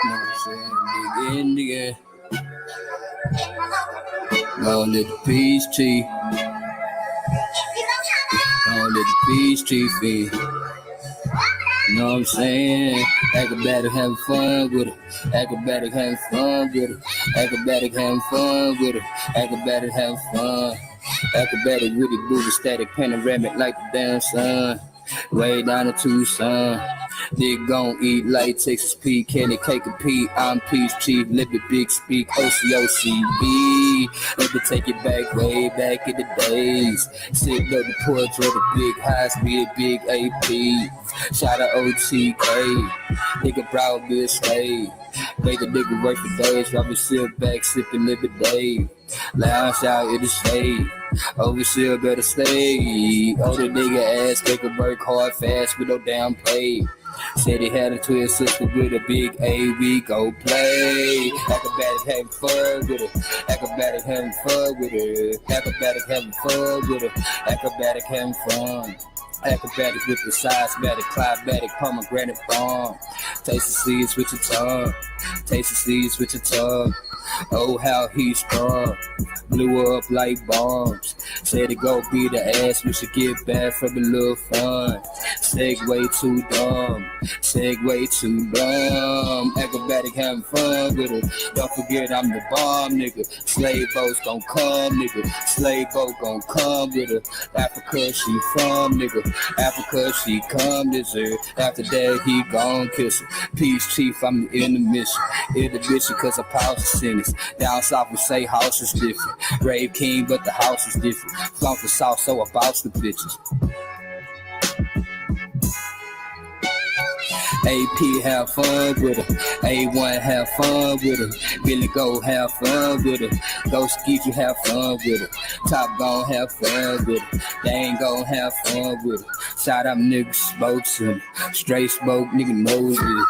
know what I'm saying? Big Indian. Gonna let the peace tea. Gonna let the peace tea feed. You know what I'm saying? Acrobatic having fun with it. Acrobatic having fun with it. Acrobatic having fun with it. Acrobatic having fun. Acrobatic with it, booty static, panoramic like the damn sun. Way down to Tucson. Nigga gon' eat like Texas Pete, candy cake and Pete. I'm Peach Chief, Lippy Big Speak, OCOCB. Let me take it back, way back in the days. Sit up the porch of the big high speed, big AP. Shout out OTK. Nigga proud bitch stay. Make a nigga work for days, while we sit back, sipping every day. Lounge out in the shade. Overseer better stay. Older nigga ass, they can work hard fast with no damn pay. Said he had a twin sister with a big A, we go play. Acrobatic having fun with it. Acrobatic having fun with it. Acrobatic having fun with it. Acrobatic having fun. Acrobatic with the seismatic, climatic, pomegranate bomb. Taste the seeds with your tongue. Taste the seeds with your tongue. Oh, how he's strong. Blew her up like bombs. Said it go be the ass, we should get back from a little fun. Segway too dumb. Segway too dumb. Acrobatic having fun with it. Don't forget I'm the bomb, nigga. Slave boats gon' come, nigga. Slave boat gon' come with her. Africa she from, nigga. Africa she come this year. After that he gon' kiss her. Peace chief, I'm in the mission. In the mission cause I pause the sentence. Down south we say house is different. Brave king but the house is different. Flunk the south so I bounce the bitches. AP have fun with her. A1 have fun with her. Billy Go have fun with her. Those skis you have fun with her. Top gon' have fun with her. They ain't gon' have fun with her. Shout out niggas spoke to me. Straight smoke nigga knows it.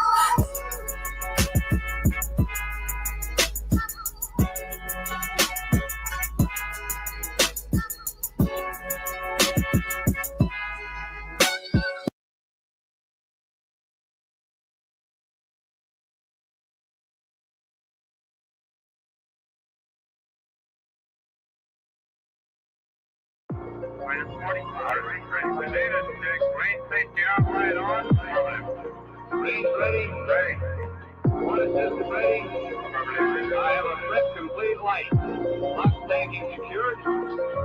Ready? Ready. One assistant ready. I have a threat complete light. Lock tanking secured.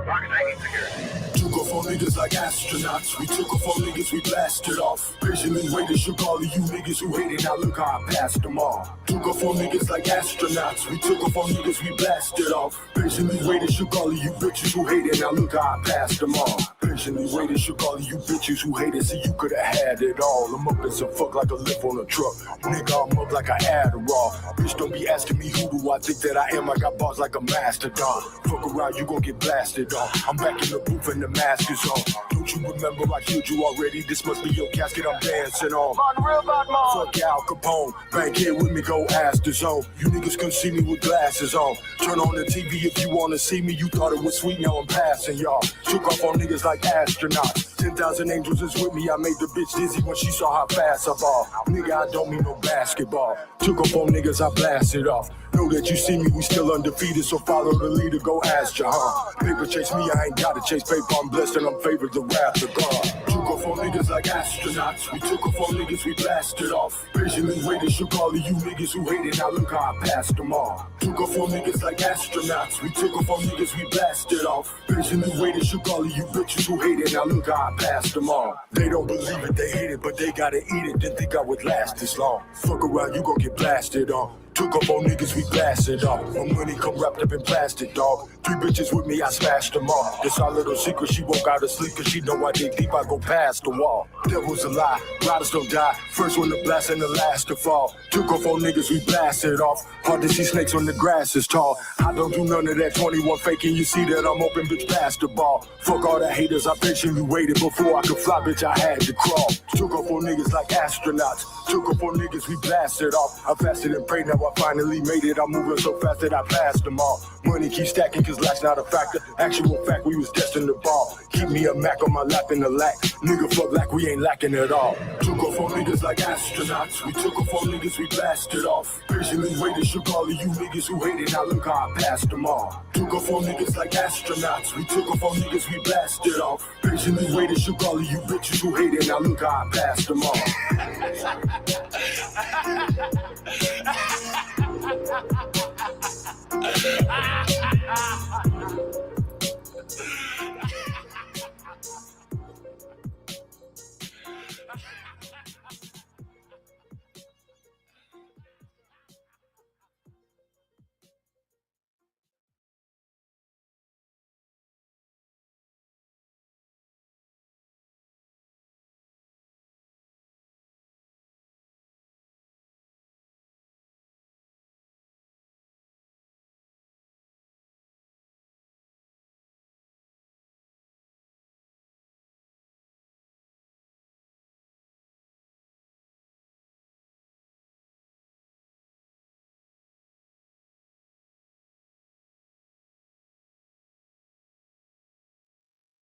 Lock tanking secured. Took off on niggas like astronauts. We took off on niggas, we blasted off. Patiently waited, shook all of you niggas who hated. Now look how I passed them all. Took off on niggas like astronauts. We took off on niggas, we blasted off. Patiently waited, shook all of you bitches who hated. Now look how I passed them all. Patiently waited, shook all of you bitches who hated. See, you could've had it all. I'm up as a fuck like a lift on a truck. Nigga, I'm up like I Adderall. Bitch, don't be asking me who do I think that I am. I got bars like a mastodon. Fuck around, you gon' get blasted on. I'm back in the booth and the mask is on. Don't you remember I killed you already? This must be your casket I'm dancing on. Fuck Al Capone. Bank here with me, go ask the zone. You niggas couldn't see me with glasses on. Turn on the TV if you wanna see me. You thought it was sweet, now I'm passing y'all. Took off on niggas like astronauts. 10,000 angels is with me. I made the bitch dizzy when she saw how fast I ball. Nigga, I don't mean no basketball. Took off on niggas, I blasted off. Know that you see me, we still undefeated, so follow the leader, go ask Jahan. Paper chase me, I ain't gotta chase paper, I'm blessed and I'm favored, the wrath of God. Took off on niggas like astronauts, we took off on niggas, we blasted off. Patiently waited, shook all of you niggas who hated, now look how I passed them all. Took off on niggas like astronauts, we took off on niggas, we blasted off. Patiently waited, shook all of you bitches who hated, now look how I passed them all. They don't believe it, they hate it, but they gotta eat it, didn't think I would last this long. Fuck around, you gon' get blasted on. Took up on niggas, we blasted off. My money come wrapped up in plastic, dog. 3 bitches with me, I smashed them all. This our little secret, she woke out of sleep, cause she know I dig deep, I go past the wall. Devil's a lie, riders don't die. First one to blast and the last to fall. Took off on niggas, we blasted off. Hard to see snakes when the grass is tall. I don't do none of that 21 faking, you see that I'm open, bitch, basketball. Fuck all the haters, I patiently waited before I could fly, bitch, I had to crawl. Took off on niggas like astronauts. Took off on niggas, we blasted off. I fasted and prayed, now I finally made it. I'm moving so fast that I passed them all. Money keeps stacking cause life's not a factor. Actual fact, we was destined to ball. Keep me a Mac on my lap in the lack. Nigga fuck like we ain't lacking at all. Took off on niggas like astronauts. We took off on niggas, we blasted off. Patiently waited, shook all of you niggas who hated. Now look how I passed them all. Took off on niggas like astronauts. We took off on niggas, we blasted off. Patiently waited, shook all of you bitches who hated. Now look how I passed them all.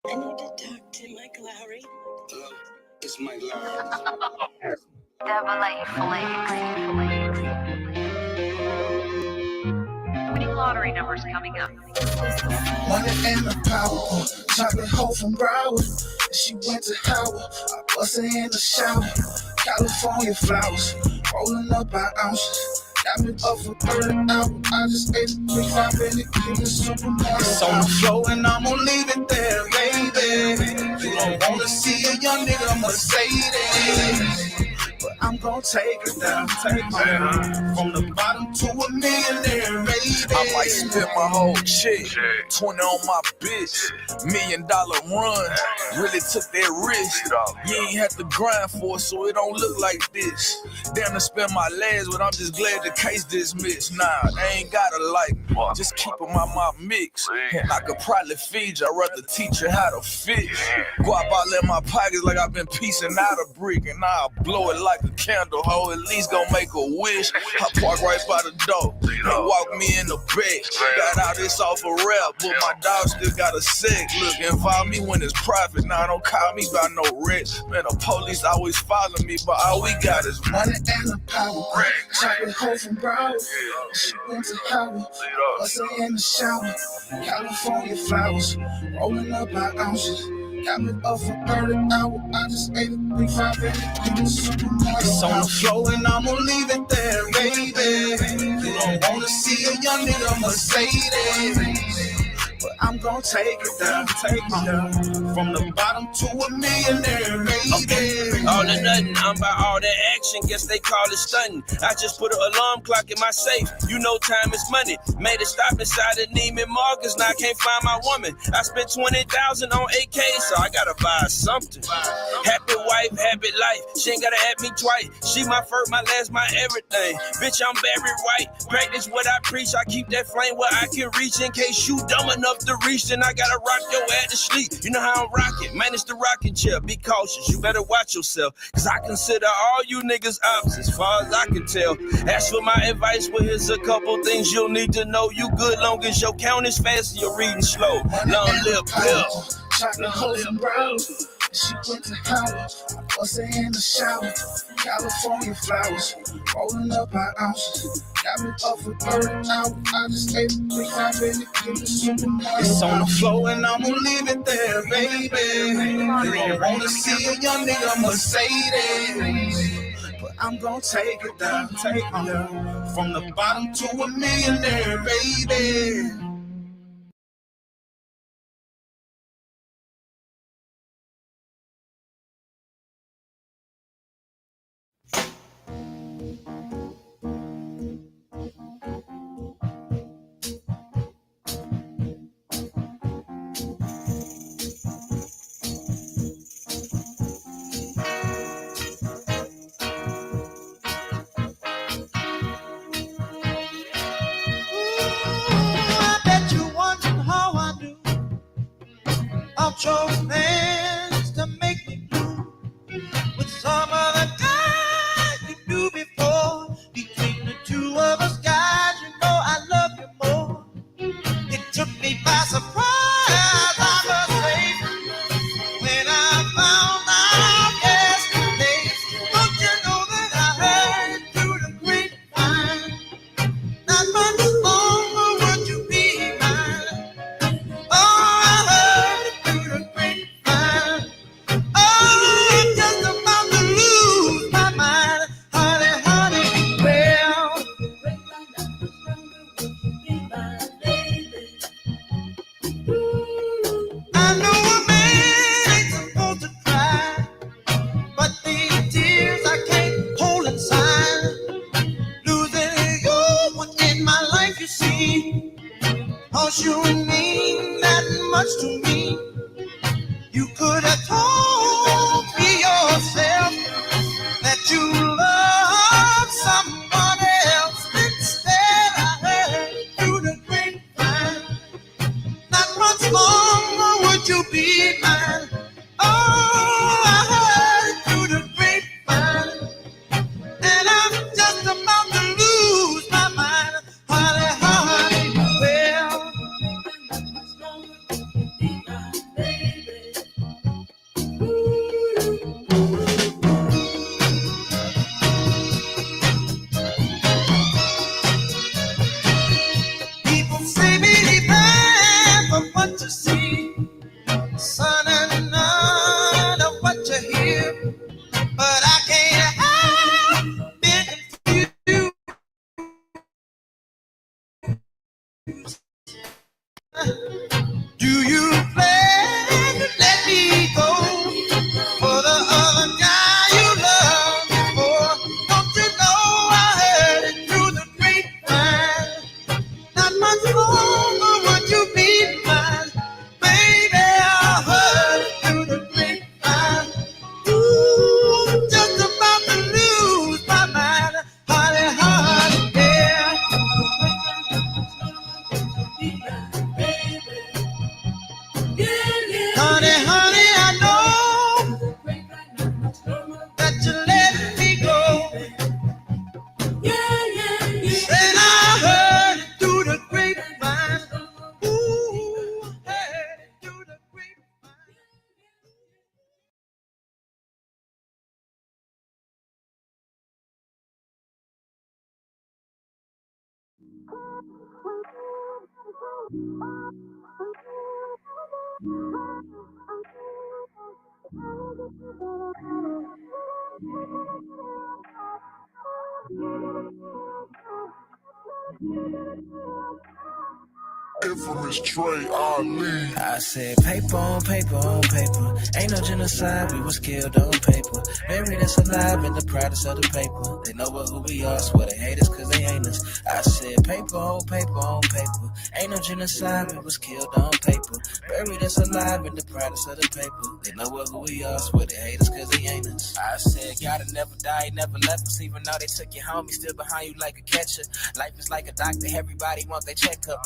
I need to talk to Mike Lowry. Hello, it's Mike Lowry. Double A Flakes. Winning lottery numbers coming up. Money and the power, chocolate hoe from Broward. She went to Howard, I bust her in the shower. California flowers, rolling up by ounces. Got me up for 30 hours, I just ate a 3-5 in it in the supermarket. It's on the floor and I'm gonna leave it there, baby. You don't wanna see a young nigga Mercedes, but I'm gonna take it down, take it down. From the bottom to a millionaire, baby. I might spend my whole check, 20 on my bitch, $1 million run. Really took that risk. You ain't had to grind for it, so it don't look like this. Damn to spend my last, but I'm just glad the case dismissed. Nah, they ain't gotta like me. Just keep them out my mix. And I could probably feed you, I'd rather teach you how to fish. Go out in my pockets like I've been piecing out a brick, and I'll blow it like a candle, ho. At least gon' make a wish. I park right by the door. They walk me in the bed. Got out this off a rap, but my dog still got a sick. Look, involve me when it's private. Nah, don't call me by no wreck. Man, the police always follow me, but all we got is money and the power. Chocolate hoe from Broward. She went to Howard, bust her in the shower. California flowers, rolling up by ounces. Got me up for 30 hours, I just ate a 3-5 in the supermarket. It's on the floor and I'm gonna leave it there, baby. You don't wanna see a young nigga Mercedes, but I'm gonna take it down, take it down. From the bottom to a millionaire, baby. Okay. All or nothing, I'm by all that action, guess they call it stunting. I just put an alarm clock in my safe, you know time is money. Made it stop inside of Neiman Marcus, now I can't find my woman. I spent 20,000 on AK, so I gotta buy something. Happy wife, happy life, she ain't gotta have me twice. She my first, my last, my everything. Bitch, I'm very white, practice what I preach. I keep that flame where I can reach in case you dumb enough to reach, then I gotta rock your ass to sleep. You know how I'm rocking, man, it's the rocking chair. Be cautious, you better watch yourself, cause I consider all you niggas opposites, as far as I can tell. As for my advice, well, here's a couple things you'll need to know. You good long as your count is fast and you're reading slow. Long live Bill. Chocolate hoe from Broward. She went to Howard, I bust her in the shower. California flowers, rolling up by ounces. Got me up for 30 hours, I just ate a 3-5 in the supermarket. It's on the floor and I'm gonna leave it there, baby. You don't wanna see a young nigga Mercedes, but I'm gonna take it down, take it down. From the bottom to a millionaire, baby. Your plans to make me blue with some other guy you knew before. Between the two of us took me by surprise, I must say, when I found out yesterday. Don't you know that I heard through the grapevine, not much longer would you be mine. Oh, I heard it through the grapevine. Oh, I'm just about to lose my mind, honey, honey. Well, I know a man ain't supposed to cry, but these tears I can't hold inside. Losing you was in my life, you see, 'cause you mean that much to me. You could have told me yourself that you love someone else. Instead, I heard through the grapevine, not much longer would you be mine. Oh, I heard through the grapevine, and I'm just about to lose my mind, honey, honey. Well, people say believe from what you see, son, and none of what you hear, but I can't help being confused. Do you plan to let me go for the other guy you love before? Don't you know I heard it through the grapevine? Not much longer would you be mine, baby. I heard it through the grapevine. Ooh, I'm just about to lose my mind, honey, honey, yeah. Honey, honey, I know that you let me go. Said I heard it through the grapevine. Ooh, heard it through the grapevine. Infamous Trey Ali. I said paper on paper on paper. Ain't no genocide, we was killed on paper. Buried us alive in the proudest of the paper. They know who we are, swear they hate us cause they ain't us. I said paper on paper on paper. Ain't no genocide, we was killed on paper. Buried us alive in the proudest of the paper. They know who we are, swear they hate us cause they ain't us. I said gotta never die, never left us. Even though they took you home, he's still behind you like a catcher. Life is like a doctor, everybody want their checkup.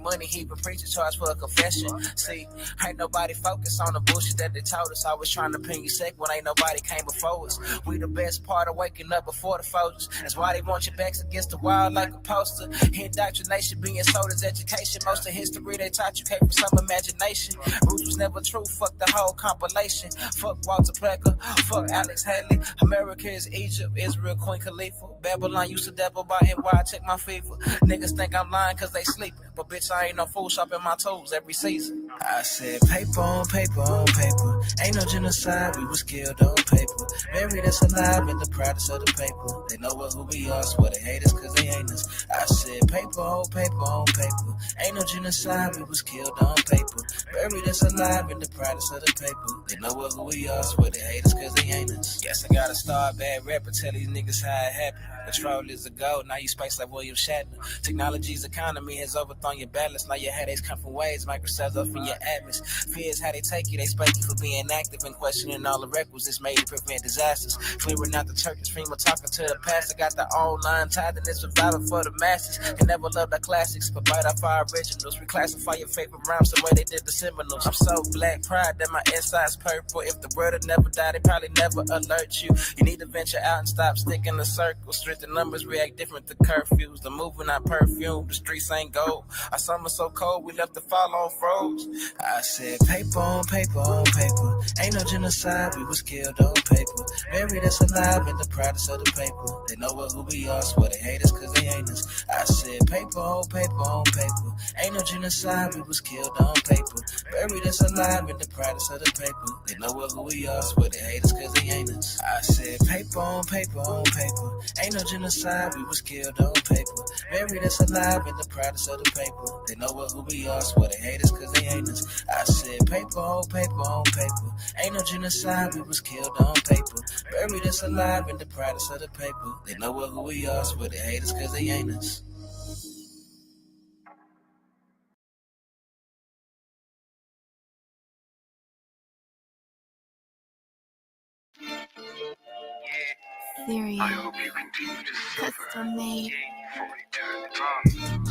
Money, he been preaching, charge for a confession. See, ain't nobody focused on the bullshit that they told us. I was trying to pin you sick when ain't nobody came before us. We the best part of waking up before the Folgers. That's why they want your backs against the wall like a poster. Indoctrination being sold as education. Most of history they taught you came from some imagination. Roots was never true, fuck the whole compilation. Fuck Walter Plecker, fuck Alex Haley. America is Egypt, Israel, Queen Khalifa. Babylon used to devil by NY, check my fever. Niggas think I'm lying cause they sleeping. But bitch, I ain't no fool shopping my toes every season. I said paper on paper on paper. Ain't no genocide, we was killed on paper. Buried us alive in the proudest of the paper. They know who we are, swear they hate us cause they ain't us. I said paper on paper on paper. Ain't no genocide, we was killed on paper. Buried us alive in the proudest of the paper. They know who we are, swear they hate us cause they ain't us. Guess I gotta start bad rapper, tell these niggas how it happened. Control is a goal, now you space like William Shatner. Technology's economy has overthrown your balance. Now your headaches come from waves, Microsoft's up in your atmospheres. How they take you, they spank you for being active and questioning all the requisites made to prevent disasters. Clearing out the churches, FEMA talking to the pastor. Got the online tied in this survival for the masses. Can never love the classics, but bite off our originals. Reclassify your favorite rhymes the way they did the Seminoles. I'm so black, proud that my inside's purple. If the world had never died, they probably never alert you. You need to venture out and stop sticking to circles. The numbers react different to curfews. The movement not perfume, the streets ain't gold. Our summer so cold, we left the fall on froze. I said paper on paper on paper. Ain't no genocide, we was killed on paper. Mary that's alive and the proudest of the paper. They know who we are, swear they hate us cause they ain't us. I said paper on paper on paper. Ain't no genocide, we was killed on paper. Mary that's alive and the proudest of the paper. They know who we are, swear they hate us cause they ain't us. I said paper on paper on paper. Ain't no genocide, we was killed on paper. Mary that's alive and the proudest of the paper. They know who we are, swear they hate us cause they ain't us. I said paper on paper on paper. Ain't no genocide, we was killed on paper. Mary that's alive and the proudest of the paper. They know who we are, swear they hate us cause they ain't us. Theory. Custom made.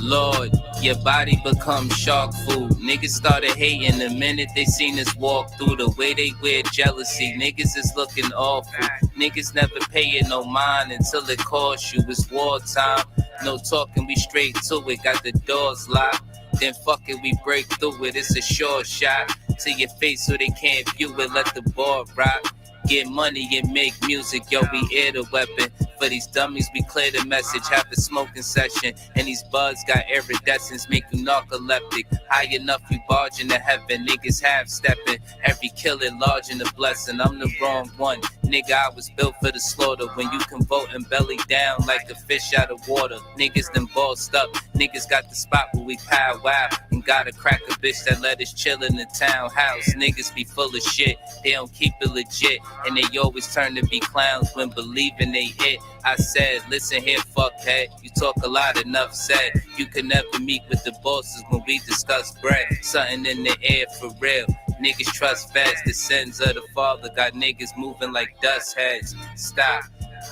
Lord, your body become shark food. Niggas started hating the minute they seen us walk through. The way they wear jealousy, niggas is looking awful. Niggas never paying no mind until it costs you. It's wartime, no talking, we straight to it. Got the doors locked, then fuck it, we break through it. It's a short shot to your face so they can't view it. Let the ball rock. Get money and make music, yo, we air the weapon. For these dummies, we clear the message, have a smoking session. And these buds got iridescence, make you narcoleptic. High enough, you barge into heaven, niggas half-stepping. Every killer large in the blessing, I'm the wrong one. Nigga, I was built for the slaughter. When you can vote and belly down like a fish out of water. Niggas done bossed up, niggas got the spot where we pow wow. And gotta crack a bitch that let us chill in the townhouse. Niggas be full of shit, they don't keep it legit. And they always turn to be clowns when believing they hit. I said, listen here, fuckhead, you talk a lot, enough said. You can never meet with the bosses when we discuss bread. Something in the air for real. Niggas trust feds, the sins of the father got niggas moving like dust heads. Stop,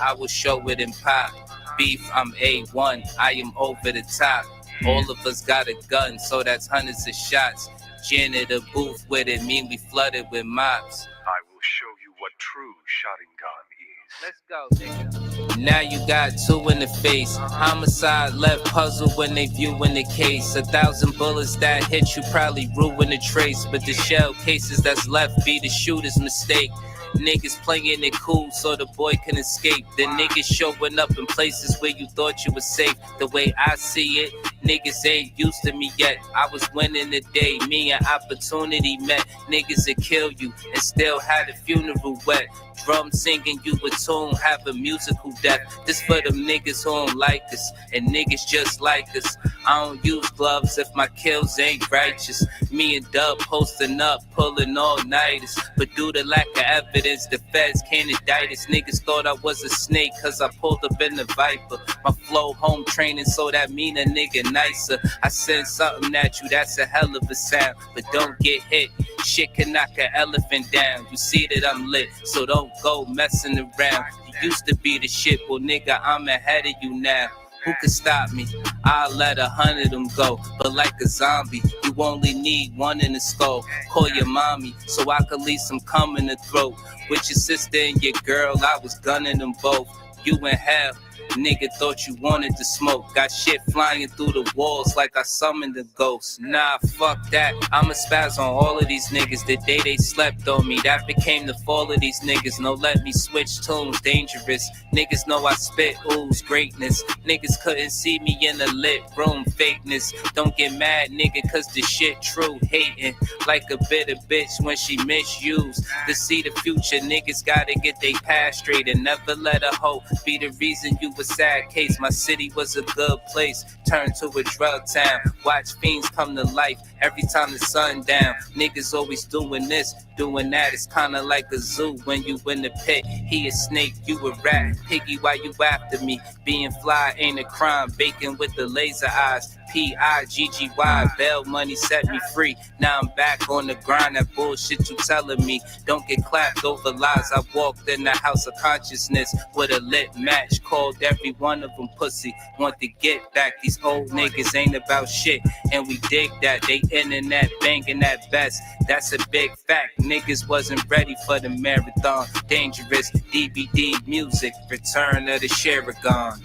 I will show it in pop. Beef, I'm A1, I am over the top. All of us got a gun, so that's hundreds of shots. Janitor booth with it, mean we flooded with mops. I will show you what true shotting gun is. Let's go, nigga. Now you got two in the face. Homicide left puzzle when they viewing the case. 1,000 bullets that hit you probably ruin the trace. But the shell cases that's left be the shooter's mistake. Niggas playing it cool so the boy can escape. The niggas showing up in places where you thought you was safe. The way I see it, niggas ain't used to me yet. I was winning the day, me and opportunity met. Niggas that kill you and still had a funeral wet. Drum singing you a tune, have a musical death. This for them niggas who don't like us, and niggas just like us. I don't use gloves if my kills ain't righteous. Me and Dub posting up, pulling all-nighters. But due to lack of evidence, the feds can't indict us. Niggas thought I was a snake cause I pulled up in the Viper. My flow home training so that mean a nigga nicer. I send something at you, that's a hell of a sound. But don't get hit, shit can knock an elephant down. You see that I'm lit, so don't go messing around. You used to be the shit, well nigga, I'm ahead of you now. Who could stop me? I'll let 100 of them go. But like a zombie, you only need one in the skull. Call your mommy so I could leave some cum in the throat. With your sister and your girl, I was gunning them both. You in hell. Nigga thought you wanted to smoke. Got shit flying through the walls like I summoned a ghost. Nah, fuck that. I'ma spaz on all of these niggas the day they slept on me. That became the fall of these niggas. No, let me switch tunes. Dangerous. Niggas know I spit ooze greatness. Niggas couldn't see me in the lit room. Fakeness. Don't get mad, nigga, cause the shit true. Hating like a bitter bitch when she misused. To see the future, niggas gotta get they past straight and never let a hoe be the reason you was sad case. My city was a good place, turned to a drug town. Watch fiends come to life every time the sun down. Niggas always doing this, doing that. It's kinda like a zoo when you in the pit. He a snake, you a rat. Piggy, why you after me? Being fly ain't a crime. Bacon with the laser eyes. P-I-G-G-Y, bail money set me free. Now I'm back on the grind, that bullshit you telling me. Don't get clapped over lies. I walked in the house of consciousness with a lit match. Called every one of them pussy. Want to get back. These old niggas ain't about shit, and we dig that. They internet banging at best. That's a big fact. Niggas wasn't ready for the marathon. Dangerous DVD music. Return of the Sheragon.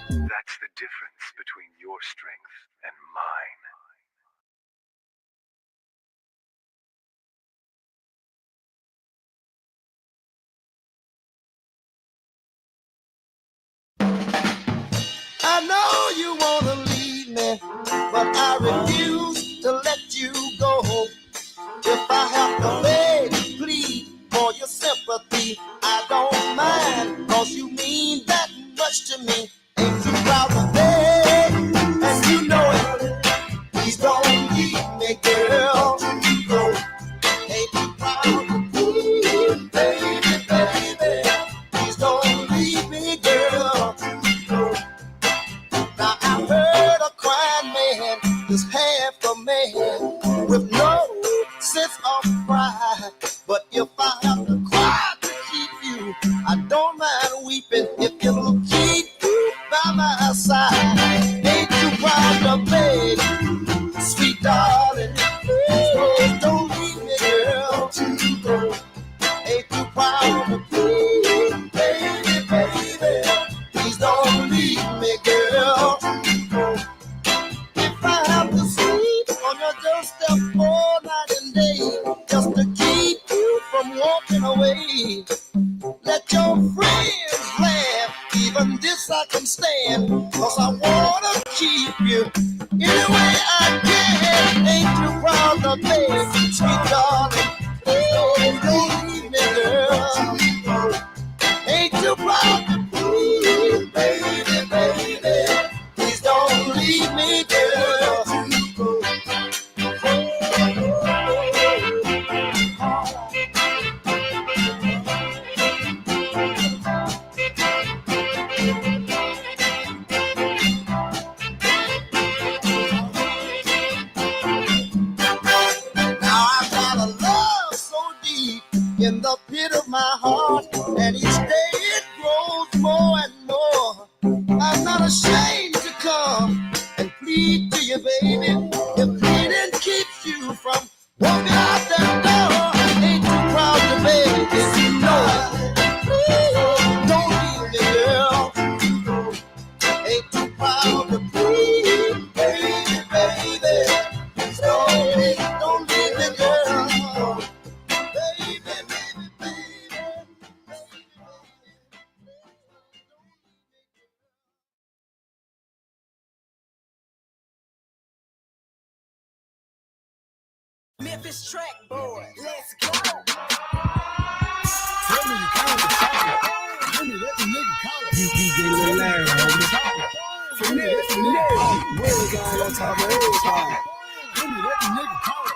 That's the difference between your strength and mine. I know you wanna leave me, but I refuse to let you go. If I have to beg, plead for your sympathy, I don't mind, 'cause you mean that much to me. Ain't too proud to beg, and you know it. Please don't leave me, girl. Ain't too proud to plead, baby, baby. Please don't leave me, girl. Now I heard a crying man is half a man with no sense of pride. But if I have to cry to keep you, I don't mind weeping if it'll keep you by my side. Ain't you proud to beg, sweet darling? Please don't leave me, girl. Ain't you proud to plead, baby, baby? Please don't leave me, girl. If I have to sleep on your doorstep all night and day, just to keep you from walking away, let your friends laugh, even this I can stand, 'cause I wanna keep you any way I can. Ain't you proud to beg, sweet darling? Please don't leave me, girl. Ain't you proud to please, baby, baby? Please don't leave me, girl. Now I've got a love so deep in the pit of my heart, and each day it grows more and more. I'm not ashamed to come and plead to you, baby. If pleading keeps you from walking out that door, ain't too proud to beg, if you know it. Please don't leave me, girl. Ain't too proud to plead, baby, baby. Please don't leave me, girl. Baby, baby, baby. Memphis track boy, let's go. Tell me you count the chocolate. Tell me let the nigga call it. DJ Lil Larry, homie. Tell me let the nigga call it. Where's all on top of everything? Tell me let the nigga call it.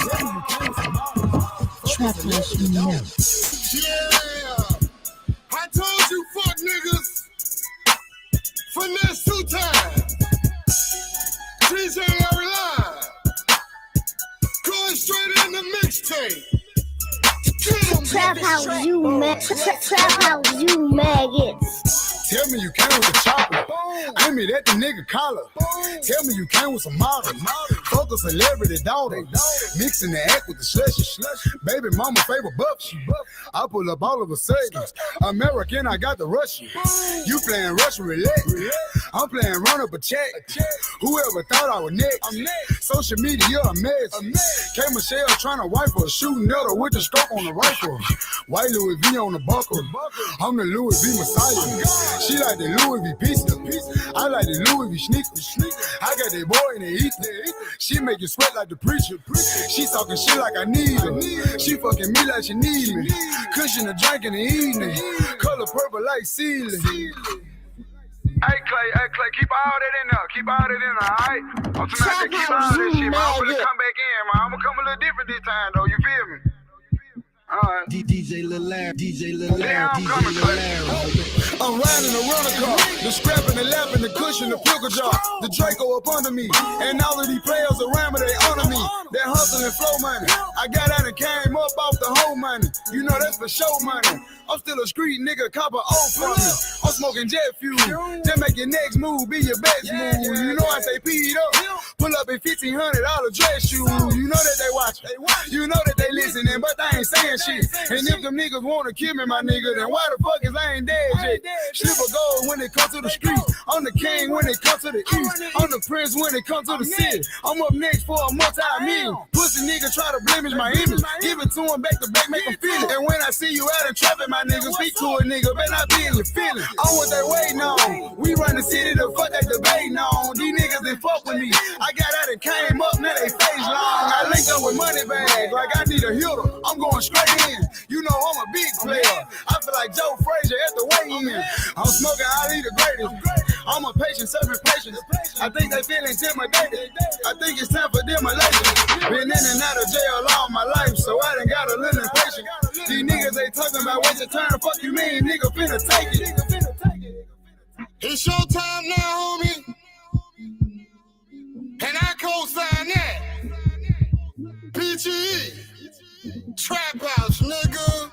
Tell me you count some dollars. Trap Nation News. Yeah, I told you fuck niggas. Finesse 2 times. DJ Larry Line. Going straight in the mixtape. Trap house, you trap house, you maggots. Tell me you came with a chocolate. Tell me that the nigga collar. Tell me you came with some models. Fuck a celebrity daughter. Mixing the act with the slushy. Baby mama favorite buff. I pull up all of a sudden. American, I got the Russian. You playing Russian roulette. I'm playing run up a check. Whoever thought I was next. Social media a mess. K Michelle trying to wipe her shooting Nelda with the scope on the rifle. White Louis V on the buckle. I'm the Louis V Messiah. She like the Louis V pizza. I like the Louis V sneakers. I got that boy in the heat. She make you sweat like the preacher. She talking shit like I need her. She fucking me like she need me. Cushion a drink in the evening. Color purple like ceiling. Hey Clay, keep all that in there. Keep all that in there, alright? I'm tonight to keep all that shit, man. I'm gonna come back in, man. I'm gonna come a little different this time, though. You feel me? Alright. DJ Lil Larry, DJ Lil Larry, Yeah, I'm DJ coming, Lil Clay. Larry. I'm riding a rental car, the scrap and the lap and the cushion, the pickle jar, the Draco up under me, and all of these players around me, they honor me. That hustle and flow money. I got out and came up off the whole money. You know that's for show money. I'm still a street nigga, copper old from me. I'm smoking jet fuel. Just make your next move be your best move. You know I say P'd up. Pull up in $1,500 dress shoes. You know that they watch. You know that they listening, but they ain't saying shit. And if them niggas wanna kill me, my nigga, then why the fuck is I ain't dead yet? Slip a gold when it comes to the streets. I'm the king when it comes to the east. I'm the prince when it comes to the city. I'm up next for a multi-million. Pussy nigga try to blemish my image. Give it to him back to back, make him feel it. And when I see you out in traffic, my nigga, speak to a nigga, better not be in your feelings. I'm what they waiting on. We run the city, the fuck they debating on. These niggas didn't fuck with me. I got out and came up, now they face long. I linked up with money bags, like I need a hitter. I'm going straight in. You know I'm a big player. I feel like Joe Frazier at the weigh-in. I'm smoking Ali the greatest. I'm a patient, serving patience. I think they feel intimidated. I think it's time for demolition. Been in and out of jail all my life, so I done got a little impatient. These niggas ain't talking about what's your turn. Fuck you mean, nigga finna take it. It's your time now, homie. And I co-sign that. PGE. Trap House, nigga.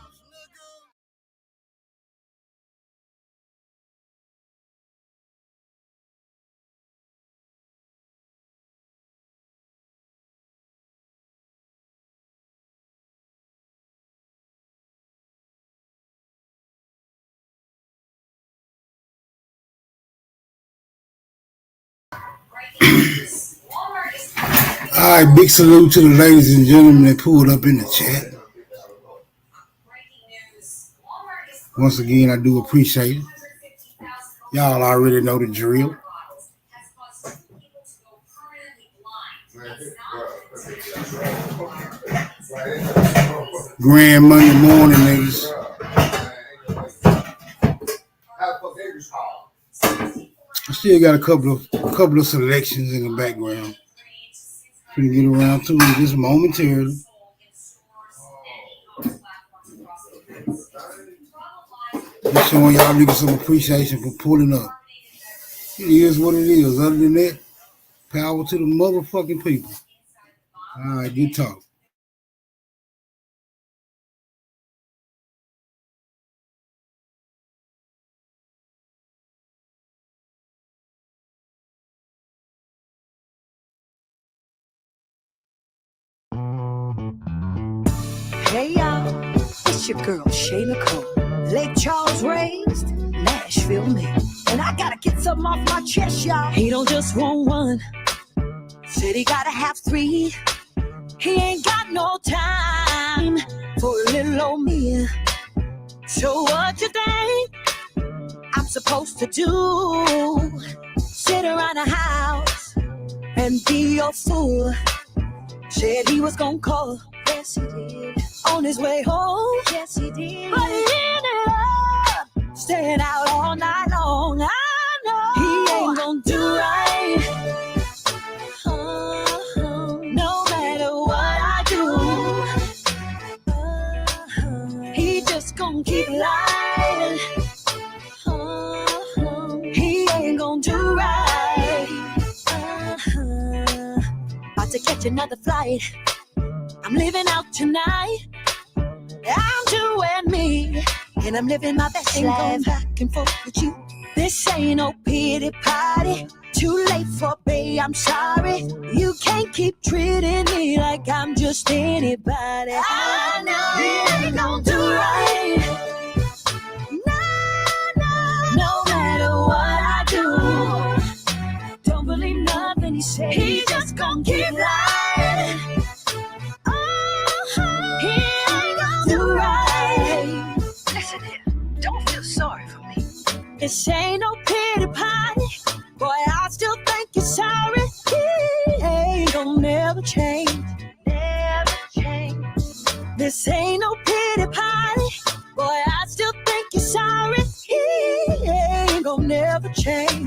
All right, big salute to the ladies and gentlemen that pulled up in the chat. Once again, I do appreciate it. Y'all already know the drill. Grand Monday morning, ladies. I still got a couple of selections in the background. Gonna get around to it just momentarily. Just showing y'all niggas some appreciation for pulling up. It is what it is. Other than that, power to the motherfucking people. All right, good talk. Hey y'all, it's your girl Shay Nicole. Lake Charles raised, Nashville made. And I gotta get something off my chest, y'all. He don't just want one, said he gotta have three. He ain't got no time for a little old me. So what you think I'm supposed to do? Sit around the house and be your fool. Said he was gonna call, yes he did. On his way home, yes he did. But he ended up staying out all night long. I know he ain't gonna do right. No matter what I do, he just gonna keep lying. He ain't gonna do right. About to catch another flight. I'm living out tonight. I'm doing me, and I'm living my best life. Ain't going back and forth with you. This ain't no pity party. Too late for pay, I'm sorry. You can't keep treating me like I'm just anybody. I know he ain't gonna do right. No matter what I do. Don't believe nothing he says. He just gonna keep lying. Sorry for me. This ain't no pity party. Boy, I still think you're sorry. He ain't gonna never change. Never change. This ain't no pity party. Boy, I still think you're sorry. He ain't gonna never change.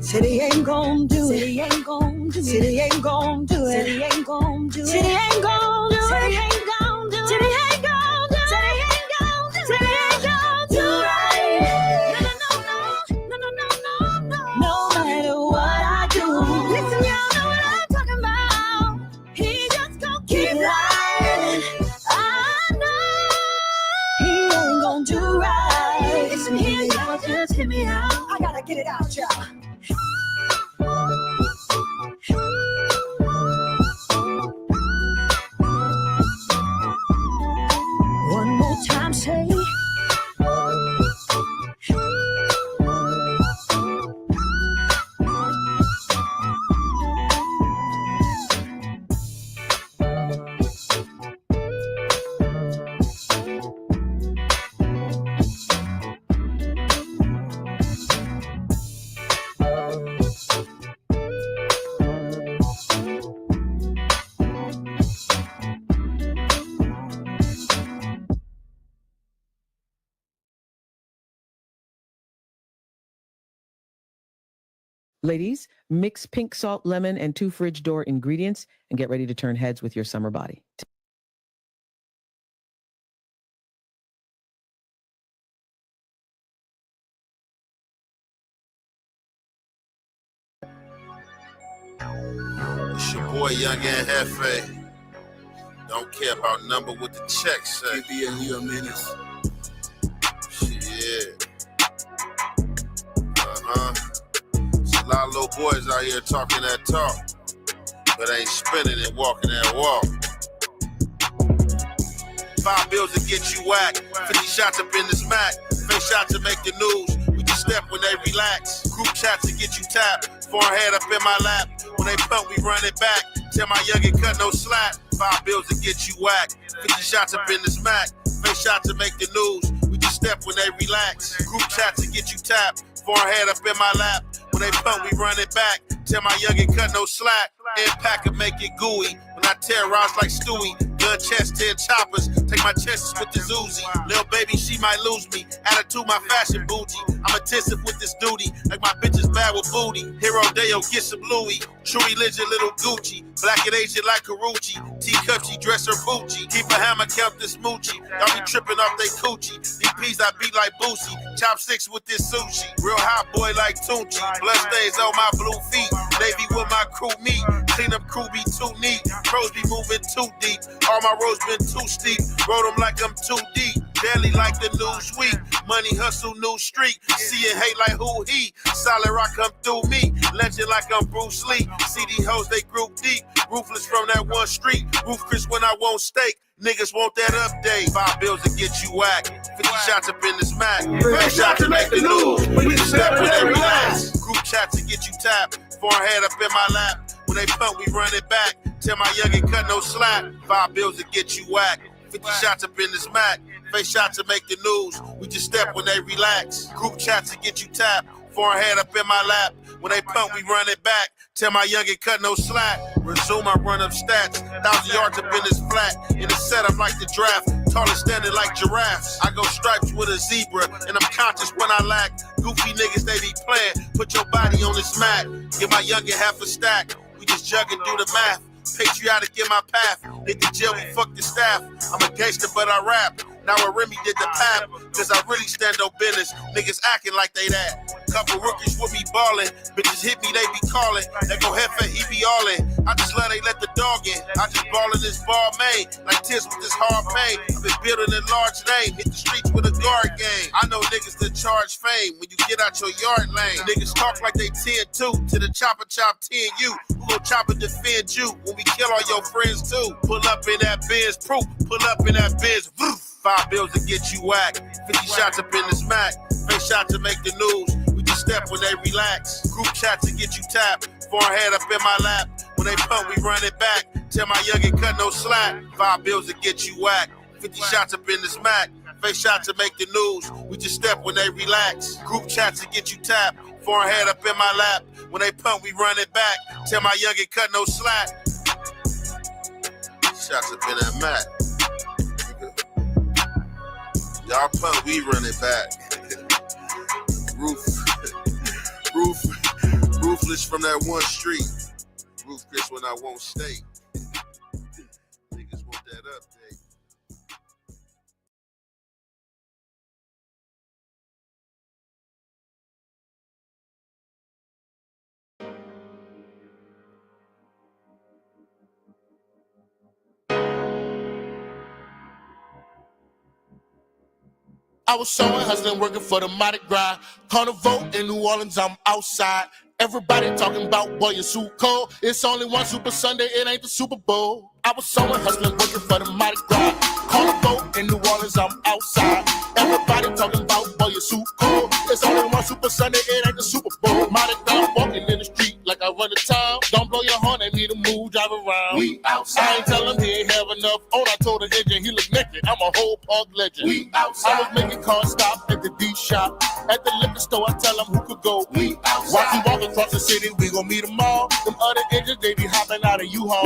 Said he ain't gon' do it. Said he ain't gon' do it. Said he ain't gon' do it. Said he ain't gon' do it. Said he ain't gon' do it. Said he ain't gon' do it. Said he ain't gon' do it. Said he ain't gon' do it. Said he ain't gon' do right. No matter what I do. Listen, y'all know what I'm talking about. He just gon' keep lying. I know he ain't gon' do right. Listen here, y'all, just hear me out. I gotta get it out, y'all. One more time, say. Ladies, mix pink salt, lemon, and 2 fridge door ingredients and get ready to turn heads with your summer body. It's your boy Young and Hefe. Don't care about number with the check say. KBN, you a menace. Shit. A lot of little boys out here talking that talk, but ain't spinning and walking that walk. 5 bills to get you whacked, 50 shots up in the smack, face shots to make the news. We just step when they relax, group chats to get you tapped. Forehead up in my lap, when they pump we run it back. Tell my youngin' cut no slack. 5 bills to get you whacked, 50 shots up in the smack, face shots to make the news. We just step when they relax, group chats to get you tapped. Forehead up in my lap, when they pump we run it back. Tell my youngin' cut no slack. Impact and make it gooey, when I terrorize like Stewie. Gun chest, 10 choppers, take my chances with the Uzi. Lil' baby, she might lose me. Attitude, my fashion bougie. I'm attentive with this duty, like my bitch is bad with booty. Hero Deo, get some Louis. True religion, little Gucci. Black and Asian like Karuchi. Teacup, she dress her Gucci. Keep a hammer, count this Moochie. Y'all be tripping off they coochie. These peas I beat like Boosie. Chopsticks with this sushi. Real hot boy like Tunchi. Blood stains on my blue feet. They be with my crew meet. Clean up crew be too neat. Pros be moving too deep. All my roads been too steep. Rode them like I'm too deep. Barely like the news week. Money hustle, new street. See it hate like who he. Solid rock come through me. Legend like I'm Bruce Lee. See these hoes, they group deep. Ruthless from that one street. Roof Chris when I won't steak. Niggas want that update. 5 bills to get you whacked. 50 shots up in the smack. 50 shots to make the news. We just step when they relax. Group chat to get you tapped. Forehead up in my lap. When they pump, we run it back. Tell my youngin' cut no slack. 5 bills to get you whacked. 50 shots up in the smack. Face shots to make the news. We just step when they relax. Group chats to get you tapped. Forehead up in my lap. When they pump, we run it back. Tell my youngin' cut no slack. Resume, I run up stats. 1,000 yards up in this flat. In the setup like the draft. Taller standing like giraffes. I go stripes with a zebra. And I'm conscious when I lack. Goofy niggas, they be playing. Put your body on this mat. Give my youngin' half a stack. We just jugging through the math. Patriotic in my path. Hit the jail, we fuck the staff. I'm a gangster, but I rap. Now a Remy did the pap, cause I really stand on business. Niggas acting like they that. Couple rookies with me ballin'. Bitches hit me, they be calling. They go Hefe, he be all in. I just let the dog in. I just ballin' this ball made. Like Tiz with this hard pain. I've been building a large name. Hit the streets with a guard game. I know niggas that charge fame when you get out your yard lane. Niggas talk like they 10-2 to the chopper chop 10-U. Who gon' chop and defend you when we kill all your friends too? Pull up in that Benz proof. Pull up in that Benz roof. 5 bills to get you whacked. 50 shots up in the smack. Face shot to make the news. We just step when they relax. Group chat to get you tapped. Forehead up in my lap. When they pump, we run it back. Tell my youngin' cut no slack. 5 bills to get you whacked. 50 shots up in the smack. Face shot to make the news. We just step when they relax. Group chat to get you tapped. Forehead up in my lap. When they pump, we run it back. Tell my youngin' cut no slack. Shots up in that mat. Y'all pump, we run it back. Roof Ruthless from that one street. Ruthless when I won't stay. Niggas want that update. I was sewing, hustling, working for the Mardi Gras. Carnival in New Orleans, I'm outside. Everybody talking about, boy, you're so cold. It's only one Super Sunday, it ain't the Super Bowl. I was sewing, hustling, working for the Mardi Gras. Carnival in New Orleans, I'm outside. Everybody talking about, boy, you're so cold. It's only one Super Sunday, it ain't the Super Bowl. Mardi Gras, walking in the street like I run the town. Don't blow your horn, they need to move, drive around. We outside. I ain't tell him he ain't have enough. On I told the engine, he look naked. I'm a whole park legend. We outside. I was making cars stop at the D shop. At the liquor store, I tell him who could go. We outside. Watch you walk across the city, we gon' meet them all. Them other engines, they be hopping out of U-Haul.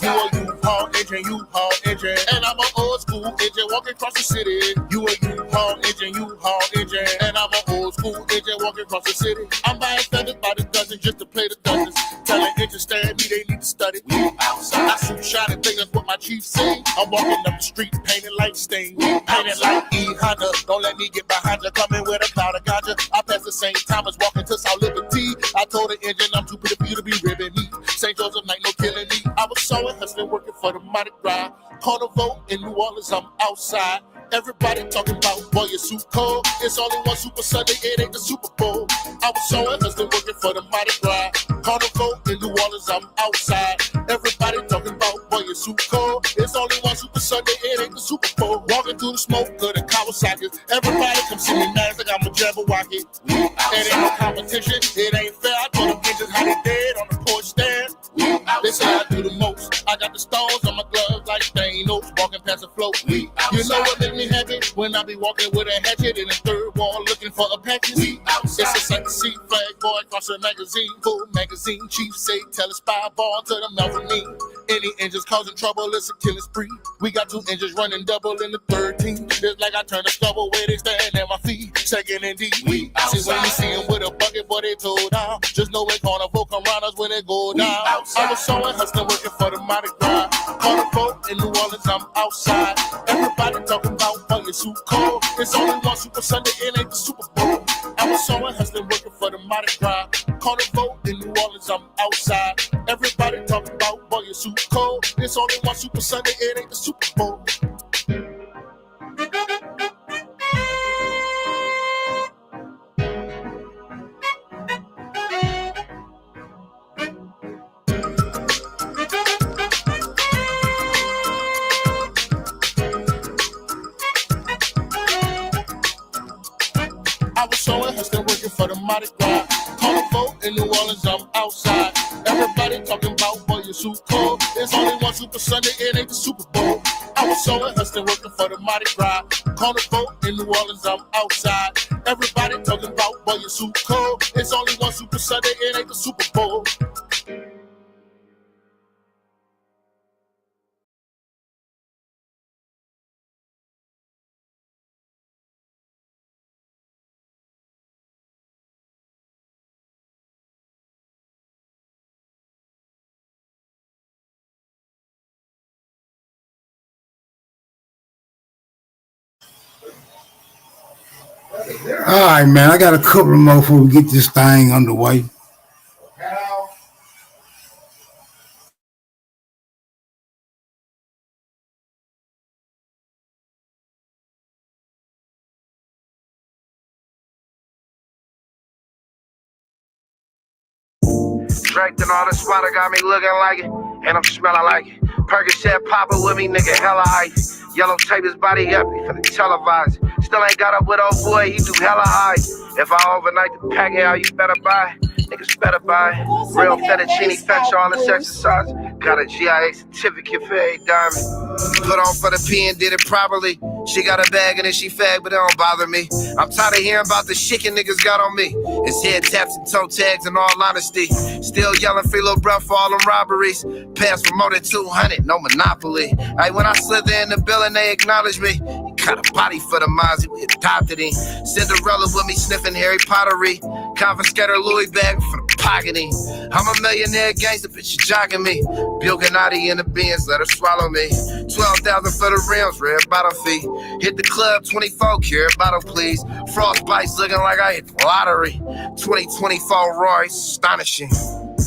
You a U-Haul engine, U-Haul engine. And I'm an old school engine walking across the city. You a U-Haul engine, U-Haul engine. And I'm an old school engine walking across the city. I'm buying feathers by the dozen just to play the dozens. Telling engines stand me, they need to study. I shoot shot at things, that's what my chief say. I'm walking up the street, painted like stain. Painted like E Honda. Don't let me get behind you, coming with a cloud of ganja. I pass the same time as walking to South Liberty. I told the engine I'm too pretty for you to be ribbing me. St. Joseph night, no killing me. I was sewing, hustling, working for the Mardi Gras. Carnival in New Orleans, I'm outside. Everybody talking about, boy, you're so cold. It's only one Super Sunday, it ain't the Super Bowl. I was sewing, hustling, working for the Mardi Gras. Carnival in New Orleans, I'm outside. Everybody talking about, boy, you're so cold. It's only one Super Sunday, it ain't the Super Bowl. Walking through the smoke of the Kawasaki. Everybody come see me now, like I'm a Jabberwocky. It ain't no competition, it ain't fair. I told them bitches how they dead on the porch stand. They say I do the most. I got the stones on my gloves like Thanos, walking past the float. You know what makes me happy? When I be walking with a hatchet in the third wall looking for a package. It's a sight to see, flag boy across a magazine. Full magazine, chief say, tell a spy ball to the mezzanine. Any engines causing trouble, it's a killing spree. We got two engines running double in the 13. Just like I turned a stubble where they stand at my feet. Second and D. See when you see him with a bucket, boy, they toe down. Just know it carnival come round us when it go down. I was sewing, hustling, working for the Mardi Gras. Carnival in New Orleans, I'm outside. Everybody talking about, boy, you're so cold. It's only one Super Sunday, it ain't the Super Bowl. I was sewing, hustling, working for the Mardi Gras. Carnival in New Orleans, I'm outside. Everybody talking about, boy, you're so cold. It's only one Super Sunday, it ain't the Super Bowl. I was sewing, hustling, working for the Mardi Gras. Carnival in New Orleans, I'm outside. Everybody talking about, boy, you're so cold. There's only one Super Sunday, it ain't the Super Bowl. I was sewing, hustling, working for the Mardi Gras. Carnival in New Orleans, I'm outside. Everybody talking about, boy, you're so cold. It's only one Super Sunday, it ain't the Super Bowl. All right, man. I got a couple more before we get this thing underway. Drake and all the spotter got me looking like it, and I'm smelling like it. Percocet poppin' with me, nigga, hella ice. Yellow tape his body up, he finna televise. Still ain't got up with old boy, he do hella high. If I overnight the packet, how you better buy? Niggas better buy. Real fettuccine, fetch all this exercise. Got a GIA certificate for every diamond. Put on for the P and did it properly. She got a bag and then she fag, but it don't bother me. I'm tired of hearing about the shikin' niggas got on me. It's head taps and toe tags in all honesty. Still yelling free little bruh for all them robberies. Pass for more than 200, no monopoly. Hey, when I slither in the building, they acknowledge me. He got a body for the Mozzie, we adopted him. Cinderella with me sniffing Harry Pottery. Confiscate her Louis bag for the pocketing. I'm a millionaire gangster, bitch, you jocking me. Bill Gennady in the Benz, let her swallow me. 12,000 for the rims, red bottle fee. Hit the club, 24 karat bottle, please. Frostbite's looking like I hit the lottery. 2024 Royce, astonishing.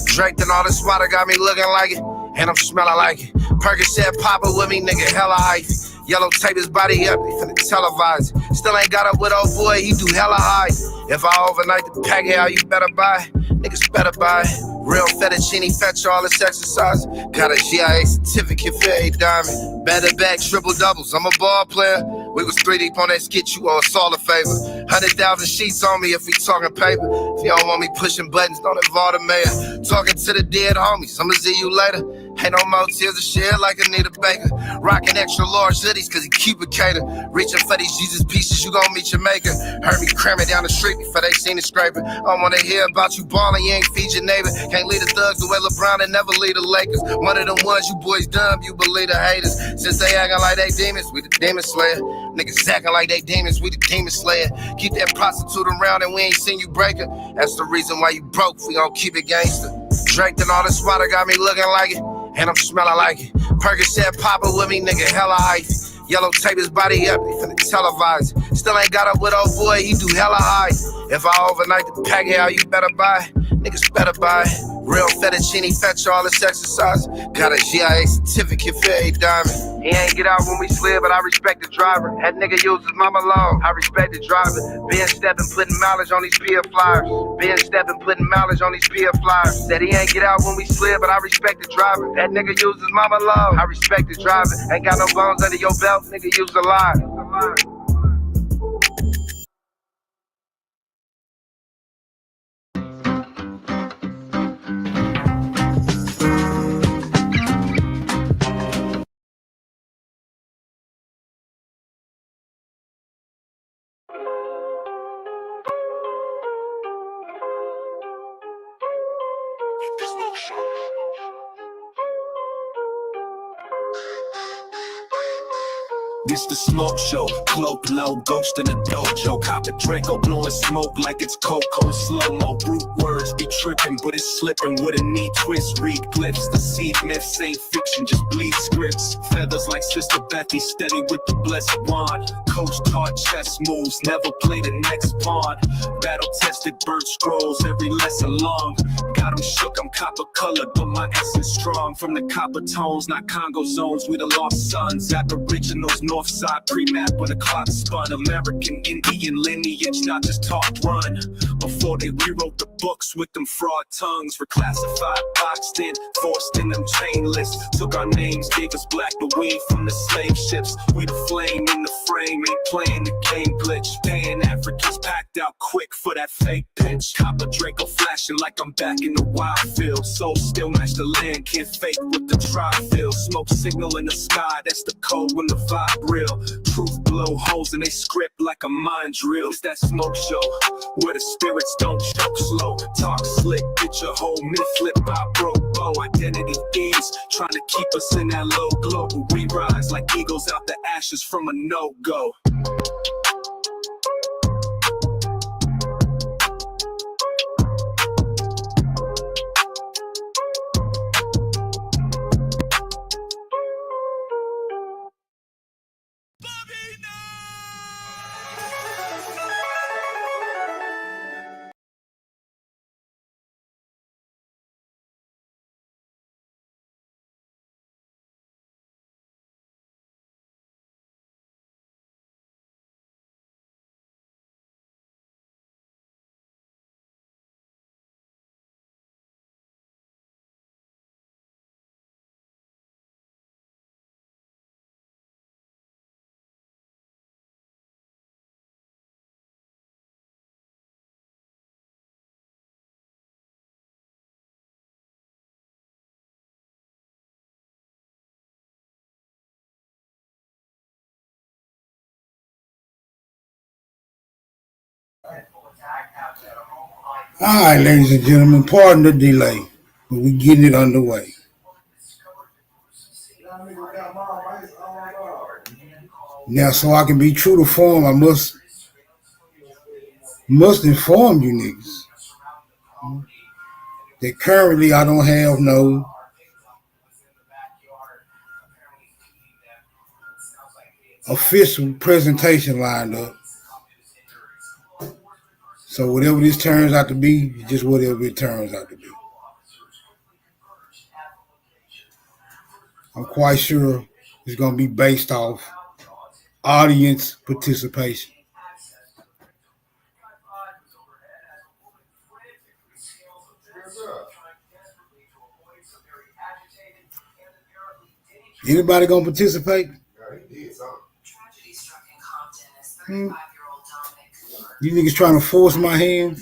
Drake and all this water got me looking like it, and I'm smelling like it. Percocet popper with me, nigga, hella hype. Yellow tape his body up, they finna televise. Still ain't got up with old boy, he do hella high. If I overnight the pack, how you better buy. Niggas better buy. Real fettuccine, fetch all this exercise. Got a GIA certificate for a diamond. Better back, triple doubles, I'm a ball player. We was 3 deep on that skit, you owe us all a favor. 100,000 sheets on me if we talking paper. If you don't want me pushing buttons, don't involve the mayor. Talking to the dead homies, I'ma see you later. Ain't no more tears of shit like Anita Baker. Rocking extra large hoodies cause he keep it catered. Reaching for these Jesus pieces, you gon' meet your maker. Heard me cramming down the street before they seen the scraper. I wanna hear about you ballin', you ain't feed your neighbor. Can't lead the thugs the way LeBron and never lead the Lakers. One of them ones you boys dumb, you believe the haters. Since they acting like they demons, we the demon slayer. Niggas acting like they demons, we the demon slayer. Keep that prostitute around and we ain't seen you break her. That's the reason why you broke, we gon' keep it gangster. Drake and all this water got me looking like it, and I'm smelling like it. Percocet popper with me, nigga, hella hype. Yellow tape his body up, they finna televise. Still ain't got up with old boy, he do hella high. If I overnight the pack, how you better buy. Niggas better buy. Real fettuccine, fetch all this exercise. Got a GIA certificate for a diamond. He ain't get out when we slid, but I respect the driver. That nigga uses mama law, I respect the driver. Been stepping, putting mileage on these PF flyers. Been stepping, putting mileage on these PF flyers. Said he ain't get out when we slid, but I respect the driver. That nigga uses mama law, I respect the driver. Ain't got no bones under your belt, nigga use a lie. This the smoke show, cloak low, ghost in the dojo. Cop the Draco, blowing smoke like it's Coco. Slow-mo, brute words be tripping, but it's slipping with a neat twist. Read glyphs, the seed myths ain't fiction, just bleed scripts. Feathers like Sister Betty, steady with the blessed wand. Coach taught chess moves, never play the next pawn. Battle-tested bird scrolls, every lesson long. Got 'em shook, I'm copper-colored, but my essence strong. From the copper tones, not Congo zones, we the lost sons. Aboriginals, north side pre-map when the clock spun. American Indian lineage, not just talk run. Before they rewrote the books with them fraud tongues. Reclassified, boxed in, forced in them chain lists. Took our names, gave us black the weed from the slave ships. We the flame in the frame, ain't playing the game glitch. Pan Africans packed out quick for that fake pitch. Copper Draco flashing like I'm back in the wild field. Soul still match the land, can't fake with the tri-field. Smoke signal in the sky, that's the code when the vibe real. Truth blow holes in they script like a mind drill. It's that smoke show where the spirits don't choke slow. Talk slick, get your whole myth flip by broke bow. Identity thieves trying to keep us in that low glow. But we rise like eagles out the ashes from a no-go. All right, ladies and gentlemen, pardon the delay, but we're getting it underway. Now, so I can be true to form, I must inform you niggas that currently I don't have no official presentation lined up. So whatever this turns out to be, just whatever it turns out to be. I'm quite sure it's going to be based off audience participation. Anybody going to participate? You niggas trying to force my hand?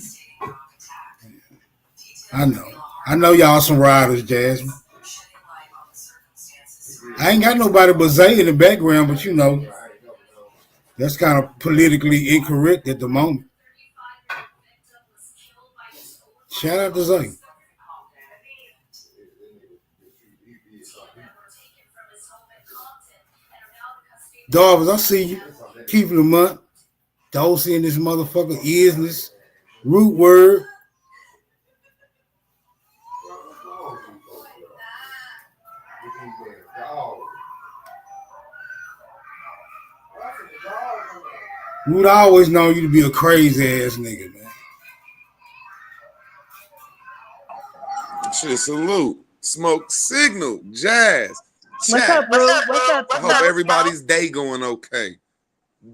I know y'all some riders, Jasmine. I ain't got nobody but Zay in the background, but you know, that's kind of politically incorrect at the moment. Shout out to Zay. Darvis, I see you. Keeping them up. Dosey in this motherfucker isness. Root word. Root, I always known you to be a crazy ass nigga, man. Shit, salute. Smoke signal. Jazz. What's up, Root? What's up? I hope everybody's day going okay.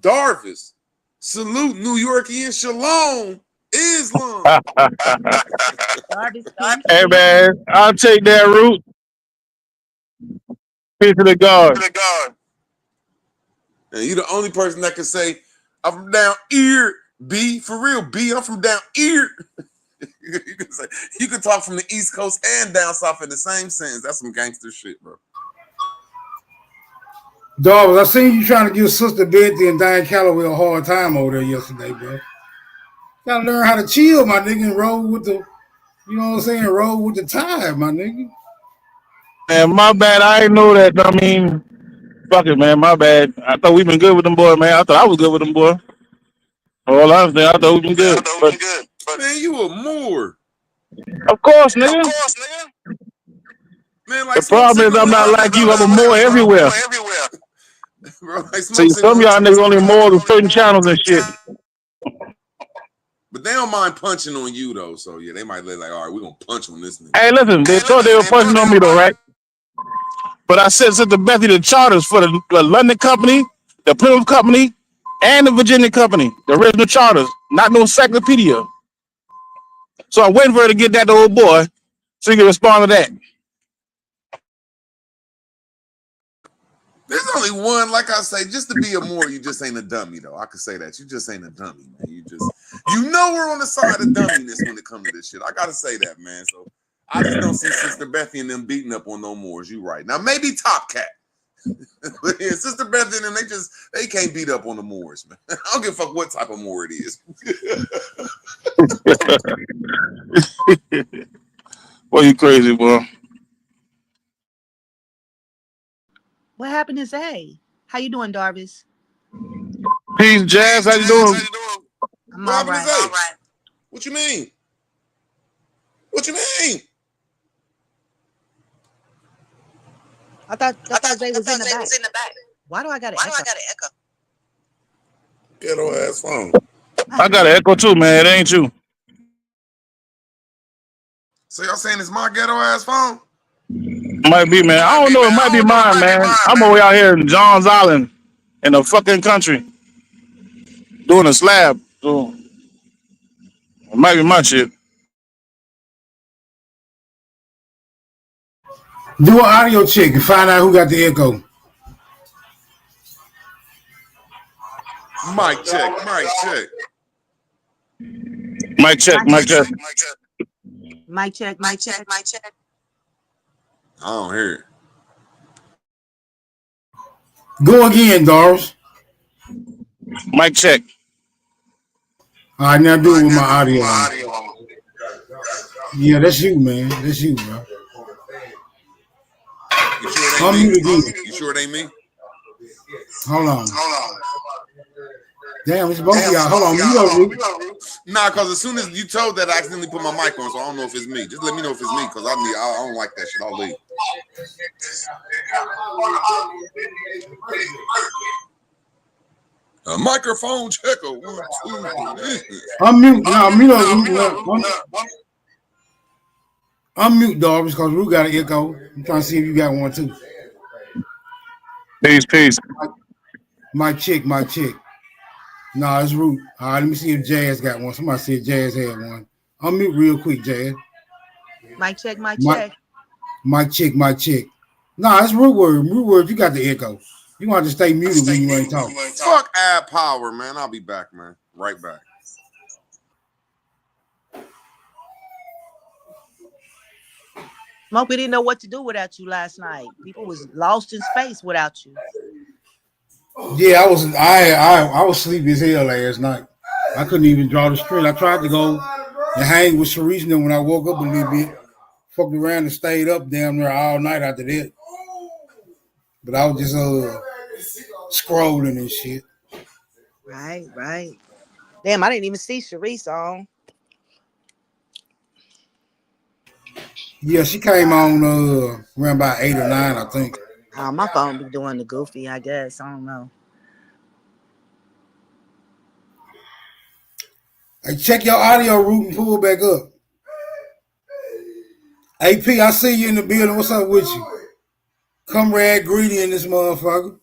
Darvis. Salute New Yorkian Shalom. Islam. Hey, man. I'll take that route. Peace to the God. And you the only person that can say, I'm from down here, B. For real, B. I'm from down here. you can talk from the East Coast and down south in the same sentence. That's some gangster shit, bro. Darvis, I seen you trying to give Sister Betty and Diane Calloway a hard time over there yesterday, bro. Gotta learn how to chill, my nigga, and roll with the, you know what I'm saying, roll with the tide, my nigga. Man, my bad. I ain't know that. I mean, fuck it, man. My bad. I thought we been good with them boys, man. I thought I was good with them boys. All I was saying, I thought we been good. But man, you a Moor. Of course, nigga. Man, like the problem is I'm not like you. I'm a Moor everywhere. Bro, like See, some of y'all niggas only more than certain channels and shit. But they don't mind punching on you though, so yeah, they might look like, all right, we're gonna punch on this nigga. Hey, listen, they thought they were punching on me though, right? But I sent Sister Bethy the charters for the London company, the Plymouth company, and the Virginia company, the original charters, not no encyclopedia. So I'm waiting for her to get that to old boy so he can respond to that. There's only one, like I say, just to be a Moor, you just ain't a dummy, though. I could say that. You just ain't a dummy, man. You know we're on the side of dumminess when it comes to this shit. I gotta say that, man. So I just don't see Sister Bethy and them beating up on no Moors. You right. Now maybe Top Cat. But yeah, Sister Bethy and them, they can't beat up on the Moors, man. I don't give a fuck what type of Moor it is. Boy, you crazy, boy. What happened to Zay? How you doing, Darvis? Peace, Jazz. How you doing? I'm all right. What you mean? What you mean? I thought Zay was in the back. Why do I got an echo? Ghetto ass phone. I got an echo too, man. It ain't you. So y'all saying it's my ghetto ass phone? Might be, man. I don't know. It might be mine, man. I'm over out here in Johns Island in the fucking country doing a slab. So it might be my shit. Do an audio check and find out who got the echo. Mic check. Mic check. I don't hear it. Go again, Doris. Mic check. All right, now do it with my audio. Yeah, that's you, man. That's you, bro. You sure it ain't me? Hold on. Damn, it's both of y'all. Hold on. Nah, because as soon as you told that, I accidentally put my mic on, so I don't know if it's me. Just let me know if it's me, because I don't like that shit. I'll leave. A microphone checker. 1, 2, 3. Unmute, dog, because Root got an echo. I'm trying to see if you got one too. Peace. My chick. Nah, it's Root. All right, let me see if Jazz got one. Somebody said Jazz had one. Unmute real quick, Jazz. Mic check. My chick. Nah, it's Root word. You got the echo. You want to stay muted when you ain't talking. Fuck Ad Power, man. I'll be back, man. Right back. Smoke, we didn't know what to do without you last night. People was lost in space without you. Yeah, I was sleepy as hell last night. I couldn't even draw the string. I tried to go and hang with Sharice when I woke up a little bit. Fucked around and stayed up damn near all night after that. But I was just scrolling and shit. Right. Damn, I didn't even see Sharice on. Yeah, she came on around about 8 or 9, I think. My phone be doing the goofy, I guess. I don't know. Hey, check your audio route and pull back up. AP, I see you in the building. What's up with you? Comrade Greedy in this motherfucker.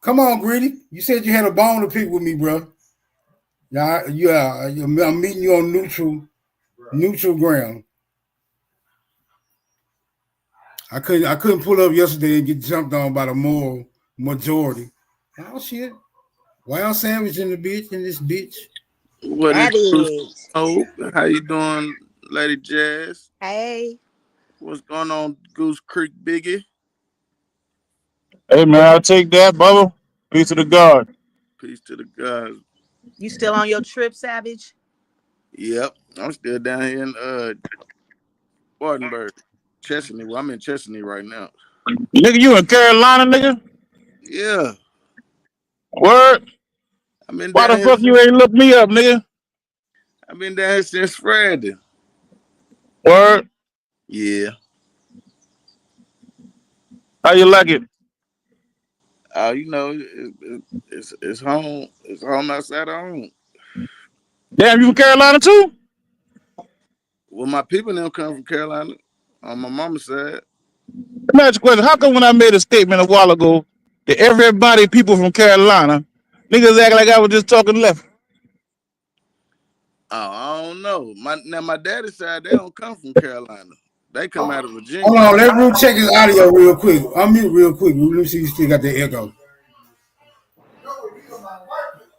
Come on, Greedy. You said you had a bone to pick with me, bro. Yeah, I'm meeting you on neutral ground. I couldn't pull up yesterday and get jumped on by the moral majority. Oh shit! Wild Savage in this bitch. What is Goose? How you doing, Lady Jazz? Hey. What's going on, Goose Creek Biggie? Hey man, I'll take that, Bubba. Peace to the God. Peace to the God. You still on your trip, Savage? Yep, I'm still down here in Spartanburg, Chesapeake. Well, I'm in Chesapeake right now. Nigga, you in Carolina, nigga? Yeah. Word? Why the fuck you ain't look me up, nigga? I've been down here since Friday. Word? Yeah. How you like it? You know, it's home. It's home outside of home. Damn, you from Carolina too? Well, my people now come from Carolina on my mama's side. Let me ask you a question. How come when I made a statement a while ago that everybody people from Carolina, niggas act like I was just talking left? Oh, I don't know. My daddy's side, they don't come from Carolina. They come out of Virginia. Hold on, let Root check his audio real quick. Unmute real quick. Let me see you still got the echo.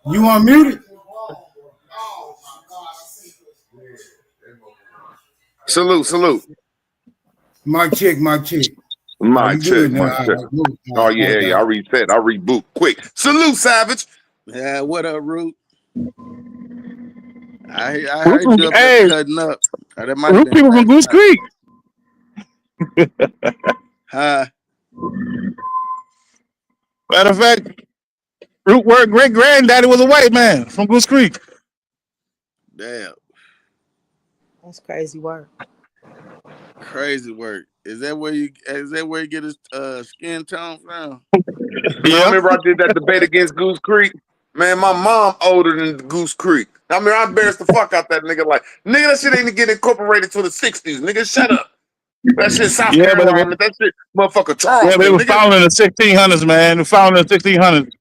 You unmuted? Salute. My chick. My check. Oh yeah. I reset. I reboot quick. Salute, Savage. Yeah, what up, Root? I heard you up there cutting up. Root people from Goose Creek. Hi. Matter of fact, Root work great granddaddy was a white man from Goose Creek. Damn. That's crazy work. Crazy work. Is that where you get his skin tone from? Yeah. I remember I did that debate against Goose Creek. Man, my mom older than Goose Creek. I mean, I embarrassed the fuck out that nigga. Like, nigga, that shit ain't get incorporated till the 60s. Nigga, shut up. That shit South Carolina. That shit motherfucker Charleston. Yeah, but it was founded in the 1600s, man. It was founded in the 1600s.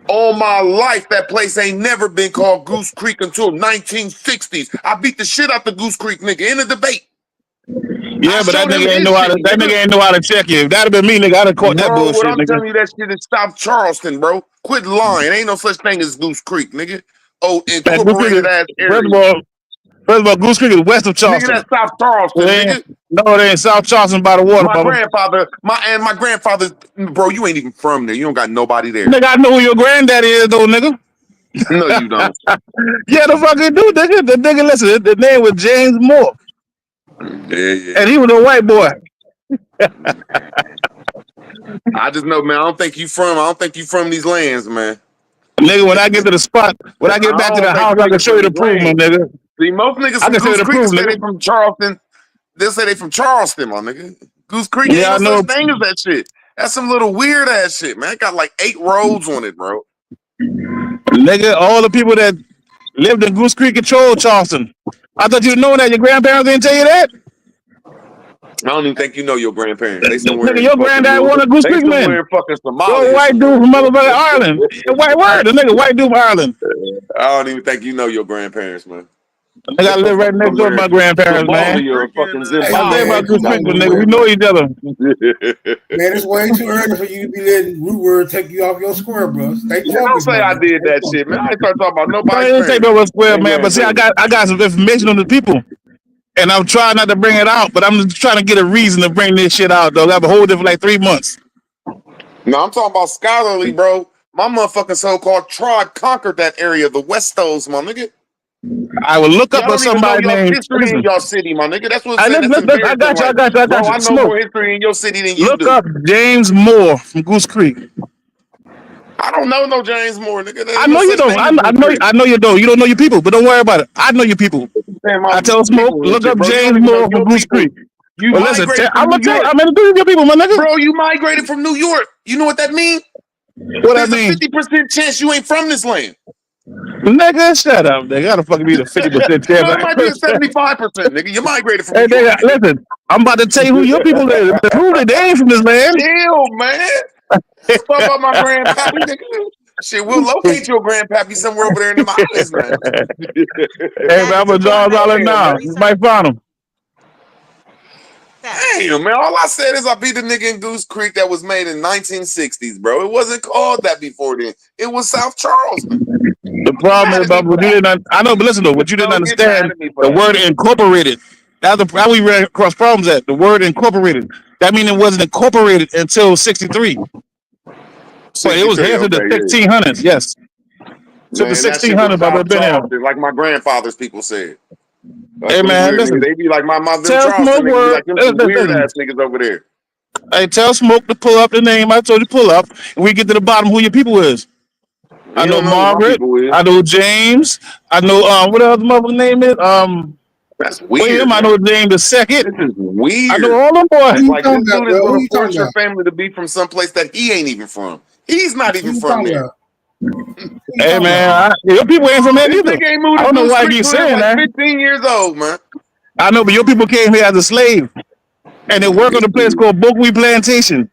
All my life, that place ain't never been called Goose Creek until 1960s. I beat the shit out the Goose Creek nigga in the debate. Yeah, but that nigga ain't know how to check you. If that'd have been me, nigga, I'd have caught that bullshit, what I'm nigga. telling you, that shit is South Charleston, bro. Quit lying. Ain't no such thing as Goose Creek, nigga. Oh, incorporated ass area. First of all, Goose Creek is west of Charleston. Nigga, that's South Charleston, nigga. No, it ain't South Charleston by the water, my grandfather, bro, you ain't even from there. You don't got nobody there. Nigga, I know who your granddaddy is, though, nigga. No, you don't. Yeah, the fuck you do, nigga. The nigga, listen, the name was James Moore. Yeah. And he was a white boy. I just know, man. I don't think you from these lands, man. Nigga, when I get to the spot, when I get back to the house, I can show you the proof, my nigga. See, most niggas I from can show you Goose the Creek proof, say they nigga. from Charleston. They'll say they from Charleston, my nigga. Goose Creek Yeah, I ain't no know. such thing as that shit. That's some little weird ass shit, man. It got like 8 roads on it, bro. Nigga, all the people that lived in Goose Creek controlled Charleston. I thought you know that. Your grandparents didn't tell you that? I don't even think you know your grandparents. They somewhere Nigga, in your fucking granddad was a Goose They Creek somewhere man. in fucking Yo, Somalia. white dude from motherfucking Ireland. White word, the nigga white dude from Ireland. I don't even think you know your grandparents, man. Nigga, I live right next door to my grandparents, man. Somalia or fucking I Zimbabwe. think about Goose Creek, nigga. We know each other. Man, it's way too early for you to be letting root word take you off your square, bro. Stay Yeah, don't say I did that shit, man. I ain't start talking about No, nobody's I didn't take parents. no square, man. But see, I got some information on the people. And I'm trying not to bring it out, but I'm just trying to get a reason to bring this shit out, dog. I've been holding it for like 3 months. No, I'm talking about scholarly, bro. My motherfucking so-called tribe conquered that area, the Westos, my nigga. I will look Y'all up don't even know somebody y'all named. history in y'all city, my nigga. That's what I I'm saying. That's I got you. bro, I know Smoke. more history in your city than you Look do. up James Moore from Goose Creek. I don't know no James Moore, nigga. I know you don't. I know you don't. You don't know your people, but don't worry about it. I know your people. I tell Smoke, look up James Moore from Goose Creek. You Well, listen, migrated I'm from gonna New York. I'm gonna do your people, my nigga. Bro, you migrated from New York. You know what that means? What that mean? There's a 50% chance you ain't from this land. Nigga, shut up. They gotta fucking be the 50% chance. No, it might be a 75%, nigga. You migrated from Hey, New York. listen, I'm about to tell you who your people is. Prove that they ain't from this land. Chill, man. Fuck about my grandpappy, nigga. Shit, we'll locate your grandpappy somewhere over there in them islands, man. Hey, man, I'm a Jaws Island now. You might find him. Damn, man. All I said is I beat the nigga in Goose Creek that was made in 1960s, bro. It wasn't called that before then. It was South Charleston. The problem is, but what you didn't. I know, but listen though, what you didn't understand, the word incorporated. That's the how we ran across problems at the word incorporated. That means it wasn't incorporated until '63. So it was here to the 1600s. Yes, to the 1600s. I've been here. Like my grandfather's people said. Hey man, listen. They be like my mother. Tell Smoke word. Like them weird ass niggas over there. Hey, tell Smoke to pull up the name I told you pull up, and we get to the bottom who your people is. I know Margaret. I know James. I know what else mother's name is? That's weird. William. I know James the second. This is weird. I know all them boys. Like this dude is gonna force your family to be from someplace that he ain't even from. He's not even from there. Hey man, your people ain't from there This either. nigga ain't moved I don't to know why Goose you Creek till he saying was that. like 15 years old, man. I know, but your people came here as a slave, and they work on a place called Bookweed Plantation.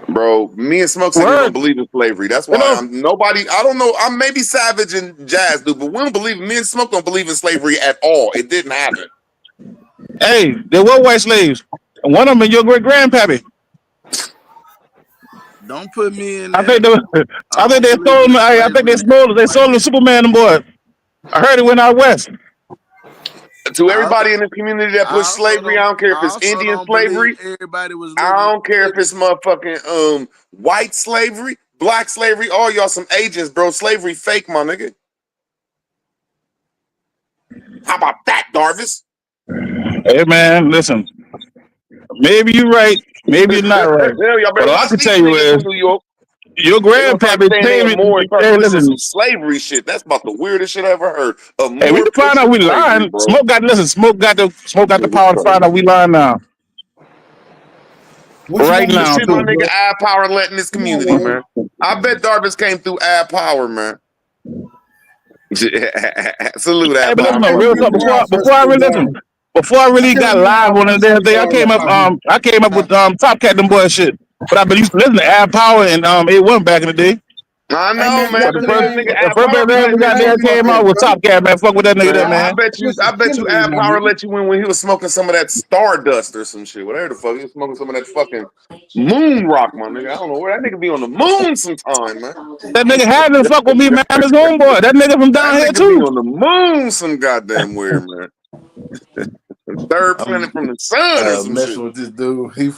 Bro, me and Smoke City don't believe in slavery. That's why I don't know. I'm maybe Savage and Jazz do, but we don't believe. Me and Smoke don't believe in slavery at all. It didn't happen. Hey, there were white slaves, and one of them is your great grandpappy. Don't put me in. I think they stole. I think they stole. They sold the Superman boy. I heard it went out west. To everybody in the community that pushed slavery, I don't care if it's Indian slavery. Everybody was. I don't care if it's motherfucking white slavery, black slavery. All y'all some agents, bro. Slavery fake, my nigga. How about that, Darvis? Hey man, listen. Maybe you're right. Maybe you're not right. But all I can tell you is, your grandpappy paid me. Hey, listen, some slavery shit. That's about the weirdest shit I ever heard. Hey, we can find out we lying. Smoke got the power to find out we lying now. Right now, shit, my nigga Ad Power letting this community, man. I bet Darvis came through Ad Power, man. Salute Ad Hey, but Power. listen, real talk. Before I really got live on the damn thing, I came up with Top Cat them boy shit. But I've been used to listen to Ad Power and A1 back in the day. I know, man. The first band we got there came out with Top Cat, man. Fuck with that nigga there, man. I bet you Ad Power let you in when he was smoking some of that Stardust or some shit. Whatever the fuck. He was smoking some of that fucking moon rock, my nigga. I don't know where that nigga be on the moon sometime, man. That nigga had to fuck with me, man. His homeboy. That nigga from down here too. Be on the moon some goddamn where, man. Third planet from the sun or some messing shit. with this dude. He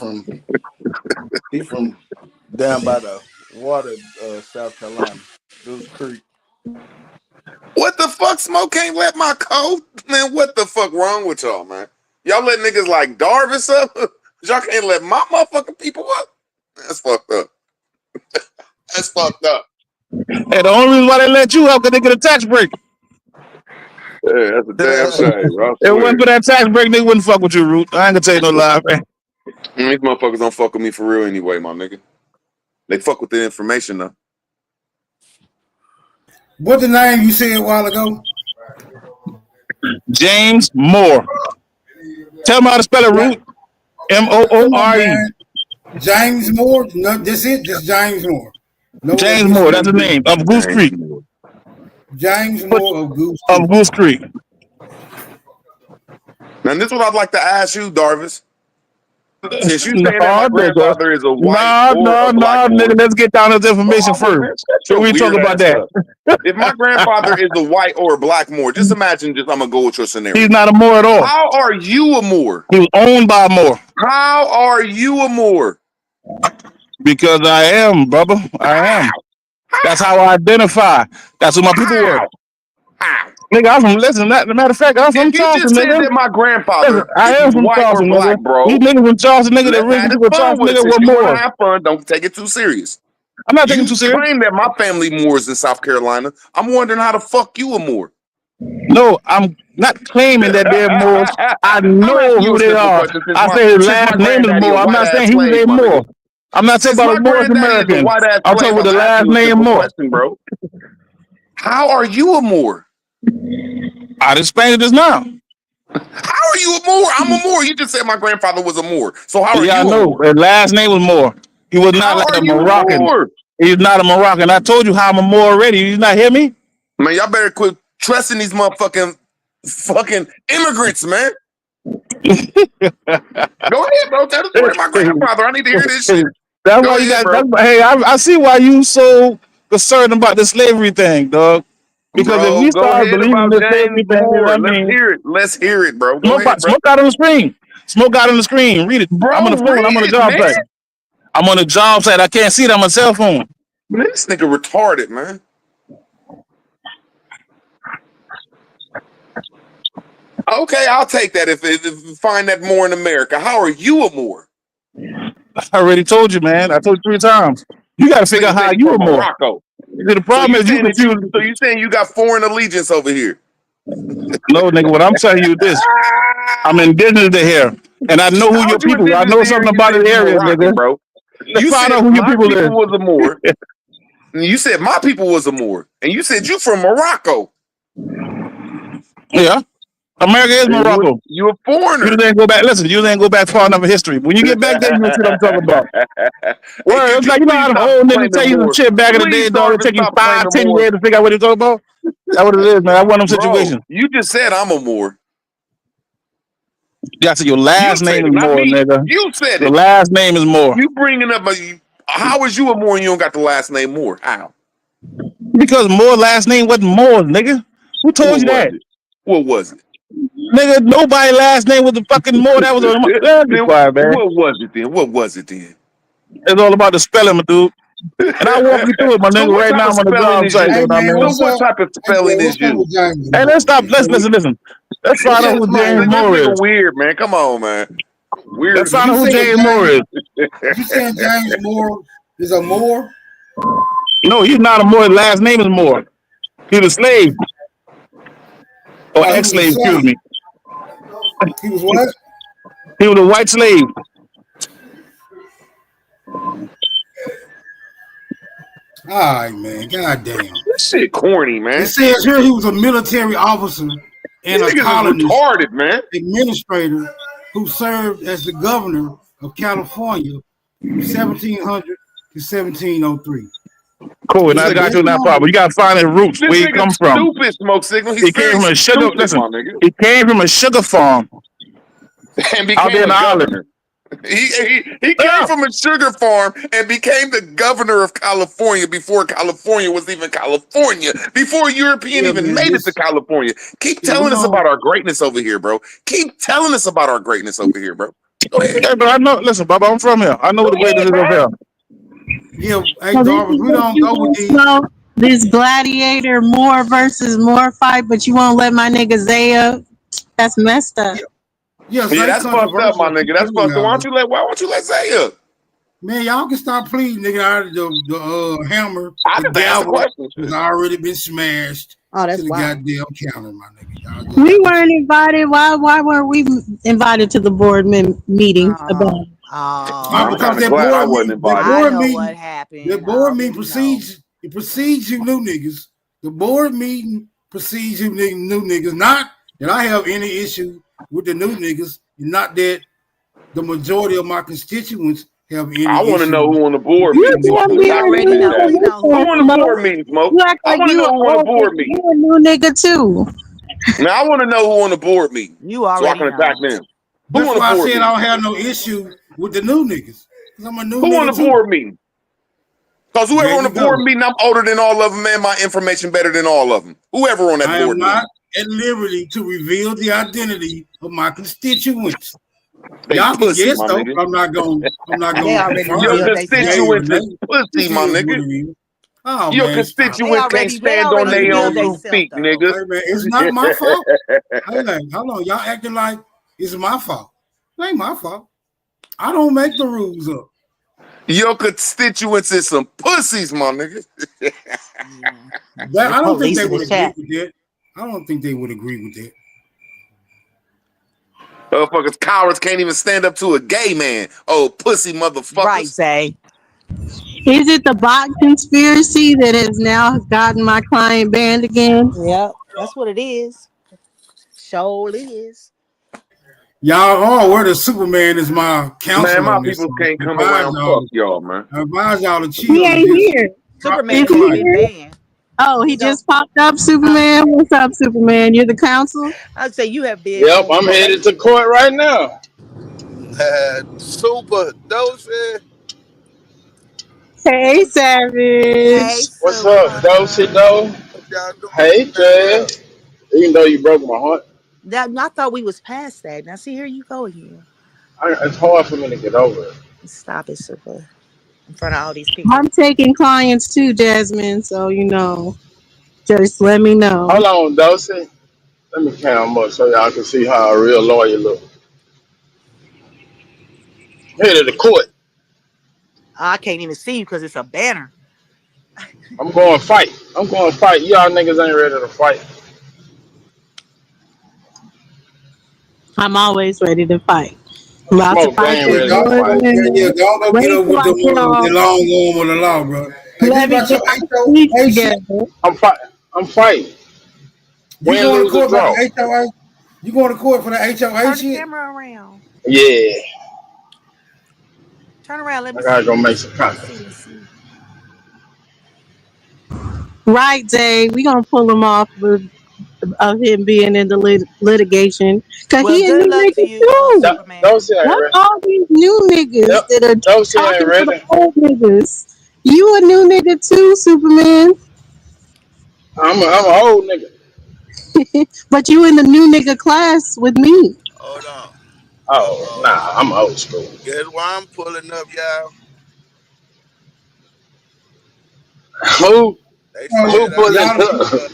from down by the water, South Carolina, Goose Creek. What the fuck? Smoke can't let my coat? Man, what the fuck wrong with y'all, man? Y'all let niggas like Darvis up? Y'all can't let my motherfucking people up? That's fucked up. That's fucked up. And the only reason why they let you help because they get a tax break. Yeah, that's a damn shame, bro. If it wasn't for that tax break, they wouldn't fuck with you, Root. I ain't gonna tell you no lie, man. These motherfuckers don't fuck with me for real anyway, my nigga. They fuck with the information though. What the name you said a while ago? James Moore. Tell me how to spell it, Root. M-O-O-R-E. James Moore? No, that's it. Just James Moore. No James Moore, that's the name of Goose Creek. James Moore of Goose Creek. Of Goose Creek. Now, this is what I'd like to ask you, Darvis. Since you saying that my grandfather is a white or black boy, nigga, let's get down this information first. So we talk about that. If my grandfather is a white or a black Moore, just imagine. I'm gonna go with your scenario. He's not a Moore at all. How are you a Moore? He was owned by a Moore. How are you a Moore? Because I am, brother. I am. That's how I identify. That's who my people were. Nigga, I'm from, listen, matter of fact, I'm from Charleston, nigga. Said that my grandfather I am from white Charleston, or black, nigga. bro. These niggas from Charleston, nigga, that really people Charleston, nigga, were Moore. Have fun. Don't take it too serious. I'm not taking it too serious. You claim that my family Moores in South Carolina. I'm wondering how the fuck you a Moore. No, I'm not claiming that they're Moors. I know who they are. I say his last name is Moore. I'm not saying he was a Moore. I'm not talking about a Moorish American. I'm talking about the last name Moore. Bro. How are you a Moore? I explained it just now. How are you a Moore? I'm a Moore. You just said my grandfather was a Moore. So how are you? I know. His last name was Moore. He was not like a Moroccan. He's not a Moroccan. I told you how I'm a Moore already. You not hear me? Man, y'all better quit trusting these fucking immigrants, man. Go ahead, bro. Tell the story of my grandfather. I need to hear this shit. That's why you got. Hey, I see why you so concerned about the slavery thing, dog. Because if we start believing this slavery thing, let's hear it, bro. Smoke out on the screen. Smoke out on the screen. Read it. Bro, I'm on the phone. I'm on the job site. I'm on the job site. I can't see it on my cell phone. Man, this nigga retarded, man. Okay, I'll take that if you find that Moore in America. How are you a Moore? I already told you, man. I told you 3 times. You got to figure out how you a Moore. Morocco. The problem is you confused. So you saying you got foreign allegiance over here? No, nigga. What I'm telling you is this: I'm indigenous to here, and I know who your people. I know something about the area, nigga. Bro, you find out who your people is. Was a Moore. You said my people was a Moore, and you said you from Morocco. Yeah. America is Morocco. You a foreigner. You didn't go back. Listen, you didn't go back far enough in history. When you get back there, you know what I'm talking about. Well, it's like, you know how the whole nigga tell you some shit back in the day, dog. It take you 5, 10 years to figure out what you're talking about. That's what it is, man. I want them situations. You just said I'm a Moore. Yeah, so your last name is Moore, nigga. You said it. Your last name is Moore. You bringing up how is you a Moore and you don't got the last name Moore? How? Because Moore last name wasn't Moore, nigga. Who told you that? What was it? Nigga, nobody last name was the fucking Moore. That was quiet, man. What was it then? What was it then? It's all about the spelling, my dude. And I walk you through it, my nigga. Right now I'm on the job site. What type of spelling is you? Hey, let's stop. Listen. Let's find out who James Moore is. Weird, man. Come on, man. Weird. Let's find out who James Moore is. You saying James Moore is a Moore? No, he's not a Moore. His last name is Moore. He's a slave. Or ex-slave, excuse me. He was what? He was a white slave. All right, man. God damn. This shit corny, man. It says here he was a military officer and a colony retarded, man. administrator who served as the governor of California from 1700 to 1703. Cool, and I got you in that problem. You gotta find his roots, where he come from. Stupid smoke signal. He came from a sugar. Listen, he came from a sugar farm and out there in the island. He came from a sugar farm and became the governor of California before California was even California. Before European even made it to California. Keep telling us about our greatness over here, bro. Keep telling us about our greatness over here, bro. Go ahead. Hey, but I know. Listen, Baba, I'm from here. I know what the greatness is over here. Yeah, hey, Darvis, we don't go with these. This gladiator Moore versus Moore fight, but you won't let my nigga Zaya. That's messed up. Yeah, that's fucked up, my nigga. That's fucked up. Why don't you let Zaya? Man, y'all can stop pleading, nigga. Out of the hammer, I the just asked a gavel question. has already been smashed Oh, to that's the wild. goddamn counter, my nigga. Y'all just We got to weren't invited. Why weren't we invited to the board meeting about Oh, it? I'm because kind of that glad I board wasn't meeting, that invited. I board know what meeting, happened. that board I meeting already know. precedes you new niggas. The board meeting precedes you new niggas. Not that I have any issue with the new niggas, not that the majority of my constituents have any I want to issue know who on the board You meetings. damn Because We near a Tati already missed new know. that. We know Who who. on the nigga, board Smoke. meetings, Mo? You act I like want to you know a who on the old board nigga. meeting. You a new nigga too. Now I want to know who on the board meeting You so I already can attack know. them. Who That's on the why I board said I meeting? don't have no issue with the new niggas. Because I'm a new Who on nigga the too. board meeting? Because There whoever on you the board go. meeting, I'm older than all of them, and my information better than all of them. Whoever on that I am board not meeting, at liberty to reveal the identity of my constituents. they Y'all can pussy, guess my though. nigga. I'm not They gonna already Your confirm revealed themselves. yay or constituents is nay. This pussy, my is what nigga. it is. Oh Your man, stop. constituents can't They stand on already Hey their revealed own man, two themselves feet, though. nigga. hey man, it's not my fault. Hey, hold on, y'all acting like it's my fault. It ain't my fault. I don't make the rules up. Your constituents is some pussies, my nigga. That, The I don't think police they in the would agree chat. with that. I don't think they would agree with that. Motherfuckers, cowards can't even stand up to a gay man. Oh, pussy motherfuckers. Right, Zay. Is it the bot conspiracy that has now gotten my client banned again? Yep, that's what it is. Sure is. Y'all are aware that Superman is my Man, counselor my on this. people So can't I come advise around. Fuck y'all. y'all, man. I advise y'all to He chill and ain't just here. drop Superman that Is he ain't mic. been here? banned. Oh, he He's on. just popped up, Superman. What's up, Superman? You're the counsel? I'd say you have been Yep, on I'm headed to probation. court right now. Super Dosey. Hey, Hey, Savage. What's up, Dosey Super. Doe? What y'all doing Hey, down there? Jazz. Even though you broke my heart, I thought we was past that. Now see, here you go again. it's hard for me to get over it. Stop it, Super. In front of all these people. I'm taking clients too, Jasmine. So, just let me know. Hold on, Dosey. Let me count them up so y'all can see how a real lawyer look. Headed to court. I can't even see you because it's a banner. I'm going to fight. I'm going to fight. Y'all niggas ain't ready to fight. I'm always ready to fight. I'm about to Smoke, they fight ain't this ready to board fight. Yeah, women. go get Wait up till with I get the off. long arm of the law, bro. Hey, this Let me about get your my speech HOA shit. together. I'm fighting. I'm fighting. You Win, going to lose, or court about draw. the HOA? You going to court for the HOA Turn the shit? camera around. Yeah. Turn around. Let I me gotta go see. make some Let's content. see. Let's see. Right, Dave. We gonna pull him off of him being in the litigation. Cause Well, he a good new luck to nigga you, too. Superman. Dosey ain't What's ready. all these new niggas that are Dosey ain't talking to the ready. old niggas? You a new nigga too, Superman. I'm an old nigga. But you in the new nigga class with me. Hold on. Oh, nah, I'm old school. Guess why I'm pulling up, y'all? Who? They Oh, Who said I pulling y'all, need up?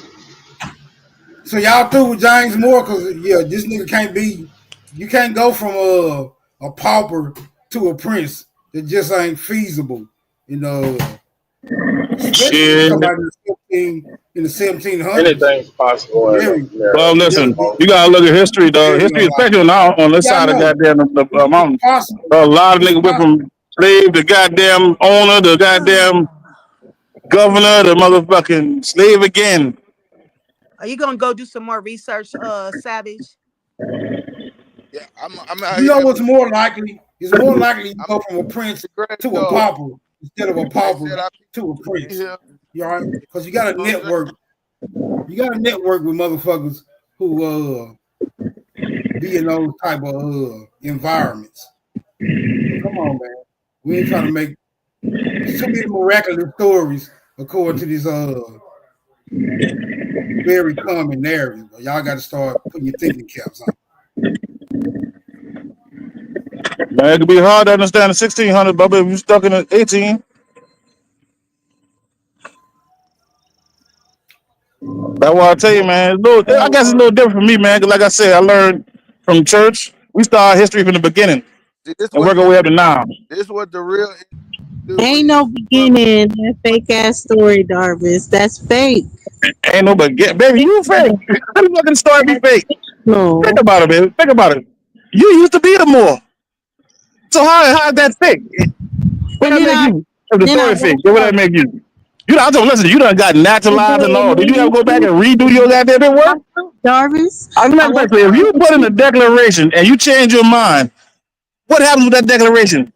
so y'all through with James Moore? Cause yeah, this nigga can't be. You can't go from a pauper to a prince. It just ain't feasible. Especially for Shit. somebody in the 1700s. Anything's possible in Very, America. Well, very, listen, you gotta look at history, though. very History, unlikely. especially on this Yeah, I side of know. goddamn the It's mountain. possible. A lot of It's niggas went possible. from slave to goddamn owner to goddamn governor to motherfucking slave again. Are you gonna go do some more research, Savage? Yeah, I'm out You know here. what's more likely? It's more likely you I'm go from a prince at the to a graveyard. pauper instead of a They pauper said I to a be prince. here. You all right? You Because you got to know what I'm saying? network. You got to network with motherfuckers who be in those type of environments. So come on, man. We ain't trying to make too many miraculous stories according to this very common narrative. Y'all got to start putting your thinking caps on. Man, it could be hard to understand the 1600, but if you stuck in the 18, that's why I tell you, man. I guess it's a little different for me, man. Because like I said, I learned from church. We start history from the beginning. See, this and what work our way up to now. this what the real do when Ain't you no beginning. That fake ass story, Darvis. That's fake. Ain't no but get baby, you fake. How the fucking story be fake? No. Think about it, baby. Think about it. You used to be the more. So how is that fake? What that make you? If the story fake, then what that make you? You I told listen, you done got naturalized and all. Did you ever go back and redo your goddamn work? Darvis. I'm not if you put in a declaration and you change your mind, what happens with that declaration?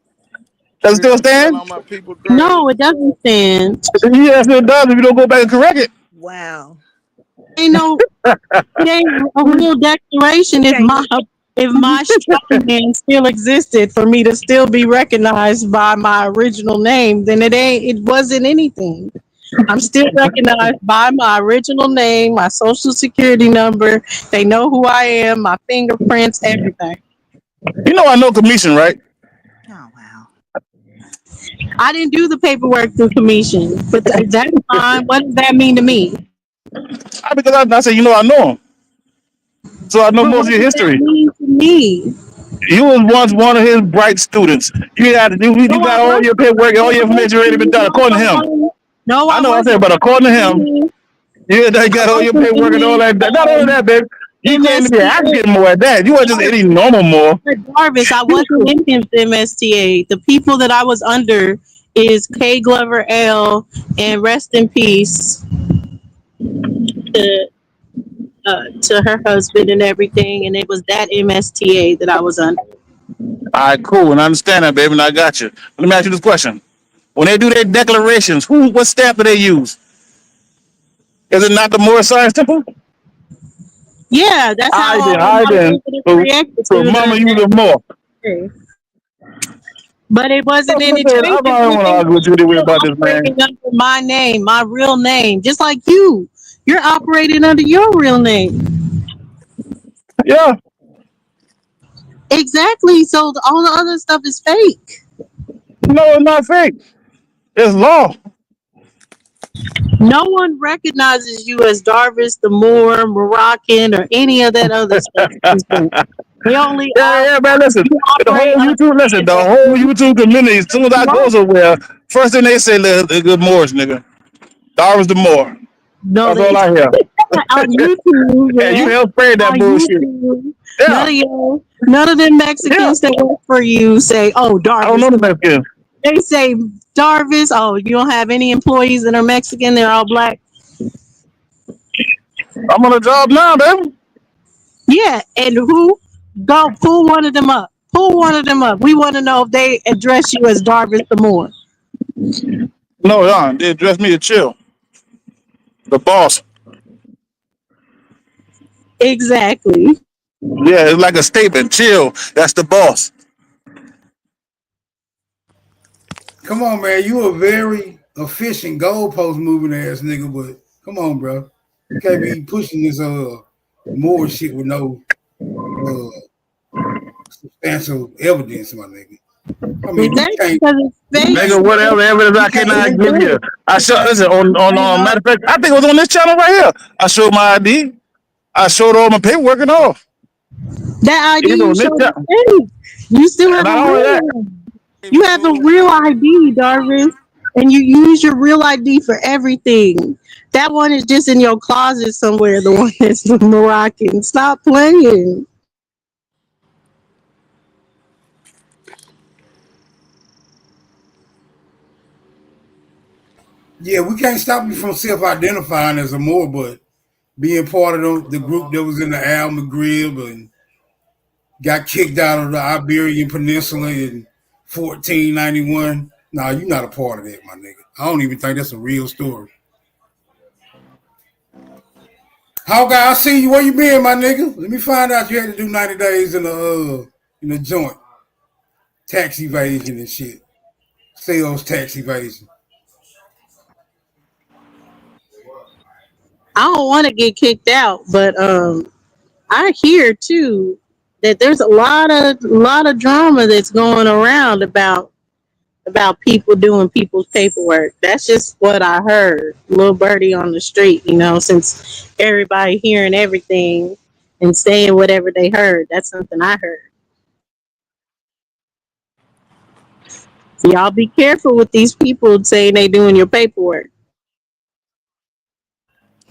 Does it still stand? on my people grave. No, it doesn't stand. Yes, it does if you don't go back and correct it. Wow. Ain't no, it ain't a real declaration if my strong man still existed for me to still be recognized by my original name, then it wasn't anything. I'm still recognized by my original name, my social security number. They know who I am, my fingerprints, everything. You know I know commission, right? I didn't do the paperwork through commission, but that's fine. What does that mean to me? Because I said, you know, I know him. So I know most of your history. To me. You was once one of his bright students. You got all your paperwork, all your information ready to be done, according to him. No, I know I said, but according to him, they got all your paperwork and all that. Not only that, babe. You came to be asking more at that. You weren't just any normal more. Jarvis, I wasn't in his MSTA. The people that I was under is K. Glover L. and rest in peace to her husband and everything. And it was that MSTA that I was under. All right, cool. And I understand that, baby, and I got you. Let me ask you this question. When they do their declarations, what stamp do they use? Is it not the Moore Science Temple? Yeah, that's how I did. So Mama, you the more. But it wasn't any. I don't want to argue with you about this, man. Under my name, my real name, just like you. You're operating under your real name. Yeah. Exactly. So all the other stuff is fake. No, it's not fake. It's law. No one recognizes you as Darvis the Moor, Moroccan, or any of that other stuff. We only man. Listen, the whole YouTube community. As soon as I go somewhere, first thing they say, "The good Moors, nigga." Darvis the Moor. No, that's all I hear. On YouTube, yeah, you help spread that bullshit. None of them Mexicans that work for you say, "Oh, Darvis." I don't know the Mexicans. They say, Darvis, oh, you don't have any employees that are Mexican, they're all black. I'm on a job now, baby. Yeah, and go pull one of them up. Pull one of them up. We want to know if they address you as Darvis the Moor. No, they address me as Chill. The boss. Exactly. Yeah, it's like a statement. Chill. That's the boss. Come on, man. You a very efficient goalpost moving ass nigga, but come on, bro. You can't be pushing this more shit with no substantial evidence, my nigga. I mean, nigga, whatever evidence I cannot give you. I showed listen on matter of fact, I think it was on this channel right here. I showed my ID. I showed all my paperwork and all. That ID you showed you still have a real You have a real ID, Darvis, and you use your real ID for everything. That one is just in your closet somewhere, the one that's the Moroccan. Stop playing. Yeah, we can't stop you from self-identifying as a Moor, but being part of the group that was in the Al Maghrib and got kicked out of the Iberian Peninsula in 1491. Nah, you're not a part of that, my nigga. I don't even think that's a real story. Hawkeye, I see you. Where you been, my nigga? Let me find out you had to do 90 days in the joint. Tax evasion and shit. Sales tax evasion. I don't want to get kicked out, but I hear too that there's a lot of drama that's going around about people doing people's paperwork. That's just what I heard. Little birdie on the street, since everybody hearing everything and saying whatever they heard. That's something I heard. Y'all be careful with these people saying they doing your paperwork.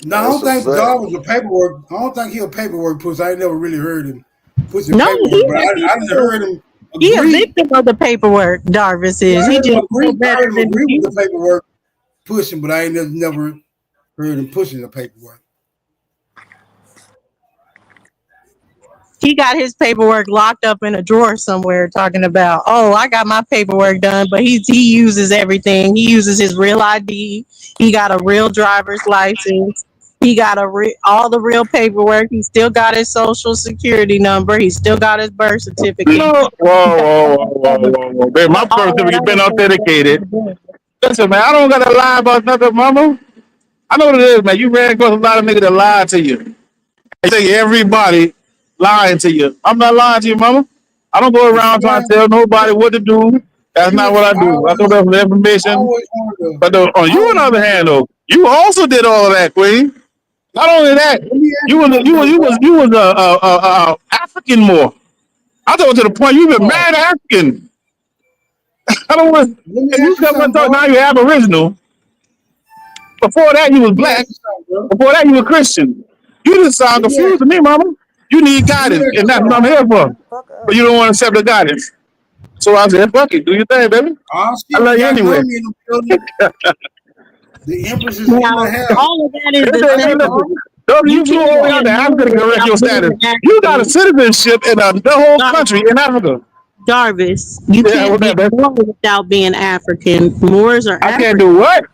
No, I don't think Dar was a paperwork. I don't think he a paperwork push. I ain't never really heard him pushing No, paperwork, but I done heard him he a agree. victim of the paperwork. Darvis Yeah, is. I He heard him just know better than agree you. with the paperwork pushing, but I ain't never heard him pushing the paperwork. He got his paperwork locked up in a drawer somewhere talking about, oh, I got my paperwork done, but he uses everything. He uses his real ID. He got a real driver's license. He got all the real paperwork. He still got his social security number. He still got his birth certificate. No, whoa. Baby, my birth certificate been authenticated. Listen, man, I don't gotta lie about nothing, mama. I know what it is, man. You ran across a lot of niggas that lied to you. They say everybody lying to you. I'm not lying to you, mama. I don't go around trying to tell nobody what to do. That's not what I do. I go there for the information. But on you, on the other hand, though, you also did all of that, Queen. Not only that, you was a African more. I thought to the point you been mad African. I don't want. If you come and talk now, you're Aboriginal. Before that, you was black. Before that, you were Christian. You just sound confused to me, mama. You need guidance, and that's what I'm here for. But you don't want to accept the guidance. So I said, fuck it, do your thing, baby. I love you anyway. The Empress is in the house. All of that is the same. You flew over here to Africa to correct your status. You got a citizenship in the whole country in Africa. Jarvis, you can't be a Moor without being African. Moors are African. I can't do what?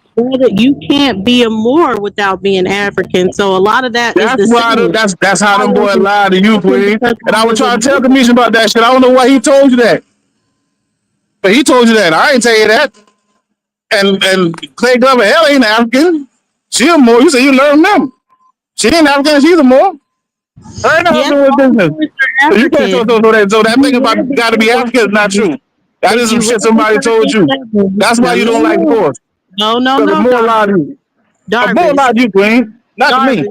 You can't be a Moor without being African. So a lot of that is the same. That's how them boys lied to you, Queen. And I was trying to tell Commission about that shit. I don't know why he told you that. But he told you that. I ain't tell you that. And Clay Glover, hell ain't African. She a Moor. You say you learn them. She ain't African. She's a Moor. Her and her doing business. So you can't so that thing about got to be African is not true. That is some shit somebody told you. That's why you don't like Moors. No. More lied to you. More lied to you, Queen. Not to me.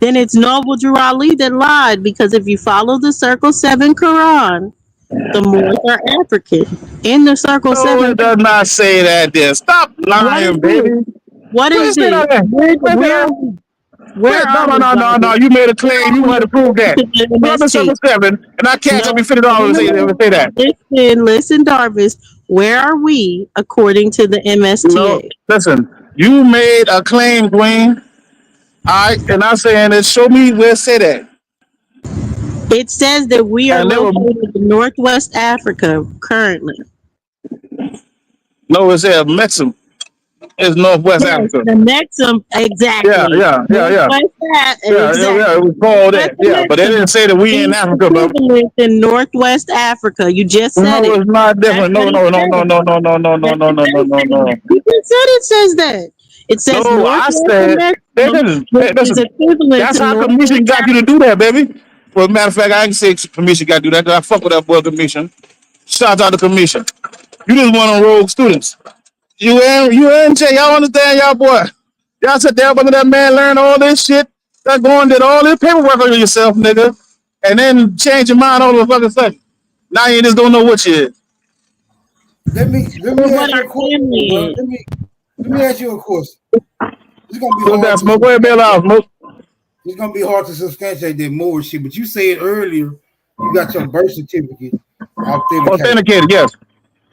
Then it's Noble Drew Ali that lied, because if you follow the Circle 7 Quran, the Moors are African. In the Circle 7. It does not say that there. Stop lying, baby. What is it? No. You made a claim. You had to prove that. Number 7, and I can't help you $50 to say that. Listen, Darvis. Where are we according to the MSTA? No, listen, you made a claim, Queen. And I'm saying it. Show me where it say that. It says that we are located in Northwest Africa currently. No, it says Mexico. It's Northwest Africa. The Mexico, exactly. Yeah. It was called that. Yeah, but they didn't say that we in Africa, bro. In Northwest Africa, you just said it. No, it's not different. No. You just said it says that. It says no. I said that's how Commission got you to do that, baby. Well, matter of fact, I can say Commission got to do that because I fuck with that boy Commission. Shout out to Commission. You just one of rogue students. You and Jay, y'all understand, y'all boy. Y'all sit there under that man, learn all this shit. That going did all this paperwork on yourself, nigga. And then change your mind all of a fucking second. Now you just don't know what you is. Let me ask you a question. Let me ask you a question. It's gonna be hard. Smoke. Go ahead, bail out, smoke. It's gonna be hard to substantiate that more shit, but you said earlier you got your birth certificate authenticated. Yes.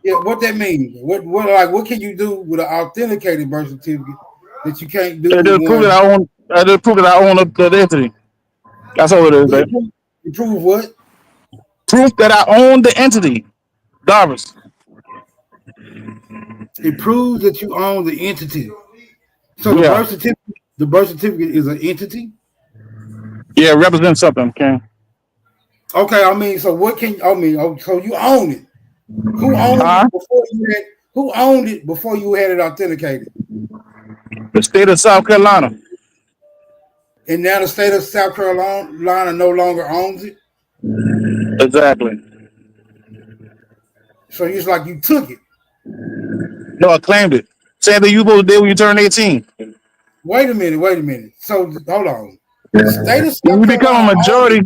Yeah, what that mean? What can you do with an authenticated birth certificate that you can't do? I just prove that I own the entity. That's all it is, baby. You prove what? Proof that I own the entity. Darvis. It proves that you own the entity. So the birth certificate is an entity? Yeah, it represents something, okay? Okay, so you own it. Who owned it before you had? Who owned it before you had it authenticated? The state of South Carolina. And now the state of South Carolina no longer owns it? Exactly. So it's like you took it. No, I claimed it. Same thing you supposed to do when you turn 18. Wait a minute. So hold on. The state of South Carolina, you become a majority.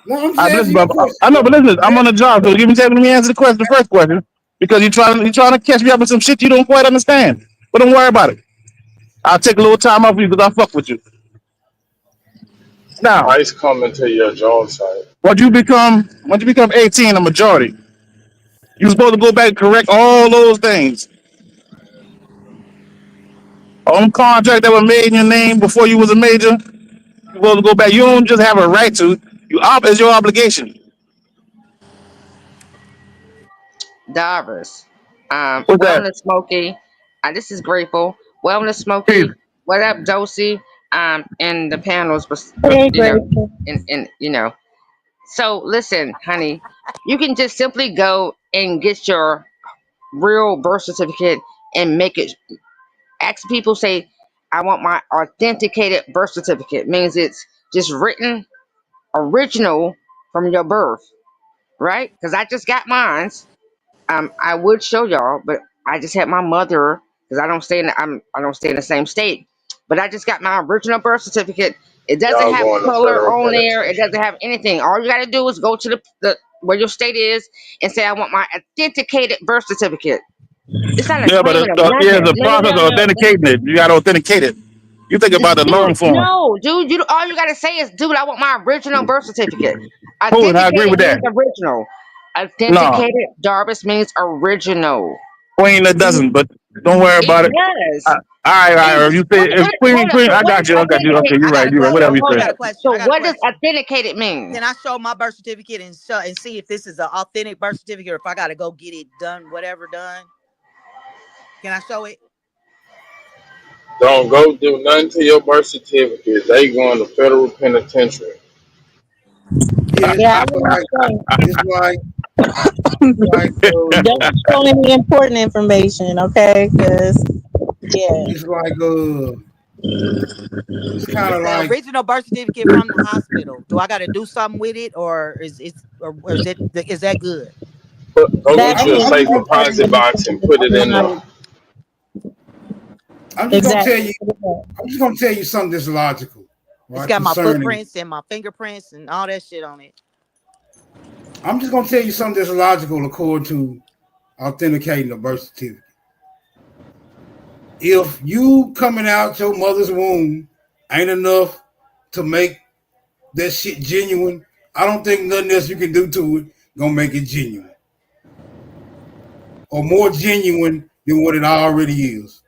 No, I know, but listen, I'm on the job. So let me answer the first question. because you're trying to catch me up with some shit you don't quite understand. But don't worry about it. I'll take a little time off you because I fuck with you. Now, ICE coming to your job site. once you become 18, a majority, you're supposed to go back and correct all those things. On contract that were made in your name before you was a major, you're supposed to go back. You don't just have a right to. It's your obligation. Davers. What's that? Wellness Smokey. This is Grateful. Wellness Peace. Smokey. What up, Dosey? And the panels, Hey, you know, grateful. and you know. So listen, honey, you can just simply go and get your real birth certificate and make it. Ask people, say, I want my authenticated birth certificate. Means it's just written original from your birth, right? Because I just got mine. I would show y'all, but I just had my mother because I don't stay in I don't stay in the same state. But I just got my original birth certificate. It doesn't Y'all have going to color federal on there. It penitentiary. doesn't have anything. All you got to do is go to the where your state is and say, I want my authenticated birth certificate. It's not a Yeah, but claiming of yeah, nothing. the No, no, process no, of no, no. authenticating it. You got to authenticate it. You think about the Dude, long form. no, dude. You all you gotta say is, dude, I want my original birth certificate. Cool, and I agree Authenticated with that. means original. No, Authenticated, Darvis means original. Queen, that doesn't. But don't worry It about it. does. All right. If you say if Queen, Hold up, Queen, but I what got does you. I got you. Okay, authenticated you're I got right. a You're right. hold Whatever up, question. you I hold say. got a up. question. So I got a what does question. authenticated mean? Can I show my birth certificate and see if this is an authentic birth certificate or if I got to go get it done, whatever done? Can I show it? Don't go do nothing to your birth certificate. They going to federal penitentiary. Yeah, Yeah, I it's wouldn't like say. it's like it's like Don't show any important information, okay? Because yeah, it's like it's kind It's of the like original birth certificate from the hospital. Do I got to do something with it, or is that good? Go that's get you a the safe important deposit box and put it in there. information. I'm just gonna tell Exactly. you. I'm just gonna tell you something that's logical, It's right? got my Concerning. footprints and my fingerprints and all that shit on it. I'm just gonna tell you something that's logical according to authenticating a birth certificate. If you coming out your mother's womb ain't enough to make that shit genuine, I don't think nothing else you can do to it gonna make it genuine or more genuine than what it already is.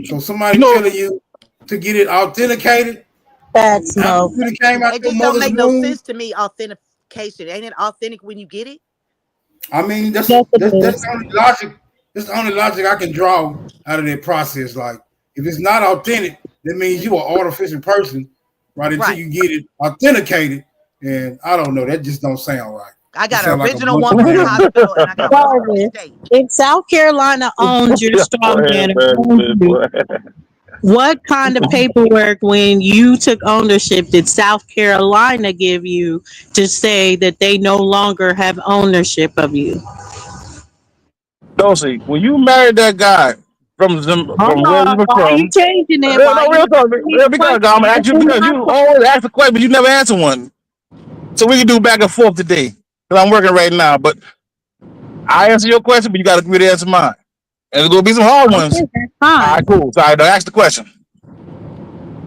So somebody telling you to get it authenticated Facts, after Mo. you came out It your just don't mother's make no womb. sense to me. Authentication, ain't it authentic when you get it? I mean, that's Yes, it the is. only logic. That's the only logic I can draw out of that process. Like, if it's not authentic, that means you are an artificial person, right? Until Right. you get it authenticated, and I don't know. That just don't sound right. I It got an sound like a original bunch one of from the damn. hospital, and I got one from the Jarvis, state. if South Carolina owns your strongman or owns you, what kind of paperwork, when you took ownership, did South Carolina give you to say that they no longer have ownership of you? Dosey, when you married that guy Hold from where you on, were why are you from, changing it? Why no you real talk. asking me Yeah, the because question? I'm gonna ask you Answer because my you question. always ask a question, but you never answer one. So we can do back and forth today. Because I'm working right now. But I answer your question, but you gotta agree to answer mine. And there's gonna be some hard ones. Okay, that's All fine. right, cool. So I ask the question.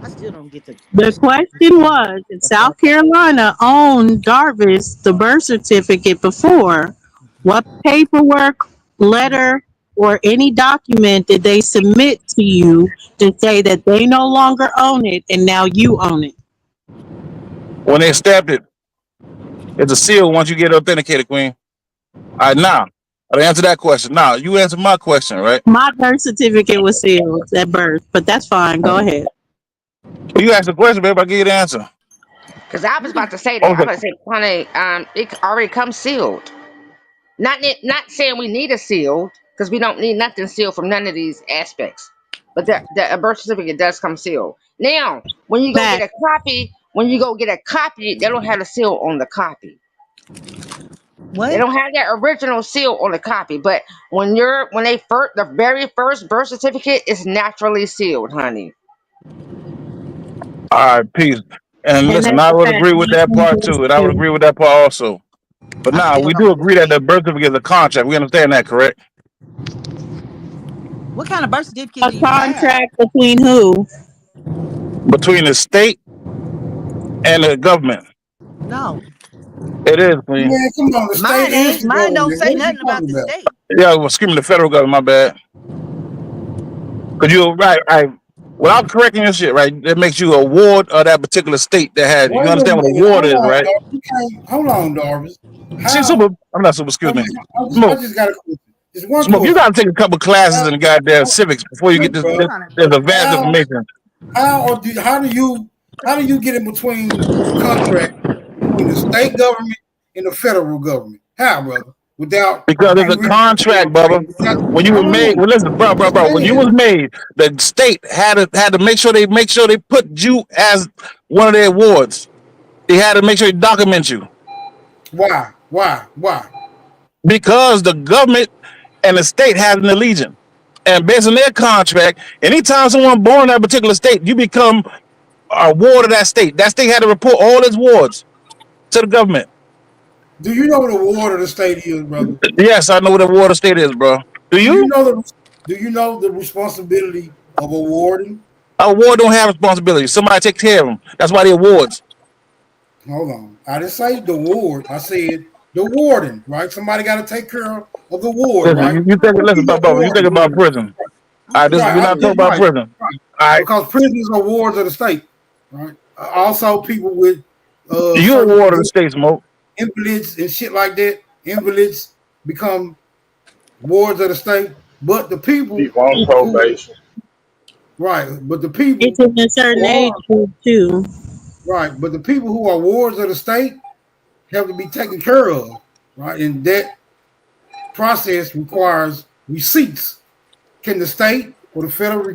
I still don't get the The question was, if South fuck. Carolina owned Darvis, the birth certificate before, what paperwork, letter, or any document did they submit to you to say that they no longer own it and now you own it? When they stamped it, it's a seal once you get authenticated, Queen. All right, now, I'll answer that question. Now, you answer my question, right? My birth certificate was sealed at birth, but that's fine. Go ahead. You asked the question, babe. I give you the answer. Because I was about to say that. I Okay. was about to say, honey, it already comes sealed. Not saying we need a seal, because we don't need nothing sealed from none of these aspects. But the birth certificate does come sealed. Now, when you go get Fact. a copy, they don't have the seal on the copy. They What? don't have that original seal on the copy. But the very first birth certificate is naturally sealed, honey. All right, peace. And And listen, that's I a would fact. agree with that part too. And I would agree with that part also. But I now still we don't. do agree that the birth certificate is a contract. We understand that, correct? What kind of birth certificate A do you have? contract between who? Between the state and the government. No. It is, Queen. Man, come on, the state Mine is ain't. the Mine don't government. say What are you nothing about talking the about? state. Yeah, I was screaming the federal government, my bad. Because you're right. Without correcting your shit, right? That makes you a ward of that particular state that has you. Wait You a understand what a minute. ward Hold is, on, right? Darvis. You can't. Hold on, Darvis. See, How? I'm not super, excuse me. I Smoke. just got a question. Just one Smoke, you question. gotta take a couple classes in the goddamn civics before you get this. Bro, There's a vast information. how do you get in between a contract between the state government and the federal government? How, brother? Without Because it's a contract, Bubba. When you were made, well, listen, bro. When you was made, the state had to make sure they put you as one of their wards. They had to make sure they document you. Why? Because the government and the state has an allegiance, and based on their contract, anytime someone born in that particular state, you become a ward of that state. That state had to report all its wards to the government. Do you know what a ward of the state is, brother? Yes, I know what a ward of state is, bro. Do you? Do you know the responsibility of a warden? A ward don't have responsibility. Somebody take care of them. That's why they're wards. Hold on. I didn't say the ward. I said the warden, right? Somebody got to take care of the ward, Listen, right? you think about prison. All right, we're not talking about prison. All right. Because prisons are wards of the state, right? Also, people with you're a ward of the state, Smoke. Invalids and shit like that. Invalids become wards of the state, but the people on probation. Right, but the people It's in a certain age group too. Right, but the people who are wards of the state have to be taken care of, right? And that process requires receipts. Can the state or the federal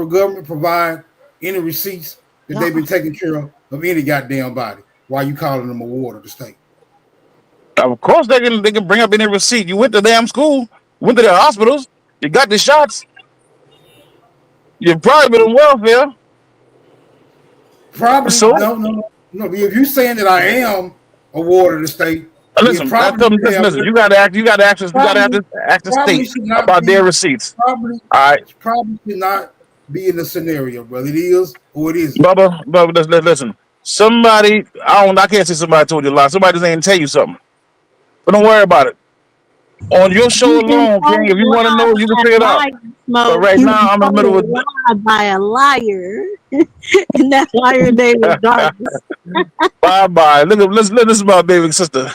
government provide any receipts that they've been taking care of any goddamn body? Why you calling them a ward of the state? Of course they can bring up any receipt. You went to damn school, went to the hospitals, you got the shots. You've probably been on welfare. Probably So? no. If you're saying that I am a ward of the state, Listen, you gotta ask the state about their receipts. Probably, all right. Probably should not be in the scenario, brother. It is or it isn't. Bubba, listen. Somebody, I can't say somebody told you a lie. Somebody just ain't tell you something. But don't worry about it. On your show alone, King, if you want to know, you can figure it out. But right now, I'm in the middle of by a liar, and that liar name is Darkness. Bye. Listen about baby sister.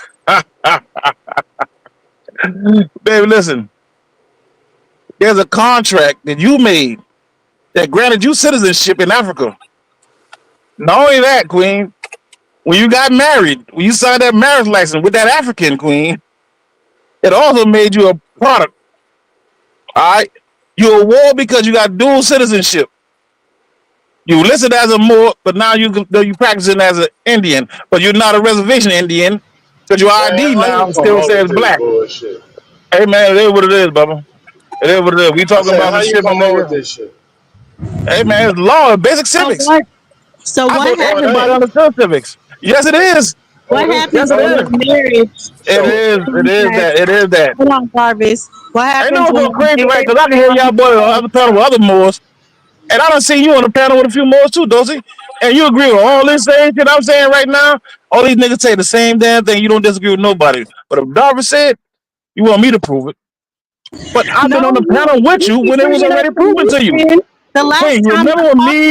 Baby, listen. There's a contract that you made that granted you citizenship in Africa. Not only that, Queen, when you got married, when you signed that marriage license with that African Queen, it also made you a product. All right? You're a war because you got dual citizenship. You listed as a Moor, but now you practicing as an Indian, but you're not a reservation Indian because your ID now still says black. Bullshit. Hey man, it is what it is, Bubba. It is what it is. We talking about how some you shit, come my up with nigga. this shit? Hey man, it's law, basic civics. So I what thought happened? everybody understood civics. Yes, it is. What happens Yes, it when is. a marriage? It is that. Hold on, Jarvis. What I happens know it's when so crazy, right? Because I can hear y'all boys on the other panel with other Moors. And I done seen you on the panel with a few Moors too, Dozy. And you agree with all this same shit I'm saying right now. All these niggas say the same damn thing. You don't disagree with nobody. But if Darvis said, you want me to prove it. But I've been on the panel with you when it was already proven to you. The last Wait, you time remember me,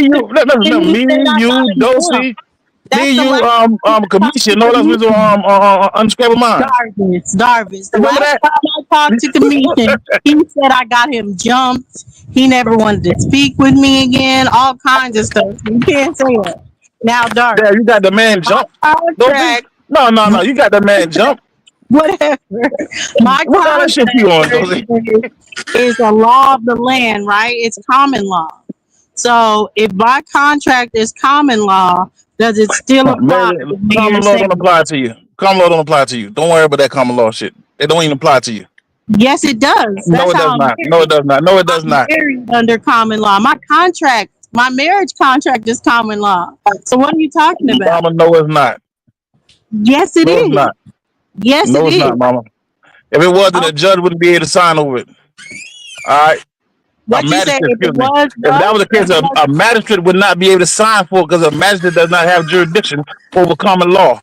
you, Dozy, Commission, no, that was on Unscrabble Mind. Darvis. The Remember last that? time I talked to Commission, he said I got him jumped. He never wanted to speak with me again. All kinds of stuff. You can't say that. Now, Darvis. Yeah, you got the man jump. No, you got the man jump. Whatever. My what kind of shit you on, Dozy? is a law of the land, right? It's common law. So if my contract is common law, does it still apply? Common law don't apply to you. Common law don't apply to you. Don't worry about that common law shit. It don't even apply to you. Yes, it does. No, it does not. No, it does not. No, it does not. Married under common law. My marriage contract is common law. So what are you talking about? No, it's not. Yes, it No, it's is. not. Yes, it No, it's is. not, Mama. If it was, then Oh, the judge wouldn't be able to sign over it. All right. A what you say? magistrate, If it excuse me. was If that us, was the case, if it was a magistrate would not be able to sign for it because a magistrate does not have jurisdiction over common law.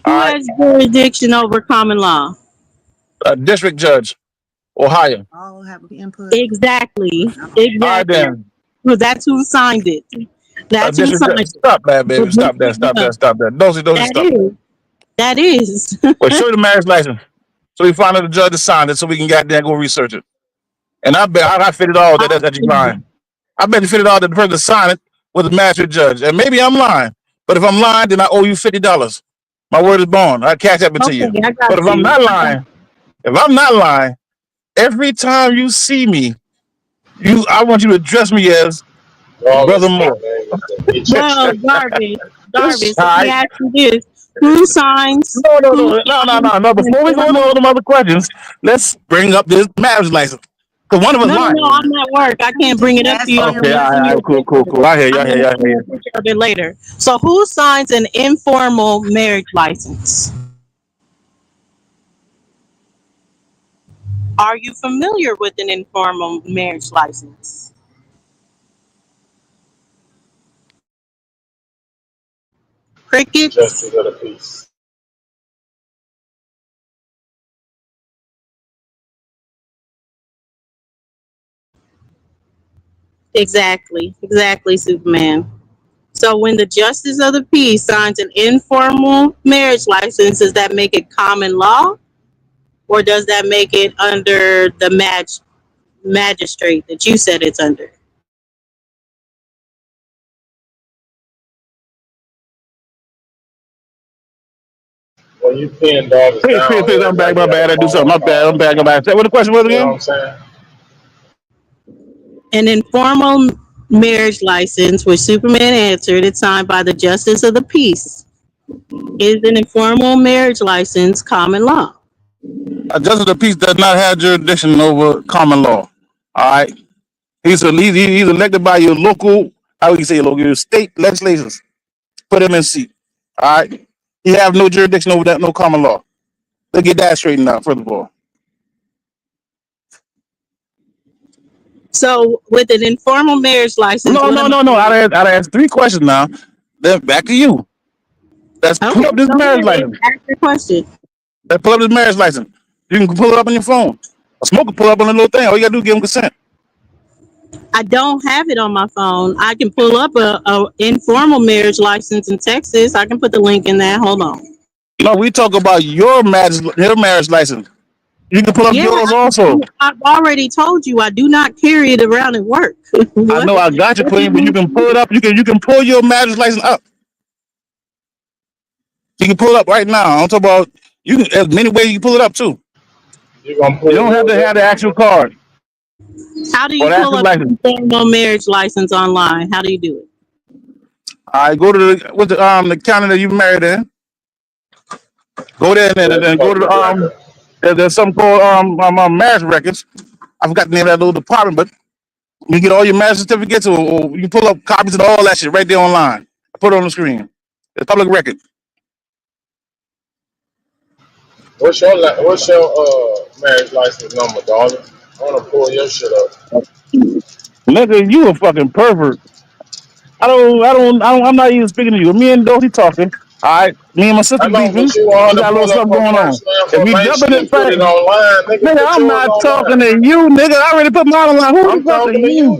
All who right. has jurisdiction over common law? A district judge or higher. All have input. Exactly. All right, Exactly. then. Well, that's who signed it. A That's who district signed judge. it. Stop that, The baby. Stop that. district Stop that. judge. Stop that. Don't That stop. is. That is. Well, show you the marriage license. So we find out the judge has signed it so we can goddamn go research it. And I bet I fit it all that you lying. I bet you fit it all that the person that signed it was a magistrate judge. And maybe I'm lying. But if I'm lying, then I owe you $50. My word is bond. I cash up it to you. Okay, I got But if I'm you. not lying, every time you see me, I want you to address me as Brother Moore. Well, Jarvis, let me Alright. ask you this: who signs? No. Who signs Before we go into all them other questions, let's bring up this marriage license. Because one of us lying. No, I'm at work. I can't bring it up to you. Okay, all right, cool. I hear you. I'm gonna take a picture of it later. So, who signs an informal marriage license? Are you familiar with an informal marriage license? Crickets. Justice of the peace. Exactly, Superman. So when the justice of the peace signs an informal marriage license, does that make it common law, or does that make it under the magistrate that you said it's under? When you pin daughters down, Please, I'm back. My bad. I do something. My bad. I'm back. What the question was you know again? what I'm saying? An informal marriage license, which Superman answered, it's signed by the justice of the peace. Is an informal marriage license common law? A justice of the peace does not have jurisdiction over common law. All right. He's elected by your local, how would you say your state legislators. Put him in seat. All right. He have no jurisdiction over that, no common law. Let's get that straightened out, first of all. So with an informal marriage license, No. I'd ask 3 questions now. Then back to you. Let's pull up this marriage license. Ask your question. Let's pull up this marriage license. You can pull it up on your phone. A smoker pull up on a little thing. All you gotta do is give him consent. I don't have it on my phone. I can pull up a informal marriage license in Texas. I can put the link in there. Hold on. No, we talk about your marriage license. You can pull up yours also. I've already told you I do not carry it around at work. I know I got you, Queen, but you can pull it up. You can pull your marriage license up. You can pull it up right now. I'm talking about you can. There's many ways you can pull it up too. You don't have to have the actual card. How do you pull up an informal marriage license online? How do you do it? I go to the county that you married in. Go there and then go to the there's something called marriage records. I forgot the name of that little department, but you get all your marriage certificates, or you can pull up copies of all that shit right there online. I put it on the screen. It's public record. What's your marriage license number, darling? I want to pull your shit up. Nigga, you a fucking pervert. I'm not even speaking to you. Me and Doty talking. All right, me and my sister beefing. We got a little something going on. If we jumping in fact, nigga, I'm not talking to you, nigga. I already put mine online. Who the fuck are you?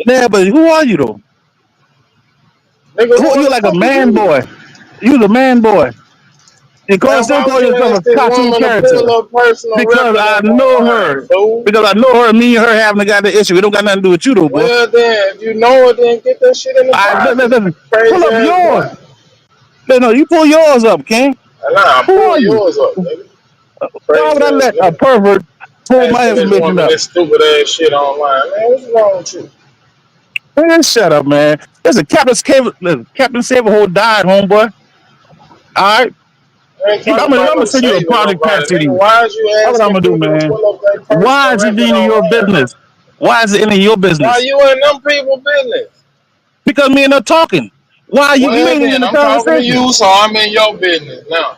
Yeah, but who are you though? Nigga, you like a man boy. You the man boy. You call yourself a cartoon character because I know her. Because I know her. Me and her having got the issue. It don't got nothing to do with you, though, boy. Well, then, if you know it, then get that shit in the listen. Pull up yours. No, you pull yours up, King. Nah, pull yours up, nigga. Why would I let a pervert pull my information up? This stupid ass shit online, man. What's wrong with you? Man, shut up, man. Listen, Captain Saberhold died, homeboy. All right. I'm gonna send you a project pass to you. Why is you asking? That's what I'm gonna do, man. Why is it in your business? Why is it in your business? Why you in them people business? Because me and her talking. Why you Well, ain't in then the I'm talking to conversation? you, so I'm in your business now.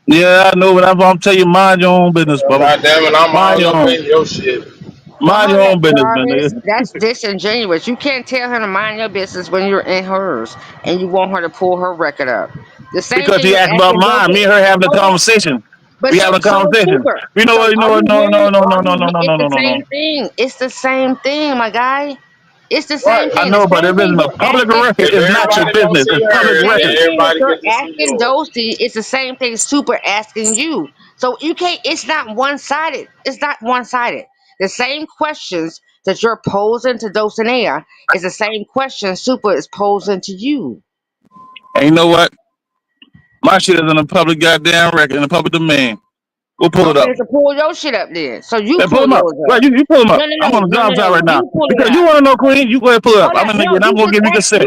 Yeah, I know, but that's what I'm telling you. Mind your own business, brother. God damn it, I'm Mind all your up own. in your shit. But Mind hold your up, own business, man, Jarvis. nigga. That's disingenuous. You can't tell her to mind your business when you're in hers and you want her to pull her record up. The same Because thing he you're asked about asking those. mine. Me and her having a Hold up. conversation. But We having a so conversation. super. You know So what? You are know what? you No, no, hearing? no, no, Are no, you? no, no, It's no, the no, no, no. same thing. It's the same thing, my guy. It's the Right. same I thing. The know, but if same it's thing a you're public asking. record, If it's not your everybody go business. see It's The public hers, then record. same thing that everybody you're get to see asking yours. Dosey is the same thing Super asking you. So you can't. It's not one sided. It's not one sided. The same questions that you're posing to Dulcinea is the same question Super is posing to you. And you know what? My shit is in a public goddamn record, in a public domain. We'll pull it Okay, up. so pull your shit up then. So you Then pull pull them up. yours Right, up. you pull them up. No, no, I'm no, on the no, no, job site no. right now. You pull it Because you up. want to know, Queen, you go ahead and pull it up. Hold I'm up. in the, No, and I'm going to give you consent.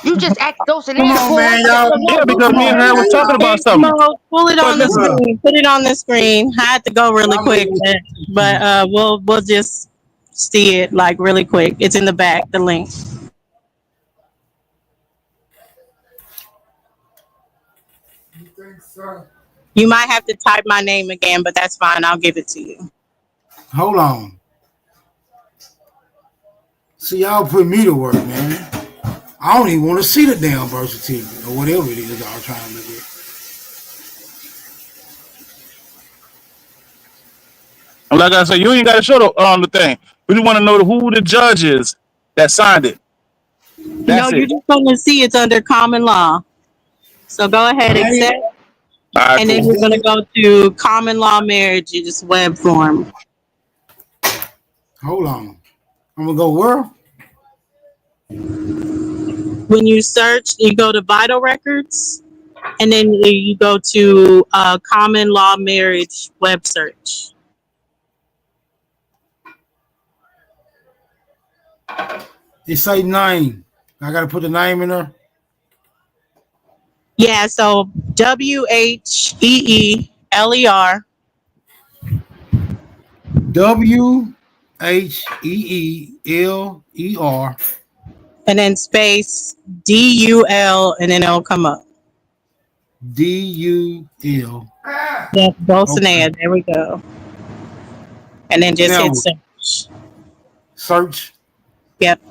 you just asked Come Dulcinea to on, pull her man, shit up. y'all. So no, Yeah, you because Come me pull and on, her was yours man. talking up. about Big something. Smoke, pull it But on the listen, Bruh. screen. Put it on the screen. I had to go really Y'all quick, niggas- but we'll just see it like really quick. It's in the back, the link. You might have to type my name again, but that's fine. I'll give it to you. Hold on. See, y'all put me to work, man. I don't even want to see the damn birth certificate or whatever it is y'all trying to look at. and like I said, you ain't got to show the thing. We just want to know who the judge is that signed it. No, That's you're it. just going to see it's under common law. So go ahead, accept, All right, and then cool. we're going to go to common law marriages web form. Hold on. I'm gonna go where? When you search, you go to vital records, and then you go to common law marriage web search. It say name. I gotta put the name in there. Yeah, so WHEELER. WHEELER. And then space DUL, and then it'll come up. DUL. Yeah, Dulcinea. Okay. There we go. And then just Now hit search. search. Yep.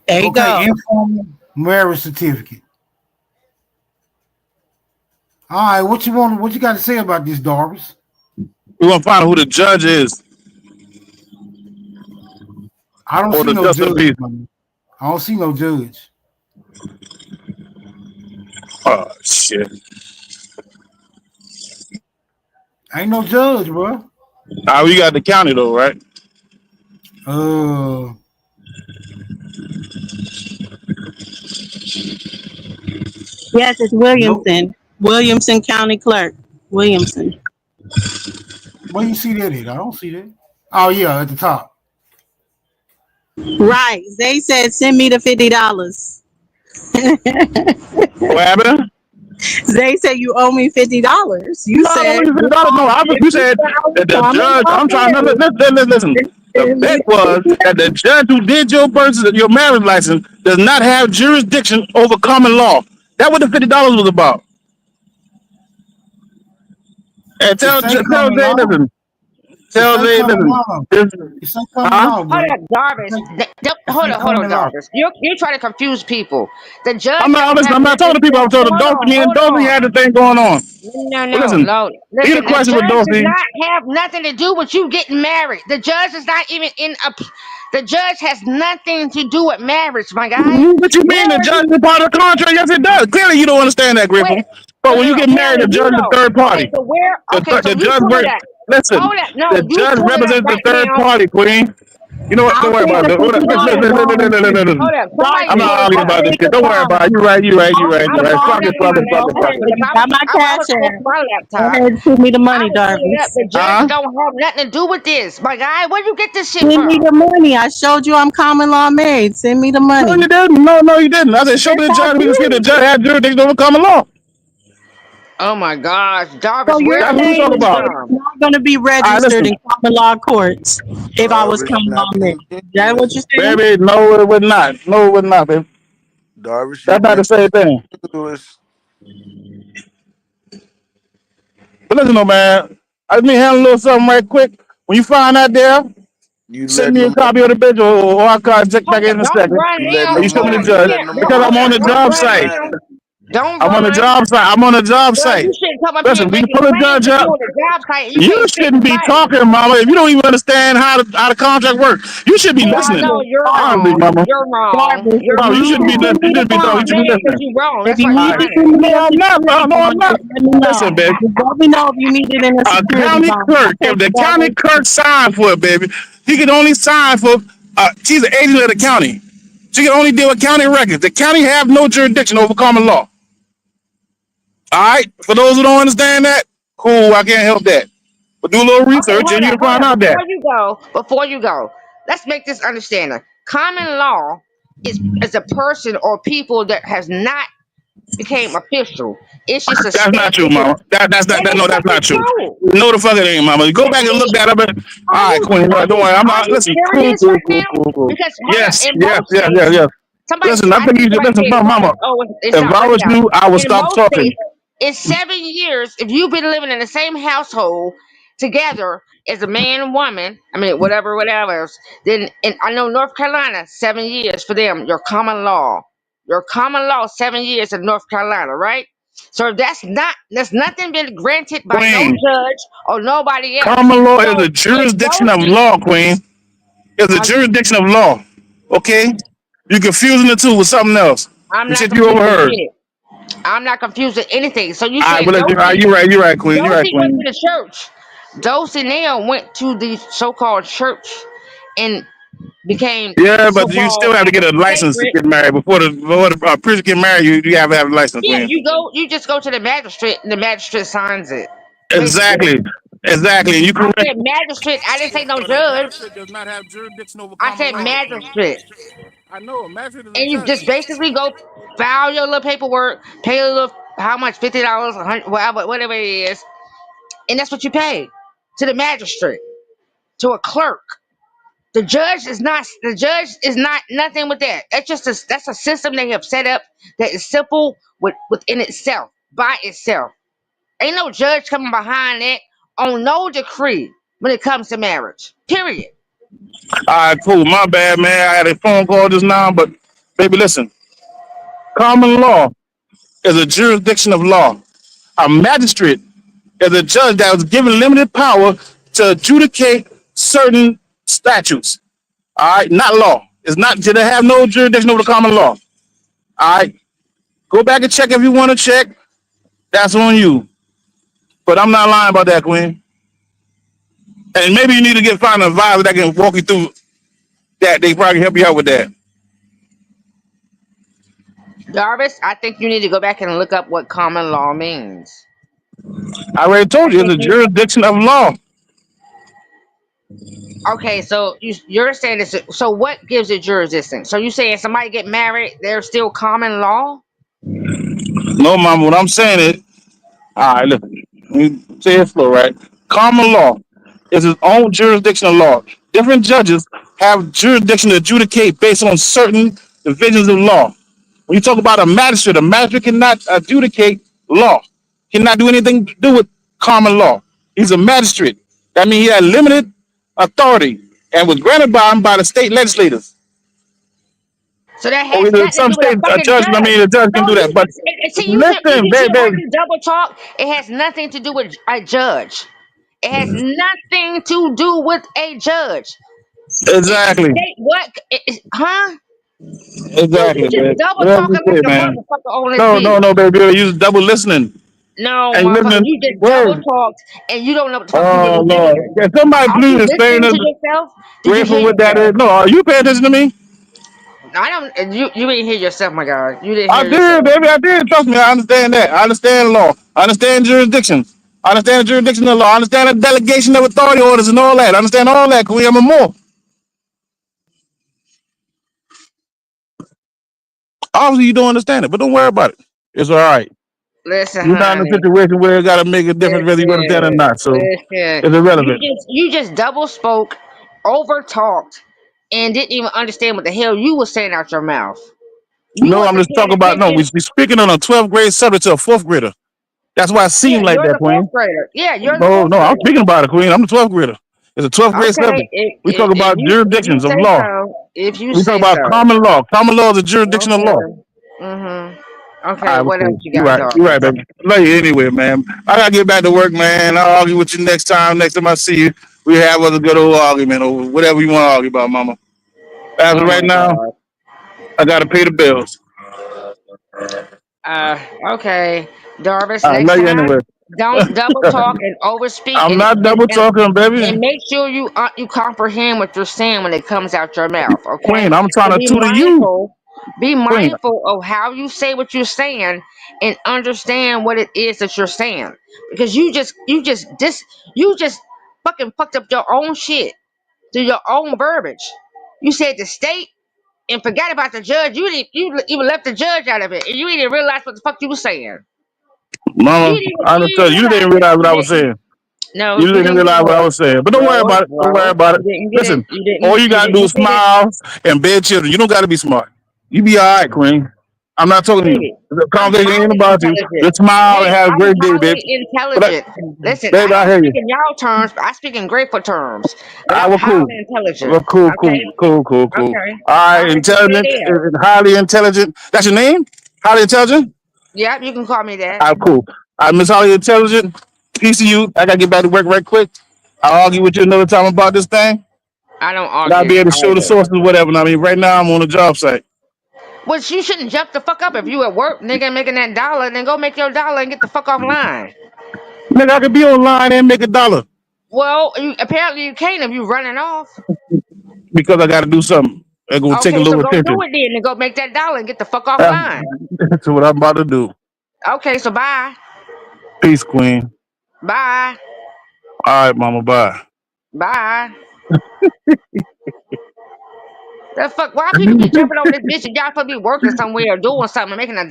There you go. Informal marriage certificate. All right, what you want? What you got to say about this, Darvis? We want to find out who the judge is. I don't Or see the no justice judge. peace. Man. I don't see no judge. Oh, shit. Ain't no judge, bro. We got the county, though, right? Yes, it's Williamson. Nope. Williamson County Clerk. Williamson. Where you see that at? I don't see that. Oh yeah, at the top. Right. They said send me the $50. What happened? They said you owe me $50. You No, said you said that the judge. I'm trying to listen. The bet was that the judge who did your marriage license does not have jurisdiction over common law. That's what the $50 was about. And tell Jay, listen. Tell Jay, listen. Hold up, Jarvis. Hold on, Jarvis. You're trying to confuse people. The judge. I'm not talking to people. I'm talking to Dulcie. Me and Dulcie had the thing going on. No. Listen, Listen, the question judge with does Dulcie. not have nothing to do with you getting married. The judge is not even in a. The judge has nothing to do with marriage, my guy. What you mean? The judge is part of the contract? Yes, it does. Clearly, you don't understand that, Griffin. But when you get married, the judge is the third party. Okay, so where? Okay, so the you judge pull it up. listen. Hold up, no, The you judge pull it up represents the right third now. party, Queen. You know what? Don't worry about it. Hold up, I'm not arguing about this shit. Don't worry about it. You're right. Fuck it. Got my cash app. Go ahead, shoot me the money, Darvis. The judge don't have nothing to do with this, my guy. Where you get this shit Send from? me the money. I showed you I'm common law married. Send me the money. No, you didn't. No, you didn't. I said, show me the judge. We can see the judge had jurisdiction over common law. Oh my gosh, So Jarvis, you're where That's are what we you saying talk coming that about. it's from? not going to be All right, registered listen, in common law courts if I was Darvish, common you're law not married. being Is that what genuine. you're saying? baby. No, it would not. No, it would not, baby. Darvish, That's you've not been the same thing. disingenuous. But listen, though, man. I just need to handle a little something right quick. When you find out there, You send letting me a them up. copy of the bitch, or I'll check back in a Don't second. run You letting now. Or you them show me up. the Hold on. You You judge letting can't. them Don't because up I'm hold on on on. the you Don't like job it's run site. now. nothing. Don't I'm on the run. job site. I'm on the job Girl, site. you shouldn't come up here Listen, when you making pull a claims judge that you up, on the job site and you you can't pick a shouldn't be fight. talking, mama. If you don't even understand how the contract works, you should be listening. No, you're I'm big wrong. mama. You're wrong. Jarvis, You're if Mama, you you need shouldn't to be wrong. listening. send You me the shouldn't be talking. You You bond, should be mad because listening. you wrong. if That's you why All you need right. to running. send me No, a I'm not. security No, I'm bond, not. just let me Listen, know. baby. Just let me know if you need it in a A security county bond. clerk, I'll if take the it all county day. clerk signed for it, baby, he can only sign for, she's an agent of the county. She can only deal with county records. The county have no jurisdiction over common law. All right? For those who don't understand that, cool, I can't help that. But do a little Okay, research and hold you'll up, hold find up. out that. Before you go, let's make this understanding. Common law is a person or people that has not became official. It's just a That's step. not true, mama. That's not, That that, is no, that's fucking not true. true. No, the fuck it ain't, mama. Go Yes, back it and look is. that up. All right, Queen. Don't worry. I'm Are not, you listen, cool, serious cool, right cool, now? cool, cool. Because hold up, Yes, in yes, most yes, yes, states, yes. somebody Listen, I I think think you should somebody listen, said mama. it's If not I working was out. you, I would In stop most talking. states, it's 7 years if you've been living in the same household together as a man and woman. I mean, whatever else. Then, and I know North Carolina, 7 years for them. Your common law, 7 years in North Carolina, right? So if that's nothing been granted by no Queen, judge or nobody else. common law is So a in jurisdiction those of law, Queen. It's a are you? jurisdiction of law. Okay? You're confusing the two with something else. I'm Some not shit you confusing overheard. shit. I'm not confusing anything. So you All right, saying well, all right, you're right, Queen. You're right, Dosey went to Queen. the church. Dosey now went to the so-called church and became Yeah, but you so-called still have to get a license to sacred. get married. Before the priest can marry you, you have to have a license, Yeah, Queen. you just go to the magistrate and the magistrate signs it. Basically. Exactly. Exactly. And you I correct. said magistrate, I didn't say no But a judge. magistrate does not have jurisdiction over I common said law, Queen. magistrate. I know a magistrate is a And you judge. just basically go file your little paperwork, pay a little how much, $50, 100, whatever it is, and that's what you pay to the magistrate, to a clerk. The judge is not nothing with that. That's a system they have set up that is simple within itself, by itself. Ain't no judge coming behind that on no decree when it comes to marriage. Period. All right, cool. My bad, man. I had a phone call just now, but baby, listen. Common law is a jurisdiction of law. A magistrate is a judge that was given limited power to adjudicate certain statutes. All right, not law. It's not. They have no jurisdiction over the common law. All right, go back and check if you want to check. That's on you. But I'm not lying about that, Queen. And maybe you need to find an advisor that can walk you through that. They probably help you out with that. Jarvis, I think you need to go back and look up what common law means. I already I told you it's think a you jurisdiction of law. okay, so you're saying this so what gives it jurisdiction? So you saying somebody get married, they're still common law? No, mama. What I'm saying is, all right, listen. Let me say it slow, right? Common law is its own jurisdiction of law. Different judges have jurisdiction to adjudicate based on certain divisions of law. When you talk about a magistrate cannot adjudicate law, cannot do anything to do with common law. He's a magistrate. That means he had limited authority and was granted by him by the state legislators. So that Or has in nothing to some do with a states, a fucking judge, I judge. mean, a judge So can do you that. But just see you listen, see how I baby, can double talk? It has nothing to do with a judge. It has nothing to do with a judge. It can exactly, state what, huh? Dude, you exactly, just man. double Whatever you talking like say, a man. motherfucker on this No, no, bitch. no, baby. You use double listening No, and motherfucker, listening. you just double Word. talked and you don't know what the fuck you Oh really Lord, saying. can somebody Are you please explain listening this? to yourself? Did you Grateful hear what that is. yourself? No, are you paying attention to me? I don't. You didn't hear yourself, my God. You didn't I hear did, yourself. baby. I did. Trust me. I understand that. I understand law. I understand jurisdiction. I understand the jurisdiction of law. I understand the delegation of authority orders and all that. I understand all that. Can we have a more? Obviously, you don't understand it, but don't worry about it. It's all right. Listen, You're not in a honey. situation where it got to make a difference whether you understand or Listen, not. So listen. it's irrelevant. You just double spoke, over talked, and didn't even understand what the hell you was saying out your mouth. You No, I'm wasn't just paying talking about, no, attention. we speaking on a 12th grade subject to a fourth grader. That's why it Yeah, seemed like you're that, the fourth Queen. grader. Yeah, you're the No, fourth no, I'm grader. speaking about it, Queen. I'm the 12th grader. It's a 12th grade Okay, subject. We talk if about you jurisdictions of say law. so, if you We talk say about so. common law. Common law is a jurisdiction of law. Okay. Mhm. All Okay. right, well, What else cool. you You're got, right. You're right, Darvin? baby. Love you anyway, man. I gotta get back to work, man. I'll argue with you next time. Next time I see you, we have a good old argument over whatever you want to argue about, Mama. As of Oh right my now, God. I gotta pay the bills. Okay, Darvis. I Next love you time, anyway. don't double talk and overspeak, I'm and not and, double and talking, baby. and make sure you comprehend what you're saying when it comes out your mouth. Okay, Queen, I'm trying so to tutor you. be Queen, mindful of how you say what you're saying, and understand what it is that you're saying, because you just fucking fucked up your own shit through your own verbiage. You said the state and forgot about the judge. You even left the judge out of it, and you didn't realize what the fuck you were saying. Mama, I You understand. didn't You didn't realize it. realize what You I was didn't. saying. No, You you didn't didn't get realize what I it. was saying. But don't worry Bro, about it. Don't worry bro, about it. you didn't get it. Listen, all you You gotta do didn't is get it. smile and bear children. You don't gotta be smart. You be all right, Queen. I'm not talking to you. Baby, The I'm conversation ain't highly about you. intelligent. Just smile and Hey, have a I'm great day, baby. highly But intelligent. Listen, I baby, I don't hear speak you. in y'all terms, but I speak in grateful terms. But I I'm was cool. highly intelligent. Well, cool, Okay? cool. Okay. All All right, right, just stay intelligent, there. highly intelligent. That's your name? Highly intelligent? Yeah, you can call me that. All right, cool. All right, Miss Highly Intelligent. Peace to you. I gotta get back to work right quick. I'll argue with you another time about this thing. I don't And I'll be argue able to show the either. sources, whatever. And I mean, right now I'm on a job site. Well, you shouldn't jump the fuck up if you at work, nigga, making that dollar. Then go make your dollar and get the fuck offline. Nigga, I could be online and make $1 Well, apparently you can't if you running off. because I gotta do something. I go take a Okay, so little go do attention. it then and go make that dollar and get the fuck Uh, offline. That's what I'm about to do. Okay, so bye. Peace, Queen. Bye. All right, Mama. Bye. Bye. The fuck? Why people be jumping over this bitch and y'all supposed to be working somewhere or doing something, making $1?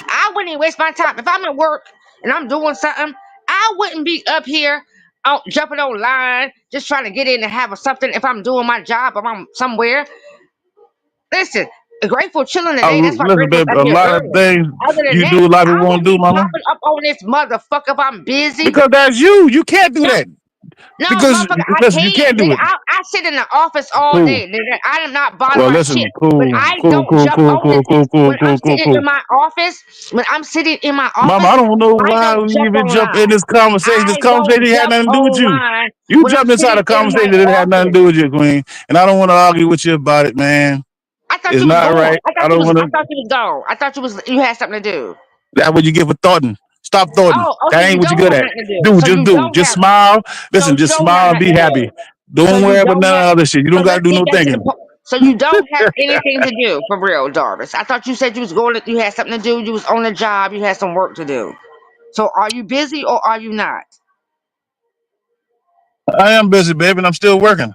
I wouldn't even waste my time. If I'm at work and I'm doing something, I wouldn't be up here jumping online, just trying to get in and have something if I'm doing my job or I'm somewhere. Listen, Grateful chilling today. That's why Listen, Grateful's baby, up a here lot of early. things Other than you that, do, a lot of I people want to wouldn't do, be Mama. popping up on this motherfucker if I'm busy. Because that's you. You can't do No, that. no, Because motherfucker, I listen, you can. can't do Nigga, it. I sit in the office all Cool. day. Nigga, I am not bothered Well, by shit. listen, But cool, I cool, don't cool, jump cool, on cool, this cool, bitch. cool, When I'm cool, cool, sitting in cool. my office, when I'm sitting in my Mama, I office, don't know I why don't we jump even jumped in online. this conversation. This I don't conversation had jump nothing to do with you. online You when I'm jumped inside sitting a in my conversation that had nothing to office. do with you, Queen. And I don't want to argue with you about it, man. I thought It's you was not gone. right. I don't want I to. thought you was gone. I thought you had something to do. That's what you get for thoughting. Stop thoughting. Oh, so That you ain't what you don't good have at. nothing to do. Do, So just you do. don't Just have. smile. So Listen, you just don't have smile and be nothing to happy. do. So Don't you worry about don't none of have. the other shit. You don't So got to let's do get no back to the thinking. point. So you don't have anything to do for real, Jarvis. I thought you said you was going. You had something to do. You was on a job. You had some work to do. So are you busy or are you not? I am busy, baby, and I'm still working.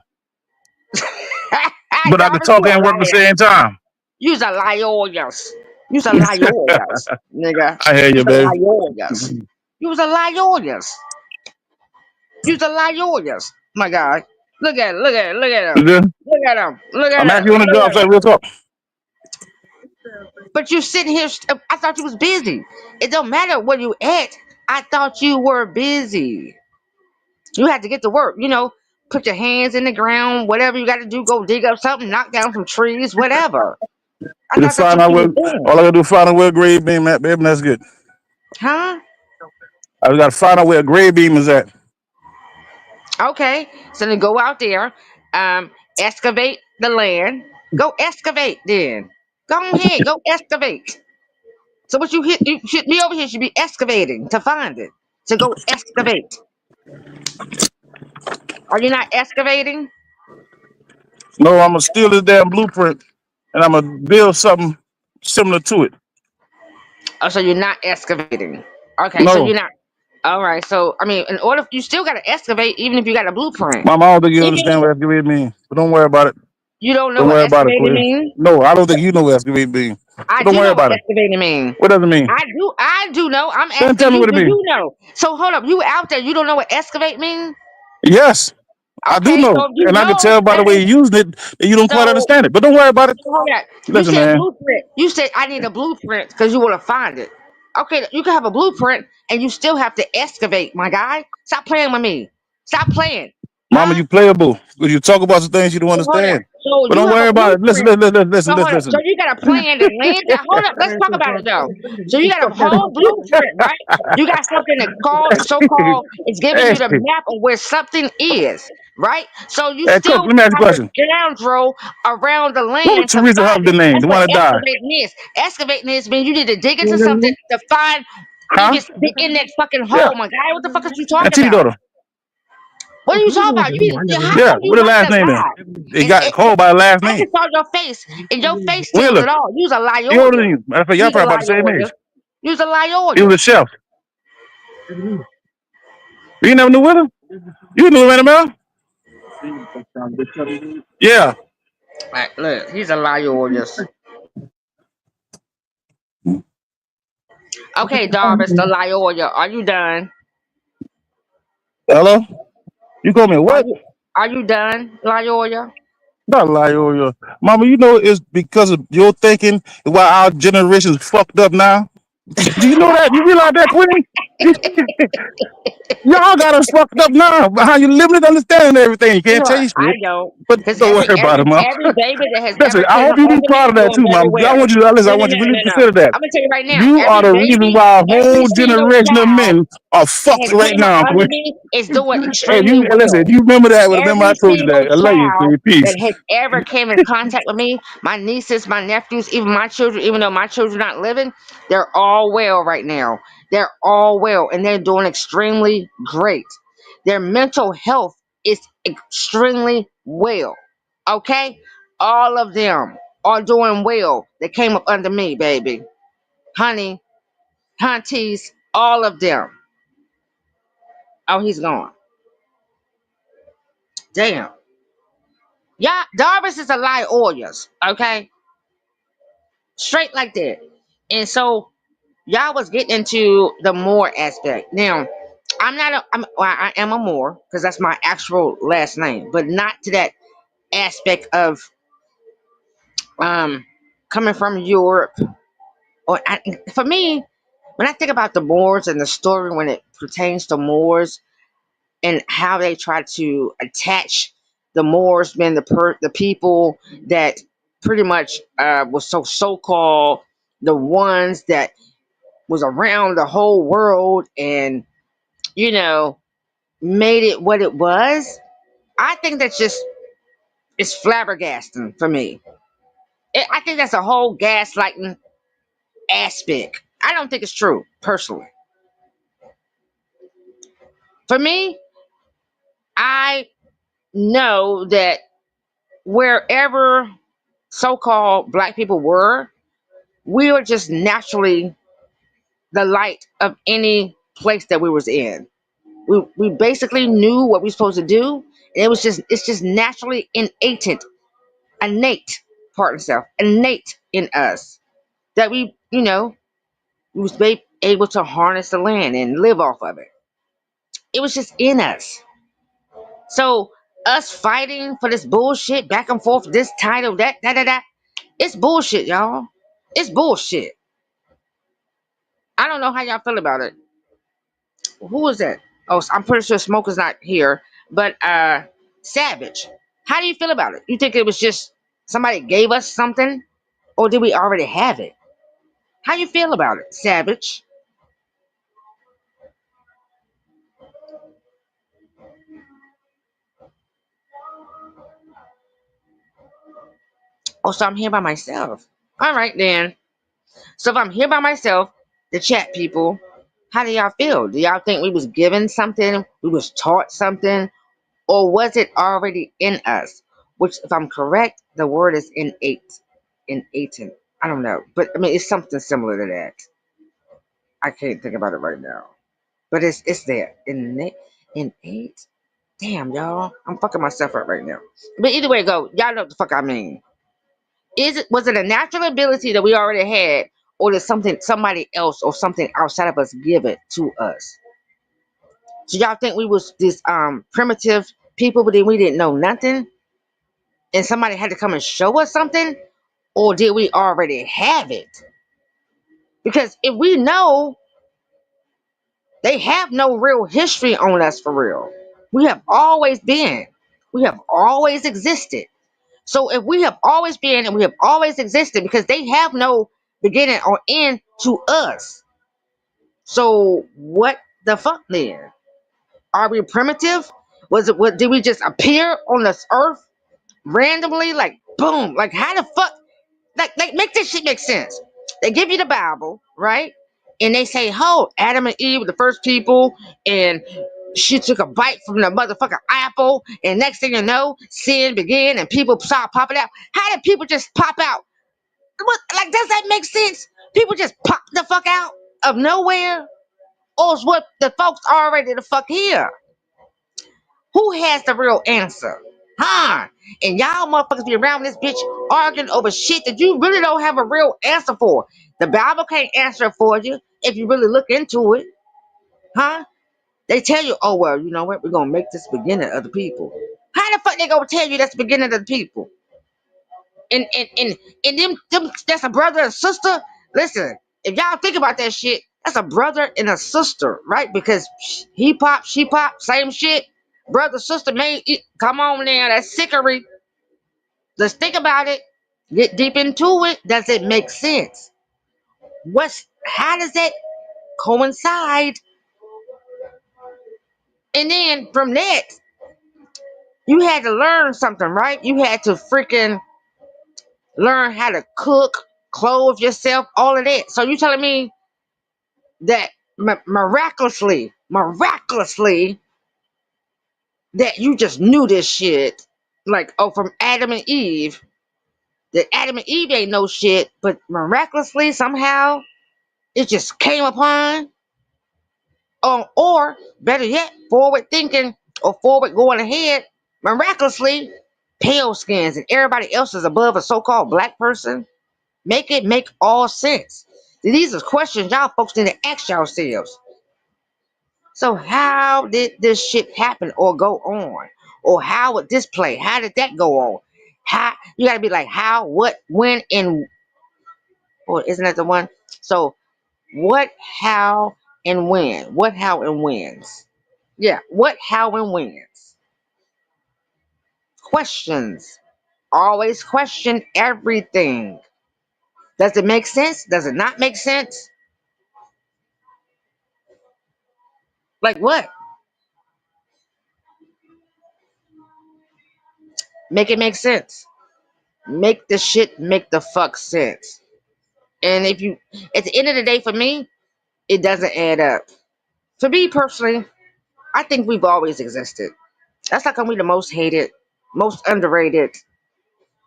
But I can Jarvis, you talk a and work at the liar. same time. You's a liar, yes. You's a liar, yes, nigga. I hear you, You's a baby. liar, yes. You's a liar, yes. You's a liar, yes. My God, look at it, look at it, look at You him, good? look at him, look at I'm him, actually on the look job at site. him. Real talk. But you sitting here. I thought you was busy. It don't matter where you at. I thought you were busy. You had to get to work. Put your hands in the ground. Whatever you got to do, go dig up something, knock down some trees, whatever. I thought Just that's find what out you where. was doing, All I gotta do is find out where a grade beam at, baby, and that's good. huh? I just gotta find out where a grade beam is at. Okay, so then go out there, excavate the land. Go excavate then. Go ahead, go excavate. So what you should be over here should be excavating to find it. So go excavate. Are you not excavating? No, I'm gonna steal this damn blueprint and I'm gonna build something similar to it. Oh, so you're not excavating. Okay, so No, you're not. All right, so I mean, in order you still got to excavate, even if you got a blueprint. Mama, I don't think you Even understand if what excavate means. But don't worry about it. you don't know Don't what worry about it, excavating Queen. means. No, I don't think you know what excavate means. I Don't do worry know what about it. excavating means. What does it mean? I do know. I'm Then asking tell me you, what it do means. you know? So hold up, you out there, you don't know what excavate means? Yes, I do Okay, so know, if you and I can know, tell by the way you used it that you don't quite so understand it. But don't worry about it. hold on. You Listen, said man. blueprint. You said I need a blueprint because you want to find it. Okay, you can have a blueprint and you still have to excavate, my guy. Stop playing with me. Stop playing. Mama, you playable because you talk about some things you don't So hold up. understand. So But you don't have a worry about it. Listen, blueprint. listen, listen, listen, So hold listen. up. So listen. you got a plan to land that. Hold up. Let's talk about it though. So you got a whole blueprint, right? You got something that called so-called it's giving you the Hey, map of where something is, right? So you hey, Cook, still let me ask you a have to question. scoundrel around the What was land to Teresa find it. Huff's name? That's The what one that died? excavating is. Excavating is means you need to dig into something to find Huh? if it's in that fucking Yeah. hole, my guy. What the fuck is you And talking T about? daughter. What are you talking about? How Yeah. come you What the must last have name is? lied? It got called by the last I name. can saw your face, and your face tells Wheeler. it all. You's a He older liar. than you. Matter of fact, y'all You's a probably about the same liar. age. You's a He was liar. a chef. You never knew Wheeler? You knew him, Mel? Yeah. Like, look, he's a liar. Okay, Darvis, the liar. Are you done? Hello? You call me a Are what? you done, liar? Not lie, yo. Mama, you know it's because of your thinking why our generation's fucked up now. Do you know that? You realize that, Queen? Y'all got us fucked up now. But how you living and understanding everything. You You can't know what? taste I it. don't, But because don't worry about it, Mom. every baby that has ever Listen, I came hope up you be under me proud of is that doing too, very Mom. I well. want you to listen, I No, no, want you no, to no, really no, no. consider that. I'm gonna tell you right now. You are Every the reason baby, why a every whole single generation of child men are that fucked has right came up now, under Queen. me is doing Hey, extremely you listen, if well. you remember that, remember I Every told you single that. I love you, child Queen. that Peace. has ever came in contact with me, my nieces, my nephews, even my children, even though my children are not living, they're all well right now. They're all well and they're doing extremely great. Their mental health is extremely well. Okay? All of them are doing well. They came up under me, baby. Honey, hunties, all of them. Oh, he's gone. Damn. Yeah, Darvis is a lie Oreos, okay? Straight like that. And so y'all was getting into the Moore aspect. Now, I am a Moore because that's my actual last name, but not to that aspect of um coming from Europe. For me, when I think about the Moors and the story when it pertains to Moors and how they try to attach the Moors being the people that pretty much was so-called the ones that was around the whole world and you know made it what it was. I think that's just it's flabbergasting for me. I think that's a whole gaslighting aspect. I don't think it's true personally. For me, I know that wherever so-called black people were, we were just naturally the light of any place that we was in. We basically knew what we were supposed to do, and it's just naturally innate part of self, innate in us that we was able to harness the land and live off of it. It was just in us. So us fighting for this bullshit back and forth, this title, that, it's bullshit, y'all. It's bullshit. I don't know how y'all feel about it. Who was that? Oh, I'm pretty sure Smoker's not here, but Savage. How do you feel about it? You think it was just somebody gave us something, or did we already have it? How you feel about it, Savage? Oh, so I'm here by myself. All right then. So if I'm here by myself, the chat people, how do y'all feel? Do y'all think we was given something? We was taught something? Or was it already in us? Which, if I'm correct, the word is innate. Innate. I don't know. But I mean it's something similar to that. I can't think about it right now. But it's there. Innate. Damn, y'all. I'm fucking myself up right now. But either way it go, y'all know what the fuck I mean. Was it a natural ability that we already had, or did somebody else or something outside of us give it to us? So y'all think we was this primitive people, but then we didn't know nothing, and somebody had to come and show us something, or did we already have it? Because if we know, they have no real history on us for real. We have always been. We have always existed. So if we have always been and we have always existed, because they have no beginning or end to us. So what the fuck then? Are we primitive? Did we just appear on this earth randomly? Like boom. Like how the fuck, like make this shit make sense. They give you the Bible, right? And they say, oh, Adam and Eve were the first people, and she took a bite from the motherfucking apple, and next thing you know, sin began and people started popping out. How did people just pop out? What, like, does that make sense? People just pop the fuck out of nowhere? Or is what the folks already the fuck here? Who has the real answer? Huh? And y'all motherfuckers be around this bitch arguing over shit that you really don't have a real answer for. The Bible can't answer it for you if you really look into it. Huh? They tell you, oh, well, you know what? We're going to make this beginning of the people. How the fuck they going to tell you that's the beginning of the people? And them, that's a brother and sister? Listen, if y'all think about that shit, that's a brother and a sister, right? Because he pop, she pop, same shit. Brother, sister, man, come on now, that's sickery. Let's think about it. Get deep into it. Does it make sense? How does that coincide? And then from that, you had to learn something, right? You had to freaking learn how to cook, clothe yourself, all of that. So you telling me that miraculously, that you just knew this shit, like, oh, from Adam and Eve, that Adam and Eve ain't no shit, but miraculously somehow it just came upon, or better yet, forward thinking or forward going ahead, miraculously, pale skins and everybody else is above a so-called black person. Make it make all sense. These are questions y'all folks need to ask yourselves. So how did this shit happen or go on? Or how would this play? How did that go on? How you gotta be like how, what, when, and or isn't that the one? So what, how, and when? What, how, and when's? Yeah, what, how, and when's? Questions. Always question everything. Does it make sense? Does it not make sense? Like what? Make it make sense. Make the shit make the fuck sense. And if you, at the end of the day, for me, it doesn't add up. For me personally, I think we've always existed. That's how come we the most hated, most underrated,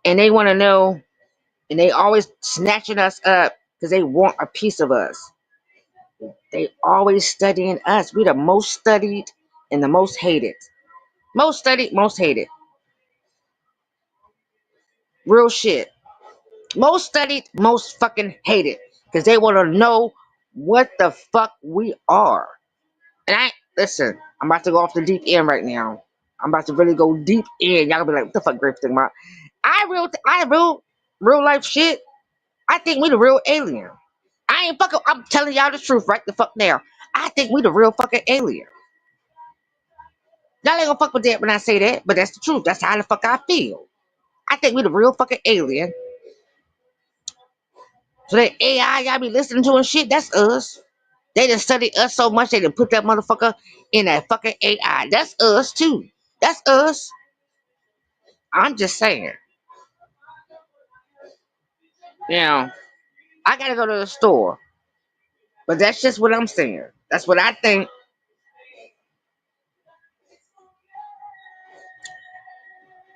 and they want to know, and they always snatching us up because they want a piece of us. They always studying us. We the most studied and the most hated. Most studied, most hated. Real shit. Most studied, most fucking hated. Because they want to know what the fuck we are. And listen, I'm about to go off the deep end right now. I'm about to really go deep in. Y'all gonna be like, what the fuck Griff talking about? Real life shit. I think we the real alien. I'm telling y'all the truth right the fuck now. I think we the real fucking alien. Y'all ain't gonna fuck with that when I say that, but that's the truth. That's how the fuck I feel. I think we the real fucking alien. So that AI y'all be listening to and shit, that's us. They done studied us so much they done put that motherfucker in that fucking AI. That's us too. That's us. I'm just saying. Now, I gotta go to the store. But that's just what I'm saying. That's what I think.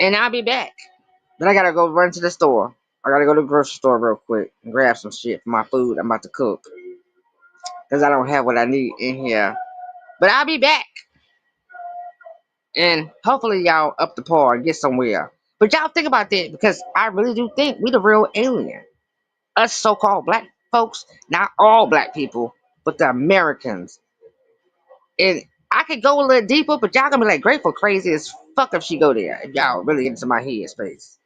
And I'll be back. But I gotta go run to the store. I gotta go to the grocery store real quick and grab some shit for my food I'm about to cook. Because I don't have what I need in here. But I'll be back. And hopefully y'all up the par and get somewhere. But y'all think about that because I really do think we the real alien. Us so-called black folks, not all black people, but the Americans. And I could go a little deeper, but y'all gonna be like Grateful crazy as fuck if she go there. If y'all really into my head space.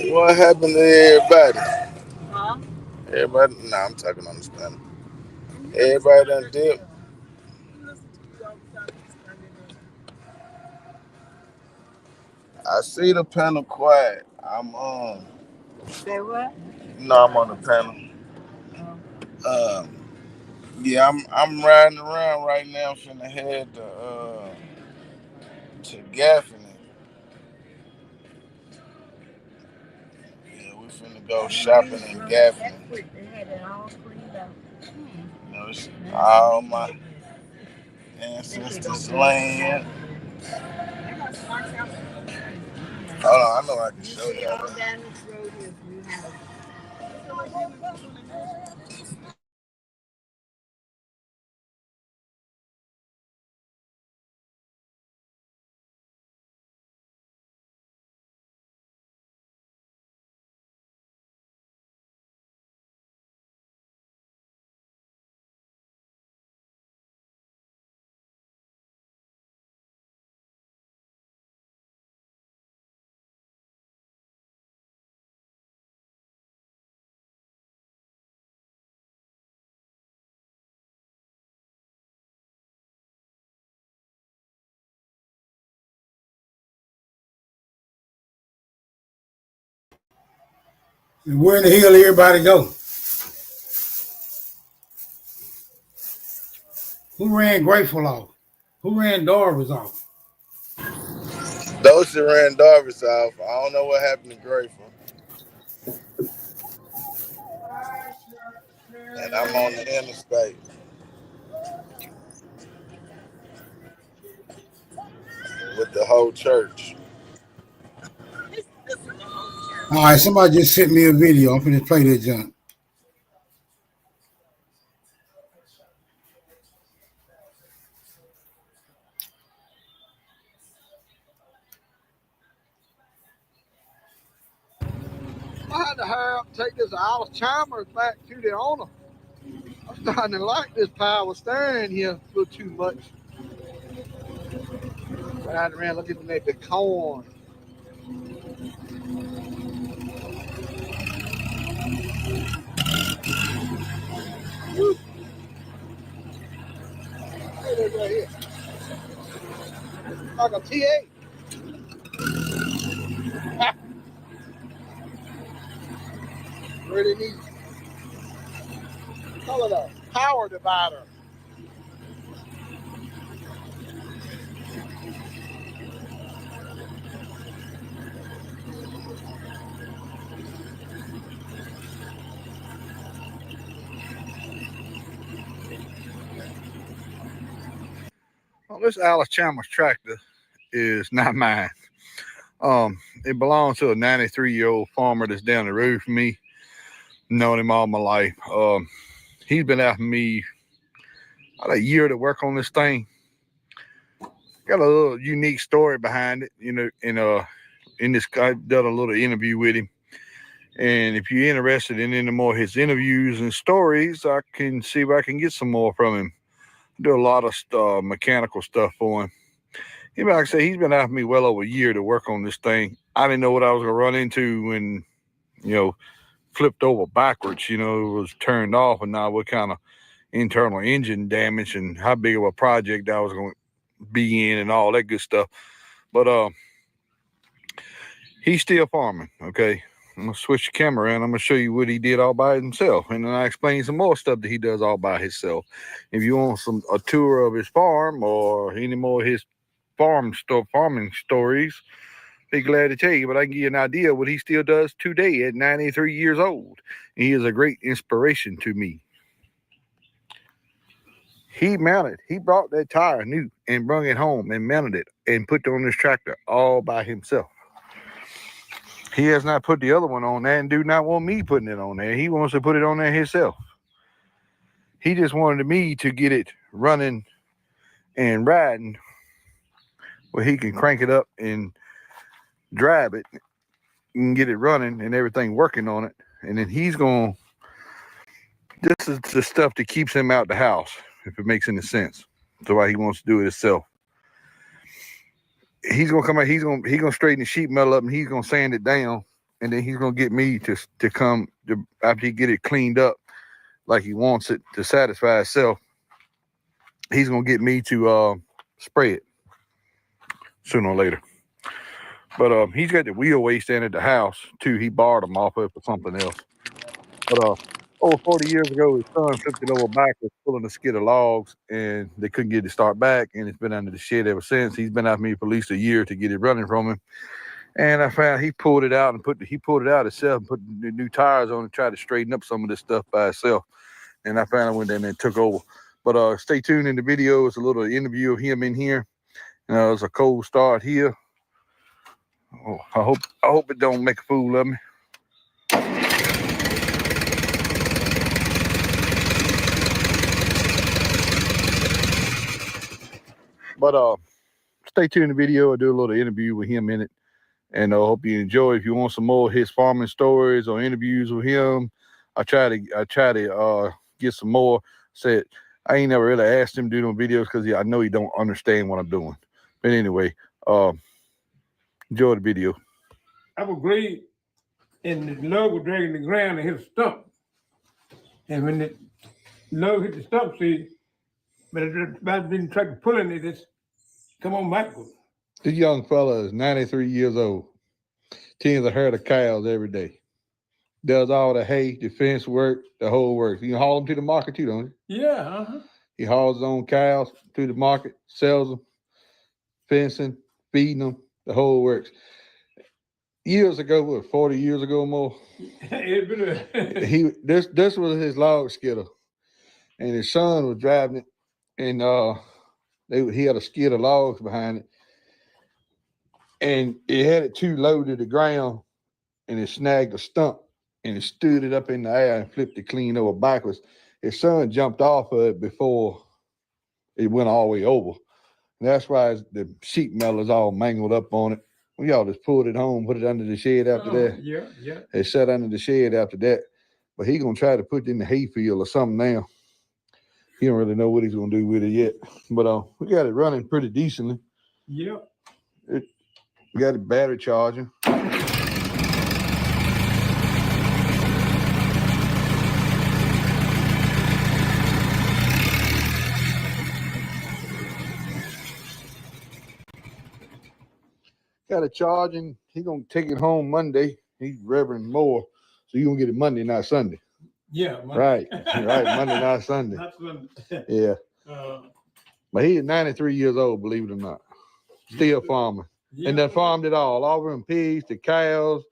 What happened to everybody? Everybody, nah, I'm talking on this panel. Everybody done dip. I see the panel quiet. I'm Say what? no, I'm on the panel. Um, yeah, I'm riding around right now. Finna head to Gaffney. Yeah, we finna go shopping in Gaffney. They had it all cleaned up. You know, it's all my ancestors' land. Hold on, I know I can show you. All down this road here, we have. And where in the hell everybody go? Who ran Grateful off? Who ran Darvis off? Those that ran Darvis off. I don't know what happened to Grateful. And I'm on the interstate with the whole church. All right, somebody just sent me a video. I'm finna play that junk. I had to hurry up and take this Alice Chalmers back to the owner. I'm starting to like this power steering here a little too much. Riding around looking at the corn. Woo. Look at that right here. Like a T8. Really neat. Call it a power divider. Well, this Alice Chalmers tractor is not mine. It belongs to a 93-year-old farmer that's down the road from me. Known him all my life. He's been after me about a year to work on this thing. Got a little unique story behind it, you know. And in this, I done a little interview with him, And if you're interested in any more of his interviews and stories, I can see if I can get some more from him. I do a lot of mechanical stuff for him. Like I say, he's been after me well over a year to work on this thing. I didn't know what I was going to run into when, flipped over backwards. It was turned off, and now what kind of internal engine damage and how big of a project I was going to be in and all that good stuff. But he's still farming, okay? I'm going to switch the camera around. I'm going to show you what he did all by himself. And then I explain some more stuff that he does all by himself. If you want a tour of his farm or any more of his farming stories, be glad to tell you. But I can give you an idea of what he still does today at 93 years old. And he is a great inspiration to me. He brought that tire new and brought it home and mounted it and put it on his tractor all by himself. He has not put the other one on there and do not want me putting it on there. He wants to put it on there himself. He just wanted me to get it running and riding where he can crank it up and drive it and get it running and everything working on it. And then this is the stuff that keeps him out the house, if it makes any sense. That's why he wants to do it himself. He's gonna come out, he's gonna straighten the sheet metal up and he's gonna sand it down, and then he's gonna get me to come after he get it cleaned up like he wants it to satisfy himself. He's gonna get me to spray it sooner or later. But he's got the wheel waste in at the house too. He borrowed them off of it for something else. But over 40 years ago, his son flipped it over backwards, pulling a skid of logs, and they couldn't get it to start back, and it's been under the shed ever since. He's been after me for at least a year to get it running from him. And I found he pulled it out himself and put the new tires on and tried to straighten up some of this stuff by himself. And I found I went in there and took over. But stay tuned in the video. It's a little interview of him in here. It's a cold start here. Oh, I hope it don't make a fool of me. But stay tuned in the video. I'll do a little interview with him in it. And I hope you enjoy. If you want some more of his farming stories or interviews with him, I try to get some more. Said I ain't never really asked him to do no videos because I know he don't understand what I'm doing. But anyway, enjoy the video. I was great, and the lug was dragging the ground and hit a stump. And when the lug hit the stump, but about being tractor pulling it, it's come on backwards. This young fella is 93 years old. Tends a herd of cows every day. Does all the hay, the fence work, the whole works. You can haul them to the market too, don't you? Yeah, He hauls his own cows to the market, sells them, fencing, feeding them, the whole works. Years ago, 40 years ago or more, this was his log skidder, and his son was driving it, and he had a skid of logs behind it, and it had it too low to the ground, and it snagged a stump, and it stood it up in the air and flipped it clean over backwards. His son jumped off of it before it went all the way over. And that's why the sheet metal is all mangled up on it. We all just pulled it home, put it under the shed after that. Yeah. It sat under the shed after that. But he gonna try to put it in the hayfield or something now. He don't really know what he's gonna do with it yet. But we got it running pretty decently. Yep. We got it battery charging. Got it charging. He gonna take it home Monday. He's Reverend Moore, so you gonna get it Monday, not Sunday. Yeah. Right. Monday, not Sunday. Not Sunday. Yeah. But he is 93 years old, believe it or not. Still farming. Yeah. And then farmed it all of them pigs, the cows,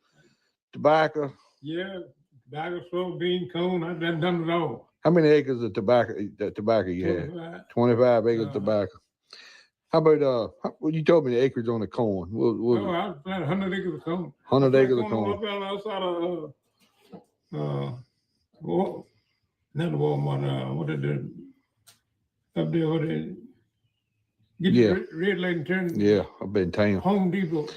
tobacco. Yeah, tobacco, soybean, corn. I've done it all. How many acres of tobacco you had? 25 acres of tobacco. How about what you told me the acreage on the corn? I planted 100 acres of corn. 100 acres of corn. Up outside of not the Walmart. What did the up there? What did get the red light and turn? Yeah, I've been town. Home Depot.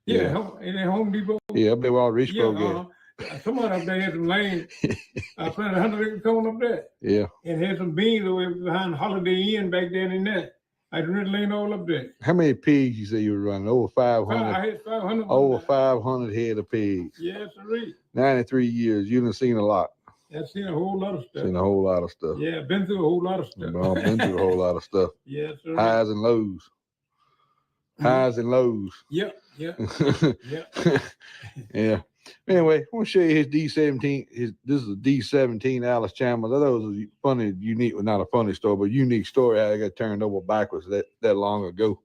Yeah, in Home Depot. Yeah, up there where all Richboro get. Someone up there had some land. I planted 100 acres corn up there. Yeah. And had some beans over behind Holiday Inn back then in there. I had rented land all up there. How many pigs you say you were running? Over 500? I had 500. Over 500 head of pigs. Yes, sir. 93 years. You done seen a lot. I've seen a whole lot of stuff. Seen a whole lot of stuff. Yeah, I've been through a whole lot of stuff. I've been through a whole lot of stuff. Yes, sir. Highs and lows. Highs and lows. Yep, yep. Yep. Yeah. Anyway, I want to show you his D17. This is a D17 Alice Chalmers. I thought it was a funny, unique, well, not a funny story, but unique story how I got turned over backwards that long ago.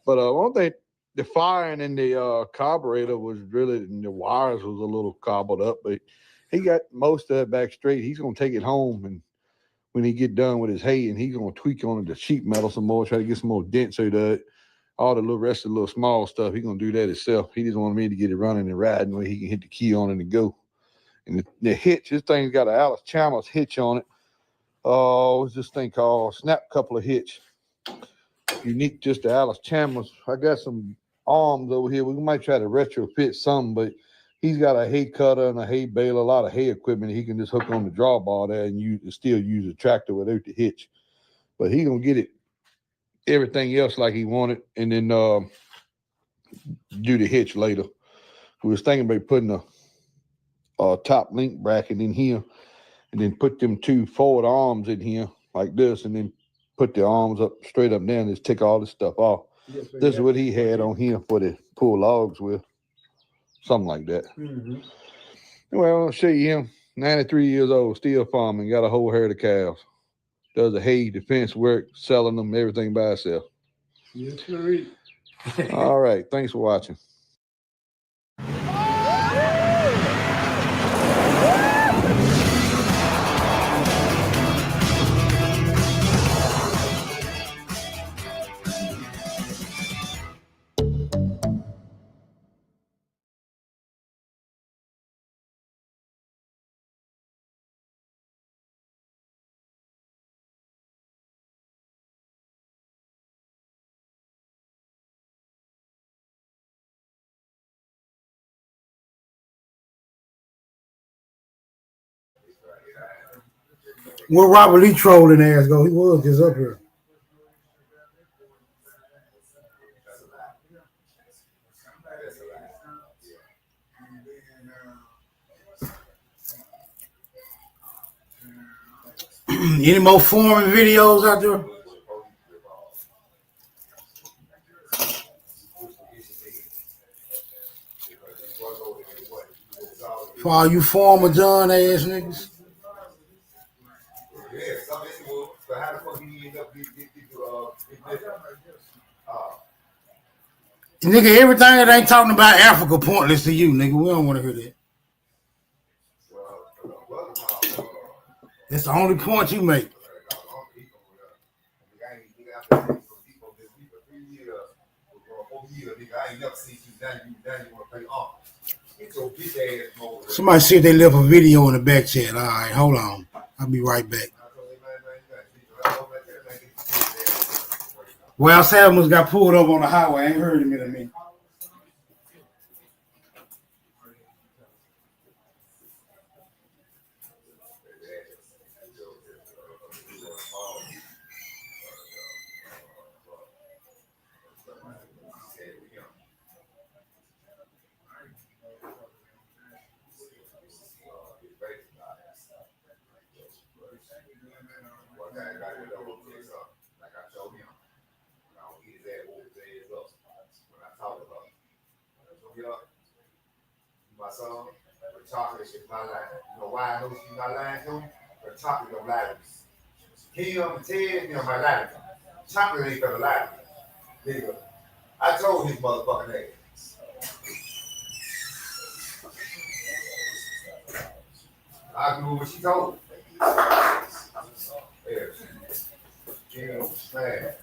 But one thing, the firing in the carburetor was really, and the wires was a little cobbled up, but he got most of it back straight. He's going to take it home, and when he get done with his hay, and he's going to tweak on the sheet metal some more, try to get some more dents out of it. All the little rest of the little small stuff, he's gonna do that himself. He just wanted me to get it running and riding where he can hit the key on it and go. And the hitch, this thing's got an Alice Chalmers hitch on it. What's this thing called? Snap coupler hitch. Unique just to Alice Chalmers. I got some arms over here. We might try to retrofit some, but he's got a hay cutter and a hay baler, a lot of hay equipment. He can just hook on the drawbar there and still use a tractor without the hitch. But he's gonna get it everything else like he wanted, and then do the hitch later. We was thinking about putting a top link bracket in here, and then put them two forward arms in here like this, and then put the arms up straight up there and just take all this stuff off. Yes, this is what he had on here for the pull logs with, something like that. Mm-hmm. Well, I'll show you him. 93 years old, still farming, got a whole herd of cows. Does the hay defense work, selling them, everything by itself. Yes, sir. All right. Thanks for watching. Where Robert Lee trolling ass go? He was just up here. Any more foreign videos out there? For all you former John ass niggas. Nigga, everything that ain't talking about Africa pointless to you, nigga. We don't want to hear that. That's the only point you make. Somebody said they left a video in the back chat. All right, hold on. I'll be right back. Well, Salmons got pulled up on the highway. I ain't heard him in a minute. My son, but chocolate is my line. You know why I know she's my line too? But chocolate don't lie to me. Kim and Ted, you know, my line. Chocolate ain't gonna lie to me. Nigga, I told his motherfucking ass. I agree with what she told me. Yeah. Man.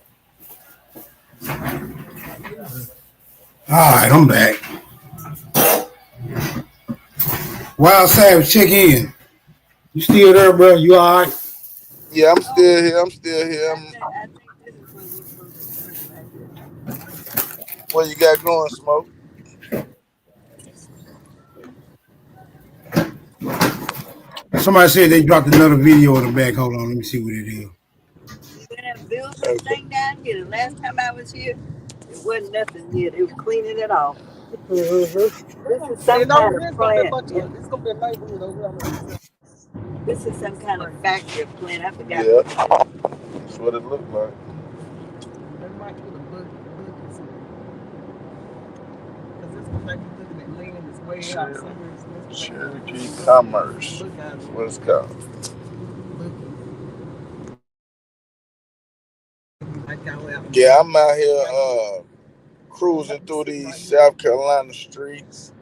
All right, I'm back. Wild Savage, check in. You still there, bro? You all right? Yeah, I'm still here. What you got going, Smoke? Somebody said they dropped another video in the back. Hold on, let me see what it is. Build this thing down here. The last time I was here, it wasn't nothing yet. It was cleaning it off. This is some kind of plant. It's gonna be a neighborhood over here. This is some kind of factory plant. I forgot. Yeah, that's what it looked like. They might put a book or something. Because this looks like you're looking at land that's way out somewhere. Cherokee Commerce. That's what it's called. Yeah, I'm out here cruising through these South Carolina streets.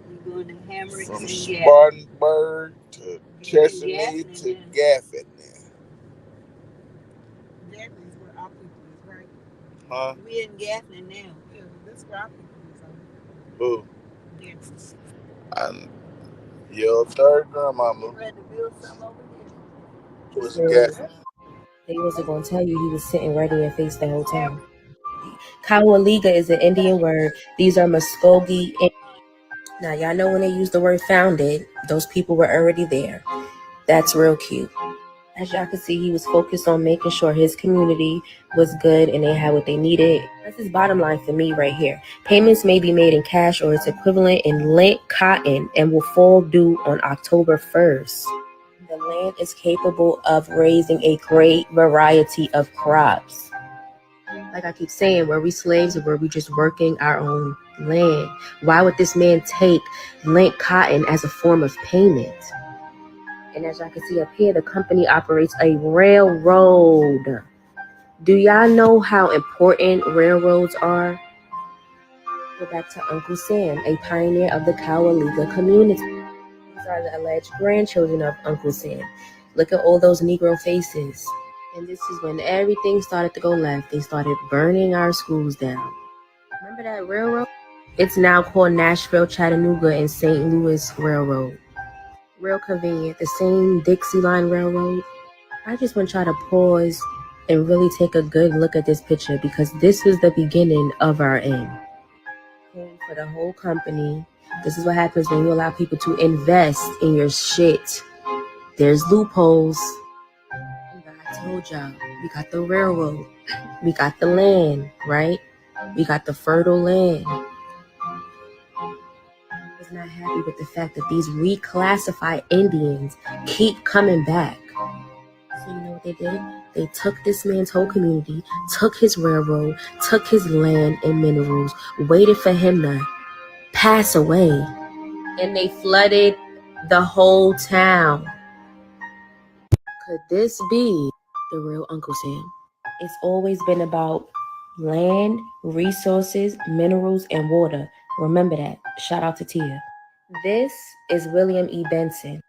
You're going to Hamrick From and Spartanburg to Chesapeake to Gaffney. Gaffney's where our people is, right? Huh? We in Gaffney now. Yeah, that's where our people is. Who? Gaffney. And your third grandmama. You ready to build something over here? Was Gaffney. They wasn't going to tell you he was sitting right in your face the whole time. Kawaliga is an Indian word. These are Muskogee. Now, y'all know when they use the word founded, those people were already there. That's real cute. As y'all can see, he was focused on making sure his community was good and they had what they needed. That's his bottom line for me right here. Payments may be made in cash or its equivalent in lint cotton and will fall due on October 1st. The land is capable of raising a great variety of crops. Like I keep saying, were we slaves or were we just working our own land? Why would this man take lint cotton as a form of payment? And as y'all can see up here, the company operates a railroad. Do y'all know how important railroads are? Go back to Uncle Sam, a pioneer of the Kawaliga community. These are the alleged grandchildren of Uncle Sam. Look at all those Negro faces. And this is when everything started to go left. They started burning our schools down. Remember that railroad? It's now called Nashville, Chattanooga, and St. Louis Railroad. Real convenient. The same Dixie Line Railroad. I just want y'all to pause and really take a good look at this picture because this is the beginning of our end. For the whole company, this is what happens when you allow people to invest in your shit. There's loopholes. I told y'all, we got the railroad, we got the land, right? We got the fertile land. I was not happy with the fact that these reclassified Indians keep coming back. So you know what they did? They took this man's whole community, took his railroad, took his land and minerals, waited for him to pass away, and they flooded the whole town. Could this be the real Uncle Sam? It's always been about land, resources, minerals, and water. Remember that. Shout out to Tia. This is William E. Benson.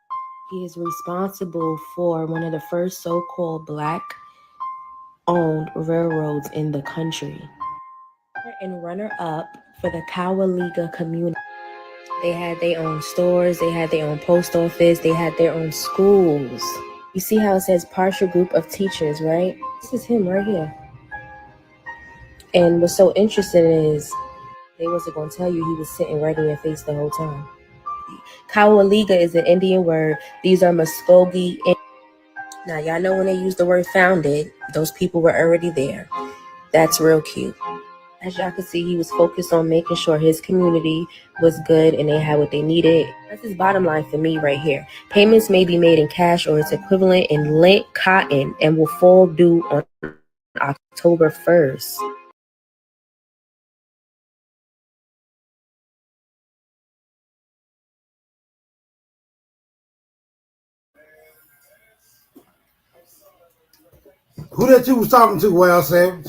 He is responsible for one of the first so-called Black-owned railroads in the country. And runner-up for the Kawaliga community. They had their own stores, they had their own post office, they had their own schools. You see how it says partial group of teachers, right? This is him right here. And what's so interesting is they wasn't going to tell you he was sitting right in your face the whole time. Kawaliga is an Indian word. These are Muskogee. Now, y'all know when they use the word founded, those people were already there. That's real cute. As y'all can see, he was focused on making sure his community was good and they had what they needed. That's his bottom line for me right here. Payments may be made in cash or its equivalent in lint cotton and will fall due on October 1st. Who that you was talking to, Wild Savage?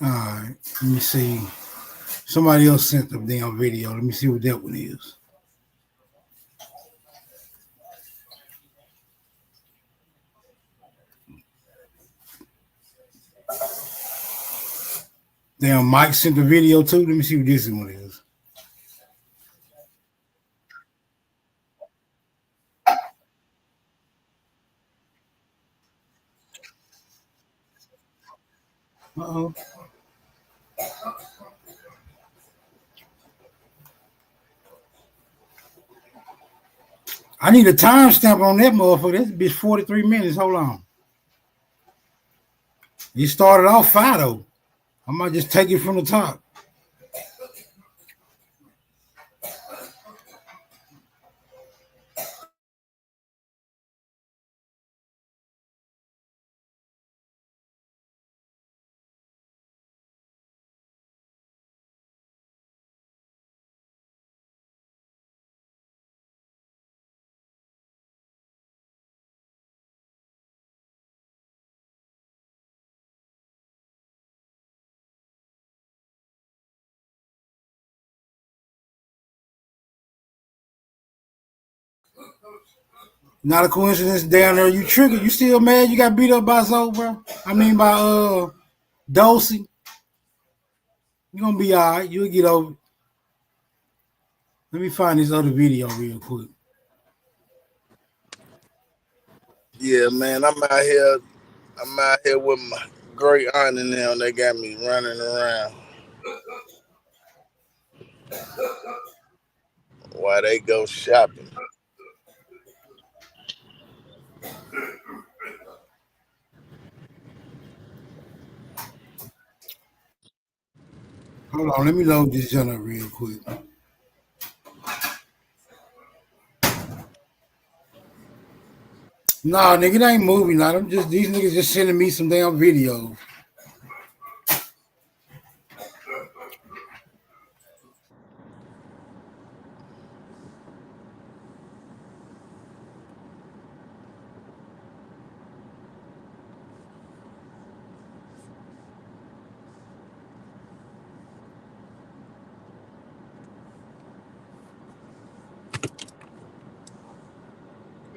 All right, let me see. Somebody else sent the damn video. Let me see what that one is. Damn, Mike sent the video too. Let me see what this one is. Uh-oh. I need a timestamp on that motherfucker. That's bitch 43 minutes. Hold on. You started off 5 though. I might just take it from the top. Not a coincidence down there. You triggered. You still mad? You got beat up by Zoe, bro? I mean by Dulcie. You gonna be all right. You'll get over it. Let me find this other video real quick. Yeah, man, I'm out here with my great aunt and them. They got me running around while they go shopping. Hold on, let me load this junk up real quick. Nah, nigga, it ain't movie night. I'm just these niggas just sending me some damn videos.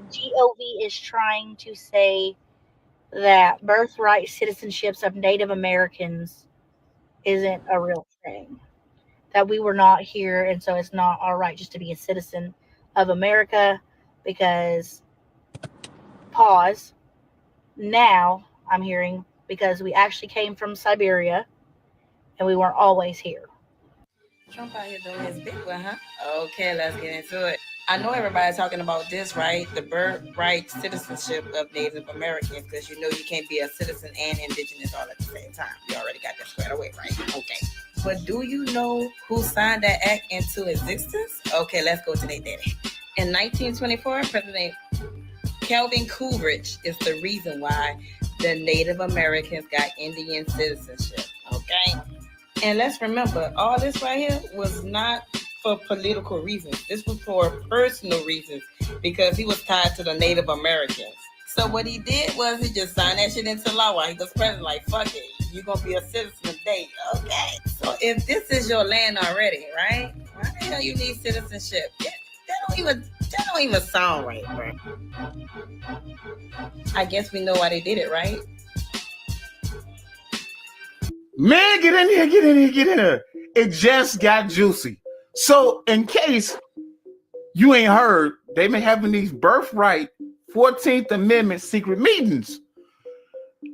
GOV is trying to say that birthright citizenships of Native Americans isn't a real thing. That we were not here, and so it's not our right just to be a citizen of America because pause. Now I'm hearing because we actually came from Siberia and we weren't always here. Trump out here doing his big one, huh? Okay, let's get into it. I know everybody's talking about this, right? The birthright citizenship of Native Americans, because you know you can't be a citizen and indigenous all at the same time. You already got that squared away, right? Okay. But do you know who signed that act into existence? Okay, let's go to their daddy. In 1924, President Calvin Coolidge is the reason why the Native Americans got Indian citizenship, okay? And let's remember, all this right here was not for political reasons. This was for personal reasons because he was tied to the Native Americans. So what he did was he just signed that shit into law while he was president, like, fuck it, you're going to be a citizen today, okay? So if this is your land already, right, why the hell you need citizenship? That don't even sound right, bro. I guess we know why they did it, right? Man, get in here. It just got juicy. So in case you ain't heard, they've been having these birthright 14th Amendment secret meetings.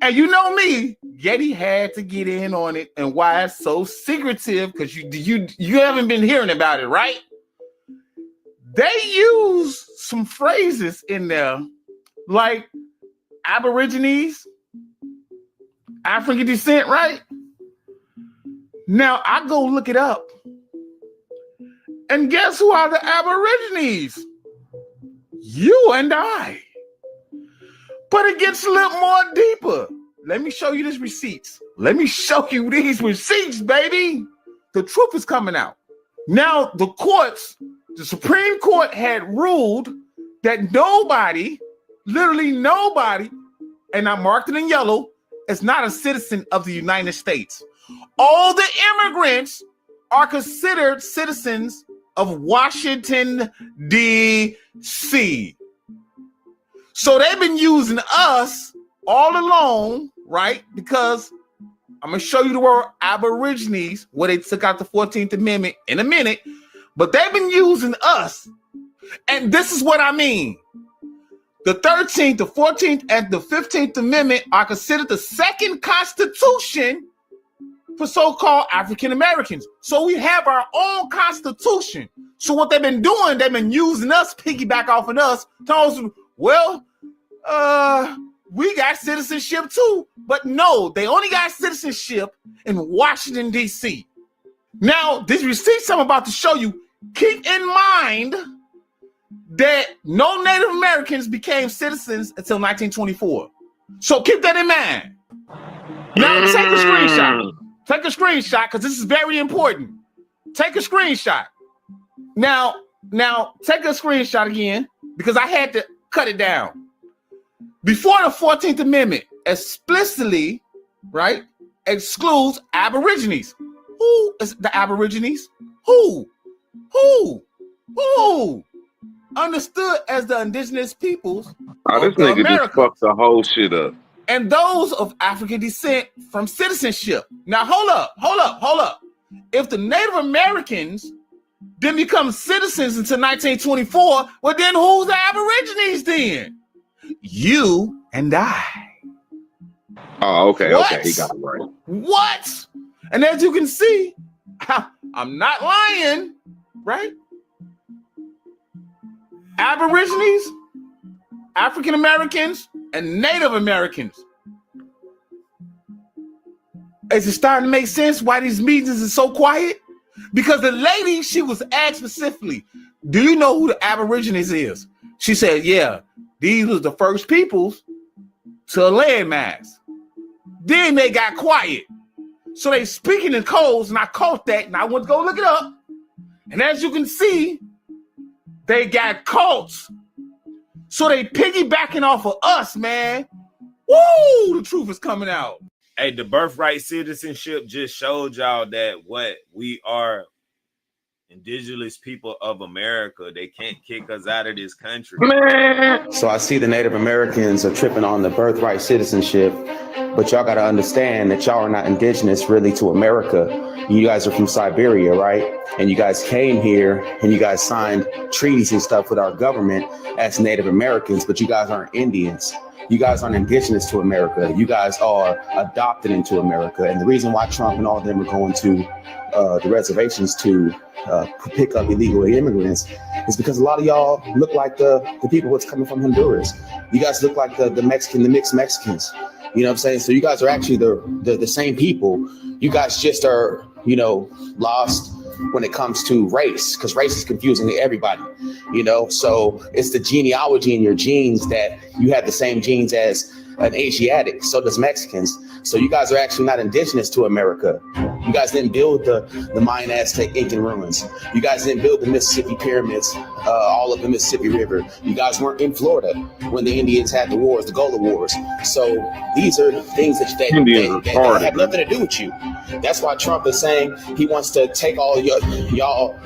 And you know me, Getty had to get in on it and why it's so secretive, because you haven't been hearing about it, right? They use some phrases in there like Aborigines, African descent, right? Now, I go look it up. And guess who are the Aborigines? You and I. But it gets a little more deeper. Let me show you these receipts. Let me show you these receipts, baby. The truth is coming out. Now, the Supreme Court had ruled that nobody, literally nobody, and I marked it in yellow, is not a citizen of the United States. all the immigrants are considered citizens of Washington, D.C. So they've been using us all along, right? Because I'm going to show you the word Aborigines, where they took out the 14th Amendment in a minute, but they've been using us. And this is what I mean. The 13th, the 14th, and the 15th Amendment are considered the second constitution for so-called African Americans. So we have our own constitution. So what they've been doing, they've been using us, piggyback off of us, telling us, well, we got citizenship too. But no, they only got citizenship in Washington, D.C. Now, this receipt I'm about to show you, keep in mind that no Native Americans became citizens until 1924. So keep that in mind. Now take a screenshot. Take a screenshot because this is very important. Take a screenshot. Now take a screenshot again because I had to cut it down. Before the 14th Amendment explicitly, right, excludes Aborigines. Who is the Aborigines? Who? Understood as the indigenous peoples this of nigga America. just fucked the whole shit up. And those of African descent from citizenship. Now, hold up. If the Native Americans didn't become citizens until 1924, well, then who's the Aborigines then? You and I. Oh, okay, What? okay, he got it right. What? And as you can see, I'm not lying, right? Aborigines, African Americans, and Native Americans. Is it starting to make sense why these meetings are so quiet? Because the lady, she was asked specifically, do you know who the Aborigines is? She said, yeah, these was the first peoples to landmass. Then they got quiet. So they speaking in codes, and I caught that, and I went to go look it up. And as you can see, they got cults. So they piggybacking off of us, man. Woo! The truth is coming out. Hey, the birthright citizenship just showed y'all that what we are, indigenous people of America. They can't kick us out of this country. So I see the Native Americans are tripping on the birthright citizenship, but y'all got to understand that y'all are not indigenous really to America. You guys are from Siberia, right? And you guys came here and you guys signed treaties and stuff with our government as Native Americans, but you guys aren't Indians. You guys aren't indigenous to America. You guys are adopted into America. And the reason why Trump and all of them are going to the reservations to pick up illegal immigrants is because a lot of y'all look like the people what's coming from Honduras. You guys look like the mixed Mexicans. You know what I'm saying? So you guys are actually the same people. You guys just are, lost when it comes to race, because race is confusing to everybody, so it's the genealogy in your genes that you have the same genes as an Asiatic, so does Mexicans. So you guys are actually not indigenous to America. You guys didn't build the Mayan, Aztec, Incan ruins. You guys didn't build the Mississippi pyramids, all of the Mississippi River. You guys weren't in Florida when the Indians had the wars, the Gullah Wars. So these are things that have nothing to do with you. That's why Trump is saying he wants to take all y'all,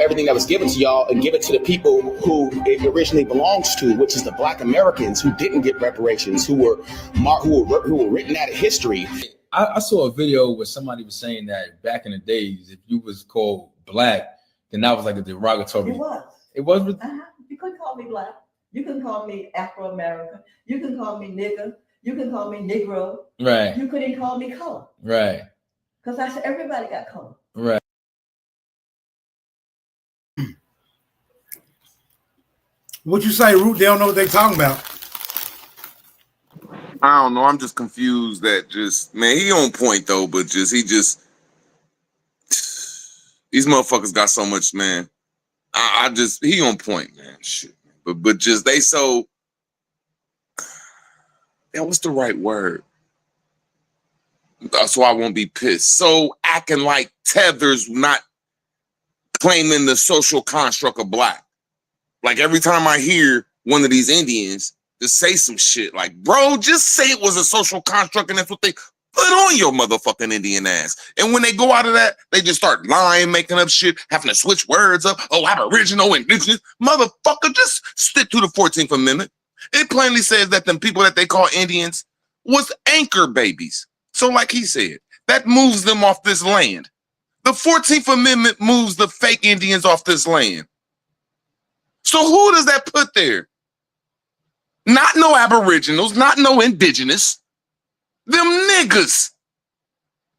everything that was given to y'all and give it to the people who it originally belongs to, which is the Black Americans who didn't get reparations, who were written out of history. I saw a video where somebody was saying that back in the days, if you was called black, then that was like a derogatory. It was. It was. You couldn't call me black. You can call me Afro-American. You can call me nigger. You can call me Negro. Right. You couldn't call me color. Right. Because I said everybody got color. Right. What you say, Root? They don't know what they talking about. I don't know. I'm just confused that man, he on point though, but these motherfuckers got so much, man. He on point, man. Shit. But just they so, what's the right word? So I won't be pissed. So acting like Tether's not claiming the social construct of black. Like every time I hear one of these Indians just say some shit like, bro, just say it was a social construct and that's what they Put on your motherfucking Indian ass. And when they go out of that, they just start lying, making up shit, having to switch words up. Oh, Aboriginal, indigenous. Motherfucker, just stick to the 14th Amendment. It plainly says that them people that they call Indians was anchor babies. So like he said, that moves them off this land. The 14th Amendment moves the fake Indians off this land. So who does that put there? Not no Aboriginals, not no indigenous. Them niggas.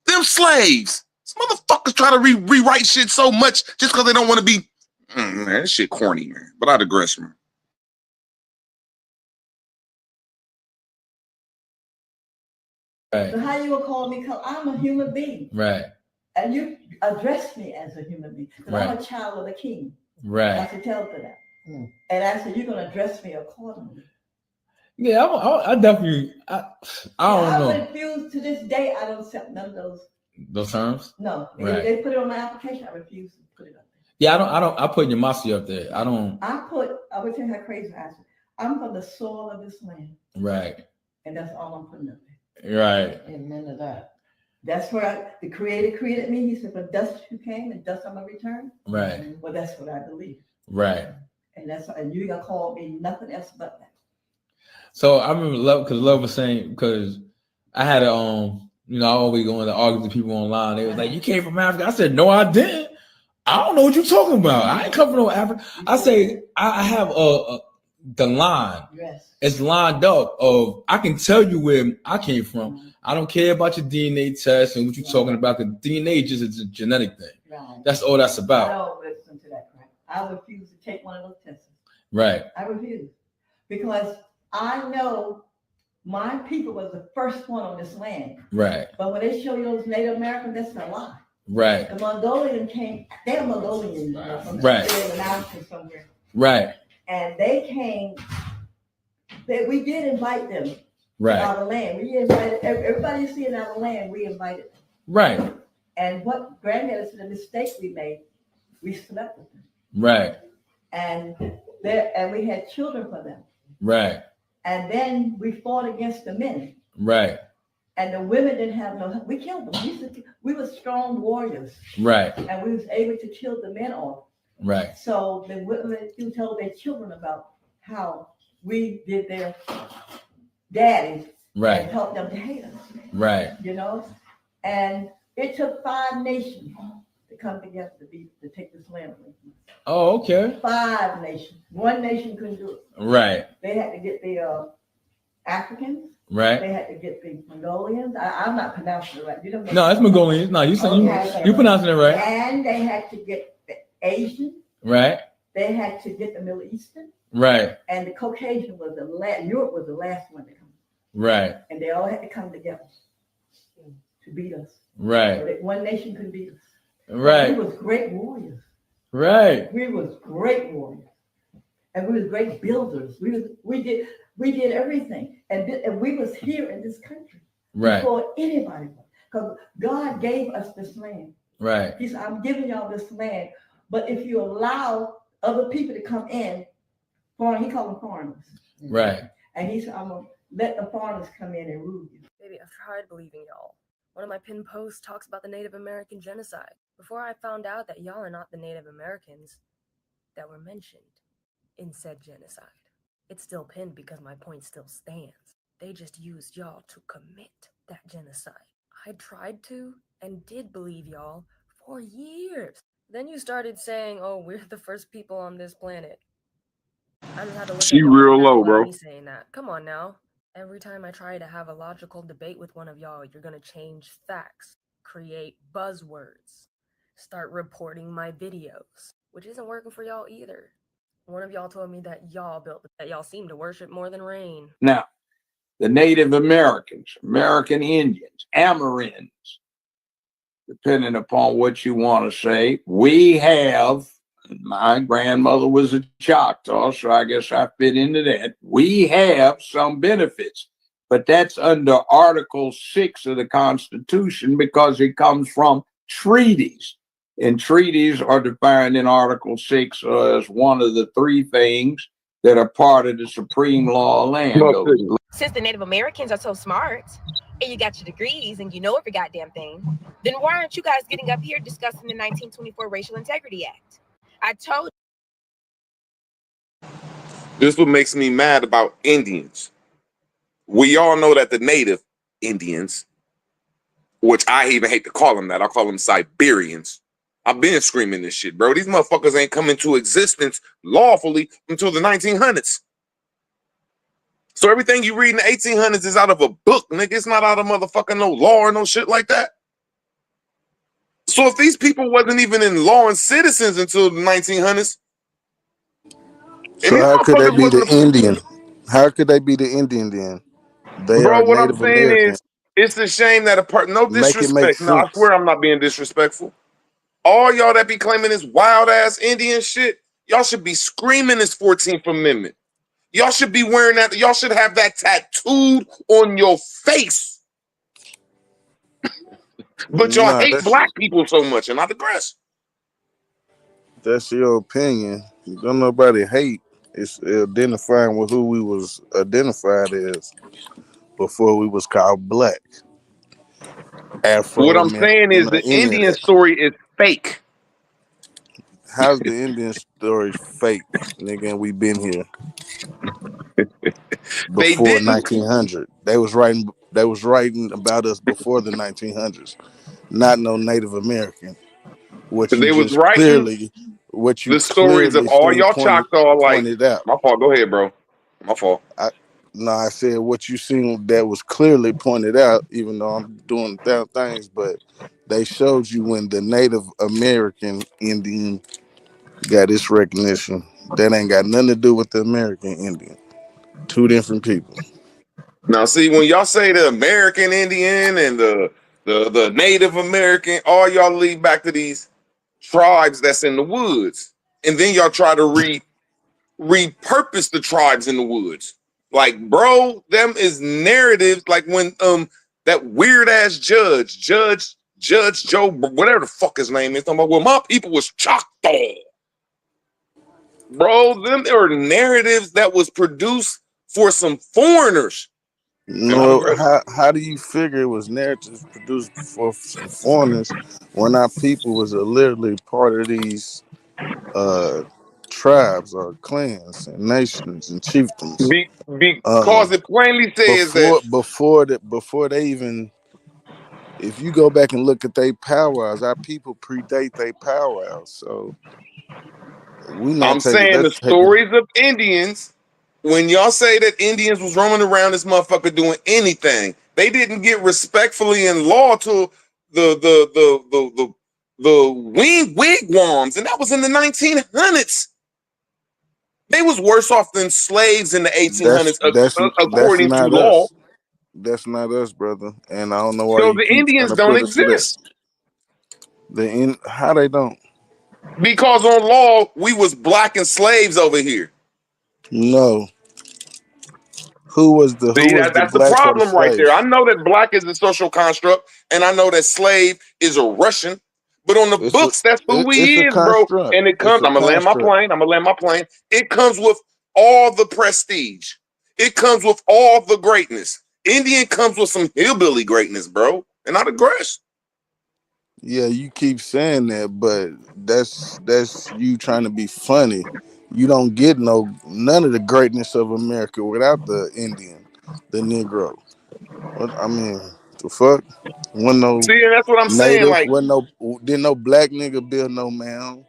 Them slaves. These motherfuckers try to rewrite shit so much just because they don't want to be... man, that shit corny, man. But I digress, man. Right. So how you gonna call me? Cause I'm a human being. Right. And you address me as a human being. Because I'm Right. a child of the king. Right. I should tell for that. And I said, you're gonna address me accordingly. Yeah, I definitely. I don't know refuse to this day. I don't accept none of those. terms. No. Right. If they put it on my application, I refuse to put it up. Yeah, I don't. I put Yamasi up there. I don't. I would tell you how crazy I am. I'm from the soil of this land. Right. And that's all I'm putting up there. Right. Amen to that. That's where the Creator created me. He said, "For dust you came, and dust I'm gonna return." Right. Well, that's what I believe. Right. And you gonna call me nothing else but that. So I remember Love was saying, because I had a I always go into argue with people online. They was like, "You came from Africa." I said, "No, I didn't. I don't know what you're talking about. I ain't come from no Africa." I say I have the line. Yes. It's lined up of I can tell you where I came from. I don't care about your DNA test and what you're talking about, because DNA just is a genetic thing. Right. That's all that's I about. don't listen to that crap. I refuse to take one of those tests. Right. I refuse. Because I know my people was the first one on this land. Right. But when they show you those Native Americans, that's a lie. Right. The Mongolian came, they're Mongolians, from Right. they're in the mountains somewhere. Right. And they came, we did invite them Right. out of the land. We invited everybody you see in our land, we invited them. Right. And what granddaddy said, the mistake we made, we slept with them. Right. And we had children for them. Right. And then we fought against the men. Right. And the women didn't have we killed them. We were strong warriors. Right. And we was able to kill the men off. Right. So the women told their children about how we did their daddies. Right. And helped them to hate us. Right. You know? And it took 5 nations to come together to take this land away from us. Oh, okay. 5 nations. 1 nation couldn't do it. Right. They had to get the Africans. Right. They had to get the Mongolians. I'm not pronouncing it right. You don't. No, it's Mongolian. No, you saying you pronouncing it right. And they had to get the Asian. Right. They had to get the Middle Eastern. Right. And the Caucasian was the last. Europe was the last one to come. Right. And they all had to come together to beat us. Right. So that 1 nation could beat us. Right. We was great warriors. Right. We was great warriors, and we was great builders. We did everything, and we was here in this country Right. before anybody, because God gave us this land. Right. He said, "I'm giving y'all this land, but if you allow other people to come in, he called them foreigners, Right. and he said, I'm gonna let the foreigners come in and rule you." Baby, I've tried believing y'all. One of my pinned posts talks about the Native American genocide. Before I found out that y'all are not the Native Americans that were mentioned in said genocide. It's still pinned because my point still stands. They just used y'all to commit that genocide. I tried to and did believe y'all for years. Then you started saying, "Oh, we're the first people on this planet." I just had to look She at y'all real and low, that's bro. me saying that. Come on now. Every time I try to have a logical debate with one of y'all, you're gonna change facts, create buzzwords, start reporting my videos, which isn't working for y'all either. One of y'all told me that y'all seem to worship more than rain. Now, the Native Americans, American Indians, Amerins, depending upon what you want to say, we have, my grandmother was a Choctaw, so I guess I fit into that. We have some benefits, but that's under Article 6 of the Constitution because it comes from treaties. And treaties are defined in Article 6 as one of the 3 things that are part of the supreme law of land. Since the Native Americans are so smart, and you got your degrees and you know every goddamn thing, then why aren't you guys getting up here discussing the 1924 Racial Integrity Act? I told This is what makes me mad about Indians. We all know that the native Indians, which I even hate to call them that, I call them Siberians. I've been screaming this shit, bro. These motherfuckers ain't come into existence lawfully until the 1900s. So everything you read in the 1800s is out of a book, nigga. It's not out of motherfucking no law or no shit like that. So if these people wasn't even in law and citizens until the 1900s, So how could they be the Indian? How could they be the Indian then? They bro, are what Native I'm saying American. is, it's a shame that a part. No Make it make disrespect. No, I sense. swear I'm not being disrespectful. All y'all that be claiming this wild ass Indian shit, y'all should be screaming this 14th Amendment. Y'all should be wearing that. Y'all should have that tattooed on your face. But y'all Nah, hate black people so much, and I digress. That's your opinion. Don't nobody hate. It's identifying with who we was identified as before we was called black. What I'm saying is the Indian story is fake. How's the Indian story fake, nigga? And we been here before 1900. They was writing about us before the 1900s. Not no Native American. What you They was just writing clearly, what you the stories of all y'all Choctaw, like, pointed out. My fault. Go ahead, bro. My fault. I said what you seen that was clearly pointed out, even though I'm doing things, but they showed you when the Native American Indian got its recognition. That ain't got nothing to do with the American Indian. Two different people. Now, see, when y'all say the American Indian and the Native American, all y'all lead back to these tribes that's in the woods, and then y'all try to repurpose the tribes in the woods. Like, bro, them is narratives. Like when that weird ass Judge Joe, whatever the fuck his name is, talking about, well, my people was Choctaw. Bro, them are narratives that was produced for some foreigners. No, how do you figure it was narratives produced for some foreigners when our people was literally part of these tribes or clans and nations and chiefdoms? Because it plainly says before they even, if you go back and look at their powwows, our people predate their powwows. So I'm saying the stories of Indians. When y'all say that Indians was roaming around this motherfucker doing anything, they didn't get respectfully in law to the wigwams, and that was in the 1900s. They was worse off than slaves in the 1800s, according to law. That's not us, brother. And I don't know why. So the Indians don't exist. How they don't? Because on law, we was black and slaves over here. No. Who was the that's the problem right there. I know that black is a social construct, and I know that slave is a Russian, but on the books, that's who we is, bro. And it comes, I'm gonna land my plane. It comes with all the prestige. It comes with all the greatness. Indian comes with some hillbilly greatness, bro. And I digress. Yeah, you keep saying that, but that's you trying to be funny. You don't get none of the greatness of America without the Indian, the Negro. I mean, the fuck? See, that's what I'm saying. Like, didn't no black nigga build no mound.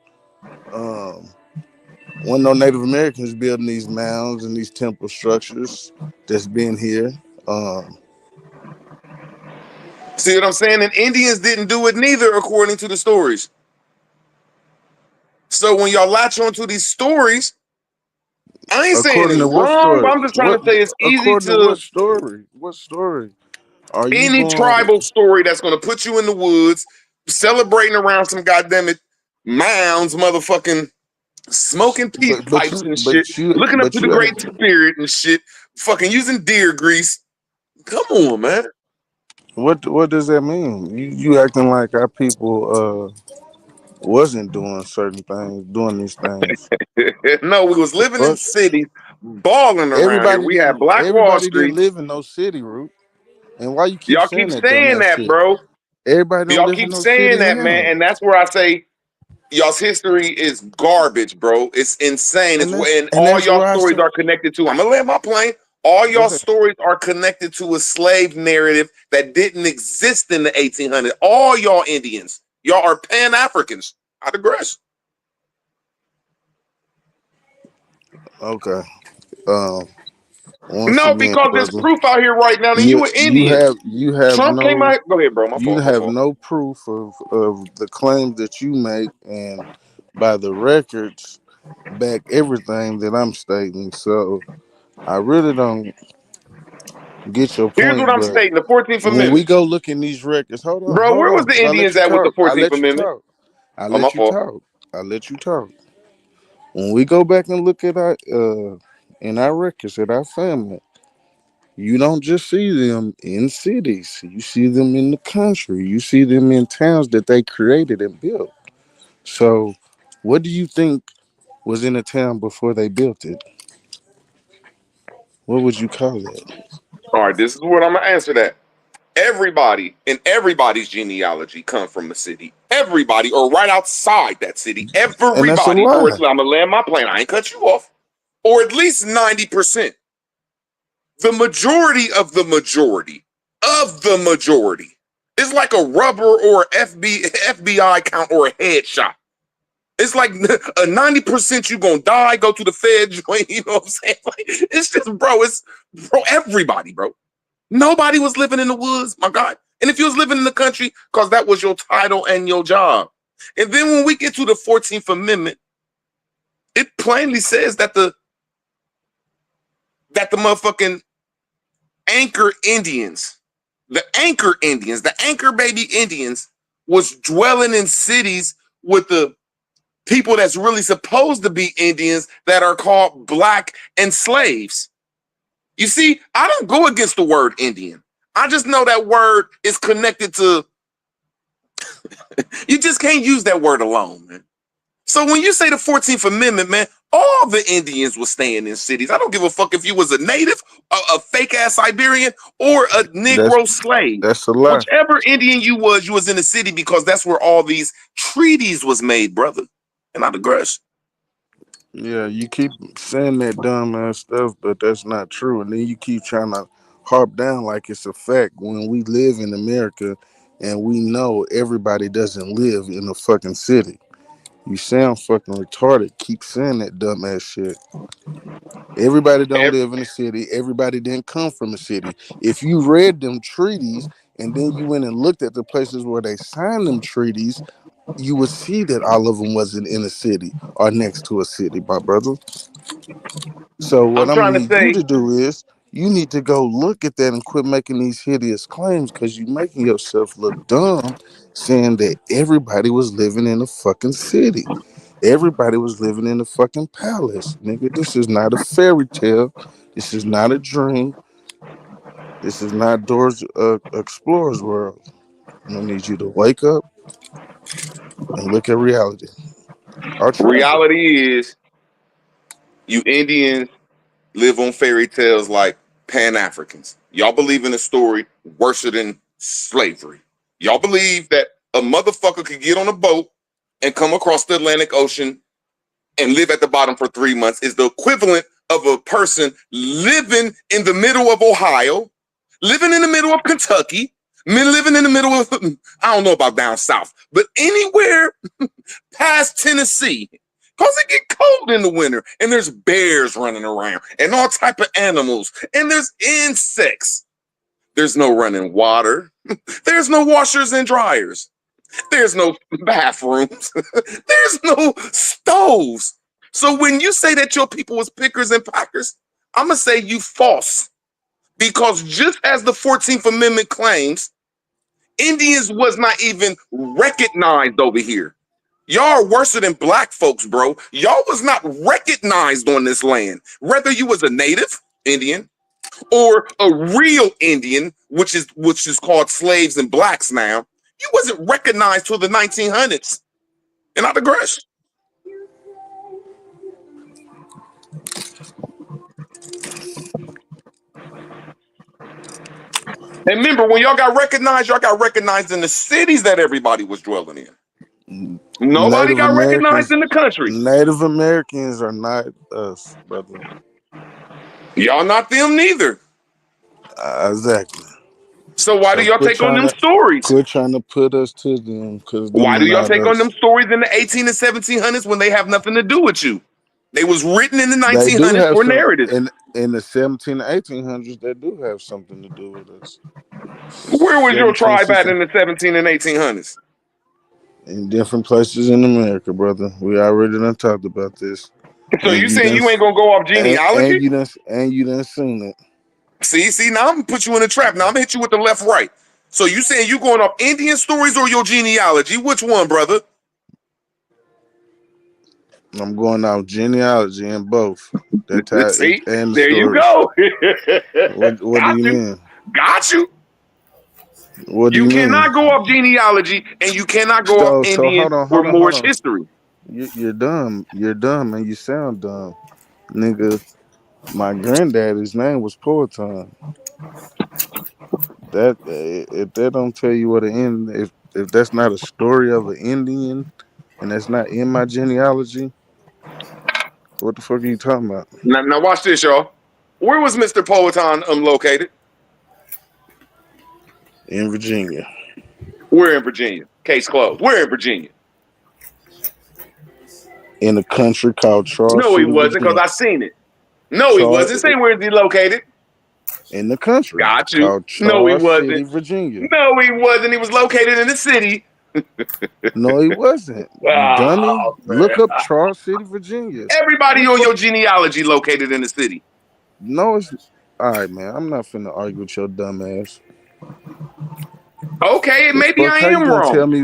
Wasn't no Native Americans building these mounds and these temple structures that's been here. See what I'm saying? And Indians didn't do it neither, according to the stories. So when y'all latch onto these stories, I ain't saying it's wrong, but I'm just trying to say it's easy to. What story? What story? Are you any tribal story that's going to put you in the woods, celebrating around some goddamn it mounds, motherfucking smoking peace pipes and shit, looking up to the Great Spirit and shit, fucking using deer grease. Come on, man. What does that mean? You acting like our people wasn't doing certain things, doing these things. No, we was living in cities, balling around here. We had Black Wall Street. Didn't live in no city, Root. And why you keep Y'all saying keep that saying dumbass that, shit? bro. Everybody don't Y'all live in keep no saying city and that, man. have. And that's where I say y'all's history is garbage, bro. It's insane. And And and all that's y'all why I stories said, are connected to. I'm gonna land my plane. All go y'all ahead. stories are connected to a slave narrative that didn't exist in the 1800s. All y'all Indians, y'all are Pan Africans. I digress. Okay. Um, once No, again, because there's brother, proof out here right now that you you an you Indian. have Trump came no out. Go ahead, bro. My you fault. My have fault. no proof of the claims that you make, and by the records back everything that I'm stating. So I really don't get your Here's what point. I'm But stating: the 14th when we Amendment, go look in these records, bro. Where hold was on, the because I let Indians you at with the talk. 14th Amendment? I Oh, my let you fault. talk. I let you talk. When we go back and look at our in our records at our family, you don't just see them in cities. You see them in the country. You see them in towns that they created and built. So, what do you think was in a town before they built it? What would you call that? All right, this is what I'm gonna answer that. Everybody in everybody's genealogy come from a city. Everybody, or right outside that city. And that's a Everybody, or lie. I'm gonna land my plane. I ain't cut you off. Or at least 90%. The majority of the majority of the majority is like a rubber or FBI count or a headshot. It's like a 90% you gonna die, go to the Fed joint, you know what I'm saying? Like, it's just, bro, everybody, bro. Nobody was living in the woods, my God. And if you was living in the country, because that was your title and your job. And then when we get to the 14th Amendment, it plainly says that the motherfucking anchor Indians, the anchor baby Indians was dwelling in cities with the people that's really supposed to be Indians that are called black and slaves. You see, I don't go against the word Indian. I just know that word is connected to, you just can't use that word alone, man. So when you say the 14th Amendment, man, all the Indians were staying in cities. I don't give a fuck if you was a native, a fake ass Siberian, or a That's Negro slave. that's a lie. Whichever Indian you was in the city because that's where all these treaties was made, brother. And I digress. Yeah, you keep saying that dumbass stuff, but that's not true. And then you keep trying to harp down like it's a fact when we live in America and we know everybody doesn't live in a fucking city. You sound fucking retarded. Keep saying that dumbass shit. Everybody don't live in a city. Everybody didn't come from a city. If you read them treaties and then you went and looked at the places where they signed them treaties, you would see that all of them wasn't in a city or next to a city, my brother. So what I'm I'm trying gonna to need you say, to do is you need to go look at that and quit making these hideous claims because you're making yourself look dumb saying that everybody was living in a fucking city. Everybody was living in a fucking palace. Nigga, this is not a fairy tale. This is not a dream. This is not Doors Explorer's World. I'm gonna need you to wake up and look at reality. Or try to. reality is you Indians live on fairy tales like Pan Africans. Y'all believe in a story worse than slavery. Y'all believe that a motherfucker could get on a boat and come across the Atlantic Ocean and live at the bottom for 3 months is the equivalent of a person living in the middle of Ohio, living in the middle of Kentucky, living in the middle of, I don't know about down south, but anywhere past Tennessee. Cause it get cold in the winter and there's bears running around and all type of animals and there's insects. There's no running water. There's no washers and dryers. There's no bathrooms. There's no stoves. So when you say that your people was pickers and packers, I'm gonna say you false. Because just as the 14th Amendment claims, Indians was not even recognized over here. Y'all are worse than black folks, bro. Y'all was not recognized on this land. Whether you was a native Indian or a real Indian, which is called slaves and blacks now, you wasn't recognized till the 1900s. And I digress. And remember, when y'all got recognized in the cities that everybody was dwelling in. Nobody Native got recognized Americans, in the country. Native Americans are not us, brother. Y'all not them neither. Exactly. So why do y'all quit take on trying them to stories? quit trying to put us to them, because Why them do y'all not take on us. them stories in the 18 and 1700s when they have nothing to do with you? They was written in the They do 1900s have for some narratives. in the 17 1800s. They do have something to do with us. Where was your 17, tribe at 16 in the 17 and 1800s? in different places in America, brother. We already done talked about this. So And you you saying done you ain't gonna go off genealogy? and you done seen it. See, now I'm gonna put you in a trap. Now I'm gonna hit you with the left right. So you saying you going off Indian stories or your genealogy? Which one, brother? I'm going out genealogy in both. That time See, and the there you stories. go. What do Got you you. mean? Got you. What do You you mean? cannot go off genealogy and you cannot go off So Indian or hold Moorish on. history. You're dumb. You're dumb, and you sound dumb, nigga. My granddaddy's name was Powhatan. That if that don't tell you what an if that's not a story of an Indian, and that's not in my genealogy, what the fuck are you talking about? Now watch this, y'all. Where was Mr. Powhatan located? In Virginia. We're in Virginia. Case closed. We're in Virginia. In a country called Charles No, he City, wasn't, because Virginia. I seen it. No, he wasn't. Say where is he located? In the country Got you. called No, he Charles City, wasn't. Virginia. No, he wasn't. He was located in the city. No, he wasn't. You dummy. Oh, Look man. up Charles City, Virginia. Everybody Who the on fuck? your genealogy located in the city. No, it's all right, man. I'm not finna argue with your dumb ass. Okay, maybe I How you am gonna tell wrong. me?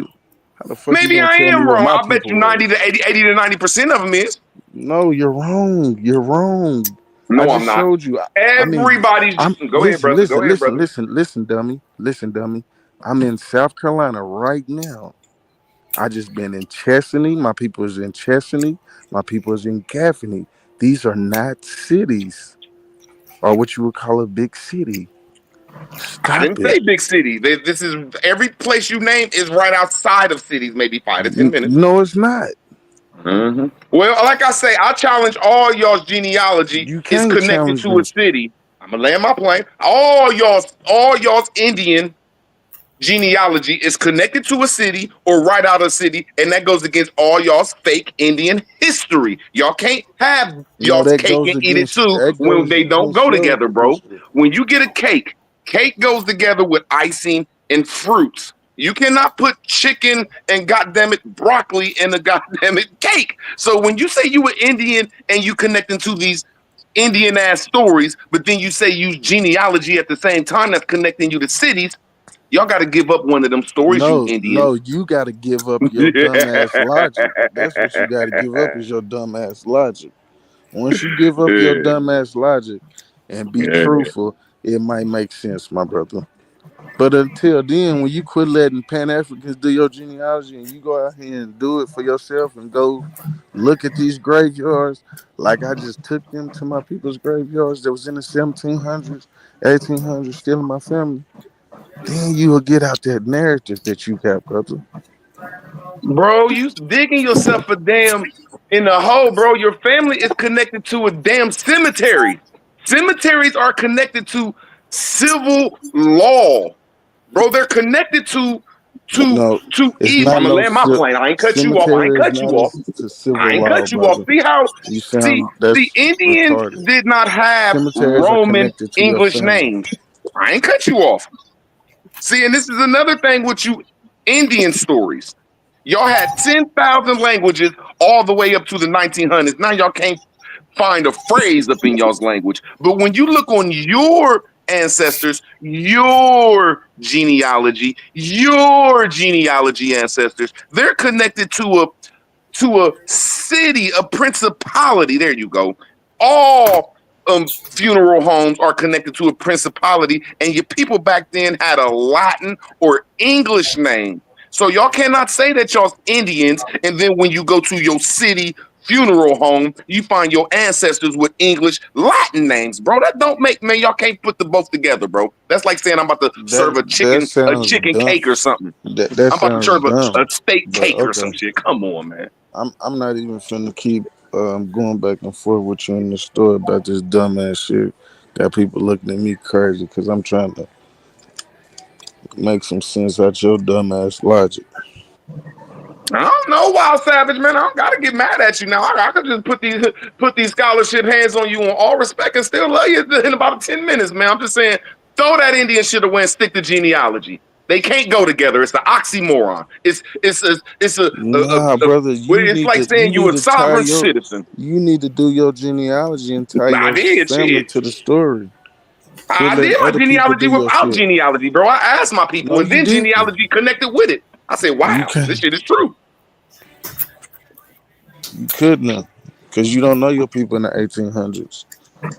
How the fuck you Maybe gonna I tell me am what wrong. my I bet you people 90 was? to 80 to 90% of them is. No, you're wrong. You're wrong. No, I I'm just not. showed you. Everybody's. Go ahead, brother. Go ahead, brother. Listen, dummy. Listen, dummy. I'm in South Carolina right now. I just been in Chesaning. My people is in Chesaning. My people is in Gaffney. These are not cities, or what you would call a big city. I Stop didn't it. say big city. This is every place you name is right outside of cities, maybe 5 to 10 minutes. No, it's not. Mm-hmm. Well, like I say, I challenge all y'all's genealogy You is can't connected challenge to a me. city. I'm gonna land my plane. All y'all's Indian genealogy is connected to a city or right out of a city, and that goes against all y'all's fake Indian history. Y'all can't have No, y'all's that cake goes and eat it against too when they don't go your together, bro. history. When you get a cake, cake goes together with icing and fruits. You cannot put chicken and goddammit broccoli in a goddammit cake. So when you say you were Indian and you connecting to these Indian ass stories, but then you say use genealogy at the same time that's connecting you to cities, y'all got to give up one of them stories, you Indians. No, you got to give up your dumbass logic. That's what you got to give up is your dumbass logic. Once you give up your dumbass logic and be truthful, it might make sense, my brother. But until then, when you quit letting Pan Africans do your genealogy and you go out here and do it for yourself and go look at these graveyards, like I just took them to my people's graveyards that was in the 1700s, 1800s, still in my family, then you will get out that narrative that you got, brother. Bro, you digging yourself a damn in the hole, bro. Your family is connected to a damn cemetery. Cemeteries are connected to civil law. Bro, they're connected to No, it's evil. not I'm gonna no land my plane. I ain't cut you off. I ain't cemetery is cut you not off. to civil I ain't law, cut you off. brother. See how You sound that's Indians retarded. did not have Cemeteries are Roman connected to your English family. names. I ain't cut you off. See, and this is another thing with you Indian stories. Y'all had 10,000 languages all the way up to the 1900s. Now y'all can't find a phrase up in y'all's language. But when you look on your ancestors, your genealogy ancestors, they're connected to a city, a principality. There you go. All funeral homes are connected to a principality, and your people back then had a Latin or English name. So y'all cannot say that y'all's Indians, and then when you go to your city funeral home, you find your ancestors with English Latin names, bro. That don't make, man, y'all can't put the both together, bro. That's like saying I'm about to serve a That sounds chicken dumb. cake or something. That I'm about to sounds serve dumb. a steak But cake or okay. some shit. Come on, man. I'm not even finna keep going back and forth with you in the story about this dumbass shit. Got people looking at me crazy because I'm trying to make some sense out your dumbass logic. I don't know, Wild Savage, man. I don't gotta get mad at you now. I could just put these scholarship hands on you on all respect and still love you in about 10 minutes, man. I'm just saying, throw that Indian shit away and stick to genealogy. They can't go together. It's the oxymoron. Nah, brother, It's like saying you a sovereign citizen. You need to do your genealogy and tie I your did, family shit. to the story. I did my genealogy without genealogy, bro. I asked my people, No, and you then didn't. genealogy connected with it. I said, wow, this shit is true. You couldn't have, because you don't know your people in the 1800s.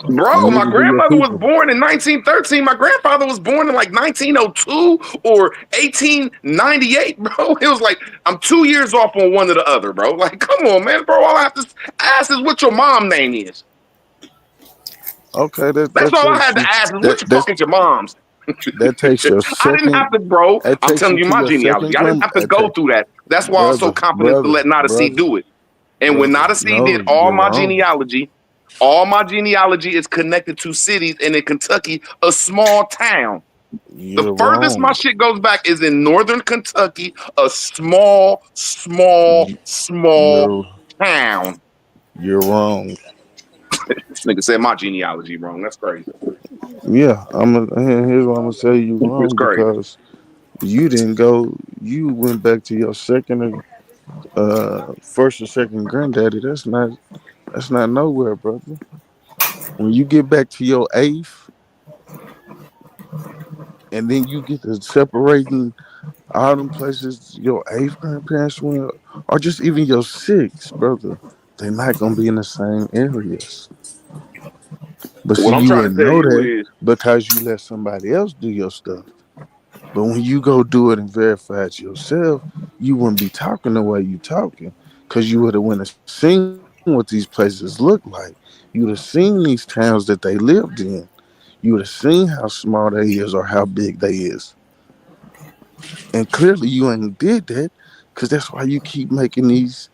Bro, my grandmother was born in 1913. My grandfather was born in like 1902 or 1898, bro. It was like, I'm 2 years off on one or the other, bro. Like, come on, man, bro. All I have to ask is what your mom name is. Okay, that's all I had to ask is what the fuck is your mom's? That takes your second. I didn't have to, bro. That I'm takes telling you to my your genealogy. second I didn't have to go through that. That's why I was so confident to let Nada C do it. And when Nada C did all my genealogy is connected to cities, and in Kentucky, a small town. The furthest my shit goes back is in northern Kentucky, a small town. You're wrong. This nigga said my genealogy wrong. That's crazy. Yeah, here's what I'm gonna say you wrong because you didn't go. You went back to your second, first or second granddaddy. That's not nowhere, brother. When you get back to your eighth, and then you get to separating all them places your eighth grandparents went, or just even your sixth, brother, they're not gonna be in the same areas. But see, you wouldn't know that because you let somebody else do your stuff. But when you go do it and verify it yourself, you wouldn't be talking the way you talking, because you would have went and seen what these places look like. You would have seen these towns that they lived in. You would have seen how small they is or how big they is. And clearly you ain't did that, because that's why you keep making these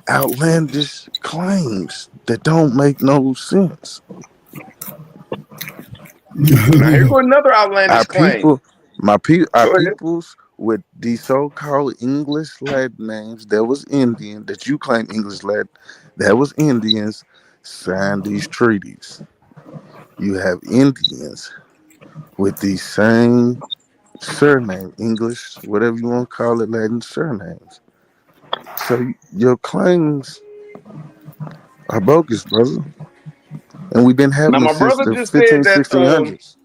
outlandish claims that don't make no sense. Now here's another outlandish claim. Our peoples with these so-called English Latin names that was Indian, that you claim English Latin, that was Indians, signed these treaties. You have Indians with these same surname, English, whatever you want to call it, Latin surnames. So your claims are bogus, brother. And we've been having them since the 1600s.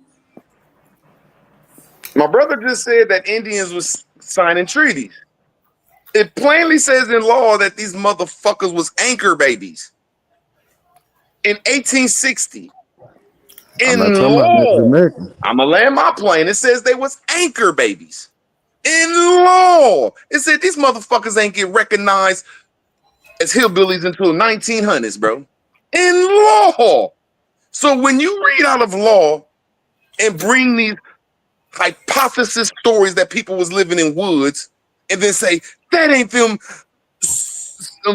My brother just said that Indians was signing treaties. It plainly says in law that these motherfuckers was anchor babies. In 1860, in law, I'm gonna land my plane. It says they was anchor babies. In law, it said these motherfuckers ain't get recognized as hillbillies until 1900s, bro. In law. So when you read out of law and bring these hypothesis stories that people was living in woods, and then say that ain't them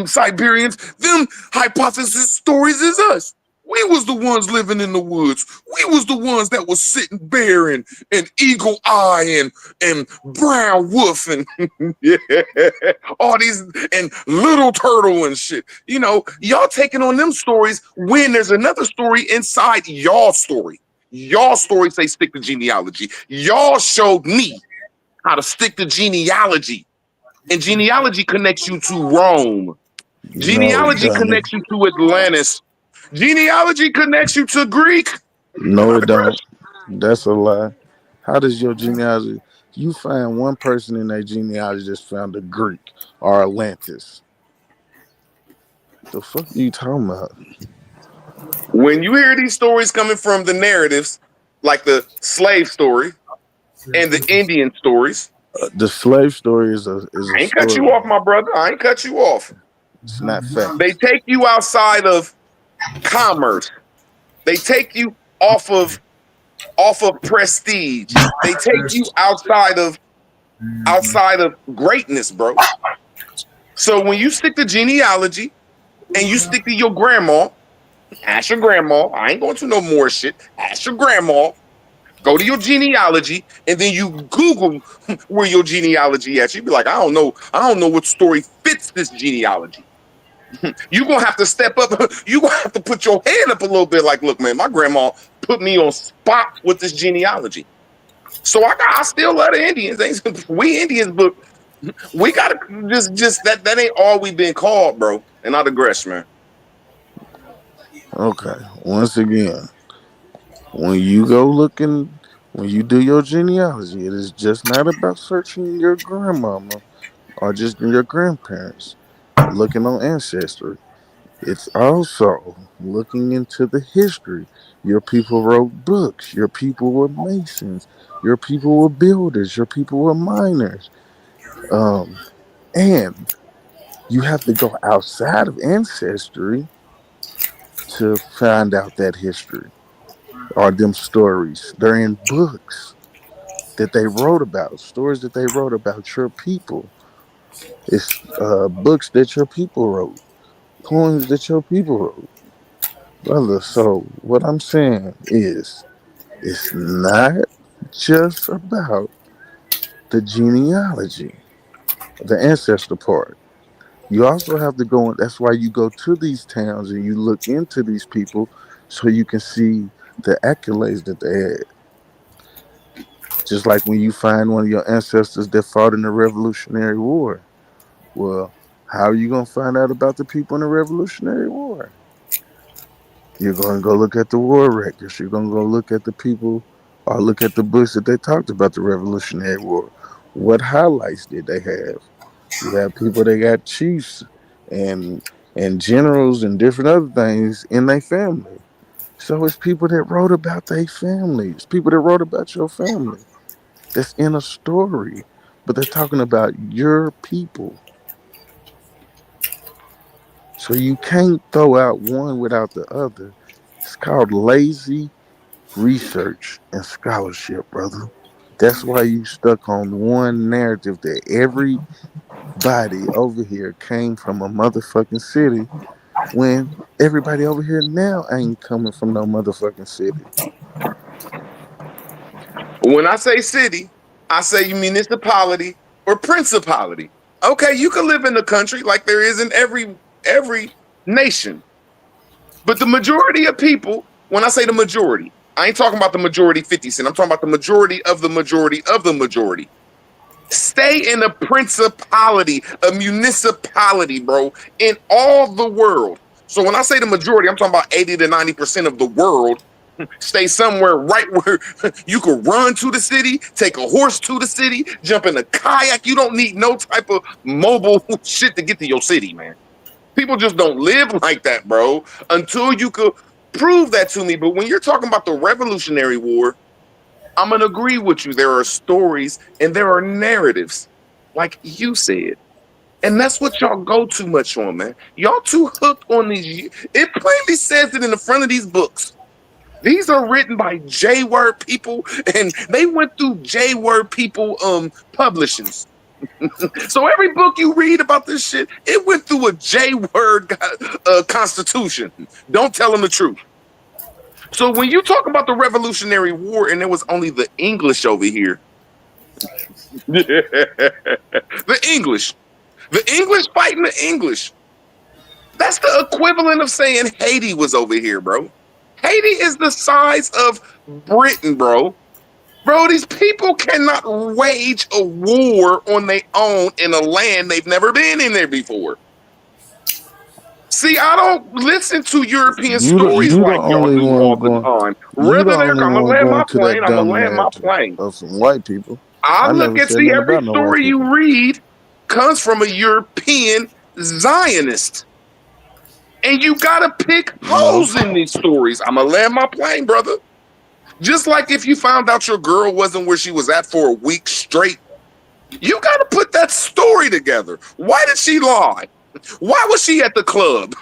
Siberians, them hypothesis stories is us. We was the ones living in the woods. We was the ones that was sitting bear and eagle eye and brown wolf and yeah, all these and little turtle and shit. You know, y'all taking on them stories when there's another story inside y'all story. Y'all story say stick to genealogy. Y'all showed me how to stick to genealogy. And genealogy connects you to Rome. Genealogy connects you to Atlantis. Genealogy connects you to Greek. No, it don't. That's a lie. How does your genealogy? You find one person in that genealogy just found a Greek or Atlantis. The fuck are you talking about? When you hear these stories coming from the narratives, like the slave story and the Indian stories, the slave story is a I ain't cut you off, my brother. I ain't cut you off. It's not fact. They take you outside of commerce. They take you off of prestige. They take you outside of greatness, bro. So when you stick to genealogy and you stick to your grandma, ask your grandma. I ain't going to no more shit. Ask your grandma. Go to your genealogy, and then you Google where your genealogy at. You'd be like, I don't know what story fits this genealogy. You're gonna have to step up. You're gonna have to put your hand up a little bit. Like, look, man, my grandma put me on spot with this genealogy. So I still love the Indians. We Indians, but we gotta just that ain't all we've been called, bro. And I digress, man. Okay. Once again, when you go looking, when you do your genealogy, it is just not about searching your grandmama or just your grandparents, looking on Ancestry. It's also looking into the history. Your people wrote books. Your people were masons. Your people were builders. Your people were miners. And you have to go outside of Ancestry to find out that history or them stories. They're in books that they wrote about, stories that they wrote about your people. It's books that your people wrote, poems that your people wrote. Brother, so what I'm saying is, it's not just about the genealogy, the ancestor part. You also have to go, that's why you go to these towns and you look into these people so you can see the accolades that they had. Just like when you find one of your ancestors that fought in the Revolutionary War. Well, how are you going to find out about the people in the Revolutionary War? You're going to go look at the war records. You're going to go look at the people or look at the books that they talked about the Revolutionary War. What highlights did they have? You have people that got chiefs and generals and different other things in their family. So it's people that wrote about their families, people that wrote about your family. That's in a story, but they're talking about your people. So you can't throw out one without the other. It's called lazy research and scholarship, brother. That's why you stuck on one narrative that everybody over here came from a motherfucking city when everybody over here now ain't coming from no motherfucking city. When I say city, I say municipality or principality. Okay, you can live in the country like there is in every nation. But the majority of people, when I say the majority, I ain't talking about the majority 50 Cent. I'm talking about the majority of the majority of the majority. Stay in a principality, a municipality, bro, in all the world. So when I say the majority, I'm talking about 80 to 90% of the world. Stay somewhere right where you can run to the city, take a horse to the city, jump in a kayak. You don't need no type of mobile shit to get to your city, man. People just don't live like that, bro, until you could prove that to me. But when you're talking about the Revolutionary War, I'm going to agree with you. There are stories and there are narratives, like you said. And that's what y'all go too much on, man. Y'all too hooked on these. It plainly says it in the front of these books. These are written by J-Word people, and they went through J-Word people publishings. So every book you read about this shit, it went through a J-Word constitution. Don't tell them the truth. So when you talk about the Revolutionary War and there was only the English over here, the English fighting the English. That's the equivalent of saying Haiti was over here, bro. Haiti is the size of Britain, bro. Bro, these people cannot wage a war on their own in a land they've never been in there before. See, I don't listen to European stories You the like y'all only do one all the going. time. You the Rather, only I'm gonna one land my going to plane. that I'm gonna dumb land my narrative plane. of some white people. I I look never and said see nothing every about no white story people. you read comes from a European Zionist. And you gotta pick holes in these stories. I'm gonna land my plane, brother. Just like if you found out your girl wasn't where she was at for a week straight, you gotta put that story together. Why did she lie? Why was she at the club?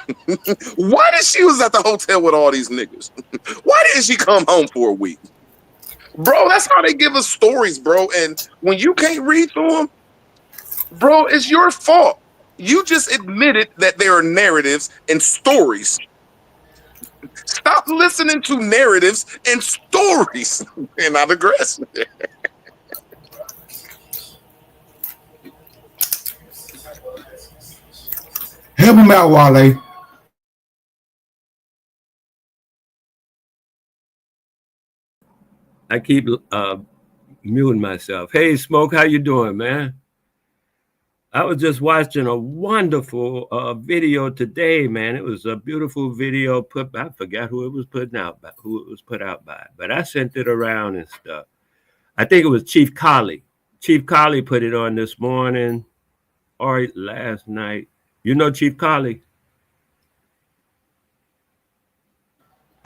Why did she was at the hotel with all these niggas? Why didn't she come home for a week? Bro, that's how they give us stories, bro. And when you can't read through them, bro, it's your fault. You just admitted that there are narratives and stories. Stop listening to narratives and stories and not aggressive. Help him out, Wale. I keep muting myself. Hey, Smoke, how you doing, man? I was just watching a wonderful video today, man. It was a beautiful video I forgot who it was put out by, but I sent it around and stuff. I think it was Chief Collie. Chief Collie put it on this morning or last night. You know Chief Collie?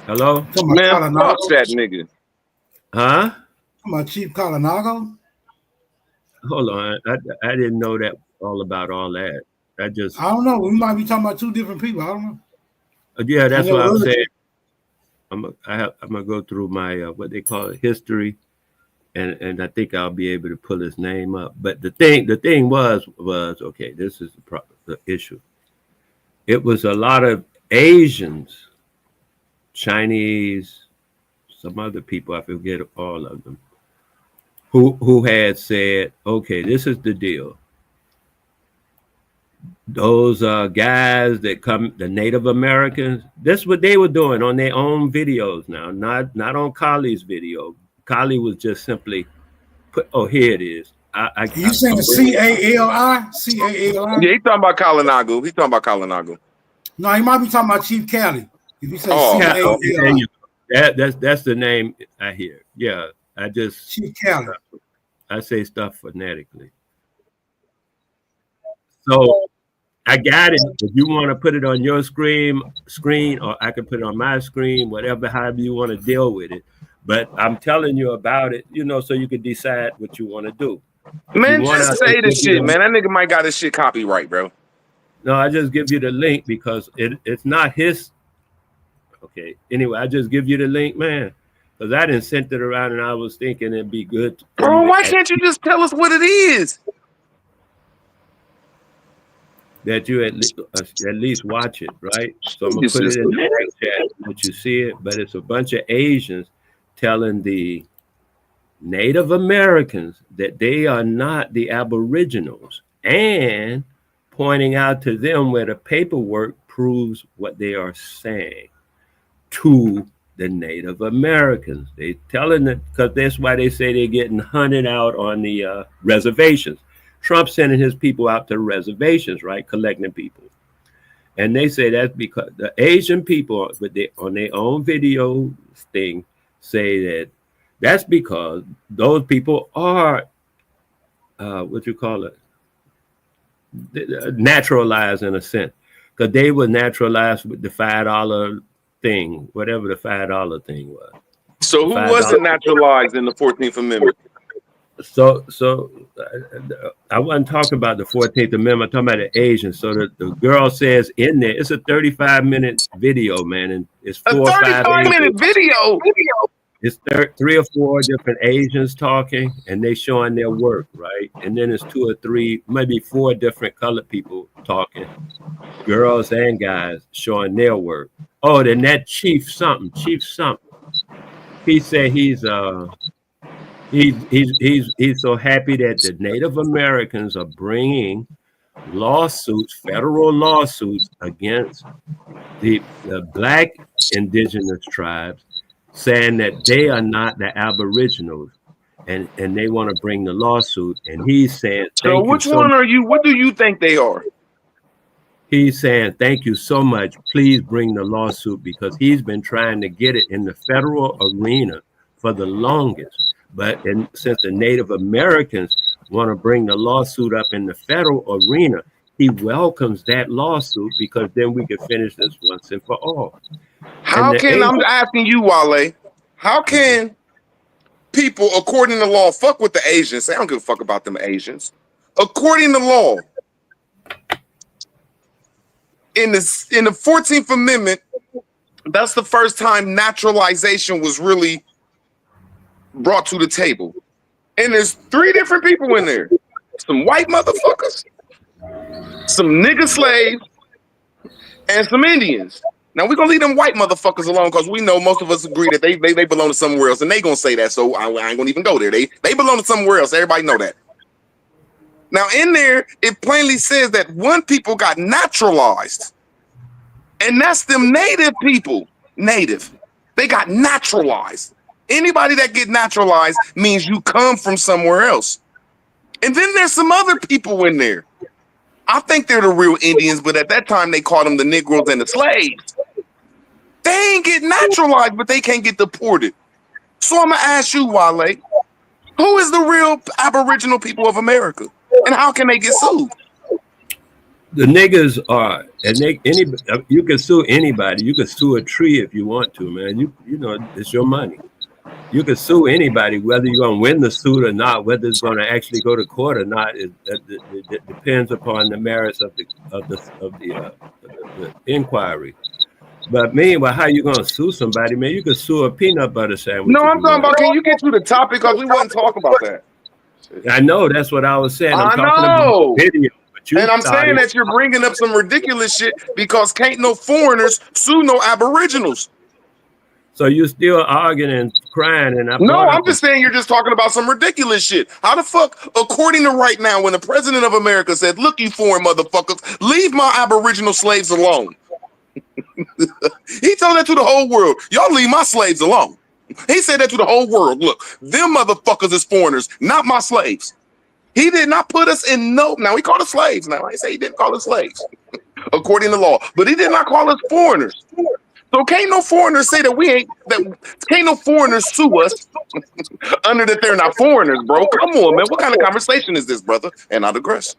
Hello? Man, fuck that nigga. Huh? Come on, Chief Colinago? Hold on. I didn't know that all about all that. I don't know. We might be talking about two different people. I don't know. Yeah, that's what I'm saying. I'm gonna go through my what they call it, history, and I think I'll be able to pull his name up. But the thing was okay. This is the issue. It was a lot of Asians, Chinese, some other people, I forget all of them, who had said, okay, this is the deal. Those guys that come, the Native Americans, that's what they were doing on their own videos now, not on Collie's video. Collie was just simply put, oh, here it is. You saying C-A-L-I? C-A-L-I? Yeah, he's talking about Colinago. No, he might be talking about Chief Cali. If you say C-A-L-I. That's the name I hear. Yeah, Chief Cali. I say stuff phonetically. So I got it. If you want to put it on your screen, or I can put it on my screen, however you want to deal with it. But I'm telling you about it, so you can decide what you want to do. Man, just say the shit, man. That nigga might got his shit copyright, bro. No, I just give you the link because it's not his. Okay. Anyway, I just give you the link, man. Because I didn't send it around and I was thinking it'd be good. Bro, why can't you just tell us what it is? That you at least watch it, right? So I'm gonna put it in the chat that you see it, but it's a bunch of Asians telling the Native Americans that they are not the Aboriginals and pointing out to them where the paperwork proves what they are saying to the Native Americans. They telling it because that's why they say they're getting hunted out on the reservations. Trump's sending his people out to reservations, right? Collecting people. And they say that's because the Asian people on their own video thing say that's because those people are, naturalized in a sense. Because they were naturalized with the $5 thing, whatever the $5 thing was. So who wasn't naturalized in the 14th Amendment? So I wasn't talking about the 14th Amendment. I'm talking about the Asians. So the girl says in there, it's a 35-minute video, man, and it's 4 or 5 35-minute video. It's 3 or 4 different Asians talking, and they showing their work, right? And then it's 2 or 3, maybe 4 different colored people talking, girls and guys showing their work. Oh, then that Chief something. He said he's so happy that the Native Americans are bringing federal lawsuits against the Black indigenous tribes, saying that they are not the Aboriginals, and they want to bring the lawsuit. And he's saying, so which one are you? What do you think they are? He's saying, thank you so much. Please bring the lawsuit, because he's been trying to get it in the federal arena for the longest. But since the Native Americans want to bring the lawsuit up in the federal arena, he welcomes that lawsuit, because then we can finish this once and for all. How can, I'm asking you, Wale, how can people, according to law, fuck with the Asians? Say, I don't give a fuck about them Asians. According to law, in the 14th Amendment, that's the first time naturalization was really brought to the table. And there's 3 different people in there. Some white motherfuckers, some nigga slaves, and some Indians. Now we're gonna leave them white motherfuckers alone because we know most of us agree that they belong to somewhere else, and they gonna say that. So I ain't gonna even go there. They belong to somewhere else. Everybody know that. Now in there, it plainly says that one people got naturalized, and that's them native people. Native, they got naturalized. Anybody that get naturalized means you come from somewhere else. And then there's some other people in there. I think they're the real Indians, but at that time they called them the Negroes and the slaves. They ain't get naturalized, but they can't get deported. So I'm gonna ask you, Wale, who is the real Aboriginal people of America, and how can they get sued? The niggas are, and you can sue anybody. You can sue a tree if you want to, man. You know, it's your money. You can sue anybody, whether you're gonna win the suit or not, whether it's gonna actually go to court or not. It depends upon the merits of the inquiry. But meanwhile, how you gonna sue somebody, man? You can sue a peanut butter sandwich. No, I'm talking about. Can you get to the topic? Because we wasn't talking about that. I know that's what I was saying. I'm talking know. about video. And I'm saying that you're bringing up some ridiculous shit because can't no foreigners sue no Aboriginals. So you're still arguing and crying, and I'm just saying you're just talking about some ridiculous shit. How the fuck, according to right now, when the president of America said, "Look, you foreign motherfuckers, leave my Aboriginal slaves alone," he told that to the whole world. Y'all leave my slaves alone. He said that to the whole world. Look, them motherfuckers is foreigners, not my slaves. He did not put us in no. Now he called us slaves. Now I say he didn't call us slaves, according to law, but he did not call us foreigners. So can't no foreigners say that we ain't that. Can't no foreigners sue us under that they're not foreigners, bro. Come on, man. What kind of conversation is this, brother? And I digress.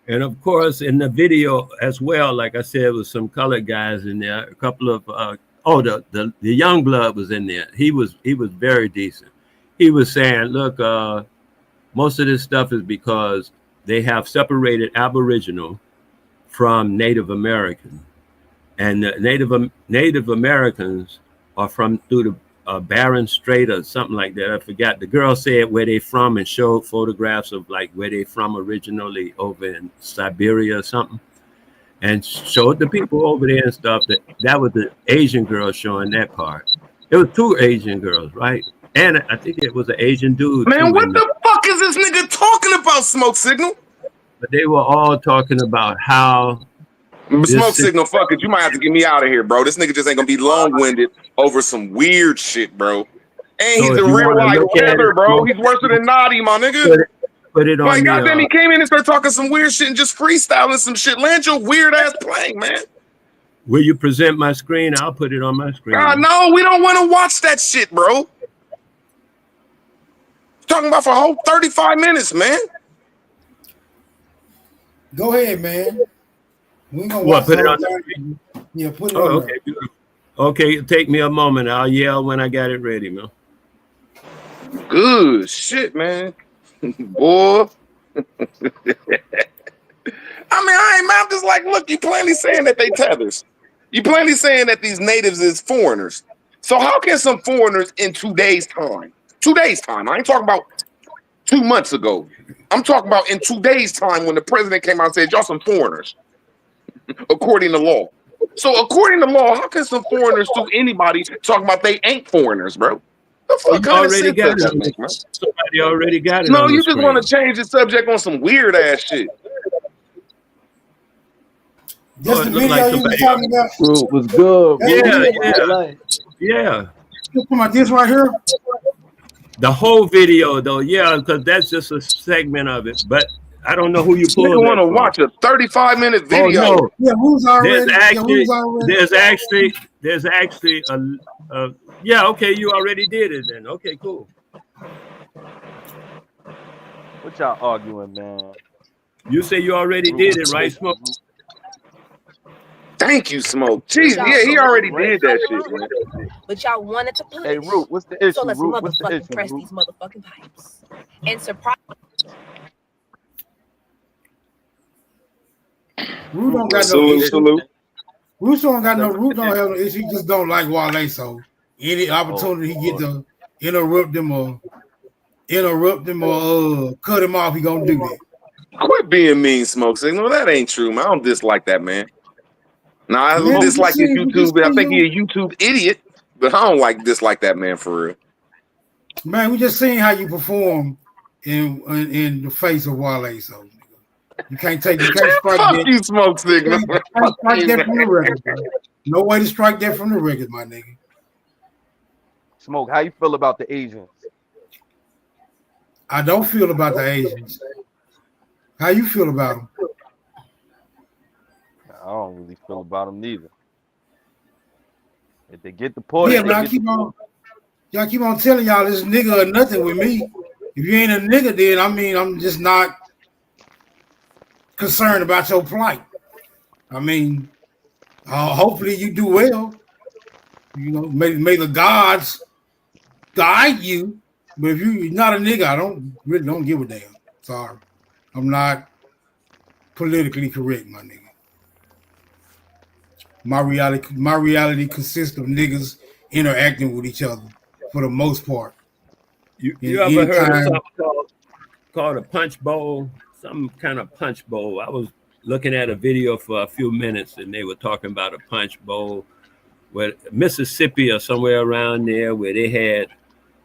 And of course, in the video as well, like I said, with some colored guys in there. A couple of the young blood was in there. He was very decent. He was saying, look, most of this stuff is because they have separated Aboriginal from Native American. And the Native Americans are from through the Barren Strait or something like that. I forgot. The girl said where they from and showed photographs of like where they from originally over in Siberia or something, and showed the people over there and stuff. That was the Asian girl showing that part. It was 2 Asian girls, right? And I think it was an Asian dude. Man, what the fuck is this nigga talking about, Smoke Signal? But they were all talking about how. Smoke Signal, fuck it. You might have to get me out of here, bro. This nigga just ain't gonna be long-winded over some weird shit, bro. And he's a real life tether, bro. He's worse than Naughty, my nigga. Put it on. Like, goddamn, he came in and started talking some weird shit and just freestyling some shit. Land your weird ass plane, man. Will you present my screen? I'll put it on my screen. No, we don't want to watch that shit, bro. Talking about for a whole 35 minutes, man. Go ahead, man. We gonna what? Put it on. Yeah, put it on. on. Okay. Okay, take me a moment. I'll yell when I got it ready, man. Good shit, man. Boy. I mean, I ain't mad. I'm just like, look, you plainly saying that they tethers. You plainly saying that these natives is foreigners. So how can some foreigners in 2 days' time? 2 days' time. I ain't talking about 2 months ago. I'm talking about in 2 days' time when the president came out and said, y'all some foreigners. According to law. So according to law, how can some foreigners sue anybody talking about they ain't foreigners, bro? The fuck kind of sense does that make, man? Somebody already got it. No, you just want to change the subject on some weird ass shit. Just the video you were talking about. It was good. Yeah. You talking about this right here? The whole video, though, yeah, because that's just a segment of it. But I don't know who you pulled. You want to watch a 35-minute video? Oh, no. Yeah, who's already? There's actually a yeah. Okay, you already did it then. Okay, cool. What y'all arguing, man? You say you already did it, right, Smoke? Thank you, Smoke. Jeez, yeah, he already did that shit, man. But y'all wanted to push. Hey, Root, what's the issue? So let's Root, what's the motherfucking issue, press Root? these motherfucking pipes. And surprise. Root don't got no Salute. Russo don't got no Russo don't have no issue. He just don't like Wale. So any opportunity he get to interrupt him or cut him off, he gonna do that. Quit being mean, Smoke Signal. That ain't true, man. I don't dislike that man. Nah, I Man, dislike his we just YouTube. I seen think he you- a YouTube idiot, but I don't dislike that man for real. Man, we just seen how you perform in the face of Wale. So you can't strike Fuck that. you, Smoke Signal. You can't strike that from the record, bro. No way to strike that from the record, my nigga. Smoke, how you feel about the Asians? I don't feel about the Asians. How you feel about them? I don't really feel about them neither. If they get deported, Yeah, man, y'all keep on telling y'all this nigga or nothing with me. If you ain't a nigga, then I mean, I'm just not concerned about your plight. I mean, hopefully you do well. You know, may the gods guide you. But if you're not a nigga, I don't give a damn. Sorry, I'm not politically correct, my nigga. My reality consists of niggas interacting with each other for the most part. You And ever heard of anytime- something called a punch bowl? Some kind of punch bowl. I was looking at a video for a few minutes and they were talking about a punch bowl where Mississippi or somewhere around there where they had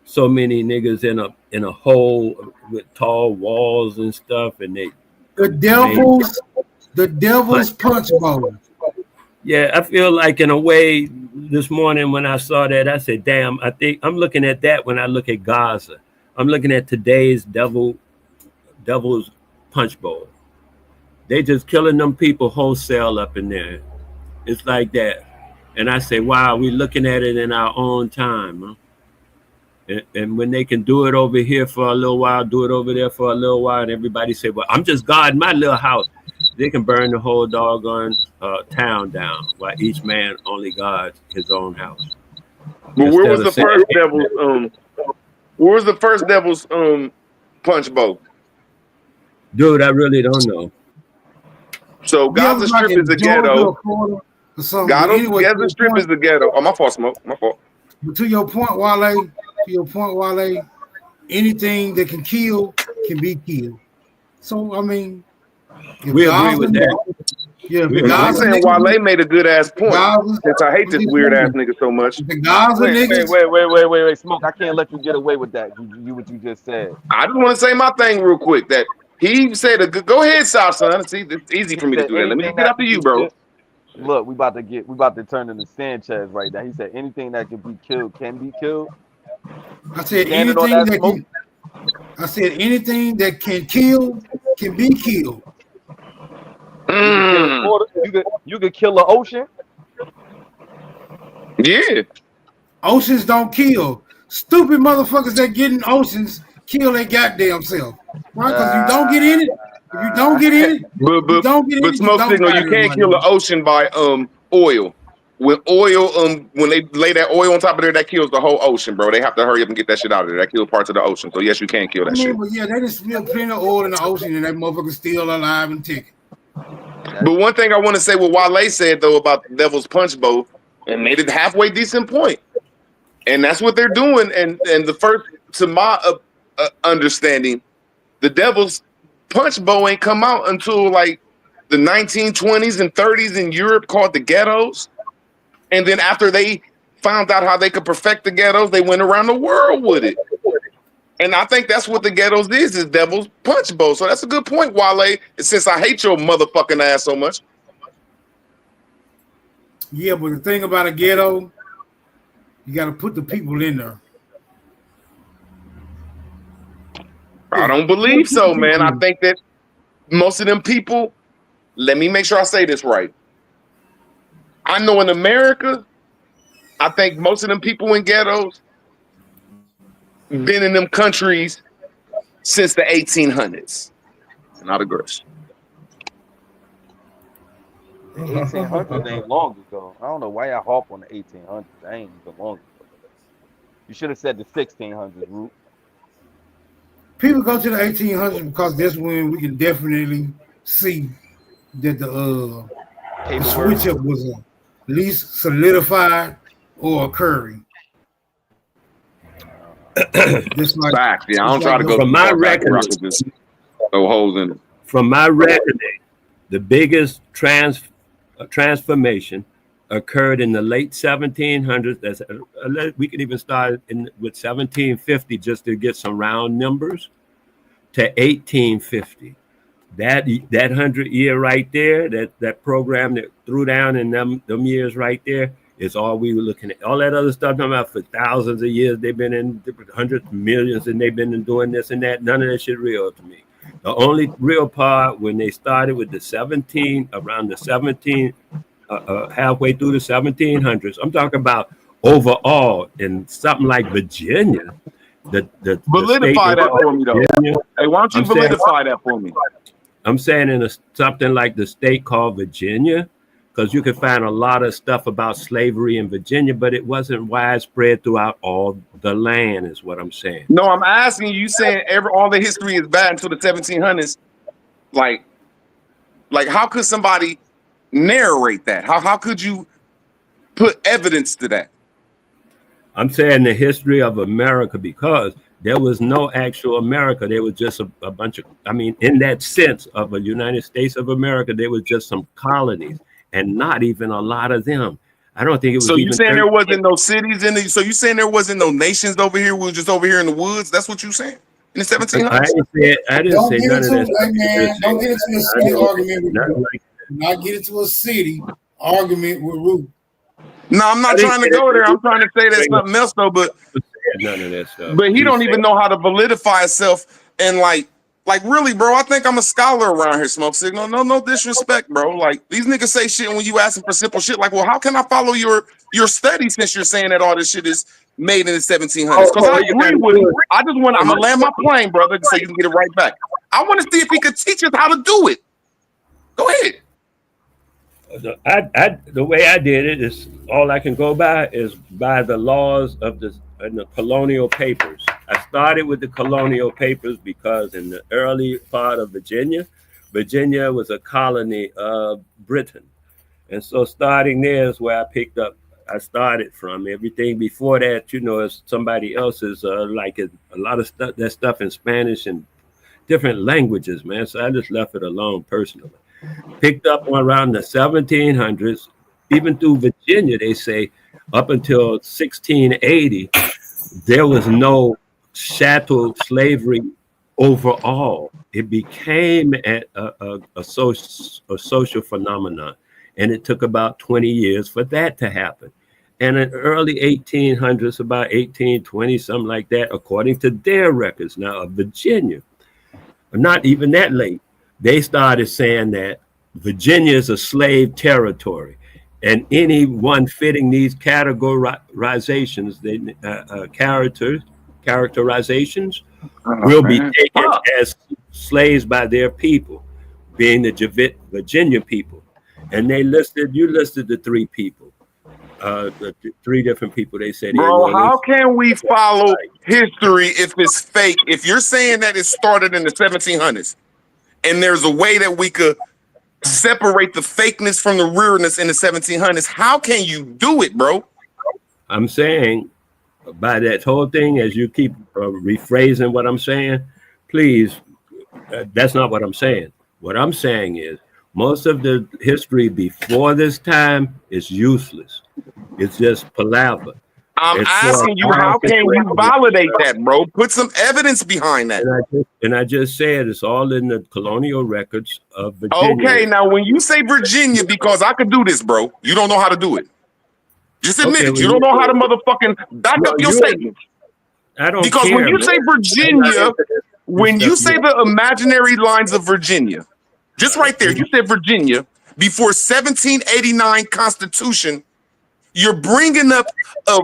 so many niggas in a hole with tall walls and stuff, and the devil's punch bowl. Yeah, I feel like in a way this morning when I saw that, I said, damn, I think I'm looking at that when I look at Gaza. I'm looking at today's devil's punch bowl. They just killing them people wholesale up in there. It's like that. And I say, wow, we're looking at it in our own time. Huh? And when they can do it over here for a little while, do it over there for a little while, and everybody say, well, I'm just guarding my little house. They can burn the whole doggone town down while each man only guards his own house. But where was the first devil's punch bowl? Dude, I really don't know. So Gaza Strip is a ghetto. Gaza Strip is the ghetto. Oh, my fault, Smoke. My fault. But to your point, Wale, anything that can kill can be killed. So I mean, We agree with that. Yeah, I'm saying Wale made a good ass point. Since I hate this weird ass nigga so much. Wait, Smoke. I can't let you get away with that. You what you just said. I just want to say my thing real quick. That he said, "Go ahead, South Son." See, it's easy for me to do that. Let me get after you, bro. Look, we about to turn into Sanchez right now. He said anything that can be killed can be killed. I said anything that can kill can be killed. You could kill an ocean. Yeah. Oceans don't kill. Stupid motherfuckers that get in oceans kill their goddamn self. Right? Because you don't get in it. If you don't get in it, But Smoke Signal, you can't kill the ocean by oil. When they lay that oil on top of there, that kills the whole ocean, bro. They have to hurry up and get that shit out of there. That kills parts of the ocean. So yes, you can kill that shit. But yeah, they just spill plenty of oil in the ocean and that motherfucker's still alive and ticking. But one thing I want to say what Wale said though about the Devil's Punch Bowl and made it halfway decent point. And that's what they're doing. And the first, to my understanding, the Devil's Punch Bowl ain't come out until like the 1920s and 30s in Europe, called the ghettos. And then after they found out how they could perfect the ghettos, they went around the world with it. And I think that's what the ghettos is Devil's Punch Bowl. So that's a good point, Wale. Since I hate your motherfucking ass so much. Yeah, but the thing about a ghetto, you got to put the people in there. I don't believe so, man. I think that most of them people, let me make sure I say this right. I know in America, I think most of them people in ghettos been in them countries since the 1800s. Not a gross. The 1800s ain't long ago. I don't know why I harp on the 1800s. That ain't even long ago. You should have said the 1600s, Root. People go to the 1800s because that's when we can definitely see that the switch up was least solidified or occurring. Just like, Facts. Yeah, I don't just try like to the- go From too my far back where I reckoning, could just throw holes in it. from my reckoning, the biggest transformation occurred in the late 1700s. That's we could even start with 1750 just to get some round numbers to 1850. That 100-year right there, that program that threw down in them years right there is all we were looking at. All that other stuff talking about for thousands of years they've been in hundreds of millions and they've been doing this and that. None of that shit real to me. The only real part when they started with the 17 halfway through the 1700s. I'm talking about overall in something like Virginia. The Validify that for me, though. Virginia, Hey, why don't you I'm saying- validify that for me? I'm saying in something like the state called Virginia, because you can find a lot of stuff about slavery in Virginia, but it wasn't widespread throughout all the land, is what I'm saying. No, I'm asking you. Saying all the history is bad until the 1700s. Like how could somebody narrate that? How could you put evidence to that? I'm saying the history of America because there was no actual America. There was just a bunch of, I mean, in that sense of a United States of America, there was just some colonies and not even a lot of them. I don't think it was So you even saying 30 there wasn't no cities in the? So you saying there wasn't no nations over here? We were just over here in the woods. That's what you saying in the 1700s? I didn't Don't say get none of into that. like, man, don't get into a I city didn't argument say with nothing Root. like Not get into a city argument with Root. No, I'm not trying to go there. I'm trying to say that something else though. But none of that stuff. he don't even know how to validify himself and like really, bro. I think I'm a scholar around here, Smoke Signal. No disrespect, bro. Like these niggas say shit when you ask them for simple shit. Like, well, how can I follow your study since you're saying that all this shit is made in the 1700s? Because I agree with him. I just want. I'm gonna land my plane, brother, so you can get it right back. I want to see if he could teach us how to do it. Go ahead. The way I did it is all I can go by is by the laws of the colonial papers. I started with the colonial papers because in the early part of Virginia was a colony of Britain. And so starting there is where I started from. Everything before that, is somebody else's, like a lot of stuff, that stuff in Spanish and different languages, man. So I just left it alone personally. Picked up around the 1700s, even through Virginia, they say up until 1680, there was no chattel slavery overall. It became a social phenomenon, and it took about 20 years for that to happen. And in early 1800s, about 1820, something like that, according to their records now of Virginia, not even that late, they started saying that Virginia is a slave territory, and anyone fitting these categorizations, characterizations, will be taken as slaves by their people, being the Virginia people. And you listed the three people, the three different people. They said, Bro, how can we follow history if it's fake? If you're saying that it started in the 1700s, and there's a way that we could separate the fakeness from the realness in the 1700s, how can you do it, bro? I'm saying by that whole thing, as you keep rephrasing what I'm saying, please, that's not what I'm saying. What I'm saying is most of the history before this time is useless. It's just palaver. I'm asking you, how can you validate that, bro? Put some evidence behind that. And I just said it's all in the colonial records of Virginia. Okay, now when you say Virginia, because I could do this, bro, you don't know how to do it. Just admit it. You don't know how to motherfucking back up your statement. I don't because care, when you man. say Virginia, when you say the imaginary lines of Virginia, just right there, you said Virginia before 1789 Constitution. You're bringing up a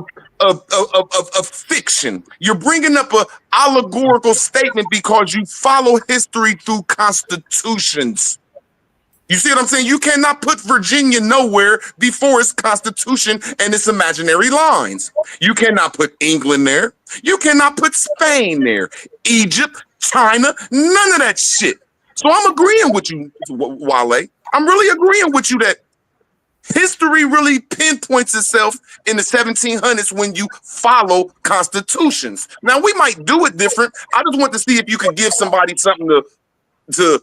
fiction. You're bringing up a allegorical statement because you follow history through constitutions. You see what I'm saying? You cannot put Virginia nowhere before its constitution and its imaginary lines. You cannot put England there. You cannot put Spain there. Egypt, China, none of that shit. So I'm agreeing with you, Wale. I'm really agreeing with you that History really pinpoints itself in the 1700s when you follow constitutions. Now we might do it different. I just want to see if you could give somebody something to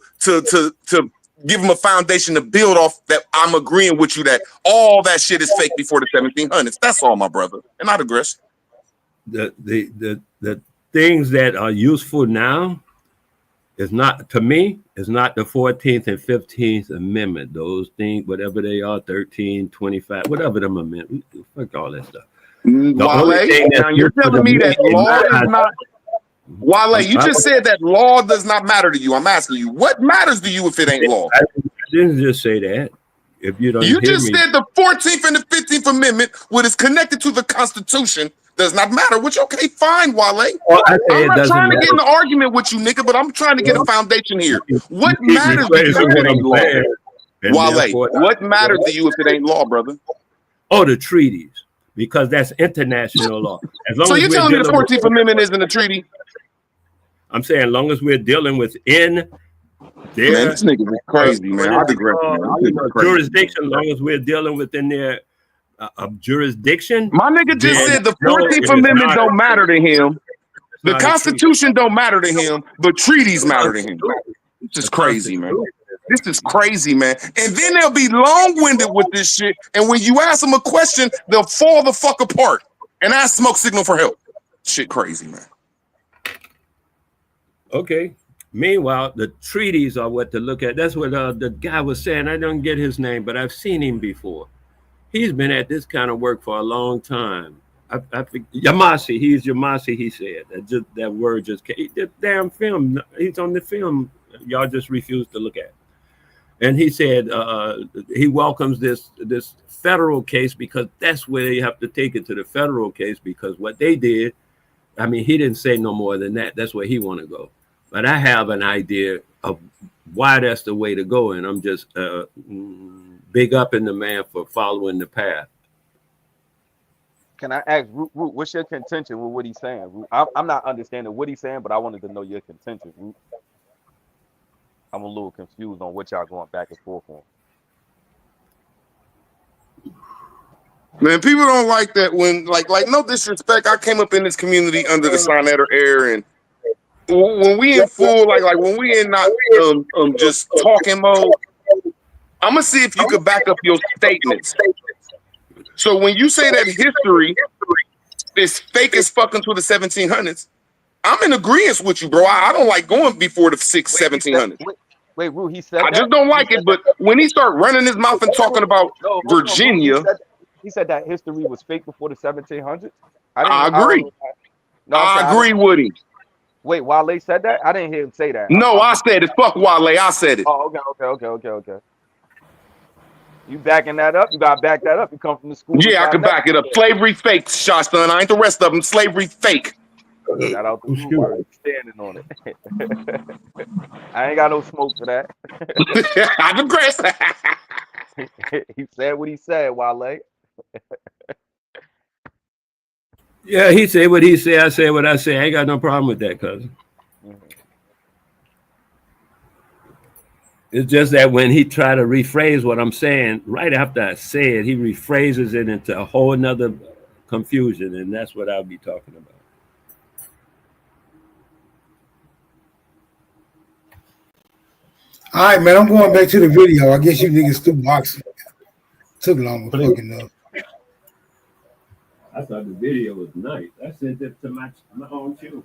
give them a foundation to build off. That I'm agreeing with you that all that shit is fake before the 1700s. That's all, my brother, and I digress. The things that are useful now is not, to me, is not the 14th and 15th Amendment. Those things, whatever they are, 13, 25, whatever them amendments, fuck all that stuff. Wale, now you're telling me that law is not. Wale, you just said that law does not matter to you. I'm asking you, what matters to you if it ain't law? I didn't just say that. If you don't, You hear just me, said the 14th and the 15th Amendment, what is connected to the Constitution, does not matter. Which, okay, fine, Wale. Well, I say I'm it not doesn't trying to get in matter. an argument with you, nigga, but I'm trying to get a foundation here. What You keep matters to you rephrasing if what it ain't I'm law? saying, and Wale, therefore- what matters to you if it ain't law, brother? Oh, the treaties, because that's international law. As long So as you're we're telling me the dealing with- 14th Amendment isn't a treaty? I'm saying, as long as we're dealing within their Man, this nigga is crazy, man. I digress, man. This nigga crazy. jurisdiction, as long as we're dealing within their jurisdiction. My nigga just then said the no, 14th it is Amendment not don't matter to him. The not a Constitution don't matter to him, but treaties matter to him. This is crazy, man. This is crazy, man. And then they'll be long-winded with this shit. And when you ask them a question, they'll fall the fuck apart and ask Smoke Signal for help. Shit crazy, man. Okay. Meanwhile, the treaties are what to look at. That's what the guy was saying. I don't get his name, but I've seen him before. He's been at this kind of work for a long time. Yamasi, he's Yamasi, he said. That word just came. The damn film, he's on the film. Y'all just refuse to look at. And he said he welcomes this federal case because that's where you have to take it to the federal case, because what they did, I mean, he didn't say no more than that. That's where he want to go. But I have an idea of why that's the way to go. And I'm just big up in the man for following the path. Can I ask Root, what's your contention with what he's saying? Root? I'm not understanding what he's saying, but I wanted to know your contention, Root. I'm a little confused on what y'all going back and forth on. Man, people don't like that when, like no disrespect, I came up in this community under the Sonetter era, and when we in full, like when we in not just talking mode, I'm gonna see if you could back up your statements. So when you say that history is fake as fuck until the 1700s, I'm in agreement with you, bro. I don't like going before the 1700s. Wait, Root, he said I just don't like it. But when he start running his mouth and talking about Virginia, he said that history was fake before the 1700s. I agree. I agree with him. Wait, Wale said that? I didn't hear him say that. No, I said it. Fuck Wale. I said it. Oh, okay. You backing that up? You gotta back that up. You come from the school. Yeah, I can back it up. Slavery fake, shot son. I ain't the rest of them. Slavery fake. Shout out to you, standing on it. I ain't got no smoke for that. I digress. He said what he said, Wale. Yeah, he said what he said. I said what I said. I ain't got no problem with that, cousin. It's just that when he try to rephrase what I'm saying, right after I say it, he rephrases it into a whole nother confusion, and that's what I'll be talking about. All right, man, I'm going back to the video. I guess you niggas threw boxing. Took long to fucking up. I thought the video was nice. I sent it to my own children.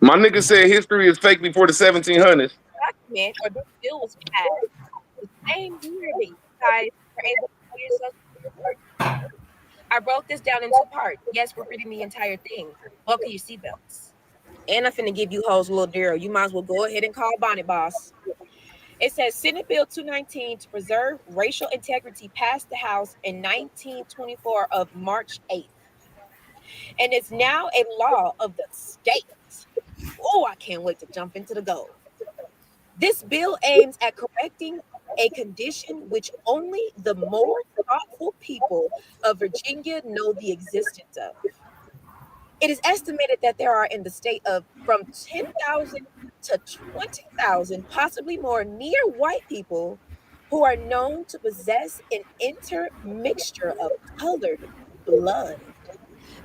My nigga said history is fake before the 1700s. Document or this bill was passed the same year that you guys were able to call yourself. I broke this down in two parts. Yes, we're reading the entire thing. Buckle your seatbelts. And I'm finna give you hoes a little deal. You might as well go ahead and call Bonnet Boss. It says Senate Bill 219 to preserve racial integrity passed the House in 1924 of March 8th. And it's now a law of the state. Oh, I can't wait to jump into the gold. This bill aims at correcting a condition which only the more thoughtful people of Virginia know the existence of. It is estimated that there are in the state of from 10,000 to 20,000, possibly more, near white people who are known to possess an intermixture of colored blood.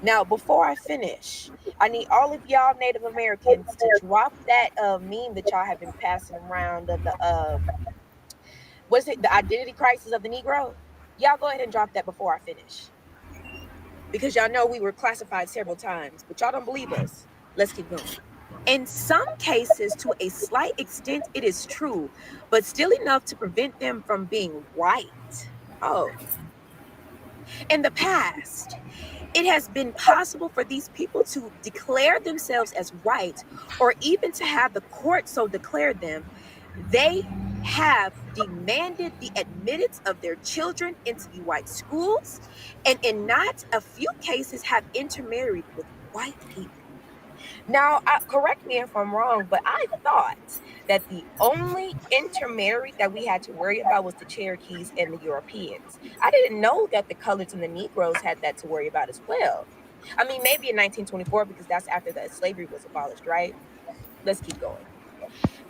Now, before I finish, I need all of y'all Native Americans to drop that meme that y'all have been passing around of the what's it, the identity crisis of the Negro. Y'all go ahead and drop that before I finish, because y'all know we were classified several times, but y'all don't believe us. Let's keep going. In some cases, to a slight extent, it is true, but still enough to prevent them from being white. Oh. In the past, it has been possible for these people to declare themselves as white, or even to have the court so declare them. They have demanded the admittance of their children into the white schools, and in not a few cases have intermarried with white people. Now, correct me if I'm wrong, but I thought that the only intermarried that we had to worry about was the Cherokees and the Europeans. I didn't know that the coloreds and the Negroes had that to worry about as well. I mean, maybe in 1924, because that's after the slavery was abolished, right? Let's keep going.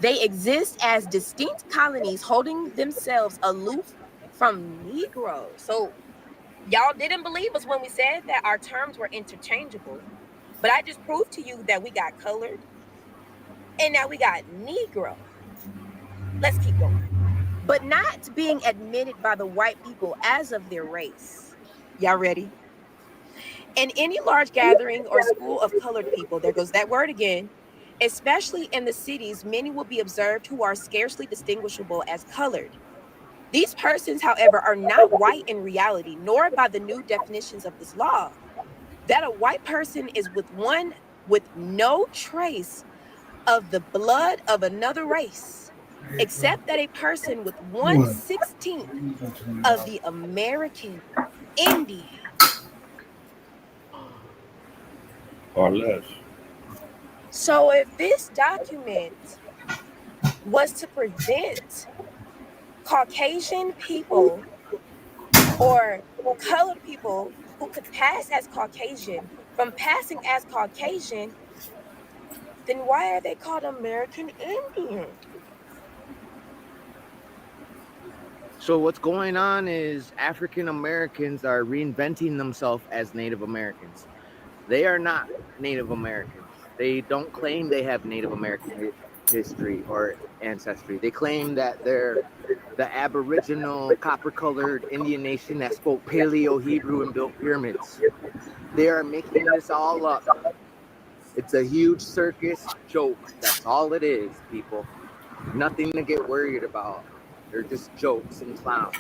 They exist as distinct colonies holding themselves aloof from Negroes. So y'all didn't believe us when we said that our terms were interchangeable. But I just proved to you that we got colored and now we got Negro. Let's keep going. But not being admitted by the white people as of their race. Y'all ready? In any large gathering or school of colored people, there goes that word again, especially in the cities, many will be observed who are scarcely distinguishable as colored. These persons, however, are not white in reality, nor by the new definitions of this law. That a white person is with no trace of the blood of another race, except that a person with 1/16 of the American Indian or less. So if this document was to prevent Caucasian people or colored people who could pass as Caucasian from passing as Caucasian, then why are they called American Indian? So what's going on is African Americans are reinventing themselves as Native Americans. They are not Native Americans. They don't claim they have Native American history or ancestry. They claim that they're the Aboriginal copper-colored Indian nation that spoke Paleo-Hebrew and built pyramids. They are making this all up. It's a huge circus joke. That's all it is, people. Nothing to get worried about. They're just jokes and clowns.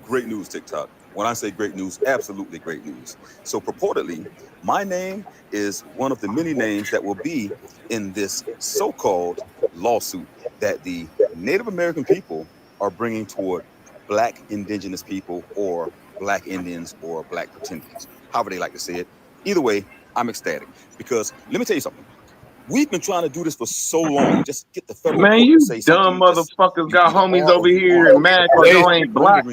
Great news, TikTok. When I say great news, absolutely great news. So purportedly, my name is one of the many names that will be in this so-called lawsuit that the Native American people are bringing toward Black indigenous people or Black Indians or Black pretenders, however they like to say it. Either way, I'm ecstatic because let me tell you something. We've been trying to do this for so long. Just get the federal Man, court you to say dumb something. motherfuckers got homies over here mad because y'all ain't black.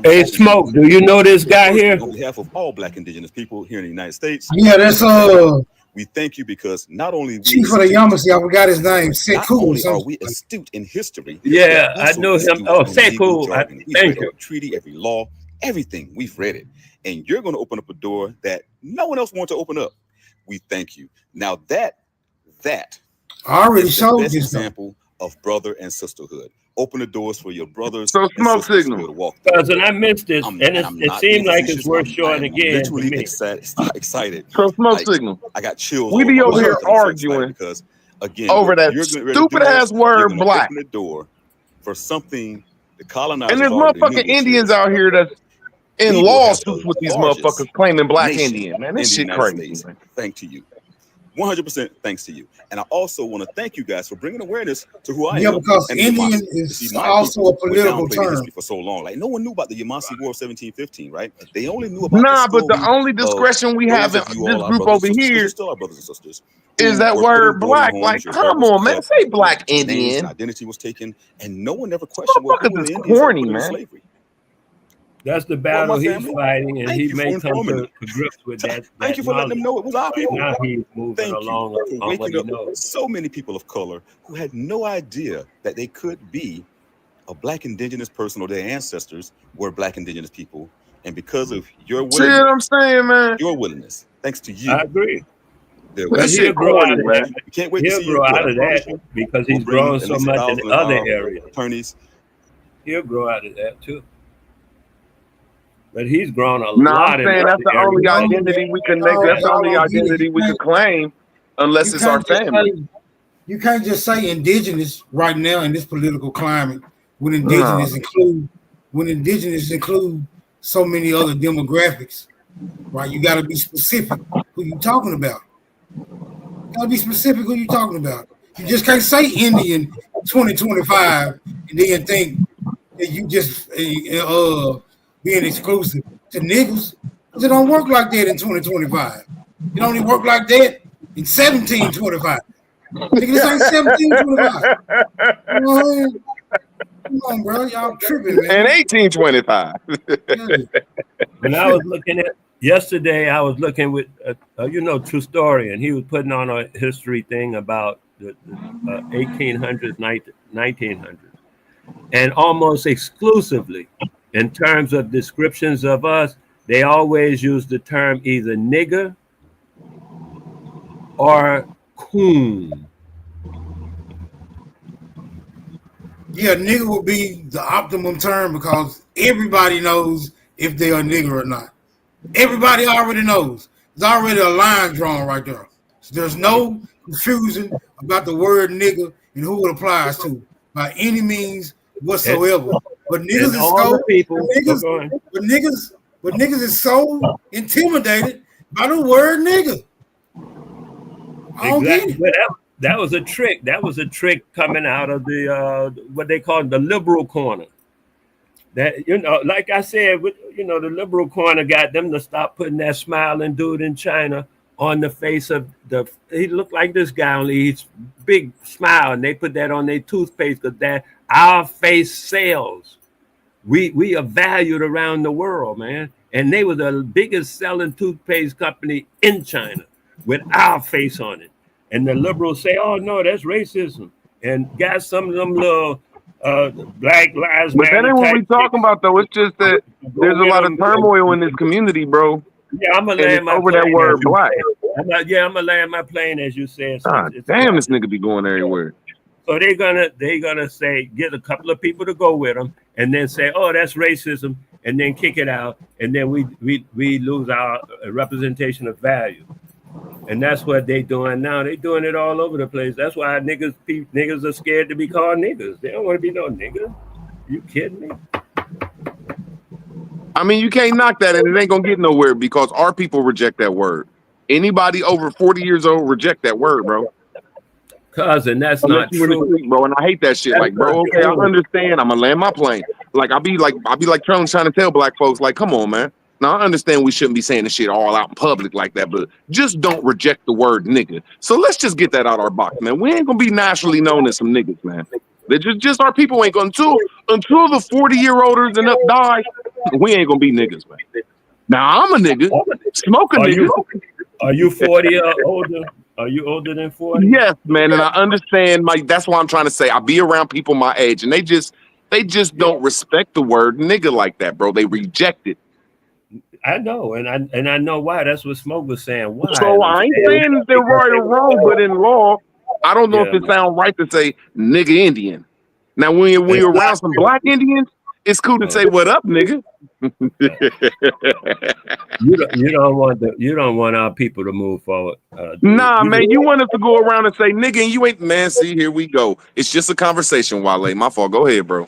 Hey, Smoke, do you know this guy here? On behalf of all Black indigenous people here in the United States. Yeah, that's we thank you because not only chief of the Yamasee, I forgot his name. Sekou. are we astute in history? Yeah, I know him. Oh, Sekou. Thank you. Every treaty, every law, everything. We've read it, and you're going to open up a door that no one else wants to open up. We thank you. Now that I already is the showed best you example of brother and sisterhood. Open the doors for your brothers. So and smoke sisters signal. to be able to walk. Cousin, I missed this, and it not seemed being like it's facetious. worth showing I'm again to literally me. excited. So smoke Like, signal. I got chills. We all be over over my here body. I'm so excited arguing because again, over that you're getting ready to do stupid ass this. You're word gonna black. open the door for something the And colonizers there's already knew, motherfucking which Indians is out here that's in we will have lawsuits the with these largest motherfuckers claiming black nation Indian. Man, in this the shit United crazy, States. man. Thanks to you. 100% thanks to you. And I also want to thank you guys for bringing awareness to who I Yeah, am because and the Indian Yamasee. You is see, my also people a political would downplay the term. history for so long. Like, no one knew about the Yamasee War of 1715, right? They only knew about Nah, the but the story only of discretion we have those in of you this all, our group brothers over and sisters, because you're here still our brothers and sisters, is who that were put in word boarding black. homes, Like, your hair come was on, man. cut, Say black your names and Indian. identity was taken, and no one ever questioned, well, who Motherfuckers were is the Indians that were corny, put into man. slavery? That's the Well, battle my he's family, fighting, and thank he you for may come informing to me. grips with that Thank you for letting knowledge. them know it was our Right people. now, he's moving Thank you along for on what waking he up knows. so many people of color who had no idea that they could be a black indigenous person or their ancestors were black indigenous people, and because of your See what I'm saying, man? willingness, thanks to you, I agree. there But was. he'll grow out of man. that. We can't wait to He'll see you grow grow. out I of promise that you. because We'll he's bring grown at so least much 1,000 in other areas. attorneys. He'll grow out of that too. But he's grown a No, I'm lot in saying other that's the only areas. identity we can make. No, That's the only dog, you identity we can't, could claim, unless you it's our can't just family. say you can't just say indigenous right now in this political climate when No. indigenous include so many other demographics, right? You got to be specific who you talking about. You got to be specific who you talking about. You just can't say Indian 2025 and then think that you just being exclusive to niggas. It don't work like that in 2025. It only work like that in 1725. Nigga, this ain't 1725. You know what I mean? Come on, bro. Y'all tripping, man. And 1825. When I was looking at yesterday, I was looking with True Story, and he was putting on a history thing about the 1800s, 1900s, and almost exclusively in terms of descriptions of us, they always use the term either nigger or coon. Yeah, nigga would be the optimum term because everybody knows if they are nigger or not. Everybody already knows. There's already a line drawn right there. So there's no confusion about the word nigger and who it applies to by any means whatsoever. But niggas is so but niggas is so intimidated by the word nigger. I don't get it. But that was a trick. That was a trick coming out of the what they call the liberal corner. That, like I said, the liberal corner got them to stop putting that smiling dude in China on the face of he looked like this guy, only he's big smile, and they put that on their toothpaste because that our face sells. We are valued around the world, man. And they were the biggest selling toothpaste company in China with our face on it. And the liberals say, oh no, that's racism. And got some of them little Black Lives But Matter. that ain't what we talking about, though. It's just that there's a lot of turmoil in this community, bro. Yeah, I'm gonna and land it's my over that plane word as you black. said. I'm gonna land my plane as you said. So God damn, this nigga be going everywhere. So they're gonna say, get a couple of people to go with them, and then say, oh, that's racism, and then kick it out, and then we lose our representation of value. And that's what they doing now. They doing it all over the place. That's why niggas are scared to be called niggas. They don't want to be no nigga. You kidding me? I mean, you can't knock that, and it ain't gonna get nowhere because our people reject that word. Anybody over 40 years old reject that word, bro. Cousin, that's Unless not you in the true. street, bro. And I hate that shit. That's Like, bro, not okay, I true. understand. I'm gonna land my plane. Like, I'll be like trying to tell black folks, like, come on, man. Now I understand we shouldn't be saying this shit all out in public like that, but just don't reject the word nigga. So let's just get that out our box, man. We ain't gonna be nationally known as some niggas, man. They just our people ain't gonna until the 40-year-olders and up die, we ain't gonna be niggas, man. Now I'm a nigga, smoke a nigga. Are you 40 or older? Are you older than 40? Yes, man, and I understand. That's why I'm trying to say I be around people my age, and they just don't respect the word nigga like that, bro. They reject it. I know, and I know why. That's what Smoke was saying. Why? So I ain't saying that they're right or wrong, but in law, I don't know if it sounds right to say nigga Indian. Now, when you're around some black Indians, it's cool to say what up, nigga. You don't want our people to move forward. Nah, man, you want us to go around and say nigga, and you ain't, man. See, here we go. It's just a conversation, Wale. My fault. Go ahead, bro.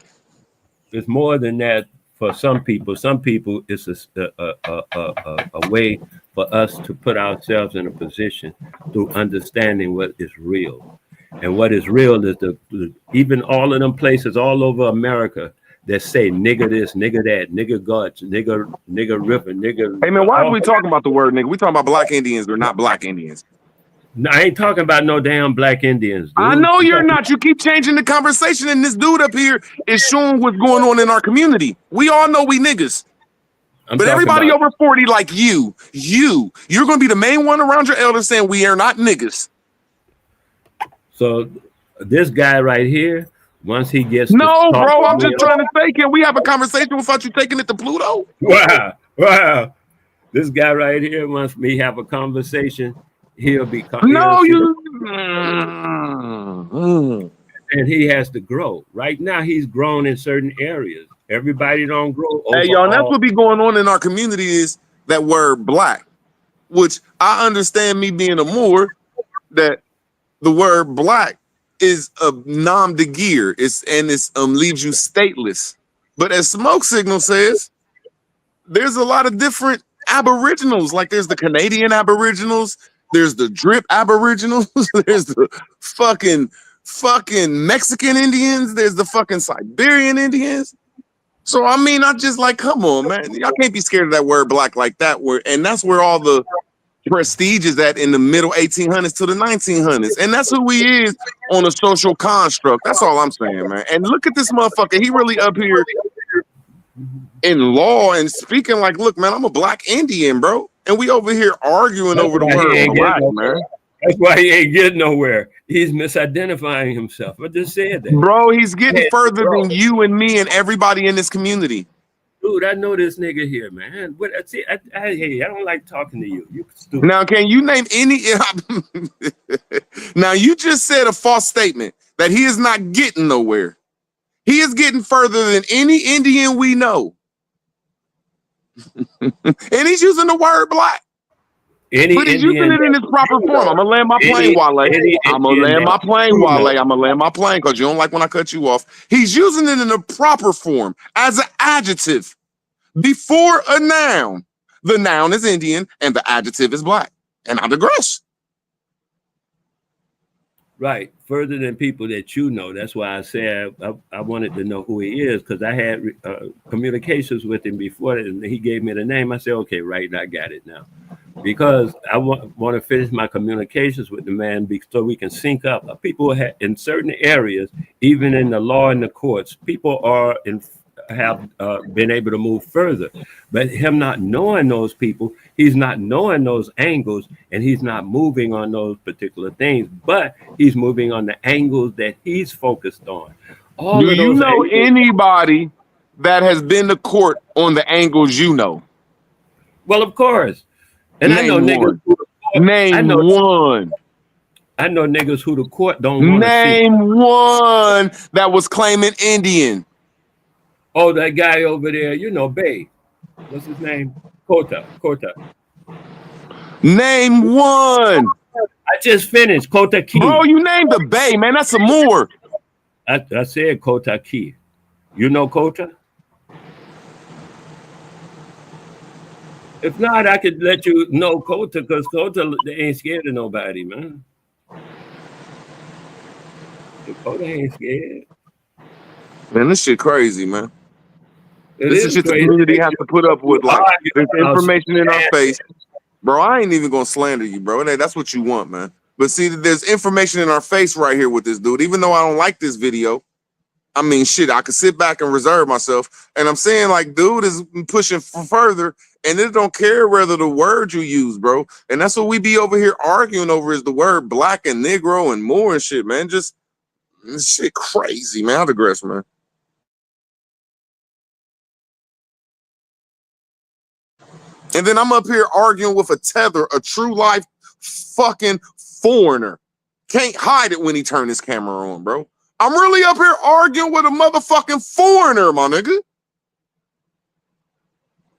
It's more than that for some people. Some people, it's a way for us to put ourselves in a position through understanding what is real. And what is real is even all of them places all over America that say nigga this, nigga that, nigga guts, nigga river, nigga. Hey man, why are we talking about the word nigga? We talking about black Indians or not black Indians? No, I ain't talking about no damn black Indians, dude. I know you're not. You keep changing the conversation, and this dude up here is showing what's going on in our community. We all know we niggas. But everybody over 40 like you're going to be the main one around your elders saying we are not niggas. So this guy right here Once he gets No, to talk bro, to I'm me, just trying to say, can we have a conversation without you taking it to Pluto? wow. This guy right here wants me to have a conversation. He'll be No, and he has to grow. Right now, he's grown in certain areas. Everybody don't grow Hey, y'all, and that's overall. what be going on in our community is that word black, which I understand me being a Moor, that the word black is a nom de guerre. It's leaves you stateless. But as Smoke Signal says, there's a lot of different aboriginals. Like there's the Canadian aboriginals, there's the drip aboriginals, there's the fucking Mexican Indians, there's the fucking Siberian Indians. So I mean, I just like, come on, man. Y'all can't be scared of that word black like that. And that's where all the prestige is at in the middle 1800s to the 1900s. And that's who he is on a social construct. That's all I'm saying, man. And look at this motherfucker. He really up here in law and speaking like, look, man, I'm a black Indian, bro. And we over here arguing over the word black, man. That's why he ain't getting nowhere. He's misidentifying himself. I just said that. Bro, he's getting further than you and me and everybody in this community. Dude, I know this nigga here, man. What? See, hey, I don't like talking to you. You stupid. Now, can you name any? Now, you just said a false statement that he is not getting nowhere. He is getting further than any Indian we know. And he's using the word black. But he's using it in its proper form. I'm gonna land my plane, Wale. I'm gonna land my plane, Wale. I'm gonna land my plane because you don't like when I cut you off. He's using it in a proper form as an adjective before a noun. The noun is Indian and the adjective is black. And I digress. Right, further than people that you know. That's why I said I wanted to know who he is, because I had communications with him before, and he gave me the name. I said, okay, right, I got it now. Because I want to finish my communications with the man so we can sync up. People in certain areas, even in the law and the courts, people have been able to move further. But him not knowing those people, he's not knowing those angles, and he's not moving on those particular things, but he's moving on the angles that he's focused on. Do you know anybody that has been to court on the angles you know? Well, of course. And I know niggas who the court, Name one. I know niggas who the court don't want to see. Name one that was claiming Indian. Oh, that guy over there, you know, Bay. What's his name? Kota. Name one. I just finished Kota Key. Bro, you named the Bay, man. That's some more. I said Kota Key. You know Kota? If not, I could let you know Kota, because Kota, they ain't scared of nobody, man. Kota ain't scared. Man, this shit crazy, man. This is shit the community has to put up with. Like, there's information in our face. Bro, I ain't even gonna slander you, bro. That's what you want, man. But see, there's information in our face right here with this dude. Even though I don't like this video, I mean, shit, I could sit back and reserve myself. And I'm saying, like, dude is pushing further, and it don't care whether the word you use, bro. And that's what we be over here arguing over, is the word black and Negro and more and shit, man. Just this shit crazy, man. I digress, man. And then I'm up here arguing with a tether, a true life fucking foreigner. Can't hide it when he turn his camera on, bro. I'm really up here arguing with a motherfucking foreigner, my nigga.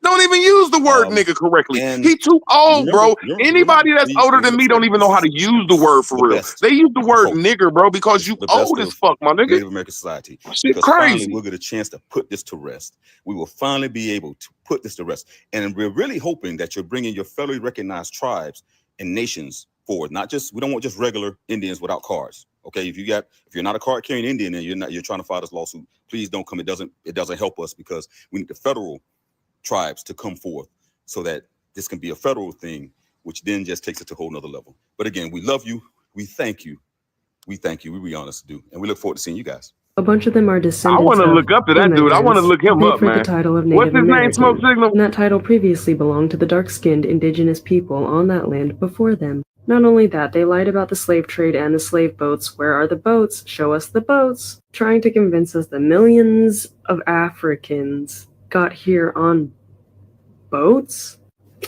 Don't even use the word nigga correctly. He too old, bro. Anybody that's older than me don't even know how to use the word for real. They use the word nigger, bro, because you old as fuck, my nigga. Native American society. Shit Because finally crazy. we'll get a chance to put this to rest. We will finally be able to put this to rest. And we're really hoping that you're bringing your federally recognized tribes and nations forward. Not just, we don't want just regular Indians without cards. Okay, if you're not a card carrying Indian and you're trying to file this lawsuit, please don't come. It doesn't help us, because we need the federal tribes to come forth so that this can be a federal thing, which then just takes it to a whole nother level. But again, we love you. We thank you. We be honest to do. And we look forward to seeing you guys. A bunch of them are descendants. I want to look up to that dude. I want to look him Paid up, for man. the title of Native What's his name, American, Smoke Signal? and that title previously belonged to the dark-skinned indigenous people on that land before them. Not only that, they lied about the slave trade and the slave boats. Where are the boats? Show us the boats. Trying to convince us that millions of Africans got here on boats?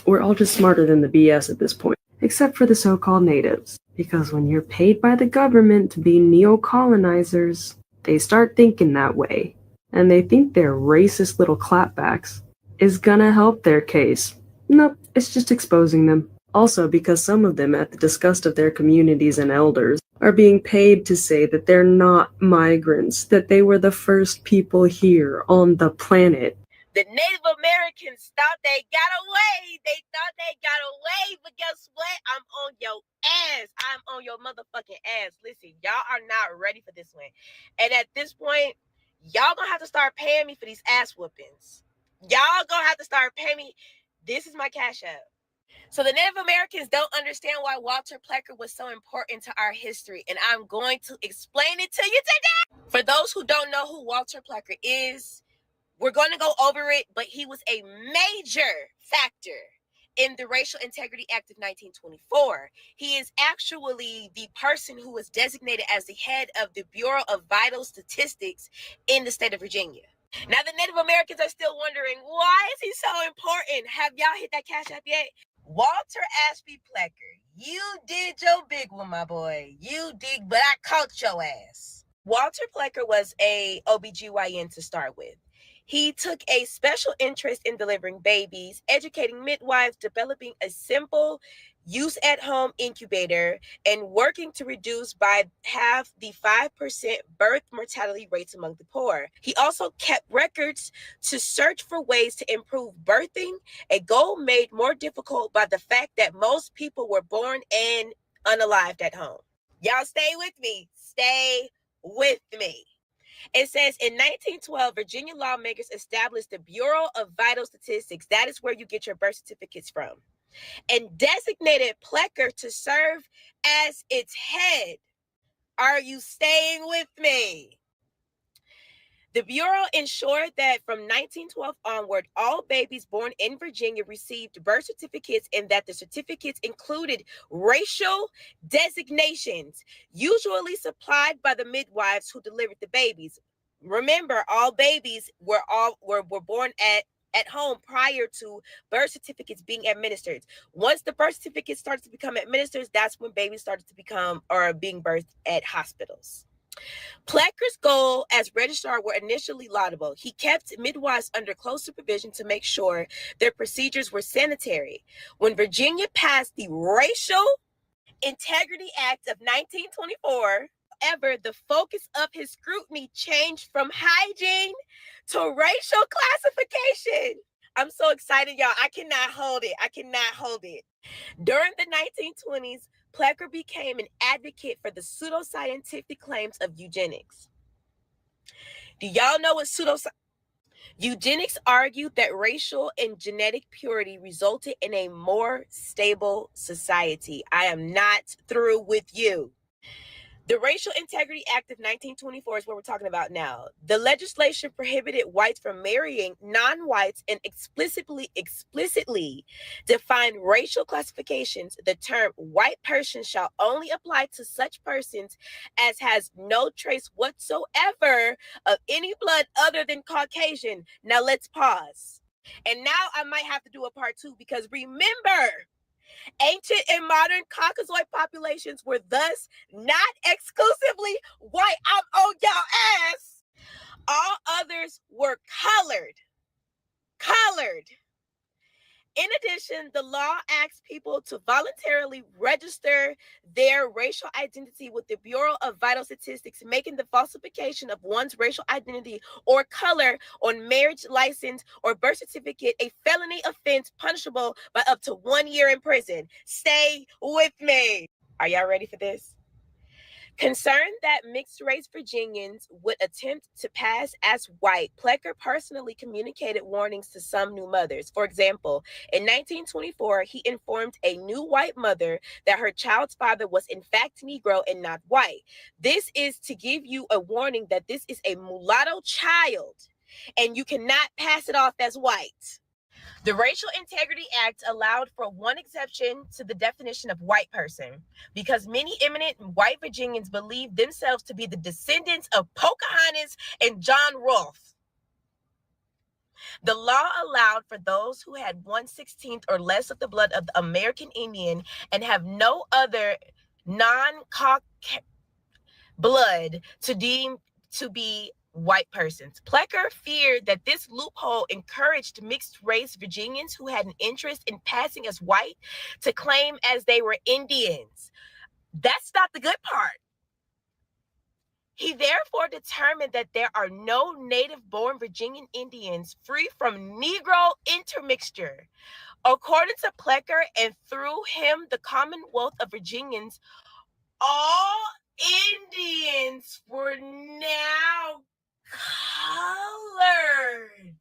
We're all just smarter than the BS at this point, except for the so-called natives. Because when you're paid by the government to be neo-colonizers, they start thinking that way. And they think their racist little clapbacks is gonna help their case. Nope, it's just exposing them. Also, because some of them, at the disgust of their communities and elders, are being paid to say that they're not migrants, that they were the first people here on the planet. The Native Americans thought they got away. They thought they got away, but guess what? I'm on your ass. I'm on your motherfucking ass. Listen, y'all are not ready for this one. And at this point, y'all gonna have to start paying me for these ass whoopings. Y'all gonna have to start paying me. This is my cash app. So the Native Americans don't understand why Walter Plecker was so important to our history, and I'm going to explain it to you today. For those who don't know who Walter Plecker is, we're going to go over it, but he was a major factor in the Racial Integrity Act of 1924. He is actually the person who was designated as the head of the Bureau of Vital Statistics in the state of Virginia. Now, the Native Americans are still wondering, why is he so important? Have y'all hit that cash app yet? Walter Ashby Plecker, you did your big one, my boy. You did, but I caught your ass. Walter Plecker was a OBGYN to start with. He took a special interest in delivering babies, educating midwives, developing a simple use-at-home incubator, and working to reduce by half the 5% birth mortality rates among the poor. He also kept records to search for ways to improve birthing, a goal made more difficult by the fact that most people were born and unalived at home. Y'all stay with me. Stay with me. It says in 1912, Virginia lawmakers established the Bureau of Vital Statistics. That is where you get your birth certificates from. And designated Plecker to serve as its head. Are you staying with me? The Bureau ensured that from 1912 onward, all babies born in Virginia received birth certificates and that the certificates included racial designations, usually supplied by the midwives who delivered the babies. Remember, all babies were born at home prior to birth certificates being administered. Once the birth certificates started to become administered, that's when babies started to become or being birthed at hospitals. Plecker's goal as registrar were initially laudable. He kept midwives under close supervision to make sure their procedures were sanitary. When Virginia passed the Racial Integrity Act of 1924, however, the focus of his scrutiny changed from hygiene to racial classification. I'm so excited, y'all. I cannot hold it. I cannot hold it. During the 1920s, Plecker became an advocate for the pseudoscientific claims of eugenics. Do y'all know what Eugenics argued that racial and genetic purity resulted in a more stable society. I am not through with you. The Racial Integrity Act of 1924 is what we're talking about now. The legislation prohibited whites from marrying non-whites and explicitly defined racial classifications. The term white person shall only apply to such persons as has no trace whatsoever of any blood other than Caucasian. Now let's pause. And now I might have to do a part 2 because remember, ancient and modern Caucasoid populations were thus not exclusively white. I'm on y'all ass. All others were colored. In addition, the law asks people to voluntarily register their racial identity with the Bureau of Vital Statistics, making the falsification of one's racial identity or color on marriage license or birth certificate a felony offense punishable by up to 1 year in prison. Stay with me. Are y'all ready for this? Concerned that mixed-race Virginians would attempt to pass as white, Plecker personally communicated warnings to some new mothers. For example, in 1924, he informed a new white mother that her child's father was in fact Negro and not white. This is to give you a warning that this is a mulatto child, and you cannot pass it off as white. The Racial Integrity Act allowed for one exception to the definition of white person because many eminent white Virginians believed themselves to be the descendants of Pocahontas and John Rolfe. The law allowed for those who had 1/16 or less of the blood of the American Indian and have no other non-Caucasian blood to deem to be white persons. Plecker feared that this loophole encouraged mixed-race Virginians who had an interest in passing as white to claim as they were Indians. That's not the good part. He therefore determined that there are no native-born Virginian Indians free from Negro intermixture. According to Plecker, and through him, the Commonwealth of Virginians, all Indians were now colored.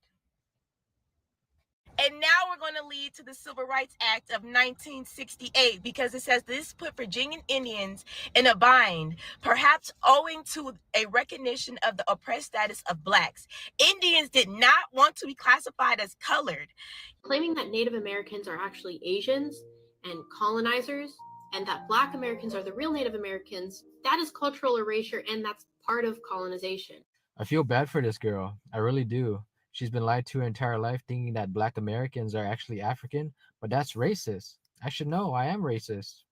And now we're going to lead to the Civil Rights Act of 1968 because it says this put Virginian Indians in a bind, perhaps owing to a recognition of the oppressed status of blacks. Indians did not want to be classified as colored. Claiming that Native Americans are actually Asians and colonizers, and that Black Americans are the real Native Americans, that is cultural erasure, and that's part of colonization. I feel bad for this girl. I really do. She's been lied to her entire life thinking that Black Americans are actually African, but that's racist. I should know. I am racist.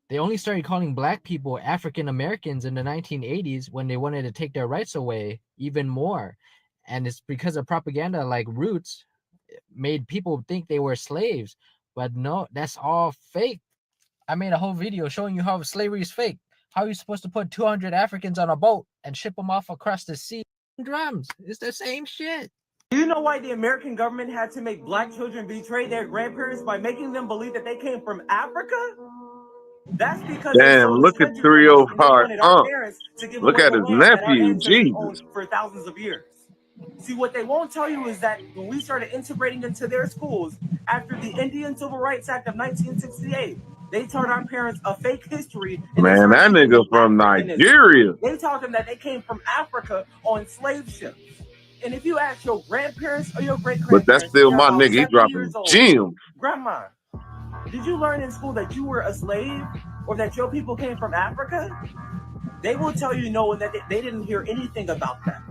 They only started calling Black people African Americans in the 1980s when they wanted to take their rights away even more. And it's because of propaganda like Roots made people think they were slaves. But no, that's all fake. I made a whole video showing you how slavery is fake. How are you supposed to put 200 Africans on a boat and ship them off across the sea? Drums. It's the same shit. Do you know why the American government had to make Black children betray their grandparents by making them believe that they came from Africa? That's because Damn, look at 305. Look at his nephew, Jesus. For thousands of years. See, what they won't tell you is that when we started integrating into their schools after the Indian Civil Rights Act of 1968, they taught our parents a fake history. Man, that nigga from Nigeria. They taught them that they came from Africa on slave ships. And if you ask your grandparents or your great-grandparents, But that's still my nigga. He dropping gems. Grandma, did you learn in school that you were a slave or that your people came from Africa? They will tell you no, and that they didn't hear anything about that.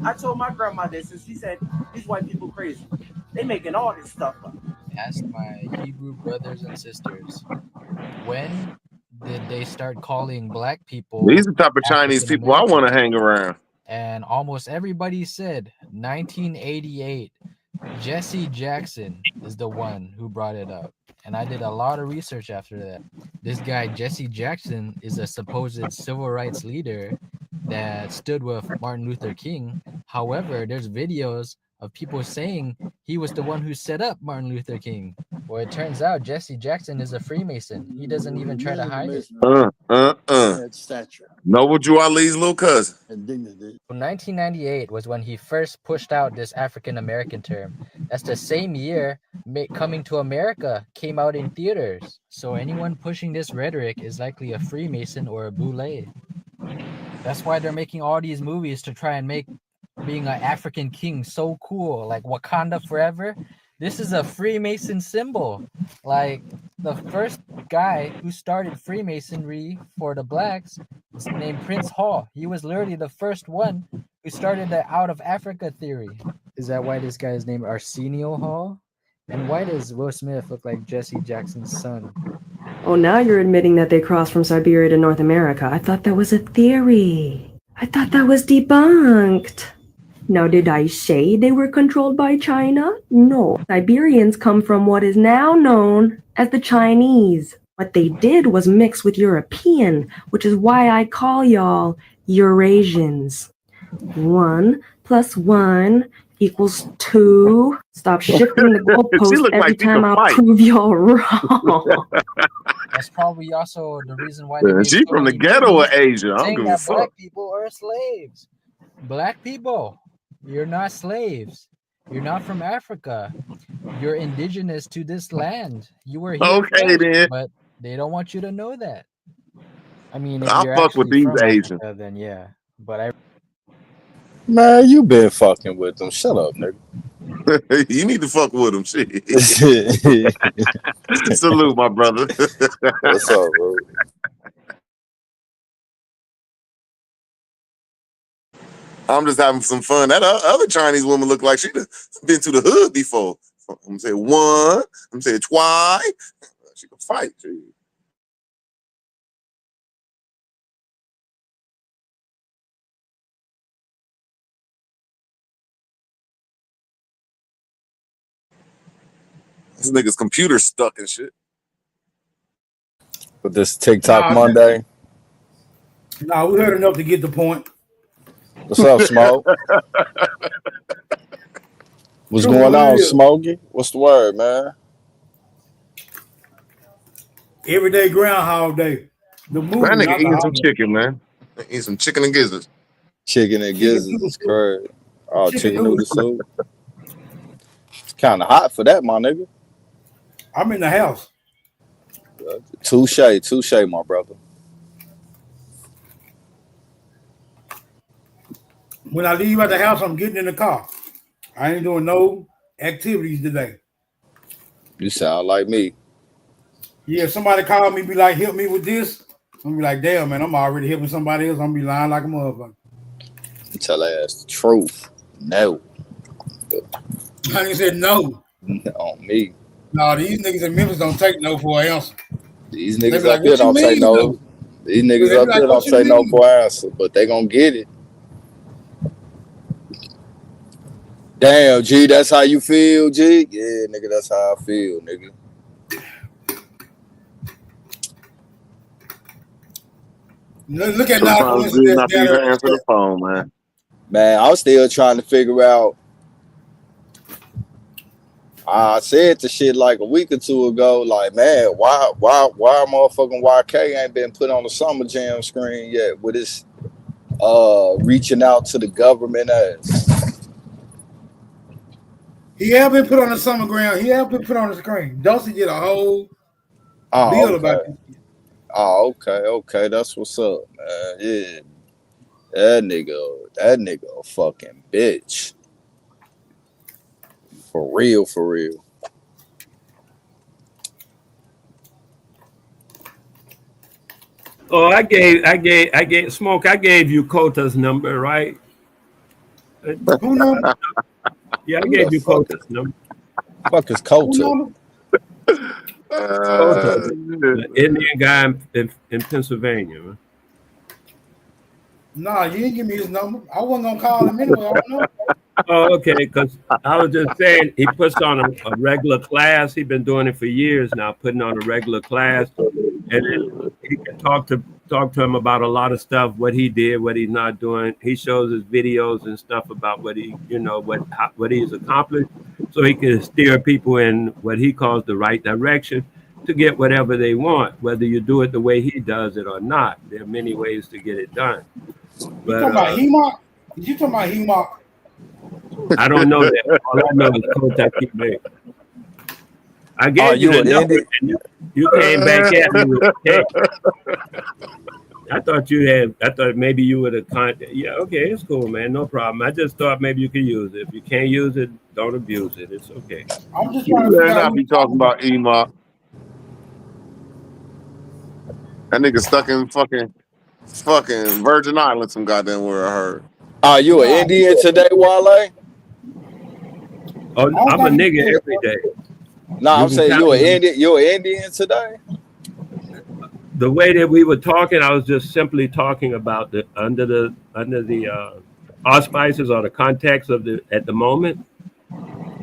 I told my grandma this, and she said, these white people crazy. They making all this stuff up. Ask my Hebrew brothers and sisters, when did they start calling Black people? These are the type of Chinese people I want to hang around. And almost everybody said 1988. Jesse Jackson is the one who brought it up. And I did a lot of research after that. This guy, Jesse Jackson, is a supposed civil rights leader that stood with Martin Luther King. However, there's videos of people saying he was the one who set up Martin Luther King. Well, it turns out Jesse Jackson is a Freemason. He doesn't even try to hide it. Noble Ali's little cousin. 1998 was when he first pushed out this African American term. That's the same year Coming to America came out in theaters. So anyone pushing this rhetoric is likely a Freemason or a boule. That's why they're making all these movies to try and make being an African king so cool, like Wakanda Forever. This is a Freemason symbol. Like the first guy who started Freemasonry for the blacks is named Prince Hall. He was literally the first one who started the out of Africa theory. Is that why this guy is named Arsenio Hall? And why does Will Smith look like Jesse Jackson's son? Oh, now you're admitting that they crossed from Siberia to North America. I thought that was a theory. I thought that was debunked. Now, did I say they were controlled by China? No. Siberians come from what is now known as the Chinese. What they did was mix with European, which is why I call y'all Eurasians. 1 + 1 = 2. Stop shifting the goalpost every time I prove y'all wrong. That's probably also the reason why She from the ghetto of Asia. I don't give a fuck. Black people are slaves. Black people, you're not slaves. You're not from Africa. You're indigenous to this land. You were here Okay, then. but they don't want you to know that. I mean, if I'll you're fuck with actually these from Asians. Africa, then yeah. But I Man, you been fucking with them. Shut up, nigga. You need to fuck with him. Shit. Salute, my brother. What's up, bro? I'm just having some fun. That other Chinese woman looked like she'd been to the hood before. I'm gonna say one. I'm saying twice. She can fight. Shit. This nigga's computer stuck and shit. With this TikTok Nah, Monday. Nah, we heard enough to get the point. What's up, Smoke? What's True, going what on, it is. Smokey? What's the word, man? Everyday Groundhog Day. The movie, That nigga not the eating some holiday. chicken, man. Eating some chicken and gizzards. Chicken and Chicken gizzards noodle is soup. crazy. Oh, Chicken chicken noodle noodle soup. soup. It's kind of hot for that, my nigga. I'm in the house. Touche, my brother. When I leave out the house, I'm getting in the car. I ain't doing no activities today. You sound like me. Yeah, somebody call me, be like, help me with this. I'm gonna be like, damn, man, I'm already helping somebody else. I'm gonna be lying like a motherfucker. You tell her ass the truth. No. I ain't said no. On me. No, these niggas in Memphis don't take no for an answer. These They niggas be like, up here what you don't take mean, no. though? These They niggas be up like, here what don't you take no mean? for answer, but they gonna get it. Damn, G, that's how you feel, G? Yeah, nigga, that's how I feel, nigga. Look at now Sometimes it's good coincidence not to down even there. answer the phone, man. Man, I'm still trying to figure out. I said the shit like a week or two ago, like, man, why motherfucking YK ain't been put on the Summer Jam screen yet with his reaching out to the government ass. He have been put on the summer ground. He have been put on the screen. Dusty did a whole Oh, bill about okay. this. Oh, okay, that's what's up, man. Yeah. That nigga a fucking bitch. For real. Oh, I gave Smoke. I gave you Cota's number, right? Who number? Yeah, I Who gave the you fuck Cota's number. fuck is Who Kota? number? Cota, the Indian guy in Pennsylvania. Man. Nah, you didn't give me his number. I wasn't gonna call him anyway. I don't know. Oh, okay. Because I was just saying he puts on a regular class. He's been doing it for years now, putting on a regular class, and then he can talk to him about a lot of stuff, what he did, what he's not doing. He shows his videos and stuff about what he, what he's accomplished, so he can steer people in what he calls the right direction to get whatever they want, whether you do it the way he does it or not. There are many ways to get it done. You But talking about HEMOC? Did you talking about HEMOC? I don't know that. All I know is contact you made. I gave Oh, you the an number. Indian? And you came back at me with I thought maybe you would have contacted. Yeah, okay, it's cool, man. No problem. I just thought maybe you could use it. If you can't use it, don't abuse it. It's okay. I'm just You trying to better figure out not who be you talking talking about Ema. That nigga stuck in fucking Virgin Island, some goddamn where I heard. Oh, you an Indian today, Wale? Oh, I'm a nigga every day. No, I'm can saying count you an me. Indian. You an Indian today? The way that we were talking, I was just simply talking about the under the auspices or the context of at the moment.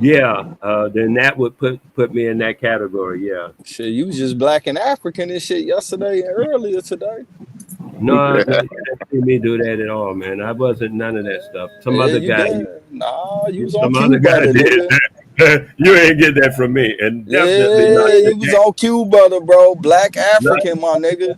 Yeah, then that would put me in that category. Yeah. Shit, you was just black and African and shit yesterday and earlier today. No, you didn't see me do that at all, man. I wasn't none of that stuff. Some Yeah, other you guy, did. Nah, you was on some other Cuba, guy did nigga. that. You ain't get that from me, and definitely Yeah, not. you was on Cuba, bro. Black African, my nigga.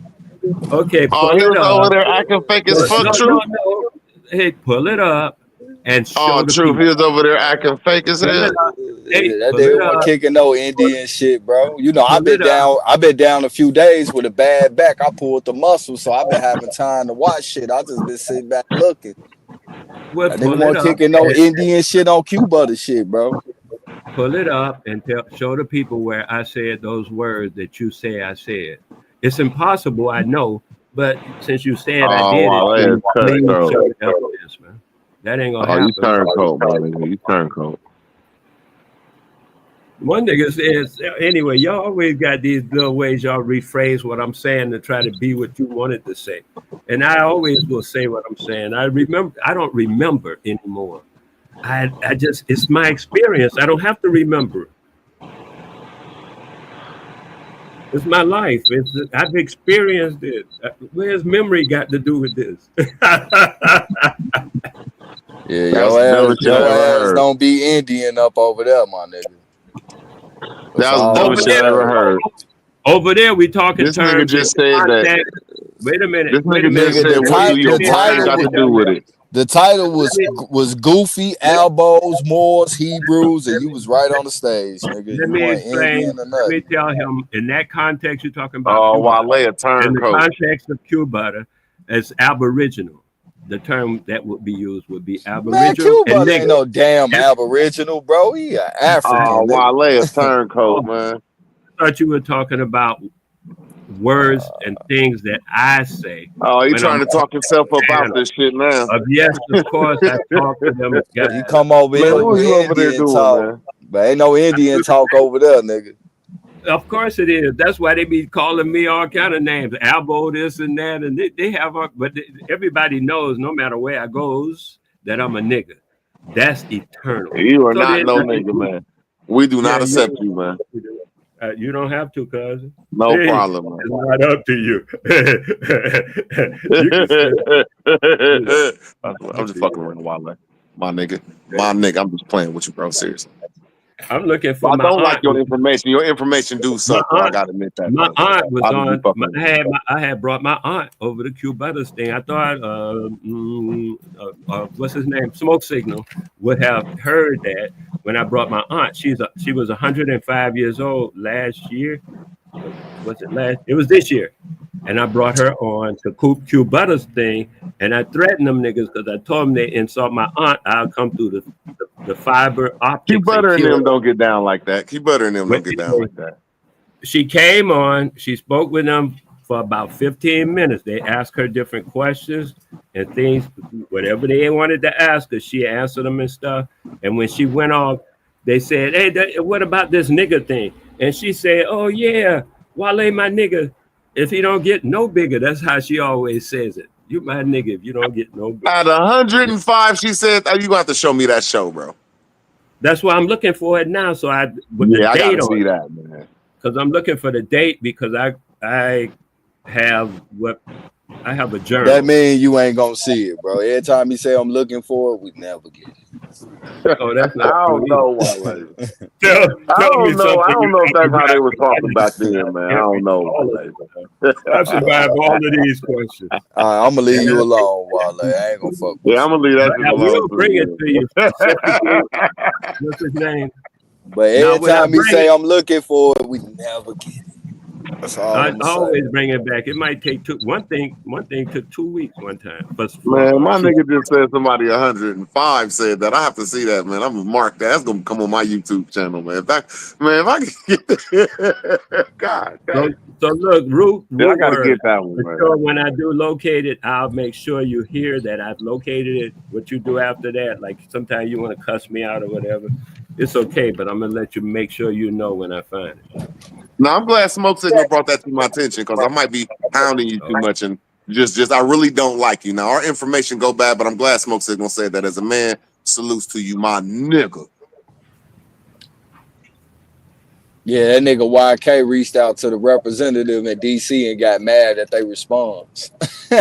Okay, Oh, pull he it was up. over there acting fake as fuck, Truth. No. Hey, pull it up and show Oh, the Truth, people. he was over there acting fake as Pull hell. it up. Hey, That pull nigga it wasn't up. kicking no Indian shit, bro. You know, Pull it up. I've been down a few days with a bad back. I pulled the muscle, so I've been having time to watch shit. I just been sitting back looking. Well, That nigga pull it wasn't up. kicking no Indian shit on Cuba, the shit, bro. Pull it up and show the people where I said those words that you say I said. It's impossible, I know, but since you said I did Wale, please cutthroat. show the evidence, man. That ain't gonna Oh, happen. you turncoat, my nigga. You turncoat. One nigga says, anyway, y'all always got these little ways y'all rephrase what I'm saying to try to be what you wanted to say. And I always will say what I'm saying. I don't remember anymore. I just, it's my experience. I don't have to remember. It's my life. I've experienced it. Where's memory got to do with this? Yeah, your ass don't be Indian up over there, my nigga. That was the dumbest shit I ever heard. Over there, we talking This terms. nigga just said that. Wait a minute. This Wait a nigga minute. just said, what do your brain got to do with it? The title was Goofy, Albos, Moors, Hebrews, and you was right on the stage, nigga. Let You me weren't explain. Indian or Let nothing. me tell him in that context you're talking about. Oh, Cuba, Wale, a in the turncoat. context of Cuba, as Aboriginal. The term that would be used would be Man, Aboriginal Cuba and ain't nigger. no damn Aboriginal, bro. He a African. Oh, nigga. Wale, a turncoat, man. I thought you were talking about words and things that I say. Oh, you when trying I'm to talk yourself up out this shit now? Yes, of course. I talk to them guys. You come over Man, here what with you over there Indian doing, talk, man? but ain't no Indian talk over there, nigga. Of course it is. That's why they be calling me all kind of names, Albo, this and that, and they have. Everybody knows, no matter where I goes, that I'm a nigga. That's eternal. You are So not there's no nothing- nigga, man. We do not Yeah, accept you, man. You don't have to, cousin. No Hey, problem, man. It's not up to you. You can say- I'm just fucking around, Wale. My nigga. I'm just playing with you, bro. Seriously. I'm looking for I my don't like aunt. your information. Your information do suck, though. I gotta admit that. My bro. aunt was I just be on. fucking with you. I had brought my aunt over to Cuba's thing. I thought, what's his name, Smoke Signal, would have heard that when I brought my aunt. She was 105 years old last year. Was it last? It was this year, and I brought her on to Cuba's thing, and I threatened them niggas because I told them they insult my aunt. I'll come through the fiber optics. Keep butter and them don't get down like that. Keep butter and them don't get down like that. She came on, she spoke with them for about 15 minutes. They asked her different questions and things, whatever they wanted to ask her, she answered them and stuff. And when she went off, they said, hey, what about this nigga thing? And she said, oh yeah, Wale my nigga. If he don't get no bigger, that's how she always says it. You my nigga if you don't get no bigger. At 105, she said, oh, you gonna have to show me that show, bro. That's why I'm looking for it now. So I with Yeah, the I date gotta on see it. that, man. Because I'm looking for the date because I have a journal. That mean you ain't gonna see it, bro. Every time you say I'm looking for it, we never get it. Oh, that's not I true don't know, either. Wale. Tell I me don't know. something I don't you know if that's never how they got was talking back then, man. I don't know. Wale. I survived all of these questions. I'm gonna leave you alone, Wale. I ain't gonna fuck with Yeah, I'm gonna leave that But shit I alone. will bring it to you specifically. What's his name? But Now, every when I time he bring say it, I'm looking for it, we never get it. That's all I I'm gonna say. always bring it back. It might take one thing took 2 weeks one time. Man, my nigga just said somebody 105 said that. I have to see that, man. I'm gonna mark that. That's gonna come on my YouTube channel, man. If I can get that, God. So look, root Yeah, I gotta word. get that one, For man. sure, when I do locate it, I'll make sure you hear that I've located it. What you do after that, like sometimes you want to cuss me out or whatever, it's okay. But I'm gonna let you make sure you know when I find it. No, I'm glad Smoke Signal brought that to my attention because I might be hounding you too much and just I really don't like you. Now our information go bad, but I'm glad Smoke Signal said that as a man. Salutes to you, my nigga. Yeah, that nigga YK reached out to the representative in DC and got mad at their response. Nah,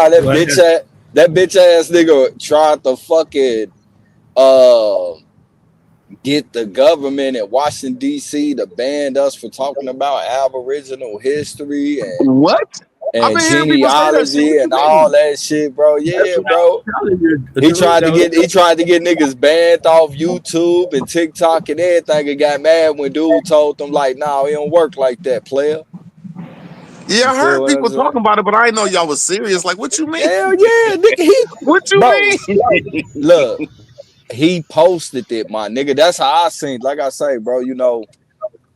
that bitch ass nigga tried to fucking get the government in Washington D.C. to ban us for talking about Aboriginal history and what and been hearing people say that shit. genealogy What and you all mean? that shit, bro. Yeah, bro. You, He tried to get niggas banned off YouTube and TikTok and everything and got mad when dude told them like, nah, it don't work like that, player. Yeah, I You feel heard what I'm people saying? talking about it, but I didn't know y'all was serious. Like, what you mean? Hell yeah, nigga. What you Bro, mean? look, he posted it, my nigga. That's how I seen. Like I say, bro, you know,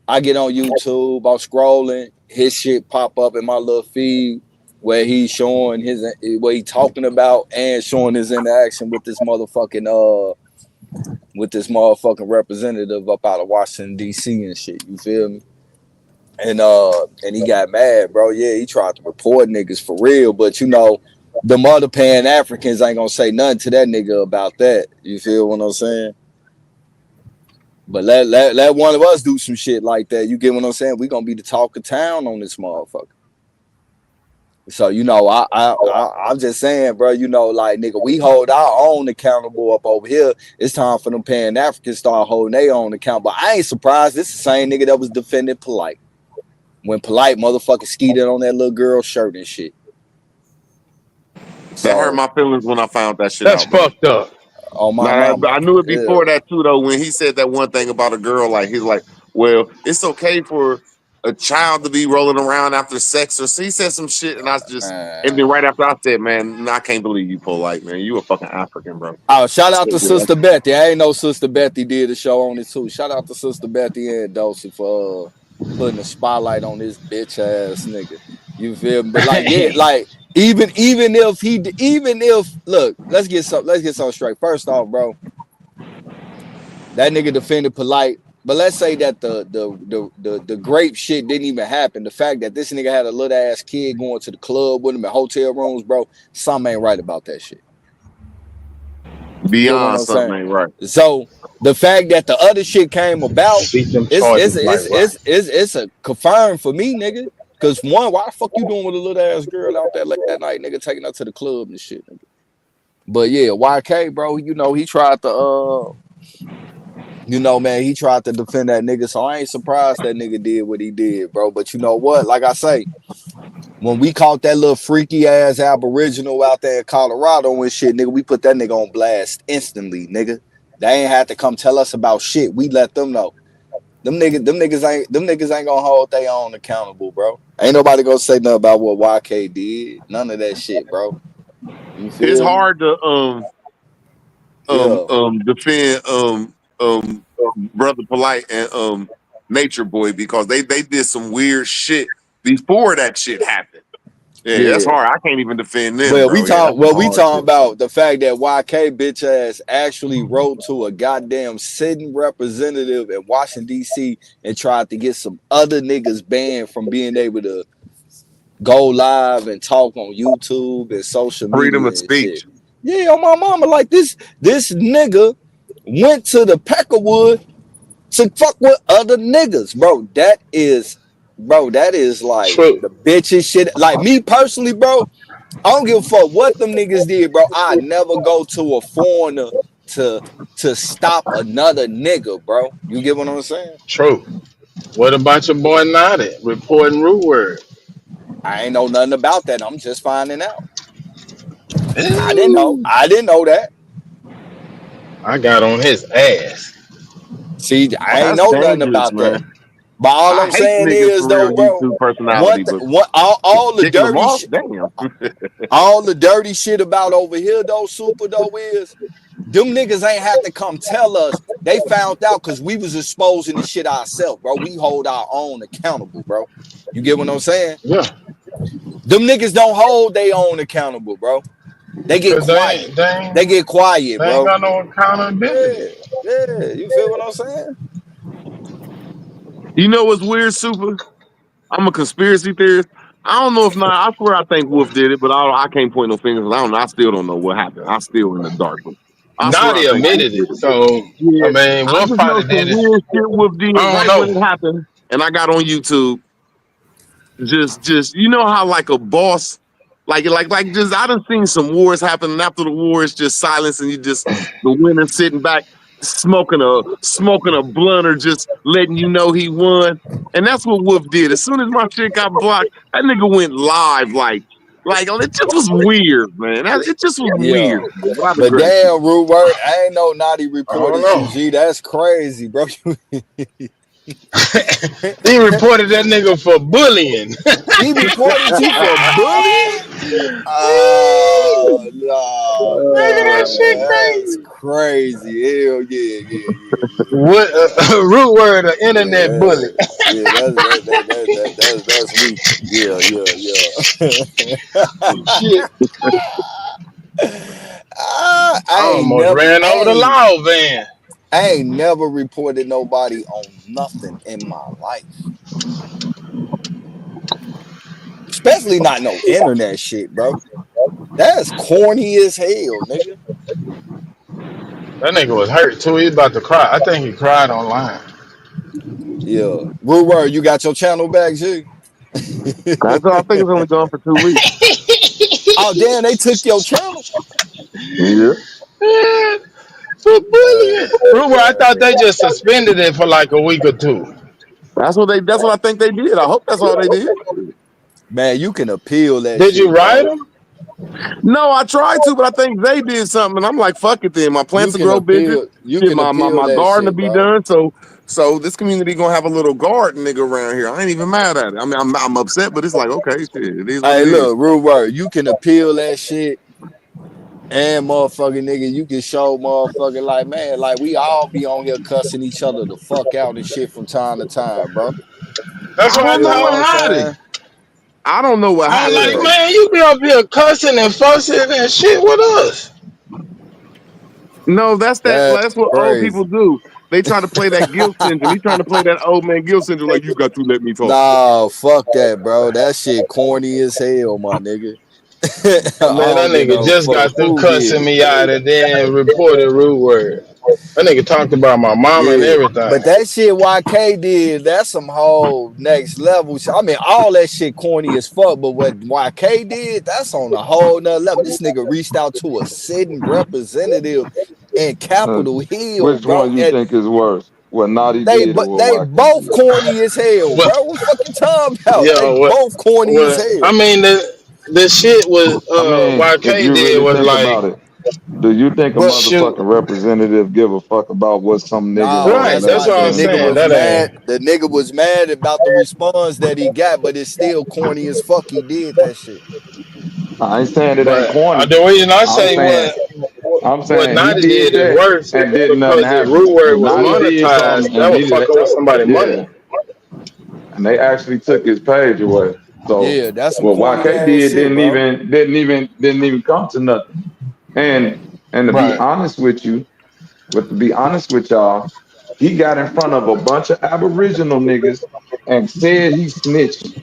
I get on YouTube, I'm scrolling, his shit pop up in my little feed where he's showing what he talking about and showing his interaction with this motherfucking representative up out of Washington DC and shit. You feel me? And he got mad, bro. Yeah, he tried to report niggas for real, but you know, the other Pan Africans ain't gonna say nothing to that nigga about that. You feel what I'm saying? But let one of us do some shit like that. You get what I'm saying? We gonna be the talk of town on this motherfucker. So you know, I'm just saying, bro. You know, like nigga, we hold our own accountable up over here. It's time for them Pan Africans start holding their own accountable. I ain't surprised. This the same nigga that was defending Polite when Polite motherfucker skeeted on that little girl's shirt and shit. That hurt So my feelings when I found that shit That's out, bro. fucked up. on my Now, mama, I knew it yeah. before that too, though. When he said that one thing about a girl, like he's like, "Well, it's okay for a child to be rolling around after sex," or so he said some shit, and I just, and then right after I said, "Man, I can't believe you Polite, man. You a fucking African, bro." Oh, shout out to Yeah. Sister Betty. I ain't know Sister Betty did a show on it too. Shout out to Sister Betty and Dosey for putting a spotlight on this bitch ass nigga. You feel me? But like, yeah, like even if look, let's get something straight. First off, bro, that nigga defended Polite. But let's say that the grape shit didn't even happen. The fact that this nigga had a little ass kid going to the club with him in hotel rooms, bro, something ain't right about that shit. Beyond something ain't right. So the fact that the other shit came about, it's a confirm for me, nigga. Cause one, why the fuck you doing with a little ass girl out there late that night, nigga, taking her to the club and shit, nigga. But yeah, YK, bro, you know, he tried to you know, man, he tried to defend that nigga. So I ain't surprised that nigga did what he did, bro. But you know what? Like I say, when we caught that little freaky ass Aboriginal out there in Colorado and shit, nigga, we put that nigga on blast instantly, nigga. They ain't had to come tell us about shit. We let them know. Them niggas ain't gonna hold their own accountable, bro. Ain't nobody gonna say nothing about what YK did. None of that shit, bro. You feel It's me? hard to defend Brother Polite and Nature Boy because they did some weird shit before that shit happened. Yeah, that's hard. I can't even defend them, Well, bro. we talking about the fact that YK bitch ass actually wrote to a goddamn sitting representative in Washington D.C. and tried to get some other niggas banned from being able to go live and talk on YouTube and social media. Freedom of and speech. shit. Yeah, on my mama, like this nigga went to the Peckerwood to fuck with other niggas, bro. That is like the bitches shit. Like me personally, bro. I don't give a fuck what them niggas did, bro. I never go to a foreigner to stop another nigga, bro. You get what I'm saying? True. What about your boy Naughty reporting rude word? I ain't know nothing about that. I'm just finding out. I didn't know that. I got on his ass. See, I ain't That's know nothing dangerous, about man. that. But all I I'm hate saying niggas is for though, real bro, YouTube personality, but all the kicking them dirty off, shit, damn. all the dirty shit about over here though, Super though is them niggas ain't have to come tell us. They found out because we was exposing the shit ourselves, bro. We hold our own accountable, bro. You get what I'm saying? Yeah. Them niggas don't hold their own accountable, bro. They get Cause quiet. they They get quiet, ain't bro. got no accountability. Yeah. You feel what I'm saying? You know what's weird, Super? I'm a conspiracy theorist. I don't know if not. I swear I think Wolf did it, but I can't point no fingers. I don't know. I still don't know what happened. I'm still in the dark. But I swear I Naughty think Wolf admitted did it. it. So Yeah, I mean, I Wolf just know probably some did it. weird shit Wolf did I right don't when know. it happened, and I got on YouTube. Just you know how like a boss, like just I done seen some wars happen, and after the war it's just silence, and you just the winner sitting back smoking a blunt or just letting you know he won. And that's what Wolf did. As soon as my shit got blocked, that nigga went live like it just was weird, man. It just was Yeah. weird. Man. A lot of But great. damn, rude word. I ain't know Naughty I don't reported know. you, G. That's crazy, bro. He reported that nigga for bullying. He reported you for bullying? Oh no, Nigga, that shit that's crazy. crazy. Hell yeah. What root word of internet Yeah, bully? yeah, that's weak. Yeah. Shit, I I ain't almost never, ran over the law van. I ain't never reported nobody on nothing in my life, especially not no internet shit, bro. That's corny as hell, nigga. That nigga was hurt too. He about to cry. I think he cried online. Yeah, Ruwer, you got your channel back, G? That's all. I think it's only gone for 2 weeks. Oh damn, they took your channel. Yeah. For bullying. Rumor, I thought they just suspended it for like a week or two. That's what I think they did. I hope that's all they did. Man, you can appeal that Did shit, you write bro. them? No, I tried to, but I think they did something, and I'm like, fuck it then. My plants will grow bigger. You Shit, can my appeal that garden will shit, be bro. done. So this community gonna have a little garden nigga around here. I ain't even mad at it. I mean, I'm upset, but it's like, okay, shit, it is what Hey, it is. look, Ruwer, you can appeal that shit. And motherfucking nigga, you can show motherfucking like, man, like we all be on here cussing each other the fuck out and shit from time to time, bro. That's I what I don't You know know told what what I'm Hottie. saying? I don't know what I was happened like, Yeah. though. man, you be up here cussing and fussing and shit with us. No, that's That's what old people crazy. do. They try to play that guilt syndrome. He trying to play that old man guilt syndrome. Like, you got to let me talk. Nah, fuck that, bro. That shit corny as hell, my nigga. I Man, that don't get nigga no just fuck got through who did cussing it. me out and then reported rude word. That nigga talked about my mama and Yeah, everything. but that shit YK did, that's some whole next level shit. I mean, all that shit corny as fuck, but what YK did, that's on a whole nother level. This nigga reached out to a sitting representative in Capitol Hill, Which bro. one you And think is worse? What Naughty did or they what YK both did? corny as hell, But bro. What fucking time about? They yo, both corny as I hell. mean the shit was I mean, if YK you did really was think like about it, do you think a But shoot. motherfucking representative give a fuck about what some nigga no, Right, that's that's why what on I'm the the nigga saying. was That motherfucking mad. ain't The nigga was mad about the response that he got, but it's still corny as fuck. He did that shit. I ain't saying it ain't but corny. the reason I I'm say saying I'm what saying he Naughty did did is that worse and didn't nothing because if happen. root word If was Naughty did monetized, something that and would needed fuck it, up with somebody's money. yeah. And they actually took his page away. So Yeah, that's some what corny YK ass did shit, bro. didn't even come to nothing. And to be Right. honest with you, to be honest with y'all, he got in front of a bunch of Aboriginal niggas and said he snitching.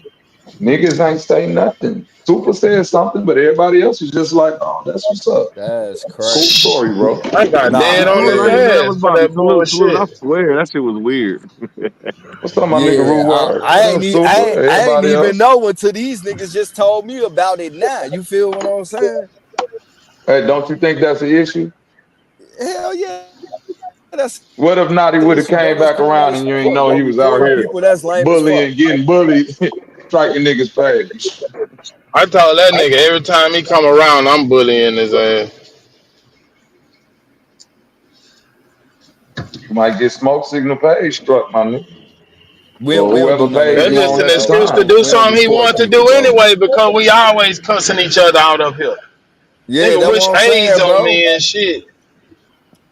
Niggas ain't say nothing. Super said something, but everybody else was just like, oh, that's what's up. That's Cool crazy. story, bro. I got dead Nah, on Salute, his I yeah. didn't know that ass was for Bobby. that Salute. I bullshit. swear that shit was weird. What's up, my nigga Yeah, Rude Word? I What ain't up, e- Super? I ain't Everybody even else? know until these niggas just told me about it now. You feel what I'm saying? Hey, don't you think that's an issue? Hell yeah. That's What if Naughty the would have issue, bro. came That's back corny around as and you ain't fuck, know bro. he was out Reporting here people, that's lame as fuck. bullying, getting bullied, striking niggas page? I told that nigga every time he come around, I'm bullying his ass. Might get smoke signal page struck, my nigga. Or We don't whoever do none of page that That's you just on shit, an at the bro. excuse to time. do We don't something he report wanted to people, do bro. anyway because we always cussing each other out up here. Yeah, Nigga that's what wish I'm AIDS saying, on bro. me and shit.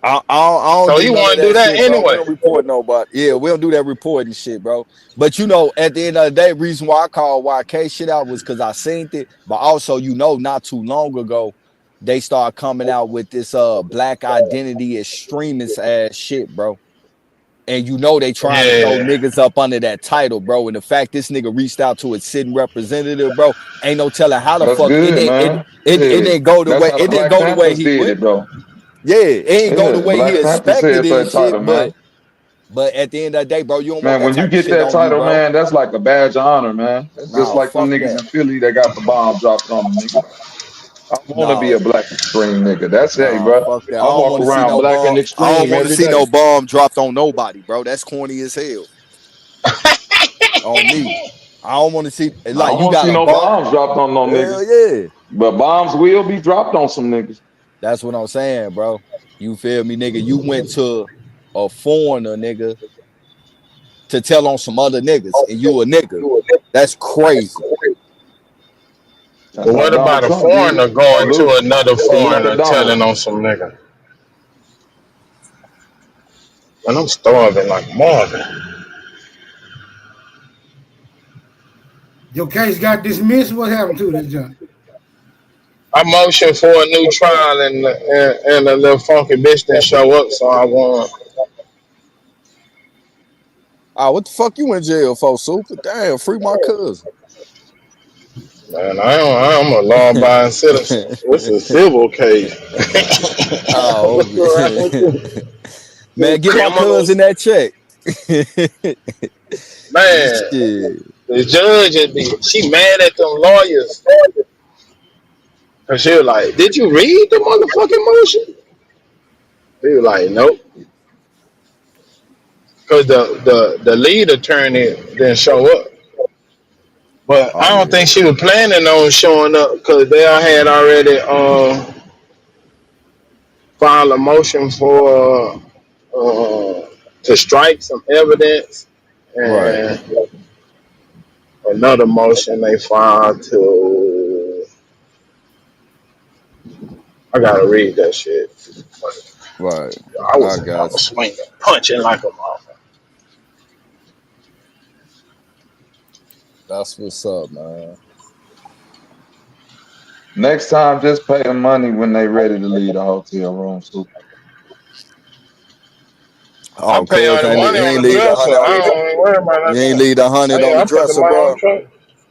I don't So do he none want of to do that that shit, bro. We anyway. don't report nobody. Yeah, we don't do that reporting shit, bro. But you know, at the end of the day, reason why I called YK shit out was because I seen it. But also, you know, not too long ago, they started coming out with this black identity extremist ass shit, bro. And you know they trying to throw Yeah. niggas up under that title, bro. And the fact this nigga reached out to a sitting representative, bro, ain't no telling how the That's fuck good, man. it Yeah. didn't go the That's way how the it didn't Black go the way Panthers he did went. it, bro. Yeah, it ain't go the Yeah. way he Black Panthers expected said it for and that title, shit, man. but at the end of the day, bro, you don't want Man, that when you type of get shit that on you, title, bro. man, that's like a badge of honor, man. That's just Nah, like them fuck niggas that. in Philly that got the bomb dropped on them, nigga. I want to be Nah, a black extreme nigga. That's it, nah, bro. fuck that. I walk around black and I don't extreme want to every see day. no bomb dropped on nobody, bro. That's corny as hell. On me. I don't want to see I like don't you want to got see a no bomb. bombs dropped on no Hell niggas. yeah. But bombs will be dropped on some niggas. That's what I'm saying, bro. You feel me, nigga? You went to a foreigner, nigga, to tell on some other niggas, and you a nigga. That's crazy. That's But how what about Donald a Trump did foreigner it. going to another Salute to foreigner telling Donald. on some nigga? And I'm starving like Marvin. Your case got dismissed. What happened to this, John? I motioned for a new trial and a little funky bitch didn't show up, so I won. What the fuck you in jail for, Super? Damn, free my cousin. Man, I'm a law-abiding citizen. This is a civil case. Oh, What's wrong with you? man, get my Criminals. cousin that check. Man, Shit. the judge, she mad at them lawyers. Cause she was like, did you read the motherfucking motion? He was like, nope. Cause the lead attorney didn't show up. But I don't think she was planning on showing up because they all had already filed a motion for to strike some evidence and another motion they filed to. I gotta read that shit. Right. I was swinging, punching like a motherfucker. That's what's up, man. Next time, just pay them money when they ready to leave the hotel room. So I pay all the money on the dresser. I don't worry about that. You ain't leave the 100 on the I put the dresser, money on bro. the truck.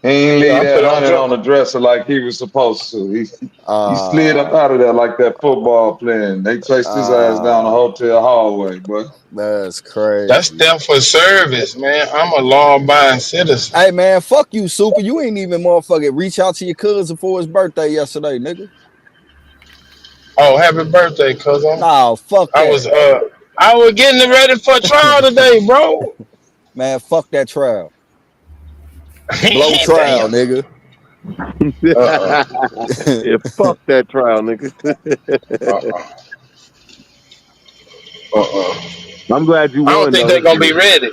he ain't leave I that put it on 100 on the dresser like he was supposed to. He slid up out of there like that football playing. They chased his ass down the hotel hallway, but that's crazy. That's theft for service, man. I'm a law-abiding citizen. Hey, man, fuck you, Super. You ain't even motherfucking reach out to your cousin for his birthday yesterday, nigga. Oh, happy birthday, cousin. Nah, fuck that. I was getting ready for trial today, bro. Man, fuck that trial. Blow trial, nigga. Yeah, fuck that trial, nigga. I'm glad you won. I don't think though. they're gonna be ready.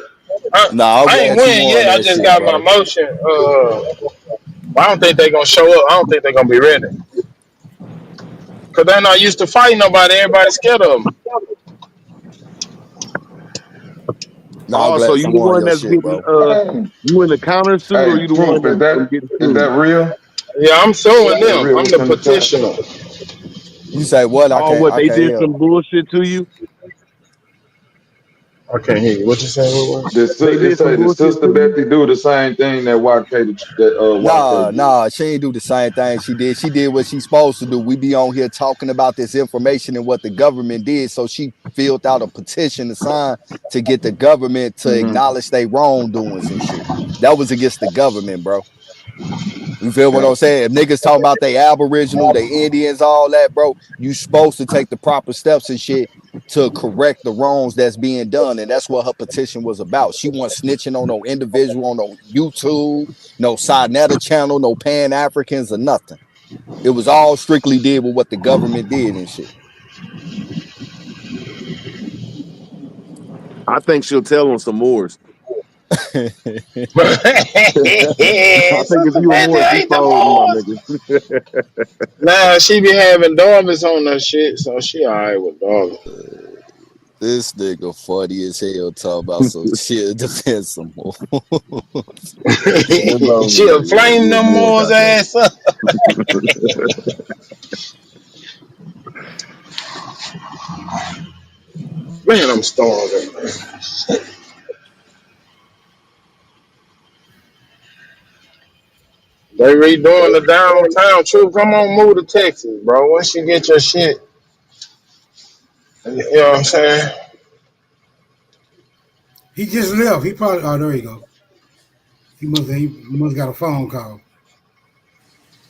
Nah, I ain't win yet. I just got my motion. I don't think they're gonna show up. I don't think they're gonna be ready. Cause they're not used to fighting nobody. Everybody's scared of them. Nah, so you the one that's getting you in the counter suit or you the one is that real? Yeah, I'm suing Is that them. real? I'm the petitioner. You say what? What they did some bullshit to you? I can't hear you. What you saying? The sister Betty do the same thing that YK. Nah, she ain't do the same thing she did. She did what she's supposed to do. We be on here talking about this information and what the government did. So she filled out a petition to sign to get the government to acknowledge their wrongdoings and shit. That was against the government, bro. You feel what I'm saying? If niggas talking about they Aboriginal, they Indians, all that, bro, you supposed to take the proper steps and shit to correct the wrongs that's being done. And that's what her petition was about. She wasn't snitching on no individual, on no YouTube, no Sinetta channel, no Pan-Africans or nothing. It was all strictly did with what the government did and shit. I think she'll tell on some Moors. I think it's you and Moors. Nah, she be having dormants on her shit, so she alright with dormants. This nigga funny as hell talking about some shit defend some more. She'll flame them Moors ass up. Man, I'm starving, man. They redoing the downtown. True, come on, move to Texas, bro. Once you get your shit, you know what I'm saying? He just left. He probably. Oh, there you go. He must got a phone call.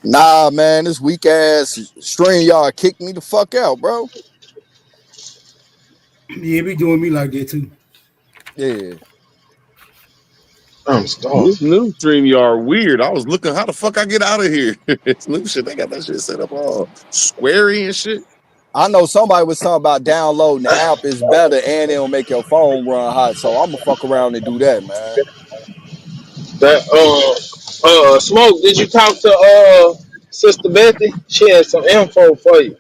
Nah, man, this weak ass StreamYard kicked me the fuck out, bro. Yeah, be doing me like that too. Yeah. I'm starving. This new StreamYard weird. I was looking how the fuck I get out of here. It's new shit. They got that shit set up all squarey and shit. I know somebody was talking about downloading the app is better and it'll make your phone run hot. So I'm gonna fuck around and do that, man. That Smoke, did you talk to Sister Betty, she has some info for you.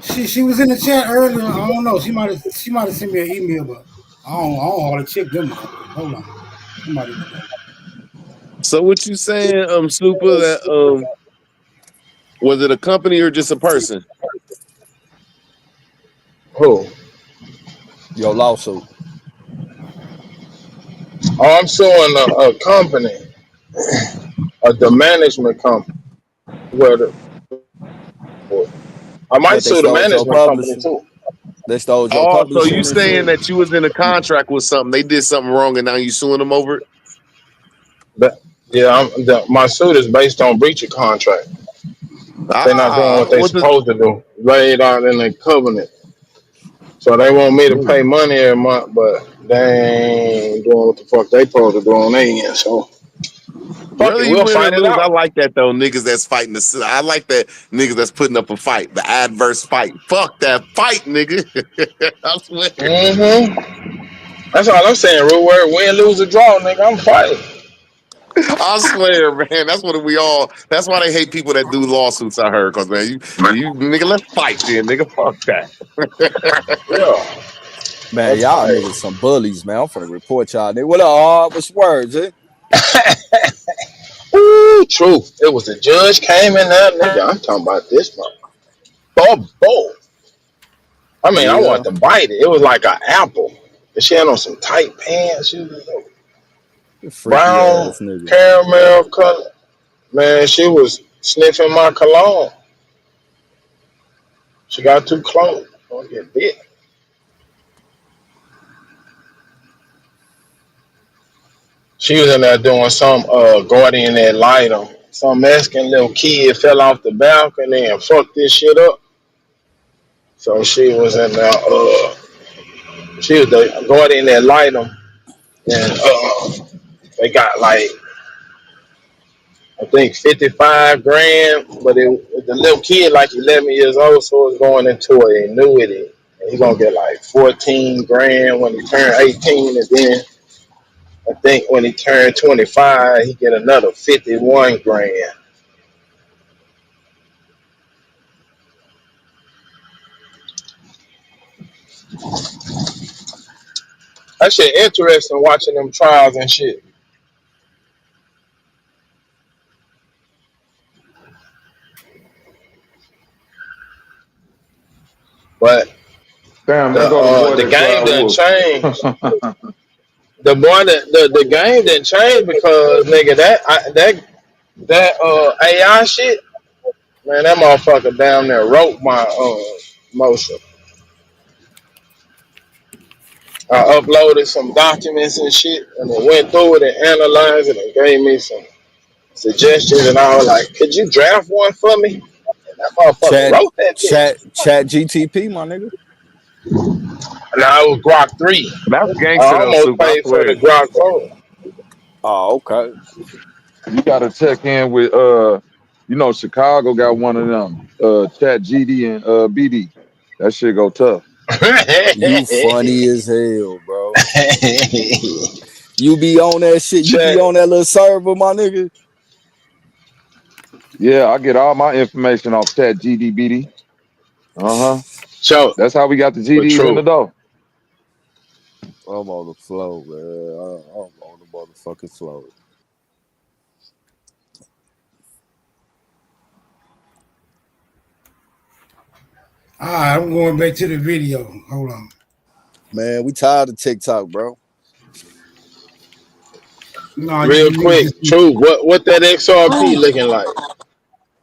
She was in the chat earlier. I don't know. She might have sent me an email, but I don't hardly check them out. Hold on. Somebody. So what you saying, Super, that was it a company or just a person? Who? Your lawsuit. Oh, I'm suing a company, the management company. Well, I might But they sue the stole your management company publishing. too. They stole your Oh, so you publishing and saying shit. that you was in a contract with something, they did something wrong, and now you suing them over it? But yeah, my suit is based on breach of contract. They're not doing what they're What the? supposed to do, laid out in the covenant. So they want me to pay money every month, but they ain't doing what the fuck they supposed to do on their end. So fuck Whether it, you we'll win or fight it lose, I out. like that though. Niggas that's fighting the. I like that niggas that's putting up a fight, the adverse fight. Fuck that fight, nigga. I swear. That's all I'm saying. Real word, win, lose, or draw, nigga. I'm fighting. I swear, man. That's what we all. That's why they hate people that do lawsuits. I heard, cause man, you nigga, let's fight then, nigga. Fuck that. Yeah. Man, Let's y'all fight. niggas some bullies, man. I'm finna report y'all nigga. What up, what's words, eh? Ooh, truth. It was the judge came in there, nigga. I'm talking about this one. Bobo. I mean, I Yeah. wanted to bite it. It was like an apple. And she had on some tight pants. She was Freaky brown ass nigga. caramel color. Man, she was sniffing my cologne. She got too close. Don't get bit. She was in there doing some guardian ad litem. Some Mexican little kid fell off the balcony and fucked this shit up. So she was in there. She was the guardian ad litem, and they got like I think 55 grand, but the little kid like 11 years old, so it's going into an annuity. And he's gonna get like 14 grand when he turn 18, and then I think when he turned 25, he get another 51 grand. That shit interesting watching them trials and shit. But Damn, there go the boy the that game cried done wolf. changed. The game didn't change because nigga that AI shit, man, that motherfucker down there wrote my motion. I uploaded some documents and shit, and it went through it and analyzed it and gave me some suggestions, and I was like, "Could you draft one for me?" And that motherfucker wrote that bitch. Chat GTP, my nigga. Now it was Grok 3. That's I gangster though, almost Super. I paid for the swear. Grok 4. Oh, okay. You gotta check in with Chicago got one of them. Chat GD and BD. That shit go tough. You funny as hell, bro. You be on that shit. You be on that little server, my nigga. Yeah, I get all my information off Chat GD BD. So that's how we got the GDs in the door. I'm on the flow, man. I'm on the motherfucking flow. All right, I'm going back to the video. Hold on. Man, we tired of TikTok, bro. No, Real quick, true. What that XRP looking like?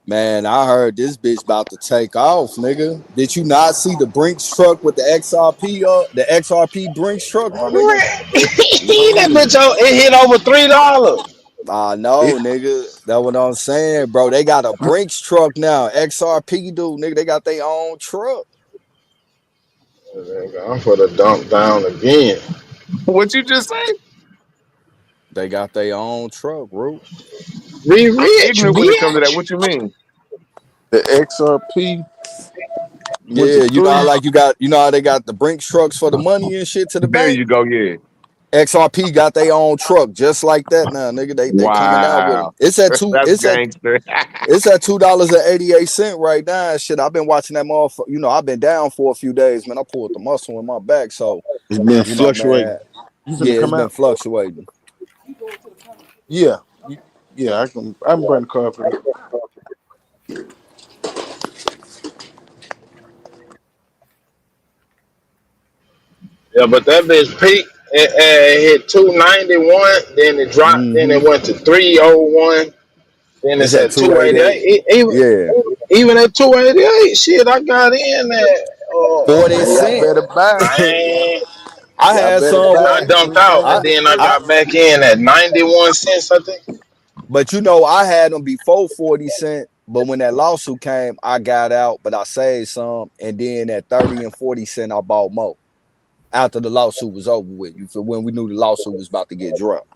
Man, I heard this bitch about to take off, nigga. Did you not see the Brinks truck with the XRP Brinks truck, my nigga? That bitch, it hit over $3. I know, nigga. That's what I'm saying, bro. They got a Brinks truck now. XRP dude, nigga. They got their own truck. I'm for the dump down again. What you just say? They got their own truck, bro. I'm ignorant when it comes to that. What you mean? The XRP. Yeah, you know how they got the Brinks trucks for the money and shit to the There bank. you go. Yeah. XRP got their own truck just like that now, nigga. They coming out with them. Wow. It's at two. That's It's at gangster. it's at $2.88 right now. And shit, I've been watching that motherfucker. You know, I've been down for a few days, man. I pulled the muscle in my back, so It's been you know, fluctuating. man. You Yeah, finna it's come been out? fluctuating. Yeah. Yeah, I can bring the car for you. Yeah, but that bitch peaked and hit 291, then it dropped, then it went to 301, then It's it's at at 288. 288. Yeah. Even at 288, shit, I got in at 40 Y'all cents. better buy. man, I Y'all had better some and when I buy. dumped out, I, and then I I got back in at 91 cents, I think. but you know, I had them before 40 cents. But when that lawsuit came, I got out, but I saved some, and then at 30 and 40 cents, I bought more after the lawsuit was over with. You feel when we knew the lawsuit was about to get dropped.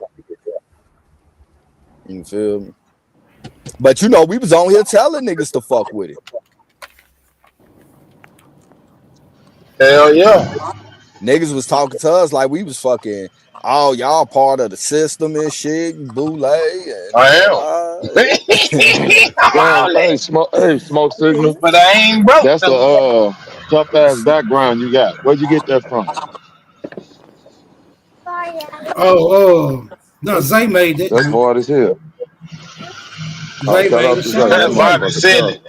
You feel me? But you know, we was on here telling niggas to fuck with it. Hell yeah. Niggas was talking to us like we was fucking, oh, y'all part of the system and shit, and boule, and I am. I'm Damn, all that. smoke signal. But I ain't broke That's though. a tough ass background you got. Where'd you get that from? No, Zay made it. That's hard as hell. Zay Shout made out it. to Shout Zay. out That to Zay. Bobby motherfucker said tough. it.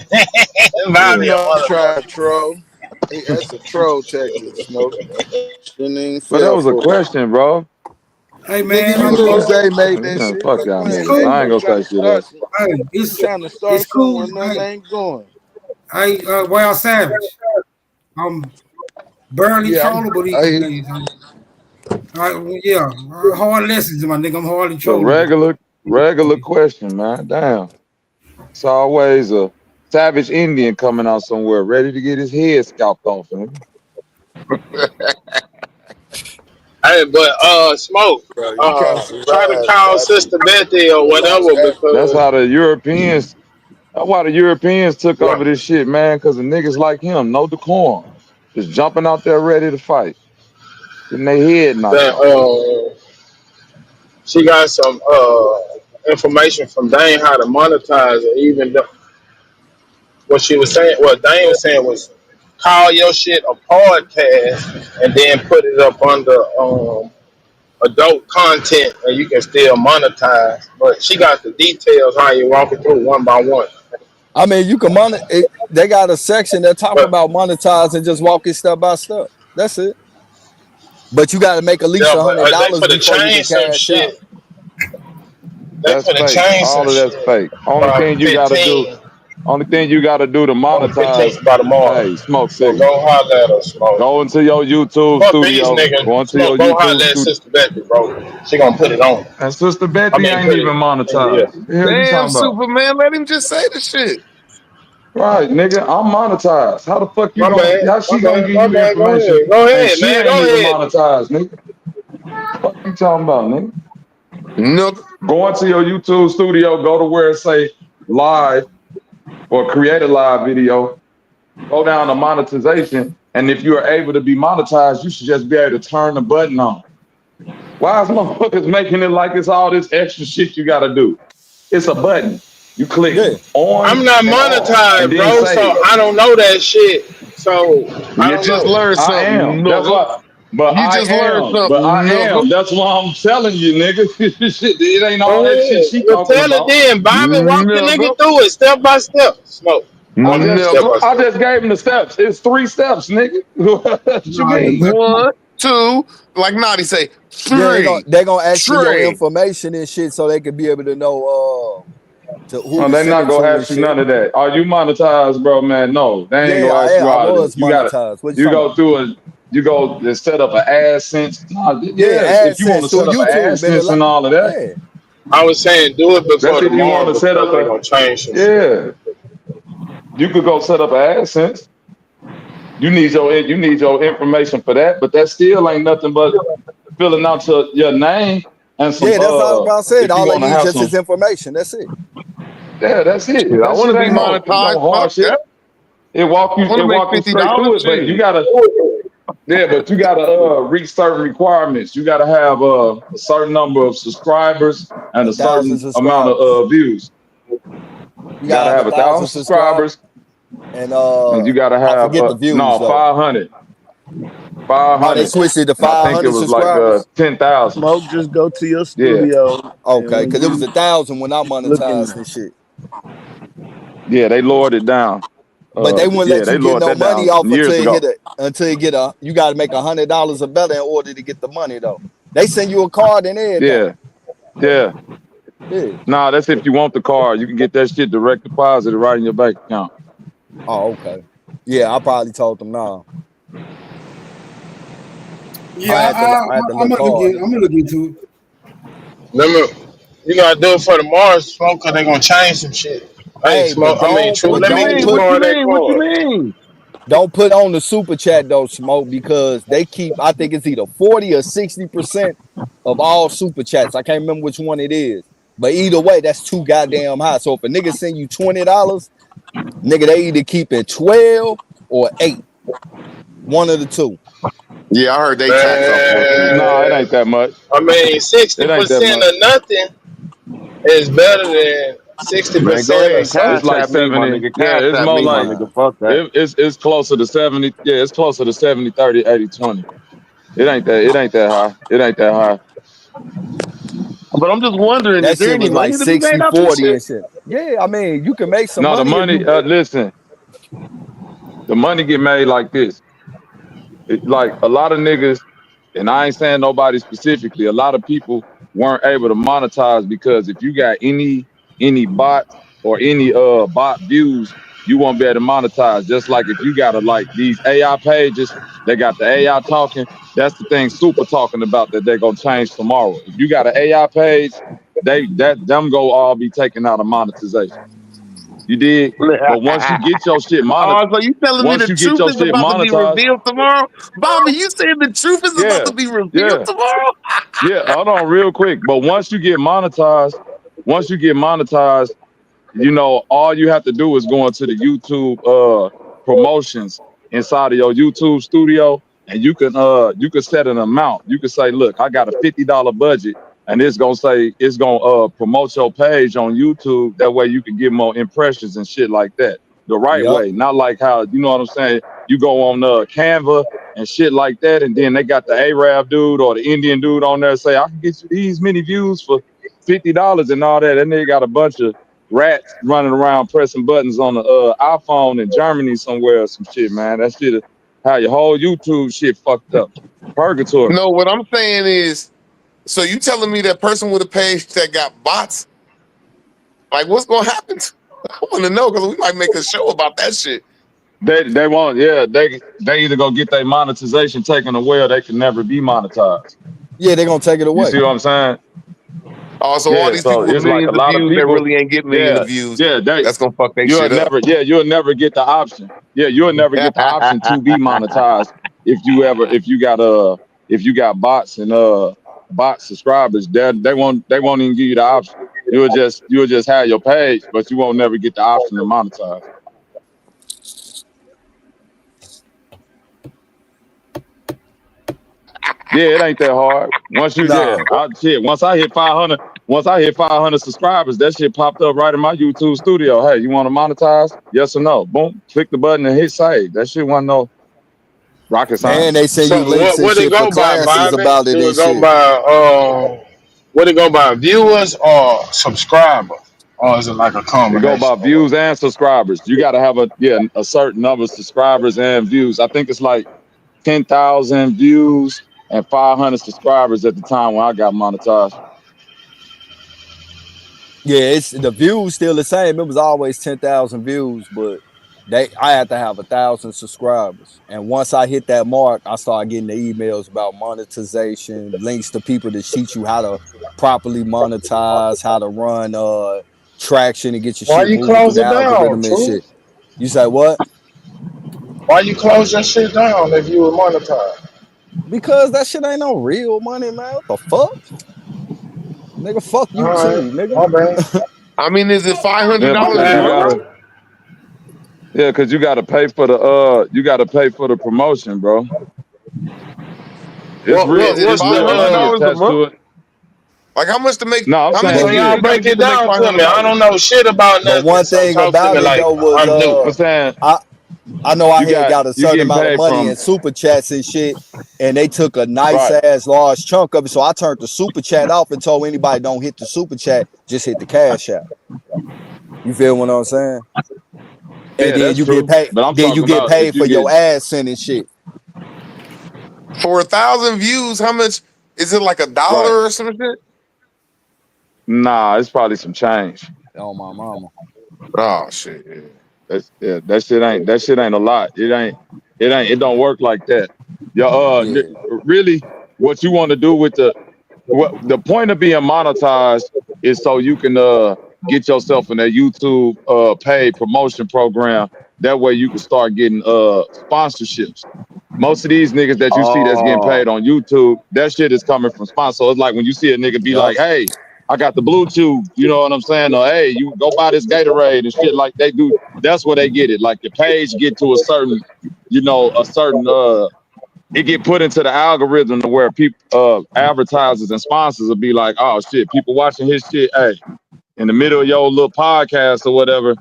You Bobby a know I tried to motherfucker. troll. That's a troll tactic, Smoke. Shouldn't even But that fell was a for it. question, bro. Hey Nigga, man, you I'm knew cool. Zay made that Man, shit. fuck Quit y'all It's playing, niggas. cool. I man. ain't You gonna say shit else. trying to start It's something cool. where nothing ain't going. Hey, Wild Savage. I'm barely Yeah, trollable I these days. Hard lessons, my nigga. I'm hardly It's a trollable. regular question, man. Damn. It's always a savage Indian coming out somewhere ready to get his head scalped off, man. Hey, but Smoke, Bro, you can't try to survive call without Sister Betty the or lost whatever That's because how the Europeans took over this shit, man, because the niggas like him, no decorum. Just jumping out there ready to fight. Getting their head knocked off. that she got some information from Dane how to monetize it. Even though what she was saying, what Dane was saying was call your shit a podcast and then put it up under adult content and you can still monetize. But she got the details how you walk it through one by one. I mean, you can they got a section that talk But about monetizing, just walking step by step. That's it. But you got to make at least yeah, but they $100 could have before you can changed some cash out. shit. They That's could have fake. changed some All of that's shit fake. Only by thing you gotta do 15 to on the monetize, 15th by tomorrow. hey, smoke So signal. go holler at us, Smoke. Go into your YouTube Fuck these studio. Go niggas. into your Smoke, go YouTube holler at studio. Sister Betty, bro. She gonna put it on. And Sister I Betty mean, ain't put even it in the monetized. The hell you Damn, talking about? Superman, let him just say the shit. Right, nigga, I'm monetized. How the fuck you My gonna bad, how my she gonna bad, give my you bad. Go information ahead, go and ahead, she man. ain't Go even ahead. monetized, nigga? What you talking about, nigga? No, Go into your YouTube studio, go to where it say live or create a live video, go down to monetization, and if you are able to be monetized, you should just be able to turn the button on. Why is motherfuckers making it like it's all this extra shit you gotta do? It's a button. You click Yeah. I'm on not and off and monetized, then bro, so save. I don't know that shit. So I you don't just know. learned I am. something, That's nigga. why. But You I just learned am. But something, I nigga. am. That's why I'm telling you, nigga. Shit, it ain't all Go that shit ahead. she Well, talking tell it about. then, Bobby. Walk the Nigga. nigga through it step by step. Smoke. Walk him step by I step. just gave him the steps. It's 3 steps, nigga. What you mean? 1, 2, like Naughty say, Yeah, 3, they gonna ask for your 3. information and shit so they could be able to know to who Oh, to they send not it gonna to and ask you shit. none of that. Are you monetized, bro, man? No, they ain't Yeah, gonna ask you I all of this. was monetized. What you You talking go about? through a you go and set up an AdSense. Nah, yeah, Yeah, if you want to AdSense through set up an YouTube and AdSense and all of that, yeah. I was saying do it that's before if you want tomorrow to set up because they're a gonna change some shit. yeah. You could go set up an AdSense. You need your information for that, but that still ain't nothing but filling out your name and some Yeah, that's all I said. if you All they want to need is have just some his information. That's it. yeah, that's it. Shit, I That want shit to be ain't no monetized. hard Fuck shit. that. It walk I want to make you straight $50. through it, but you Shit. gotta Yeah, but you gotta reach certain requirements. You gotta have a certain number of subscribers and a 1,000 certain amount of subscribers. views. You You gotta gotta have have 1,000 1,000 subscribers, and and you gotta I have forget the views no though. 500. Oh, they switched it to And I think it 500 was like subscribers. 10,000. Smoke, just go to your Yeah, studio, and Okay, when because it was you 1,000 when I looking, monetized and shit. yeah, they lowered it down. But they wouldn't Yeah, let they you get lowered no that money down off years until ago. you get a. You got to make $100 or better in order to get the money though. They send you a card and everything. Yeah. Yeah. Nah, that's if you want the card. You can get that shit direct deposited right in your bank account. Oh, okay. Yeah, I probably told them no. Yeah, I had the I'm little card. gonna look into it. Remember, you gotta do it for the Mars smoke, cause they gonna change some shit. Hey, Hey, smoke. but I mean, true. but Let me don't get you put more of that card. mean? don't put on the super chat though, Smoke, because they keep. I think it's either 40 or 60% of all super chats. I can't remember which one it is, but either way, that's too goddamn high. So if a nigga send you $20, nigga, they either keep it 12 or 8. One of the two. Yeah, I heard they tax off of it too. No, it ain't that much. I mean, It ain't that 60% much. of nothing is better than Man, go 60% ahead of and cash It's something. like at me, my 70. nigga. Yeah, Cash it's at more me, my like nigga. Fuck that. it's closer to 70. Yeah, it's closer to 70, 30, 80, 20. It ain't that high. It ain't that high. But I'm just wondering, is That there shit any was like money to be made 60, off this 40 shit? and shit. Yeah, I mean, you can make some No, the money if money, you. listen, the money get made like this. Like a lot of niggas, and I ain't saying nobody specifically, a lot of people weren't able to monetize because if you got any bots or any bot views, you won't be able to monetize. Just like if you got like these AI pages, they got the AI talking. That's the thing Super talking about that they're gonna change tomorrow. If you got an AI page, them go all be taken out of monetization. You did, but once you get your shit Oh, so you telling me the truth is about to be monetized, revealed tomorrow? Bobby, you saying the truth is about to be revealed yeah. tomorrow? Yeah, hold on real quick. But once you get monetized, you know, all you have to do is go into the YouTube promotions inside of your YouTube studio, and you can set an amount. You can say, look, I got a $50 budget, and it's gonna promote your page on YouTube. That way you can get more impressions and shit like that. The right Yep. way, not like how, you know what I'm saying? You go on Canva and shit like that, and then they got the Arab dude or the Indian dude on there say, I can get you these many views for $50 and all that. And they got a bunch of rats running around pressing buttons on the iPhone in Germany somewhere or some shit, man. That shit, how your whole YouTube shit fucked up. Purgatory. No, what I'm saying is, so you telling me that person with a page that got bots, like what's gonna happen? I want to know because we might make a show about that shit. They won't, yeah, they either gonna get their monetization taken away or they can never be monetized. Yeah, they're gonna take it away. You see what I'm saying? Oh, so all these people with it's like millions a lot of of views that people really ain't getting millions of views. That's gonna fuck they shit up. You'll never get the option. Yeah, you'll never get the option to be monetized if you got bots and bot subscribers. They won't even give you the option. You'll just have your page, but you won't never get the option to monetize. Yeah, it ain't that hard. Once I hit 500 subscribers, that shit popped up right in my YouTube studio. Hey, you want to monetize? Yes or no? Boom, click the button and hit save. That shit wasn't no rocket science. And they send So you links and what it shit for go by, classes Bobby? about it Do and it go shit. by what it go by, viewers or subscribers? Or is it like a It go combination? by views and subscribers. You got to have a certain number of subscribers and views. I think it's like 10,000 views and 500 subscribers at the time when I got monetized. Yeah, it's the views still the same. It was always 10,000 views, but I had to have 1,000 subscribers. And once I hit that mark, I started getting the emails about monetization, links to people to teach you how to properly monetize, how to run traction and get your Why shit you moving through close the it down, algorithm and Truth? shit. You say what? Why you close your shit down if you were monetized? Because that shit ain't no real money, man. What the fuck? Nigga, fuck All right, YouTube, nigga. my bad. I mean, is it $500 Yeah, My because a you bad, month? bro. gotta pay for the promotion, bro. It's real. Is it It's real money $500 a attached to month? it. Like how much to make? No, I'm How many saying, So y'all views yeah. you got to break get it to make down to me. I don't $500? know shit about But nothing. one So thing talk to about me it like though was I'm new. I'm saying I know I had got a you certain getting amount of paid money from in super chats and shit, and they took a nice right. ass large chunk of it. So I turned the super chat off and told anybody don't hit the super chat, just hit the cash app. You feel what I'm saying? And Yeah, then that's you get true. paid. But I'm Then you talking get about if paid you for get your ass sending shit. For 1,000 views, how much is it? Like $1 right. or some shit? Nah, it's probably some change. Oh my mama. Oh shit! Yeah. That shit ain't a lot. It don't work like that. Yeah. Really what you want to do with the point of being monetized is so you can get yourself in that YouTube paid promotion program. That way you can start getting sponsorships. Most of these niggas that you see that's getting paid Oh, on YouTube, that shit is coming from sponsors. So it's like when you see a nigga be Yup. like, hey, I got the Bluetooth, you know what I'm saying? Or hey, you go buy this Gatorade and shit like they do. That's where they get it. Like the page get to a certain, it get put into the algorithm to where people advertisers and sponsors will be like, oh shit, people watching his shit, hey, in the middle of your little podcast or whatever,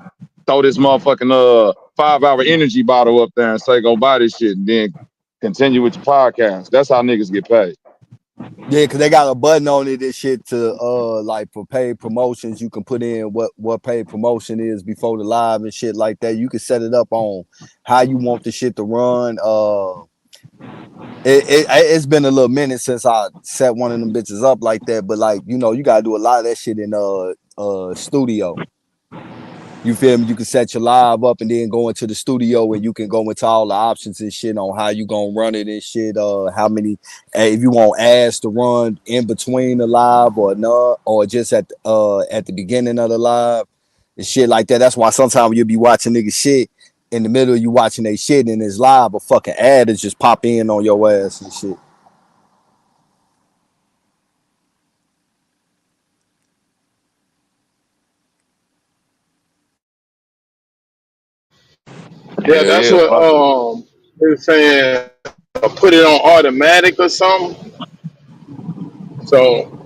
throw this motherfucking 5-hour energy bottle up there and say go buy this shit and then continue with your podcast. That's how niggas get paid. Yeah, cause they got a button on it and shit to like for paid promotions. You can put in what paid promotion is before the live and shit like that. You can set it up on how you want the shit to run. It's been a little minute since I set one of them bitches up like that, but like you know, you gotta do a lot of that shit in studio. You feel me? You can set your live up and then go into the studio and you can go into all the options and shit on how you gonna run it and shit. How many, if you want ads to run in between the live or not, or just at the beginning of the live and shit like that. That's why sometimes you'll be watching niggas shit in the middle of you watching they shit and it's live, a fucking ad is just pop in on your ass and shit. Yeah, Yeah, that's yeah. what they're saying. Put it on automatic or something. So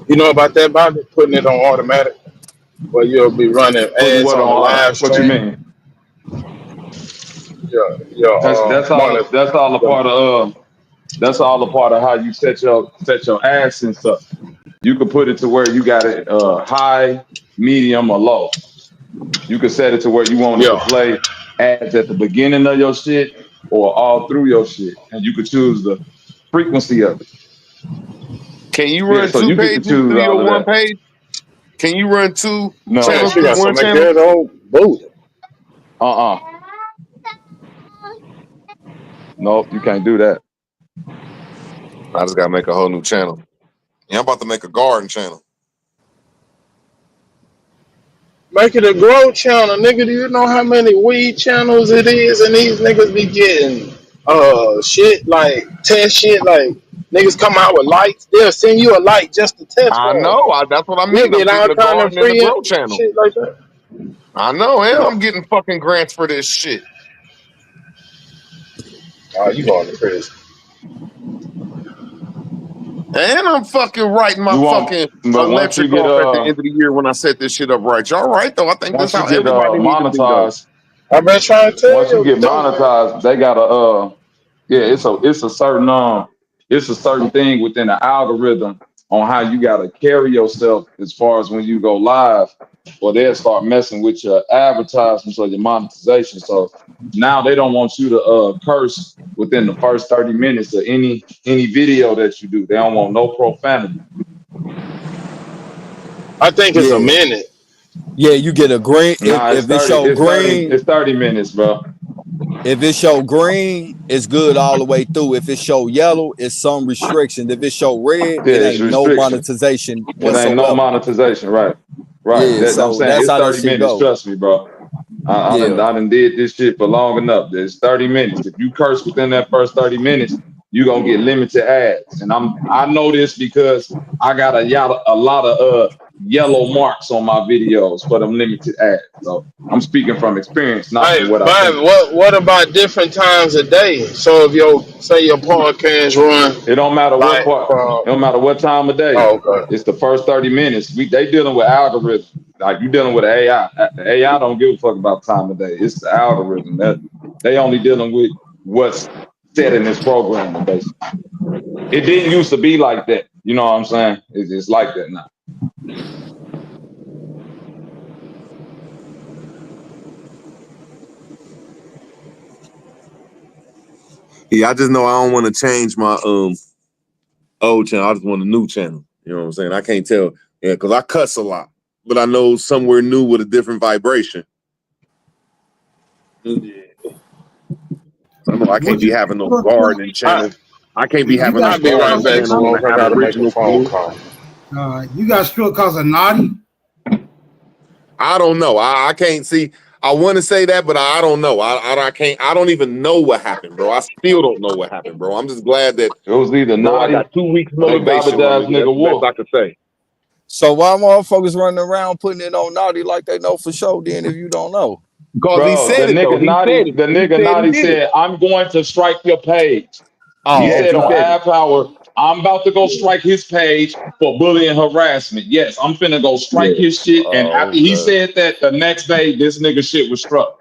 you know about that, Bobby? Putting it on automatic, where you'll be running Putting ads what on the on live what you stream. mean? Your That's all a part of that's all a part of how you set your ads and stuff. You can put it to where you got it high, medium, or low. You can set it to where you want it to play ads at the beginning of your shit or all through your shit, and you could choose the frequency of it. Can you Yeah, run so 2 you get to pages choose through all your of one that. page? Can you run 2 No, Yeah, channels she through got one some channel? good old booty. Nope, you can't do that. I just gotta make a whole new channel. Yeah, I'm about to make a garden channel. Make it a grow channel, nigga. Do you know how many weed channels it is? And these niggas be getting shit like test shit like niggas come out with lights. They'll send you a light just to test I for them. know. That's what I You mean. I'm get getting all the kind of garden and the free grow channel. shit like that. I know, and Yeah. I'm getting fucking grants for this shit. Oh, you going to prison. And I'm fucking writing my You fucking won't, but once you electric get off at the end of the year when I set this shit up right. Y'all right though. I think this once you how get everybody needs to be though. monetized, I've been trying to tell once you you, get dumb man. monetized, they got it's a certain thing within the algorithm on how you gotta carry yourself as far as when you go live, or they'll start messing with your advertisements or your monetization. So now they don't want you to curse within the first 30 minutes of any video that you do. They don't want no profanity. I think it's a Yeah. minute. Yeah, you get a green Nah, if it show green. it's 30 minutes, bro. If it show green, it's good all the way through. If it show yellow, it's some restrictions. If it show red, Yeah, it it's ain't no restriction. monetization It ain't no whatsoever. monetization, right? Right. Yeah, That I'm so saying that's it's how that 30 shit minutes. go. Trust me, bro. I Yeah. done did this shit for long enough. It's 30 minutes. If you curse within that first 30 minutes, you're gonna get limited ads. And I know this because I got a lot of yellow marks on my videos for them limited ads. So I'm speaking from experience, not Hey, from what I but think. what about different times a day? So if your podcast run It don't matter what like part. from It don't matter what time of day. okay. It's the first 30 minutes. They dealing with algorithms. Like you dealing with AI. The AI don't give a fuck about time of day. It's the algorithm that they only dealing with what's set in this program. Basically, it didn't used to be like that. You know what I'm saying? It's like that now. Yeah, I just know I don't want to change my old channel. I just want a new channel. You know what I'm saying? I can't tell. Yeah, because I cuss a lot. But I know somewhere new with a different vibration. Yeah. I know I can't be having no gardening channel. I can't be You having no got I'll be right gardening back, channel on Smoke. the I gotta make a Aboriginal phone food. call. You got struck cause of naughty. I don't know. I can't see. I want to say that, but I don't know. I can't. I don't even know what happened, bro. I still don't know what happened, bro. I'm just glad that, It was either bro, I naughty got 2 weeks or that motivation garbage on ass me. That's nigga the best Wolf. I could say. So why motherfuckers running around putting it on naughty like they know for sure? Then if you don't know, Because he Bro, said it though. He said it. The He nigga said he Naughty did it. said, I'm going to strike your page. He oh Yes, said he on okay, said it. Ad Power, I'm about to go strike his page for bullying harassment. Yes, I'm finna go strike Yeah, his shit. And after oh he okay. said that, the next day, this nigga shit was struck.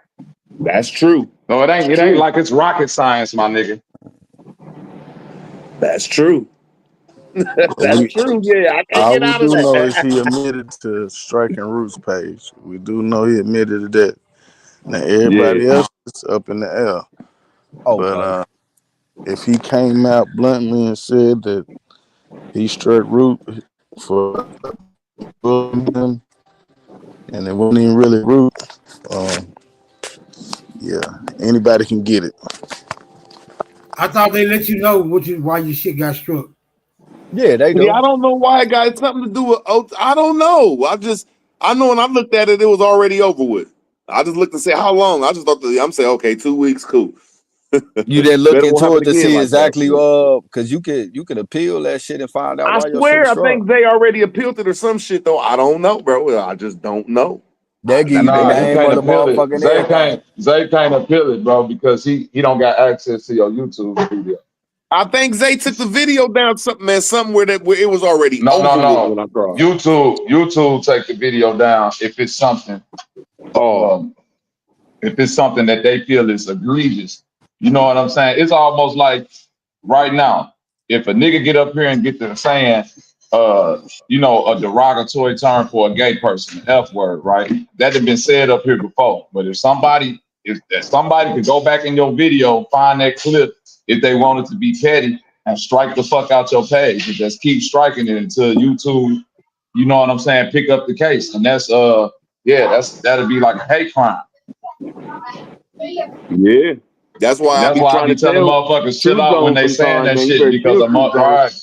that's true. No, it That's ain't. It ain't true. like it's rocket science, my nigga. That's true. That's We, true. Yeah, I can't all get we out of do know is that. he admitted to striking Roots page. We do know he admitted to that. Now everybody Yeah. else is up in the air. But Okay. if he came out bluntly and said that he struck Root for him and it wasn't even really Root, yeah, anybody can get it. I thought they let you know why your shit got struck. Yeah, they Yeah, do. I don't know why it got something to do with. I don't know. I know when I looked at it, it was already over with. I just looked and said, how long? I just thought I'm saying, okay, 2 weeks, cool. You didn't look Better won't into happen it to again see like that. exactly because you could appeal that shit and find out I why your shit swear, was I struck. think they already appealed it or some shit though. I don't know, bro. I just don't know. They give you the Nah, he name can't of the appeal it. motherfucking everything. Zay can't appeal it, bro, because he don't got access to your YouTube video. I think Zay took the video down something where it was already No. over with when I crossed. YouTube take the video down if it's something that they feel is egregious. You know what I'm saying? It's almost like right now, if a nigga get up here and get to saying a derogatory term for a gay person, F word, right? That had been said up here before. But if somebody could go back in your video, find that clip, if they wanted to be petty and strike the fuck out your page and just keep striking it until YouTube, you know what I'm saying, pick up the case. And that'd be like a hate crime. Yeah. That's why And I that's be why I trying be to telling tell motherfuckers chill True out when Zone they saying sometimes, that man. You shit better because chill, I'm True all Zone. right.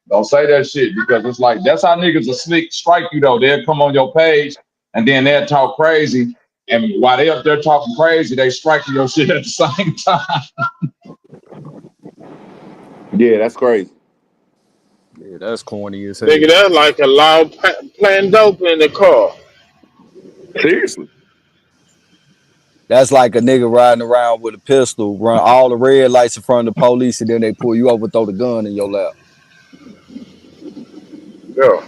Don't say that shit because it's like that's how niggas will strike you though. They'll come on your page and then they'll talk crazy. And while they up there talking crazy, they striking your shit at the same time. Yeah, that's crazy. Yeah, that's corny as hell. Nigga, that's like a loud playing dope in the car. Seriously. That's like a nigga riding around with a pistol, run all the red lights in front of the police, and then they pull you over, throw the gun in your lap. Yeah.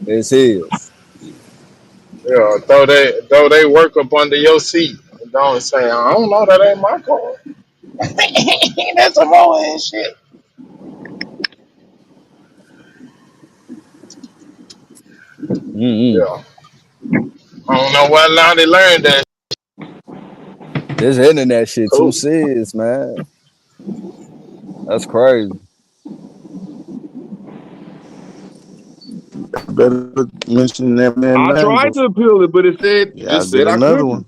It's his. Yeah. Throw they work up under your seat. And don't say, I don't know, that ain't my car. That's some old ass shit. Yeah. I don't know what now they learned that. This internet shit too Cool. serious, man. That's crazy. Better mention that man I name, tried but to appeal it, but it I'll just said get I another couldn't. one.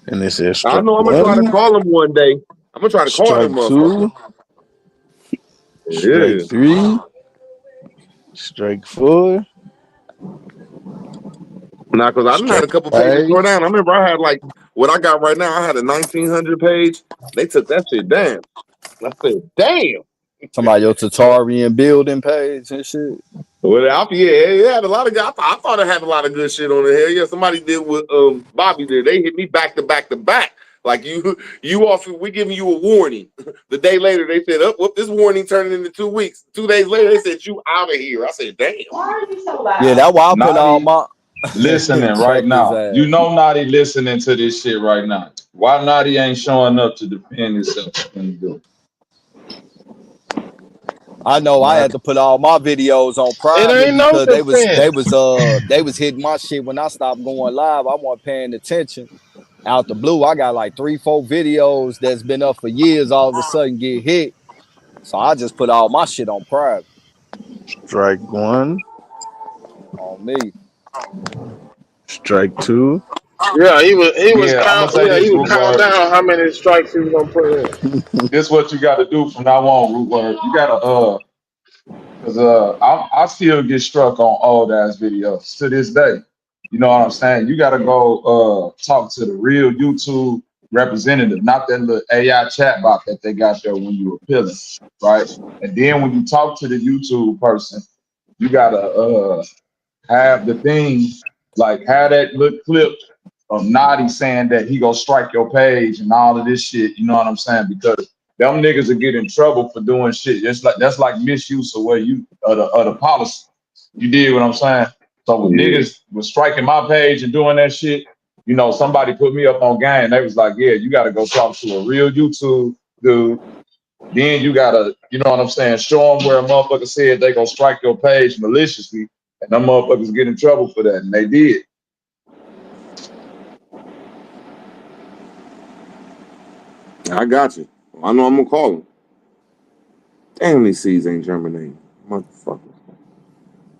And it says I strike know I'm gonna try to one, call him one day. I'm gonna try to call them strike motherfuckers. two, strike Yeah. three, strike four, Now, because I done had strike a couple pages five, throw down. I remember I had like what I got right now, I had a 1900 page. They took that shit down. I said, damn. Talking about your Tatarian building page and shit. Well, it had a lot of. I thought it had a lot of good shit on it. Hell yeah, somebody did what Bobby did. They hit me back to back to back. Like you off. We giving you a warning. The day later, they said, "Oh, whoop, this warning turned into 2 weeks." 2 days later, they said, "You out of here." I said, "Damn." Why are you so loud? Yeah, that's why I put Naughty all my listening check right his now. ass. You know Naughty listening to this shit right now. Why Naughty ain't showing up to defend himself when he do? I know I had to put all my videos on It private ain't no because defense. they was hitting my shit when I stopped going live. I wasn't paying attention. Out the blue, I got like 3-4 videos that's been up for years. All of a sudden, get hit. So I just put all my shit on private. Strike one. On me. Strike two. Yeah, he was Yeah, I'm gonna say this, he was Root counting Word. down how many strikes he was gonna put in. This what you got to do from now on, Root Word. You gotta cause I still get struck on old ass videos to this day. You know what I'm saying? You gotta go talk to the real YouTube representative, not that little AI chatbot that they got there when you appealing, right? And then when you talk to the YouTube person, you gotta have the thing like have that little clip of Naughty saying that he gonna strike your page and all of this shit. You know what I'm saying? Because them niggas will get in trouble for doing shit. That's like misuse of the policy. You did what I'm saying? So when niggas was striking my page and doing that shit, you know, somebody put me up on game. They was like, yeah, you gotta go talk to a real YouTube dude. Then you gotta, you know what I'm saying, show them where a motherfucker said they gonna strike your page maliciously, and them motherfuckers get in trouble for that, and they did. I got you. I know I'm gonna call him. Damn, these seeds ain't germinating, motherfucker.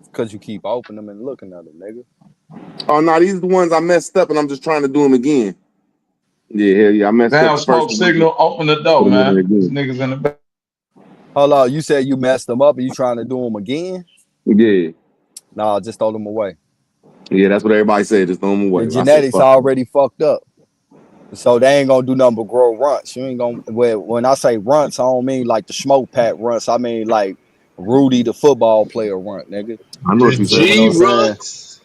Because you keep opening them and looking at them, nigga. Oh no, these are the ones I messed up, and I'm just trying to do them again. Yeah, hell yeah, I messed Damn, up the Smoke first one. Signal, open the door, Put 'em in man. there These again. niggas in the back. Hold on, you said you messed them up and you trying to do them again? Yeah, Nah, just throw them away. yeah, that's what everybody said. Just throw them away. The I said, genetics fuck it. already fucked up. So they ain't gonna do nothing but grow runts. You ain't gonna. When I say runts, I don't mean like the smoke pack runts. I mean like Rudy, the football player runt, nigga. I know what The you said. You know G what I'm saying? runs.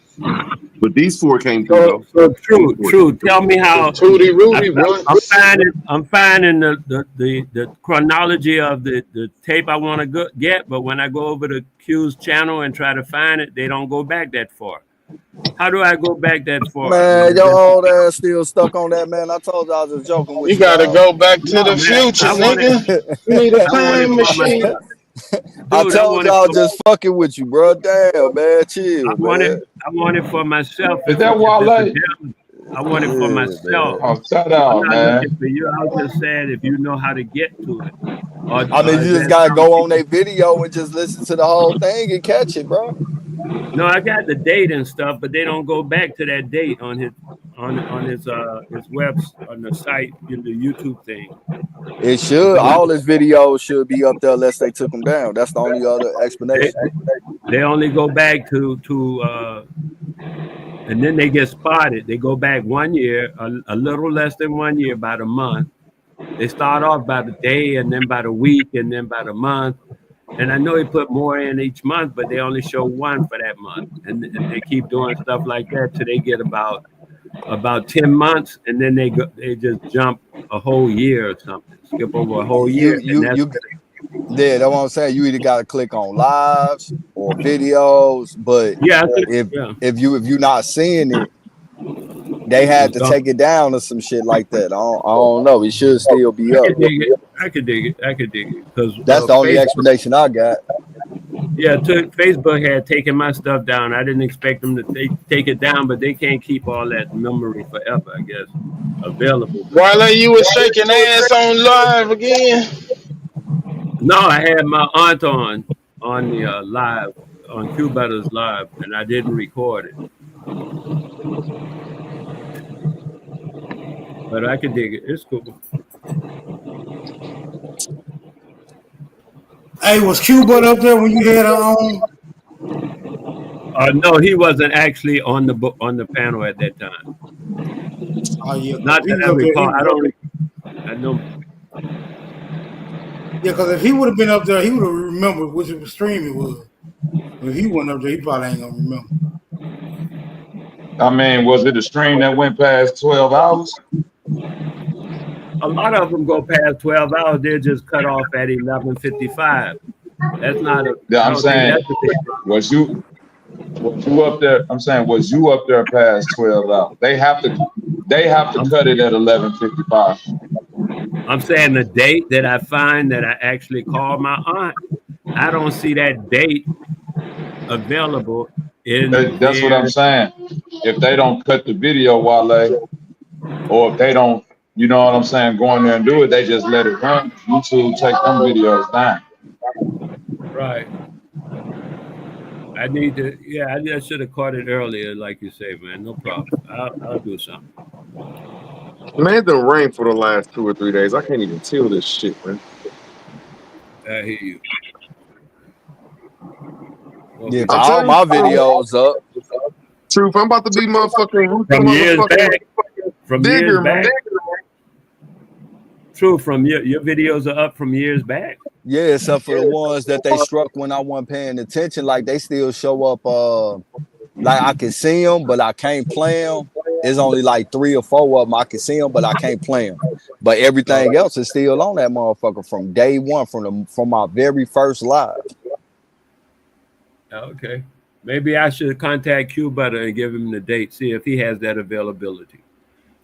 But these four came through So, though. so These true, four true. came through. Tell me how. Tootie Rudy I'm runs. finding the chronology of the tape I want to get, but when I go over to Q's channel and try to find it, they don't go back that far. How do I go back that far? Man, your old ass still stuck on that, man. I told you I was just joking with You you, gotta dog. go back to No, the man, future, I want it. nigga. You need a I want it time for machine. myself, I dude. I told want you it I for. was just fucking with you, bro. Damn, man. Chill, man. I want it for myself. Is If that it's a Wale? damn, I want it for Yeah, myself. man. Oh, shout I'm out, not man. looking for you. I was just saying if you know how to get to it, or I mean, is you just that gotta something go on people? their video and just listen to the whole thing and catch it, bro. No, I got the date and stuff, but they don't go back to that date on his webs on the site in the YouTube thing. It should. All his videos should be up there unless they took them down. That's the only other They, explanation. they only go back to and then they get spotted. They go back 1 year, a little less than 1 year, about a month. They start off by the day, and then by the week, and then by the month. And I know they put more in each month, but they only show one for that month, and they keep doing stuff like that till they get about 10 months, and then they just jump a whole year or something, skip over a whole year, and that's Yeah, that's what I'm saying. You either gotta click on lives or videos, but yeah, if you're not seeing it, they had to take it down or some shit like that. I don't know. It should still be up. I could dig it because That's the only explanation I got. Yeah, Facebook had taken my stuff down. I didn't expect them to take it down, but they can't keep all that memory forever, I guess, available. Wale, you was shaking ass on live again. No, I had my aunt on the live, on Q Butters live, and I didn't record it. But I can dig it. It's cool. Hey, was Q-Bud up there when you had her on? No, he wasn't actually on the panel at that time. Oh yeah, Not he that was I up there. recall. I know. Yeah, because if he would have been up there, he would have remembered which stream it was. But if he wasn't up there, he probably ain't gonna remember. I mean, was it a stream that went past 12 hours? A lot of them go past 12 hours. They're just cut off at 11:55. That's not a. Yeah, I I'm don't think saying, that's the big. was you up there? I'm saying, was you up there past 12 hours? They have to cut it at 11:55. I'm saying the date that I find that I actually call my aunt. I don't see that date available in. That's what I'm saying. If they don't cut the video, Wale, or if they don't, you know what I'm saying, go in there and do it, they just let it run. YouTube take them videos down. Right. I need to. Yeah, I should have caught it earlier, like you say, man. No problem. I'll do something. Man, it done rain for the last 2 or 3 days. I can't even tell this shit, man. I hear you. Yeah, all my videos up. Truth, I'm about to be motherfucking from years back. From digger, years man. back. True, from your videos are up from years back. Yeah, except for the ones that they struck when I wasn't paying attention. Like they still show up. Like I can see them, but I can't play them. It's only like 3 or 4 of them I can see them, but I can't play them. But everything else is still on that motherfucker from day one, from my very first live. Okay. Maybe I should contact Q Butter and give him the date, see if he has that availability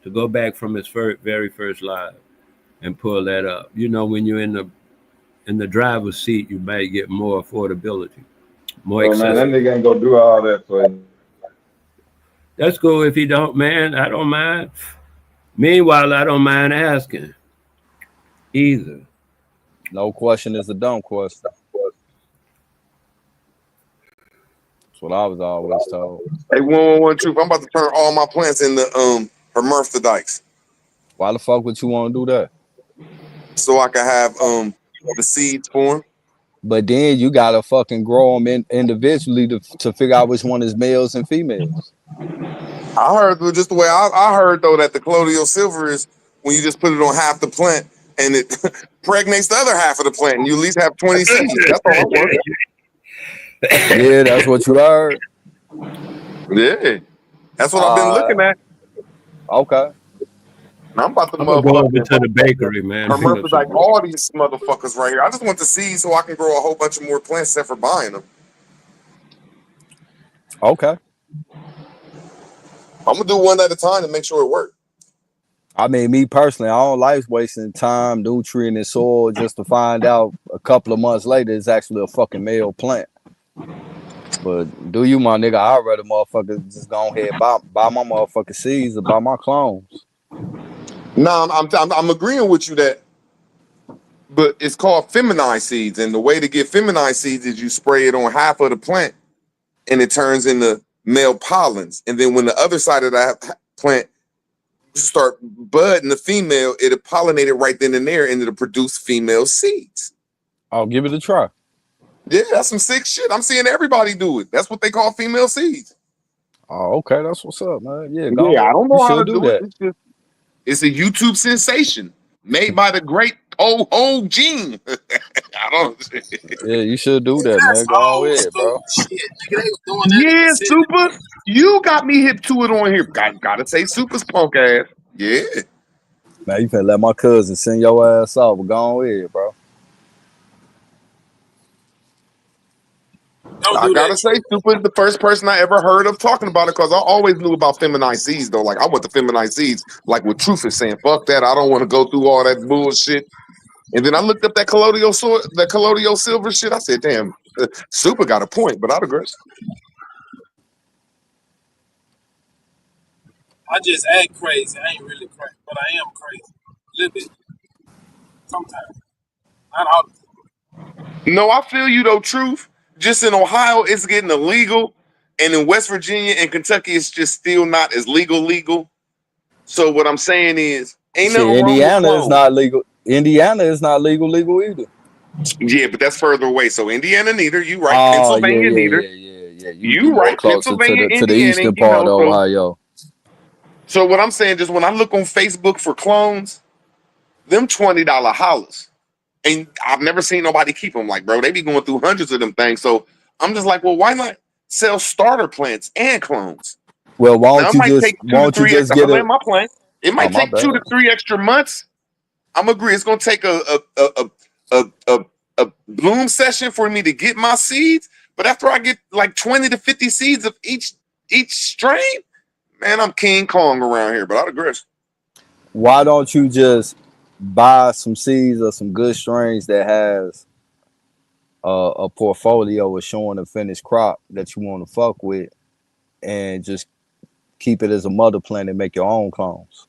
to go back from his very first live and pull that up. You know, when you're in the driver's seat, you might get more affordability, more accessible. Man, that nigga ain't gonna do all that for you. That's cool if he don't, man. I don't mind. Meanwhile, I don't mind asking either. No question is a dumb question. That's what I was always told. Hey, 111 Truth, I'm about to turn all my plants into hermaphrodites. Why the fuck would you want to do that? So I can have the seeds form. But then you gotta fucking grow them individually to figure out which one is males and females. I heard just the way I heard though that the colloidal silver is when you just put it on half the plant and it pregnates the other half of the plant and you at least have 20 seeds. That's all I want. Yeah, that's what you heard. Yeah, that's what I've been looking at. Okay. I'm about to I'm gonna go over to the bakery, man. hermaphrodite all these motherfuckers right here. I just want the seeds so I can grow a whole bunch of more plants except for buying them. Okay. I'm gonna do one at a time to make sure it works. I mean, me personally, I don't like wasting time, nutrient, and soil just to find out a couple of months later it's actually a fucking male plant. But do you, my nigga? I'd rather motherfuckers just go ahead buy my motherfucking seeds or buy my clones. No, I'm agreeing with you that, but it's called feminized seeds, and the way to get feminized seeds is you spray it on half of the plant, and it turns into male pollens, and then when the other side of that plant start budding the female, it'll pollinate it right then and there, and it'll produce female seeds. I'll give it a try. Yeah, that's some sick shit. I'm seeing everybody do it. That's what they call female seeds. Oh, okay, that's what's up, man. Yeah, Yeah, I don't know how to do that. it. It's a YouTube sensation made by the great old Gene. I don't. Yeah, you should do that, man. Go ahead, bro. Yeah, Super. You got me hip to it on here. Gotta say, Super's punk ass. Yeah. Man, you finna let my cousin send your ass off. But go ahead, bro. I gotta say, Super is the first person I ever heard of talking about it because I always knew about feminized seeds, though. Like, I want the feminized seeds, like what Truth is saying. Fuck that. I don't want to go through all that bullshit. And then I looked up that colloidal silver shit. I said, damn, Super got a point, but I'd agree. I just act crazy. I ain't really crazy, but I am crazy. A little bit. Sometimes. Not all the time. No, I feel you, though, Truth. Just in Ohio, it's getting illegal. And in West Virginia and Kentucky, it's just still not as legal. So what I'm saying is, ain't nothing wrong with Indiana clones. is not legal. Indiana is not legal either. Yeah, but that's further away. So Indiana neither. You right. Oh, Pennsylvania yeah, neither. yeah. You right. Closer Pennsylvania, to the Indiana, eastern part of so Ohio. So what I'm saying, just when I look on Facebook for clones, them $20 hollers, and I've never seen nobody keep them. Like, bro, they be going through hundreds of them things. So I'm just like, well, why not sell starter plants and clones? Well, Now it might take 2 to 3 extra. I'm get gonna a? land my plane. It Oh, might my take 2 to bad. 3 extra months. I'm agree. It's gonna take a bloom session for me to get my seeds. But after I get like 20 to 50 seeds of each strain, man, I'm King Kong around here. But I digress. Why don't you just buy some seeds of some good strains that has a portfolio of showing a finished crop that you want to fuck with, and just keep it as a mother plant and make your own clones?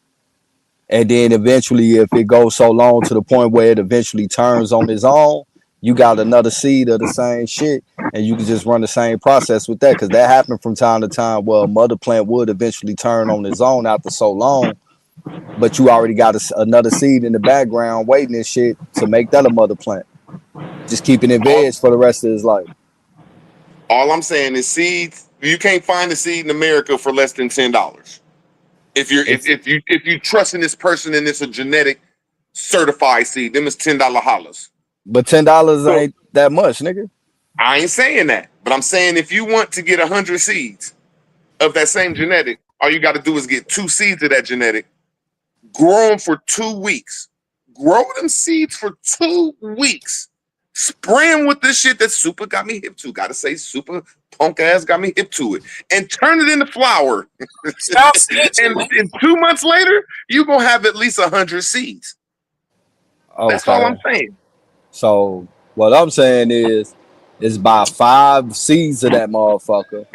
And then eventually, if it goes so long to the point where it eventually turns on its own, you got another seed of the same shit, and you can just run the same process with that. Because that happened from time to time. Well, a mother plant would eventually turn on its own after so long, but you already got another seed in the background waiting and shit to make that a mother plant. Just keeping it veg for the rest of his life. All I'm saying is seeds. You can't find a seed in America for less than $10. If you trust in this person and it's a genetic certified seed, them is $10 hollers. But $10 ain't that much, nigga. I ain't saying that, but I'm saying if you want to get 100 seeds of that same genetic, all you got to do is get 2 seeds of that genetic, grow them for 2 weeks, grow them seeds for 2 weeks, spray them with this shit that Super got me hip to. Gotta say, Super punk ass got me hip to it, and turn it into flour. and 2 months later, you gonna have at least 100 seeds. That's all I'm saying. So what I'm saying is buy 5 seeds of that motherfucker,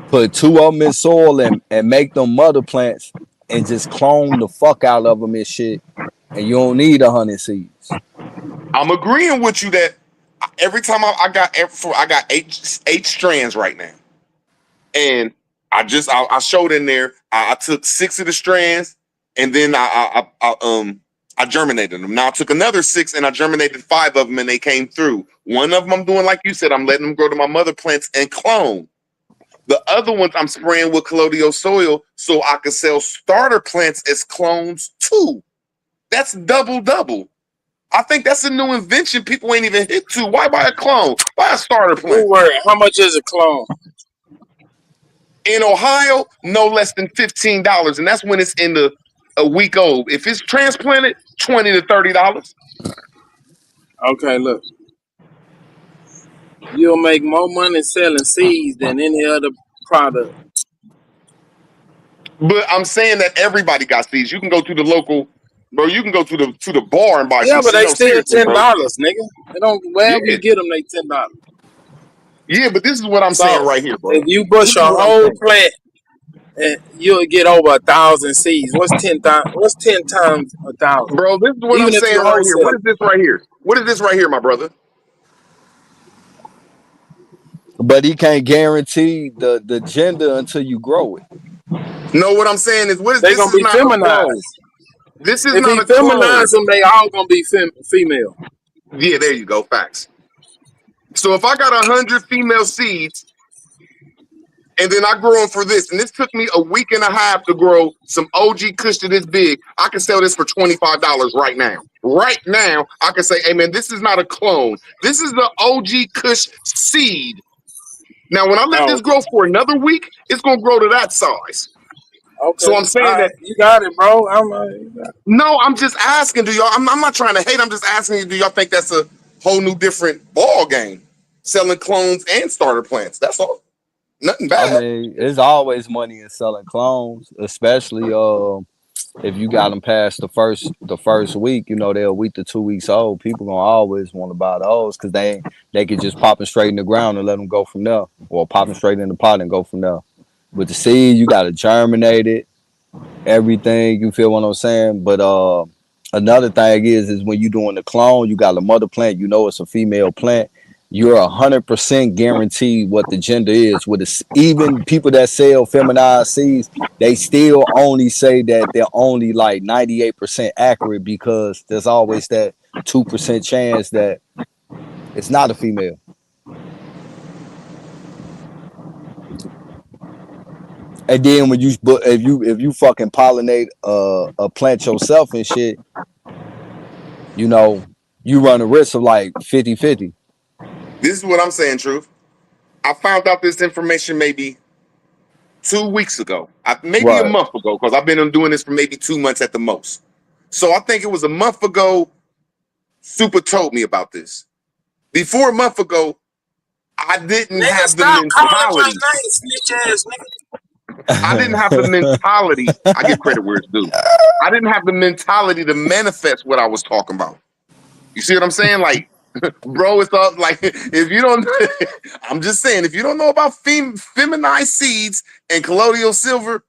put 2 of them in soil and make them mother plants, and just clone the fuck out of them and shit. And you don't need 100 seeds. I'm agreeing with you that every time I got 8 strands right now, and I showed in there. I took 6 of the strands, and then I germinated them. Now I took another 6 and I germinated 5 of them, and they came through. One of them I'm doing like you said. I'm letting them grow to my mother plants and clone. The other ones I'm spraying with colloidal soil so I can sell starter plants as clones too. That's double. I think that's a new invention people ain't even hit to. Why buy a clone? Buy a starter plant. Don't worry. How much is a clone? In Ohio, no less than $15, and that's when it's in a week old. If it's transplanted, $20 to $30. Okay, look. You'll make more money selling seeds than any other product. But I'm saying that everybody got seeds. You can go to the local, bro. You can go to the bar and buy Yeah, some but they seeds. still Seriously, $10, bro. nigga. They don't. Wherever you get them, they $10. Yeah, but this is what I'm saying right here, bro. If you bush a whole plant, and you'll get over 1,000 seeds. What's 10 times? What's 10 times 1,000? Bro, this is what Even I'm if saying you right here. What wholesale. is this right here? What is this right here, my brother? But he can't guarantee the gender until you grow it. No, what I'm saying is, what is They this? gonna Is be not a clone. feminized. This is If he not a clone. feminize them, they all gonna be female. Yeah, there you go. Facts. So if I got 100 female seeds, and then I grow them for this, and this took me a week and a half to grow some OG Kush to this big, I can sell this for $25 right now. Right now, I can say, hey man, this is not a clone. This is the OG Kush seed. Now, when I let this grow for another week, it's gonna grow to that size. Okay. So I'm saying that you got it, bro. No, I'm just asking. Do y'all? I'm not trying to hate. I'm just asking you. Do y'all think that's a whole new different ball game? Selling clones and starter plants. That's all. Nothing bad. I mean, there's always money in selling clones, especially if you got them past the first week. You know, they're a week to 2 weeks old. People gonna always want to buy those because they could just pop them straight in the ground and let them go from there, or pop them straight in the pot and go from there. With the seed, you gotta germinate it, everything. You feel what I'm saying? But another thing is when you doing the clone, you got a mother plant. You know it's a female plant. You're 100% guaranteed what the gender is. With even people that sell feminized seeds, they still only say that they're only like 98% accurate because there's always that 2% chance that it's not a female. And then when if you fucking pollinate a plant yourself and shit, you know, you run a risk of like 50-50. This is what I'm saying, Truth. I found out this information maybe 2 weeks ago, maybe a Right. month ago, because I've been doing this for maybe 2 months at the most. So I think it was a month ago, Super told me about this. Before a month ago, I didn't Nigga, have the stop calling my mentality. name, snitch ass nigga. I didn't have the mentality. I give credit where it's due. I didn't have the mentality to manifest what I was talking about. You see what I'm saying? Like, bro, it's up. Like, if you don't, I'm just saying, if you don't know about feminized seeds and colloidal silver,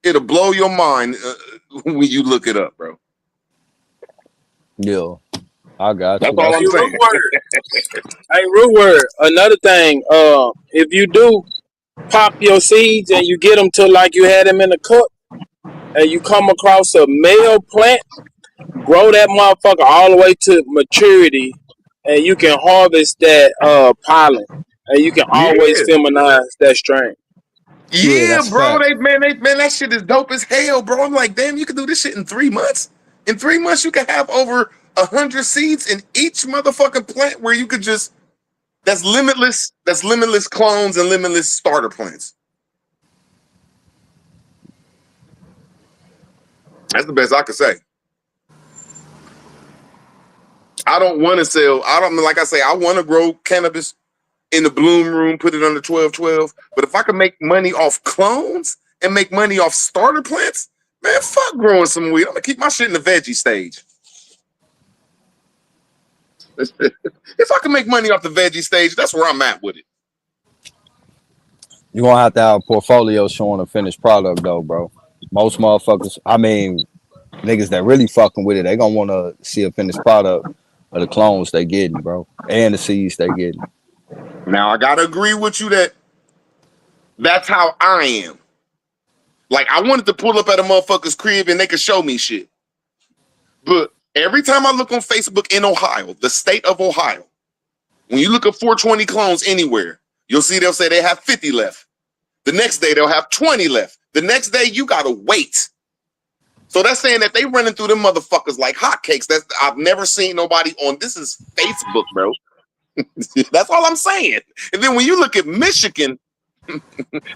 it'll blow your mind when you look it up, bro. Yeah, I got That's you. all Hey, I'm root saying. word. Hey, root word. Another thing, if you do pop your seeds and you get them to like you had them in a cup, and you come across a male plant, grow that motherfucker all the way to maturity, and you can harvest that pollen, and you can always Yeah. feminize that strain. Yeah, Yeah, that's a bro. fact. Man, that shit is dope as hell, bro. I'm like, damn, you can do this shit in 3 months. In 3 months, you can have over 100 seeds in each motherfucking plant where you could just that's limitless clones and limitless starter plants. That's the best I could say. I don't want to sell, like I say, I want to grow cannabis in the bloom room, put it under 1212. But if I can make money off clones and make money off starter plants, man, fuck growing some weed. I'm gonna keep my shit in the veggie stage. If I can make money off the veggie stage, that's where I'm at with it. You're gonna have to have a portfolio showing a finished product though, bro. Most motherfuckers, I mean, niggas that really fucking with it, they gonna wanna see a finished product of the clones they getting, bro. And the seeds they getting. Now I gotta agree with you that that's how I am. Like I wanted to pull up at a motherfucker's crib and they could show me shit. But every time I look on Facebook in Ohio, the state of Ohio, when you look at 420 clones anywhere, you'll see they'll say they have 50 left. The next day they'll have 20 left. The next day you gotta wait. So that's saying that they running through them motherfuckers like hotcakes. That's I've never seen nobody on. This is Facebook, bro. That's all I'm saying. And then when you look at Michigan,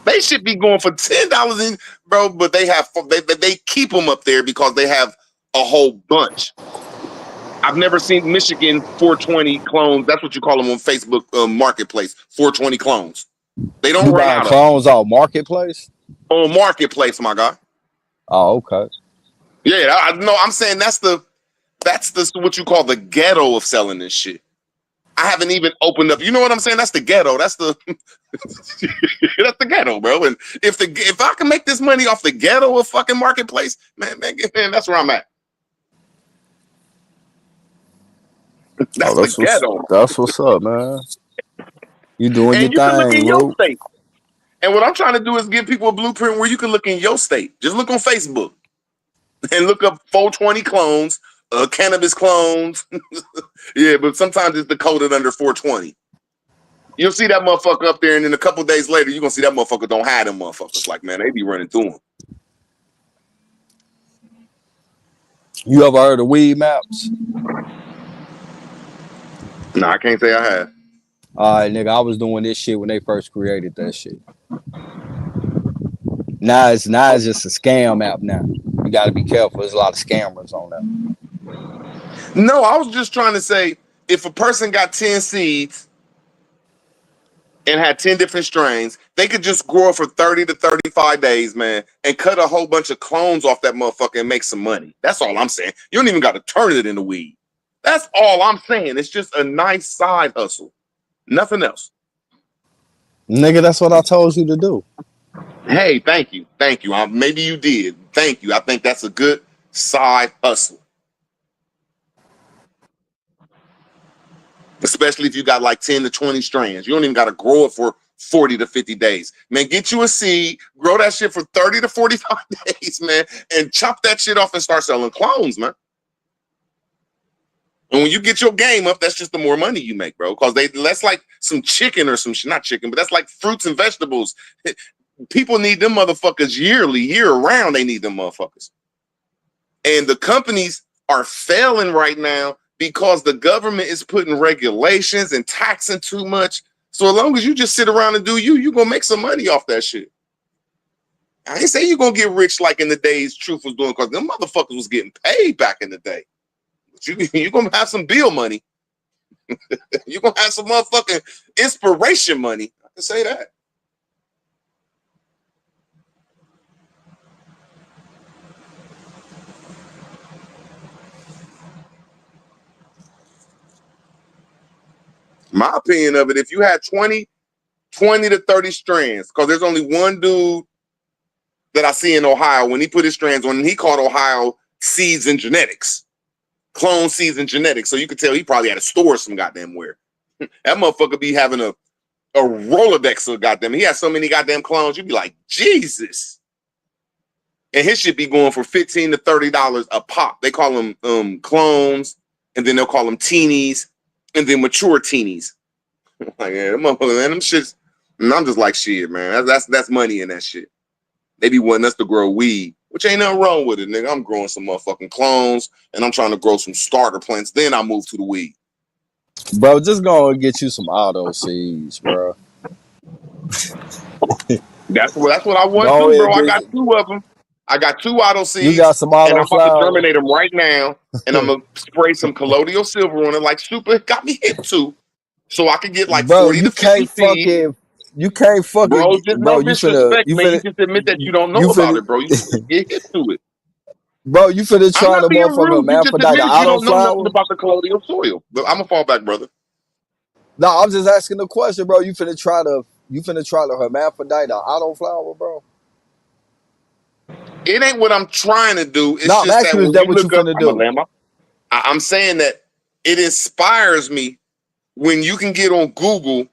they should be going for $10 in, bro. But they keep them up there because they have a whole bunch. I've never seen Michigan 420 clones. That's what you call them on Facebook Marketplace. 420 clones. They don't You run buying out of clones out Marketplace? on Marketplace, my guy. Oh, okay. Yeah, I'm saying that's the what you call the ghetto of selling this shit. I haven't even opened up. You know what I'm saying? That's the ghetto. That's the that's the ghetto, bro. And if I can make this money off the ghetto of fucking Marketplace, man, that's where I'm at. That's the ghetto. That's what's up, man. You doing your And you can look in thing, your bro. state. And what I'm trying to do is give people a blueprint where you can look in your state. Just look on Facebook and look up 420 clones, cannabis clones. Yeah, but sometimes it's decoded under 420. You'll see that motherfucker up there, and then a couple days later, you're gonna see that motherfucker don't hide them motherfuckers. Like, man, they be running through them. You ever heard of weed maps? No, I can't say I have. All right, nigga, I was doing this shit when they first created that shit. Now it's just a scam app now. You gotta be careful. There's a lot of scammers on that. No, I was just trying to say, if a person got 10 seeds and had 10 different strains, they could just grow it for 30 to 35 days, man, and cut a whole bunch of clones off that motherfucker and make some money. That's all I'm saying. You don't even got to turn it into weed. That's all I'm saying. It's just a nice side hustle. Nothing else. Nigga, that's what I told you to do. Hey, thank you. Thank you. Maybe you did. Thank you. I think that's a good side hustle. Especially if you got like 10 to 20 strands. You don't even got to grow it for 40 to 50 days. Man, get you a seed, grow that shit for 30 to 45 days, man, and chop that shit off and start selling clones, man. And when you get your game up, that's just the more money you make, bro. Because that's like some chicken or some, not chicken, but that's like fruits and vegetables. people need them motherfuckers yearly, year round. They need them motherfuckers. And the companies are failing right now because the government is putting regulations and taxing too much. So as long as you just sit around and do you're going to make some money off that shit. I ain't say you're going to get rich like in the days Truth was doing, because them motherfuckers was getting paid back in the day. But you're going to have some bill money. You're going to have some motherfucking inspiration money. I can say that. My opinion of it, if you had 20 to 30 strands, because there's only one dude that I see in Ohio, when he put his strands on, and he called Ohio Seeds and Genetics. Clone Seeds and Genetics. So you could tell he probably had a store some goddamn where. That motherfucker be having a Rolodex of goddamn. He has so many goddamn clones, you'd be like, Jesus. And his shit be going for $15 to $30 a pop. They call them clones, and then they'll call them teenies, and then mature teenies. Like, yeah, them motherfuckers, man, them shits. And I'm just like, shit, man. That's money in that shit. They be wanting us to grow weed, which ain't nothing wrong with it, nigga. I'm growing some motherfucking clones, and I'm trying to grow some starter plants. Then I move to the weed. Bro, just go and get you some auto seeds, bro. That's what I want Go to, ahead, bro. I got two of them. I got 2 auto you got seeds, some and auto I'm about to flower. germinate them right now. And I'm gonna spray some colloidal silver on it, like Super got me hit to, so I can get like Bro, 40 you to 50 can't seeds. fucking, Bro, just bro, no disrespect, man. You just admit that you don't know about it, bro. You just get hit to it. bro, you finna I'm try not the being motherfucker rude. You just hermaphrodite admitted you auto don't know nothing flower? about the colloidal soil. But I'm gonna fall back, brother. No, I'm just asking the question, bro. You finna try the hermaphrodite auto flower, bro? It ain't what I'm trying to do. It's No, I'm just that asking you, is when that you what you look up, finna I'm a do? lamb. I'm saying that it inspires me when you can get on Google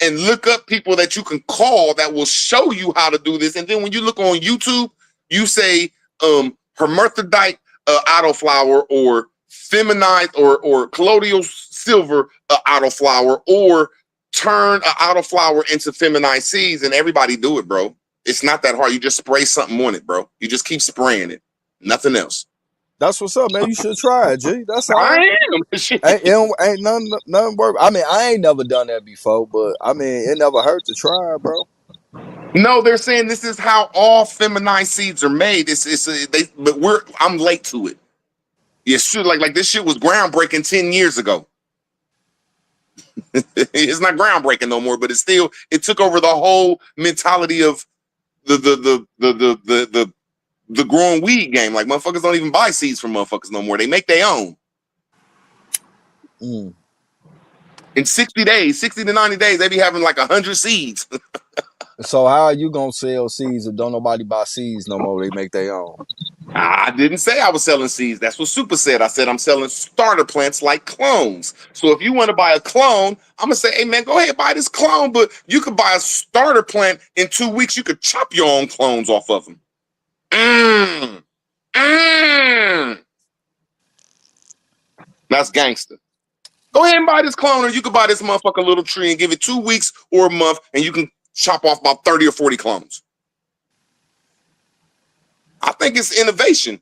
and look up people that you can call that will show you how to do this. And then when you look on YouTube, you say hermaphrodite autoflower, or feminized or colloidal silver autoflower, or turn an autoflower into feminized seeds, and everybody do it, bro. It's not that hard. You just spray something on it, bro. You just keep spraying it. Nothing else. That's what's up, man. You should try it, G. That's all. I am. Shit. Ain't nothing work. I mean, I ain't never done that before, but I mean, it never hurt to try, bro. No, they're saying this is how all feminized seeds are made. But I'm late to it. Yeah, sure. Like this shit was groundbreaking 10 years ago. It's not groundbreaking no more, but it took over the whole mentality of the growing weed game. Like, motherfuckers don't even buy seeds from motherfuckers no more. They make their own. In 60 to 90 days, they be having like 100 seeds. So how are you gonna sell seeds if don't nobody buy seeds no more? They make their own. I didn't say I was selling seeds. That's what Super said. I said I'm selling starter plants like clones. So if you want to buy a clone, I'm gonna say, hey man, go ahead, buy this clone. But you could buy a starter plant in 2 weeks. You could chop your own clones off of them. That's gangster. Go ahead and buy this clone, or you could buy this motherfucking little tree and give it 2 weeks or a month, and you can chop off about 30 or 40 clones. I think it's innovation.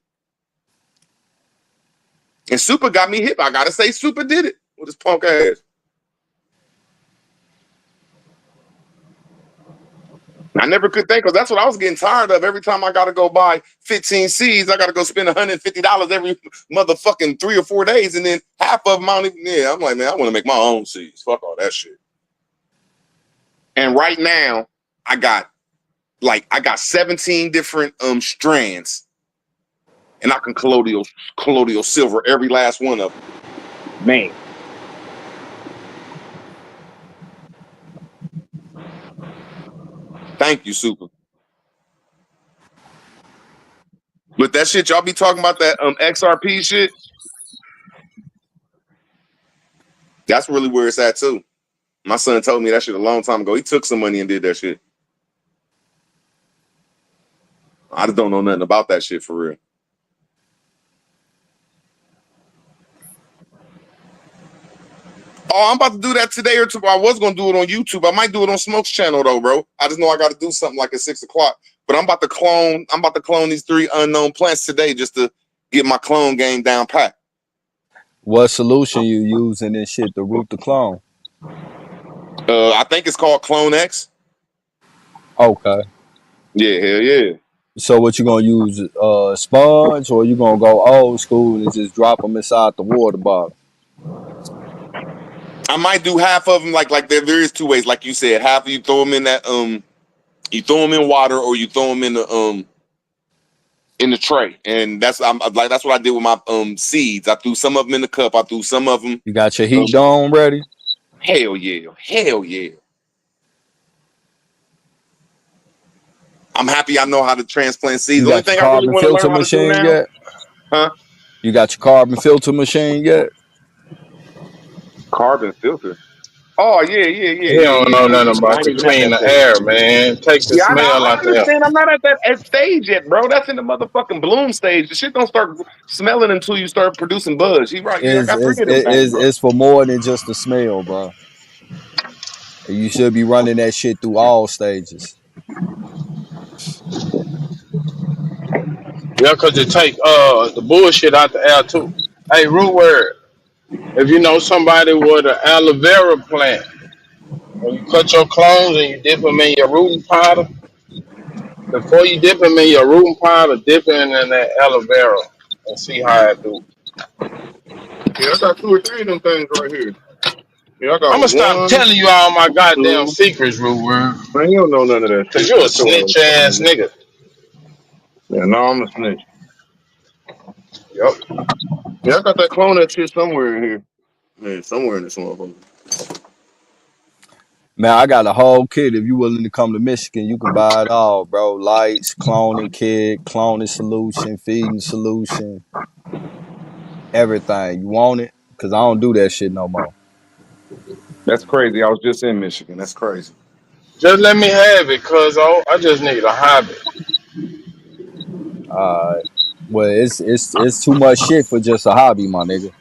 And Super got me hip. I gotta say, Super did it with his punk ass. I never could think, because that's what I was getting tired of. Every time I gotta go buy 15 seeds, I gotta go spend $150 every motherfucking 3 or 4 days, and then half of them I don't even. Yeah, I'm like, man, I want to make my own seeds. Fuck all that shit. And right now, I got 17 different strands, and I can colloidal silver every last one of them. Man. Thank you, Super. But that shit, y'all be talking about that XRP shit. That's really where it's at too. My son told me that shit a long time ago. He took some money and did that shit. I just don't know nothing about that shit for real. Oh, I'm about to do that today or tomorrow. I was gonna do it on YouTube. I might do it on Smoke's channel though, bro. I just know I got to do something like at 6 o'clock. But I'm about to clone these 3 unknown plants today just to get my clone game down pat. What solution you using and shit to root the clone? I think it's called Clone X. Okay. Yeah, hell yeah. So what you gonna use? Sponge, or you gonna go old school and just drop them inside the water bottle? I might do half of them like there is 2 ways, like you said. Half of you throw them in that you throw them in water, or you throw them in the tray, and that's what I did with my seeds. I threw some of them in the cup. I threw some of them. You got your heat dome ready? Hell yeah, hell yeah. I'm happy I know how to transplant seeds. You The only got your thing I really carbon want to filter learn how to do machine now, yet? huh? You got your carbon filter machine yet? Carbon filter. Oh yeah. He don't know nothing I about ain't to even at clean that the stage. air, man. Take the Yeah, smell I out the air. understand. I'm not at that stage yet, bro. That's in the motherfucking bloom stage. The shit don't start smelling until you start producing buzz. He right. Yeah, I got 3 of them things, bro. It's for more than just the smell, bro. You should be running that shit through all stages. Yeah, cause it take the bullshit out the air too. Hey, root word. If you know somebody with an aloe vera plant, when you cut your clones and you dip them in your rooting powder, before you dip them in your rooting powder, dip it in that aloe vera and see how it do. Yeah, I got 2 or 3 of them things right here. Yeah, I got I'm gonna stop 1, telling you all my goddamn 2. secrets, root word. Man, you don't know none of that Cause shit. you a Shut your snitch ass up, ass nigga. nigga. Yeah, no, I'm a snitch. Yep. Yeah, I got that clone that shit somewhere in here. Man, somewhere in this motherfucker. Man, I got a whole kit. If you willing to come to Michigan, you can buy it all, bro. Lights, cloning kit, cloning solution, feeding solution, everything. You want it? Cause I don't do that shit no more. That's crazy. I was just in Michigan. That's crazy. Just let me have it, cause I just need a hobby. Well, it's too much shit for just a hobby, my nigga.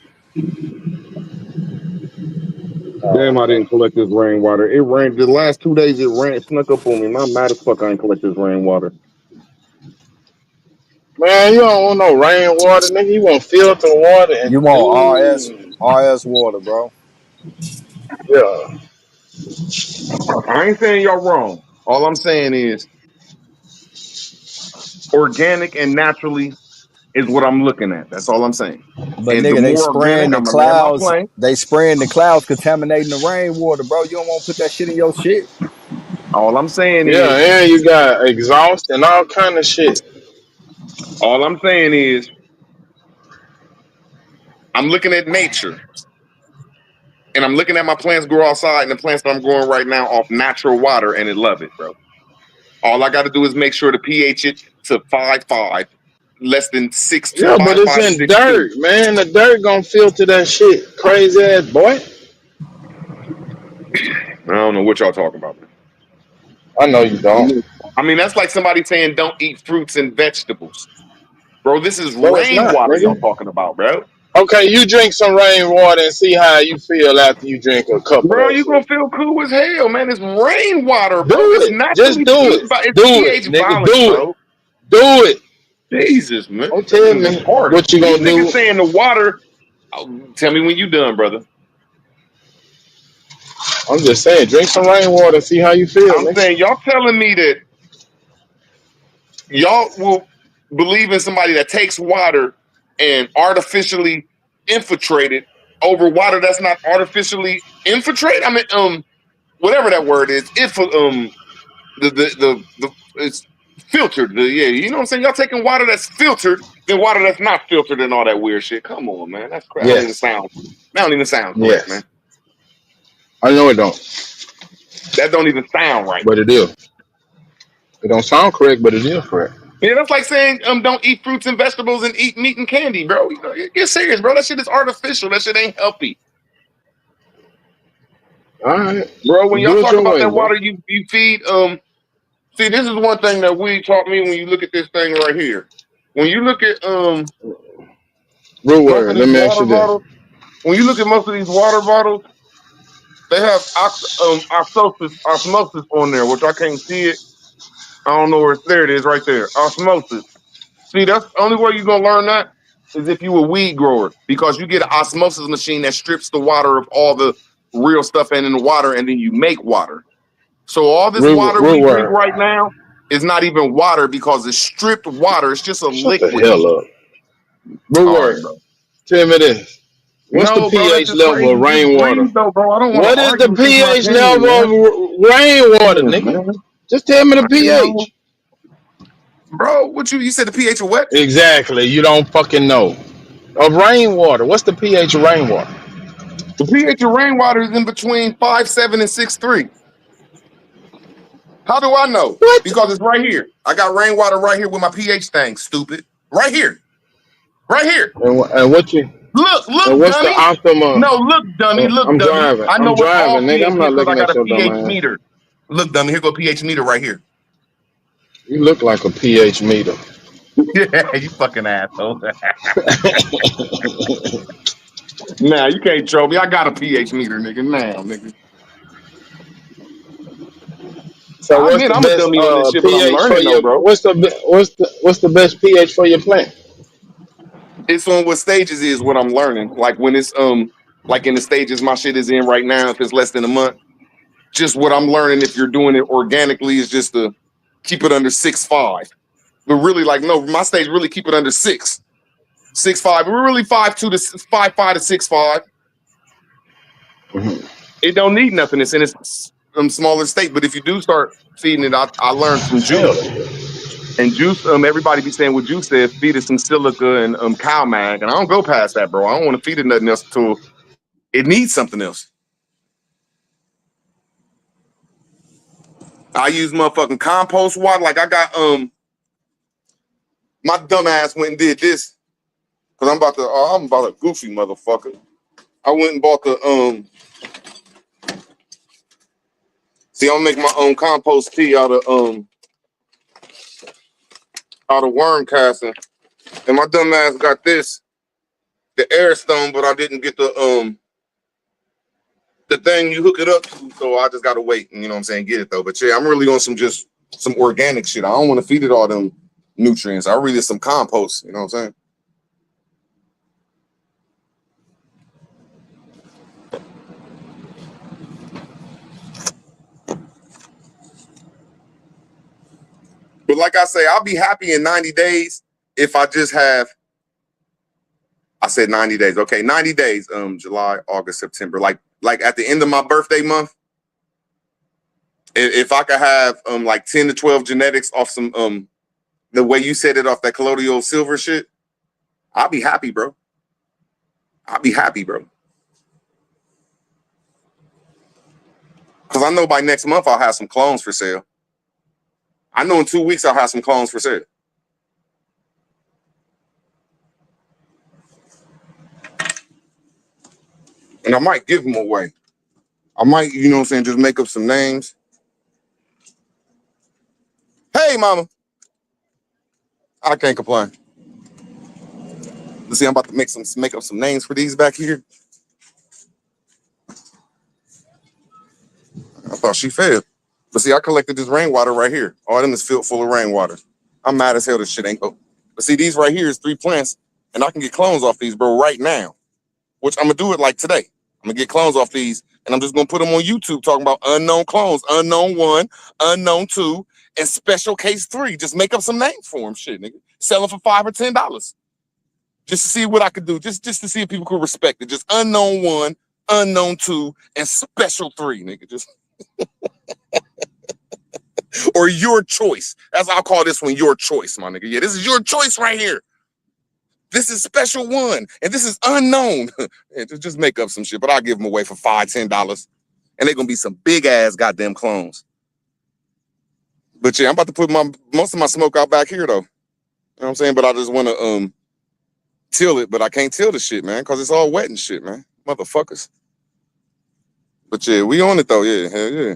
Damn, I didn't collect this rainwater. It rained the last 2 days. It snuck up on me. And I'm mad as fuck. I ain't collect this rainwater. Man, you don't want no rainwater, nigga. You want filtered water and You want RS water, bro. yeah. I ain't saying y'all wrong. All I'm saying is organic and naturally is what I'm looking at. That's all I'm saying. But And the nigga, they more spraying organic, the I'm gonna land my clouds. plane. They spraying the clouds, contaminating the rainwater, bro. You don't want to put that shit in your shit. All I'm saying Yeah, is, and you got exhaust and all kind of shit. I'm looking at nature. And I'm looking at my plants grow outside, and the plants that I'm growing right now off natural water, and it love it, bro. All I got to do is make sure to pH it to 5.5, less than 6 to Yeah, but 5.5 it's to in 6.2. dirt, man. The dirt gonna filter that shit. Crazy ass boy. I don't know what y'all talking about, man. I know you don't. I mean, that's like somebody saying don't eat fruits and vegetables. Bro, this is No, it's not, rainwater y'all nigga. talking about, bro. Okay, you drink some rainwater and see how you feel after you drink a cup of Bro, that you gonna shit. feel cool as hell, man. It's rainwater, Do bro. It's it. Just naturally do it. it's Do it, pH nigga. balanced, Do it. bro. Do it. Jesus, man. Don't This tell is me retarded. what you These gonna niggas do. saying the water. Oh, tell me when you done, brother. I'm just saying, drink some rainwater and see how you feel, I'm nigga. saying y'all telling me that y'all will believe in somebody that takes water and artificially infiltrate it over water that's not artificially infiltrated. I mean, whatever that word is, the it's filtered. Yeah, you know what I'm saying? Y'all taking water that's filtered than water that's not filtered and all that weird shit. Come on, man. That's crap. Yes. That don't even sound correct, man. Yes. I know it don't. That don't even sound right. But it is. It don't sound correct, but it is correct. Yeah, that's like saying don't eat fruits and vegetables and eat meat and candy, bro. You know, get serious, bro. That shit is artificial. That shit ain't healthy. All right. Bro, when y'all Do it talk your about way, that bro. water you feed, see, this is one thing that we taught me when you look at this thing right here. When you look at Root most of word. these Let me ask water you this. bottles, when you look at most of these water bottles, They have osmosis on there, which I can't see it. I don't know where there it is right there. Osmosis. See, that's the only way you're gonna learn that is if you a weed grower, because you get an osmosis machine that strips the water of all the real stuff in the water, and then you make water. So all this water we drink right now is not even water because it's stripped water. It's just a Shut the liquid. hell up. Brewer, tell me this. What's the pH level of rainwater? What is the pH level of rainwater, nigga? Just tell me the pH. Bro, what you said the pH of what? Exactly. You don't fucking know. Of rainwater. What's the pH of rainwater? The pH of rainwater is in between 5.7 and 6.3. How do I know? What? Because it's right here. I got rainwater right here with my pH thing, stupid. Right here. Right here. And what you look, and what's dummy. the optimum? No, look, dummy, look, I'm dummy. driving. I know I'm driving, nigga. I'm not looking I got at a your dumb pH ass. meter. Look, dummy, here go pH meter right here. You look like a pH meter. Yeah, you fucking asshole. Nah, you can't troll me. I got a pH meter, nigga. Now, nigga. So I what's admit the I'm a dummy on this best shit, but I'm pH for learning though, your bro. what's the best pH for your plant? It's on what stages is what I'm learning. Like when it's like in the stages my shit is in right now, if it's less than a month, just what I'm learning if you're doing it organically is just to keep it under 6.5. But really, like, no, my stage really keep it under 6. 6.5. We're really 5.2 to 5.5 to 6.5. It don't need nothing. It's in its smaller state. But if you do start feeding it, I learned from Juice. And Juice, everybody be saying what Juice said, feed it some silica and cow mag. And I don't go past that, bro. I don't want to feed it nothing else until it needs something else. I use motherfucking compost water. Like I got my dumb ass went and did this. Cause I'm about a goofy motherfucker. I went and bought the see, I'm gonna make my own compost tea out of worm casting. And my dumb ass got this, the air stone, but I didn't get the thing you hook it up to, so I just gotta wait and, you know what I'm saying, get it though. But yeah, I'm really on some organic shit. I don't want to feed it all them nutrients. I really some compost, you know what I'm saying? But like I say, I'll be happy in 90 days if I just have, I said 90 days. Okay, 90 days, July, August, September. Like at the end of my birthday month, if I could have like 10 to 12 genetics off some the way you said it, off that colloidal silver shit, I'll be happy, bro. I'll be happy, bro. Because I know by next month I'll have some clones for sale. I know in 2 weeks I'll have some clones for sale. And I might give them away. I might, you know what I'm saying, just make up some names. Hey, mama. I can't complain. Let's see, I'm about to make up some names for these back here. I thought she failed. But see, I collected this rainwater right here. All of them is filled full of rainwater. I'm mad as hell this shit ain't go. But see, these right here is 3 plants, and I can get clones off these, bro, right now. Which I'm gonna do it like today. I'm gonna get clones off these, and I'm just gonna put them on YouTube talking about unknown clones, unknown 1, unknown 2, and special case 3. Just make up some names for them, shit, nigga. Sell them for $5 or $10. Just to see what I could do, just to see if people could respect it. Just unknown 1, unknown 2, and special 3, nigga. Just or your choice. That's I'll call this one your choice, my nigga. Yeah, this is your choice right here. This is special 1, and this is unknown. Just make up some shit, but I'll give them away for $5, $10, and they're gonna be some big ass goddamn clones. But yeah, I'm about to put most of my smoke out back here though. You know what I'm saying? But I just want to till it, but I can't till the shit, man, because it's all wet and shit, man. Motherfuckers. But yeah, we on it though. Yeah, hell yeah.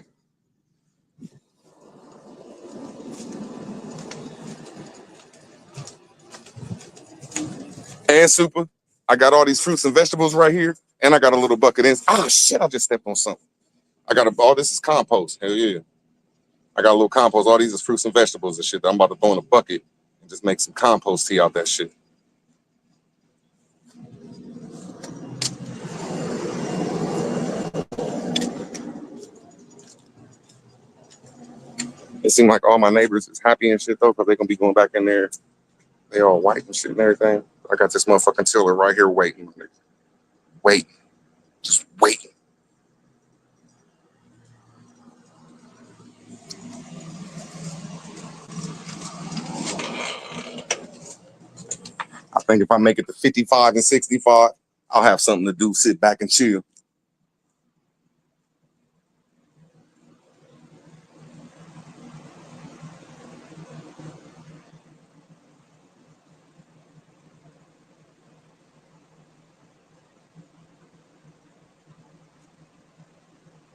And super, I got all these fruits and vegetables right here, and I got a little bucket in. Oh shit, I just stepped on something. I got all this is compost. Hell yeah. I got a little compost. All these is fruits and vegetables and shit that I'm about to throw in a bucket and just make some compost tea out that shit. It seems like all my neighbors is happy and shit though, because they're gonna be going back in there. They all white and shit and everything. I got this motherfucking tiller right here waiting. Wait. Just waiting. I think if I make it to 55 and 65, I'll have something to do, sit back and chill.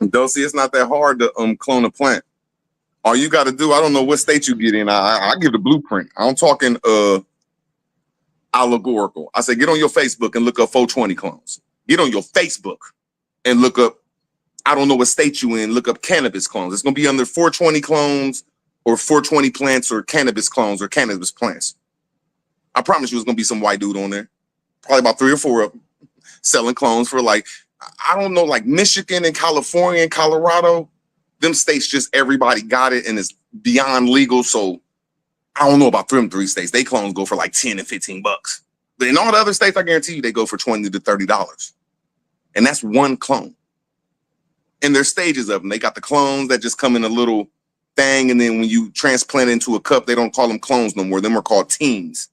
Dosey, it's not that hard to clone a plant. All you got to do, I don't know what state you get in. I give the blueprint. I'm talking allegorical. I say get on your Facebook and look up 420 clones. Get on your Facebook and look up, I don't know what state you in, look up cannabis clones. It's going to be under 420 clones or 420 plants or cannabis clones or cannabis plants. I promise you it's going to be some white dude on there. Probably about 3 or 4 of them selling clones for like, I don't know, like Michigan and California and Colorado. Them states just everybody got it and it's beyond legal. So I don't know about them 3 states. They clones go for like 10 and 15 bucks. But in all the other states, I guarantee you they go for $20 to $30. And that's one clone. And there's stages of them. They got the clones that just come in a little thing. And then when you transplant it into a cup, they don't call them clones no more. Them are called teens.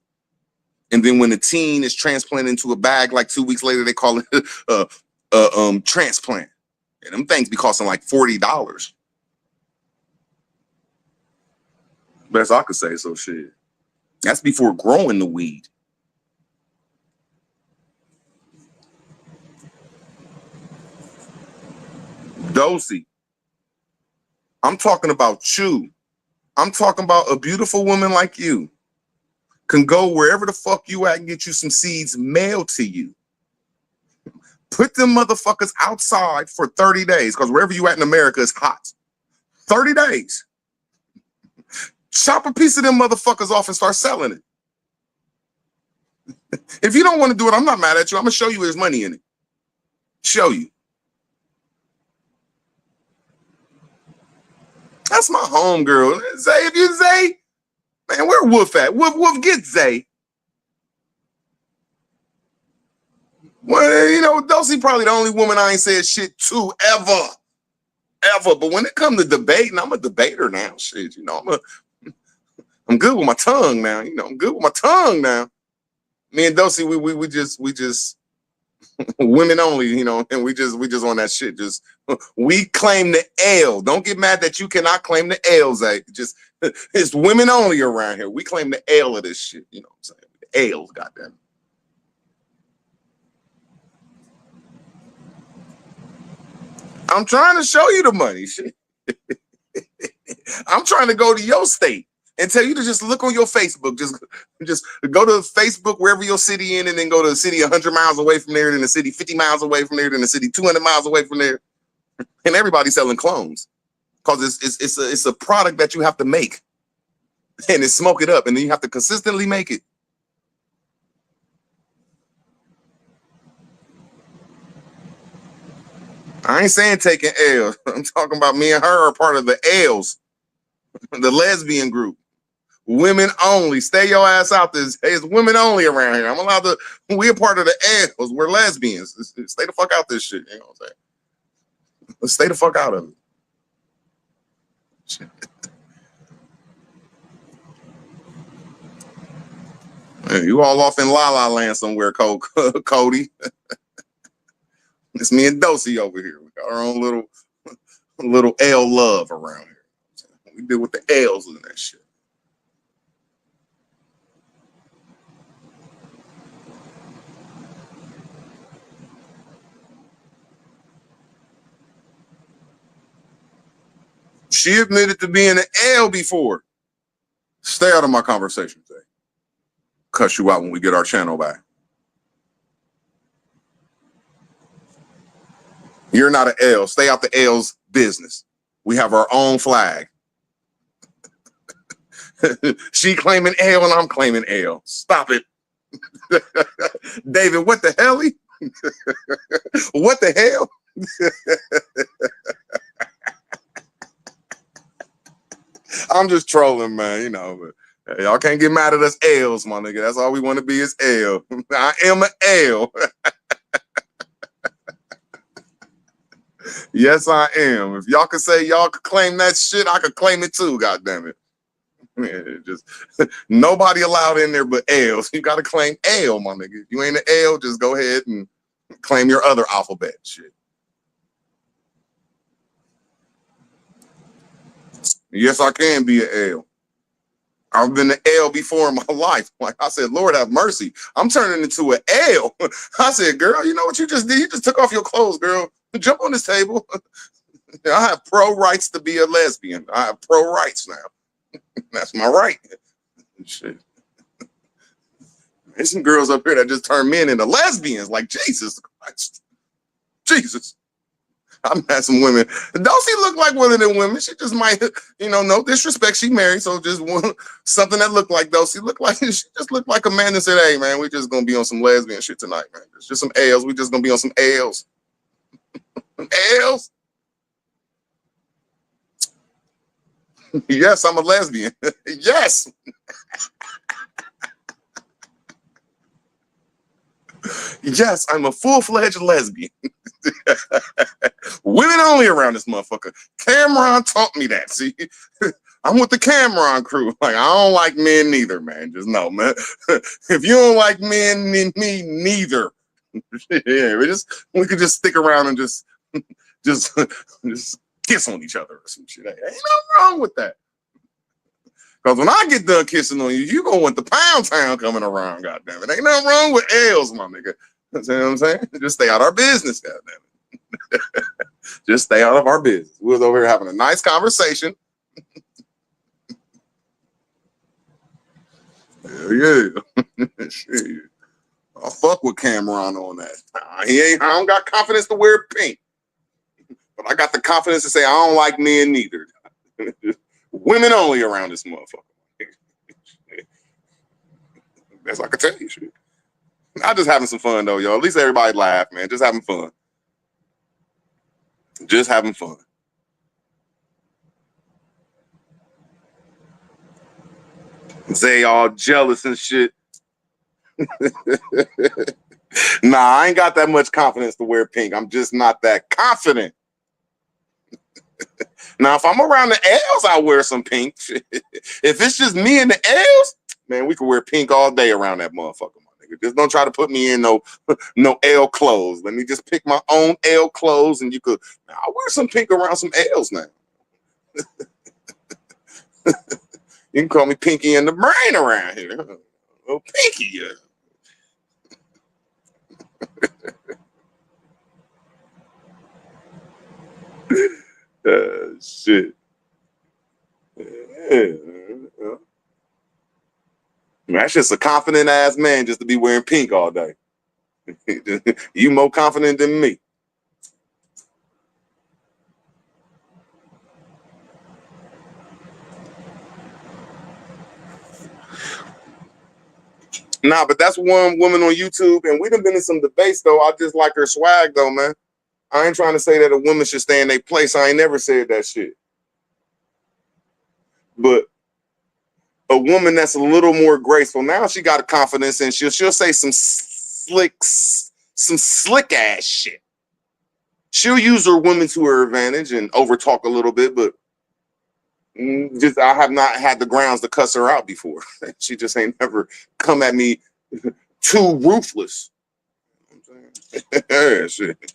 And then when the teen is transplanted into a bag, like 2 weeks later, they call it transplant. And them things be costing like $40. Best I could say, so shit. That's before growing the weed. Dosey. I'm talking about you. I'm talking about a beautiful woman like you can go wherever the fuck you at and get you some seeds mailed to you. Put them motherfuckers outside for 30 days, because wherever you at in America is hot. 30 days. Chop a piece of them motherfuckers off and start selling it. If you don't want to do it, I'm not mad at you. I'm going to show you there's money in it. Show you. That's my homegirl. Zay, if you Zay, man, where Wolf at? Wolf, get Zay. Well, you know, Dosey probably the only woman I ain't said shit to ever. But when it comes to debating, I'm a debater now. Shit, you know, I'm good with my tongue now. You know, I'm good with my tongue now. Me and Dosey, we just women only, you know, and we just on that shit. Just we claim the L. Don't get mad that you cannot claim the L's. Just it's women only around here. We claim the L of this shit. You know what I'm saying? The L's, goddamn. I'm trying to show you the money. Shit. I'm trying to go to your state and tell you to just look on your Facebook. Just go to Facebook wherever your city in, and then go to the city 100 miles away from there, then the city 50 miles away from there, then the city 200 miles away from there, and everybody's selling clones because it's a product that you have to make and then smoke it up, and then you have to consistently make it. I ain't saying taking L's. I'm talking about me and her are part of the L's, the lesbian group. Women only. Stay your ass out there. It's women only around here. I'm allowed to. We're part of the L's. We're lesbians. Stay the fuck out this shit. You know what I'm saying? Let's stay the fuck out of it. Man, you all off in La La Land somewhere, Cody. It's me and Dosey over here. We got our own little L love around here. We deal with the L's and that shit. She admitted to being an L before. Stay out of my conversation today. Cuss you out when we get our channel back. You're not an L. Stay out the L's business. We have our own flag. She claiming L and I'm claiming L. Stop it. David, what the hell? What the hell? I'm just trolling, man, you know, but y'all can't get mad at us L's, my nigga. That's all we want to be is L. I am an L. Yes, I am. If y'all could say y'all could claim that shit, I could claim it too, goddammit. Yeah, just nobody allowed in there but L's. You gotta claim L, my nigga. If you ain't an L, just go ahead and claim your other alphabet shit. Yes, I can be an L. I've been an L before in my life. Like I said, Lord have mercy. I'm turning into an L. I said, girl, you know what you just did? You just took off your clothes, girl. Jump on this table. I have pro rights to be a lesbian. I have pro rights now. That's my right. Shit. There's some girls up here that just turn men into lesbians. Like, Jesus Christ. Jesus. I've had some women. Don't she look like one of them women? She just might, you know, no disrespect. She married, so just something that looked like those. She just looked like a man that said, hey, man, we just going to be on some lesbian shit tonight, man. It's just some L's. We just going to be on some L's. L's? Yes, I'm a lesbian. Yes. Yes, I'm a full-fledged lesbian. Women only around this motherfucker. Cameron taught me that. See, I'm with the Cameron crew. Like, I don't like men neither, man. Just know, man. If you don't like men, me neither. Yeah, we could just stick around and just kiss on each other or some shit. Ain't nothing wrong with that. Because when I get done kissing on you, you gonna want the pound town coming around, goddamn it. Ain't nothing wrong with L's, my nigga. You know what I'm saying? Just stay out of our business, goddamn it. Just stay out of our business. We was over here having a nice conversation. Yeah. Shit. I'll fuck with Cameron on that. I don't got confidence to wear pink. But I got the confidence to say I don't like men neither. Women only around this motherfucker. That's I can tell you shit. I'm just having some fun though, y'all. At least everybody laugh, man. Just having fun. Just having fun. They all jealous and shit. Nah, I ain't got that much confidence to wear pink. I'm just not that confident. Now, if I'm around the L's, I'll wear some pink. If it's just me and the L's, man, we can wear pink all day around that motherfucker, my nigga. Just don't try to put me in no L clothes. Let me just pick my own L clothes, and I'll wear some pink around some L's now. You can call me Pinky in the Brain around here. Oh, Pinky, yeah. Shit. Yeah. That's just a confident ass man just to be wearing pink all day. You more confident than me. Nah, but that's one woman on YouTube, and we done been in some debates though. I just like her swag though, man. I ain't trying to say that a woman should stay in their place. I ain't never said that shit. But a woman that's a little more graceful, now she got a confidence and she'll say some slick ass shit. She'll use her women to her advantage and overtalk a little bit, but I have not had the grounds to cuss her out before. She just ain't never come at me too ruthless. Yeah, shit.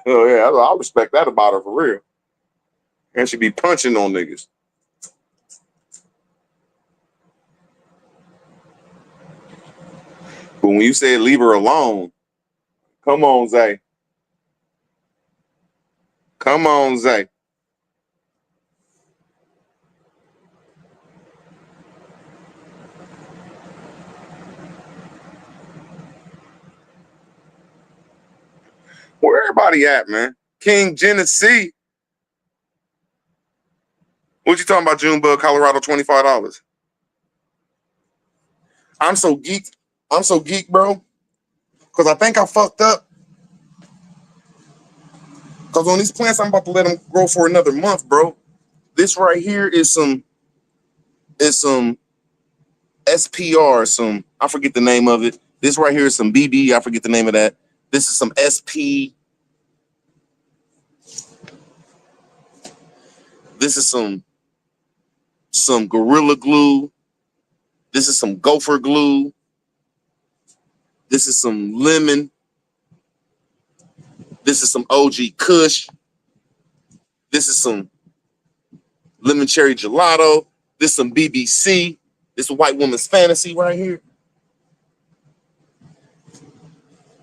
Oh, yeah, I respect that about her for real. And she be punching on niggas. But when you said leave her alone, come on, Zay. Come on, Zay. Where everybody at, man? King Genesee. What you talking about, Junebug, Colorado, $25? I'm so geeked. I'm so geeked, bro. Because I think I fucked up. Because on these plants, I'm about to let them grow for another month, bro. This right here is some SPR, I forget the name of it. This right here is some BB, I forget the name of that. This is some SP. This is some Gorilla Glue. This is some Gopher Glue. This is some lemon. This is some OG Kush. This is some lemon cherry gelato. This is some BBC. This is White Woman's Fantasy right here.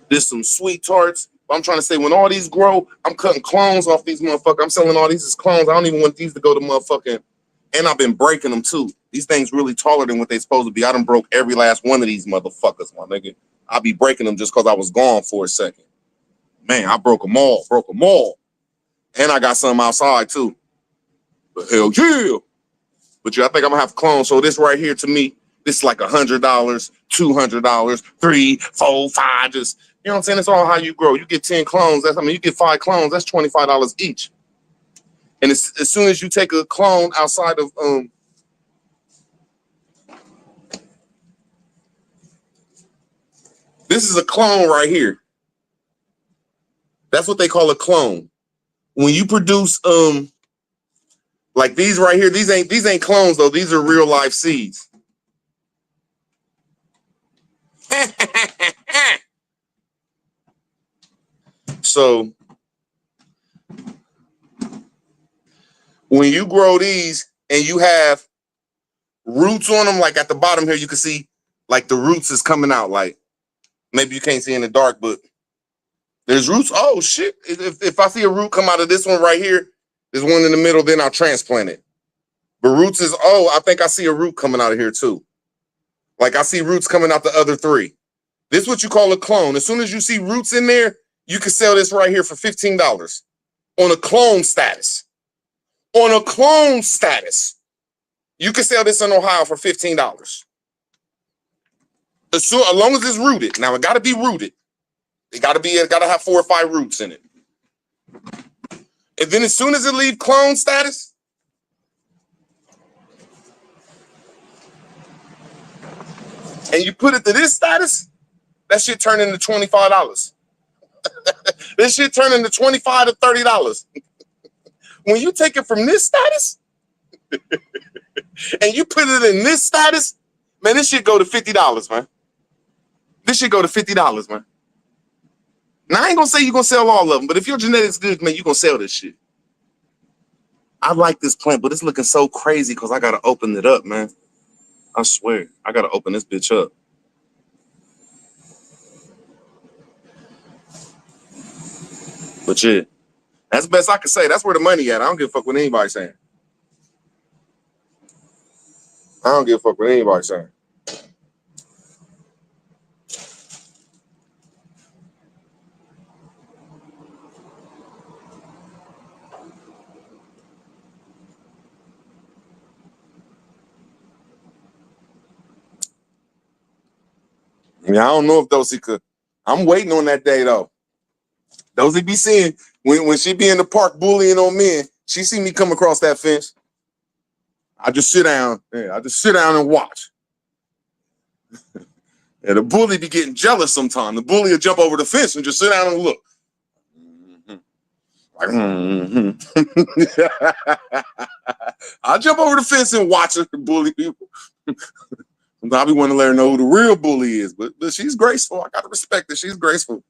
This is some Sweet Tarts. I'm trying to say, when all these grow, I'm cutting clones off these motherfuckers. I'm selling all these as clones. I don't even want these to go to motherfucking, and I've been breaking them too. These things really taller than what they supposed to be. I done broke every last one of these motherfuckers, my nigga. I'll be breaking them just because I was gone for a second. Man, I broke them all. And I got some outside too. But hell yeah. But yeah, I think I'm gonna have clones. So this right here to me, this is like $100, $200, $300, $400, $500. Just, you know what I'm saying? It's all how you grow. You get 10 clones. You get 5 clones. That's $25 each. And as soon as you take a clone outside of this is a clone right here. That's what they call a clone. When you produce like these right here, these ain't clones though. These are real life seeds. So when you grow these and you have roots on them, like at the bottom here, you can see like the roots is coming out. Like maybe you can't see in the dark, but there's roots. Oh shit! If I see a root come out of this one right here, there's one in the middle. Then I'll transplant it. But roots is I think I see a root coming out of here too. Like I see roots coming out the other 3. This is what you call a clone. As soon as you see roots in there, you can sell this right here for $15 on a clone status. On a clone status, you can sell this in Ohio for $15. As long as it's rooted. Now it got to be rooted. It got to have 4 or 5 roots in it. And then as soon as it leaves clone status, and you put it to this status, that shit turn into $25. This shit turn into $25 to $30. When you take it from this status and you put it in this status, man, this shit go to $50, man. This shit go to $50, man. Now, I ain't gonna say you're gonna sell all of them, but if your genetics good, man, you're gonna sell this shit. I like this plant, but it's looking so crazy because I gotta open it up, man. I swear, I gotta open this bitch up. But yeah, that's the best I can say. That's where the money at. I don't give a fuck what anybody's saying. I don't give a fuck what anybody's saying. Yeah, I don't know if Dosey could. I'm waiting on that day though. Dosey be seeing when she be in the park bullying on men, she see me come across that fence. I just sit down. Yeah, I just sit down and watch. And the bully be getting jealous sometimes. The bully will jump over the fence and just sit down and look. Like, I'll jump over the fence and watch her bully people. I be wanting to let her know who the real bully is, but she's graceful. I gotta respect it. She's graceful.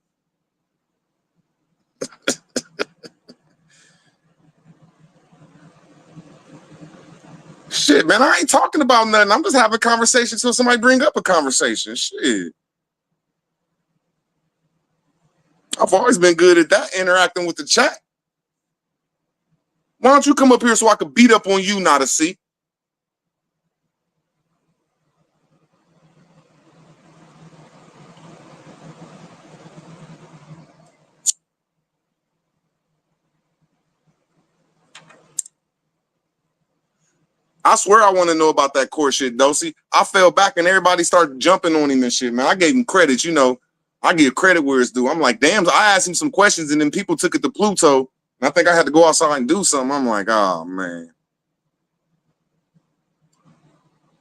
Shit, man, I ain't talking about nothing. I'm just having a conversation until somebody bring up a conversation. Shit. I've always been good at that, interacting with the chat. Why don't you come up here so I could beat up on you, not a C? I swear I want to know about that core shit, Dosey. I fell back and everybody started jumping on him and shit, man. I gave him credit, you know. I give credit where it's due. I'm like, damn, I asked him some questions and then people took it to Pluto. And I think I had to go outside and do something. I'm like, oh, man.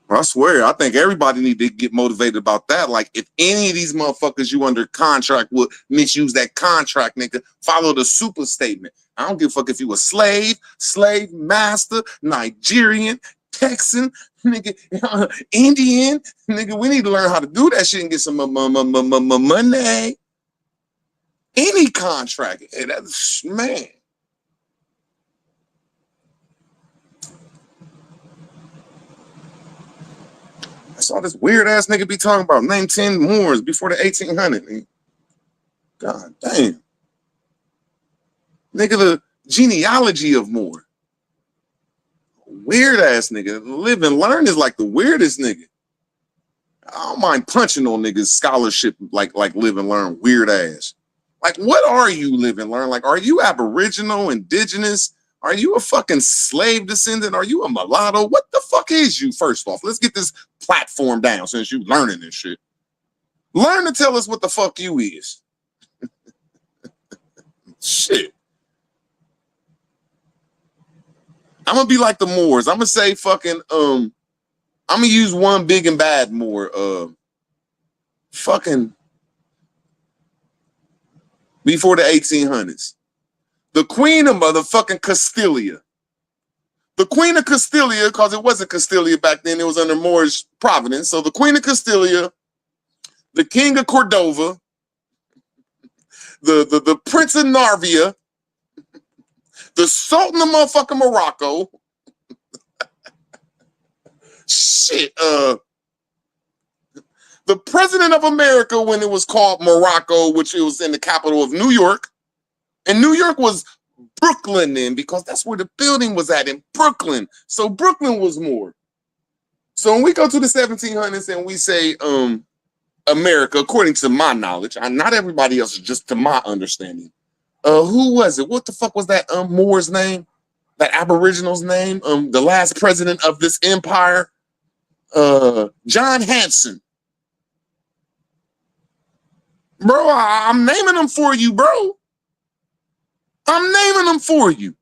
I swear, I think everybody need to get motivated about that. Like, if any of these motherfuckers you under contract would misuse that contract, nigga, follow the super statement. I don't give a fuck if you a slave master, Nigerian, Texan, nigga, Indian, nigga. We need to learn how to do that shit and get some money. Any contract, that's man. I saw this weird ass nigga be talking about name 10 Moors before the 1800s. God damn. Nigga, the genealogy of Moor. Weird ass nigga. Live and learn is like the weirdest nigga. I don't mind punching on niggas' scholarship like live and learn weird ass. Like, what are you, live and learn? Like, are you Aboriginal, indigenous? Are you a fucking slave descendant? Are you a mulatto? What the fuck is you, first off? Let's get this platform down since you learning this shit. Learn to tell us what the fuck you is. Shit. I'm gonna be like the Moors. I'm gonna say fucking, I'm gonna use one big and bad Moor. Fucking before the 1800s. The Queen of motherfucking Castilia. The Queen of Castilia, because it wasn't Castilia back then, it was under Moorish providence. So the Queen of Castilia, the King of Cordova, the Prince of Narvia, the Sultan of motherfucking Morocco. Shit, the President of America when it was called Morocco, which it was in the capital of New York. And New York was Brooklyn then, because that's where the building was at, in Brooklyn. So Brooklyn was more. So when we go to the 1700s and we say America, according to my knowledge, not everybody else, just to my understanding. Who was it? What the fuck was that Moor's name? That Aboriginal's name? The last president of this empire? John Hanson. Bro, I'm naming them for you, bro. I'm naming them for you.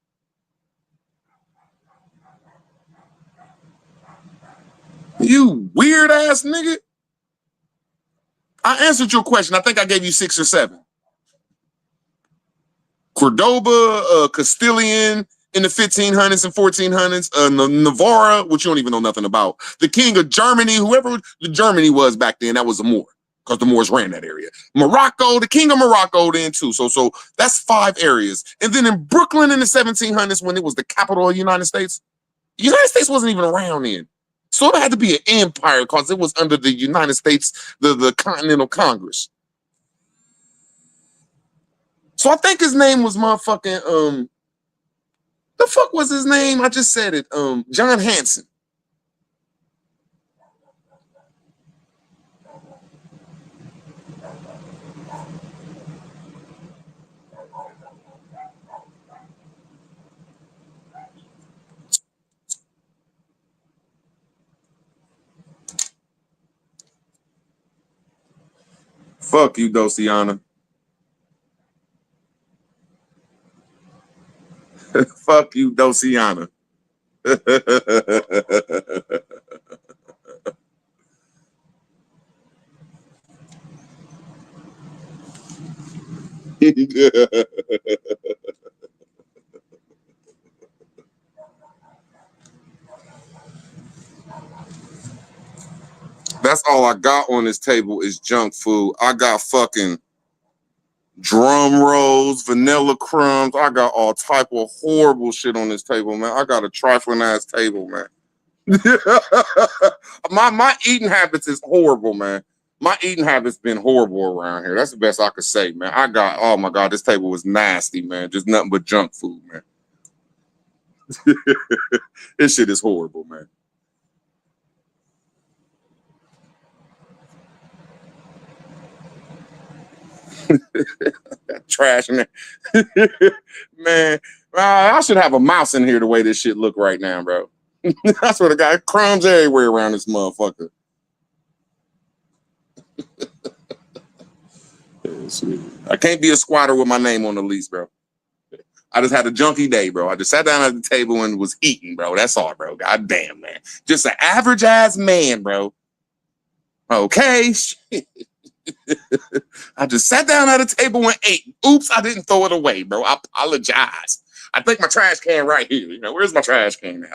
You weird ass nigga. I answered your question. I think I gave you 6 or 7. Cordoba, Castilian in the 1500s and 1400s, Navarra, which you don't even know nothing about. The king of Germany, whoever the Germany was back then, that was a Moor, because the Moors ran that area. Morocco, the king of Morocco then too. So that's 5 areas. And then in Brooklyn in the 1700s, when it was the capital of the United States wasn't even around then. So it had to be an empire because it was under the United States, the Continental Congress. So I think his name was motherfucking, the fuck was his name? I just said it. John Hanson. Fuck you, Dociana. Fuck you, Dociana. That's all I got on this table is junk food. I got fucking drum rolls, vanilla crumbs. I got all type of horrible shit on this table, man. I got a trifling ass table, man. my eating habits is horrible, man. My eating habits been horrible around here. That's the best I could say, man. I got, oh my God, this table was nasty, man. Just nothing but junk food, man. This shit is horrible, man. Trash in there. Man, I should have a mouse in here the way this shit look right now, bro. I swear to God, crumbs everywhere around this motherfucker. I can't be a squatter with my name on the lease, bro. I just had a junky day, bro. I just sat down at the table and was eating, bro. That's all, bro. God damn, man. Just an average ass man, bro. Okay. I just sat down at a table and ate. Oops, I didn't throw it away, bro. I apologize. I think my trash can right here. You know, where's my trash can now?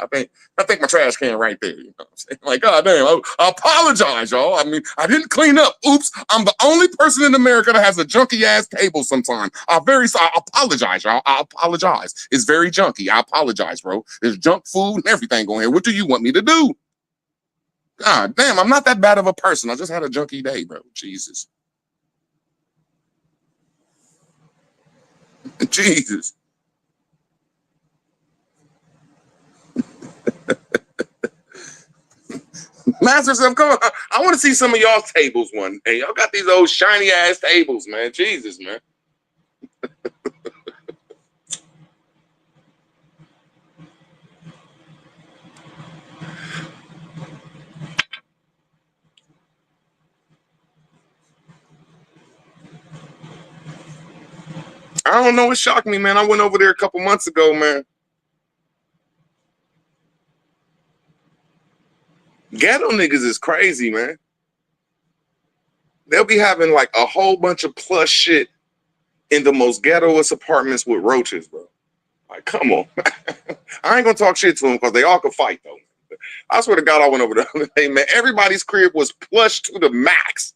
I think my trash can right there. You know what I'm saying? Like, God damn, I apologize, y'all. I mean, I didn't clean up. Oops, I'm the only person in America that has a junky ass table sometimes. I apologize, y'all. I apologize. It's very junky. I apologize, bro. There's junk food and everything going here. What do you want me to do? God damn, I'm not that bad of a person. I just had a junky day, bro. Jesus. Jesus. Master Self, come on. I want to see some of y'all's tables one day. Y'all got these old shiny ass tables, man. Jesus, man. I don't know. It shocked me, man. I went over there a couple months ago, man. Ghetto niggas is crazy, man. They'll be having like a whole bunch of plush shit in the most ghettoest apartments with roaches, bro. Like, come on. I ain't gonna talk shit to them because they all can fight, though. I swear to God, I went over the other day, man. Everybody's crib was plush to the max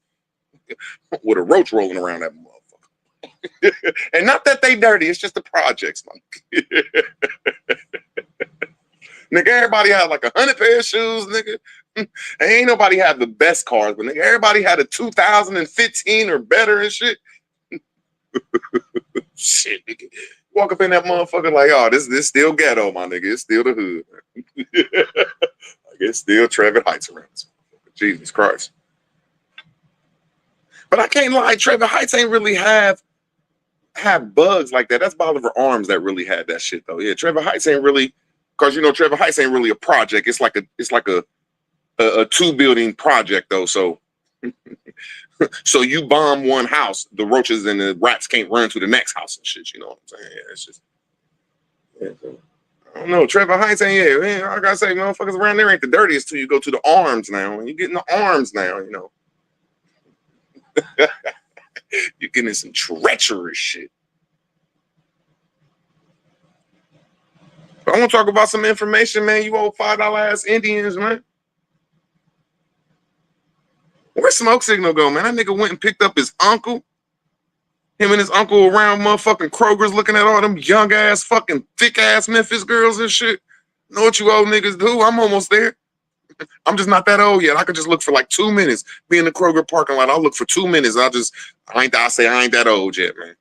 with a roach rolling around that motherfucker. And not that they dirty, it's just the projects, man. Nigga, everybody had like 100 pair of shoes, nigga. And ain't nobody had the best cars, but nigga, everybody had a 2015 or better and shit. Shit, nigga. Walk up in that motherfucker like, oh, this still ghetto, my nigga. It's still the hood. Like, it's still Trevor Heights around. Jesus Christ. But I can't lie, Trevor Heights ain't really have bugs like that. That's Bolivar Arms that really had that shit, though. Yeah, Trevor Heights ain't really, because you know Trevor Heights ain't really a project. It's like a two-building project, though. So so you bomb one house, the roaches and the rats can't run to the next house and shit. You know what I'm saying? Yeah, it's just, yeah, so, I don't know. Trevor Heights ain't, man, I gotta say, motherfuckers around there ain't the dirtiest till you go to the Arms now. And you get in the Arms now, you know. You're getting some treacherous shit. But I want to talk about some information, man. You old $5 ass Indians, man. Where Smoke Signal go, man? That nigga went and picked up his uncle. Him and his uncle around motherfucking Kroger's looking at all them young ass, fucking thick ass Memphis girls and shit. Know what you old niggas do? I'm almost there. I'm just not that old yet. I could just look for like 2 minutes. Be in the Kroger parking lot. I'll look for 2 minutes. I ain't that old yet, man.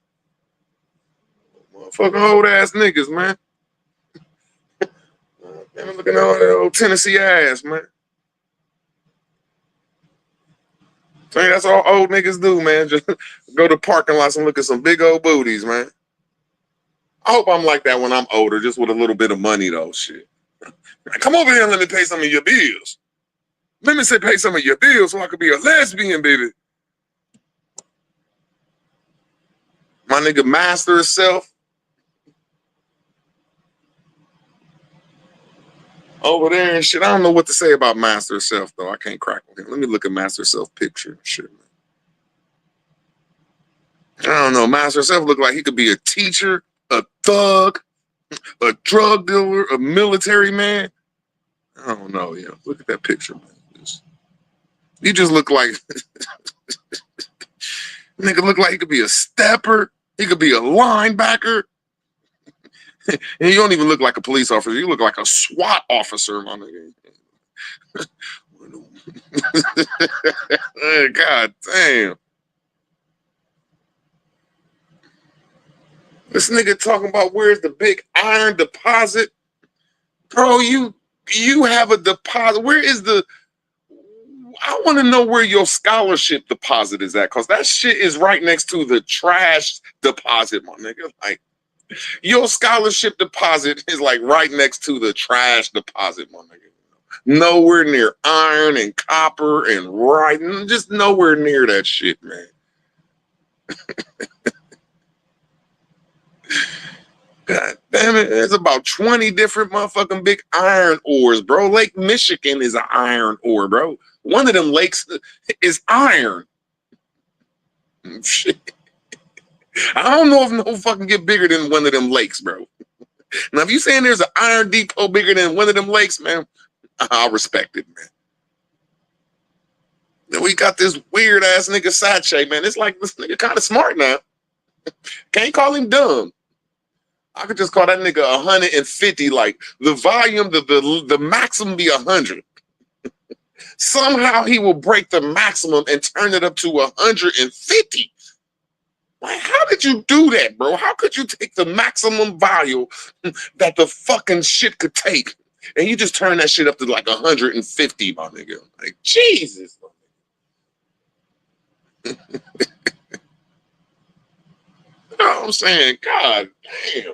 Motherfucking old ass niggas, man. Man, I'm looking at all that old Tennessee ass, man. I mean, that's all old niggas do, man. Just go to parking lots and look at some big old booties, man. I hope I'm like that when I'm older, just with a little bit of money, though. Shit. Come over here and let me pay some of your bills. Let me pay some of your bills so I could be a lesbian, baby. My nigga Master himself. Over there and shit. I don't know what to say about Master himself, though. I can't crack with him. Let me look at Master himself picture and shit, man. I don't know. Master himself look like he could be a teacher, a thug, a drug dealer, a military man. I don't know, yeah. Look at that picture, man. He just look like nigga look like he could be a stepper, he could be a linebacker. And you don't even look like a police officer, you look like a SWAT officer, my nigga. God damn. This nigga talking about where's the big iron deposit? Bro, you have a deposit. Where is the... I want to know where your scholarship deposit is at, because that shit is right next to the trash deposit, my nigga. Like, Your scholarship deposit is like right next to the trash deposit, my nigga. Nowhere near iron and copper and just nowhere near that shit, man. God damn it. There's about 20 different motherfucking big iron ores, bro. Lake Michigan is an iron ore, bro. One of them lakes is iron. Shit. I don't know if no fucking get bigger than one of them lakes, bro. Now, if you saying there's an iron depot bigger than one of them lakes, man, I'll respect it, man. Then we got this weird ass nigga Sache, man. It's like this nigga kind of smart now. Can't call him dumb. I could just call that nigga 150. Like the volume, the maximum be 100. Somehow he will break the maximum and turn it up to 150. Like, how did you do that, bro? How could you take the maximum volume that the fucking shit could take and you just turn that shit up to like 150, my nigga? Like, Jesus. You know what I'm saying? God damn.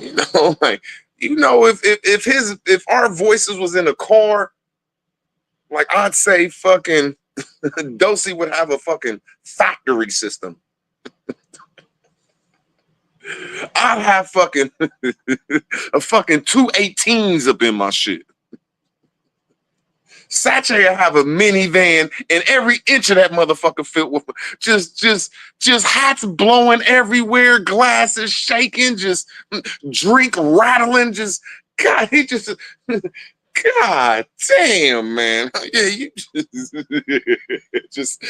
You know, like, you know, if our voices was in a car, like I'd say fucking Dosey would have a fucking factory system. I'd have fucking a fucking 218s up in my shit. Sache will have a minivan and every inch of that motherfucker filled with just hats blowing everywhere, glasses shaking, just drink rattling, just God, he just God damn, man. Yeah, you just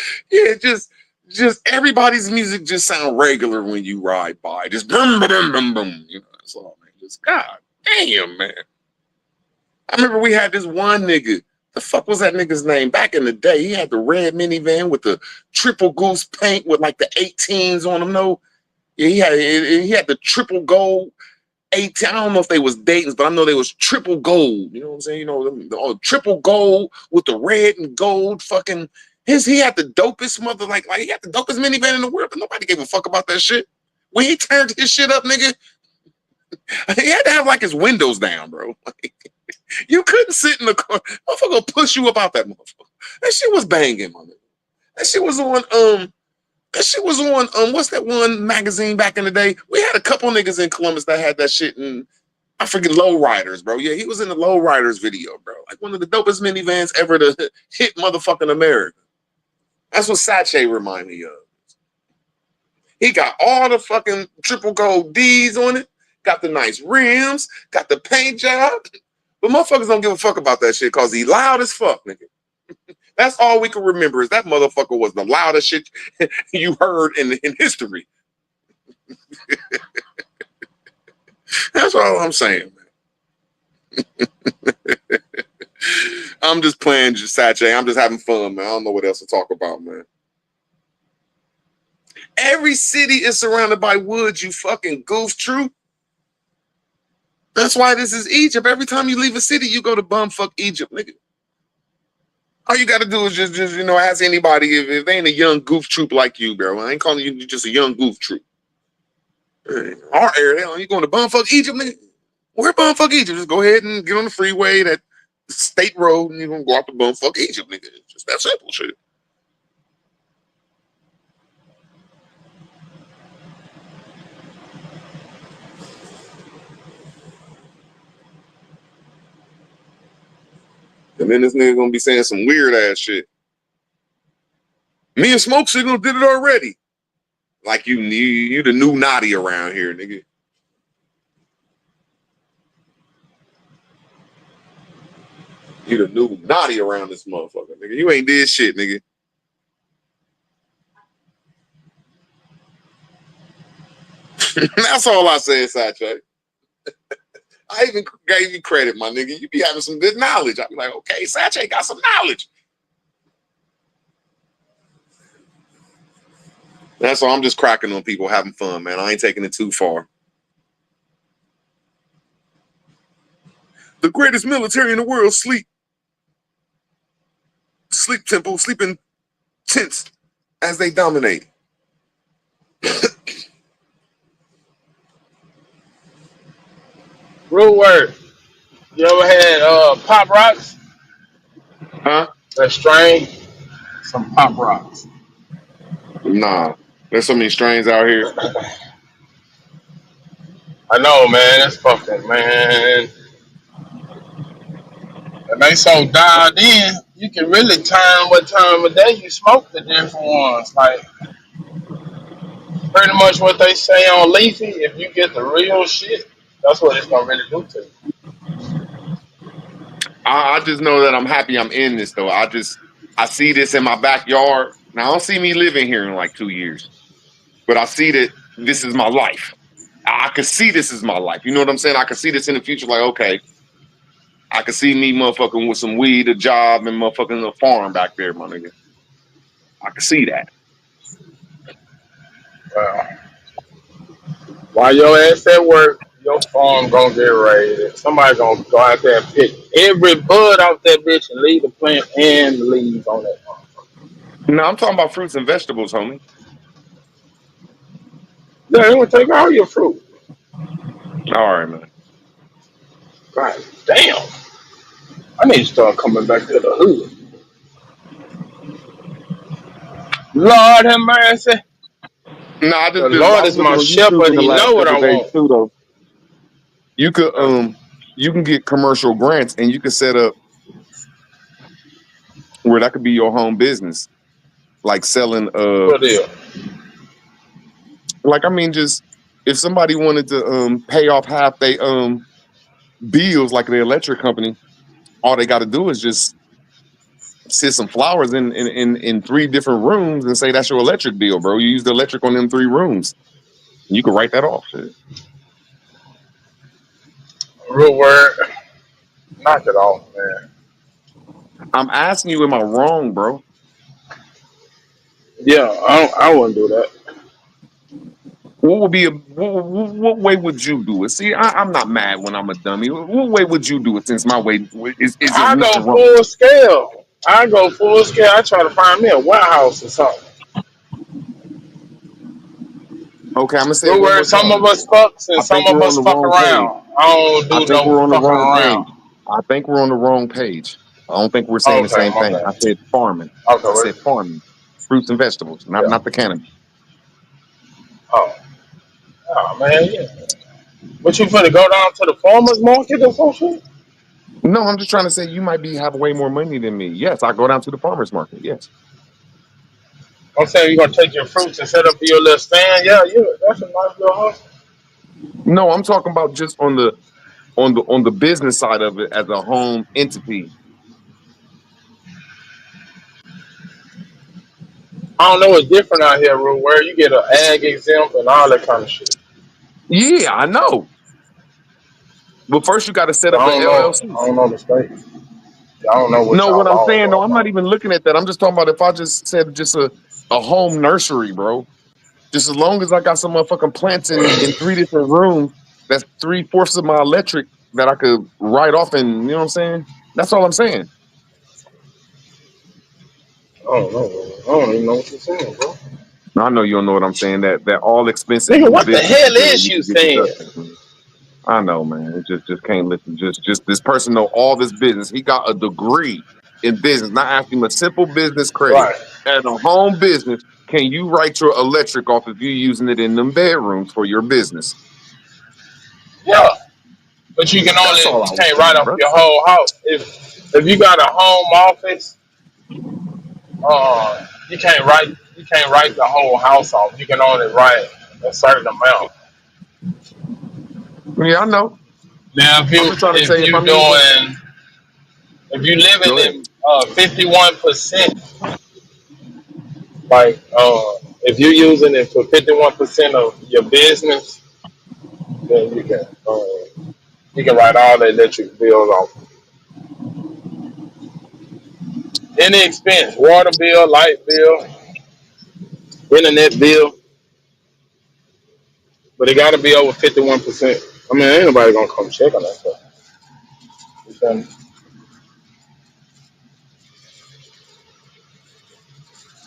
everybody's music just sound regular when you ride by. Just boom, boom, boom, boom. You know, that's all, man. Just God damn, man. I remember we had this one nigga. The fuck was that nigga's name? Back in the day, he had the red minivan with the triple goose paint with like the 18s on him. No, yeah, he had the triple gold 18. I don't know if they was Dayton's, but I know they was triple gold. You know what I'm saying? You know, the triple gold with the red and gold fucking. He had the dopest like he had the dopest minivan in the world, but nobody gave a fuck about that shit. When he turned his shit up, nigga, he had to have like his windows down, bro. You couldn't sit in the car. Motherfucker will push you up out that motherfucker. That shit was banging, my nigga. That shit was on what's that one magazine back in the day? We had a couple niggas in Columbus that had that shit in, I forget, Lowriders, bro. Yeah, he was in the Lowriders video, bro. Like one of the dopest minivans ever to hit motherfucking America. That's what Sache remind me of. He got all the fucking triple gold D's on it, got the nice rims, got the paint job. But motherfuckers don't give a fuck about that shit because he loud as fuck, nigga. That's all we can remember is that motherfucker was the loudest shit you heard in history. That's all I'm saying, man. I'm just playing Sache. I'm just having fun, man. I don't know what else to talk about, man. Every city is surrounded by woods, you fucking goof troop. That's why this is Egypt. Every time you leave a city, you go to bumfuck Egypt, nigga. All you got to do is just you know, ask anybody if they ain't a young goof troop like you, bro. I ain't calling you just a young goof troop. Our area, you going to bumfuck Egypt, nigga? Where bumfuck Egypt? Just go ahead and get on the freeway, that state road, and you're going to go out to bumfuck Egypt, nigga. It's just that simple shit. And then this nigga gonna be saying some weird ass shit. Me and Smoke Signal did it already. Like you the new naughty around here, nigga. You the new naughty around this motherfucker, nigga. You ain't did shit, nigga. That's all I said, Sache. I even gave you credit, my nigga. You be having some good knowledge. I be like, okay, Sache got some knowledge. That's all. I'm just cracking on people, having fun, man. I ain't taking it too far. The greatest military in the world sleep temple, sleeping tents as they dominate. Root word. You ever had Pop Rocks? Huh? That strain? Some Pop Rocks. Nah. There's so many strains out here. I know, man. That's fucking, man. And they so dialed in, you can really time what time of day you smoke the different ones. Like, pretty much what they say on Leafy, if you get the real shit, that's what it's gonna really do to you. I just know that I'm happy I'm in this though. I see this in my backyard. Now I don't see me living here in like 2 years, but I see that this is my life. I could see this is my life. You know what I'm saying? I could see this in the future. Like, okay, I could see me motherfucking with some weed, a job, and motherfucking a farm back there, my nigga. I could see that. While your ass at work, your farm gonna get raided. Somebody gonna go out there and pick every bud off that bitch and leave the plant and the leaves on that farm. No, I'm talking about fruits and vegetables, homie. Yeah, they gonna take all your fruit. All right, man. God damn. I need to start coming back to the hood. Lord have mercy. No, I The was Lord is looking my on YouTube shepherd. in the He last know what couple I of days want. too, though. You can get commercial grants and you can set up where that could be your home business, like selling What deal? like I mean, just if somebody wanted to pay off half they bills, like the electric company, all they got to do is just sit some flowers in 3 different rooms and say that's your electric bill, bro. You use the electric on them 3 rooms. You can write that off. Shit. Real word. Knock it off, man. I'm asking you, am I wrong, bro? Yeah, I wouldn't do that. What would be what way would you do it? See, I'm not mad when I'm a dummy. What way would you do it? Since my way is there I go nothing wrong? full scale. I go full scale. I try to find me a warehouse or something. Okay, I'm gonna say it Real one word. more Some of time. us fucks I and some think of we're on us the fuck wrong page. around. I don't I do think no we're on the fucking wrong around. page. I think we're on the wrong page. I don't think we're saying the Okay, same my thing. bad. I said farming. Okay, I well, said farming, fruits and vegetables, yeah. not the cannabis. Oh man, yeah. What you finna go down to the farmers market or some shit? No, I'm just trying to say you might have way more money than me. Yes, I go down to the farmers market. Yes. I'm saying you gonna take your fruits and set up your little stand. Yeah, that's a nice little hustle. No, I'm talking about just on the business side of it as a home entity. I don't know what's different out here, Rue, where you get an ag exempt and all that kind of shit. Yeah, I know. But first you got to set So up an LLC. I don't know the states. I don't know what No, y'all what I'm laws saying, are no, I'm not about. even looking at that. I'm just talking about if I just said just a home nursery, bro. Just as long as I got some motherfucking plants in 3 different rooms, that's 3/4 of my electric that I could write off and you know what I'm saying? That's all I'm saying. I don't know. I don't even know what you're saying, bro. I know you don't know what I'm saying. That all expenses Nigga, in the what the business hell is you you can get saying? deducted. I know, man. It just can't listen. Just this person know all this business. He got a degree in business. Not asking him a simple business credit. Right. As a home business, can you write your electric off if you're using it in them bedrooms for your business? Yeah. But you That's all I was can't write saying, off bro. your whole house. If you got a home office, you can't write the whole house off. You can only write a certain amount. Yeah, I know. Now I'm just trying to say if I'm using. if you living Go ahead. in 51%, like if you're using it for 51% of your business, then you can write all the electric bills off. Any expense, water bill, light bill, internet bill, but it got to be over 51%. I mean, ain't nobody gonna come check on that stuff. You feel me?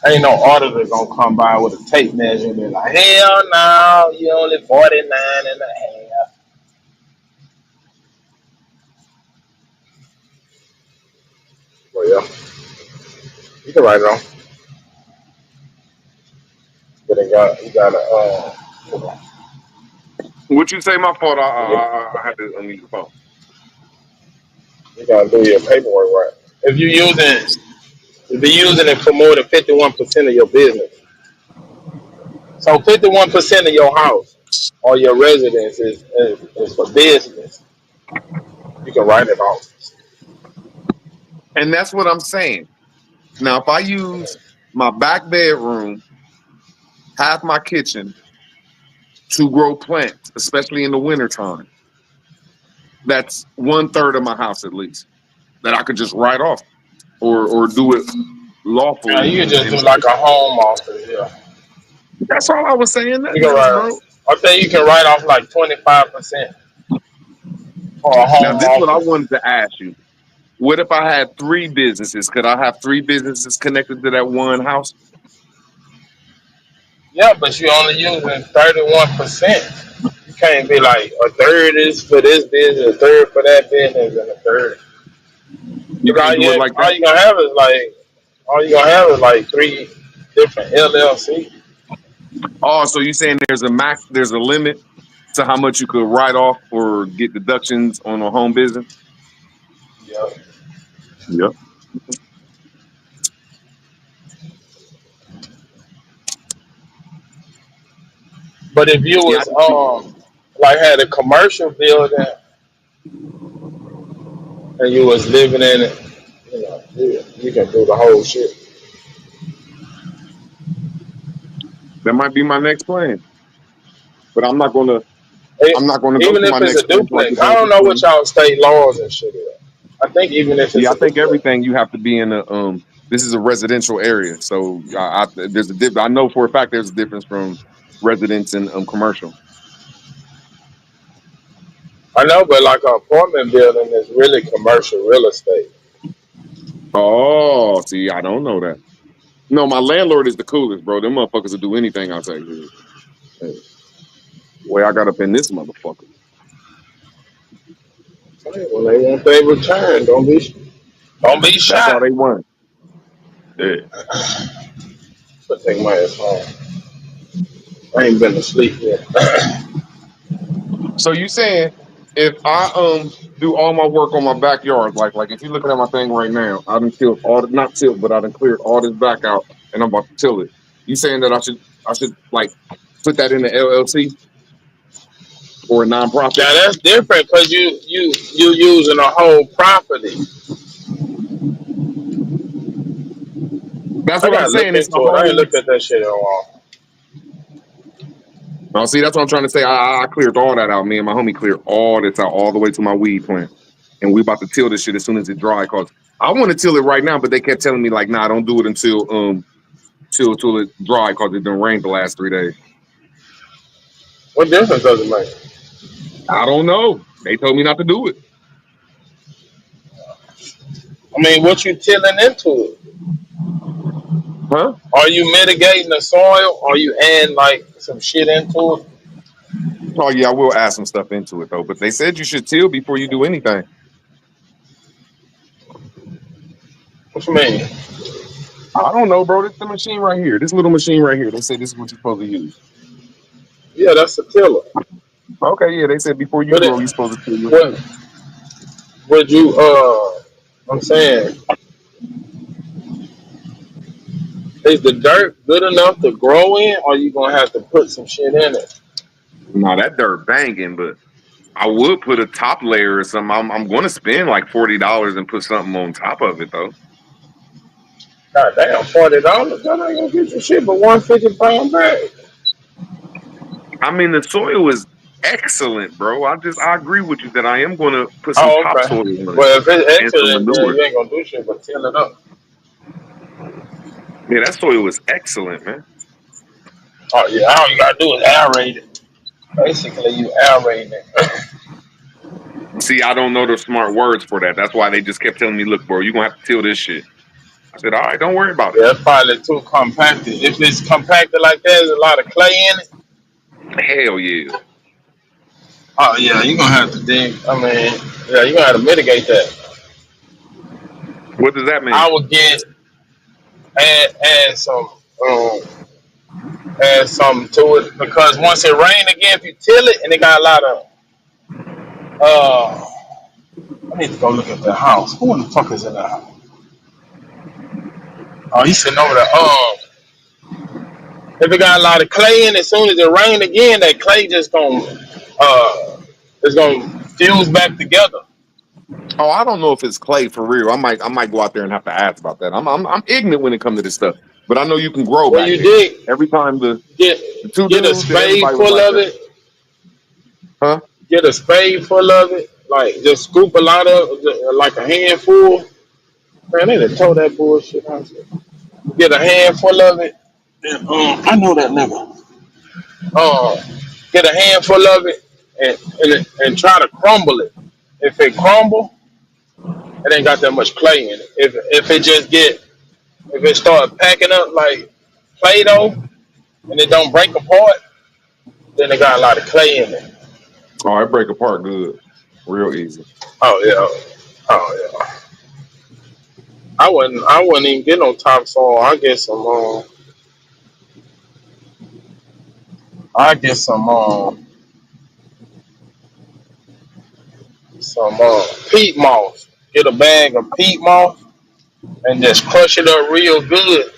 Ain't no auditor gonna come by with a tape measure and be like, hell no, you only 49 and a half. You can write it on, but you gotta What you say? My fault. you, I had to unmute the phone. you gotta do your paperwork right. If you using it for more than 51% of your business, so 51% of your house or your residence is for business. You can write it off. And that's what I'm saying. Now, if I use my back bedroom, half my kitchen to grow plants, especially in the wintertime, that's 1/3 of my house at least that I could just write off or do it Yeah, lawfully. you can just And do like a home office. Yeah, that's all I was saying. you Nothing can else, write. bro. I think you can write off like 25% for a Now, home this is what I office. wanted to ask you. What if I had 3 businesses? Could I have 3 businesses connected to that one house? Yeah, but you're only using 31%. You can't be like a third is for this business, a third for that business, and a third. You Because can't do it like all that? you gonna have is like 3 different LLC. Oh, so you saying there's a limit to how much you could write off or get deductions on a home business? Yeah. Yep. But if you Yeah, I was can see that. like had a commercial building and you was living in it, you can do the whole shit. That might be my next plan. But I'm not gonna E- go Even to my if it's next a plan until I get duplex, I done with don't this know what plan. y'all state laws and shit is. I think even if it's Yeah, I a think duplex. everything you have to be in a this is a residential area. So there's a I know for a fact there's a difference from residence and commercial. I know, but like an apartment building is really commercial real estate. Oh, see, I don't know that. No, my landlord is the coolest, bro. Them motherfuckers will do anything I say. Hey, way I got up in this motherfucker. When they want their return, don't be That's all shy. they want. Yeah. But take my ass home. I ain't been to sleep yet. So you saying if I do all my work on my backyard, like if you're looking at my thing right now, I done tilled all the, not tilled, but I done cleared all this back out and I'm about to till it. You saying that I should like put that in the LLC or a nonprofit? Now that's different because you using a whole property. That's I what I'm gotta look saying. It's a into it. I ain't whole. looked at that shit in a while. No, see, that's what I'm trying to say. I cleared all that out. Me and my homie cleared all this out, all the way to my weed plant, and we about to till this shit as soon as it dry. Cause I want to till it right now, but they kept telling me like, nah, don't do it until till it dry, cause it done rained the last 3 days. What difference does it make? I don't know. They told me not to do it. I mean, what you tilling into it? Huh? Are you mitigating the soil? Are you adding like some shit into it? Oh yeah, I will add some stuff into it though. But they said you should till before you do anything. What you mean? I don't know, bro. This the machine right here. This little machine right here. They said this is what you're supposed to use. Yeah, that's a tiller. Okay, yeah. They said before you But grow, you're supposed to till your what shit. would you I'm saying, is the dirt good enough to grow in, or you gonna have to put some shit in it? No, that dirt banging, but I would put a top layer or something. I'm going to spend like $40 and put something on top of it though. God damn, $40. That ain't gonna get you shit but 150-pound bag. I mean, the soil is excellent, bro. I agree with you that I am going to put some Oh, topsoil okay. on it Well, if it's and some excellent, then manure. you ain't gonna do shit but till it up. Yeah, that soil is excellent, man. Oh yeah, all you gotta do is aerate it. Basically, you aerate it. See, I don't know the smart words for that. That's why they just kept telling me, look, bro, you're going to have to till this shit. I said, all right, don't worry about it. Yeah, it's probably too compacted. If it's compacted like that, there's a lot of clay in it. Hell yeah. Oh yeah, you're gonna have to dig. I mean, yeah, you're gonna have to mitigate that. What does that mean? I would get add some um add something to it because once it rain again, if you till it and it got a lot of I need to go look at the house. Who the fuck is in the house? Oh, he's sitting over there. If it got a lot of clay in, as soon as it rain again, that clay just gonna it's gonna fuse back together. Oh, I don't know if it's clay for real. I might go out there and have to ask about that. I'm ignorant when it comes to this stuff, but I know you can grow When back you there. dig, Every time the two get a dudes, spade everybody was full like of that. it. Huh? Get a spade full of it. Like just scoop a lot of like a handful. Man, they done told that bullshit out there. Get a handful of it. And, I know that nigga. Get a handful of it and try to crumble it. If it crumble, it ain't got that much clay in it. If it start packing up like Play-Doh and it don't break apart, then it got a lot of clay in it. Oh, it break apart good, real easy. Oh yeah. Oh yeah. I wouldn't even get no topsoil. I get some peat moss. Get a bag of peat moss and just crush it up real good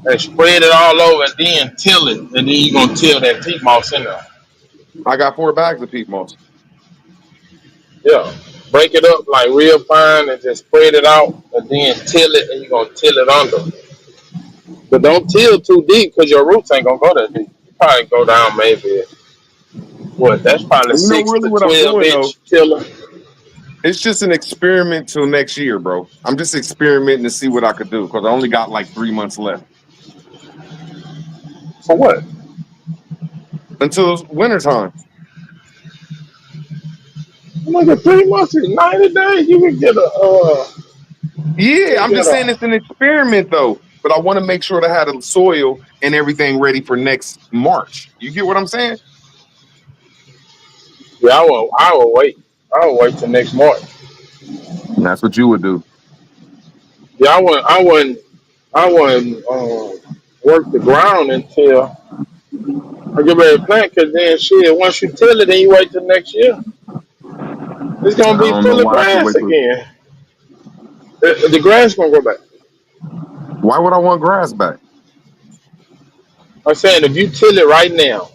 and spread it all over and then till it. And then you're gonna till that peat moss in there. I got 4 bags of peat moss. Yeah. Break it up like real fine and just spread it out and then till it and you're gonna till it under. But don't till too deep because your roots ain't gonna go that deep. You probably go down maybe that's probably And you know 6 really to what I'm 12 doing though? inch tiller. It's just an experiment till next year, bro. I'm just experimenting to see what I could do because I only got like 3 months left. For what? Until wintertime. Like a 3 months is 90 days, you can get a Yeah, I'm just saying it's an experiment though. But I want to make sure that I had the soil and everything ready for next March. You get what I'm saying? Yeah, I will wait. I will wait till next March. And that's what you would do. Yeah, I wouldn't work the ground until I get ready to plant because then shit, once you till it, then you wait till next year. It's I gonna be don't know full of why I should grass wait till. again. The grass gonna go back. Why would I want grass back? I'm saying if you till it right now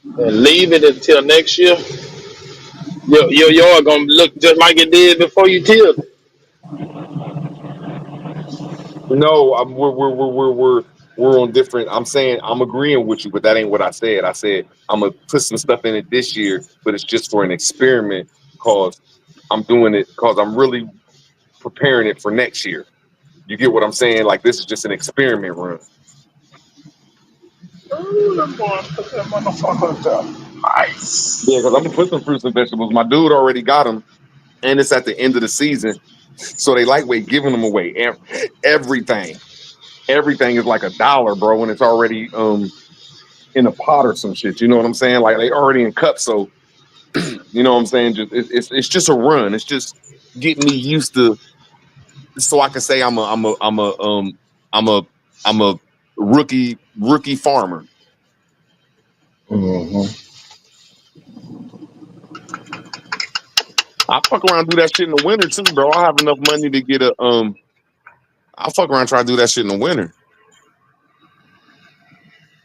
and leave it until next year, your yard gonna look just like it did before you tilled it. No, we're on different. I'm saying I'm agreeing with you, but that ain't what I said. I said I'm gonna put some stuff in it this year, but it's just for an experiment because I'm doing it because I'm really preparing it for next year. You get what I'm saying? Like this is just an experiment run. Ooh, I'm going to put that motherfucker up. Nice. Yeah, because I'm gonna put some fruits and vegetables. My dude already got them, and it's at the end of the season, so they lightweight giving them away. Everything is like $1, bro, when it's already in a pot or some shit. You know what I'm saying? Like they already in cups, so you know what I'm saying. Just it's just a run. It's just getting me used to, so I can say I'm a rookie farmer. Mm-hmm. I fuck around and do that shit in the winter too, bro. I have enough money to get a I'll fuck around and try to do that shit in the winter.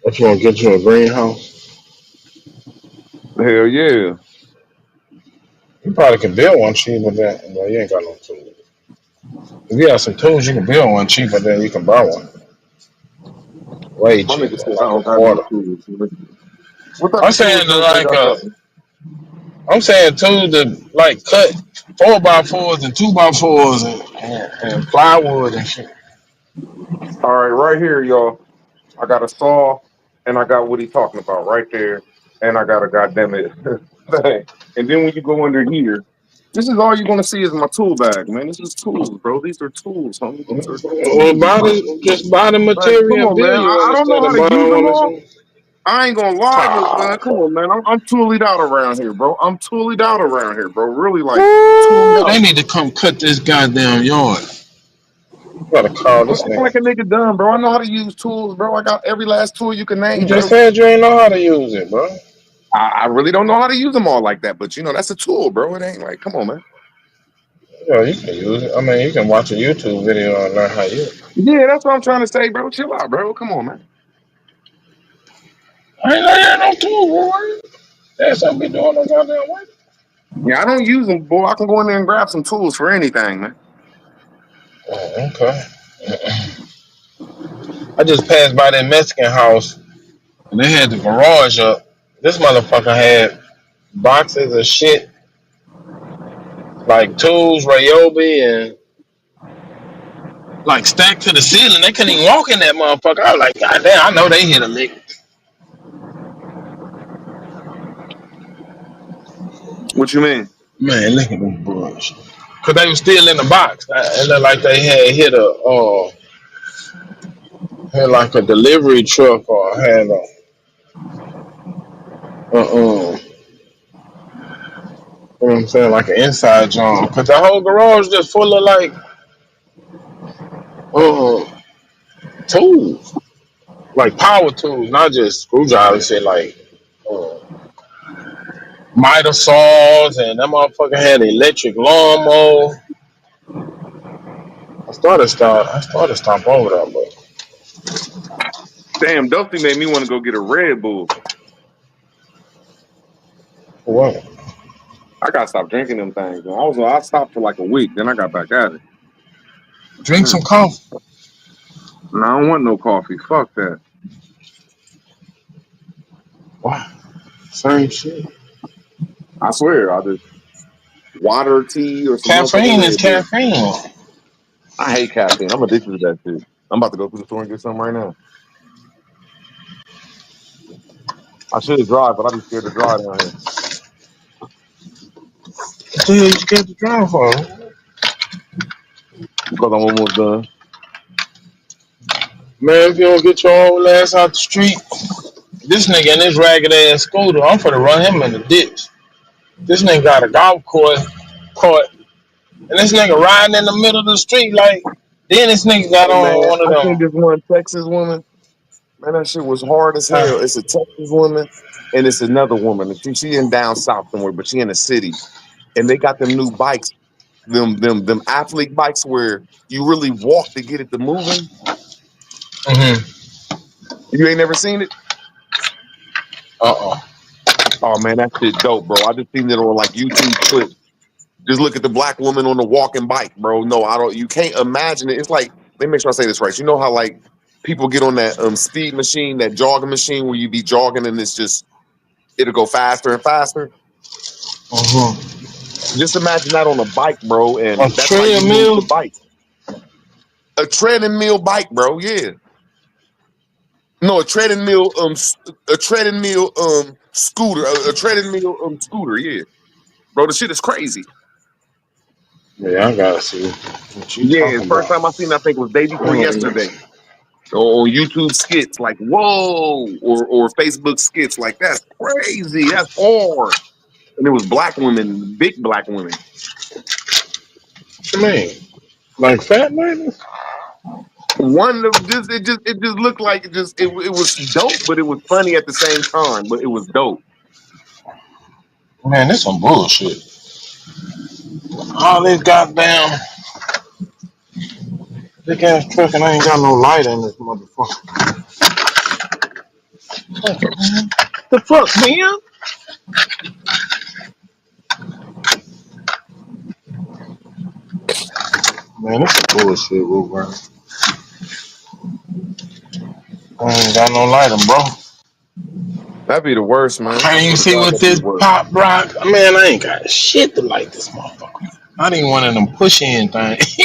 What you want to get you a greenhouse? Hell yeah. You probably can build one cheaper than, well, you ain't got no tools. If you have some tools, you can build one cheaper than you can buy one. Way My cheaper, nigga said I like a don't have no quarter. tools. What type I'm of saying tools to they got? I'm saying tools to like cut 4x4s and 2x4s and plywood and shit. All right here, y'all. I got a saw and I got what he's talking about right there. And I got a goddamn it thing. And then when you go under here, this is all you're gonna see is my tool bag, man. This is tools, bro. These are tools, homie. These are Well, just buy the Like, come material and on, man. build you one I don't know instead how of to use buying them one all. that's I ain't gonna lie, but man, come on, man. I'm toolied out around here, bro. I'm toolied out around here, bro. Really, like toolied Ooh, out. they need to come cut this goddamn yard. Gotta call Don't this act like nigga. a nigga dumb, bro. I know how to use tools, bro. I got every last tool you can You name, just bro. said you ain't know how to use it, bro. I really don't know how to use them all like that, but you know, that's a tool, bro. It ain't like, come on, man. Yeah, you can use it. I mean, you can watch a YouTube video and learn how to use it. Yeah, that's what I'm trying to say, bro. Chill out, bro. Come on, man. I ain't know you had no tool, boy. That's something be doing no goddamn way. Yeah, I don't use them, boy. I can go in there and grab some tools for anything, man. Oh, okay. I just passed by that Mexican house and they had the garage up. This motherfucker had boxes of shit like tools, Ryobi, and like stacked to the ceiling. They couldn't even walk in that motherfucker. I was like, God damn, I know they hit a lick. What you mean? Man, look at them bullshit. Cause they was still in the box. It looked like they had had like a delivery truck or had you know what I'm saying, like an inside job. Cause the whole garage just full of like tools, like power tools, not just screwdrivers. Shit like uh, miter saws, and that motherfucker had an electric lawnmower. I started stop over there, but Damn, Dusty made me want to go get a Red Bull. for what? I gotta stop drinking them things. Man. I stopped for like a week, then I got back at it. Drink some coffee. No, I don't want no coffee. Fuck that. Wow, same shit. I swear, I just water, tea, or some motherfucking Caffeine is Red Bull. caffeine. I hate caffeine. I'm addicted to that shit. I'm about to go to the store and get some right now. I should drive, but I be scared to drive down here. What the hell you scared to drive for? Because I'm almost done. Man, if you don't get your old ass out the street, this nigga in this ragged ass scooter, I'm finna run him in the ditch. This nigga got a golf cart, and this nigga riding in the middle of the street like. Then this nigga got Hey man, on one of I think them. this one Texas woman, man, that shit was hard as hell. It's a Texas woman and it's another woman. And she in down south somewhere, but she in the city. And they got them new bikes, them athlete bikes where you really walk to get it to moving. You ain't never seen it? Oh man, that shit dope, bro. I just seen it on like YouTube clips. Just look at the black woman on the walking bike, bro. No, I don't. You can't imagine it. It's like, let me make sure I say this right. You know how like people get on that speed machine, that jogging machine, where you be jogging and it'll go faster and faster. Just imagine that on a bike, bro, and A that's how you move the treadmill? bike. A treadmill bike, bro. Yeah. No, a treadmill scooter, a treadmill scooter. Yeah, bro. The shit is crazy. Yeah, I gotta see what you Yeah, talking first about. time I seen it, I think it was day before yesterday. Or YouTube skits, like whoa, or Facebook skits, like that's crazy, that's hard. And it was black women, big black women. What you mean? Like fat ladies? One of just it just looked like it was dope, but it was funny at the same time. But it was dope. Man, this some bullshit. All this goddamn big ass truck and I ain't got no light in this motherfucker. The fuck, man? Man, this is bullshit, Wolverine. I ain't got no lighting, bro. That'd be the worst, man. I Can't you swear to see God, what that'd be this the worst. pop rock? Man, I ain't got shit to light this motherfucker. Not even one of them push in things.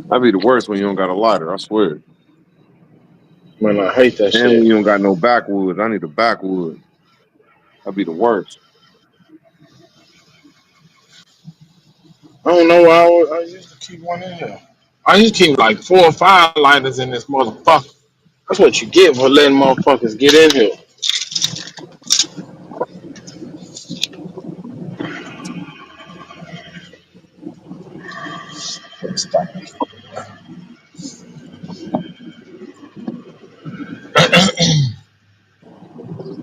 That'd be the worst when you don't got a lighter. I swear. Man, I hate that And when shit. you don't got no backwoods, I need a backwood. That'd be the worst. I don't know why I used to keep one in here. I used to keep like 4 or 5 lighters in this motherfucker. That's what you get for letting motherfuckers get in here. Stop.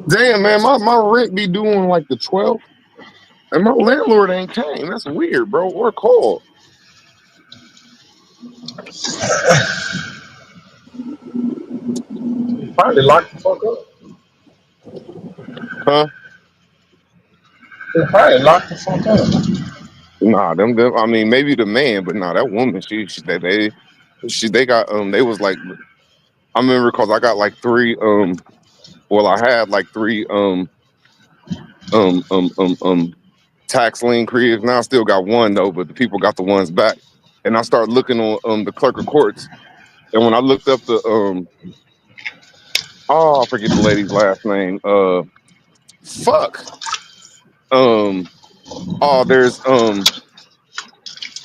Damn, man, my rent be due on like the 12th, and my landlord ain't came. That's weird, bro. Or called. Probably locked the fuck up. Huh? They probably locked the fuck up. Nah, them. I mean, maybe the man, but nah, that woman. They got They was like, I remember because I got like three. Well, I had like three. Um. Tax lien cribs. Now I still got one though, but the people got the ones back. And I started looking on the clerk of courts, and when I looked up the I forget the lady's last name. Fuck.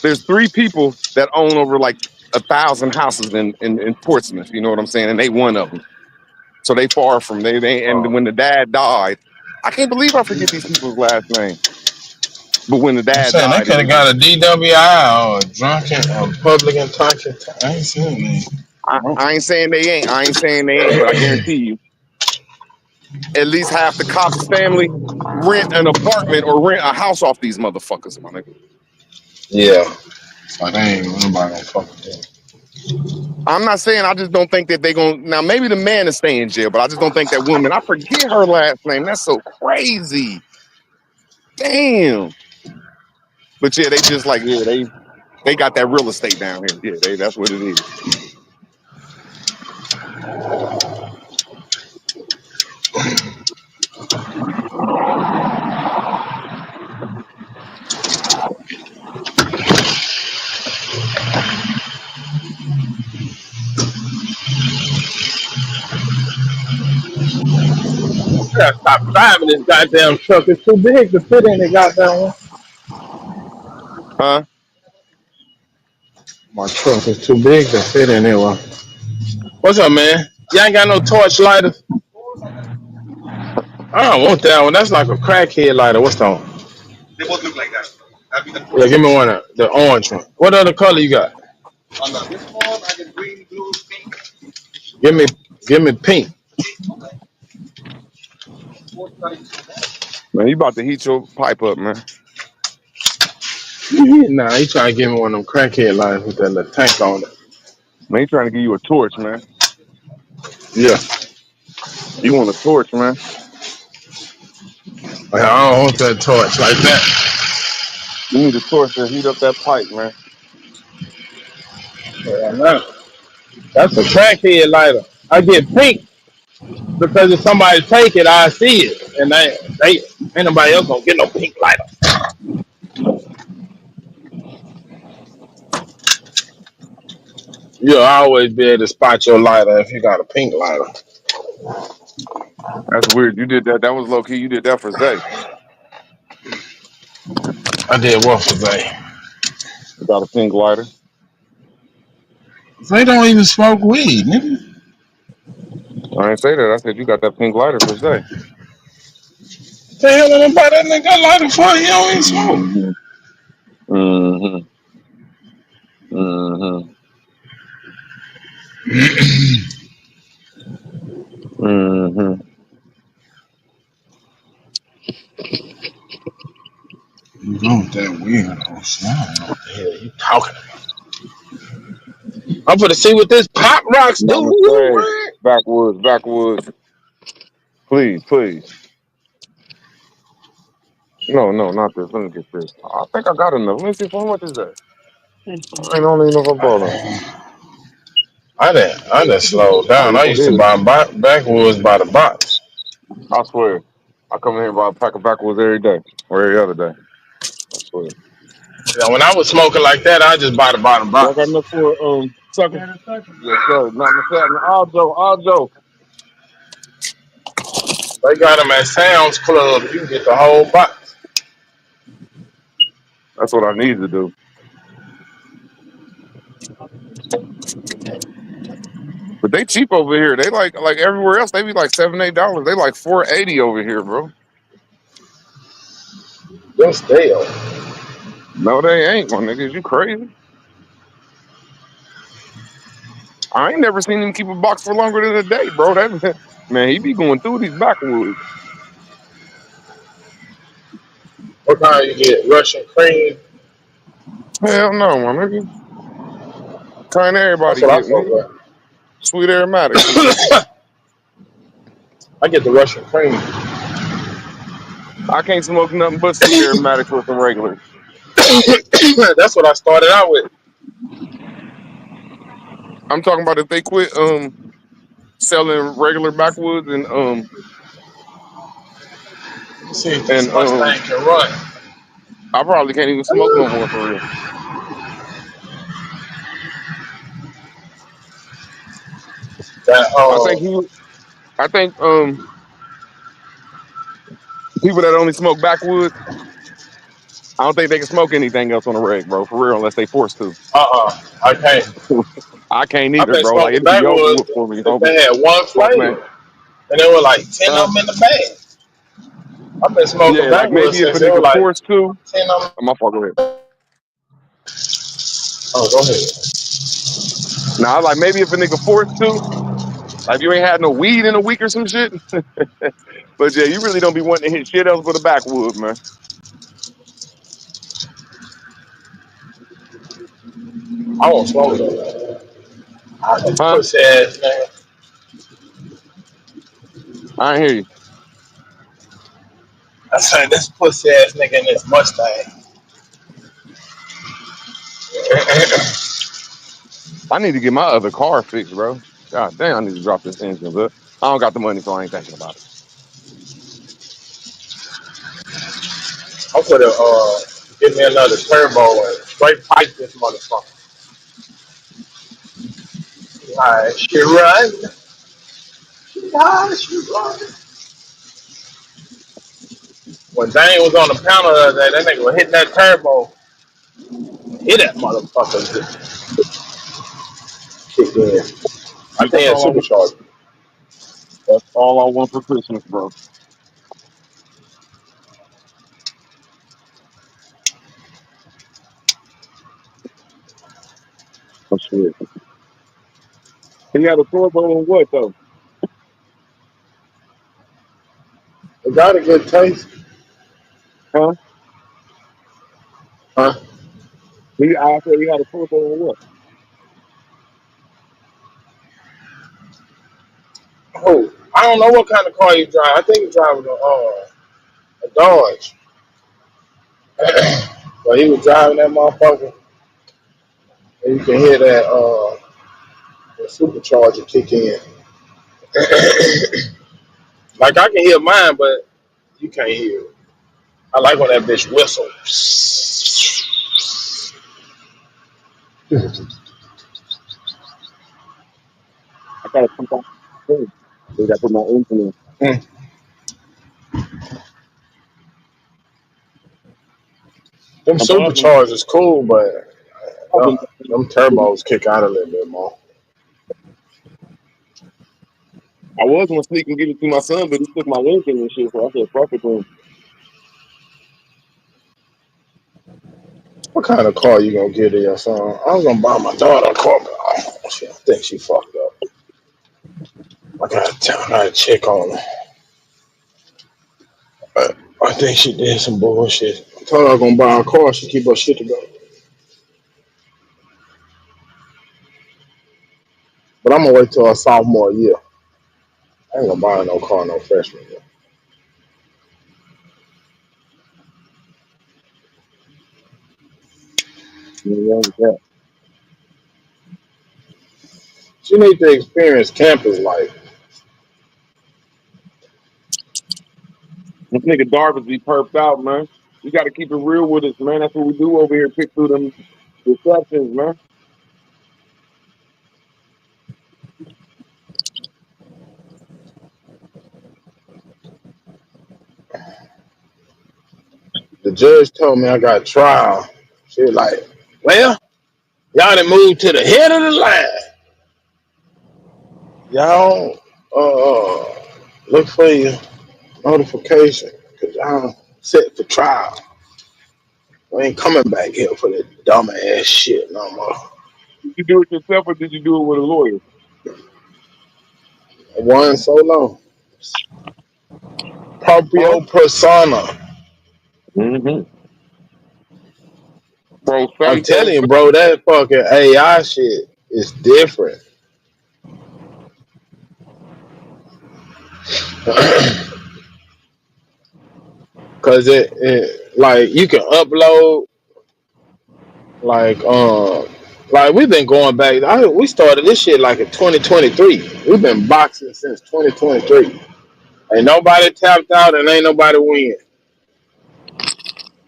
There's three people that own over like 1,000 houses in Portsmouth. You know what I'm saying? And they one of them. So they far from they. And when the dad died, I can't believe I forget these people's last name. But when the I'm dad saying they died, it could have was. got a DWI or drunken or public intoxication. I ain't seen I ain't saying they ain't. I ain't saying they ain't. But I guarantee you, at least half the cops' family rent an apartment or rent a house off these motherfuckers, my nigga. Yeah. So they ain't nobody gonna fuck with them. I'm not saying I just don't think that they gonna now maybe the man is staying in jail, but I just don't think that woman, I forget her last name. That's so crazy. Damn. But yeah, they just like, yeah, they got that real estate down here. Yeah, that's what it is. I gotta stop driving this goddamn truck. It's too big to fit in the goddamn one. Huh? My truck is too big to fit in there. What's up, man? Y'all ain't got no torch lighters? I don't want that one. That's like a crackhead lighter. What's that one? They both look like that. Yeah, give me one of the orange one. What other color you got? This one, I get green, blue, pink. Give me pink. Man, you about to heat your pipe up, man. Nah, he trying to give me one of them crackhead lighters with that little tank on it. Man, he trying to give you a torch, man. Yeah. You want a torch, man. I don't want that torch like that. You need a torch to heat up that pipe, man. Yeah, no. That's a crackhead lighter. I get pink because if somebody take it, I see it. And they ain't nobody else gonna get no pink lighter. You'll always be able to spot your lighter if you got a pink lighter. That's weird. You did that. That was low key. You did that for Zay. I did what for Zay? You got a pink lighter. They don't even smoke weed, nigga. I didn't say that. I said you got that pink lighter for Zay. The hell anybody that nigga lighter for? He don't even smoke. Mm-hmm. Mm-hmm. Mm-hmm. You know what that weirdo shit. I don't know what the hell you talking about. I'm gonna see what this pop rocks do. Mama say, backwoods. Please. No, not this. Let me get this. I think I got enough. Let me see. How much is that? I don't even know if I bought them. I didn't slow down. I used to buy backwoods by the box. I swear. I come in here and buy a pack of backwoods every day or every other day. I swear. Yeah, when I was smoking like that, I just buy the bottom Y'all got box. enough for sucker? Yes, sir. Not myself. Aljo. They got them at Sam's Club. You can get the whole box. That's what I need to do. But they cheap over here. They like everywhere else. They be like $7-8. They like $4.80 over here, bro. They're stale. No, they ain't, my niggas. You crazy? I ain't never seen him keep a box for longer than a day, bro. That man, he be going through these backwoods. What kind you get? Russian cream? Hell no, my nigga. Kind That's everybody what I get, fuck nigga. with. Sweet aromatics and shit. I get the Russian cream. I can't smoke nothing but sweet aromatics with some regular. That's what I started out with. I'm talking about if they quit selling regular backwoods Let's see if this and Mustang can run. I probably can't even smoke no more for real. That I think people that only smoke backwoods, I don't think they can smoke anything else on the reg, bro, for real, unless they forced to. I can't. I can't I've either, been bro. Like smoking it'd be over with backwoods for me, if homie. they had one Fuck, man. flavor. And there were like 10 of them in the bag. I've been smoking Yeah, like backwoods maybe if a since there were nigga like forced to. 10 of them. My fault, go ahead. Oh, go ahead. Nah, like maybe if a nigga forced to, like you ain't had no weed in a week or some shit. But yeah, you really don't be wanting to hit shit else but a backwood, man. I won't smoke though. This Huh? pussy ass man. I ain't hear you. I said this pussy ass nigga in this Mustang. I need to get my other car fixed, bro. God damn, I need to drop this engine, but I don't got the money, so I ain't thinking about it. I'm gonna give me another turbo and straight pipe this motherfucker. Alright, she run. She run. When Dane was on the panel the other day, that nigga was hitting that turbo. Hit that motherfucker. Kick in. I think it's supercharged. That's all I want for Christmas, bro. Oh shit. He had a turbo and what though? It got a good taste. Huh? Huh? I said he had a turbo and what? Oh, I don't know what kind of car you drive. I think he's driving a Dodge. But he was driving that motherfucker, and you can hear that the supercharger kick in. Like I can hear mine, but you can't hear it. I like when that bitch whistles. I gotta pump out the thing. They got to put my engine in. Them I'm buzzing. superchargers cool, but I've been- them turbos kick out a little bit more. I was gonna sneak and give it to my son, but he took my engine and shit, so I said, fuck it, then. What kind of car you gonna get to your son? I was gonna buy my daughter a car, but I think she fucked up. I gotta check on her. I think she did some bullshit. I told her I was gonna buy her a car. She keep her shit together. But I'm gonna wait till her sophomore year. I ain't gonna buy her no car no freshman year. Yeah. She need to experience campus life. This nigga Darvis be perped out, man. You gotta keep it real with us, man. That's what we do over here, pick through them deceptions, man. The judge told me I got trial. She was like, well, y'all done moved to the head of the line. Y'all look for your notification because y'all set for trial. We ain't coming back here for that dumb ass shit no more. Did you do it yourself or did you do it with a lawyer? One solo. Proprio persona. Mm-hmm. I'm telling you, bro, that fucking AI shit is different. Cause it like you can upload like we've been going back. We started this shit like in 2023. We've been boxing since 2023. Ain't nobody tapped out and ain't nobody win.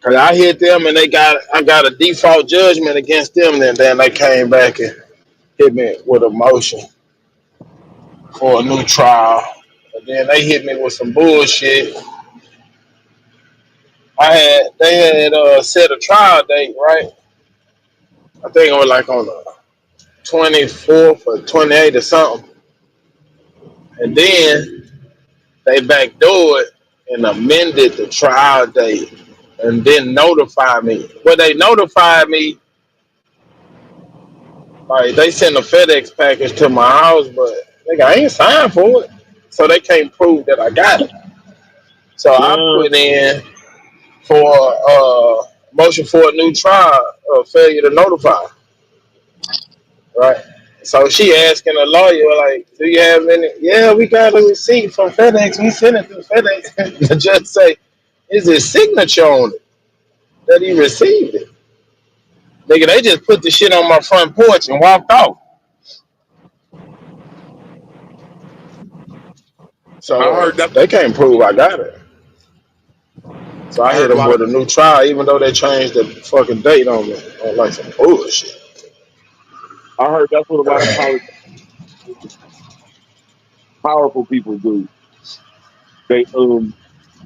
Cause I hit them and I got a default judgment against them, and then they came back and hit me with a motion for a new trial. And then they hit me with some bullshit. They had set a trial date, right? I think it was like on the 24th or 28th or something. And then they backdoored and amended the trial date and didn't notify me. Well, they notified me, like they sent a FedEx package to my house, but nigga, I ain't signed for it. So they can't prove that I got it. So I put in for motion for a new trial, failure to notify. Right. So she asking a lawyer, like, do you have any? Yeah, we got a receipt from FedEx. We sent it to FedEx. The judge say, is his signature on it that he received it? Nigga, they just put the shit on my front porch and walked off. So they can't prove I got it. So I hit them with a new trial, even though they changed the fucking date on me. On like some bullshit. I heard that's what a lot of powerful people do. They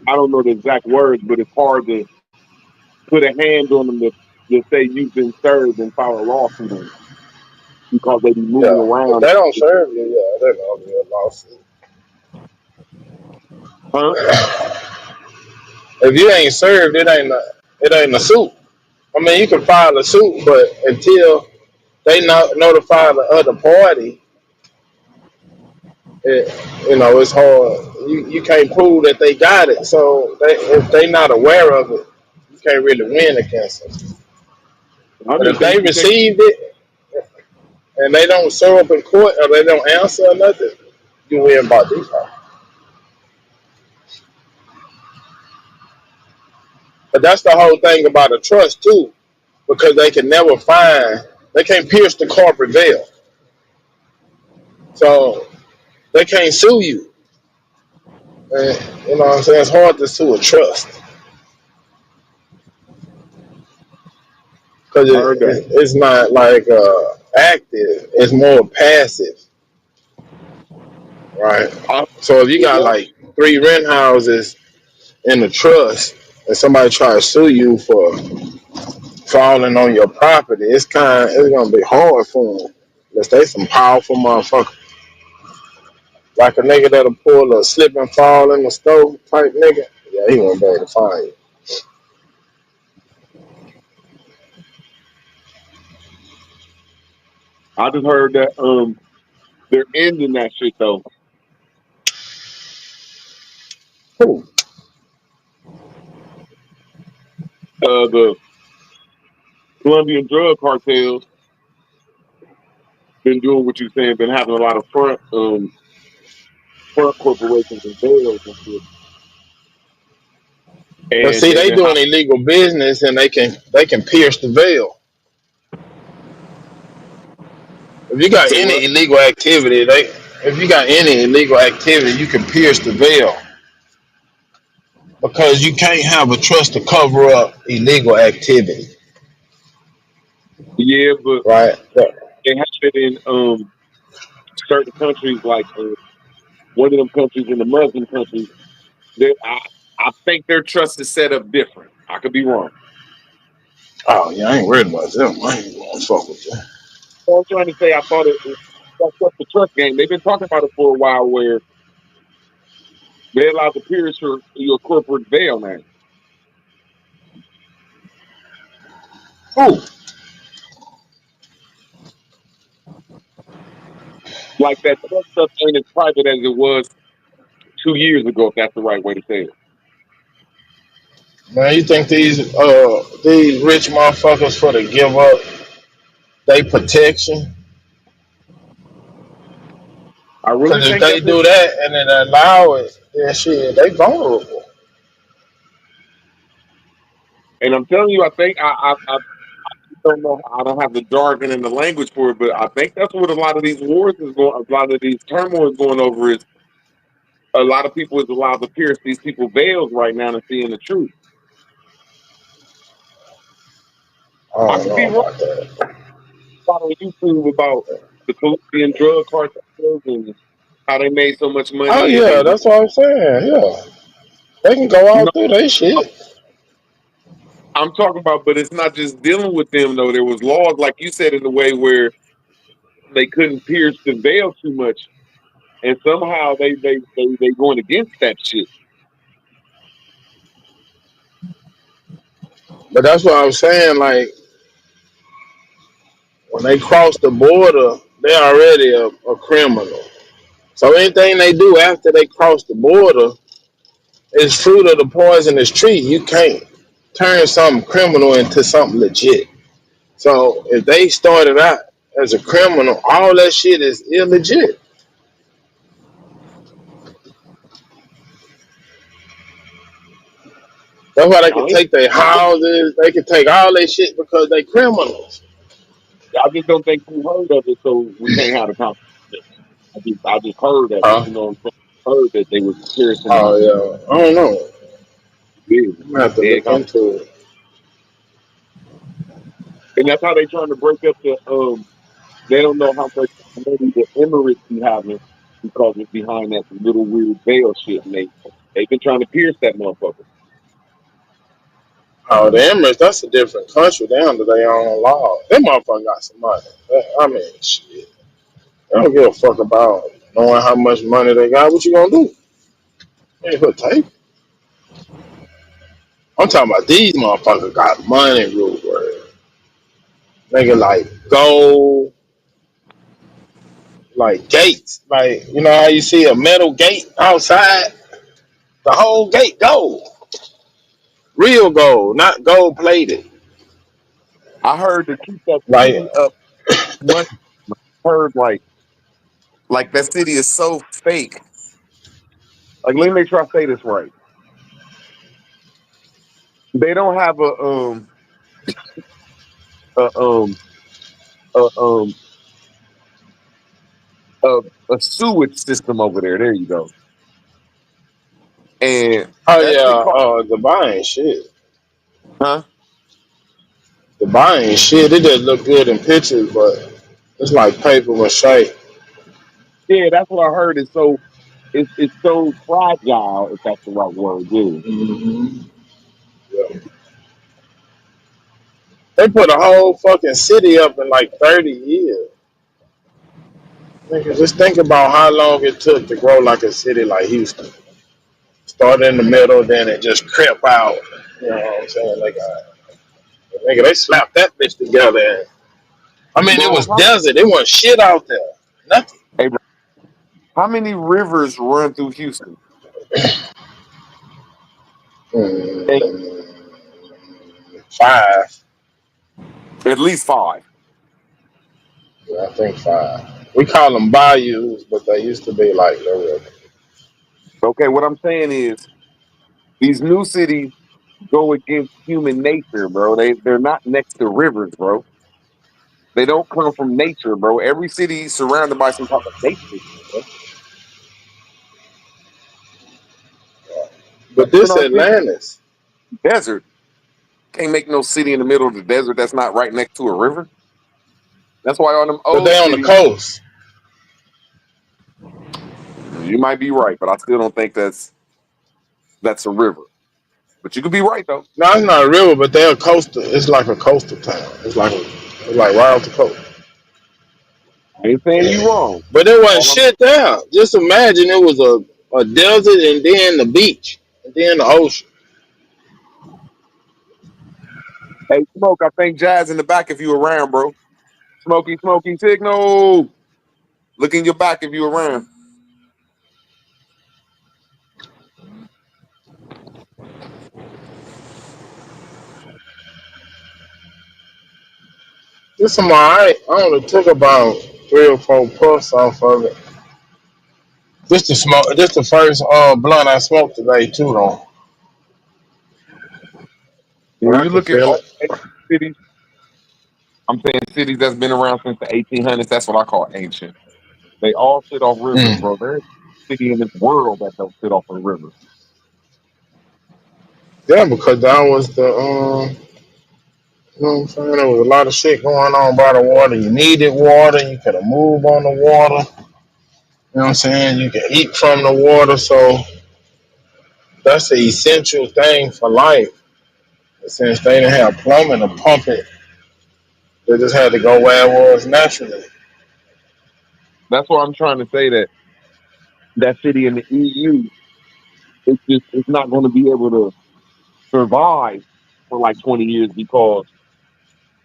I don't know the exact words, but it's hard to put a hand on them to say you've been served and file a lawsuit on them because they be moving Yeah, if around. they don't serve you, yeah, they're gonna be a lawsuit. If you ain't served, it ain't a suit. I mean, you can file a suit, but until they notify the other party, it's hard. You can't prove that they got it. So if they not aware of it, you can't really win against them. But if they received it and they don't show up in court or they don't answer or nothing, you win by default. But that's the whole thing about a trust too, because they can't pierce the corporate veil. So they can't sue you. And, you know what I'm saying? It's hard to sue a trust. Because it's not like active, it's more passive. Right. So if you got like 3 rent houses in the trust and somebody try to sue you for falling on your property, it's gonna be hard for them. Unless they some powerful motherfucker. Like a nigga that'll pull a slip and fall in the stove type nigga. Yeah, he won't be able to find you. I just heard that they're ending that shit though. Who? The Colombian drug cartels been doing what you're saying, been having a lot of front corporations and veils and shit. But see, they doing illegal business and they can pierce the veil. If you got any illegal activity, you can pierce the veil. Because you can't have a trust to cover up illegal activity. Yeah, but right. They have it in certain countries, like one of them countries in the Muslim countries. I think their trust is set up different. I could be wrong. Oh yeah, I ain't worried about them. I ain't gonna fuck with them. I'm trying to say, I thought that's the trust game. They've been talking about it for a while, where they allowed to pierce your corporate veil now. Who? Like that Trump stuff ain't as private as it was 2 years ago, if that's the right way to say it. Man, you think these rich motherfuckers for to give up they protection? I really Because if think they that's what. do that and then allow it, then shit, they vulnerable. And I'm telling you, I think I don't know. I don't have the jargon and the language for it, but I think that's what a lot of these wars is going. A lot of these turmoil is going over is a lot of people is allowed to pierce these people's veils right now and seeing the truth. I I don't could know be wrong. about that. Following YouTube about the Colombian drug cartels and how they made so much Oh money and they yeah, was. that's what I'm saying. Yeah, they can go No, out through their shit. I'm talking about, but it's not just dealing with them though. There was laws, like you said, in a way where they couldn't pierce the veil too much, and somehow they going against that shit. But that's what I'm saying. Like when they cross the border, they already a criminal. So anything they do after they cross the border is fruit of the poisonous tree. You can't turn something criminal into something legit. So if they started out as a criminal, all that shit is illegit. That's why they I can ain't. take their houses, they can take all their shit because they criminals. I just don't think you heard of it, so we can't have a conversation. I just heard of it. Huh? You know what I'm saying? Heard that they was piercing them. Oh yeah, I don't know. Yeah, I'm gonna have to dead look conversation. into it. And that's how they trying to break up the. They don't know how much money the Emirates be having because it's behind that little weird veil shit, and they've been trying to pierce that motherfucker. Oh, the Emirates, that's a different country. They under their own law. Them motherfuckers got some money. I mean, shit. They don't give a fuck about knowing how much money they got. What you gonna do? Hey, put tape. I'm talking about these motherfuckers got money, real word. Nigga like gold, like gates. Like, you know how you see a metal gate outside? The whole gate gold. Real gold, not gold plated. I heard to keep that Like, city up. Much heard like that city is so fake. Like, let me make sure I say this right. They don't have a a um a, a sewage system over there. There you go. And oh that shit cost, yeah, Dubai ain't shit. huh? Dubai ain't shit. It just look good in pictures, but it's like paper mache. Yeah, that's what I heard. It's so fragile, if that's the right word. Yeah. Mm-hmm. Yeah. They put a whole fucking city up in like 30 years. Nigga, just think about how long it took to grow like a city like Houston. Start in the middle, then it just crept out. You know what I'm saying? Like, nigga, they slapped that bitch together. And, I mean, it Bro, was desert. It wasn't shit out there. Nothing. hey, bro, how many rivers run through Houston? Hey, Mm, 5. at least 5. Yeah, I think 5. We call them bayous, but they used to be like no river. Okay, what I'm saying is these new cities go against human nature, bro. They're not next to rivers, bro. They don't come from nature, bro. Every city is surrounded by some type of nature, bro. But In this our city, Atlantis, desert. Can't make no city in the middle of the desert that's not right next to a river. That's why all them but old they on the cities, coast. you might be right, but I still don't think that's a river. But you could be right though. No, it's not a river, but they're a coastal. It's like a coastal town. It's like right off the coast. I ain't saying you wrong. But there wasn't All I'm, shit there. Just imagine it was a desert and then the beach and then the ocean. hey, Smoke, I think Jazz in the back if you around, bro. Smoky, Smoky signal. Look in your back if you're around. This is my I only took about 3 or 4 puffs off of it. This the smoke. This the first blunt I smoked today too, though. But When I you can look at feel all it. cities, I'm saying cities that's been around since the 1800s. That's what I call ancient. They all sit off rivers, Mm. bro. There's a city in this world that don't sit off a river. Yeah, because that was the you know what I'm saying? There was a lot of shit going on by the water. You needed water. You could have moved on the water. You know what I'm saying? You can eat from the water. So that's the essential thing for life. Since they didn't have plumbing to pump it, they just had to go where it was naturally. That's why I'm trying to say that city in the EU, it's not going to be able to survive for like 20 years because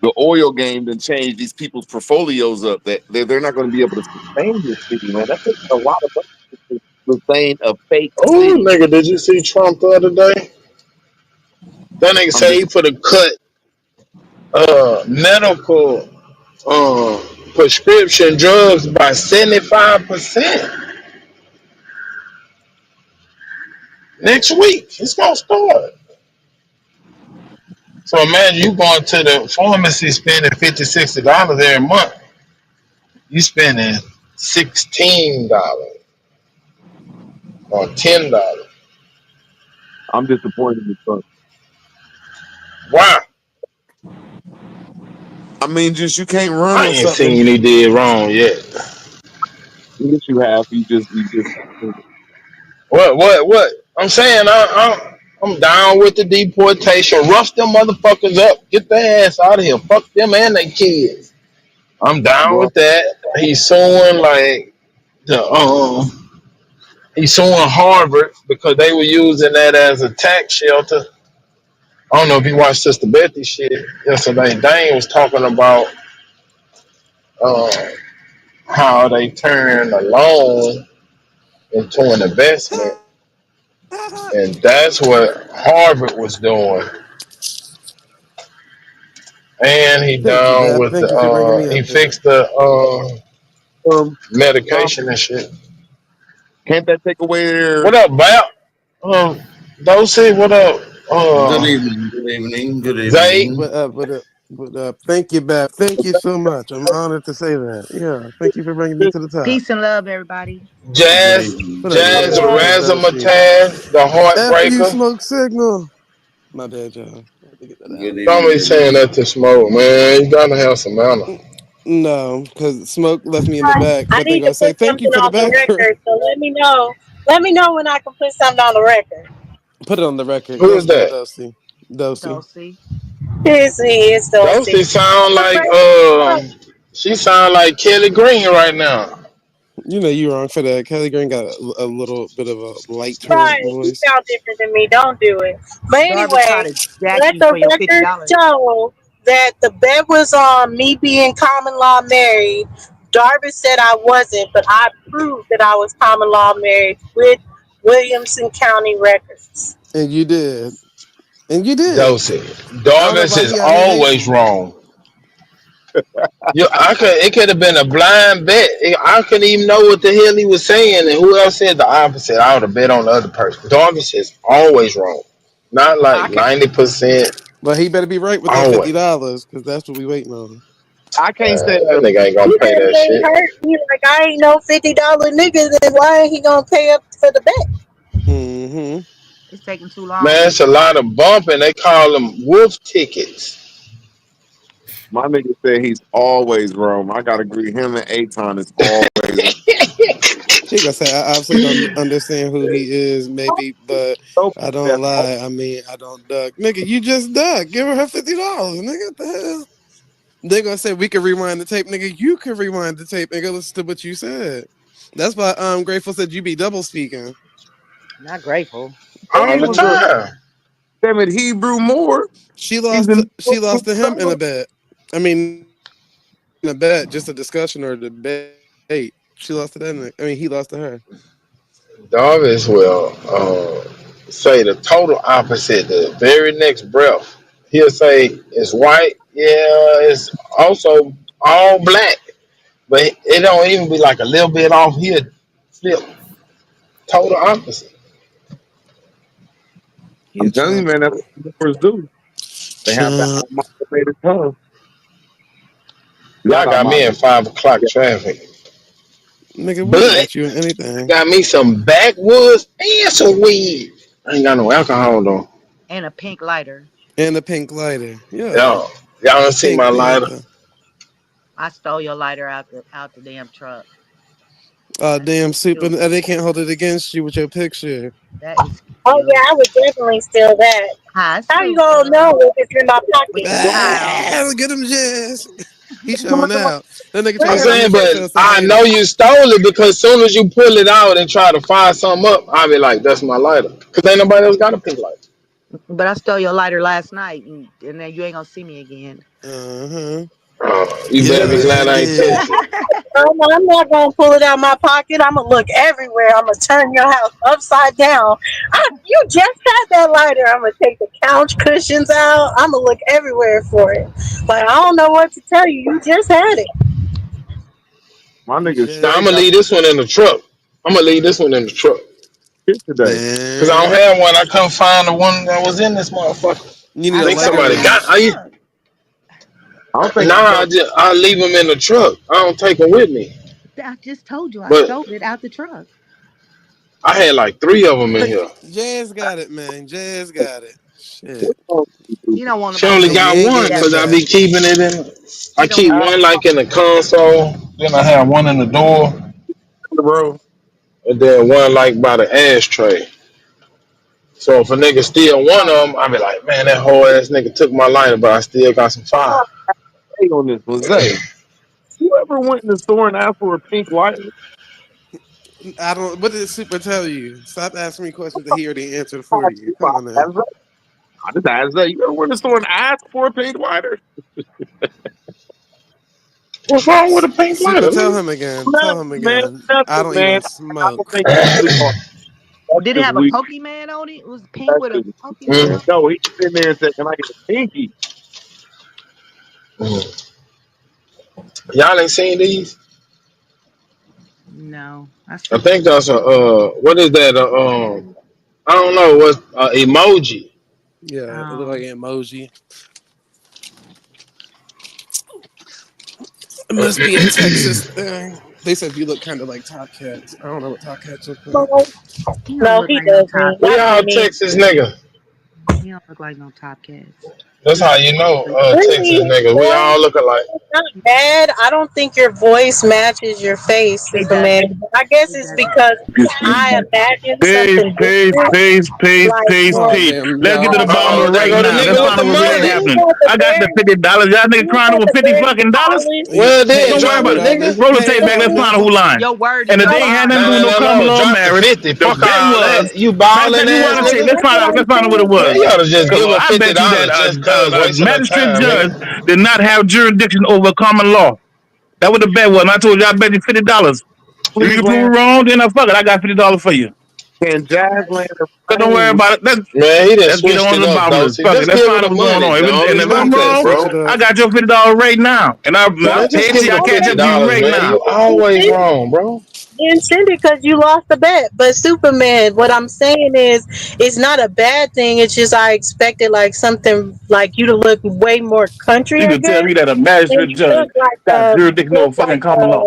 the oil game then changed these people's portfolios up. That they're not going to be able to sustain this city, man. That takes a lot of money to sustain a fake Oh, city. nigga, did you see Trump the other day? That nigga I'm say just he put a cut medical uh, prescription drugs by 75% next week. It's gonna start. So imagine you going to the pharmacy spending $50, $60 every month. You spending $16 or $10. I'm disappointed in Trump. Why? I mean, just you can't run I on ain't something. seen he did wrong yet. Yes, you have. You just. What? I'm saying I'm down with the deportation. Rough them motherfuckers up. Get their ass out of here. Fuck them and their kids. I'm down Bro, with that. He's suing like the he's suing Harvard because they were using that as a tax shelter. I don't know if you watched Sister Betty shit yesterday. Dane was talking about uh, how they turned a loan into an investment, and that's what Harvard was doing. And he Thank you, down Beth. with the Thank you for bringing me he up here. fixed the um, medication and shit. can't that take away their? What up, Bap? Dosey, what up? Good evening. Good evening. Good Zay. evening. But thank you, Beth. Thank you so much. I'm honored to say that. Yeah. Thank you for bringing me to the top. Peace and love, everybody. Good Jazz, evening. What up, Jazz Jazz? What up, Dosey? Razzmatazz, the F you, Heartbreaker. Smoke Signal. My bad, y'all. I had to get that out. Good evening. Somebody Good saying evening. that to Smoke, man. You gotta have some manner. No, because Smoke left me in the back, I but they're need to gonna say put thank you something for the on the background. record, so let me know. Let me know when I can put something on the record. Put it on the record. Who Go is straight, that? Dosey. Dosey. Dulcie. It's Dulcie. Dosey sound But like praise she sound like Kelly Green right now. You know you wrong for that. Kelly Green got a little bit of a light turnt Right, you voice. sound different than me. Don't do it. But Darby anyway, tried to jack let you the for your record $50. show that the bet was on me being common law married. Darby said I wasn't, but I proved that I was common law married with Williamson County records. And you did. And you did. Dosey. I don't know Darvis why is he out here always hating. wrong. It could have been a blind bet. I couldn't even know what the hell he was saying, and who else said the opposite. I would have bet on the other person. Darvis is always wrong. Not like I can't 90%. But he better be right with that Always. $50, because that's what we waiting on. I can't say That that. nigga ain't gonna He pay just that ain't shit. hurt. He like, I ain't no $50 nigga, then why ain't he gonna pay up for the bet? Mm-hmm. it's taking too long, Man, it's a people. lot of bumping. They call them wolf tickets. My nigga said he's always wrong. I gotta agree. Him and Aton is always wrong. He gonna say, I obviously don't understand who he is, maybe, but So I don't that's all. lie. I mean, I don't duck. Nigga, you just duck. Give her $50. Nigga, what the hell? They're gonna say we can rewind the tape, nigga. You can rewind the tape, nigga. Listen to what you said. That's why Grateful said you be double speaking. Not grateful. And All he the was a time. damn it Hebrew Moor. She He's lost in she lost to him in a bet. I mean, in a bet, just a discussion or a debate. She lost to that nigga. I mean, he lost to her. Darvish will say the total opposite. The very next breath, he'll say it's white. Yeah, it's also all black, but it don't even be like a little bit off here. Flip total opposite. I'm telling you, man, that's what numbers do. They have that automated tongue. Y'all got me in 5 o'clock traffic, Nigga, we can but get you in I anything. got me some backwoods and some weed. I ain't got no alcohol though. And a pink lighter. And a pink lighter. Yeah. Y'all don't see Pink my lighter. Panther. I stole your lighter out the damn truck. Damn super. They can't hold it against you with your picture. That is Oh yeah, I would definitely steal that. How you gonna know if it's in my pocket? Ah, look at him, Jazz. He's showing out. That nigga I'm trying to saying, have but I know you stole it because as soon as you pull it out and try to fire something up, I'll be like, that's my lighter. Because ain't nobody else got a pink lighter. But I stole your lighter last night, and then you ain't gonna see me again. You better be glad I ain't catch you. I'm not gonna pull it out my pocket. I'm gonna look everywhere. I'm gonna turn your house upside down. You just had that lighter. I'm gonna take the couch cushions out. I'm gonna look everywhere for it. Like I don't know what to tell you. You just had it. My niggas Now, I'm going to leave this one in the truck. today. Because I don't have one. I couldn't find the one that was in this motherfucker. You need I a think Lego somebody got wrench. I leave them in the truck. I don't take them with me. I just told you I But stole it out the truck. I had like 3 of them in here. Jazz got it, man. Jazz got it. Shit. You don't want She nobody only to got ain't one getting it because I back. be keeping it in. I keep one like in the console. Then I have one in the door. Bro. And then one like by the ashtray. So if a nigga steal one of them, I be like, man, that whole ass nigga took my lighter, but I still got some fire. Hey, on this, Jose. You ever went in the store and asked for a pink lighter? I don't. What did Super tell you? Stop asking me questions that he already answered for you. Come on now. I just asked that. You ever went in the store and asked for a pink lighter? What's wrong with a pink Super, lighter? tell him again. Tell him again. I don't man. even I don't smoke. think you sleep on. Did it have a Pokemon on it? It was pink with a Pokemon on it? No, he was in there and said, "Can I get a pinky?" Y'all ain't seen these? No. I think that's a what is that? I don't know what's emoji. Yeah, it looked like an emoji. It must be a Texas thing. They said you look kind of like Top Cats. I don't know what Top Cats look like. No, he doesn't. We Not all to me. Texas nigga. He don't look like no Top Cats. That's how you know Texas nigga. We all look alike. It's not bad. I don't think your voice matches your face, Superman. I guess it's because I imagine something different. Like, Oh Peace. damn, Let's get to the y'all. bottom of it There right go the now. Let's nigga with find the out what really money. happening. I got the $50. Y'all niggas crying over $50 fucking dollars? Well then, Don't worry drop about it, it. nigga. Roll the tape back. Let's find out who lying. Your word And is the a day ain't had nothing to do with no No. common law Drop the marriage. 50. The Fuck bet all was. that. You Matter of balling fact, you ass want to tape? nigga. Let's find out. Let's find out what it was. Man, you ought to just give her I bet you that $50 just cause a wasting her magistrate time, judge nigga. did not have jurisdiction over common law. That what the bet was. And I told you I bet you $50. If you Please can prove land. it wrong, then fuck it. I got $50 for you. Can Jazz land her So don't worry plane? about it. Man, he done Let's get switched on it to the up, bottom of this. Dosey. Fuck it. Just Let's give her find the out what's going money, on. dog. And It's if not I'm that, wrong, Switch bro. it up. I got your $50 right now. And I'll Man, just pay it give to her you. I the catch up to you $50, right man. now. You always wrong, bro. then send it because you lost the bet. But Superman, what I'm saying is, it's not a bad thing. It's just I expected like something like you to look way more country. You I can tell guess. me that a And magistrate you judge look like got jurisdiction over fucking common law.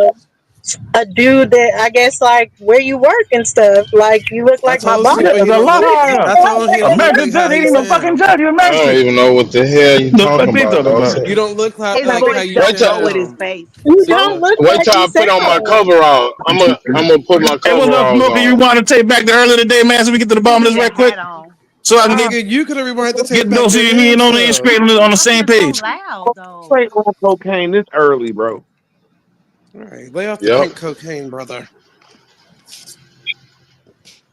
a dude that I guess like where you work and stuff. Like you look I like my told boss. Yeah, Super it's he a don't lot look. higher. I told him he A don't look like magistrate how judge he ain't even a fucking sound. judge. You're a I don't magistrate. even know what the hell you The fuck talking they about, talking about? You Dosey. don't look His like how voice you don't Wait till go with his sound. face. You don't Super. look wait like till you I put on my sound. coverall. I'm gonna put my Hey, what's up, coveralls Smokey? You on. want to take back the earlier today, man, so we get to the He bottom of need this a right quick? hat on. So I can Nigga, you could have rewind the tape get back those your and me damn and on the self. straight on the same Talking page. so loud though. Ain't on cocaine this early, bro. All right, lay off the Yep. pink cocaine, brother.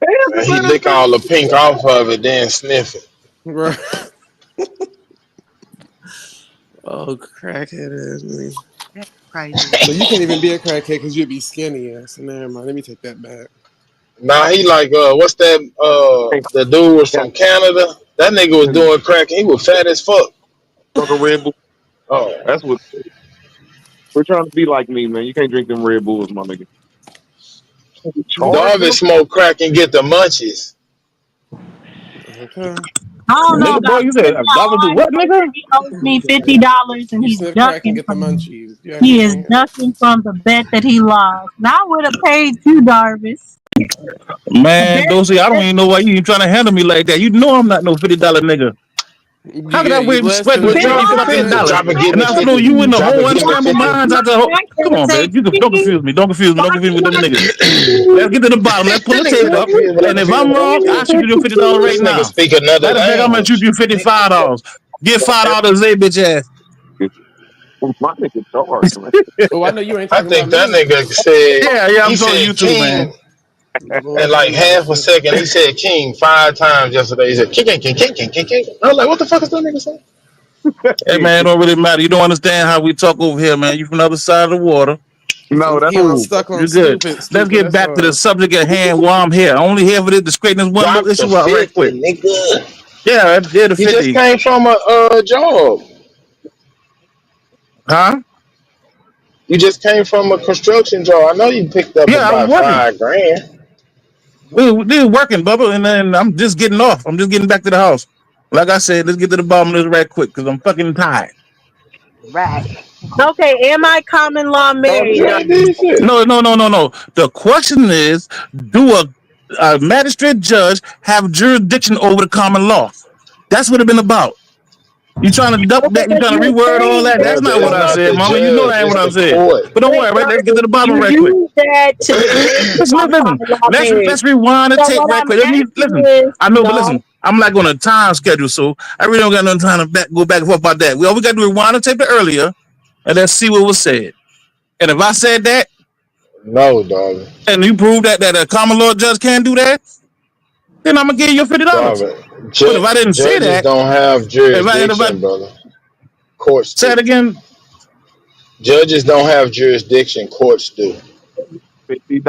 And he lick all the pink off of it, then sniff it. Right. Oh, crackhead ass me. That's crazy. But you can't even be a crackhead because you'd be skinny. So never mind. Let me take that back. Nah, he like what's that? The dude was from Canada. That nigga was doing crack. And he was fat as fuck. Fucking Red Bull. Oh, That's what we're trying to be like me, man. You can't drink them Red Bulls, my nigga. Darvin smoke crack and get the munchies. Okay. I don't know Nigga, bro, about you you. said Darvin do what, nigga? He owes me $50 and You he's sniff crack and ducking get the from munchies. You he is understand? ducking from the bet that he lost. Now I would have paid you, Darvis. Man, Dosey, I don't even know why you even trying to handle me like that. You know I'm not no $50 nigga. How could I You wait less spread than the Well, $50 drop the 50. $50? Drop and give And me I 50. know you in the Drop whole and give me unscrambled 50. minds out there. Come on, man. You don't confuse me. Don't confuse me. Don't confuse me with them niggas. Let's get to the bottom. Let's pull the tape up. And if I'm wrong, I'll shoot you $50 right This nigga now. speak another Matter of fact, I'm gonna shoot language. you $55. Get $5 a bitch ass. My nigga dark, man. Oh, I know you ain't I talking about think that me. nigga said, Yeah, I'm he talking to said you too, man. king in like half a second. He said king 5 times yesterday. He said king, king, king, king, king, king, king. I was like, what the fuck is that nigga saying? Hey man, it don't really matter. You don't understand how we talk over here, man. You from the other side of the water. No, that's He was Cool. stuck on You're good. Let's stupid. get That's back to the all. subject at hand while I'm here. I'm only here for this to straighten this one little Drop the issue out right 50, quick. nigga. Yeah, I did the You just 50. came from a job. Huh? You just came from a construction job. I know you picked up Yeah, I was about working. 5 grand. We were working, Bubba, and then I'm just getting off. I'm just getting back to the house. Like I said, let's get to the bottom of this right quick because I'm fucking tired. Right. Okay, am I common law married? No. The question is, do a magistrate judge have jurisdiction over the common law? That's what it's been about. You trying to duck that? You trying to reword all that? That's not what It's I not said, the Mama. You know judge, that ain't it's what I the said. court. But don't worry, right? Let's get to the bottom right quick. Use that to debate Listen, on common law marriage. let's rewind the So tape what right I'm quick. Listen. asking is, I know, but no, listen. I'm like on a time schedule, so I really don't got no time to go back and forth about that. All we got to do is rewind the tape to earlier, and let's see what was said. And if I said that, No, dog. and you prove that a common law judge can't do that, then I'm gonna give you $50. But if I didn't say Judges that, don't have if I jurisdiction, brother. Courts say do. it again, Judges don't have jurisdiction. Courts do. $50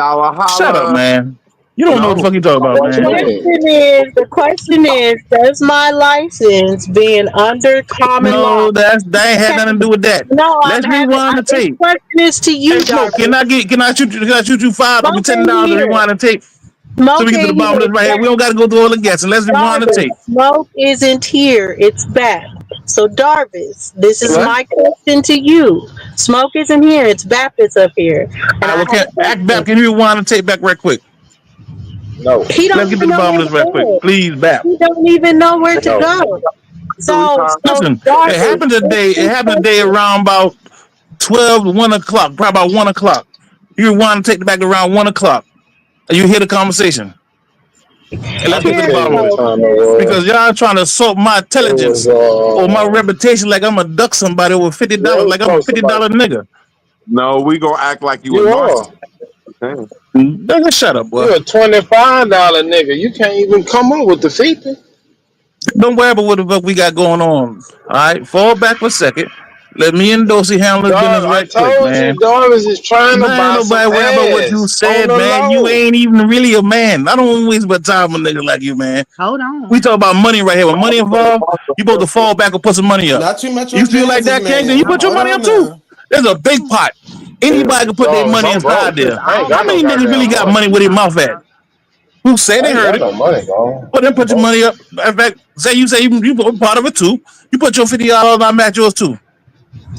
shut up, holla. man. You don't know what the No. fuck you talking about, What you man. mean? the question is, does my license being under common law? No, that ain't had nothing to do with that. No, Let's rewind the this tape. question is to you, Hey, Smoke, Darby. can I shoot you $5? Give me $10 to here. rewind the tape. Smoke So we get to the ain't bottom of here. this right here. We don't got to go through all the guessing. Let's rewind the Darvis, tape. Smoke isn't here. It's back. So Darvis, this is What? my question to you. Smoke isn't here. It's Baptist up here. And All I right, well, have a act back. question. Can you rewind the tape back right quick? No. He don't Let's get to even the know bottom where of to this right quick. go. Please, Bap. He don't even know where to No. go. So Listen, it Darvis, happened today. It happened today around about 12 to 1 o'clock, probably about 1 o'clock. You rewind the tape back around 1 o'clock, and you hear the conversation. And let's I get can to the tell you bottom of what it. time it was. Because y'all trying to assault my It was intelligence or my reputation like I'm gonna duck somebody over $50, yeah, it was like I'm a close to $50 nigga. No, we gonna act like you You a are. narcissist. Nigga, shut up, boy. You a $25 nigga. You can't even come up with the 50. Don't worry about what the fuck we got going on. All right, fall back for a second. Let me and Dosey handle this business Dog, I right quick, told you, man. Darvis is trying to Man, ain't buy some nobody worry about what you ass on said, the man. You low. ain't even really a man. I don't waste my time with niggas like you, man. Hold on. We talk about money right here. When money involved, you supposed to fall back or put some money up. Not too much You on feel like Jazz's that, King? Then you man. put your Hold money on up too. now. There's a big pot. Anybody can put their Dog, money I'm inside broke. there. I ain't How got no many niggas really goddamn got money. money with their mouth at? Who say I they ain't heard got it? no money, dog. Well, then put your money up. In fact, say you put part of it too. You put your $50, I match yours too.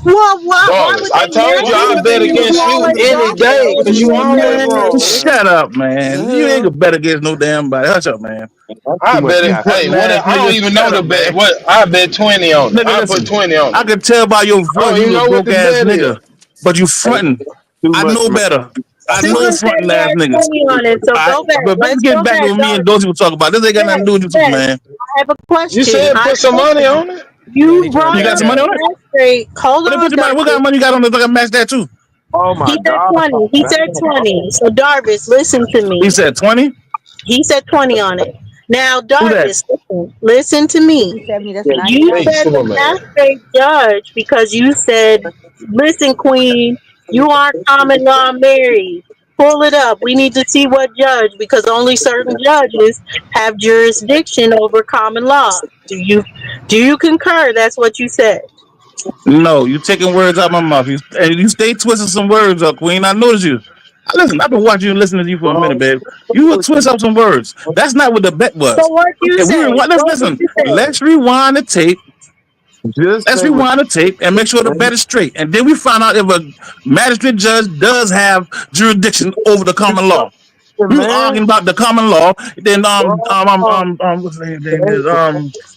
well, why Dollars. would I they told you match I it bet if against you you always any got day it? because you always Man, wrong, nigga. shut up, man. You ain't gonna bet against no damn body. Hush up, man. That's I too much bet it. You goddamn. Hey, fronting what? ass I don't nigga. even know Shut the up, bet. man. What? I bet 20 on it. Nigga, I put listen. 20 on I it. can tell by your I don't voice even you a know what broke the ass bet is. nigga. But you fronting. Too I much, know man. better. I know Susan said fronting he ass had niggas. 20 on it, so All right, go back. but let's Let's get go back to back, what me and Darvis. Dozy will talk about. This ain't got nothing to do with you two, Yes. man. I have a You question. said put some money on it. You He trying brought to You got up some bet. money on the it? match rate. Hold Well, then put on, your money. What Darvis. kind of money you got on it? I can match that too. Oh He my said god. 20. He said 20. So Darvis, listen to He me. said 20. He said 20 on it. Now, Who that? Darvis, listen to me. 50, 70, that's You Hey, said the Superman. magistrate judge because you said Listen, Queen, you aren't common law married. Pull it up. We need to see what judge, because only certain judges have jurisdiction over common law. Do you concur? That's what you said. No, you taking words out my mouth. You stay twisting some words up, Queen. I noticed you. Listen, I've been watching you and listening to you for a minute, babe. You would twist up some words. That's not what the bet was. So what you If we say? rewind, listen, let's rewind the tape. Let's rewind the tape and make sure the bet is straight. And then we find out if a magistrate judge does have jurisdiction over the common law. We were arguing about the common law. Then what's his name is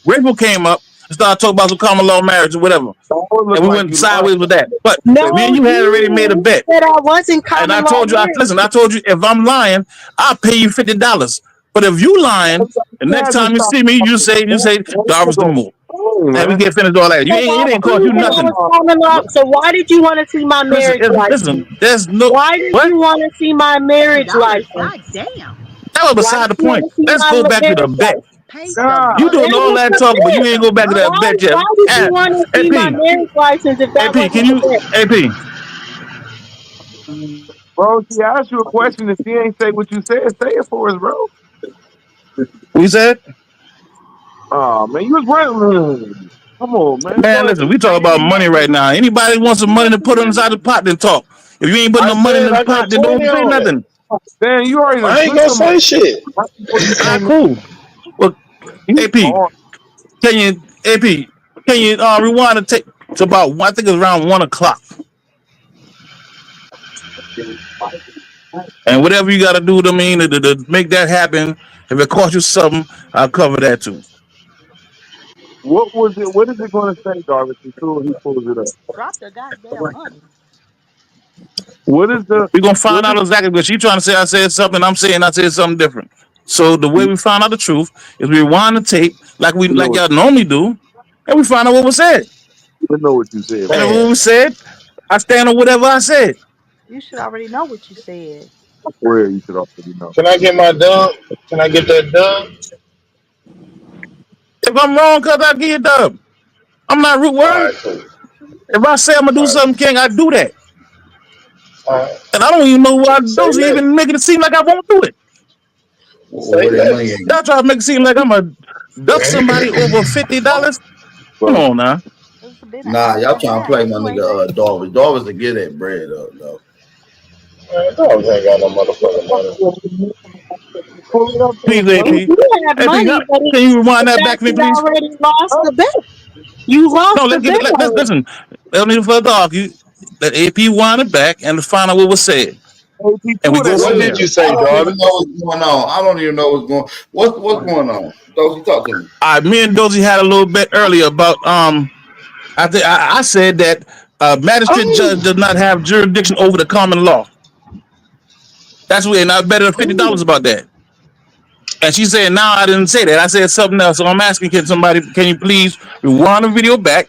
Grateful came up and started talking about some common law marriage or whatever. And we went sideways with that. But No, me and you had already made a bet. said I wasn't common And I law told you, married. I told you if I'm lying, I'll pay you $50. But if you lying, the next time you see me, you say Darvin's the move. And we get finished all that. It ain't cost you nothing. So why did you want to see my marriage license? Listen, there's no. Why did you want to see my marriage license? God damn. That was beside the point. Let's go back to the bet. You doing all that talking, but you ain't go back to that bet yet. Why did you want to see my marriage license if that AP, wasn't can you, a bet? AP? Bro, she asked you a question. If she ain't say what you said, say it for us, bro. We said? Oh man, you was running. Come on, man. Man, listen, we talk about money right now. Anybody wants some money to put inside the pot, then talk. If you ain't putting no money in the pot, then don't say nothing. Man, you already. I ain't gonna say shit. Alright, cool. Well, AP, can you rewind the tape to about I think it's around 1 o'clock. And whatever you got to do to make that happen, if it costs you something, I'll cover that too. What was it? What is it going to say, Darvish? Until he pulls it up. Drop the goddamn money. What is the? We're gonna find out exactly because she's trying to say I said something. I'm saying I said something different. So the way we find out the truth is we rewind the tape like y'all normally do, and we find out what was said. You know what you said. And what was said, I stand on whatever I said. You should already know what you said. Where you should already know. Can I get my dub? Can I get that dub? If I'm wrong, cause I get dub. I'm not root word. If I say I'm gonna do something, King, I do that. And I don't even know why those even making it seem like I won't do it. Y'all try to make it seem like I'm gonna duck somebody over $50. Come on now. Nah, y'all trying to play my nigga Darvish. Darvish to get that bread up though. Darvish ain't got no motherfucking money. Please, AP. Can you rewind that back to me, please? You already lost the bet. You lost No, the bet. listen. Let me further argue. Let AP wind it back and find out what was said. And we go What from there. did you say, I don't Darvish? even know what's going on. I don't even know what's going. What's going on? Dozy, talk to me. Me and Dozy had a little bit earlier about I said that magistrate judge does not have jurisdiction over the common law. That's weird. And I bet her $50 about that. And she said, "No, I didn't say that. I said something else." So I'm asking, can you please rewind the video back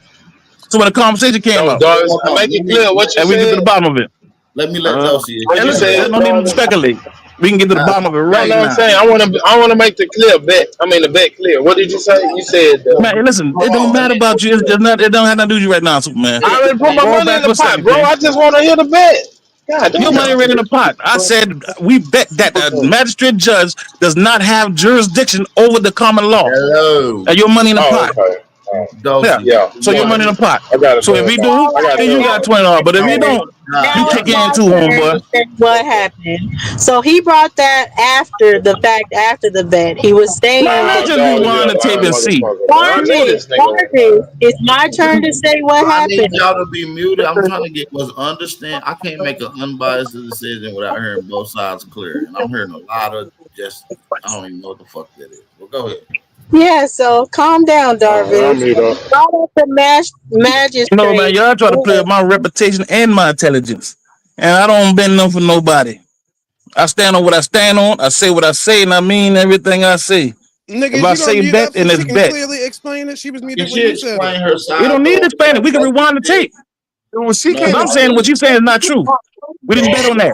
so when the conversation came up, Darvish, make it clear what you and we get to said. the bottom of it. Let me let Dozy. And listen, no need to speculate. We can get to the bottom of it right No, now. I'm saying I want to make the bet clear. What did you say? You said Man, listen, it don't matter about you. It don't have nothing to do with you right now, Superman. I already put my money in the pot, bro. I just want to hear the bet. God damn. Your money already in the pot. I said we bet that the magistrate judge does not have jurisdiction over the common law. Hello. And your money in the pot. Okay. Yeah. So your money in the pot. So if we do, then you got $20. But if you don't, you kick in too, homeboy. What happened? So he brought that after the fact, after the bet. He was saying, Man, just rewind the tape and see. Marcus, it's my turn to say what I need happened. y'all to be muted. I'm trying to get what's understand. I can't make an unbiased decision without hearing both sides clear. And I'm hearing a lot of just I don't even know what the fuck that is. Well, go ahead. Yeah, so calm down, Darvish. Brought up the magistrate. No, man, y'all try to play with my reputation and my intelligence. And I don't bend them for nobody. I stand on what I stand on. I say what I say, and I mean everything I say. Nigga, If I say bet, then it's she can bet. clearly explain it. She was muted You when should you said explain it. her side. We don't need to explain it. We can rewind the tape. Because I'm saying what you saying is not true. We didn't bet on that.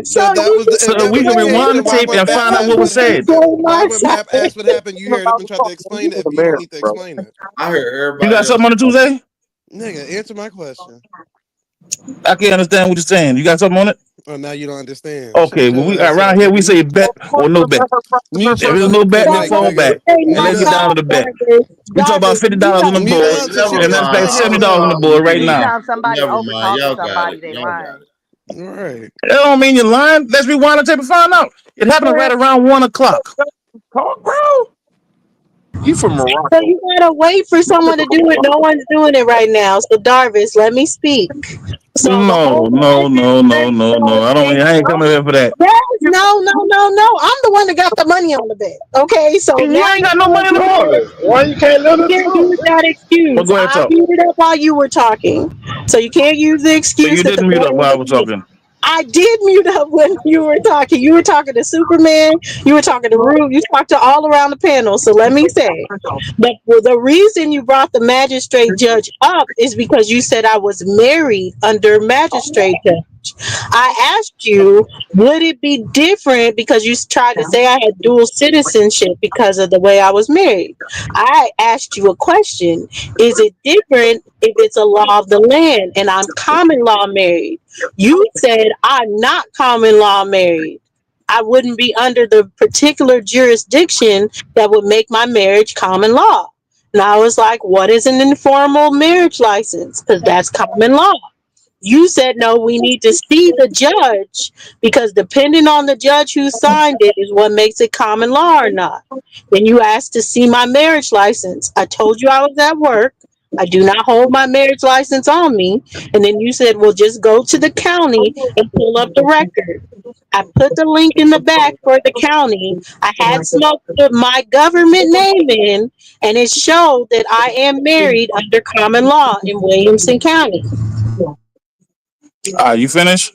So that was the, So we can rewind the tape and find out what was said. Why would Map ask what happened? You heard up and tried to explain it if you don't need to explain it. I heard everybody. You got something on the Tuesday? Nigga, answer my question. I can't understand what you're saying. You got something on it? Oh, now you don't understand. Shut Okay, well your we ass around up, here we nigga. say bet or no bet. Mute If your there's no bet, then mic, fall nigga. back. Say And my let's Mute get up. down to God, the bet. Darvis. We talk about Darvis, $50 on the Mute board, up so she Never can and let's mind. bet explain $70 Hold on the herself. on, board right EB. now. Anytime somebody Never over mind. talking Y'all got somebody, it. they Y'all got lying. it. All right. That don't mean you're lying. Let's rewind the tape and find out. It happened right around 1 o'clock. Talk, bro. You from So Morocco? you gotta wait for someone to do it. No one's doing it right now. So Darvis, let me speak. So the No, whole no, no, no, no, no. I ain't coming here for that. Yes, no. I'm the one that got the money on the bet. Okay, so You now ain't you got no money in the board. Why you can't let her can't talk? use that Well, excuse. go ahead and I talk. muted up while you were talking. So you can't use the But excuse you that the didn't mute bet up was while I a was mistake. talking. I did mute up when you were talking. You were talking to Superman. You were talking to Rube. You talked to all around the panel. So let me say, but the reason you brought the magistrate judge up is because you said I was married under magistrate judge. I asked you, would it be different because you tried to say I had dual citizenship because of the way I was married? I asked you a question. Is it different if it's a law of the land and I'm common law married? You said I'm not common law married. I wouldn't be under the particular jurisdiction that would make my marriage common law. And I was like, what is an informal marriage license? Because that's common law. You said, no, we need to see the judge because depending on the judge who signed it is what makes it common law or not. Then you asked to see my marriage license. I told you I was at work. I do not hold my marriage license on me. And then you said, well, just go to the county and pull up the record. I put the link in the back for the county. I had Smoke put my government name in, and it showed that I am married under common law in Williamson County. You finished?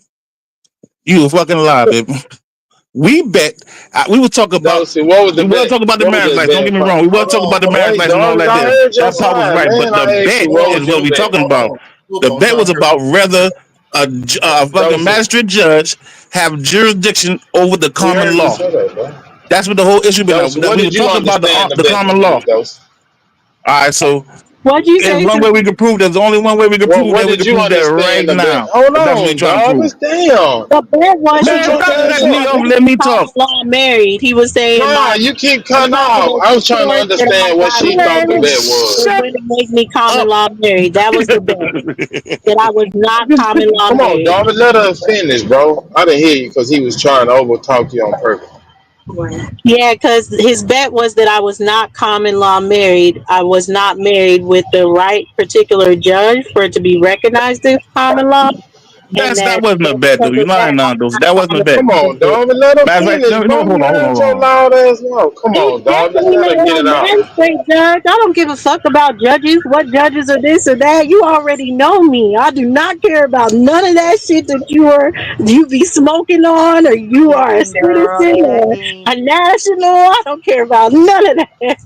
You a fucking lie, baby. We bet. We was talking about. Dosey, what was the We was bet? talking about the What was marriage that license. Don't bet get me for? wrong. We was Hold talking about the on, marriage wait, license and all Darvis, that. I There, heard your that part was side, right. man. But the I asked bet you what is was what your we bet. talking Hold about. on, The bet was about whether a fucking Dosey. magistrate judge have jurisdiction over the We common heard you law. say that, bro. That's what the whole issue been. Dosey, That what we were did you talking about understand the the bet to common law. be, Dosey? All right, so What'd you there's say? one way we can prove. There's only one way we can prove What that. We did can you prove that right understand the bet? now. Hold If that's what you're on, trying to prove. Darvis, damn. The bet was he Shut Man, your was stop ass cutting saying me up. off. I Let me was talk. common law married. He was saying Nah, my you keep the cutting off. government I was trying to support that I understand what got she thought the married. bet was. It Shut wouldn't make me common up. law married. That was the bet. That I was not common law Come on, married. Darvis, let her finish, bro. I didn't hear you because he was trying to over talk you on purpose. Yeah, because his bet was that I was not common law married. I was not married with the right particular judge for it to be recognized as common law, and That wasn't a bet, though. because You of that, lying now, I'm though. not That wasn't a common bet. Come law on, married. Darvis, let her Matter of fact, finish, no, bro. hold You on, hold on, heard hold your on. loud ass mouth. Come It's on, Darvis, definitely let not her get a it out. magistrate judge. I don't give a fuck about judges. What judges are this or that? You already know me. I do not care about none of that shit that you be smoking on, or you are a Checking, girl, citizen or checking. a national. I don't care about none of that.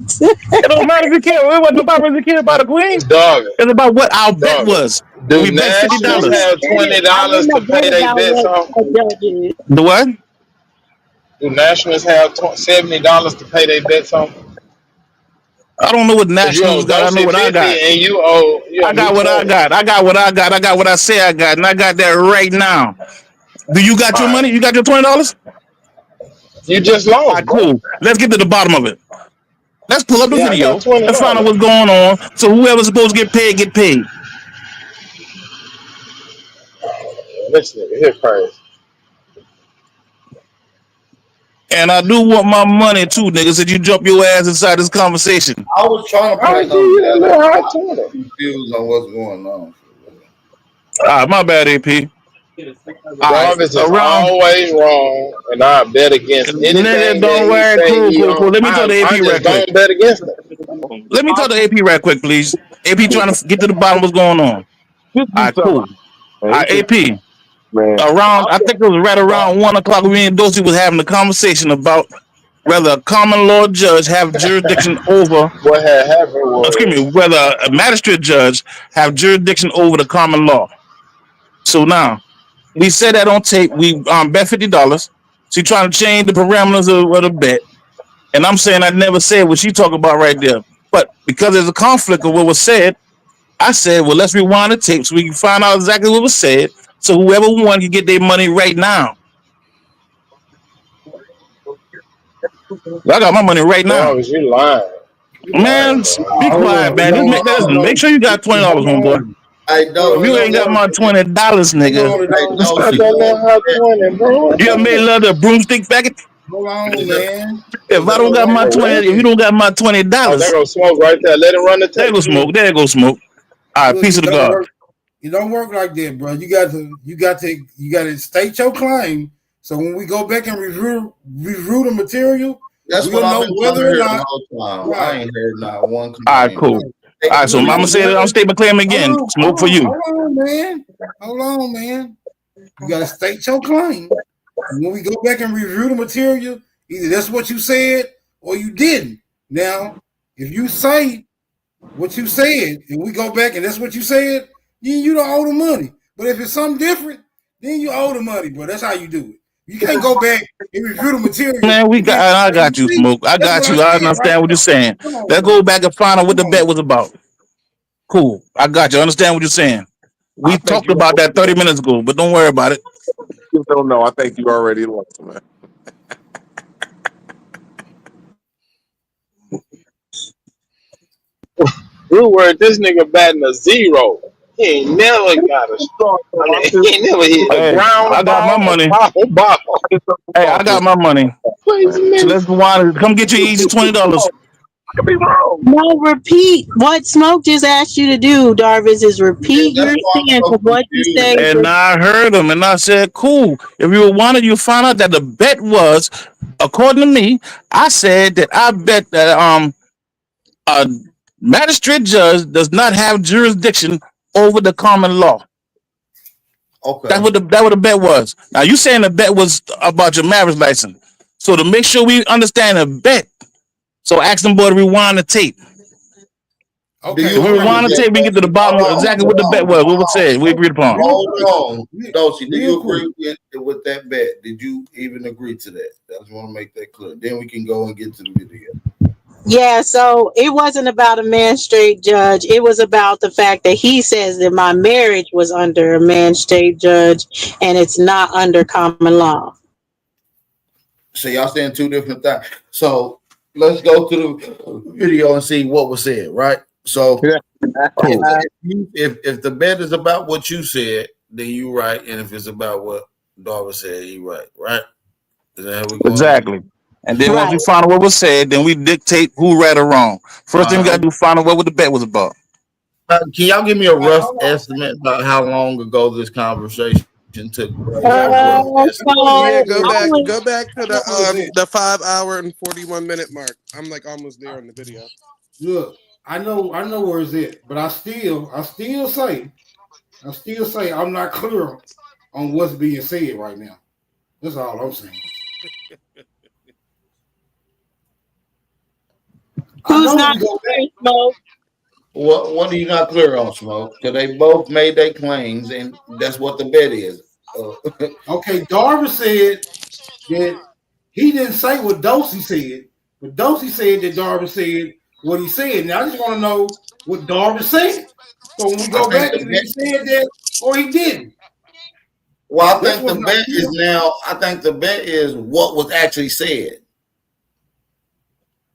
It don't matter if you care. It wasn't about if you care about a queen. Darvis, It's about what our bet Darvis. was. Do We bet I nationals $50. wouldn't have have betted. I $20 wouldn't to have pay bet their about bets what off? a judge is. The what? Do nationals have $70 to pay their bets off? I don't know what Cause you owe nationals got. I know Dosey what I 50 got. and you owe I got me what I 20. got. I got what I got. I got what I say I got, and I got that right now. Do you got All your money? right. You got your $20? You just All lost, right, bro. cool. Let's get to the bottom of it. Let's pull up the Yeah, I got video $20. and find out what's going on. So whoever's supposed to get paid, get paid. This nigga here crazy. And I do want my money too, nigga. Said you jump your ass inside this conversation. I was trying to I'll play give dumb you a bet. little high I'm 20. confused on what's going on. My bad, AP. All right, Darvis is around always wrong, and I bet against nigga, anything that don't he worry. say Cool, he cool, cool. on. Let me talk to I AP right just quick. don't bet against him. Let me talk to AP right quick, please. AP trying to get to the bottom of what's going on. All right, cool. All right, AP. Man, Around, I think it was right around 1 o'clock. Me and Dosey was having a conversation about whether a common law judge have jurisdiction over. What had happened Excuse me, was whether a magistrate judge have jurisdiction over the common law. So now we said that on tape. We bet $50. She trying to change the parameters of the bet, and I'm saying I never said what she talking about right there. But because there's a conflict of what was said, I said, well, let's rewind the tape so we can find out exactly what was said, So whoever won can get their money right now. I got my money right now. Jarvis, you lying. Man, be quiet, man. Just make sure you got $20, homeboy. Hey, If you ain't got my $20, nigga, you ever made love to a broomstick faggot? Hold on, man. If I don't got my 20, if you don't got my $20, Oh, there goes Smoke right there. Let him run the there tape. go Smoke. There go Smoke. All right, Look, peace of the God. it don't work like that, bro. You got to state your claim. So when we go back and review the material, That's we'll what I've know been whether or hearing not. the whole time. I ain't heard not one complaint. All right, cool. All right, so I'm gonna say it. I'm state my claim again. Smoke for you. Hold on, man. You got to state your claim. When we go back and review the material, either that's what you said or you didn't. Now, if you say what you said and we go back and that's what you said, then you don't owe the money. But if it's something different, then you owe the money, bro. That's how you do it. You can't go back and review the material. Man, I got you, Smoke. I got you. I understand what you're saying. Let's go back and find out what the bet was about. Cool. I got you. I understand what you're saying. We talked about that 30 minutes ago, but don't worry about it. You don't know. I think you already lost, man. Real word, this nigga batting a 0. He ain't never got a strong. He ain't never hit the Hey, ground. I got my money. Ball. Hey, I got my money. So let's go on. Come get your easy $20. Could be wrong. No, repeat what Smoke just asked you to do, Darvis, is repeat your stance of what you said. And I heard him, and I said, "Cool. If you wanted, you find out that the bet was, according to me, I said that I bet that a magistrate judge does not have jurisdiction over the common law. Okay, That's what the bet was. Now you saying the bet was about your marriage license. So to make sure we understand the bet, so ask them boy to rewind the tape. Okay, So we rewind the tape, we can get to the bottom of exactly what the bet was. What was said, we agreed upon. Hold on, Dulcie, do you agree with that bet? Did you even agree to that? I just want to make that clear. Then we can go and get to the video. Yeah, so it wasn't about a magistrate judge. It was about the fact that he says that my marriage was under a magistrate judge and it's not under common law. So y'all saying two different things. So let's go to the video and see what was said, right? So if the bet is about what you said, then you right, and if it's about what Darvis said, he right? Is that how we going? Exactly. And then once we find out what was said, then we dictate who right or wrong. First thing we got to do is find out what the bet was about. Can y'all give me a rough estimate about how long ago this conversation took place? Yeah, go back to the 5 hour and 41 minute mark. I'm like almost there in the video. Look, I know where it's at, but I still say I'm not clear on what's being said right now. That's all I'm saying. Who's not clear, Smoke? What are you not clear on, Smoke? Because they both made their claims, and that's what the bet is. Okay, Darvis said that he didn't say what Dulcie said, but Dulcie said that Darvis said what he said. Now I just want to know what Darvis said. So when we go back, either he said that or he didn't. Well, I think the bet is now. I think the bet is what was actually said.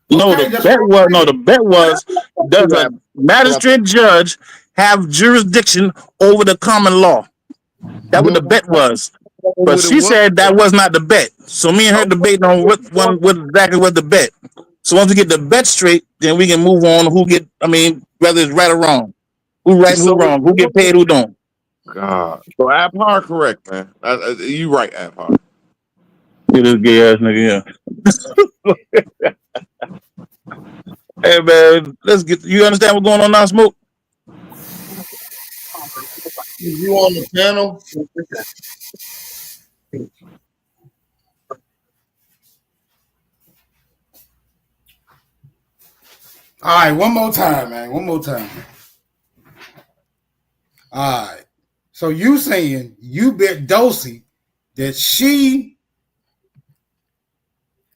No, the bet was does a magistrate judge have jurisdiction over the common law? That's what the bet was. But she said that was not the bet. So me and her debating on what exactly was the bet. So once we get the bet straight, then we can move on. Whether it's right or wrong, who right and who wrong, who get paid, who don't. God. So Abhar correct, man. You right, Abhar. Get this gay ass nigga here. Hey man, let's get. You understand what's going on now, Smoke? You on the panel? All right, one more time, man. One more time. All right. So you saying you bet Dulcie that she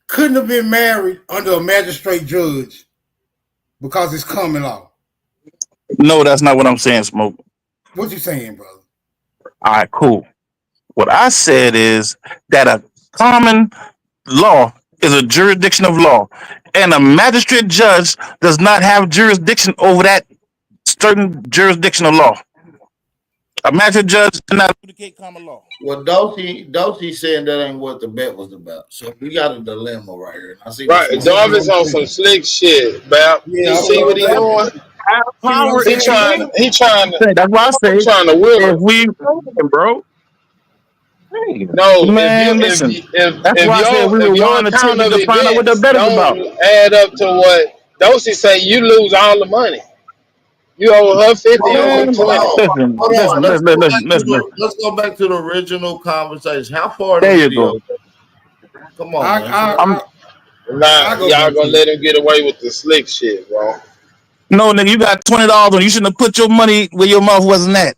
couldn't have been married under a magistrate judge because it's common law? No, that's not what I'm saying, Smoke. What you saying, brother? All right, cool. What I said is that a common law is a jurisdiction of law, and a magistrate judge does not have jurisdiction over that certain jurisdiction of law. A magistrate judge cannot adjudicate common law. Well, Dosey saying that ain't what the bet was about. So we got a dilemma right here. I see Right, Darvin's on some slick shit, Bap. Yeah, You see what he doing? Power He trying to. That's why I say trying to will if it. we, bro. No, Man, listen. That's why I said we were willing to take it to find out what the bet is about. don't add up to what Dosey say, you lose all the money. You owe her 50, you owe me 20. Let's go back to the original conversation. How far There the you video? go. Come on, man. Nah, y'all gonna let him get away with the slick shit, bro. No, nigga, you got $20 on. You shouldn't have put your money where your mouth wasn't at.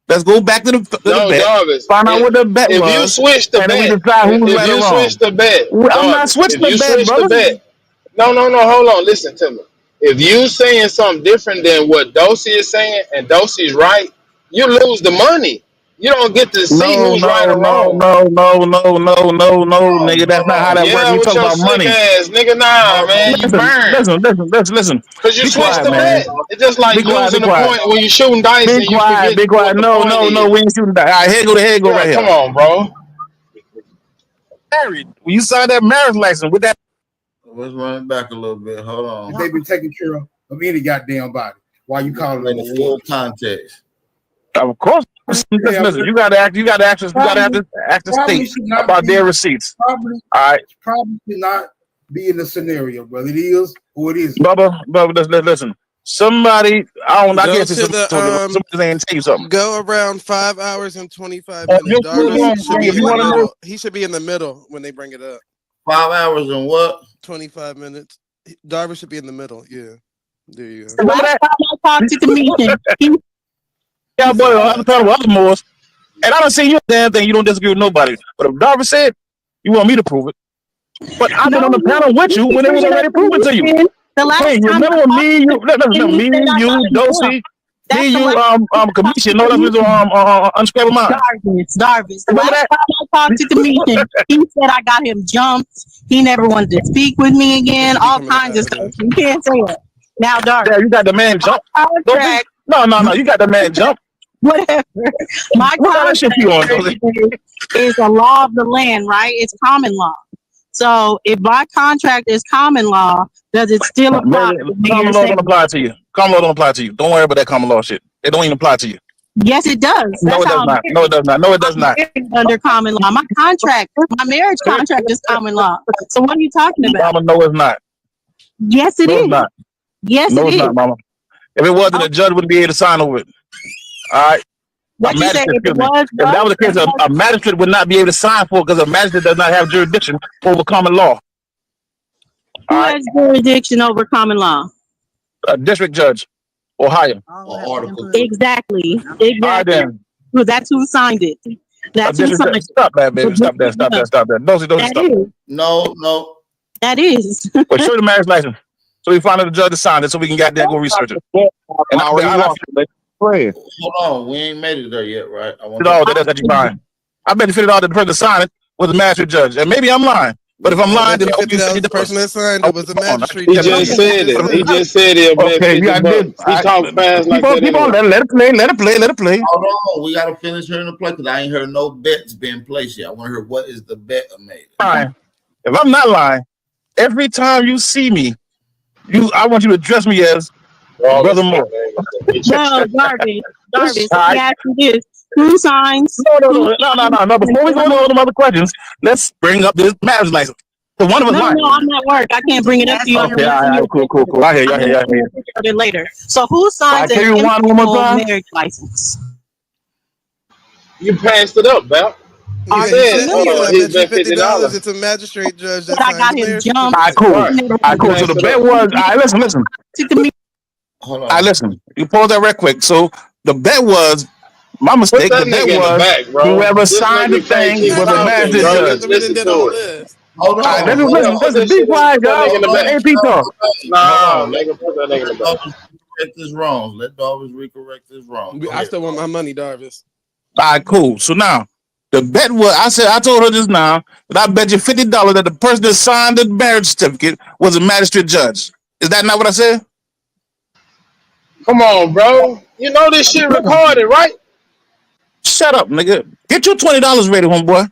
Let's go back to the bet. Jarvis, Find out what the bet was. if you switch the and then bet, we decide who's right or wrong. switch the bet, I'm not switching the bet, brother. No, hold on, listen to me. If you saying something different than what Dosey is saying, and Dosey's right, you lose the money. You don't get to see who's right or wrong. No, nigga. That's not how that works. We talk about money. Ass, nigga, nah, man, you burn. Listen. Because you Be switch quiet, the man. bet. It's just like Be quiet, losing be the quiet. point when you're shooting dice and Be you quiet, forget be quiet. what the No, point we ain't shooting that. All right, head go right here. Come on, bro. Married. When you signed that marriage license with that. Let's run it back a little bit. Hold on. They've been taking care of any goddamn body. Why you calling them a full context? Of course. Listen, you gotta ask the state about their receipts. Probably, all right. Probably should not be in the scenario, brother. It is or it isn't. Bubba, listen. Somebody, I can't say somebody's saying tell you something. Go around 5 hours and 25 minutes. Darvish should be in the middle. He should be in the middle when they bring it up. 5 hours and what? 25 minutes. Darvish should be in the middle. Yeah. There you go. Last time I talked to the meeting, Yeah, boy, I'm talking about other Moors. And I don't see you damn thing. You don't disagree with nobody. But if Darvish said, you want me to prove it. But I've been on the panel with you when it was already proven to you. The last hey, time remember me, you, Dosey, Commission, no, that was Unscrabble Mind. Darvish. The last time I talked to the meeting, he said I got him jumped. He never wanted to speak with me again. All kinds of stuff. You can't say it. Now, Darvish. Yeah, you got the man jump. Contract. No, you got the man jump. Whatever. My contract is a law of the land, right? It's common law. So if my contract is common law, does it still apply? Common law don't apply to you. Common law don't apply to you. Don't worry about that common law shit. It don't even apply to you. Yes, it does. No, it does not. No, it does not. No, it does not. Under common law, my marriage contract is common law. So what are you talking about? Mama, no, it's not. Yes, it is. It's not. Yes, no, it it's is. not, Mama. If it wasn't, the judge wouldn't be able to sign over it. All right. What you say? If that was the case, a magistrate would not be able to sign for it because a magistrate does not have jurisdiction over common law. Who has jurisdiction over common law? A district judge, Ohio. Exactly. Right, Well, that's who signed it. That's who signed it. Stop that, baby. Stop that. Stop. Don't stop. No. That is. Well, show the marriage license. So we find out the judge to sign it so we can get there and go research it. And Hold on, we ain't made it there yet, right? That's you fine. I bet you figured out that the person that signed it was a magistrate judge. And maybe I'm lying. But if I'm lying, then the person that signed it was a magistrate. He just said it. He just said it. Okay, I did. He talked fast like that. Keep on. Let it play. Hold on, we gotta finish hearing the play because I ain't heard no bets being placed yet. I want to hear what is the bet made. Fine. If I'm not lying, every time you see me, I want you to address me as Brother Moore. No, Darvish. Let me ask you this. Who signs? No. Before we go on to other questions, let's bring up this marriage license. So one of us No, I'm at work. I can't bring it up to you. Okay, all right, cool. I hear you. Later. So who signs an individual marriage license? You passed it up, Bal. I said, he's been $50. It's a magistrate judge. That I got him jumped. All right, cool. So the bet was, all right, listen. Hold on. All right, listen. You pause that real quick. So the bet was, my mistake, the bet was, whoever signed the thing was a magistrate judge. Hold on. All right, listen. Be quiet, guys. AP talk. No, nigga, put that nigga in the back. Correct this wrong. Let Darvish recorrect this wrong. I still want my money, Darvish. All right, cool. So now the bet was I told her just now that I bet you $50 that the person that signed the marriage certificate was a magistrate judge. Is that not what I said? Come on, bro. You know this shit recorded, right? Shut up, nigga. Get your $20 ready, homeboy.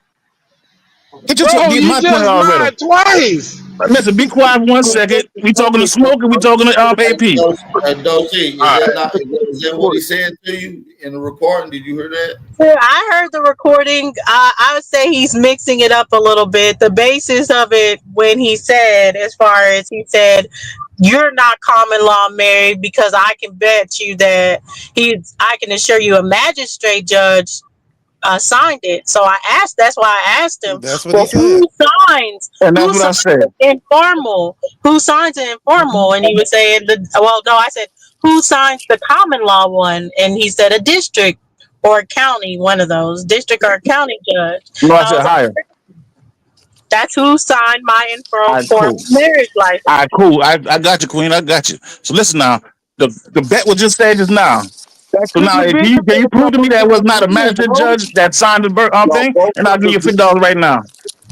Get your Bro, get you my just $20 ready. lied twice. Listen, be quiet for 1 second. We talking to Smoke and we talking to AP. Doty, is that what he said to you in the recording? Did you hear that? Yeah, I heard the recording. I would say he's mixing it up a little bit. The basis of it, when he said, he said, "You're not common law married because I can bet you that I can assure you a magistrate judge signed it." So that's why I asked him, That's what well, he said. who signs? And that's Who what I signs said. the informal? Who signs the informal? And he was saying, I said, who signs the common law one? And he said a district or a county, one of those, district or a county judge. No, I I said was like, higher. that's who signed my All right, informal cool. marriage license. All right, cool. I got you, Queen. I got you. So listen now. The bet was just said just now. So now, if you can you prove to me that was not a magistrate judge that signed the thing, and I'll give you $50 right now.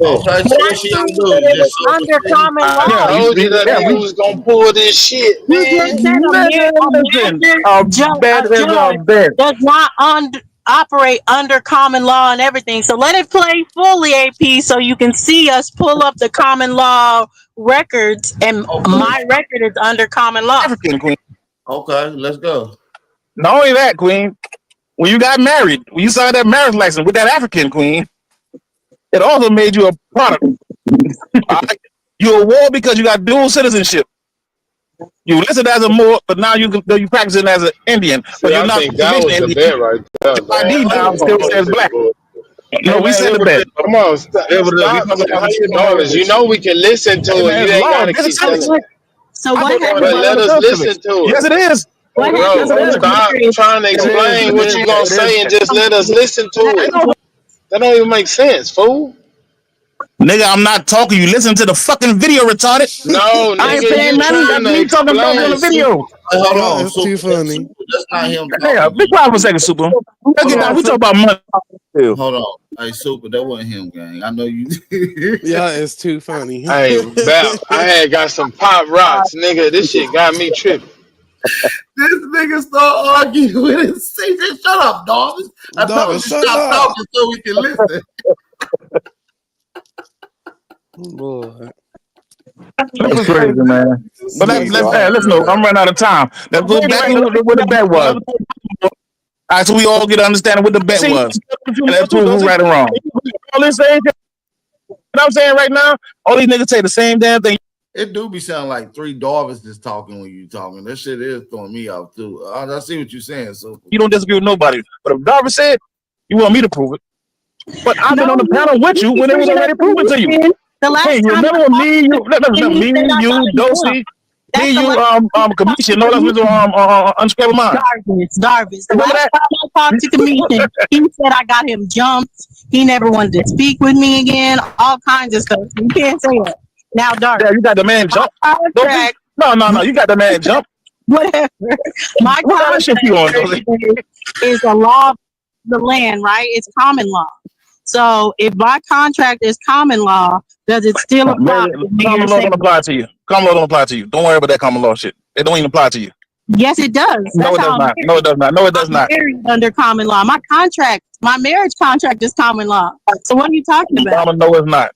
Okay, so what she gotta do? It Just was under common law. Yeah, Told you that nigga was gonna pull this shit, You just said a listen, magistrate bet is a judge bet. does not operate under common law and everything. So let it play fully, AP, so you can see us pull up the common law records, and my record is under common law. African Queen. Okay, let's go. Not only that, Queen, when you got married, when you signed that marriage license with that African Queen, it also made you a product. Right? You're a war because you got dual citizenship. You listed as a Moor, but now you practicing as an Indian. But See, you're I not think that was Indian. the bet right there. Your ID now still says black. No, we said the bet. Come on, stop. Dollars. You know we can listen to it. You ain't gotta keep telling it. So what happened? But let us listen to it. Yes, it is. What Bro, happened? stop trying to explain what you gonna say and just let us listen to it. That don't even make sense, fool. Nigga, I'm not talking. You listen to the fucking video, retarded. No, I ain't nigga, saying you nothing. That's trying to me talking about on the explain. video. Hold on, That's too funny. That's not him. Yeah, be quiet for a second, Super. Let's get down. We talk about money. Hold on. Hey, Super, that wasn't him, gang. I know you. Yeah, it's too funny. Hey, Bap, I had got some pop rocks, nigga. This shit got me tripping. This nigga start arguing with his just shut up, dog. I told him to shut stop up. talking so we can listen. Boy. That's crazy, man. But let's know. I'm running out of time. Let's go back to what the bet was. All right, so we all get an understanding what the bet was. And let's prove who's right or wrong. All this saying, you know what I'm saying right now? All these niggas say the same damn thing. It do be sounding like three Darvis just talking when you talking. That shit is throwing me off too. I see what you're saying. So You don't disagree with nobody. But if Darvin said, you want me to prove it. But I've been on the panel with you when it was already proven to you. The last Hey, you time remember when me, you, Dosey, me, you, Commission, no, that was Unscrambled Mind. Darvis. The last time I talked to Commission, he said I got him jumped. He never wanted to speak with me again. All kinds of stuff. You can't say that. Now, Darvis. Yeah, you got the man jump. No, you got the man jump. Whatever. My contract is a law of the land, right? It's common law. So if my contract is common law, does it still apply? Common law don't apply to you. Common law don't apply to you. Don't worry about that common law shit. It don't even apply to you. Yes, it does. No, it does not. No, it does not. No, it does not. Under common law. My contract, my marriage contract is common law. So what are you talking about? Mama, no, it's not.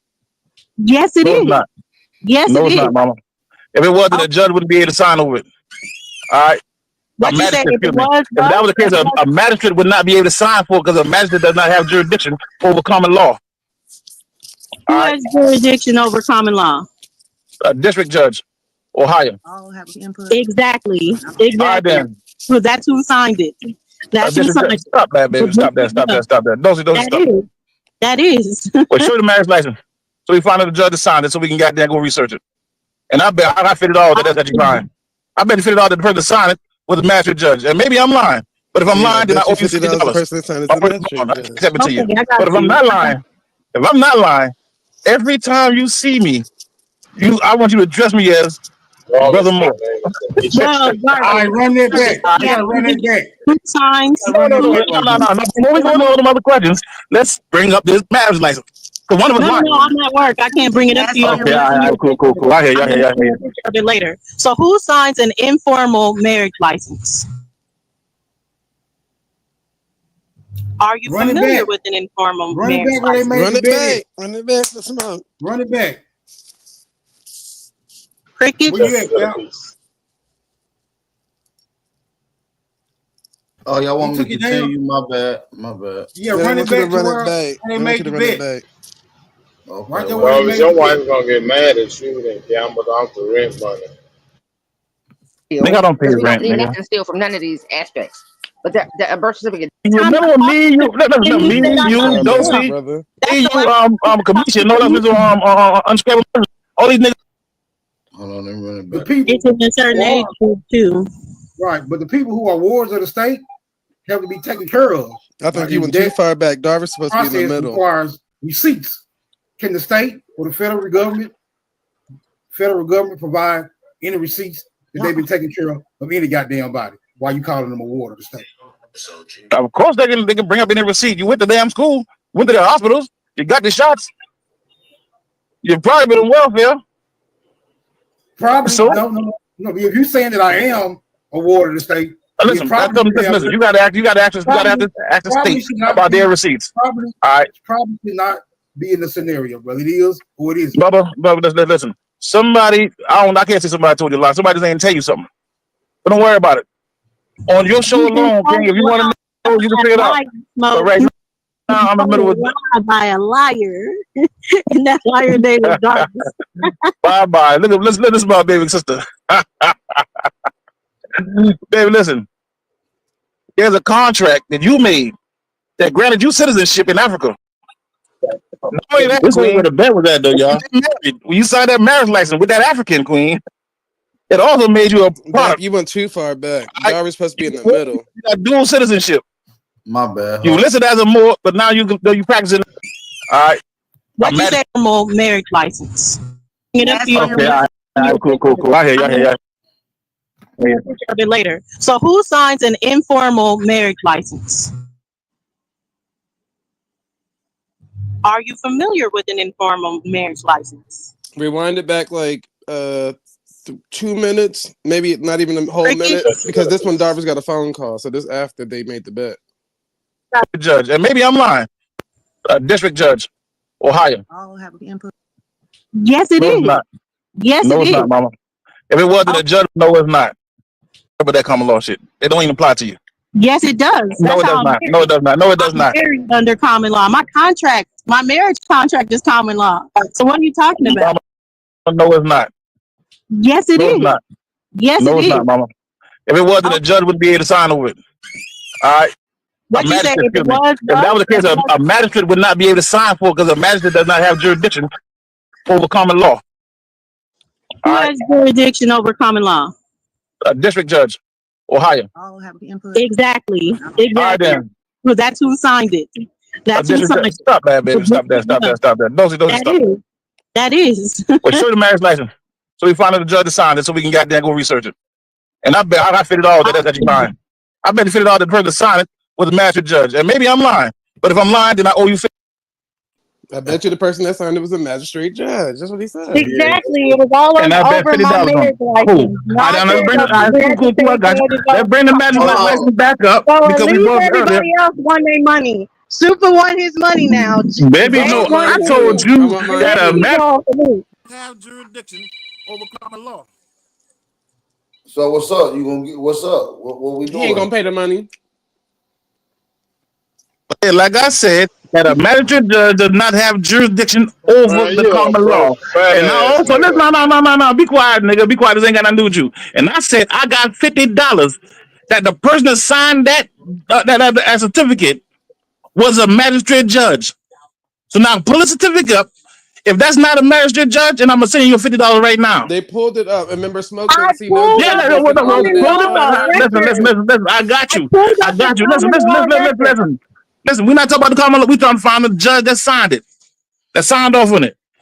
Yes, it No, is. it's not. Yes, No, it it's is. not, Mama. If it was, then the judge wouldn't be able to sign over it. All right. What you say, if it was, if that was the case, a magistrate would not be able to sign for it because a magistrate does not have jurisdiction over common law. Who has jurisdiction over common law? A district judge, Ohio. Exactly. right, then. So that's who signed it. That's who signed it. Stop that, baby. Stop that. Don't stop. That is. Well, show the marriage license. So we find out the judge to sign it so we can get there and go research it. And I bet I figured all that you lying. I bet you figured out that the person to sign it was a magistrate judge. And maybe I'm lying. But if I'm lying, then I owe you $50. Accept it to you. But if I'm not lying, every time you see me, I want you to address me as Brother Moore. Well, All right, run that back. You gotta run that back. Who signs? No. Before we go into all them other questions, let's bring up this marriage license. Because one of us No, lying. no, I'm at work. I can't bring it up to you. Okay, all right, cool. I hear you. I'm gonna take a picture of it later. So, who signs an informal marriage license? Are you Run it familiar back. with an informal Run it marriage back where they license? made Run the it bet. back. Run it back for smoke. Run it back. Cricket. Where you at, pal? Oh, y'all want You me to took it down. continue? My bad. Yeah, They run want it you to back to run it where back. they They want made you the to run it bet. back. Okay, Right there Well, where they if made your the wife bet. gonna get mad at you and gamble off the rent money. Nigga, I don't pay Because we rent, don't need nigga. nothing steal from none of these aspects. But the birth certificate. You remember me, you, And me, he said, you, I'm Calm down, Dosey, brother. me, That's you, the Kamisha, no other unscrambled. All these niggas. hold on, let me run it The back. people it's in a certain age group too. right, but the people who are wards of the state have to be taken care of. I think Right, you and went too that far back. Darvin's supposed to be in the process middle. requires receipts. Can the state or the federal government provide any receipts that they've been taking care of any goddamn body? Why you calling them a ward of the state? Of course, they can bring up any receipt. You went to damn school, went to the hospitals, you got the shots. You've probably been on welfare. Probably So, no. If you're saying that I am a ward of the state, listen, listen. You got to ask the state about their receipts. Probably, all right, probably should not be in the scenario, but it is who it is. Bubba, listen. Somebody, I can't say somebody told you a lie. Somebody just ain't tell you something. But don't worry about it. On your show alone, King, if you want to know, you can figure it out. But right now, I'm in the middle of by a liar, and that liar name is darkness. bye. Listen about baby sister. Baby, listen. There's a contract that you made that granted you citizenship in Africa. This is where the bet was at, though, y'all. When you signed that marriage license with that African queen, it also made you a product. You went too far back. Darvin's supposed to be in the middle. You got dual citizenship. My bad. You listed as a Moor, but now you practice it. All right. What you say, formal marriage license? Okay, all right, cool. I hear you. A bit later. So, who signs an informal marriage license? Are you familiar with an informal marriage license? Rewind it back like 2 minutes, maybe not even a whole minute, because this one Darvin's got a phone call. So this after they made the bet. Judge, and maybe I'm lying. District judge, Ohio. All have input. Yes, it No, is. it's not. Yes, No, it it's is. not, Mama. If it wasn't a judge, no, it's not. But that common law shit, it don't even apply to you. Yes, it does. No, That's it how does I'm not. married. No, it does not. No, it does I'm not. married under common law. My marriage contract is common law. So what are you talking about? Mama, no, it's not. Yes, it No, is. it's not. Yes, No, it it's is. not, Mama. If it wasn't, a judge wouldn't be able to sign over it. All right. What you say? If it was, If that was the case, a magistrate would not be able to sign for it because a magistrate does not have jurisdiction over common law. Who has jurisdiction over common law? A district judge, Ohio. All have input. Exactly. All right, then. Because that's who signed it. That's who signed it. Stop that, baby. Stop that. Don't That stop. is. That is. Well, show the marriage license. So we find out the judge to sign it so we can goddamn go research it. And I bet I figured all that you lying. I bet you figured out the person to sign it was the magistrate judge. And maybe I'm lying. But if I'm lying, then I owe you I bet you the person that signed it was a magistrate judge. That's what he said. Exactly. It was all and I bet over $50 my on marriage it. Cool. license. Cool. I got you. Let's bring the magistrate license back up So because at we least both everybody earlier. else won their money. Super won his money now. Baby, no, I told you that a magistrate have jurisdiction over common law. So what's up? You gonna get what's up? What we doing? He ain't gonna pay the money. Like I said, that a magistrate judge does not have jurisdiction over the common law. And also, no, be quiet, nigga. Be quiet. This ain't got nothing to do with you. And I said, I got $50 that the person that signed that certificate was a magistrate judge. So now pull the certificate up. If that's not a magistrate judge, and I'm gonna send you $50 right now. They pulled it up. Remember, Smoke I didn't see pulled no. up Yeah, the common law listen. I got you. I got you. Listen. We're not talking about the common law. We're trying to find the judge that signed it, that signed off on it.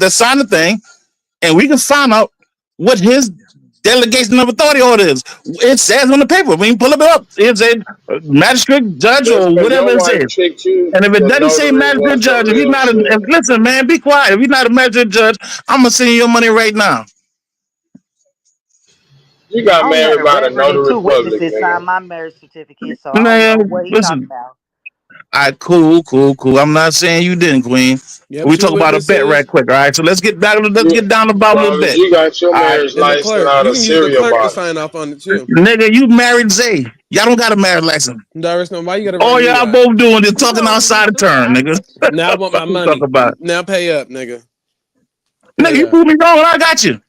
that signed the thing, and we can sign up what his delegation of authority order is. It says on the paper. We can pull it up. It says magistrate judge Just or because whatever your it wife says. tricked you, And if it the doesn't say notary magistrate was some judge, if he's real not shit. listen, man, be quiet. If he's not a magistrate judge, I'm gonna send you your money right now. You I got only had married a by the reverend and notary 2 public, witnesses sign nigga. my marriage certificate, so I don't know Man, what he talking listen. about. All right, cool. I'm not saying you didn't, Queen. Yep, We 2 talk about a bet witnesses. right quick. All right, so let's get back. Let's You, get down to the bottom of the Jarvis, bet. you got your All right, marriage And the license clerk. out You of can use the cereal clerk to box. sign off on it too. nigga, you married Zay. Y'all don't got a marriage license. Doris, no, why you gotta All bring me y'all up? both doing is talking outside the turn, nigga. Now I want my Fuck you talk money. about, Now pay up, nigga. nigga. Pay You up. proved me wrong, and I got you.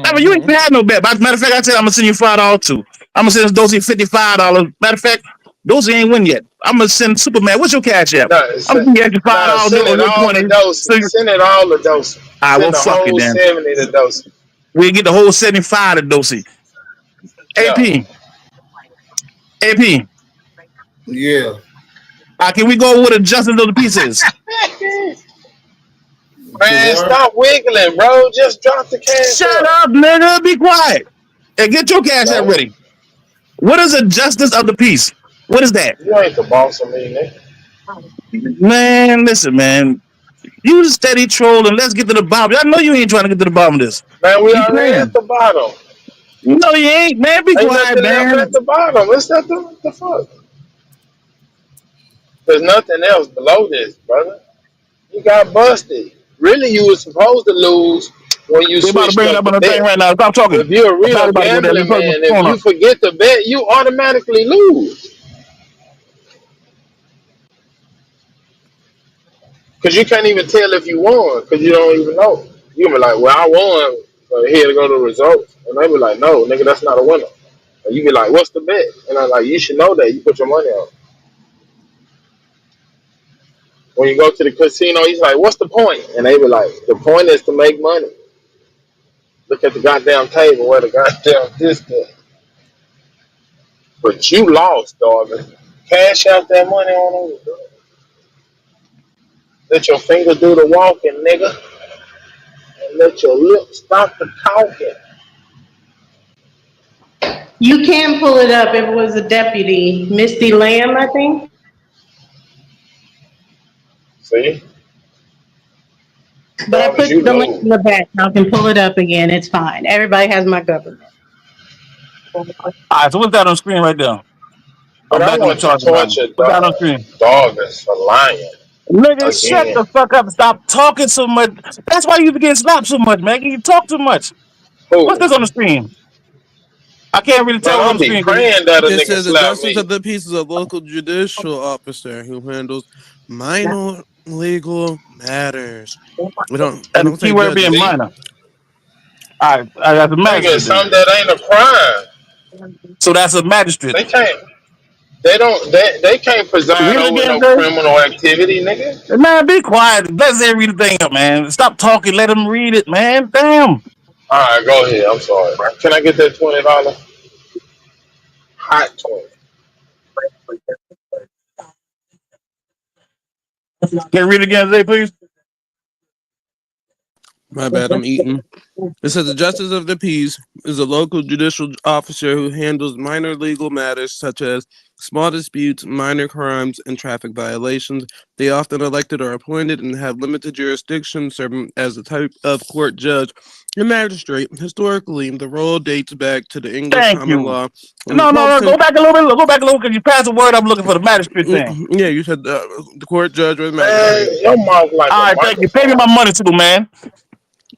I mean, you ain't Mm-hmm. had no bet. Matter of fact, I said I'm gonna send you $5 too. I'm gonna send Dosey $55. Matter of fact, Dosey ain't win yet. I'm gonna send Superman. What's your cash app? No, I'm gonna get you $5 send or it your all to 20. Dosey. So you, Send it all to Dosey. I will Send the fuck you whole then. 70 to Dosey. We get the whole 75 to Dosey. Yeah. AP. Yeah. Can we go with a justice of the pieces? Man, stop wiggling, bro. Just drop the cash Shut up. up, nigga. Be quiet. And get your cash app No, ready. What is a justice of the peace? What is that? you ain't the boss of me, nigga. Man, listen, man. You just steady trolling. Let's get to the bottom. I know you ain't trying to get to the bottom of this. Man, we You already at playing. the bottom. No, you ain't, man. Be Ain't quiet, nothing left man. at the bottom. What's that the fuck? There's nothing else below this, brother. You got busted. Really, you were supposed to lose when you They about to switched bring it up up the on the thing bet. right now. Stop talking. If you're a I'm probably real about to go there. gambling Let me put man, the if phone you up. forget the bet, you automatically lose. Because you can't even tell if you won because you don't even know. You be like, well, I won. So here to go to the results. And they be like, no, nigga, that's not a winner. And you be like, what's the bet? And I'm like, you should know that. You put your money on. When you go to the casino, he's like, what's the point? And they be like, the point is to make money. Look at the goddamn table where the goddamn discount. But you lost, dog. Cash out that money on over, bro. Let your finger do the walking, nigga. And let your lips stop the talking. You can pull it up. It was a deputy, Misty Lamb, I think. See? But I Jarvis, put you the link lose. in the back. I can pull it up again. It's fine. Everybody has my government. All right, so what's that on the screen right there? But I'm I back on the want to charger now. torture What's that on the screen? dog is a lion Nigga, shut again. the fuck up and stop talking so much. That's why you get slapped so much, man. You talk too much. What's Who? this on the screen? I can't really Man, tell what's on I'll the be screen. praying that a It nigga says the slap justice me. of the peace is a local judicial officer who handles minor legal matters. We And the don't key say word being judges. See? minor. All right, that's a Nigga, magistrate then. something that ain't a crime. So that's a magistrate. They can't. They can't preside Read it over again, no Zay. criminal activity, nigga. Man, be quiet. Let Zay read the thing up, man. Stop talking. Let him read it, man. Damn. All right, go ahead. I'm sorry. Can I get that $20? Hot 20. Can you read it again, Zay, please? My bad, I'm eating. It says the justice of the peace is a local judicial officer who handles minor legal matters such as small disputes, minor crimes, and traffic violations. They often elected or appointed and have limited jurisdiction, serving as a type of court judge and magistrate. Historically, the role dates back to the English Thank common you. law in the No, 12th go century. back a little bit. Go back a little because you passed the word. I'm looking for the magistrate thing. Yeah, you said the court judge or the Man, magistrate. your mouth like All a right, thank you. Pay me microphone. my money too, man.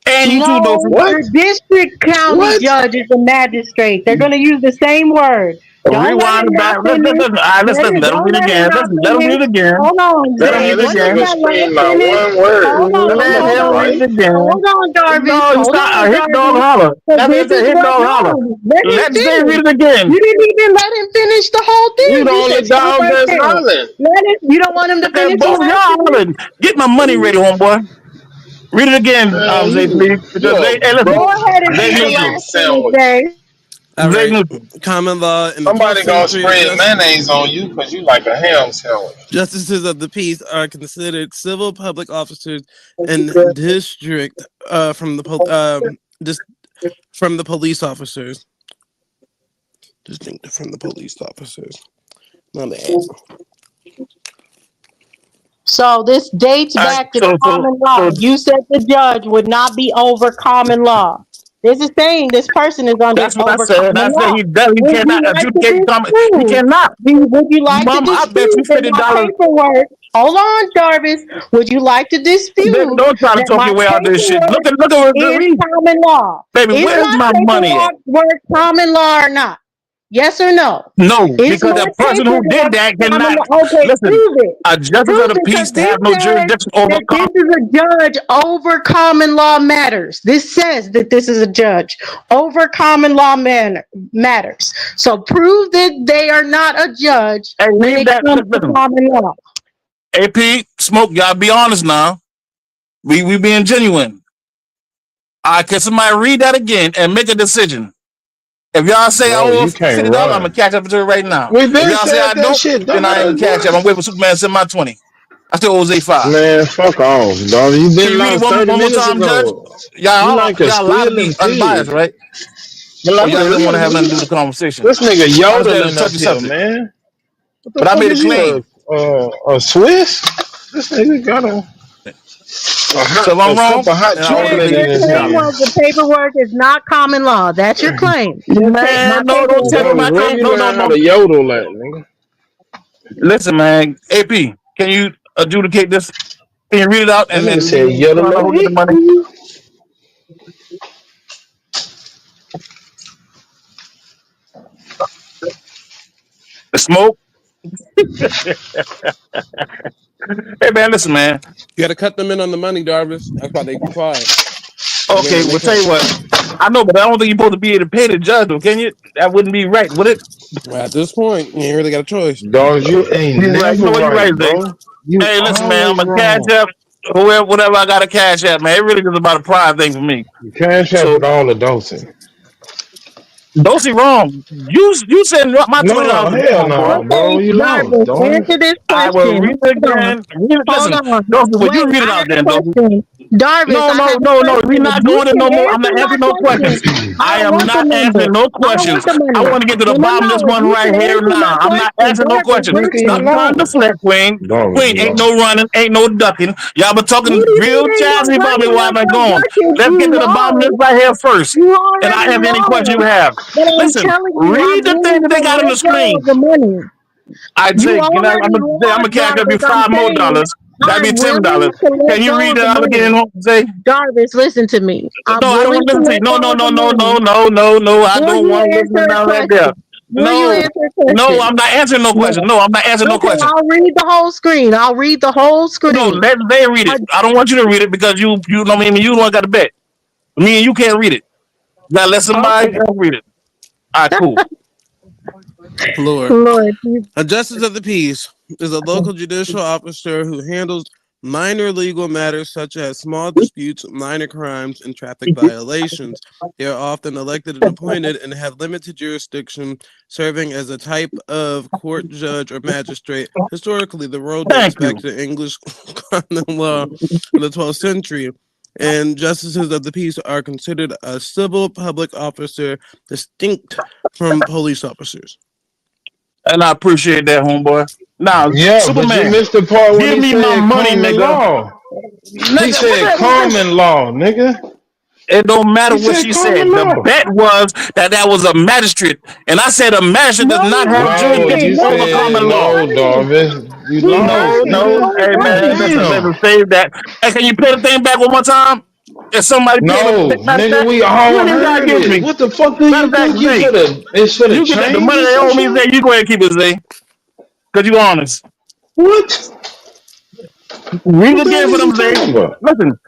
And you too, No, Dosey. What? the district county What? judge is the magistrate. They're going to use the same word. Don't let Rewind him it not back. finish. All right, let him Don't read it let him again. not Let him finish. read it again. Hold on, Let him Zay. Man, read it this Once you again. nigga not let him screamed not finish, one word. hold That Let nigga him read fight. it again. hold on, Jarvis. No, you Hold stop. on, Hit dog Jarvis. holler. So That this man said is hit what, dog holler. no, let him Let Zay read finish. it again. You didn't even let him finish the whole You thing. the You only said stop dog right that's there. hollering. You don't want him to Man, finish the both y'all last sentence? hollering. Get my money ready, homeboy. Read it again, Man, Zay, please. you Because a Zay, hey, listen. Go broke ahead and Zay read the neutral. ham last sentence, sandwich. Zay. All Zay right. neutral. Common law in the 12th Somebody gonna century, spread mayonnaise on you because you like a ham sandwich. justices of the peace are considered civil public officers and district from the from the police officers. Distinct from the police officers. My bad. So this dates back to common law. You said the judge would not be over common law. This is saying this person is under That's what I over said. I common said law. he does. He Would you cannot like to adjudicate common. He dispute? cannot. Would you like Mom, to I bet you dispute that my $50. paperwork? Hold on, Jarvis. Would you like to dispute Don't try to that talk my your way out this shit. paperwork Look at is read. common law? Baby, Is where's my money at? paperwork common law or not? Yes or no? No, Is because the person who did that common cannot. law? Okay, Listen, prove it. a justice Prove of the it, peace 'cause this have no says jurisdiction over that this is a judge over common law matters. This says that this is a judge over common law matters. So prove that they are not a judge when it comes to common law. AP, Smoke, y'all be honest now. We being genuine. Can somebody read that again and make a decision? If y'all say I Bro, owe you can't $50, I'm run. gonna catch up to it right now. We If been y'all say said I that don't, shit, then I ain't dumbass catch up. boy. I'm waiting for Superman to send my 20. I still owe Zay 5. Man, fuck off, dog. You Can been you read it lost one 30 more minutes time, Judge? ago. You Y'all like a allowed to be squealing unbiased, pig. right? Or y'all didn't want to have nothing to do with the conversation. This nigga I understand it's yodeling a up touchy here, subject, man. What the but I fuck made a is you, claim. a Swiss? This nigga got So if I'm a cup wrong, of hot then I owe the chocolate nigga in Your his $50. claim hand. was the paperwork is not common law. That's your claim. Man, no, don't tell me Dog, my where claim. you No, learn how no. to yodel at, nigga? Listen, man. AP, can you adjudicate this? Can you read it out That and nigga then we said can find out who get the money? yodel. The Smoke. Hey, man, listen, man. You gotta cut them in on the money, Darvis. That's why they quiet. Okay, well, tell you what. I know, but I don't think you're supposed to be able to pay the judge, though, can you? That wouldn't be right, would it? Well, at this point, you ain't really got a choice. Dog, you ain't You're right. You never know what? You're right, right, Zay. bro. You Hey, listen, man. I'm always a cash wrong. app, whoever, whatever I got a cash app, man. It really is about a pride thing for me. You cash out So, with all the dosing. don't see wrong. You said my No, $20 is hell homeboy. no, bro. Okay, You lost, Jarvis, dog. answer this I will question. read it Hold on. again. Read it. Hold Listen, on. Dosey, will you Wait, read it I out have a then, Dosey? question. Jarvis, I have a No. question. We're If not you going to can no more. I'm answer not my answering no questions. question, I I don't am want the not number. answering no I don't want questions. the I money. want to get to the No, bottom of this if one you right can here answer my now. I'm not question, answering no Jarvis, questions. Nigga, you Stop listen. trying to lost. deflect, Queen. Dog, Queen, you ain't lost. no running, ain't no ducking. Y'all been talking What do you real mean ain't no jazzy about me running, while ain't I've been no gone. ducking? Let's get You to the bottom of this lost. right here first. You And I already answer any question you lost. have. But I'm Listen, telling you, read I'm the thing willing that to they got on the let go screen. of the money. I'd You say, you know, already I'm gonna lost, cash up you Jarvis. I'm $5 more. saying That'd be I'm $10. willing to Can let you go read of the that money. again, Zay? Jarvis, listen to me. I'm No, I don't willing want to to listen to you. let No. go of the money. I Will don't you want to listen answer to a none of that there. question? Will you No, answer a no, question? I'm not answering no question. No, I'm not answering no Okay, question. I'll read the whole screen. I'll read the whole No, screen. let they read it. I don't want you to read it because you know what I mean. You don't got to bet. Me and you can't read it. You gotta let somebody else read it. All right, cool. Lord. Lord, A justice of the peace is a local judicial officer who handles minor legal matters such as small disputes, minor crimes, and traffic violations. They are often elected and appointed and have limited jurisdiction, serving as a type of court judge or magistrate. Historically, the role dates back to English common law in the 12th century. And justices of the peace are considered a civil public officer distinct from police officers. And I appreciate that, homeboy. Now, Yeah, but you Superman, missed the part when give he me my said money, common nigga. law. He Nigga, what said the common law, nigga. It don't matter He what said she common said. The law. bet was that was a magistrate, and I said a magistrate does no, not you have No, didn't. you jurisdiction No, over he said common asked law. no, the money. Darvis. You He lost, No, asked the no. nigga. whole Hey God man, money. listen, damn. save that. Hey, can you play the thing back one more time? If somebody pay me, No, matter of nigga, fact, we what all do you gotta heard give it. me? What the fuck do Matter you of fact, think you Zay, finna? It's finna you get the change money or they some owe me, shit? Zay, you go ahead and keep it, Zay. Cause you honest. What? Read What it the hell again for is he them, Zay. talking about? Listen,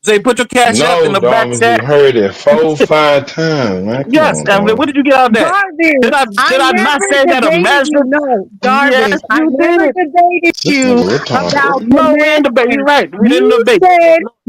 Zay, put your cash app in No, the back Darvis, chat. you heard it 4-5 times, man. Come Yes, on, and dog. what did you get out of that? Jarvis, Did I I not never say that a debated you. magistrate? No, Yes, Jarvis, I you never did. debated This you nigga retarded. about the No, we ain't debate. You're magistrate. right. We didn't You debate. said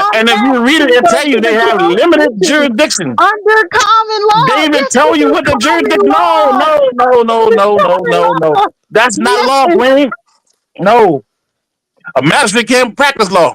law And if you read it, passed it tell you they have limited jurisdiction jurisdiction. under common law. They even Yes, tell this you is what the common jurisdiction. No, law. no, no, no, This is no, no, common no, no. law. That's not law, Yes. Queen. No, a magistrate can't practice law.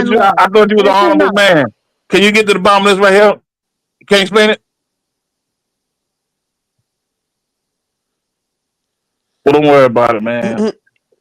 common law. I thought you was an Yes or honorable no? man. Can you get to the bottom of this right here? You can't explain it? Well, don't worry about it, man.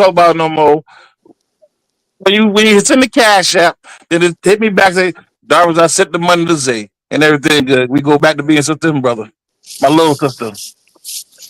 talk about it no more. When you send the cash app, then it hit me back say, Darwin, I sent the money to Zay and everything good. We go back to being sister and brother. My little sister.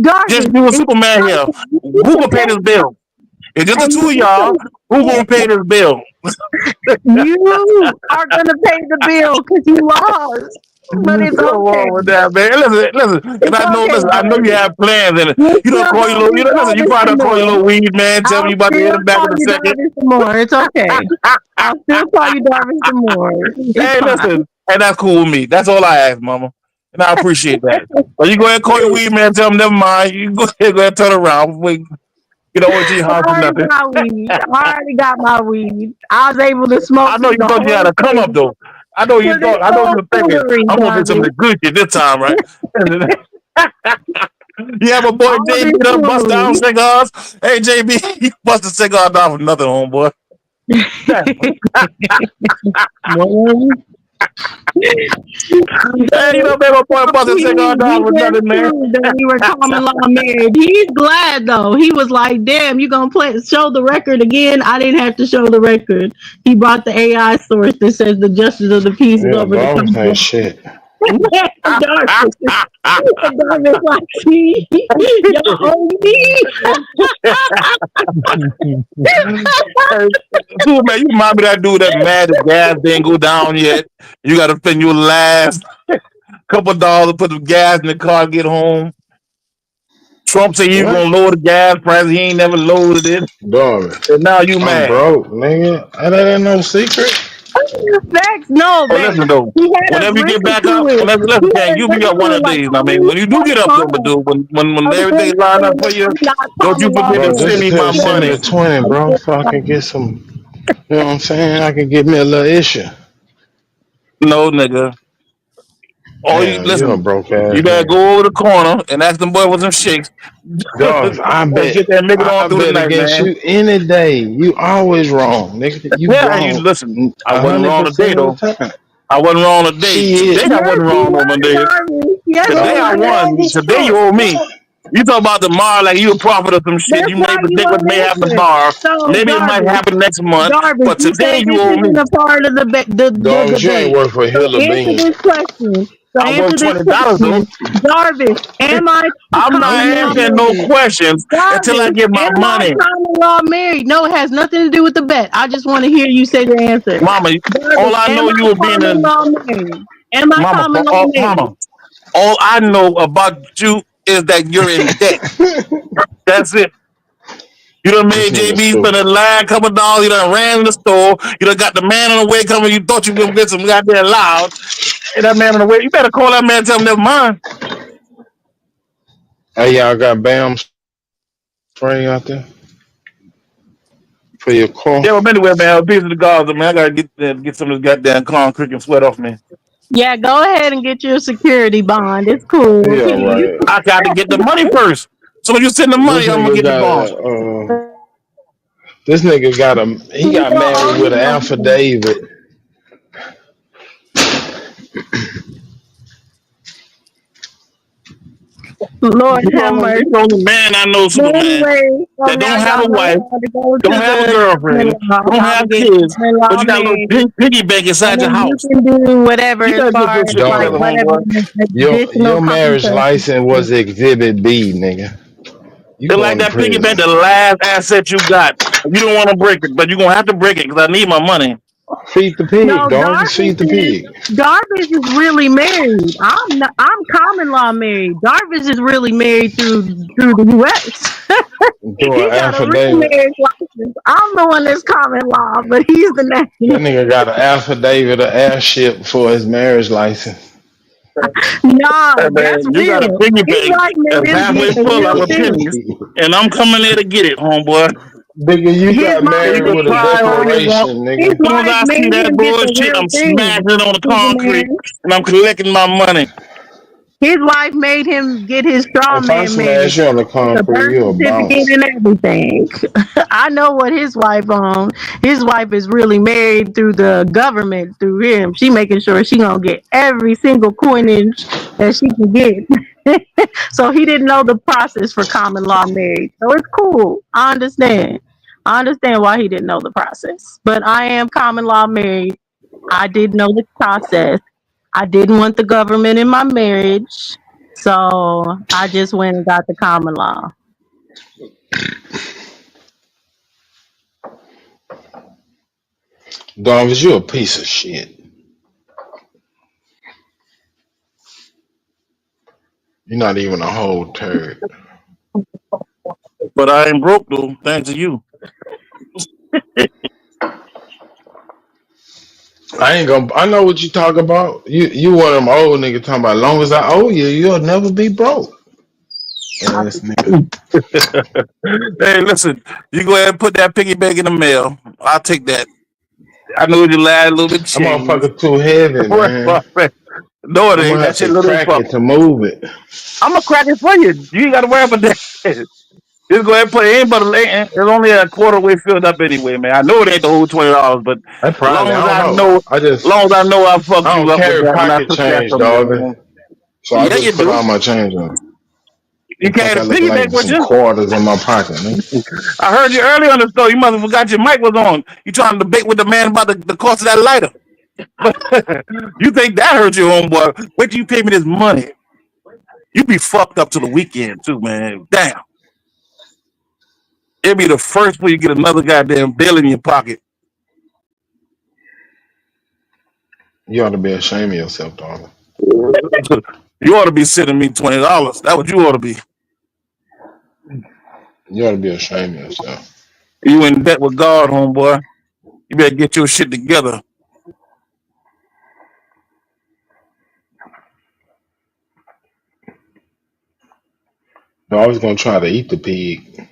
Darkness. Just do a Superman here. Who gonna pay this bill? It's just the And two of y'all. Who gonna pay this bill? you are gonna pay the bill because you lost. But it's Come okay. on with that, man. Listen. And It's I know, okay, listen, I know you Darby. have plans, and You you don't still call your gonna little, get listen, you Darby probably some don't call your more. little weed man, tell me I'll you about to hit still him back call in a you second. Darby some more. It's okay. I'll still call you Darby some more. It's Hey, fine. listen, and that's cool with me. That's all I ask, mama. And I appreciate that. So you go ahead and call your weed man, tell him never mind. You go ahead and turn around. Wait, get over to your I house or already nothing. got weed. I already got my weed. I was able to smoke I know you through the thought you had whole a come up thing. though. I know you But it's were so thinking, foolery, I'm gonna get some of Darby. the good shit this time, right? You have a boy All JB this done bust down foolery. cigars. Hey JB, you bust a cigar down for nothing, homeboy. Well, Hey, you know, man, my boy bust a cigar he down for just nothing, man. proved that we were common law married. He's glad though. He was like, "Damn, you gonna show the record again?" I didn't have to show the record. He brought the AI source that says the justice of the peace is Yeah, over the Darby ain't common shit. law. Darby's like, "See, y'all owe me." Cool, man, you remind me of that dude that mad the gas didn't go down yet. You got to spend your last couple dollars to put the gas in the car, get home. Trump said he was What? gonna lower the gas price. He ain't never lowered it, Darby, and now you I'm mad. broke, nigga. That ain't no secret. Facts, no, Oh, man. listen though. He had Whenever you get agreed back to up, it. whenever He listen, had King, you'll be up agreed one to of it. the Like, days. I call mean, me when you do that's get up there, but fine. dude, when Other everything people line say, up for "Look, you, I'm not don't you common law forget Bro, to send just me married." my tell send me money. the 20, bro, so I can get some, you know what I'm saying? I can get me a little issue. No, nigga. Oh, you Damn, you a listen. broke You ass better nigga. go over the corner and ask them boy for some shakes. Dogs, And get that nigga on I through the bet night, against man. you any day. You always wrong, nigga. You Yeah, you wrong listen. I wasn't wrong 100% today of the though. time. I wasn't wrong today. Shit, Today I Yes, wasn't he wrong no was, Monday. Darby. Yes, he Today dog, I you was. wrong won. as Today you fuck, owe me. bro. You talk about tomorrow like you a prophet of some shit. That's You may why you predict what won't may happen listen. tomorrow. So, Maybe it might Darby, happen next month. Darby, But you today say you this owe isn't me. a part of the Dogs, you ain't debate. worth a So hill of answer beans. this question. So I answer worth this $20 though. question. Jarvis, am I I'm not common law answering no married? questions until I Jarvis, get my am I money. common law married? No, it has nothing to do with the bet. I just want to hear you say the answer. Mama, all Jarvis, I am know I you were being common in law married? Am I mama, common law married? mama. All I know about you is that you're in debt. That's it. You done This made nigga JB spend a stupid. line couple dollars. You done ran in the store. You done got the man on the way coming. You thought you were gonna get some goddamn loud. Hey, that man on the way. You better call that man and tell him never mind. Hey, y'all got BAM spray out there for your car? Yeah, well, anyway, man, a piece of the Gaza, man. I gotta get some of this goddamn concrete and sweat off me. Yeah, go ahead and get your security bond. It's cool. Yeah, right. I got to get the money first. So when you send the money, This I'm gonna nigga get the got bond. this nigga got he You got don't owe married with me an no money. affidavit. Lord He's the have only, mercy. he's the only man I know, But Superman, anyway, so that now don't have y'all a know wife, how to go to don't have a the common girlfriend, law. don't Y'all have can get kids, common but law you got a little married. piggy bank And inside your then you house. can do whatever You as better get far your as shit like together, Dog, whatever homeboy. your additional marriage contract. license was exhibit B, nigga. You It's like going to that piggy bank, prison. the last asset you got. You don't want to break it, but you're gonna have to break it because I need my money. Feed the pig, No, dog. Just feed the pig. Darvish is really married. I'm common law married. Darvish is really married through the U.S. Do He an got a real affidavit. marriage license. I'm the one that's common law, but he's the That national. nigga got an affidavit of airship for his marriage license. Nah, Hey, that's man, you got a real. piggy His bank wife made that's him halfway get the full real of thing. pennies, and I'm coming there to get it, homeboy. Nigga, you His got mom And you married can with a made cry him. all you want. declaration, His nigga. As soon as wife I see made that him get the bullshit, real I'm thing. smashing it on the concrete, Superman. and I'm collecting my money. His wife made him get his straw If I man marriage smash you on the with a concrete, birth you a certificate bounce. and everything. I know what his wife on. His wife is really married through the government through him. She making sure she gonna get every single coinage that she can get. So he didn't know the process for common law marriage. So it's cool. I understand. I understand why he didn't know the process. But I am common law married. I did know the process. I didn't want the government in my marriage, so I just went and got the common law. Darvish, you a piece of shit. You're not even a whole turd. But I ain't broke though, thanks to you. I know what you talk about. You one of them old niggas talking about, as long as I owe you, you'll never be broke. Ass nigga. Hey, listen, you go ahead and put that piggy bank in the mail. I'll take that. I know you lad a little bit That change. motherfucker too heavy, man. No, it I'm ain't. gonna That have shit to little as crack fuck. it to move it. I'm gonna crack it for you. You ain't gotta worry about that. Just go ahead and put it in, but it's only a quarter way filled up anyway, man. I know it ain't the whole $20, but I as probably, long as I don't I know. know, I fucked I you don't up with carry that when I pocket took that change, from you, dog. man. So I Yeah, you just put do. all my change on. You The fuck carry I the look piggy like bank with some you. quarters in my pocket, man. I heard you earlier on the store. You must have forgot your mic was on. You trying to debate with the man about the cost of that lighter. But you think that hurt you, homeboy? Wait till you pay me this money. You be fucked up till the weekend too, man. Damn. It'll be the first when you get another goddamn bill in your pocket. You ought to be ashamed of yourself, dog. You ought to be sending me $20. That's what you ought to be. You ought to be ashamed of yourself. You in debt with God, homeboy. You better get your shit together. I was gonna try to eat the pig.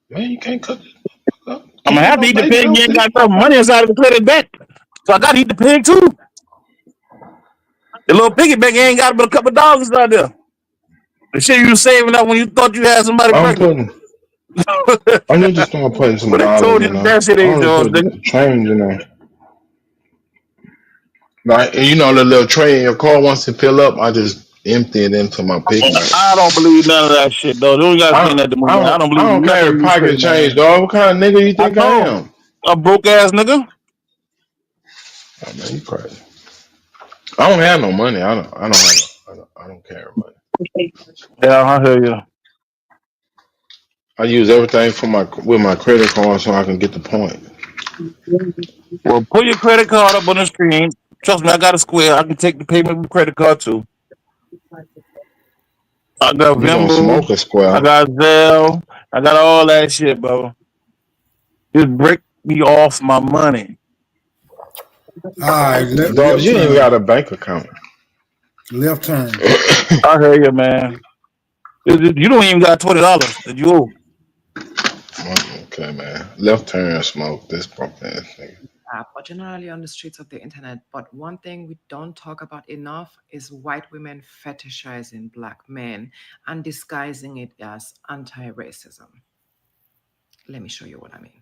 Man, you can't cook it. I'm Can't gonna get have to no eat the bacon pig. You off ain't this got enough motherfucker. money inside of the credit debt. So I gotta eat the pig too. The little piggy bank ain't got but a couple dollars out there. The shit you was saving up when you thought you had somebody pregnant. I need to start putting some But they dollars told you in there. that shit I ain't only yours, put nigga. the change in there. Like, and you know the little tray in your car, once it fill up, I just empty it into my piggy bank. I don't believe none of that shit, though. You don't gotta spend that money. I don't I believe don't nothing carry you say, pocket change, man. dog. What kind of nigga you I think I know. am? A broke ass nigga. Oh, man, you crazy. I don't have no money. I don't carry money. Yeah, I hear you. I use everything with my credit card so I can get the point. Well, put your credit card up on the screen. Trust me, I got a square. I can take the payment with credit card too. I got You gonna Venmo. smoke a I square? got Zelle. I got all that shit, bro. Just break me off my money. All right, Dog, left you ain't turn. got a bank account. Left turn. I hear you, man. You don't even got $20 that you owe. Okay, man. Left turn smoke. This broke ass nigga. But generally on the streets of the internet. But one thing we don't talk about enough is white women fetishizing black men and disguising it as anti-racism. Let me show you what I mean.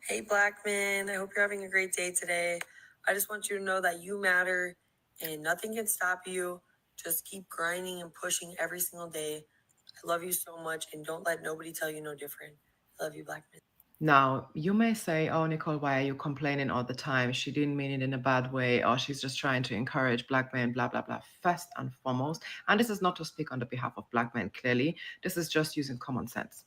Hey, black men. I hope you're having a great day today. I just want you to know that you matter and nothing can stop you. Just keep grinding and pushing every single day. I love you so much and don't let nobody tell you no different. I love you, black men. Now, you may say, oh, Nicole, why are you complaining all the time? She didn't mean it in a bad way, or she's just trying to encourage black men, blah, blah, blah. First and foremost, and this is not to speak on the behalf of black men, clearly, this is just using common sense.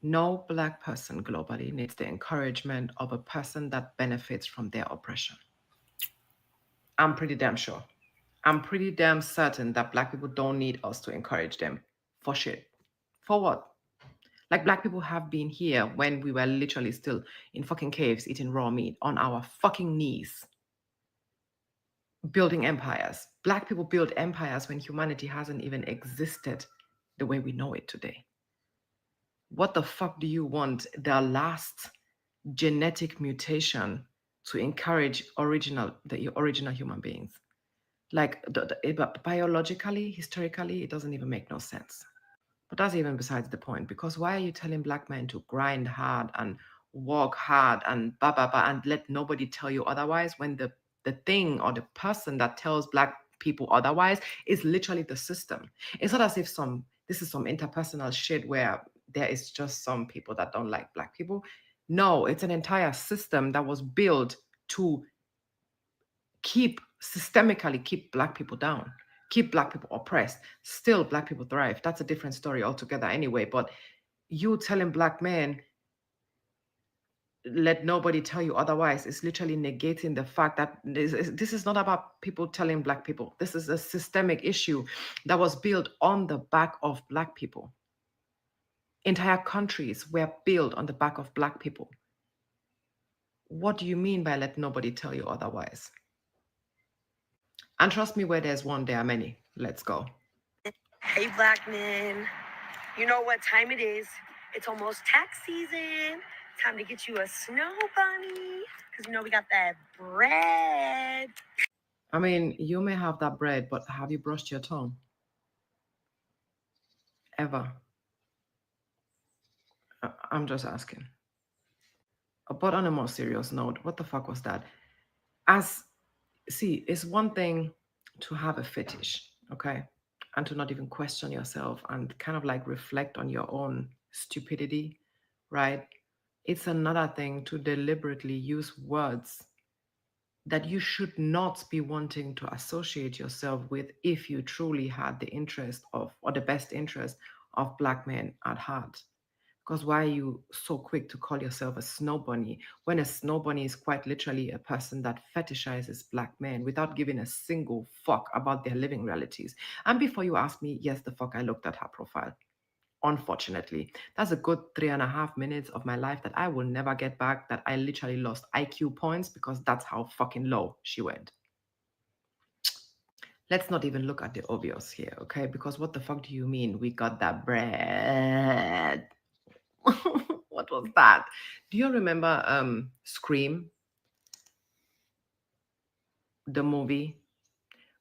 No black person globally needs the encouragement of a person that benefits from their oppression. I'm pretty damn sure. I'm pretty damn certain that black people don't need us to encourage them for shit. For what? Like, black people have been here when we were literally still in fucking caves eating raw meat on our fucking knees, building empires. Black people build empires when humanity hasn't even existed the way we know it today. What the fuck do you want the last genetic mutation to encourage the original human beings? Like, biologically, historically, it doesn't even make no sense. But that's even besides the point, because why are you telling black men to grind hard and work hard and blah, blah, blah, and let nobody tell you otherwise when the thing or the person that tells black people otherwise is literally the system? It's not as if this is some interpersonal shit where there is just some people that don't like black people. No, it's an entire system that was built to systemically keep black people down, keep black people oppressed. Still, black people thrive. That's a different story altogether anyway. But you telling black men let nobody tell you otherwise is literally negating the fact that this is not about people telling Black people. This is a systemic issue that was built on the back of Black people. Entire countries were built on the back of Black people. What do you mean by let nobody tell you otherwise? And trust me, where there's one, there are many. Let's go. Hey, Black men. You know what time it is. It's almost tax season. Time to get you a snow bunny. Because you know we got that bread. I mean, you may have that bread, but have you brushed your tongue? Ever? I'm just asking. But on a more serious note, what the fuck was that? See, it's one thing to have a fetish, okay? And to not even question yourself and kind of like reflect on your own stupidity, right? It's another thing to deliberately use words that you should not be wanting to associate yourself with if you truly had the interest of, or the best interest of Black men at heart. Because why are you so quick to call yourself a snow bunny when a snow bunny is quite literally a person that fetishizes Black men without giving a single fuck about their living realities? And before you ask me, yes, the fuck, I looked at her profile. Unfortunately, that's a good 3.5 minutes of my life that I will never get back, that I literally lost IQ points because that's how fucking low she went. Let's not even look at the obvious here, okay? Because what the fuck do you mean we got that bread? What was that? Do you remember Scream? The movie?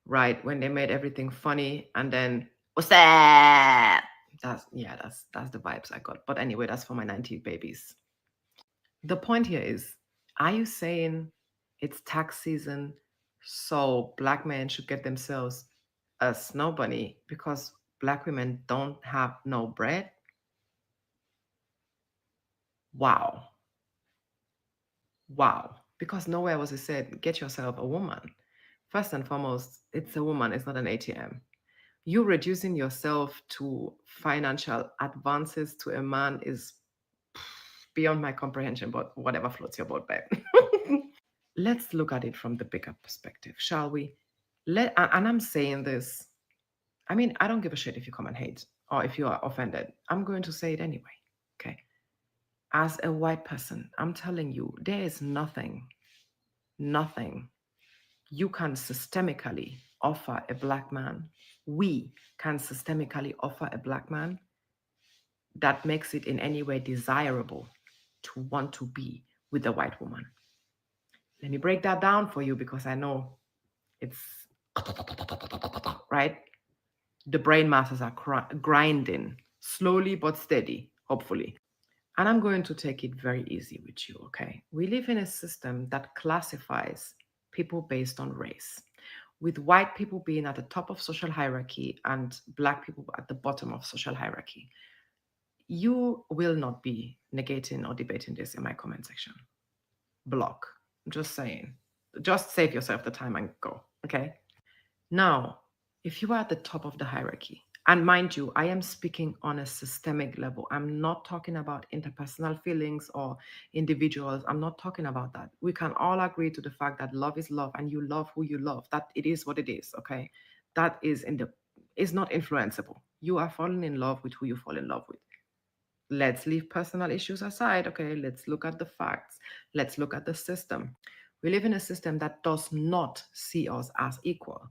Right, when they made everything funny and then, what's that? That's the vibes I got. But anyway, that's for my 90 babies. The point here is, are you saying it's tax season, so Black men should get themselves a snow bunny because Black women don't have no bread? Wow. Because nowhere was it said, get yourself a woman. First and foremost, it's a woman, it's not an ATM. You reducing yourself to financial advances to a man is beyond my comprehension, but whatever floats your boat, babe. Let's look at it from the bigger perspective, shall we? And I'm saying this, I mean, I don't give a shit if you come and hate or if you are offended. I'm going to say it anyway, okay? As a white person, I'm telling you, there is nothing you can systemically offer a Black man. We can systemically offer a Black man that makes it in any way desirable to want to be with a white woman. Let me break that down for you because I know it's right. The brain masses are grinding slowly but steady, hopefully. And I'm going to take it very easy with you, okay? We live in a system that classifies people based on race, with white people being at the top of social hierarchy and Black people at the bottom of social hierarchy. You will not be negating or debating this in my comment section. Block. I'm just saying. Just save yourself the time and go, okay? Now, if you are at the top of the hierarchy, and mind you, I am speaking on a systemic level. I'm not talking about interpersonal feelings or individuals. I'm not talking about that. We can all agree to the fact that love is love and you love who you love. That it is what it is, okay? That is not influenceable. You are falling in love with who you fall in love with. Let's leave personal issues aside, okay? Let's look at the facts. Let's look at the system. We live in a system that does not see us as equal.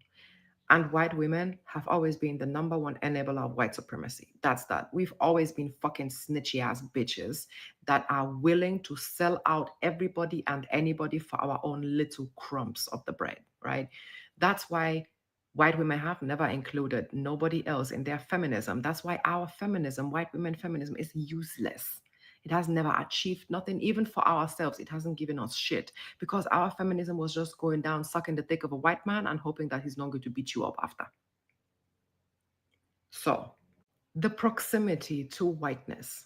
And white women have always been the number one enabler of white supremacy. That's that. We've always been fucking snitchy ass bitches that are willing to sell out everybody and anybody for our own little crumbs of the bread, right? That's why white women have never included nobody else in their feminism. That's why our feminism, white women feminism, is useless. It has never achieved nothing, even for ourselves. It hasn't given us shit because our feminism was just going down, sucking the dick of a white man and hoping that he's not going to beat you up after. So the proximity to whiteness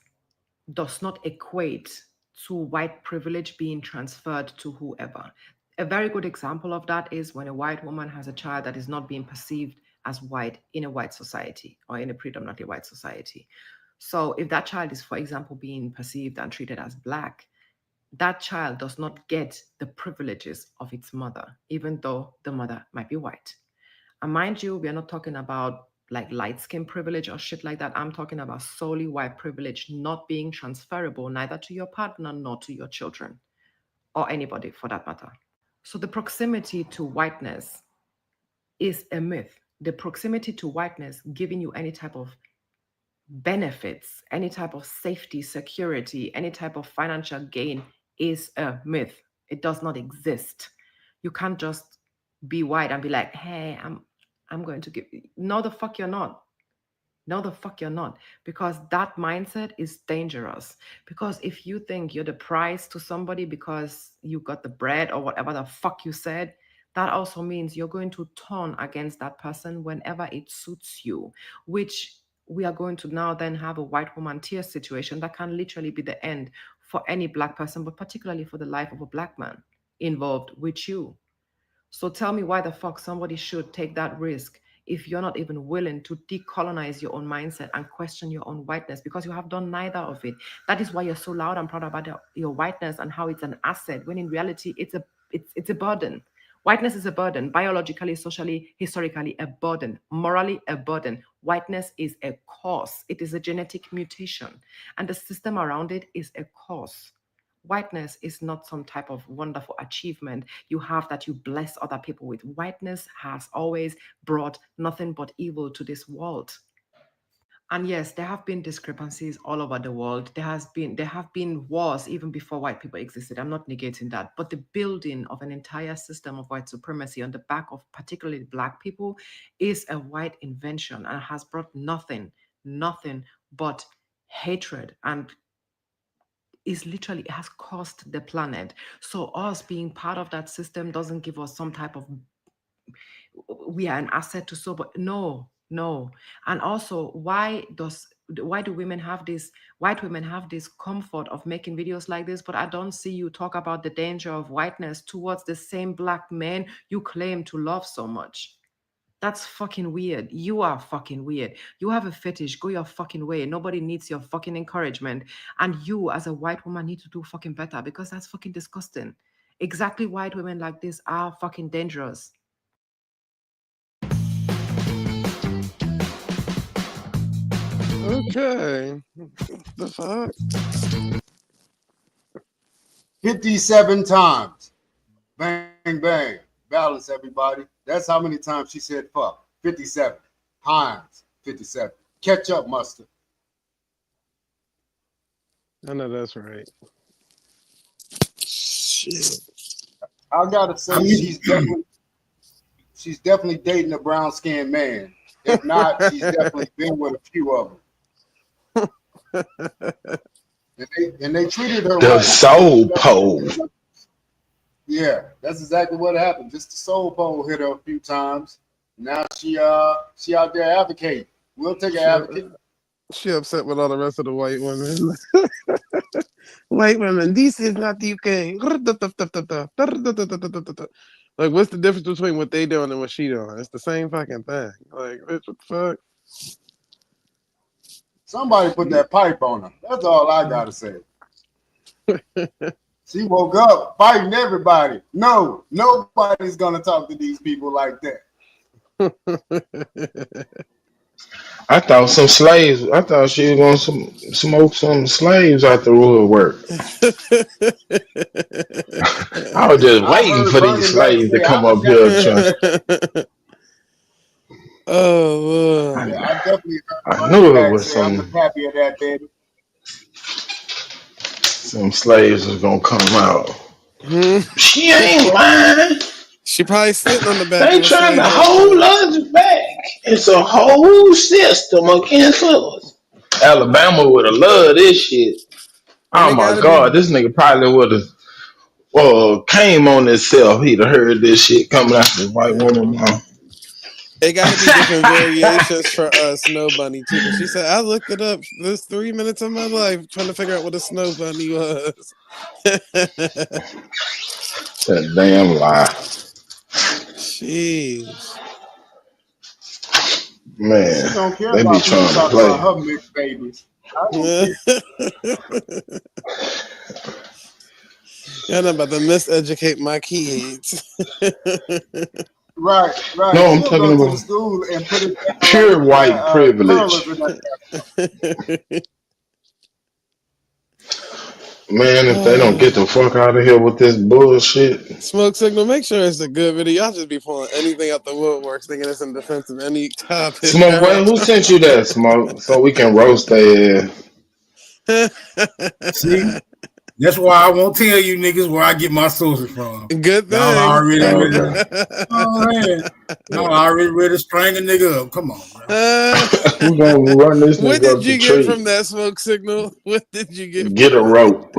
does not equate to white privilege being transferred to whoever. A very good example of that is when a white woman has a child that is not being perceived as white in a white society or in a predominantly white society. So if that child is, for example, being perceived and treated as Black, that child does not get the privileges of its mother, even though the mother might be white. And mind you, we are not talking about like light skin privilege or shit like that. I'm talking about solely white privilege not being transferable neither to your partner nor to your children or anybody for that matter. So the proximity to whiteness is a myth. The proximity to whiteness giving you any type of benefits, any type of safety, security, any type of financial gain is a myth. It does not exist. You can't just be white and be like, hey, I'm going to give. No, the fuck you're not. No, the fuck you're not. Because that mindset is dangerous. Because if you think you're the prize to somebody because you got the bread or whatever the fuck you said, that also means you're going to turn against that person whenever it suits you, which we are going to now then have a white woman tear situation that can literally be the end for any black person, but particularly for the life of a black man involved with you. So tell me why the fuck somebody should take that risk if you're not even willing to decolonize your own mindset and question your own whiteness, because you have done neither of it. That is why you're so loud and proud about your whiteness and how it's an asset, when in reality it's a burden. Whiteness is a burden, biologically, socially, historically, a burden, morally, a burden. Whiteness is a cause. It is a genetic mutation, and the system around it is a cause. Whiteness is not some type of wonderful achievement you have that you bless other people with. Whiteness has always brought nothing but evil to this world. And yes, there have been discrepancies all over the world. There have been wars even before white people existed. I'm not negating that. But the building of an entire system of white supremacy on the back of particularly black people is a white invention and has brought nothing but hatred, and is literally, it has cost the planet. So us being part of that system doesn't give us some type of, we are an asset to so, but no. And also, why do white women have this comfort of making videos like this, but I don't see you talk about the danger of whiteness towards the same black men you claim to love so much? That's fucking weird. You are fucking weird. You have a fetish. Go your fucking way. Nobody needs your fucking encouragement. And you, as a white woman, need to do fucking better, because that's fucking disgusting. Exactly, white women like this are fucking dangerous. Okay. The fuck? 57 times. Bang, bang. Balance, everybody. That's how many times she said fuck. 57 times. 57. Catch up, mustard. I know that's right. Shit. I gotta say, she's definitely dating a brown skinned man. If not, she's definitely been with a few of them. And they treated her The right. soul pole. Yeah, that's exactly what happened. Just the soul pole hit her a few times. Now she out there advocating. We'll take an advocate. She upset with all the rest of the white women. White women, this is not the UK. Like, what's the difference between what they doing and what she doing? It's the same fucking thing. Like, bitch, what the fuck? Somebody put that pipe on her. That's all I gotta say. She woke up fighting everybody. No, nobody's gonna talk to these people like that. I thought some slaves. I thought she was going to smoke some slaves out the woodwork. I was just waiting for these slaves to come up here. Oh, yeah, I definitely. I knew it was some. I'm happy of that, baby. Some slaves was gonna come out. She ain't lying. She probably sitting on the back. They trying to hold us back. It's a whole system against us. Alabama would have loved this shit. Oh my God, this nigga probably would have came on himself. He'd have heard this shit coming out this white woman mouth. It got to be different variations for Snow Bunny too. She said, "I looked it up. This 3 minutes of my life trying to figure out what a snow bunny was." That damn lie. Jeez, man, She don't care they about be trying to talk play. about her mixed babies. I don't care. Y'all not about to miseducate my kids. Right. No, I'm She'll talking go to the about school and put it down pure like white privilege. curlers in that. Man, if they don't get the fuck out of here with this bullshit. Smoke Signal, make sure it's a good video. Y'all just be pulling anything out the woodworks, thinking it's in defense of any topic. Smoke, well, who sent you that, Smoke? So we can roast their ass. See, that's why I won't tell you niggas where I get my sources from. Good thing. Y'all already ready. Okay. Oh man, y'all already ready to string a nigga up. Come on, bro. We're gonna run this What nigga did up you the get tree. from that, Smoke Signal? What did you get? Get a rope.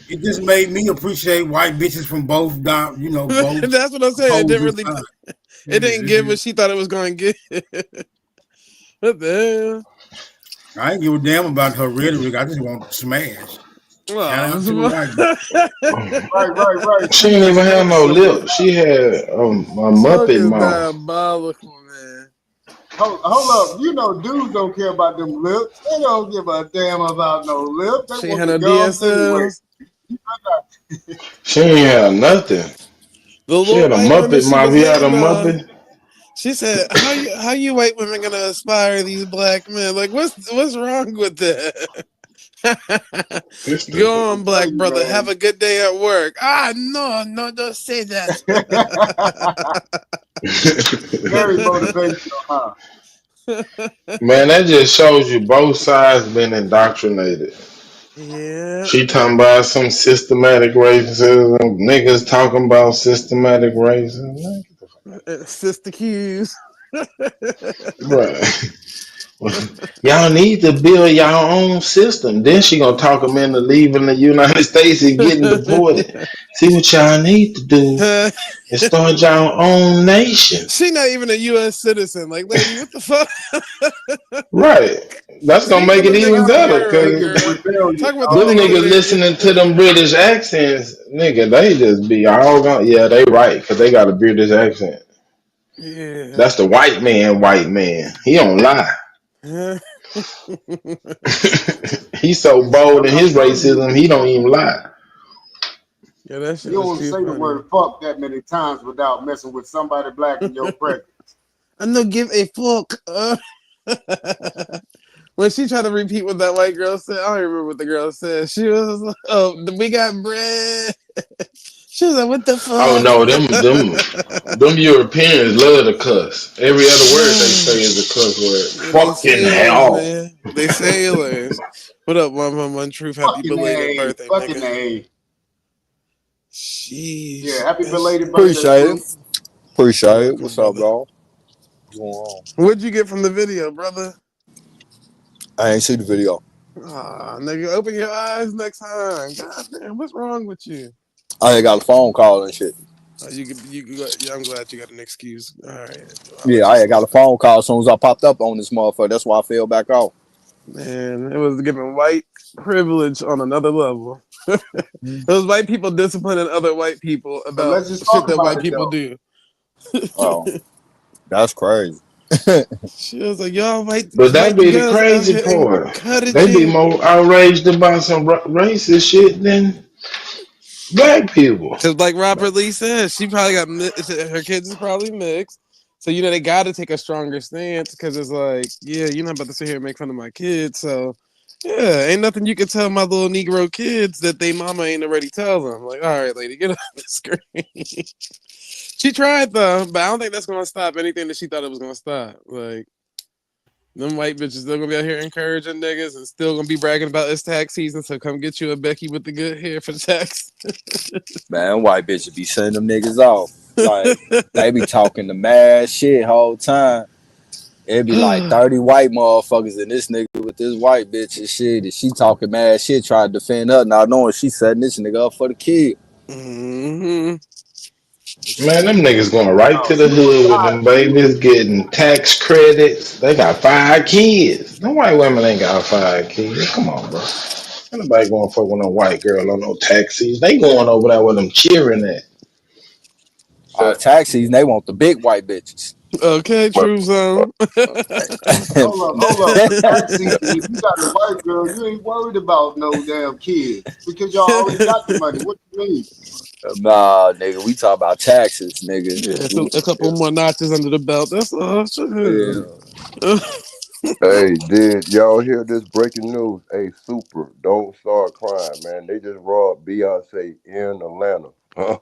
It just made me appreciate white bitches from both, both. That's what I'm saying. It didn't really. opposing sides. It didn't give what she thought it was going to get. What the hell? I ain't give a damn about her rhetoric. I just want to smash. Well, Right. She didn't even have no lip. She had a Muppet mouth. Diabolical, man. Hold up. You know, dudes don't care about them lips. They don't give a damn about no lips. They She want had the no gums anyway. DSL. She ain't had nothing. The She had a little white women Muppet she mouth. was You had a hitting on. Muppet? She said, "How you white women gonna inspire these black men? Like, what's wrong with that?" Go on, black brother. Have a good day at work. No, don't say that. Very motivational, huh? Man, that just shows you both sides been indoctrinated. Yeah. She talking about some systematic racism. Niggas talking about systematic racism. Sister Q's. Right. Y'all need to build y'all own system. Then she gonna talk them into leaving the United States and getting deported. See what y'all need to do is start y'all own nation. She not even a U.S. citizen. Like, lady, what the fuck? Right. That's gonna make it even better because Talk about them the niggas listening to them British accents, nigga, they just be all gone. Yeah, they right because they got a British accent. Yeah. That's the white man. He don't lie. He's so bold in his racism, he don't even lie. Yeah, that shit You was don't too say the funny. word fuck that many times without messing with somebody black in your presence. I'm gonna give a fuck. When she tried to repeat what that white girl said, I don't remember what the girl said. She was like, "Oh, we got bread." She was like, "What the fuck?" Oh no, them Europeans love to cuss. Every other word they say is a cuss word. Yeah, they Fucking sailors, hell. man. They sailors. What up, 111 Truth? Happy Fucking belated A. birthday, Fucking nigga. A. Jeez. Yeah, happy belated birthday. Appreciate it. Bruce. Appreciate it. What's up, dog? What's going on? What'd you get from the video, brother? I ain't see the video. Ah, nigga, open your eyes next time. God damn, what's wrong with you? I ain't got a phone call and shit. Yeah, I'm glad you got an excuse. All right. Yeah, I ain't got a phone call as soon as I popped up on this motherfucker. That's why I fell back off. Man, it was giving white privilege on another level. It was white people disciplining other white people So about let's just shit talk that about white it, people though. do. Oh, that's crazy. She was like, "Y'all white But that be the girls out crazy here part. They be encouraging." more outraged about some racist shit than black people. Because, like Robert Lee said, she probably got her kids is probably mixed, so they got to take a stronger stance. Because it's like, yeah, you're not about to sit here and make fun of my kids, so yeah, ain't nothing you can tell my little Negro kids that they mama ain't already tell them. Like, all right, lady, get off the screen. She tried though, but I don't think that's gonna stop anything that she thought it was gonna stop. Like, them white bitches still gonna be out here encouraging niggas and still gonna be bragging about it's tax season, so come get you a Becky with the good hair for the tax. Man, white bitches be sending them niggas off. Like, they be talking the mad shit whole time. It be like 30 white motherfuckers and this nigga with this white bitch and shit. And she talking mad shit, trying to defend her, not knowing she setting this nigga up for the kid. Mm-hmm. Man, them niggas going right to the hood with them babies getting tax credits. They got 5 kids. Them white women ain't got 5 kids. Come on, bro. Ain't nobody going to fuck with no white girl on no taxis. They going over there with them cheering at. Tax season, they want the big white bitches. Okay, true zone. Hold up. The first season, if you got a white girl, you ain't worried about no damn kids because y'all already got the money. What you mean? Nah, nigga, we talk about taxes, nigga. Yeah, so a couple more notches under the belt. That's all. Hey, did y'all hear this breaking news? Hey, Super, don't start crying, man. They just robbed Beyonce in Atlanta. Huh?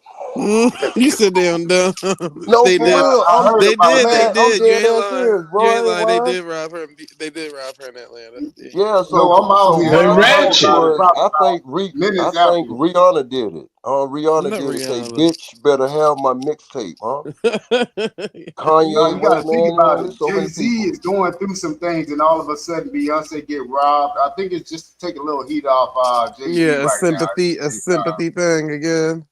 You sit down, dumb. No, They for did. real. They did. They Man, I'm did. You dead ain't ass lying. serious, bro. You I ain't ain't lying. They lying. did rob her. They did rob her in Atlanta. Yeah, No, I'm out here. They I heard ratchet. about it probably I think minutes after. Rihanna did it. Rihanna Not did it. Say, Rihanna. bitch, better have my mixtape, huh? No, Kanye you got went, to think man. about it. There's so many Jay-Z people. is going through some things, and all of a sudden Beyonce get robbed. I think it's just to take a little heat off Jay-Z Yeah, right now. a sympathy thing again.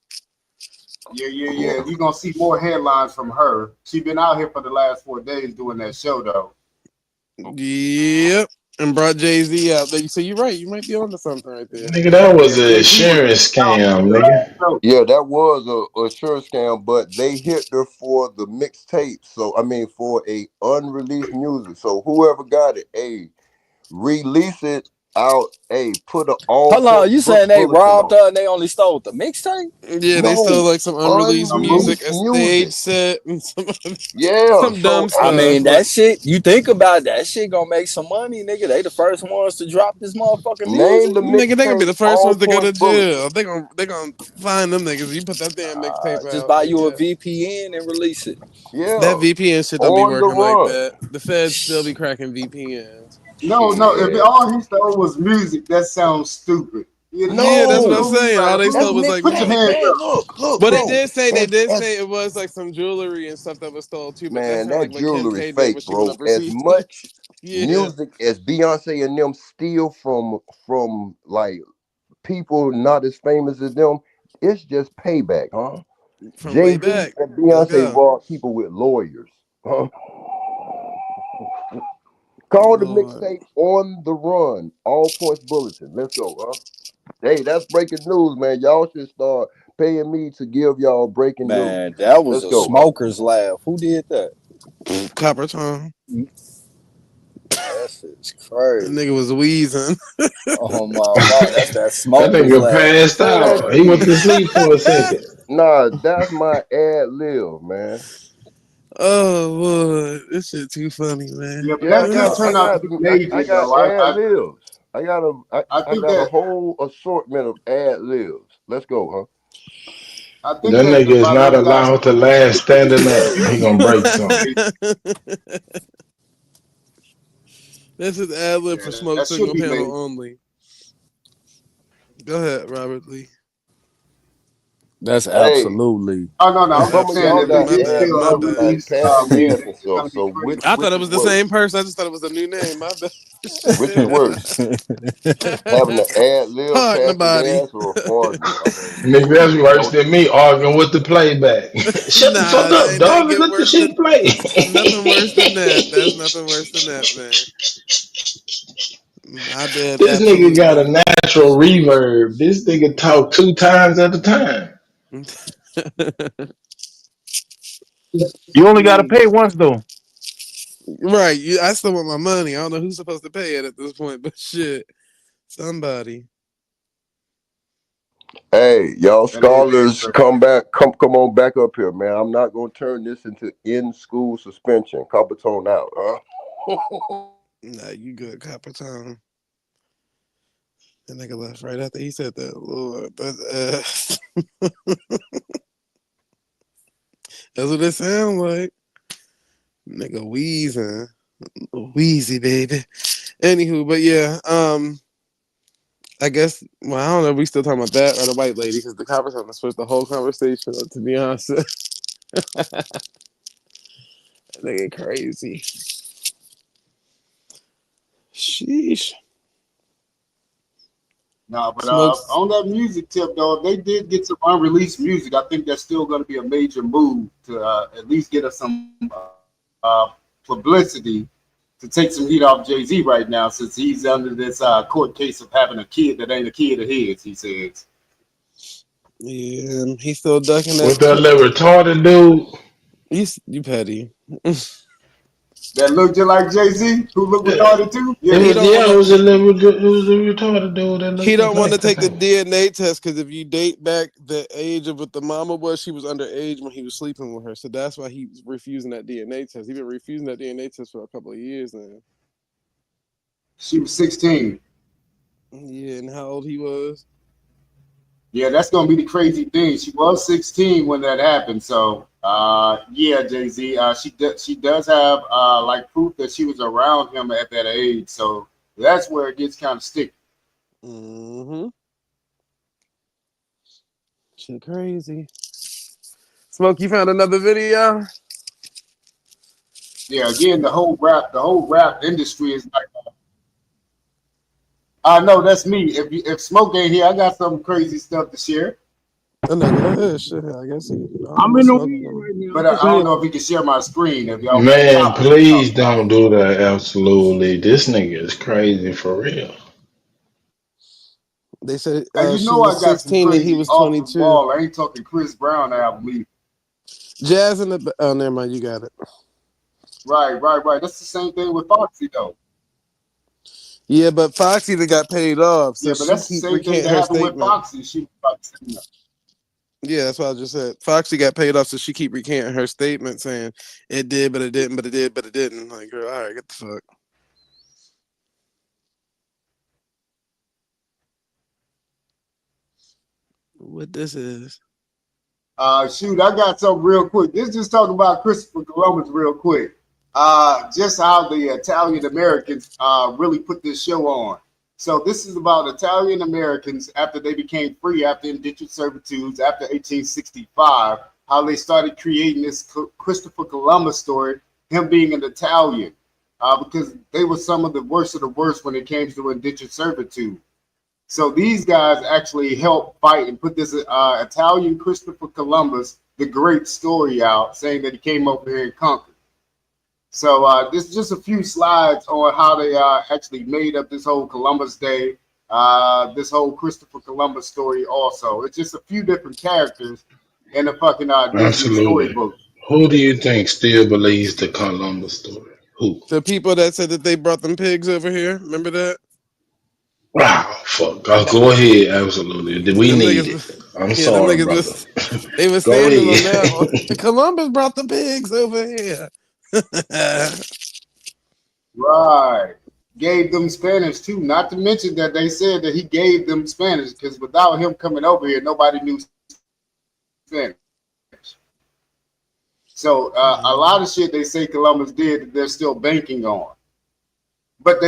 Yeah. We're going to see more headlines from her. She been out here for the last 4 days doing that show, though. Yep, and brought Jay-Z out. So you're right. You might be onto something right there. Nigga, that was Yeah, an Jay-Z was insurance out for scam, the nigga. last show. Yeah, that was a sure scam, but they hit her for the mixtape. So I mean, for a unreleased music. So whoever got it, release it out. Put an all Hold on, points you saying they bulletin robbed on. her and they only stole the mixtape? Yeah, they stole No, like some unreleased music, unreleased a stage music. set, and Yeah, some dumb so I stuff. mean, But that shit, you think about it, that shit gonna make some money, nigga. They the first ones to drop this motherfucking name music. the nigga, they gonna be mixtape the first all ones to go to points bulletin. jail. They gonna find them niggas. You put that damn mixtape Just out. buy They you a get VPN and release it. that Yeah, VPN shit don't be on the working like run. that. The feds still be cracking VPNs. No. If Shit. all he stole was music, that sounds stupid. Yeah, that's what I'm No, saying. All they that's stole was like Put your mixtape, hands music. man. up. Look, But they bro. did say As it was like some jewelry and stuff that was stole too. But that's man, kind of that like what Kim jewelry K did when fake, she put bro. up her As CD. much Yeah, music as Beyonce and them steal from like people not as famous as them, it's just payback, huh? from way Jay-Z back. and Let's Beyonce go, robbed people with lawyers. Huh? Call the Lord. mixtape On the Run. All points bulletin. Let's go, huh? Hey, that's breaking news, man. Y'all should start paying me to give y'all breaking news. Man, that was Let's a go, huh? smoker's laugh. Who did that? Copper tongue. That shit's That crazy. nigga was wheezing. Oh my mom, that's that That smoker's nigga laugh. passed Man, out. He went to sleep for a second. nah, that's my ad lib, man. Oh Lord, this shit too funny, man. Yeah, but Yeah, that just I turned out to got be major, I got though. ad libs. I I think got a that whole assortment of ad libs. Let's go, huh? I think That that nigga is by not those guys allowed to last standing up. He gonna break something. This is ad lib for smoke that should signal be panel major. only. Go ahead, Robert Lee. That's Hey, absolutely. Oh no, I'm some just of saying y'all that Absolutely, they got my did bad, ad still my libs bad. like unreleased Pam Grier music. and It's stuff. gonna be So crazy. I thought which it is was the worse? same person. I just thought it was a new name. My bad. Which is worse? Having an ad lib Partner pass your body. ass or farting? I mean, Nigga, that's worse don't than me arguing with the playback. Shut the fuck Nah, up, ain't nothing dog, and get let the worse shit than play. nothing worse than that. That's nothing worse than that, man. My bad, This nigga got a absolutely. natural reverb. This nigga talk 2 times at a time. You only got to pay once though. Right. I still want my money. I don't know who's supposed to pay it at this point, but shit. Somebody. Hey, y'all That is scholars, crazy. come on back up here, man. I'm not gonna turn this into in-school suspension. Coppertone out, huh? Nah, you good, Copper Tom. That nigga left right after he said that. Lord. But that's what it sounds like. Nigga wheezing. Wheezy, baby. Anywho, but yeah, I guess, well, I don't know if we still talking about that or the white lady, because the Copper Tom switched the whole conversation up, to be honest. That nigga crazy. Sheesh. No, but Smokes. on that music tip though, if they did get some unreleased music, I think that's still going to be a major move to at least get us some publicity to take some heat off Jay-Z right now, since he's under this court case of having a kid that ain't a kid of his. He says. Yeah, he's still ducking What that. that little retarded dude? You petty. That looked just like Jay-Z, who looked retarded too. Yeah, He don't It want was a retarded dude that He looked don't want to like take the that. DNA test because if you date back the age of what the mama was, she was underage when he was sleeping with her. So that's why he's refusing that DNA test. He's been refusing that DNA test for a couple of years now. She was 16. Yeah, and how old he was? Yeah, that's gonna be the crazy thing. She was 16 when that happened. So yeah, Jay-Z. She does have like proof that she was around him at that age. So that's where it gets kind of sticky. Mm-hmm. Shit crazy. Smoke, you found another video? Yeah, again, the whole rap industry is like no, that's me. If Smoke ain't here, I got some crazy stuff to share. Oh, no, go ahead. Shit, I guess I'm in the weed right now. But I don't know if he can share my screen. If y'all Man, please don't do that. Absolutely, this nigga is crazy for real. They said And you she know was I got some 16 and he crazy was off the 22. wall. I ain't talking Chris Brown album either. Jazz in the oh, never mind. You got it. Right. That's the same thing with Foxy though. Yeah, but Foxy that got paid off, so Yeah, but she that's the keep same thing recanting that her happened with statement. Foxy. She was about to say that. Yeah, that's what I just said. Foxy got paid off, so she keep recanting her statement saying it did, but it didn't, but it did, but it didn't. Like, girl, all right, get the fuck. What this is? Shoot, I got something real quick. This just talking about Christopher Columbus real quick. Just how the Italian Americans really put this show on. So this is about Italian Americans after they became free after indentured servitude after 1865. How they started creating this Christopher Columbus story, him being an Italian, because they were some of the worst when it came to indentured servitude. So these guys actually helped fight and put this Italian Christopher Columbus, the great story out, saying that he came over here and conquered. So this is just a few slides on how they actually made up this whole Columbus Day, this whole Christopher Columbus story also. It's just a few different characters in the fucking Disney Absolutely. storybook. Who do you think still believes the Columbus story? Who? The people that said that they brought them pigs over here. Remember that? Wow, fuck. Go ahead. Absolutely. We Them need niggas, it. I'm yeah, sorry, them niggas brother. they were Go standing on ahead. that. Columbus brought the pigs over here. Right. Gave them Spanish too. Not to mention that they said that he gave them Spanish because without him coming over here, nobody knew Spanish. So a lot of shit they say Columbus did, they're still banking on. But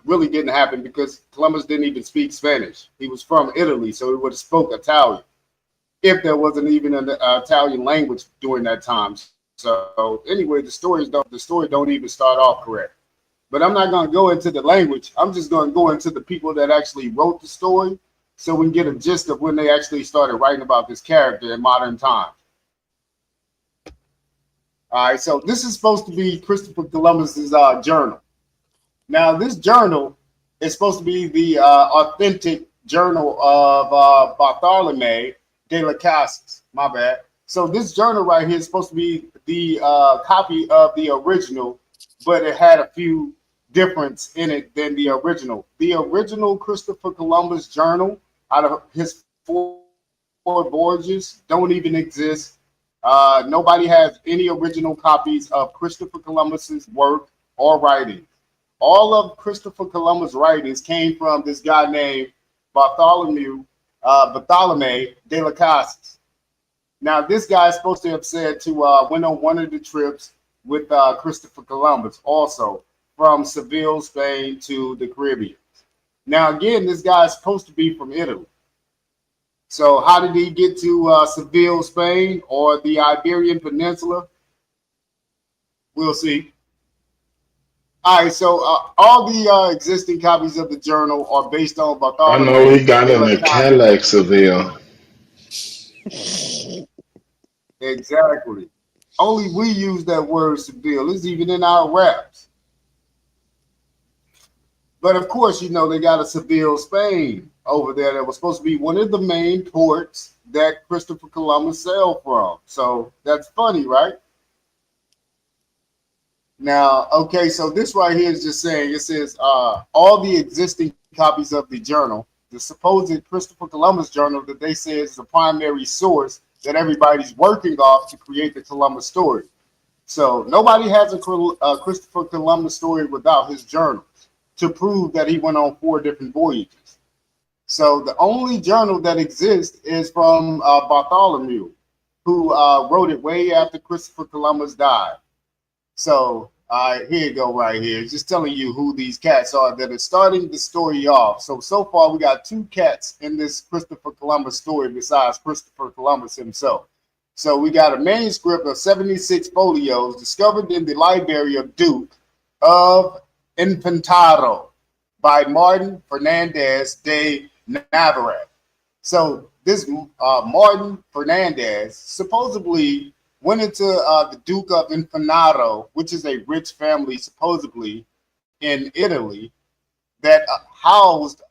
really didn't happen because Columbus didn't even speak Spanish. He was from Italy, so he would have spoke Italian if there wasn't even an Italian language during that time. So anyway, the story don't even start off correct. But I'm not going to go into the language. I'm just going to go into the people that actually wrote the story so we can get a gist of when they actually started writing about this character in modern times. All right, so this is supposed to be Christopher Columbus's journal. Now, this journal is supposed to be the authentic journal of Bartholomew de las Casas. My bad. So this journal right here is supposed to be the copy of the original, but it had a few difference in it than the original. The original Christopher Columbus journal, out of his four voyages, don't even exist. Nobody has any original copies of Christopher Columbus's work or writings. All of Christopher Columbus' writings came from this guy named Bartholomew de las Casas. Now, this guy is supposed to have said to went on one of the trips with Christopher Columbus, also from Seville, Spain to the Caribbean. Now, again, this guy is supposed to be from Italy. So how did he get to Seville, Spain, or the Iberian Peninsula? We'll see. All right, so all the existing copies of the journal are based on I Bartholomew. know he got in a Cadillac Seville. Exactly. Only we use that word Seville. It's even in our raps. But of course, you know, they got a Seville, Spain over there that was supposed to be one of the main ports that Christopher Columbus sailed from. So that's funny, right? Now, okay, so this right here is just saying, it says, all the existing copies of the journal, the supposed Christopher Columbus journal that they say is the primary source that everybody's working off to create the Columbus story. So nobody has a Christopher Columbus story without his journals to prove that he went on 4 different voyages. So the only journal that exists is from Bartholomew, who wrote it way after Christopher Columbus died. So here you go right here. It's just telling you who these cats are that are starting the story off. So far we got 2 cats in this Christopher Columbus story besides Christopher Columbus himself. So we got a manuscript of 76 folios discovered in the library of Duke of Infantado by Martin Fernandez de Navarrete. So this Martin Fernandez supposedly went into the Duke of Infantado, which is a rich family supposedly in Italy, that housed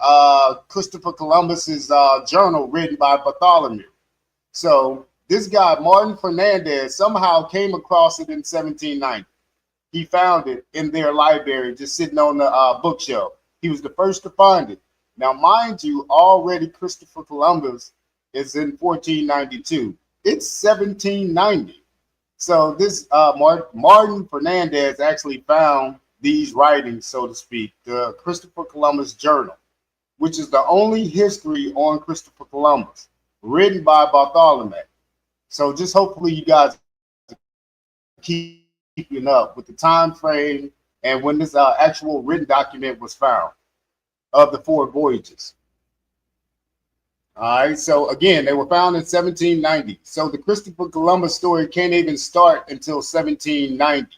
Christopher Columbus's journal written by Bartholomew. So this guy, Martin Fernandez, somehow came across it in 1790. He found it in their library, just sitting on the bookshelf. He was the first to find it. Now, mind you, already Christopher Columbus is in 1492. It's 1790. So this Martin Fernandez actually found these writings, so to speak, the Christopher Columbus Journal, which is the only history on Christopher Columbus, written by Bartholomew. So just hopefully you guys keeping up with the time frame and when this actual written document was found of the 4 voyages. All right, so again, they were found in 1790. So the Christopher Columbus story can't even start until 1790.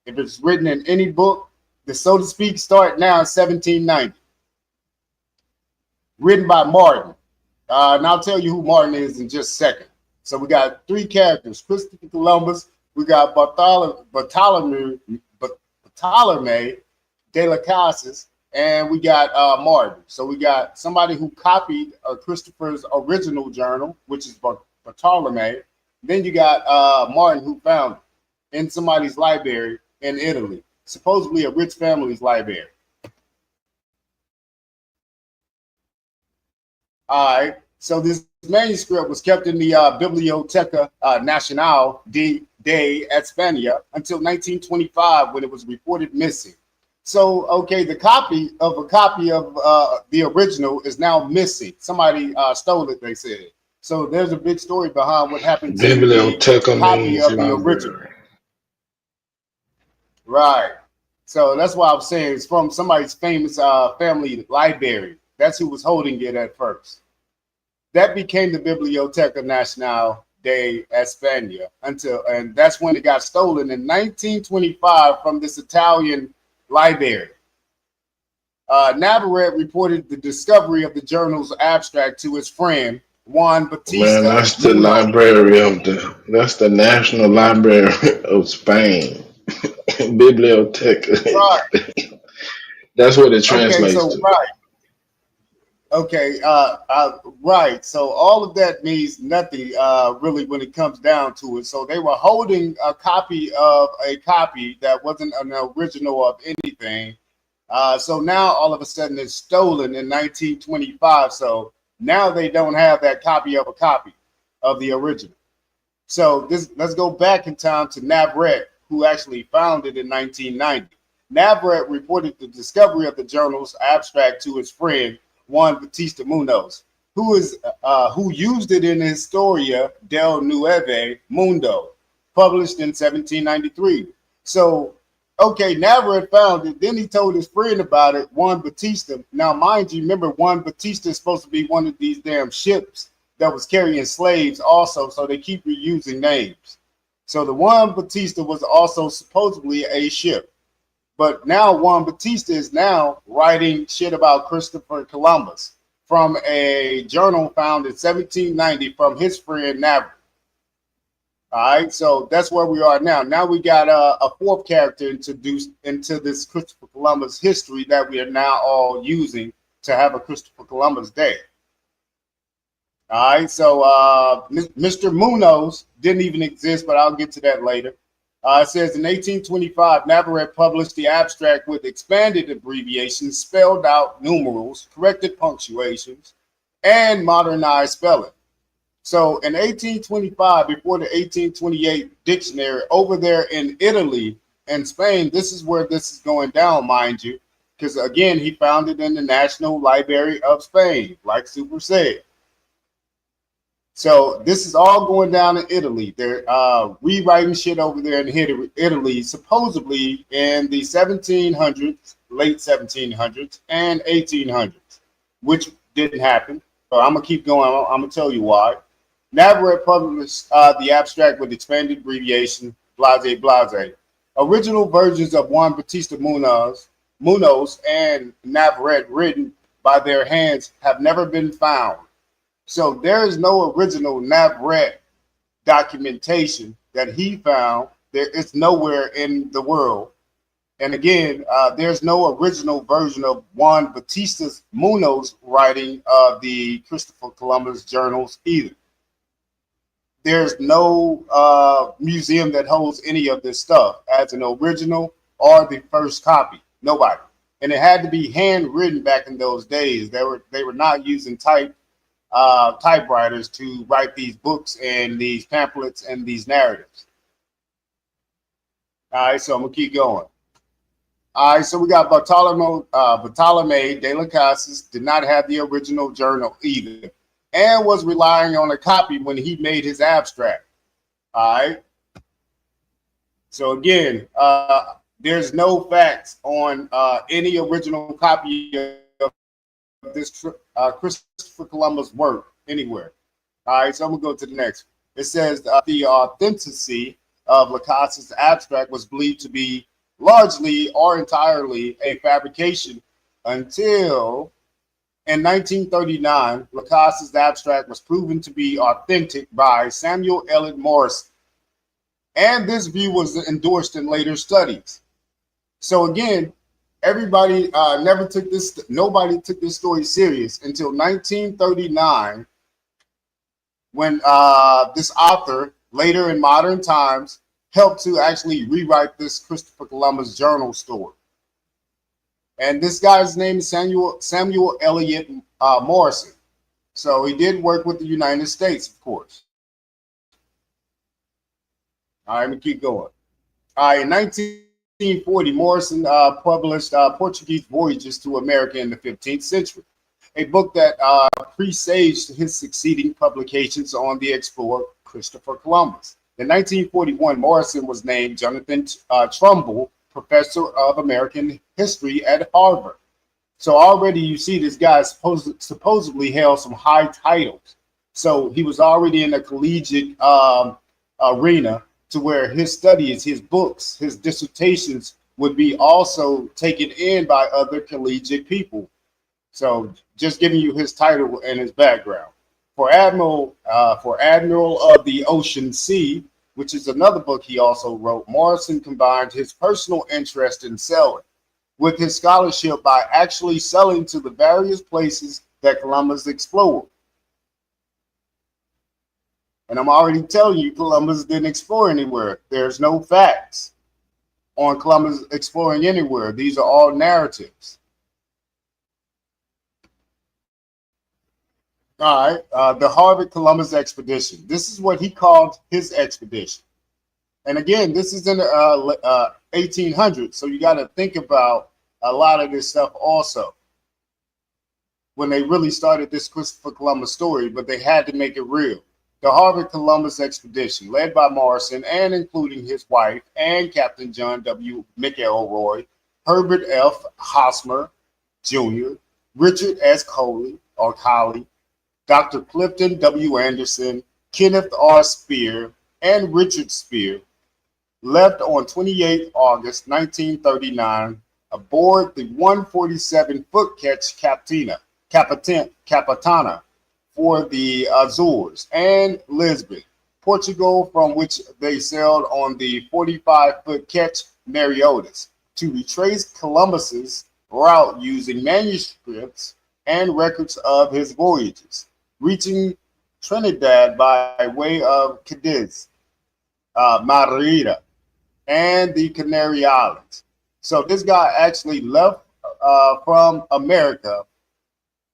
If it's written in any book, the so to speak start now in 1790. Written by Martin. And I'll tell you who Martin is in just a second. So we got 3 characters: Christopher Columbus, we got Bartholomew de las Casas, and we got Martin. So we got somebody who copied Christopher's original journal, which is Bartholomew. Then you got Martin, who found it in somebody's library in Italy, supposedly a rich family's library. All right, so this manuscript was kept in the Biblioteca Nacional de España until 1925, when it was reported missing. So, okay, the copy of the original is now missing. Somebody stole it, they said. So there's a big story behind what happened to the copy of the original. Right. So that's why I'm saying it's from somebody's famous family library. That's who was holding it at first. That became the Biblioteca Nacional de España and that's when it got stolen in 1925 from this Italian library. Navarrete reported the discovery of the journal's abstract to his friend Juan Bautista. Man, that's the library that's the National Library of Spain. Biblioteca. Right. That's what it translates to. Right. Okay, right. So all of that means nothing really when it comes down to it. So they were holding a copy of a copy that wasn't an original of anything. So now all of a sudden it's stolen in 1925. So now they don't have that copy of a copy of the original. So let's go back in time to Navarrete, who actually found it in 1990. Navarrete reported the discovery of the journal's abstract to his friend Juan Bautista Munoz, who used it in Historia del Nuevo Mundo, published in 1793. So, okay, Navarrete found it. Then he told his friend about it, Juan Bautista. Now, mind you, remember Juan Bautista is supposed to be one of these damn ships that was carrying slaves also, so they keep reusing names. So the Juan Bautista was also supposedly a ship. But now Juan Bautista is now writing shit about Christopher Columbus from a journal found in 1790 from his friend Navarrete. All right, so that's where we are now. Now we got a 4th character introduced into this Christopher Columbus history that we are now all using to have a Christopher Columbus Day. All right, so Mr. Munoz didn't even exist, but I'll get to that later. It says in 1825, Navarrete published the abstract with expanded abbreviations, spelled out numerals, corrected punctuations, and modernized spelling. So in 1825, before the 1828 dictionary, over there in Italy and Spain, this is where this is going down, mind you, because again, he found it in the National Library of Spain, like Super said. So this is all going down in Italy. They're rewriting shit over there in Italy, supposedly in the 1700s, late 1700s, and 1800s, which didn't happen. But I'm gonna keep going. I'm gonna tell you why. Navarrete published the abstract with expanded abbreviation, blase blase. Original versions of Juan Bautista Munoz and Navarrete, written by their hands, have never been found. So there is no original Navarrete documentation that he found. There is nowhere in the world. And again, there's no original version of Juan Bautista Munoz writing the Christopher Columbus journals either. There's no museum that holds any of this stuff as an original or the first copy. Nobody. And it had to be handwritten back in those days. They were not using typewriters to write these books and these pamphlets and these narratives. All right, so I'm gonna keep going. All right, so we got Bartolome de las Casas did not have the original journal either, and was relying on a copy when he made his abstract. All right. So again, there's no facts on any original copy of this Christopher Columbus work anywhere. All right, so I'm gonna go to the next one. It says the authenticity of las Casas' abstract was believed to be largely or entirely a fabrication until in 1939, las Casas' abstract was proven to be authentic by Samuel Eliot Morison, and this view was endorsed in later studies. So again, everybody nobody took this story serious until 1939, when this author, later in modern times, helped to actually rewrite this Christopher Columbus journal story. And this guy's name is Samuel Eliot Morison. So he did work with the United States, of course. All right, let me keep going. All right, in 1940, Morison published Portuguese Voyages to America in the 15th Century, a book that presaged his succeeding publications on the explorer Christopher Columbus. In 1941, Morison was named Jonathan Trumbull Professor of American History at Harvard. So already you see this guy supposedly held some high titles. So he was already in a collegiate arena to where his studies, his books, his dissertations would be also taken in by other collegiate people. So just giving you his title and his background. For Admiral of the Ocean Sea, which is another book he also wrote, Morison combined his personal interest in sailing with his scholarship by actually selling to the various places that Columbus explored. And I'm already telling you, Columbus didn't explore anywhere. There's no facts on Columbus exploring anywhere. These are all narratives. All right, the Harvard Columbus expedition. This is what he called his expedition. And again, this is in the 1800s, so you got to think about a lot of this stuff also when they really started this Christopher Columbus story, but they had to make it real. The Harvard Columbus expedition, led by Morison and including his wife and Captain John W. McElroy, Herbert F. Hosmer Jr., Richard S. Colley, Dr. Clifton W. Anderson, Kenneth R. Spear, and Richard Spear, left on 28 August 1939 aboard the 147-foot ketch Capitana for the Azores and Lisbon, Portugal, from which they sailed on the 45-foot ketch Mariotis to retrace Columbus's route using manuscripts and records of his voyages, reaching Trinidad by way of Cadiz, Merida, and the Canary Islands. So this guy actually left from America,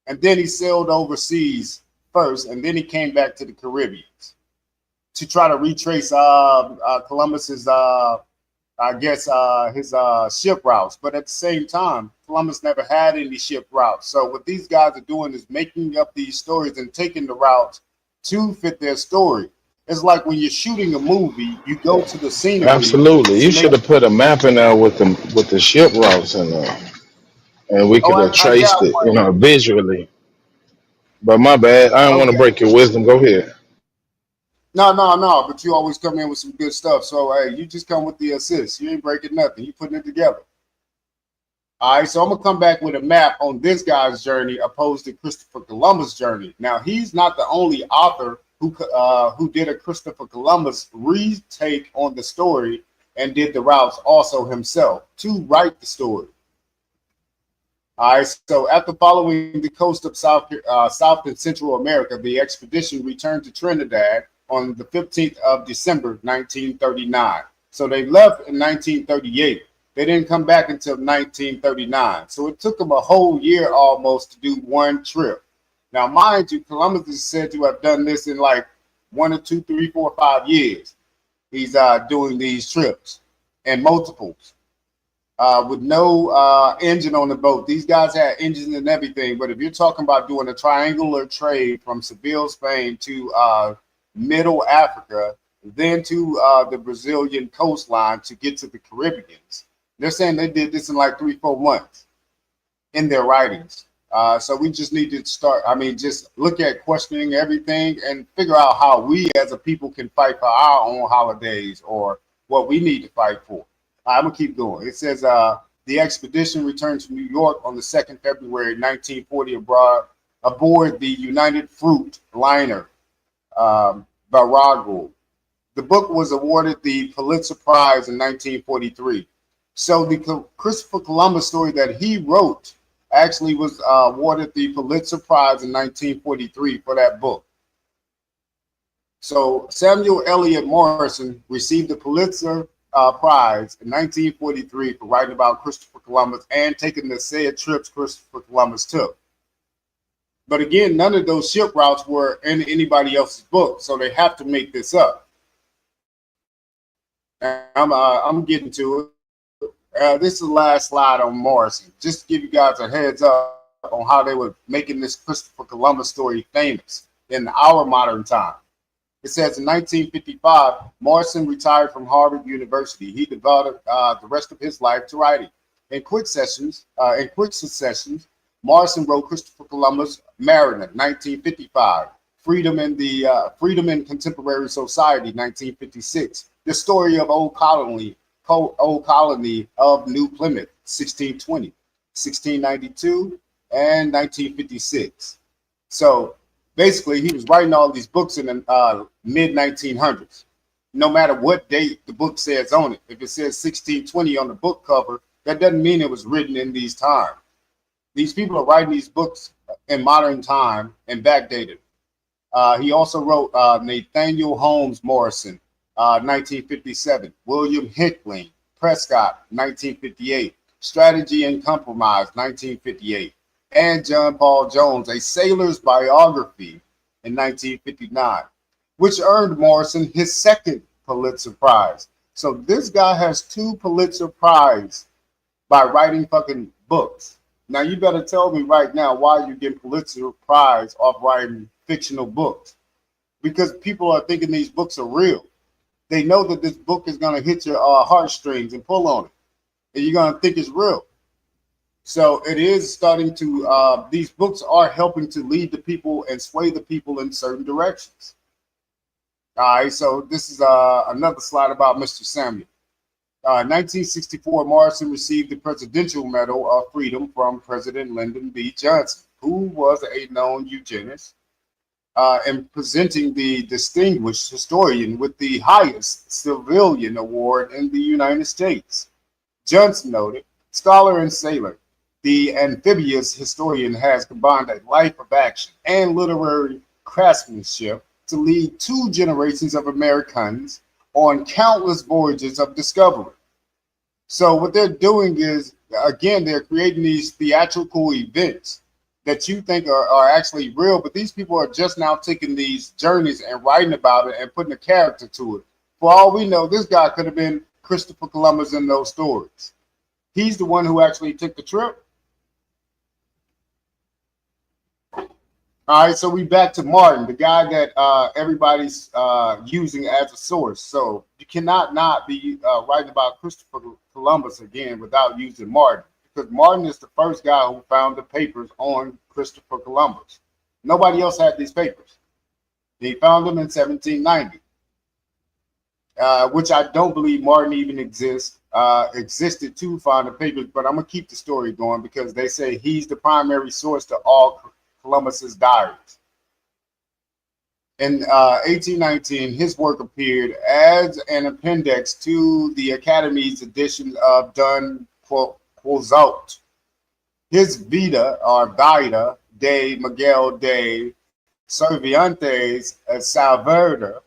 and then he sailed overseas first, and then he came back to the Caribbean to try to retrace Columbus's, his ship routes. But at the same time, Columbus never had any ship routes. So what these guys are doing is making up these stories and taking the routes to fit their story. It's like when you're shooting a movie, you go to the scenery. Absolutely. You should have put a map in there with the ship routes in there, and we could have traced it, visually. But my bad, I don't want to break your wisdom. Go ahead. No. But you always come in with some good stuff. So hey, you just come with the assist. You ain't breaking nothing. You putting it together. All right. So I'm gonna come back with a map on this guy's journey, opposed to Christopher Columbus' journey. Now he's not the only author who did a Christopher Columbus retake on the story and did the routes also himself to write the story. All right, so after following the coast of South and Central America, the expedition returned to Trinidad on the 15th of December, 1939. So they left in 1938. They didn't come back until 1939. So it took them a whole year almost to do one trip. Now, mind you, Columbus is said to have done this in like 1 or 2, 3, 4, 5 years. He's doing these trips and multiples with no engine on the boat. These guys had engines and everything. But if you're talking about doing a triangular trade from Seville, Spain to Middle Africa, then to the Brazilian coastline to get to the Caribbeans, they're saying they did this in like 3-4 months in their writings. So we just need to start, just look at questioning everything and figure out how we as a people can fight for our own holidays or what we need to fight for. I'm going to keep going. It says the expedition returned to New York on the 2nd February 1940 aboard the United Fruit liner Virago. The book was awarded the Pulitzer Prize in 1943. So the Christopher Columbus story that he wrote actually was awarded the Pulitzer Prize in 1943 for that book. So Samuel Eliot Morison received the Pulitzer Prize in 1943 for writing about Christopher Columbus and taking the said trips Christopher Columbus took. But again, none of those ship routes were in anybody else's book, so they have to make this up. And I'm getting to it. This is the last slide on Morrison, just to give you guys a heads up on how they were making this Christopher Columbus story famous in our modern time. It says in 1955, Morrison retired from Harvard University. He devoted the rest of his life to writing. In quick succession, Morrison wrote Christopher Columbus Mariner, 1955, Freedom in Contemporary Society, 1956, The Story of Old Colony of New Plymouth, 1620, 1692, and 1956. So basically, he was writing all these books in the mid-1900s. No matter what date the book says on it, if it says 1620 on the book cover, that doesn't mean it was written in these times. These people are writing these books in modern time and backdated. He also wrote Nathaniel Holmes Morrison, 1957, William Hickling Prescott, 1958, Strategy and Compromise, 1958, and John Paul Jones, A Sailor's Biography, in 1959, which earned Morrison his second Pulitzer Prize. So this guy has 2 Pulitzer Prizes by writing fucking books. Now you better tell me right now why you get Pulitzer Prize off writing fictional books. Because people are thinking these books are real. They know that this book is going to hit your heartstrings and pull on it. And you're going to think it's real. So it is starting to, these books are helping to lead the people and sway the people in certain directions. All right, so this is another slide about Mr. Samuel. 1964, Morrison received the Presidential Medal of Freedom from President Lyndon B. Johnson, who was a known eugenist, and presenting the distinguished historian with the highest civilian award in the United States. Johnson noted, scholar and sailor, the amphibious historian has combined a life of action and literary craftsmanship to lead 2 generations of Americans on countless voyages of discovery. So what they're doing is, again, they're creating these theatrical events that you think are actually real, but these people are just now taking these journeys and writing about it and putting a character to it. For all we know, this guy could have been Christopher Columbus in those stories. He's the one who actually took the trip. All right, so we back to Martin, the guy that everybody's using as a source. So you cannot not be writing about Christopher Columbus again without using Martin, because Martin is the first guy who found the papers on Christopher Columbus. Nobody else had these papers. He found them in 1790, which I don't believe Martin even existed to find the papers, but I'm going to keep the story going because they say he's the primary source to all Columbus's diaries. In 1819, his work appeared as an appendix to the Academy's edition of Don Quixote. His Vida de Miguel de Cervantes Saavedra,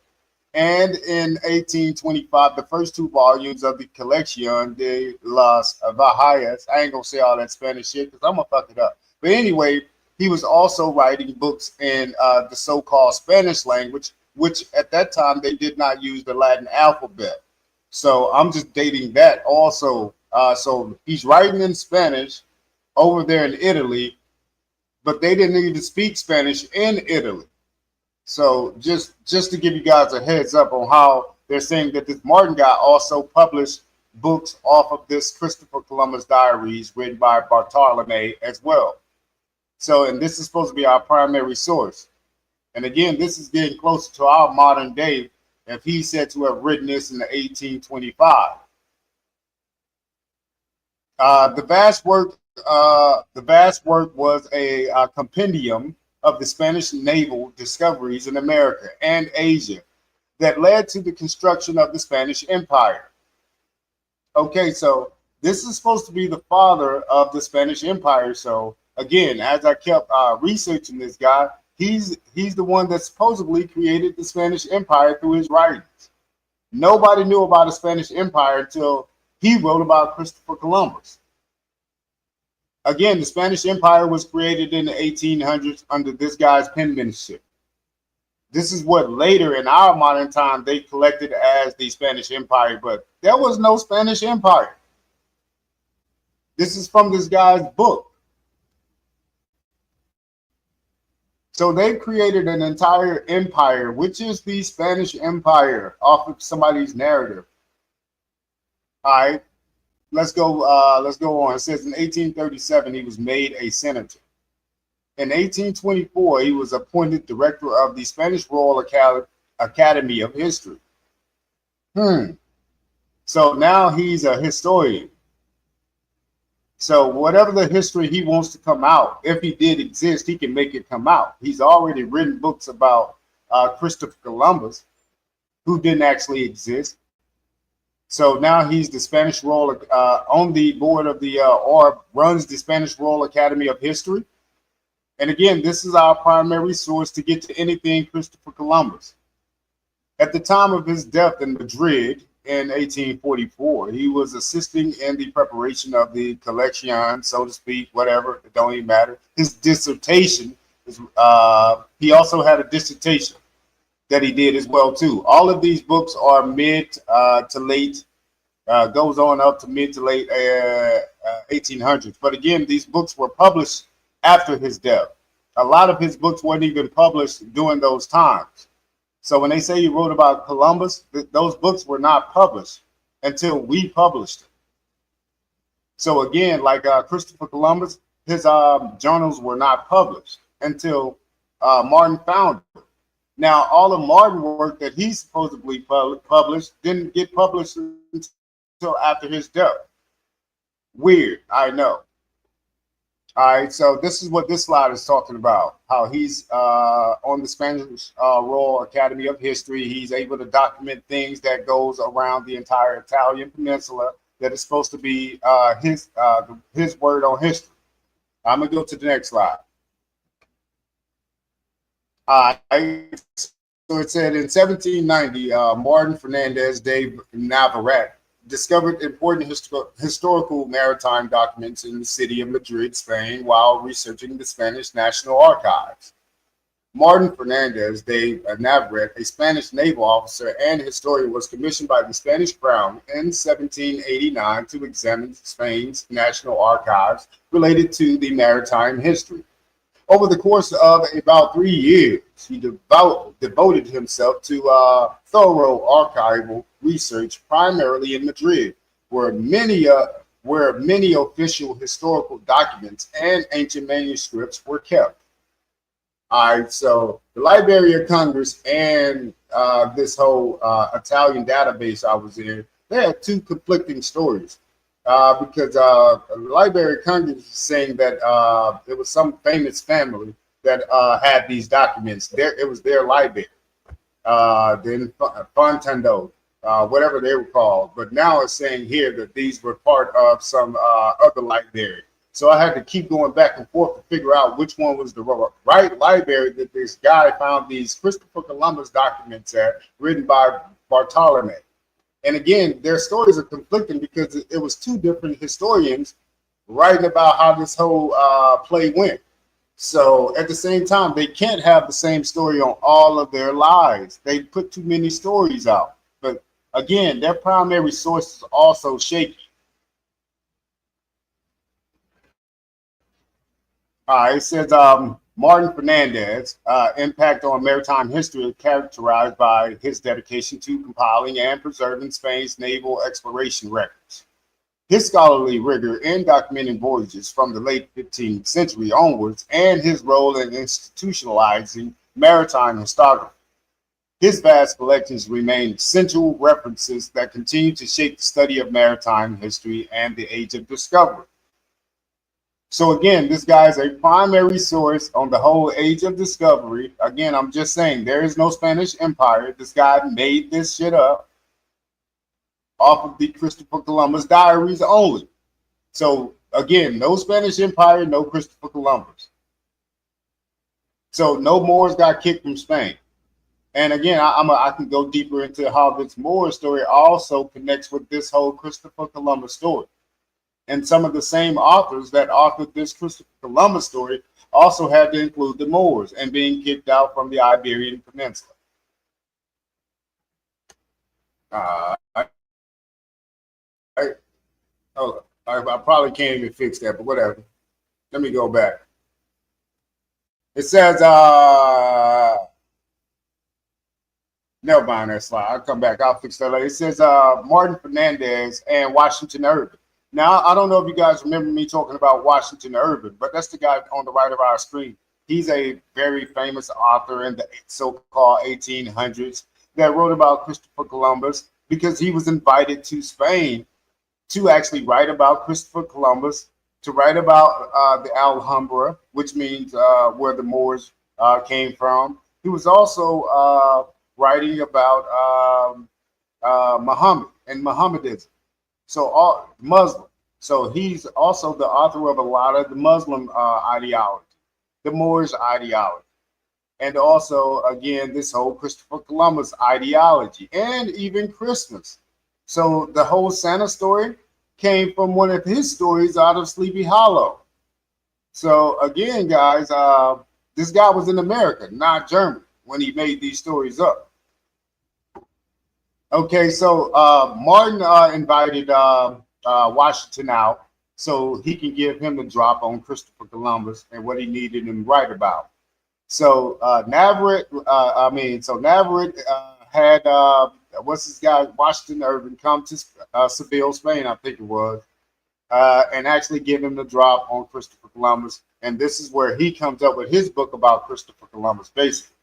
and in 1825, the first two volumes of the Colección de las Bajas. I ain't gonna say all that Spanish shit because I'm gonna fuck it up. But anyway, he was also writing books in the so-called Spanish language, which at that time they did not use the Latin alphabet. So I'm just dating that also. So he's writing in Spanish over there in Italy, but they didn't even speak Spanish in Italy. So just to give you guys a heads up on how they're saying that this Martin guy also published books off of this Christopher Columbus diaries written by Bartolome as well. So, and this is supposed to be our primary source. And again, this is getting closer to our modern day if he's said to have written this in the 1825. The vast work was a compendium of the Spanish naval discoveries in America and Asia that led to the construction of the Spanish Empire. Okay, so this is supposed to be the father of the Spanish Empire. So again, as I kept researching this guy, he's the one that supposedly created the Spanish Empire through his writings. Nobody knew about the Spanish Empire until he wrote about Christopher Columbus. Again, the Spanish Empire was created in the 1800s under this guy's penmanship. This is what later in our modern time they collected as the Spanish Empire, but there was no Spanish Empire. This is from this guy's book. So they created an entire empire, which is the Spanish Empire, off of somebody's narrative. All right. Let's go on. It says in 1837, he was made a senator. In 1824, he was appointed director of the Spanish Royal Academy of History. So now he's a historian. So whatever the history he wants to come out, if he did exist, he can make it come out. He's already written books about Christopher Columbus, who didn't actually exist. So now he's the Spanish Royal on the board of the or runs the Spanish Royal Academy of History. And again, this is our primary source to get to anything Christopher Columbus. At the time of his death in Madrid in 1844, he was assisting in the preparation of the collection, so to speak, whatever, it don't even matter. His dissertation is, he also had a dissertation that he did as well too. All of these books are mid to late, goes on up to mid to late 1800s. But again, these books were published after his death. A lot of his books weren't even published during those times. So when they say he wrote about Columbus, those books were not published until we published it. So again, like Christopher Columbus, his journals were not published until Martin found it. Now, all of Martin's work that he supposedly published didn't get published until after his death. Weird, I know. All right, so this is what this slide is talking about, how he's on the Spanish Royal Academy of History. He's able to document things that goes around the entire Italian peninsula that is supposed to be his word on history. I'm going to go to the next slide. So it said in 1790, Martin Fernandez de Navarrete discovered important historical maritime documents in the city of Madrid, Spain, while researching the Spanish National Archives. Martin Fernandez de Navarrete, a Spanish naval officer and historian, was commissioned by the Spanish Crown in 1789 to examine Spain's national archives related to the maritime history. Over the course of about 3 years, he devoted himself to thorough archival research, primarily in Madrid, where many official historical documents and ancient manuscripts were kept. All right, so the Library of Congress and this whole Italian database I was in, they had two conflicting stories. Because the Library of Congress is saying that it was some famous family that had these documents. It was their library, then Fontando, whatever they were called. But now it's saying here that these were part of some other library. So I had to keep going back and forth to figure out which one was the right library that this guy found these Christopher Columbus documents at, written by Bartolome. And again, their stories are conflicting because it was two different historians writing about how this whole play went. So at the same time, they can't have the same story on all of their lives. They put too many stories out. But again, their primary source is also shaky. It says Martin Fernandez, impact on maritime history characterized by his dedication to compiling and preserving Spain's naval exploration records. His scholarly rigor in documenting voyages from the late 15th century onwards, and his role in institutionalizing maritime historiography. His vast collections remain essential references that continue to shape the study of maritime history and the Age of Discovery. So again, this guy is a primary source on the whole Age of Discovery. Again, I'm just saying there is no Spanish Empire. This guy made this shit up off of the Christopher Columbus diaries only. So again, no Spanish Empire, no Christopher Columbus. So no Moors got kicked from Spain. And again, I can go deeper into how this Moor story also connects with this whole Christopher Columbus story. And some of the same authors that authored this Christopher Columbus story also had to include the Moors and being kicked out from the Iberian Peninsula. I probably can't even fix that, but whatever. Let me go back. It says, never mind that slide. I'll come back. I'll fix that later. It says Martin Fernandez and Washington Irving. Now, I don't know if you guys remember me talking about Washington Irving, but that's the guy on the right of our screen. He's a very famous author in the so-called 1800s that wrote about Christopher Columbus because he was invited to Spain to actually write about Christopher Columbus, to write about the Alhambra, which means where the Moors came from. He was also writing about Muhammad and Mohammedanism. So all Muslim. So he's also the author of a lot of the Muslim ideology, the Moorish ideology, and also again this whole Christopher Columbus ideology, and even Christmas. So the whole Santa story came from one of his stories out of Sleepy Hollow. So again, guys, this guy was in America, not Germany, when he made these stories up. Okay, so Martin invited Washington out so he can give him the drop on Christopher Columbus and what he needed him to write about. So Navarrete had what's this guy, Washington Irving, come to Seville, Spain, I think it was, and actually give him the drop on Christopher Columbus. And this is where he comes up with his book about Christopher Columbus, basically.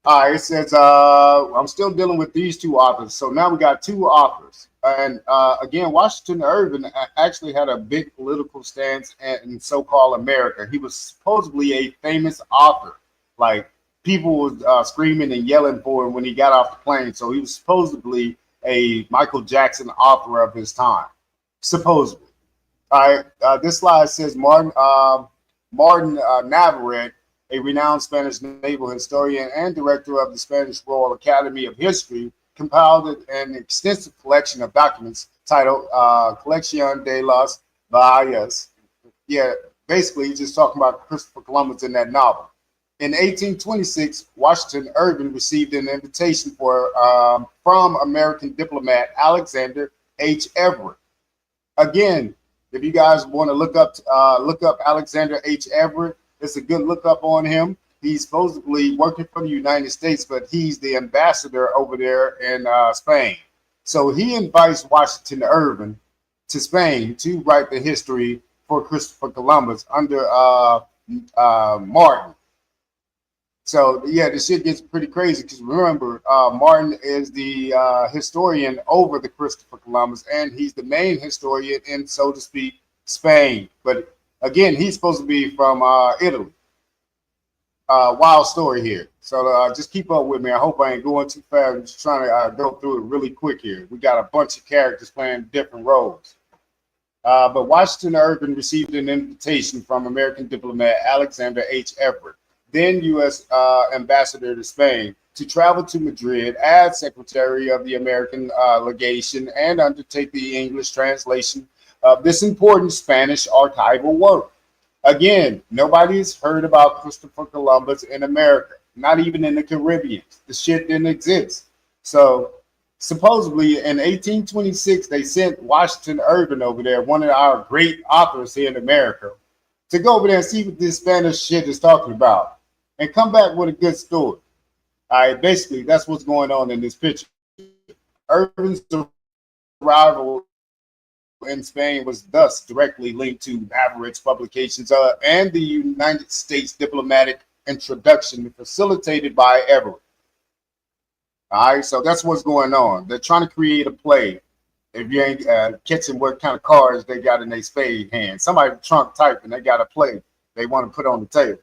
All right, it says, I'm still dealing with these two authors. So now we got two authors. And again, Washington Irving actually had a big political stance in so-called America. He was supposedly a famous author. Like, people was screaming and yelling for him when he got off the plane. So he was supposedly a Michael Jackson author of his time, supposedly. All right, this slide says Martin Navarrete, a renowned Spanish naval historian and director of the Spanish Royal Academy of History, compiled an extensive collection of documents titled Colección de las Bahías. Yeah, basically, he's just talking about Christopher Columbus in that novel. In 1826, Washington Irving received an invitation from American diplomat Alexander H. Everett. Again, if you guys want to look up Alexander H. Everett, it's a good look up on him. He's supposedly working for the United States, but he's the ambassador over there in Spain. So he invites Washington Irving to Spain to write the history for Christopher Columbus under Martin. So yeah, the shit gets pretty crazy because remember, Martin is the historian over the Christopher Columbus, and he's the main historian in, so to speak, Spain. But again, he's supposed to be from Italy. Wild story here. So just keep up with me. I hope I ain't going too fast. I'm just trying to go through it really quick here. We got a bunch of characters playing different roles. But Washington Irving received an invitation from American diplomat Alexander H. Everett, then U.S. ambassador to Spain, to travel to Madrid as secretary of the American legation and undertake the English translation of this important Spanish archival work. Again, nobody's heard about Christopher Columbus in America, not even in the Caribbean. The shit didn't exist. So supposedly in 1826, they sent Washington Irving over there, one of our great authors here in America, to go over there and see what this Spanish shit is talking about and come back with a good story. All right, basically, that's what's going on in this picture. Irving's arrival in Spain was thus directly linked to Everett's publications and the United States diplomatic introduction facilitated by Everett. All right, so that's what's going on. They're trying to create a play. If you ain't catching what kind of cards they got in their spade hand, somebody trunk type and they got a play they want to put on the table.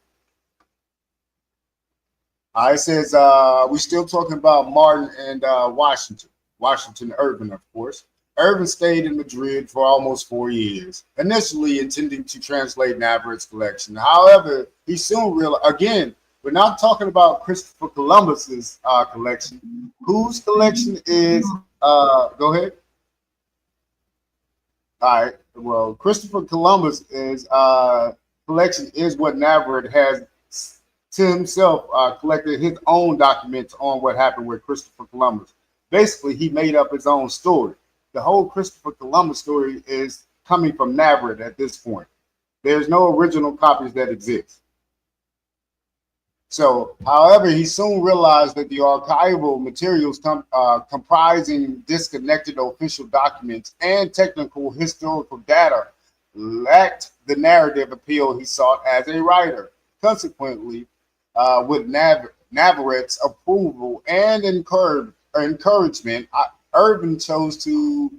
It says we're still talking about Martin and Washington Irving, of course. Irving stayed in Madrid for almost 4 years, initially intending to translate Everett's collection. However, he soon realized, again, we're not talking about Christopher Columbus's collection. Whose collection is, go ahead. All right, well, Christopher Columbus is collection is what Everett has to himself collected his own documents on what happened with Christopher Columbus. Basically, he made up his own story. The whole Christopher Columbus story is coming from Everett at this point. There's no original copies that exist. So, however, he soon realized that the archival materials comprising disconnected official documents and technical historical data lacked the narrative appeal he sought as a writer. Consequently, with Everett's approval and encouragement, Irving chose to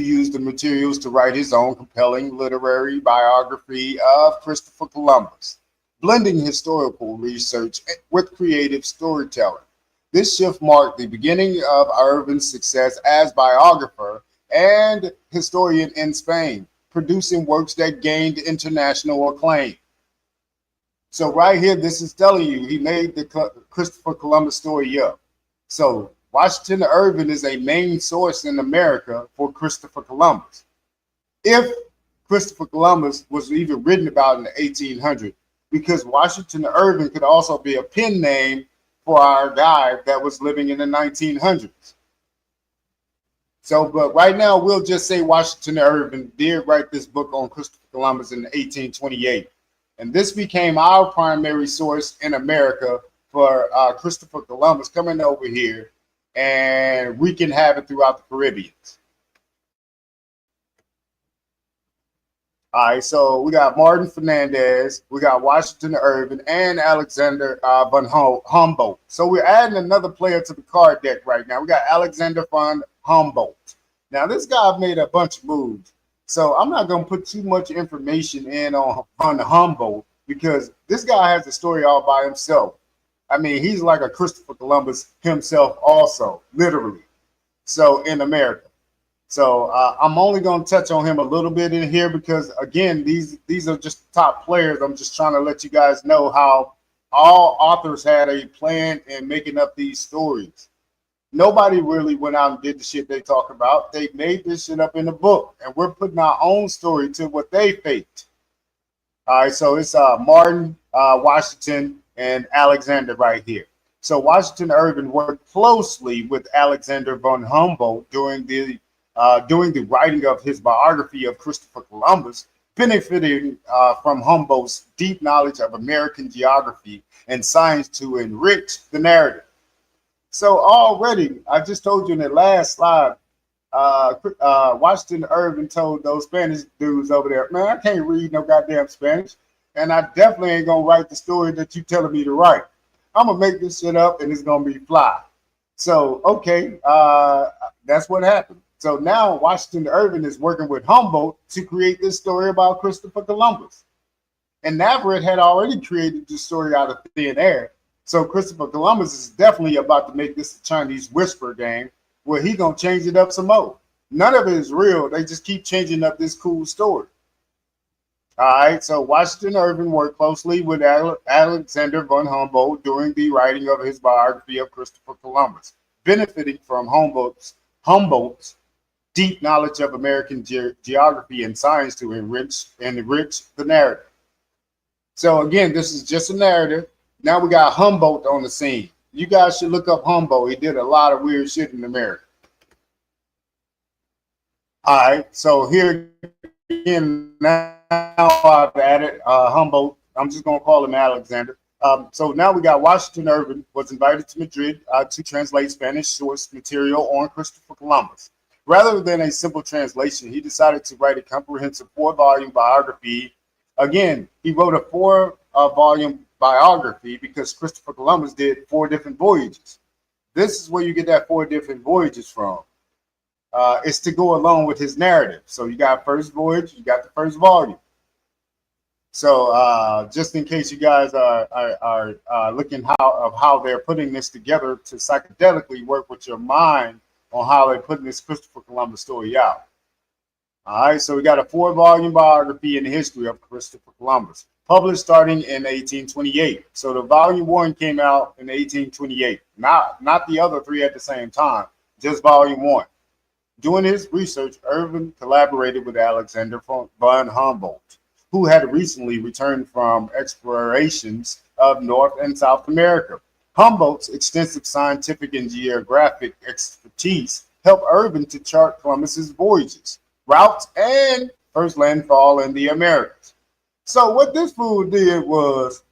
use the materials to write his own compelling literary biography of Christopher Columbus, blending historical research with creative storytelling. This shift marked the beginning of Irving's success as biographer and historian in Spain, producing works that gained international acclaim. So right here, this is telling you he made the Christopher Columbus story up. So Washington Irving is a main source in America for Christopher Columbus. If Christopher Columbus was even written about in the 1800s, because Washington Irving could also be a pen name for our guy that was living in the 1900s. So, but right now we'll just say Washington Irving did write this book on Christopher Columbus in 1828. And this became our primary source in America for Christopher Columbus coming over here and wreaking havoc throughout the Caribbean. All right, so we got Martin Fernandez, we got Washington Irving, and Alexander von Humboldt. So we're adding another player to the card deck right now. We got Alexander von Humboldt. Now, this guy made a bunch of moves. So I'm not going to put too much information in on von Humboldt because this guy has a story all by himself. I mean, he's like a Christopher Columbus himself also, literally. So in America. So I'm only going to touch on him a little bit in here because, again, these are just top players. I'm just trying to let you guys know how all authors had a plan in making up these stories. Nobody really went out and did the shit they talk about. They made this shit up in the book, and we're putting our own story to what they faked. All right, so it's Martin, Washington, and Alexander right here. So Washington Irving worked closely with Alexander von Humboldt during the writing of his biography of Christopher Columbus, benefiting from Humboldt's deep knowledge of American geography and science to enrich the narrative. So already, I just told you in the last slide, Washington Irving told those Spanish dudes over there, man, I can't read no goddamn Spanish, and I definitely ain't gonna write the story that you telling me to write. I'm gonna make this shit up, and it's gonna be fly. So okay, that's what happened. So now Washington Irving is working with Humboldt to create this story about Christopher Columbus, and Navarrete had already created this story out of thin air. So Christopher Columbus is definitely about to make this a Chinese whisper game where he gonna change it up some more. None of it is real. They just keep changing up this cool story. All right, so Washington Irving worked closely with Alexander von Humboldt during the writing of his biography of Christopher Columbus, benefiting from Humboldt's deep knowledge of American geography and science to enrich the narrative. So again, this is just a narrative. Now we got Humboldt on the scene. You guys should look up Humboldt. He did a lot of weird shit in America. All right, so here again, now I've added Humboldt. I'm just going to call him Alexander. So now we got Washington Irving was invited to Madrid to translate Spanish source material on Christopher Columbus. Rather than a simple translation, he decided to write a comprehensive 4-volume biography. Again, he wrote a 4-volume biography because Christopher Columbus did 4 different voyages. This is where you get that 4 different voyages from. It's to go along with his narrative. So you got first voyage, you got the first volume. So just in case you guys are looking how they're putting this together to psychedelically work with your mind on how they're putting this Christopher Columbus story out. All right, so we got a 4-volume biography in the history of Christopher Columbus, published starting in 1828. So the volume 1 came out in 1828, not the other 3 at the same time, just volume 1. Doing his research, Irving collaborated with Alexander von Humboldt, who had recently returned from explorations of North and South America. Humboldt's extensive scientific and geographic expertise helped Irving to chart Columbus's voyages, routes, and first landfall in the Americas. So what this fool did was,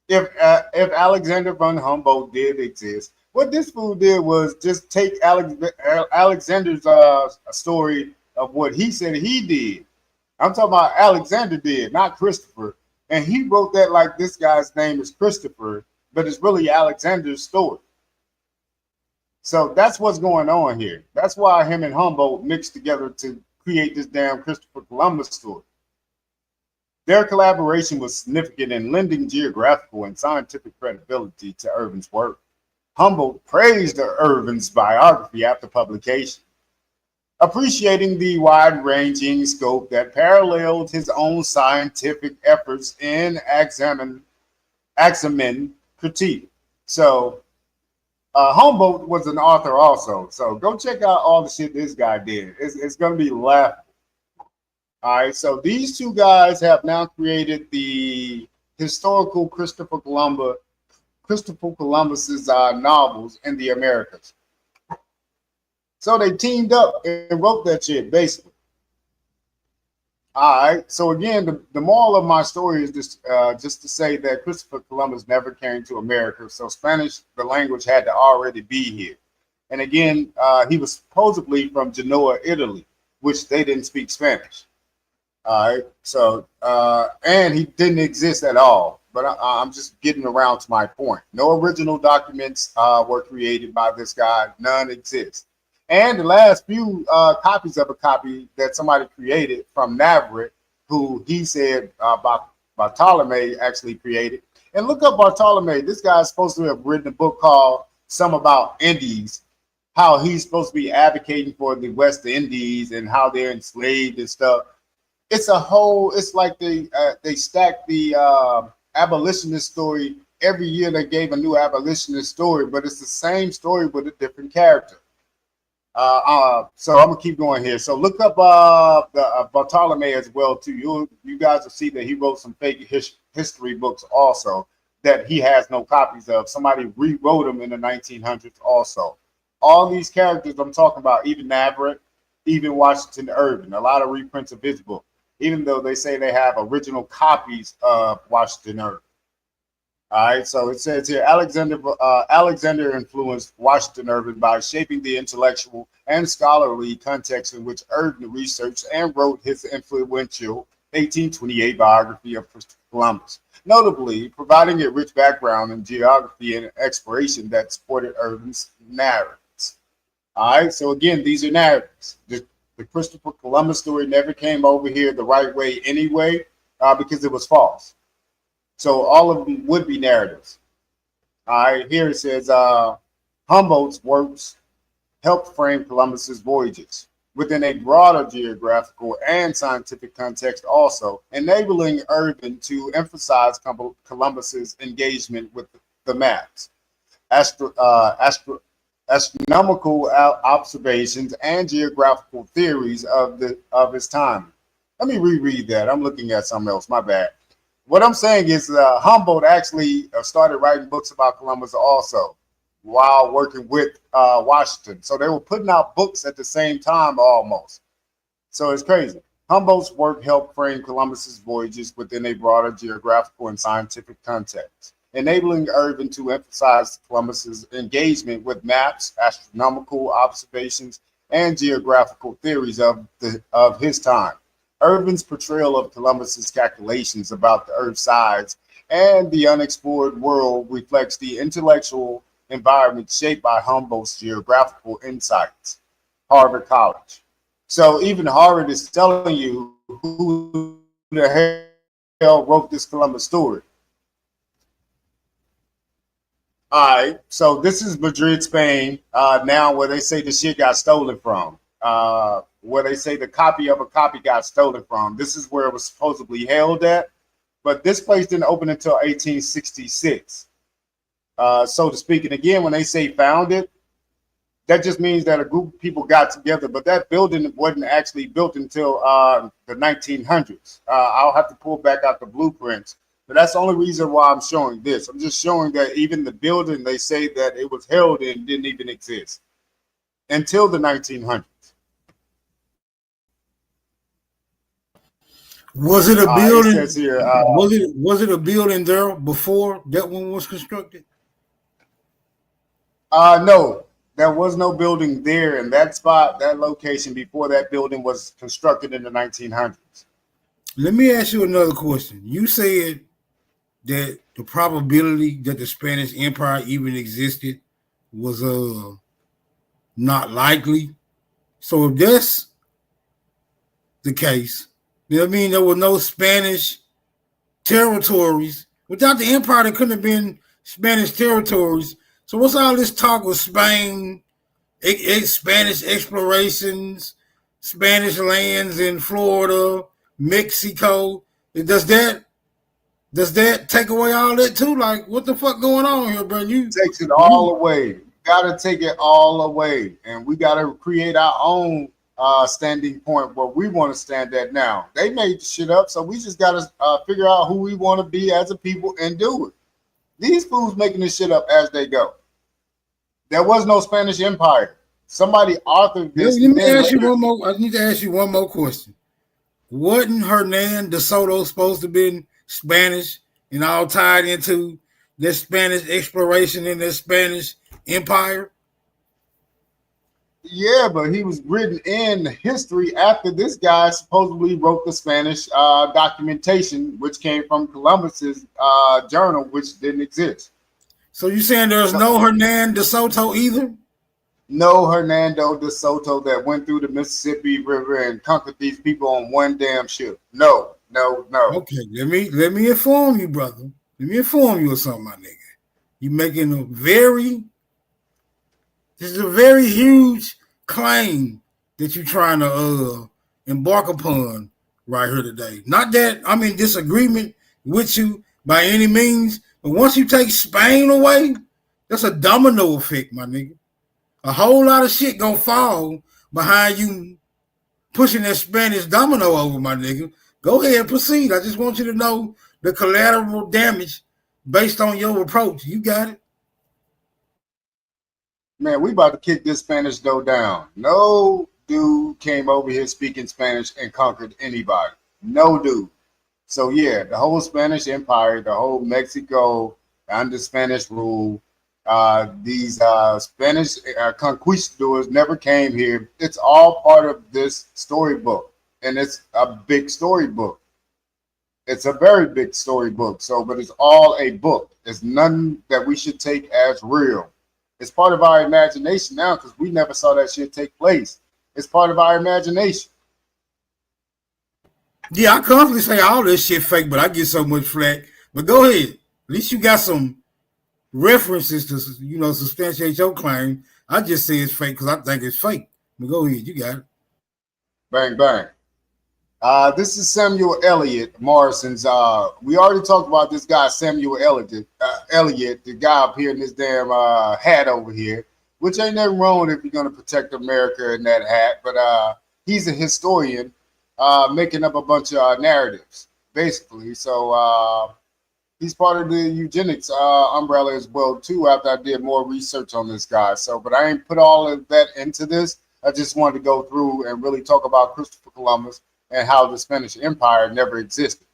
if Alexander von Humboldt did exist, what this fool did was just take Alexander's story of what he said he did. I'm talking about Alexander did, not Christopher. And he wrote that like this guy's name is Christopher, but it's really Alexander's story. So that's what's going on here. That's why him and Humboldt mixed together to create this damn Christopher Columbus story. Their collaboration was significant in lending geographical and scientific credibility to Irving's work. Humboldt praised Irving's biography after publication, appreciating the wide-ranging scope that paralleled his own scientific efforts in Axemen critique. So Humboldt was an author also. So go check out all the shit this guy did. It's going to be laughable. All right, so these two guys have now created the historical Christopher Columbus's novels in the Americas. So they teamed up and wrote that shit, basically. All right, so again, the moral of my story is just to say that Christopher Columbus never came to America, so Spanish, the language, had to already be here. And again, he was supposedly from Genoa, Italy, which they didn't speak Spanish. All right, so, and he didn't exist at all. But I'm just getting around to my point. No original documents were created by this guy. None exist. And the last few copies of a copy that somebody created from Navarrete, who he said Bartolome actually created. And look up Bartolome. This guy is supposed to have written a book called Some About Indies. how he's supposed to be advocating for the West Indies and how they're enslaved and stuff. It's a whole. It's like they stack the abolitionist story every year. They gave a new abolitionist story, but it's the same story with a different character. So I'm gonna keep going here. So look up the Bartolome as well too. You guys will see that he wrote some fake history books also that he has no copies of. Somebody rewrote them in the 1900s also. All these characters I'm talking about, even Navarrete, even Washington Irving, a lot of reprints of his book, even though they say they have original copies of Washington Irving. All right, so it says here, Alexander influenced Washington Irving by shaping the intellectual and scholarly context in which Irving researched and wrote his influential 1828 biography of Christopher Columbus, notably providing a rich background in geography and exploration that supported Irving's narratives. All right, so again, these are narratives. The Christopher Columbus story never came over here the right way anyway, because it was false. So all of them would be narratives. All right, here it says Humboldt's works helped frame Columbus's voyages within a broader geographical and scientific context also, enabling Irving to emphasize Columbus's engagement with the maps, astronomical observations, and geographical theories of his time. Let me reread that. I'm looking at something else. My bad. What I'm saying is Humboldt actually started writing books about Columbus also while working with Washington. So they were putting out books at the same time almost. So it's crazy. Humboldt's work helped frame Columbus's voyages within a broader geographical and scientific context, enabling Irving to emphasize Columbus's engagement with maps, astronomical observations, and geographical theories of his time. Irving's portrayal of Columbus's calculations about the Earth's size and the unexplored world reflects the intellectual environment shaped by Humboldt's geographical insights. Harvard College. So even Harvard is telling you who the hell wrote this Columbus story. All right, so this is Madrid, Spain, now where they say the shit got stolen from. Where they say the copy of a copy got stolen from. This is where it was supposedly held at, but this place didn't open until 1866, so to speak. And again, when they say found it, that just means that a group of people got together, but that building wasn't actually built until the 1900s. I'll have to pull back out the blueprints, but that's the only reason why I'm showing this. I'm just showing that even the building they say that it was held in didn't even exist until the 1900s. Was it a building? It says here, was it a building there before that one was constructed? No, there was no building there in that spot, that location, before that building was constructed in the 1900s. Let me ask you another question. You said that the probability that the Spanish Empire even existed was not likely. So if that's the case, you know what I mean? There were no Spanish territories. Without the empire, there couldn't have been Spanish territories. So what's all this talk of Spain, Spanish explorations, Spanish lands in Florida, Mexico? Does that take away all that too? Like, what the fuck going on here, bro? Takes it all away. You gotta take it all away, and we gotta create our own standing point where we want to stand at now. They made the shit up, so we just gotta figure out who we want to be as a people and do it. These fools making this shit up as they go. There was no Spanish Empire. Somebody authored this. Let me ask you one more. I need to ask you one more question. Wasn't Hernan de Soto supposed to be Spanish and all tied into the Spanish exploration in the Spanish Empire? Yeah, but he was written in history after this guy supposedly wrote the Spanish documentation, which came from Columbus's journal, which didn't exist. So you saying there's no Hernan de Soto either? No Hernando de Soto that went through the Mississippi River and conquered these people on one damn ship. No. Okay, let me inform you, brother. Let me inform you of something, my nigga. You're making a very This is a very huge claim that you're trying to embark upon right here today. Not that I'm in disagreement with you by any means, but once you take Spain away, that's a domino effect, my nigga. A whole lot of shit gonna fall behind you pushing that Spanish domino over, my nigga. Go ahead and proceed. I just want you to know the collateral damage based on your approach. You got it. Man, we about to kick this Spanish dough down. No dude came over here speaking Spanish and conquered anybody. No dude. So yeah, the whole Spanish Empire, the whole Mexico under Spanish rule, these Spanish conquistadors never came here. It's all part of this storybook, and it's a big storybook. It's a very big storybook. So, but it's all a book. There's none that we should take as real. It's part of our imagination now because we never saw that shit take place. It's part of our imagination. Yeah, I constantly say all this shit fake, but I get so much flack. But go ahead. At least you got some references to, substantiate your claim. I just say it's fake because I think it's fake. But go ahead. You got it. Bang, bang. This is Samuel Eliot Morrison's. We already talked about this guy, Samuel Eliot, the guy up here in this damn hat over here, which ain't nothing wrong if you're going to protect America in that hat. But he's a historian making up a bunch of narratives, basically. So he's part of the eugenics umbrella as well, too, after I did more research on this guy. So, but I ain't put all of that into this. I just wanted to go through and really talk about Christopher Columbus and how the Spanish Empire never existed.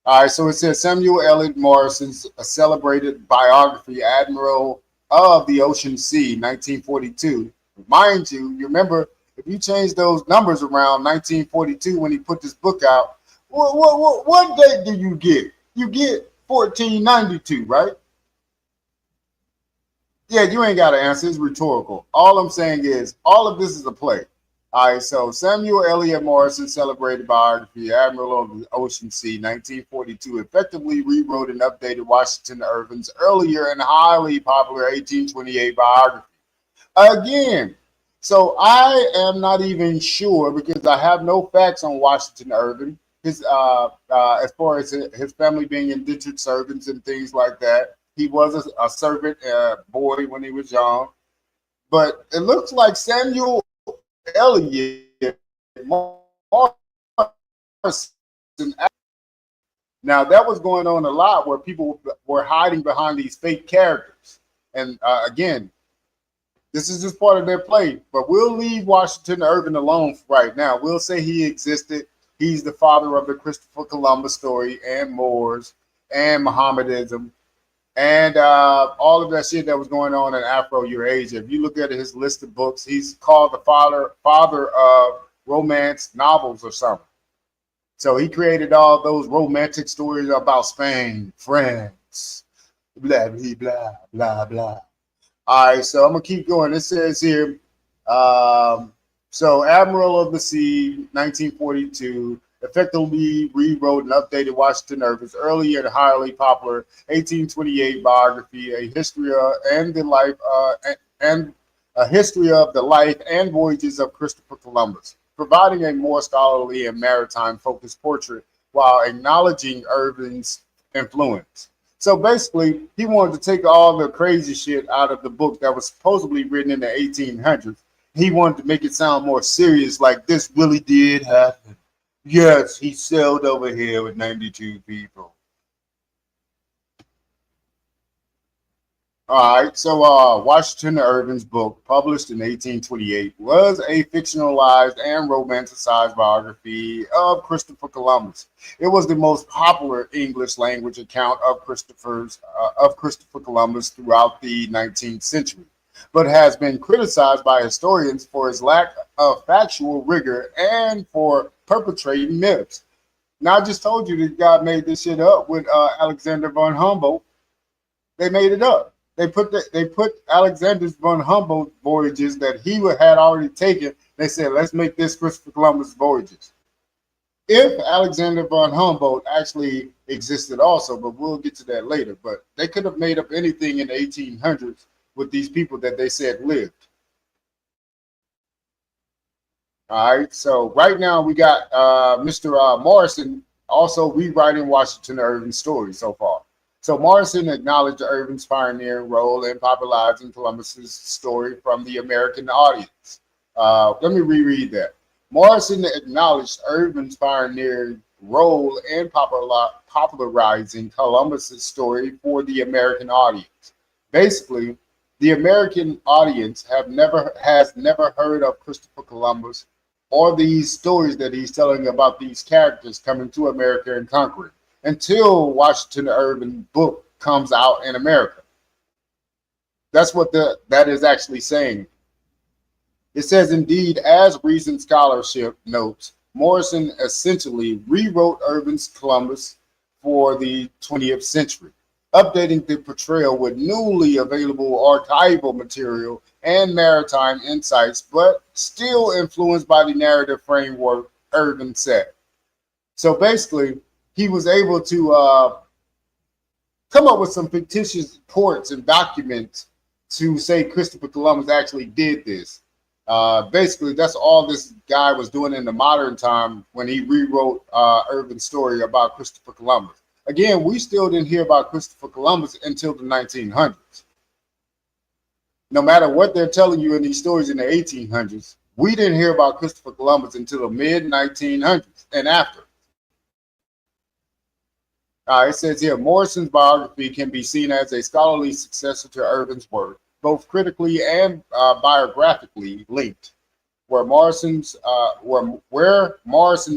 All right, so it says Samuel Eliot Morrison's a celebrated biography, Admiral of the Ocean Sea, 1942. Mind you, you remember, if you change those numbers around 1942 when he put this book out, what date do you get? You get 1492, right? Yeah, you ain't got to answer. It's rhetorical. All I'm saying is all of this is a play. All right, so Samuel Eliot Morrison, celebrated biography, Admiral of the Ocean Sea, 1942, effectively rewrote and updated Washington Irving's earlier and highly popular 1828 biography. Again, so I am not even sure because I have no facts on Washington Irving, his as far as his family being indentured servants and things like that. He was a servant boy when he was young, but it looks like Samuel Eliot Morrison. Now that was going on a lot where people were hiding behind these fake characters, and again, this is just part of their play. But we'll leave Washington Irving alone right now. We'll say he existed. He's the father of the Christopher Columbus story and Moors and Mohammedanism and all of that shit that was going on in Afro-Eurasia. If you look at his list of books, he's called the father of romance novels or something. So he created all those romantic stories about Spain, France, blah, blah, blah, blah, blah. All right, so I'm going to keep going. It says here, so Admiral of the Sea, 1942, effectively rewrote and updated Washington Irving's early and highly popular 1828 biography, a history of the life and voyages of Christopher Columbus, providing a more scholarly and maritime-focused portrait while acknowledging Irving's influence. So basically, he wanted to take all the crazy shit out of the book that was supposedly written in the 1800s. He wanted to make it sound more serious, like this really did happen. Yes, he sailed over here with 92 people. All right, so Washington Irving's book, published in 1828, was a fictionalized and romanticized biography of Christopher Columbus. It was the most popular English language account of Christopher Columbus throughout the 19th century, but has been criticized by historians for its lack of factual rigor and for perpetrating myths. Now, I just told you that God made this shit up with Alexander von Humboldt. They made it up. They put Alexander von Humboldt voyages that he had already taken. They said, let's make this Christopher Columbus voyages. If Alexander von Humboldt actually existed also, but we'll get to that later. But they could have made up anything in the 1800s with these people that they said lived. All right, so right now we got Mr. Morrison also rewriting Washington Irving's story so far. So Morrison acknowledged Irving's pioneering role in popularizing Columbus's story from the American audience. Let me reread that. Morrison acknowledged Irving's pioneering role in popularizing Columbus's story for the American audience. Basically, the American audience has never heard of Christopher Columbus or these stories that he's telling about these characters coming to America and conquering until Washington Irving book comes out in America. That's what that is actually saying. It says, indeed, as recent scholarship notes, Morrison essentially rewrote Irving's Columbus for the 20th century, updating the portrayal with newly available archival material and maritime insights, but still influenced by the narrative framework Irving set. So basically, he was able to come up with some fictitious reports and documents to say Christopher Columbus actually did this. Basically, that's all this guy was doing in the modern time when he rewrote Irving's story about Christopher Columbus. Again, we still didn't hear about Christopher Columbus until the 1900s. No matter what they're telling you in these stories in the 1800s, we didn't hear about Christopher Columbus until the mid-1900s and after. It says here, Morrison's biography can be seen as a scholarly successor to Irving's work, both critically and biographically linked, where Morrison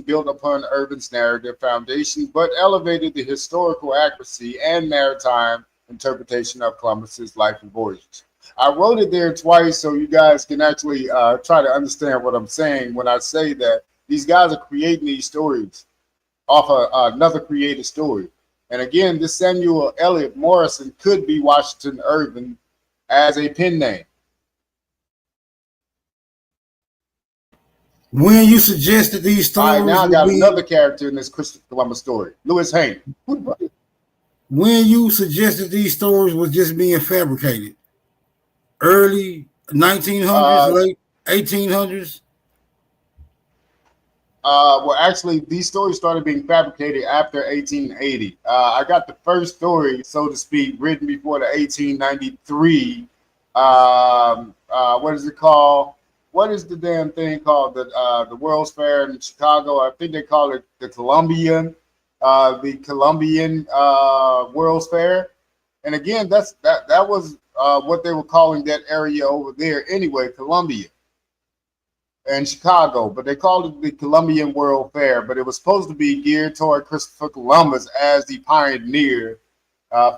built upon Irving's narrative foundation, but elevated the historical accuracy and maritime interpretation of Columbus's life and voyages. I wrote it there twice so you guys can actually try to understand what I'm saying when I say that these guys are creating these stories off another created story. And again, this Samuel Eliot Morrison could be Washington Irving as a pen name. When you suggested these stories, all right, now I got another character in this Christopher Columbus story, Lewis Hank. When you suggested these stories was just being fabricated, early 1900s, late 1800s. Well, actually, these stories started being fabricated after 1880. I got the first story, so to speak, written before the 1893. What is it called? What is the damn thing called? The World's Fair in Chicago. I think they call it the Columbian World's Fair. And again, that was what they were calling that area over there anyway, Columbia and Chicago, but they called it the Columbian World Fair, but it was supposed to be geared toward Christopher Columbus as the pioneer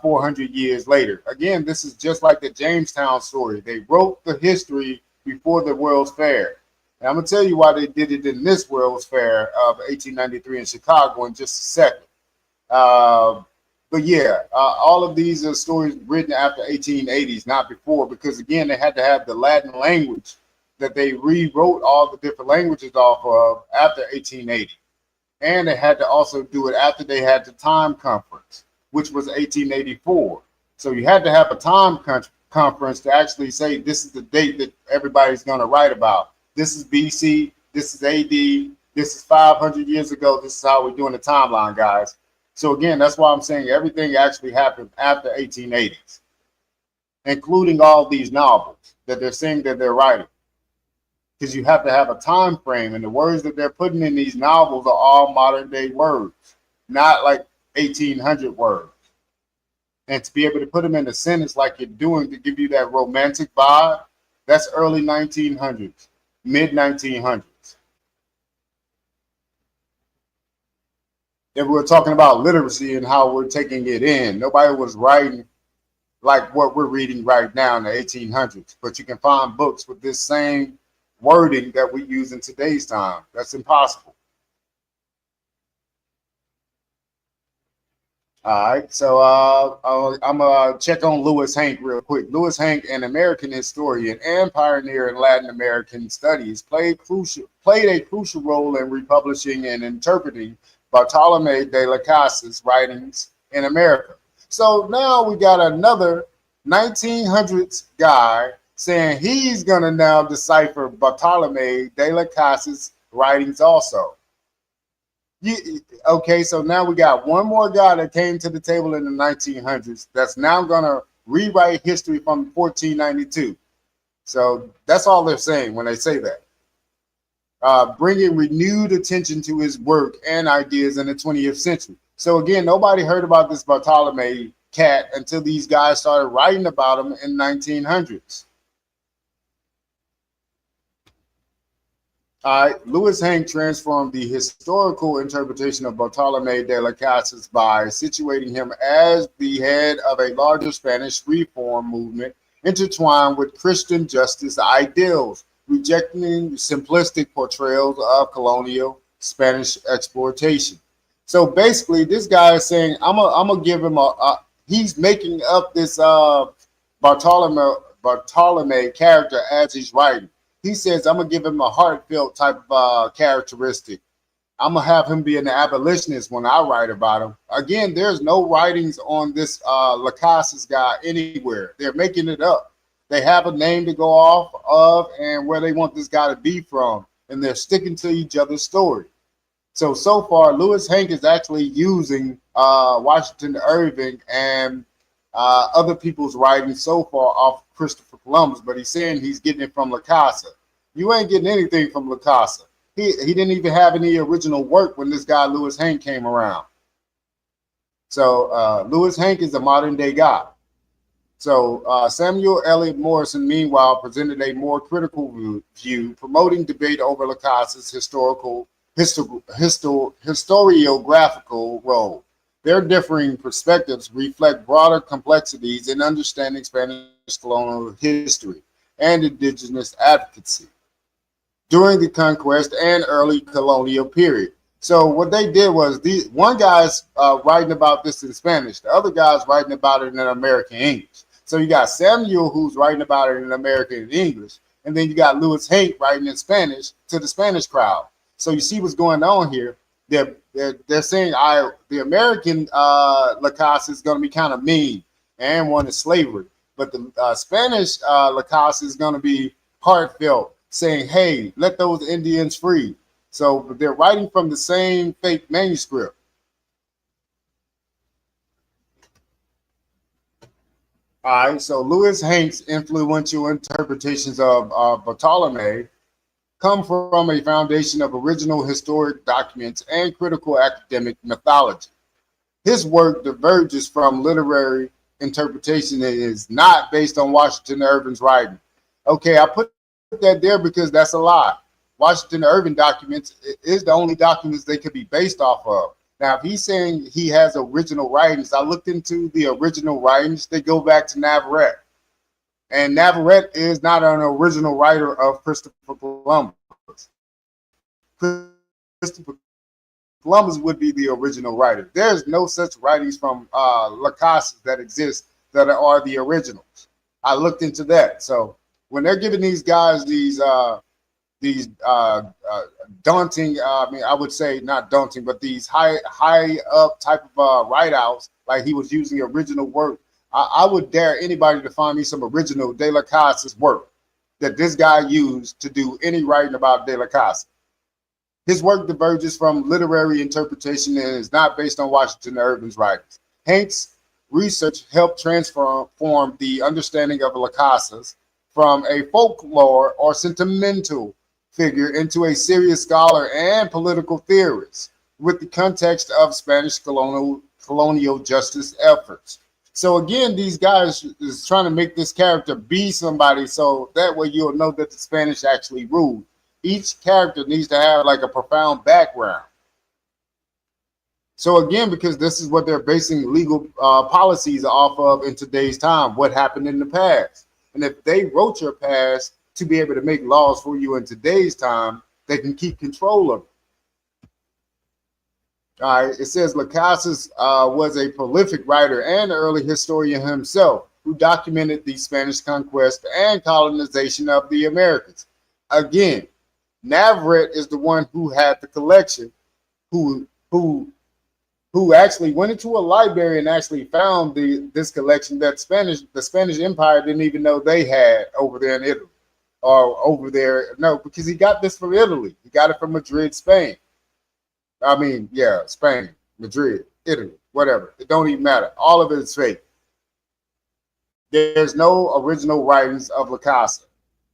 400 years later. Again, this is just like the Jamestown story. They wrote the history before the World's Fair. And I'm going to tell you why they did it in this World's Fair of 1893 in Chicago in just a second. But yeah, all of these are stories written after 1880s, not before, because again, they had to have the Latin language that they rewrote all the different languages off of after 1880. And they had to also do it after they had the time conference, which was 1884. So you had to have a time conference to actually say, this is the date that everybody's going to write about. This is BC, this is AD, this is 500 years ago, this is how we're doing the timeline, guys. So again, that's why I'm saying everything actually happened after 1880s, including all these novels that they're saying that they're writing. Because you have to have a time frame, and the words that they're putting in these novels are all modern day words, not like 1800 words. And to be able to put them in a sentence like you're doing to give you that romantic vibe, that's early 1900s, mid 1900s. And we're talking about literacy and how we're taking it in. Nobody was writing like what we're reading right now in the 1800s, but you can find books with this same wording that we use in today's time. That's impossible. All right, so I'm gonna check on Lewis Hank real quick. Lewis Hank, an American historian and pioneer in Latin American studies, played a crucial role in republishing and interpreting Bartolomé de las Casas writings in America. So now we got another 1900s guy saying he's going to now decipher Bartolome de las Casas' writings also. Okay, so now we got one more guy that came to the table in the 1900s that's now going to rewrite history from 1492. So that's all they're saying when they say that. Bringing renewed attention to his work and ideas in the 20th century. So again, nobody heard about this Bartolome cat until these guys started writing about him in 1900s. Louis Hank transformed the historical interpretation of Bartolome de las Casas by situating him as the head of a larger Spanish reform movement intertwined with Christian justice ideals, rejecting simplistic portrayals of colonial Spanish exploitation. So basically, this guy is saying, I'm gonna give him he's making up this Bartolome character as he's writing. He says, I'm going to give him a heartfelt type of characteristic. I'm going to have him be an abolitionist when I write about him. Again, there's no writings on this Las Casas guy anywhere. They're making it up. They have a name to go off of and where they want this guy to be from, and they're sticking to each other's story. So far, Louis Hank is actually using Washington Irving and other people's writings so far off Christopher Columbus, but he's saying he's getting it from Las Casas. You ain't getting anything from Las Casas. He didn't even have any original work when this guy Louis Hank came around. So Louis Hank is a modern day guy. So Samuel Eliot Morison, meanwhile, presented a more critical view, promoting debate over Las Casas' historiographical role. Their differing perspectives reflect broader complexities in understanding Spanish colonial history and indigenous advocacy during the conquest and early colonial period. So what they did was, one guy's writing about this in Spanish, the other guy's writing about it in American English. So you got Samuel who's writing about it in American English, and then you got Louis Hank writing in Spanish to the Spanish crowd. So you see what's going on here. They're saying the American Las Casas is going to be kind of mean and one is slavery, but the Spanish Las Casas is going to be heartfelt, saying, "Hey, let those Indians free." So they're writing from the same fake manuscript. All right. So Louis Hank's influential interpretations of Bartolome come from a foundation of original historic documents and critical academic methodology. His work diverges from literary interpretation and is not based on Washington Irving's writing. Okay, I put that there because that's a lie. Washington Irving documents is the only documents they could be based off of. Now, if he's saying he has original writings, I looked into the original writings. They go back to Navarrete. And Navarrete is not an original writer of Christopher Columbus. Christopher Columbus would be the original writer. There's no such writings from Las Casas that exist that are the originals. I looked into that. So when they're giving these guys these daunting, I would say not daunting, but these high up type of write-outs, like he was using original work, I would dare anybody to find me some original De Las Casas work that this guy used to do any writing about De Las Casas. His work diverges from literary interpretation and is not based on Washington Irving's writings. Hank's research helped transform the understanding of Las Casas from a folklore or sentimental figure into a serious scholar and political theorist with the context of Spanish colonial justice efforts. So again, these guys is trying to make this character be somebody, so that way you'll know that the Spanish actually ruled. Each character needs to have like a profound background. So again, because this is what they're basing legal policies off of in today's time, what happened in the past. And if they wrote your past to be able to make laws for you in today's time, they can keep control of it. All right, it says Las Casas was a prolific writer and early historian himself who documented the Spanish conquest and colonization of the Americas. Again, Navarrete is the one who had the collection, who who actually went into a library and actually found this collection that the Spanish Empire didn't even know they had over there in Italy or over there. No, because he got this from Italy. He got it from Madrid, Spain. I mean, yeah, Spain, Madrid, Italy, whatever. It don't even matter. All of it is fake. There's no original writings of La Casa.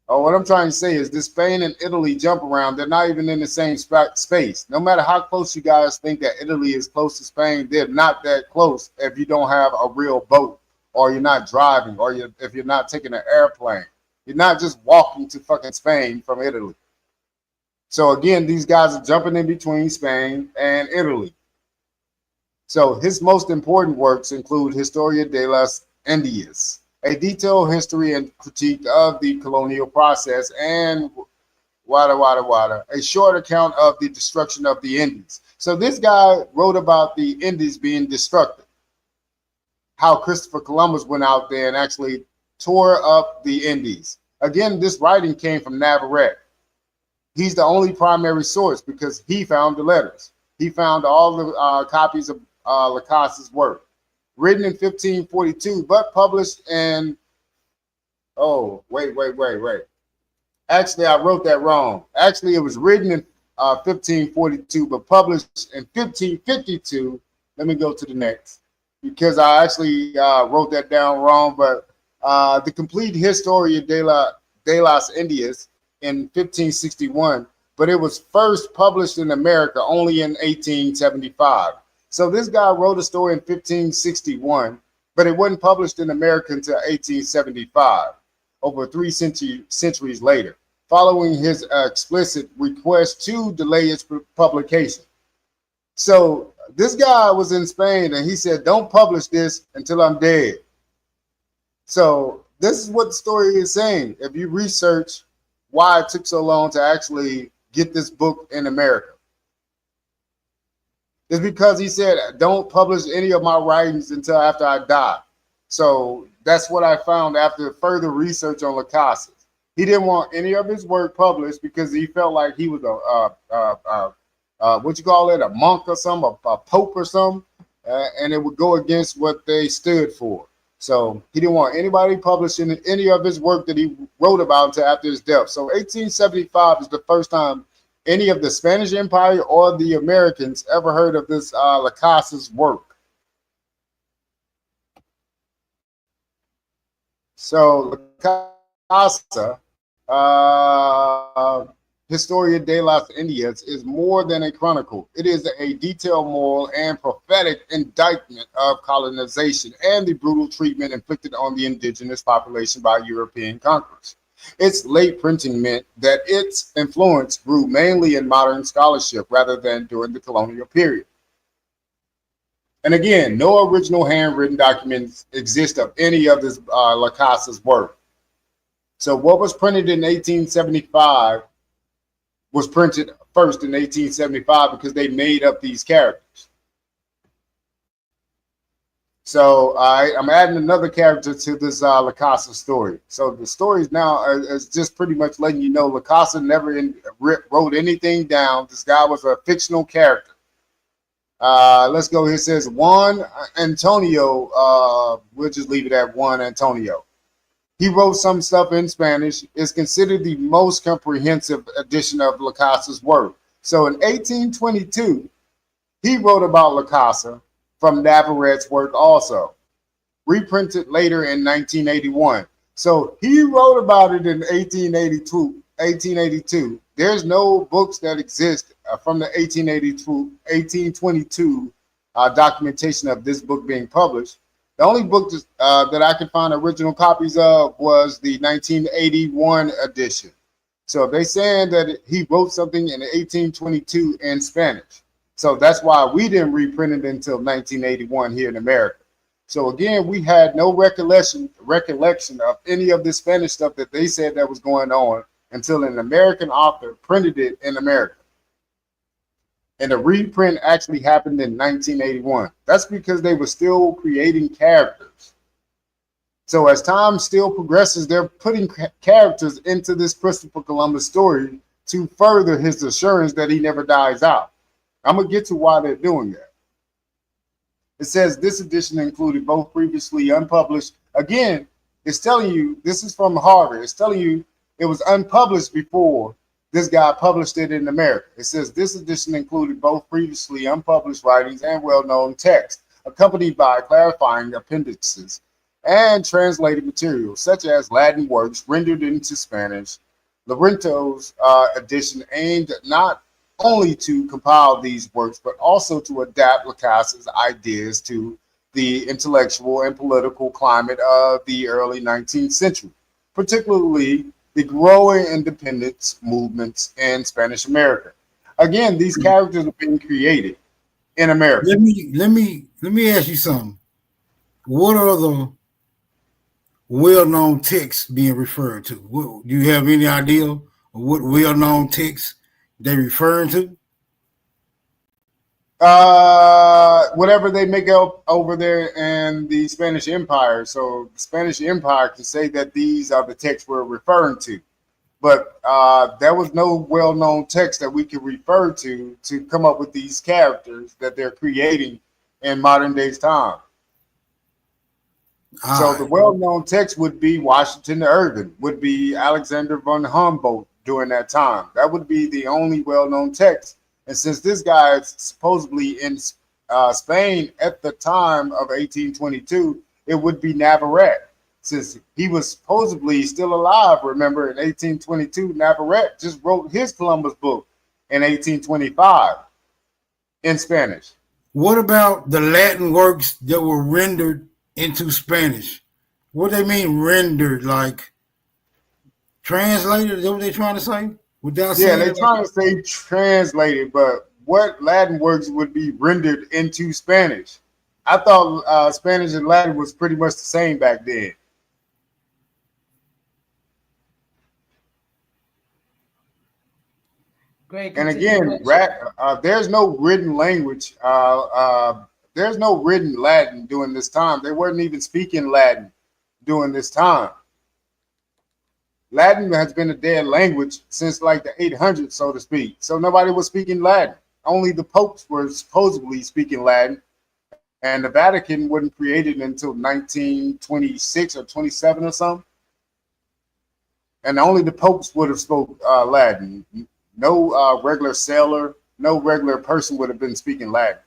What I'm trying to say is this Spain and Italy jump around. They're not even in the same space. No matter how close you guys think that Italy is close to Spain, they're not that close if you don't have a real boat or you're not driving or if you're not taking an airplane. You're not just walking to fucking Spain from Italy. So again, these guys are jumping in between Spain and Italy. So his most important works include Historia de las Indias, a detailed history and critique of the colonial process, and a short account of the destruction of the Indies. So this guy wrote about the Indies being destructed, how Christopher Columbus went out there and actually tore up the Indies. Again, this writing came from Navarrete. He's the only primary source because he found the letters. He found all the copies of La Casa's work. Written in 1542, but published in, wait. Actually, I wrote that wrong. Actually, it was written in 1542, but published in 1552. Let me go to the next, because I actually wrote that down wrong, but the complete Historia de las Indias in 1561, but it was first published in America only in 1875. So this guy wrote a story in 1561, but it wasn't published in America until 1875, over 3 centuries later, following his explicit request to delay its publication. So this guy was in Spain and he said, don't publish this until I'm dead. So this is what the story is saying. If you research why it took so long to actually get this book in America, it's because he said, don't publish any of my writings until after I die. So that's what I found after further research on La Casa. He didn't want any of his work published because he felt like he was a monk or something, a pope or something, and it would go against what they stood for. So he didn't want anybody publishing any of his work that he wrote about until after his death. So 1875 is the first time any of the Spanish Empire or the Americans ever heard of this La Casa's work. So La Casa, Historia de las Indias, is more than a chronicle. It is a detailed moral and prophetic indictment of colonization and the brutal treatment inflicted on the indigenous population by European conquerors. Its late printing meant that its influence grew mainly in modern scholarship rather than during the colonial period. And again, no original handwritten documents exist of any of this La Casa's work. So what was printed in 1875 was printed first in 1875 because they made up these characters. So I'm adding another character to this La Casa story. So the story is now is just pretty much letting you know La Casa never wrote anything down. This guy was a fictional character. Let's go here. It says Juan Antonio. We'll just leave it at Juan Antonio. He wrote some stuff in Spanish. It's considered the most comprehensive edition of La Casa's work. So in 1822, he wrote about La Casa from Navarrete's work also, reprinted later in 1981. So he wrote about it in 1882. There's no books that exist from the 1822 documentation of this book being published. The only book that I could find original copies of was the 1981 edition. So they're saying that he wrote something in 1822 in Spanish. So that's why we didn't reprint it until 1981 here in America. So again, we had no recollection of any of this Spanish stuff that they said that was going on until an American author printed it in America. And the reprint actually happened in 1981. That's because they were still creating characters. So as time still progresses, they're putting characters into this Christopher Columbus story to further his assurance that he never dies out. I'm going to get to why they're doing that. It says this edition included both previously unpublished. Again, it's telling you, this is from Harvard. It's telling you it was unpublished before this guy published it in America. It says this edition included both previously unpublished writings and well-known text, accompanied by clarifying appendices and translated materials, such as Latin works rendered into Spanish. Lorento's edition aimed not only to compile these works, but also to adapt Lacasse's ideas to the intellectual and political climate of the early 19th century, particularly the growing independence movements in Spanish America. Again, these characters are being created in America. Let me ask you something. What are the well-known texts being referred to? Do you have any idea of what well-known texts they're referring to? Whatever they make up over there in the Spanish Empire. So the Spanish Empire can say that these are the texts we're referring to. But there was no well-known text that we could refer to come up with these characters that they're creating in modern day's time. So the well-known text would be Washington Irving, would be Alexander von Humboldt during that time. That would be the only well-known text. And since this guy is supposedly in Spain at the time of 1822, it would be Navarrete. Since he was supposedly still alive, remember, in 1822, Navarrete just wrote his Columbus book in 1825 in Spanish. What about the Latin works that were rendered into Spanish? What do they mean rendered? Like translated? Is that what they're trying to say? Yeah, they're trying to say translated, but what Latin works would be rendered into Spanish? I thought Spanish and Latin was pretty much the same back then. Great. And again, there's no written language. There's no written Latin during this time. They weren't even speaking Latin during this time. Latin has been a dead language since like the 800s, so to speak. So nobody was speaking Latin. Only the popes were supposedly speaking Latin. And the Vatican wasn't created until 1926 or 27 or something. And only the popes would have spoke Latin. No regular sailor, no regular person would have been speaking Latin.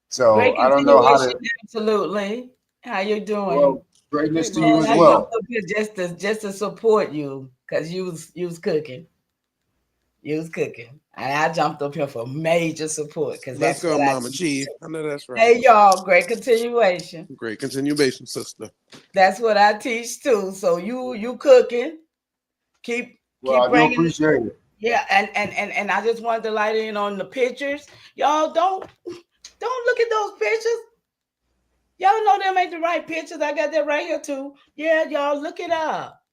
So Great I don't know how to. Absolutely. How you doing? Well, greatness to Man, you as I well. jumped up here just to support you because you was cooking. You was cooking. And I jumped up here for major support because Let's that's go, what Mama I G. I know that's right. Hey y'all, great continuation. Great continuation, sister. That's what I teach too. So you cooking. Keep Well, I do bringing appreciate it. Yeah, and I just wanted to light in on the pictures. Y'all don't look at those pictures. Y'all know them ain't the right pictures. I got that right here too. Yeah, y'all look it up.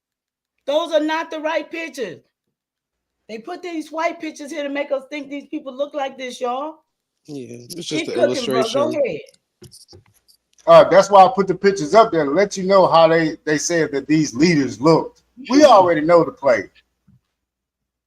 Those are not the right pictures. They put these white pictures here to make us think these people look like this, y'all. Yeah, it's just Keep an cooking, bro. illustration. Go ahead. That's why I put the pictures up there to let you know how they said that these leaders looked. We already know the play.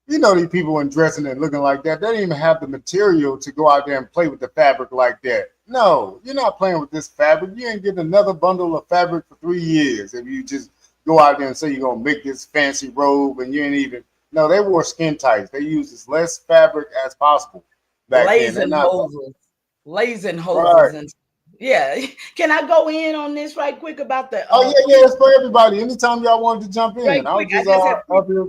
You know these people in dressing and looking like that. They don't even have the material to go out there and play with the fabric like that. No, you're not playing with this fabric. You ain't getting another bundle of fabric for 3 years if you just go out there and say you're gonna make this fancy robe and you ain't even. No, they wore skin tights. They used as less fabric as possible back then. They're Blazing hoses, Right. and yeah. Can I go in on this right quick about the? Oh yeah, it's for everybody. Anytime y'all wanted to jump in, Right I was quick, I just just had- up here.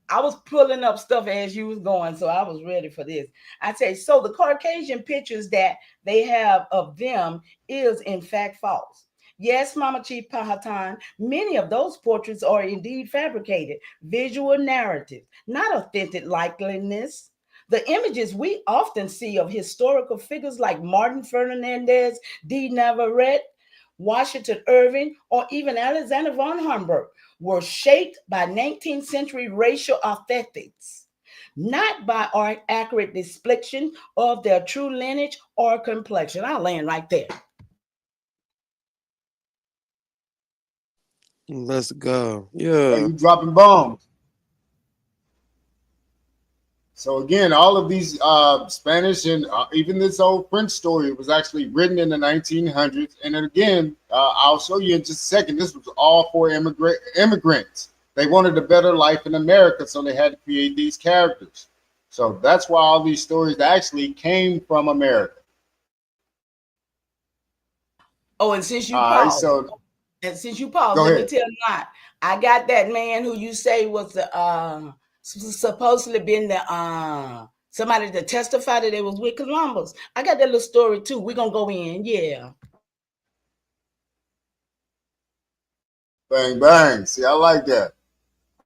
I was pulling up stuff as you was going, so I was ready for this. I say, so the Caucasian pictures that they have of them is in fact false. Yes, Mama Chief Pahatan, many of those portraits are indeed fabricated, visual narrative, not authentic likeliness. The images we often see of historical figures like Martin Fernandez de Navarrete, Washington Irving, or even Alexander von Humboldt were shaped by 19th century racial aesthetics, not by our accurate depiction of their true lineage or complexion. I'll land right there. Let's go. Hey, Yeah. you dropping bombs. So again, all of these Spanish and even this old French story was actually written in the 1900s. And then again, I'll show you in just a second. This was all for immigrants. They wanted a better life in America, so they had to create these characters. So that's why all these stories actually came from America. Oh, and since you All right, paused, so go let me ahead. tell you not. I got that man who you say was the supposedly been the somebody that testified that they was with Columbus. I got that little story too. We're gonna go in, yeah. Bang, bang. See, I like that.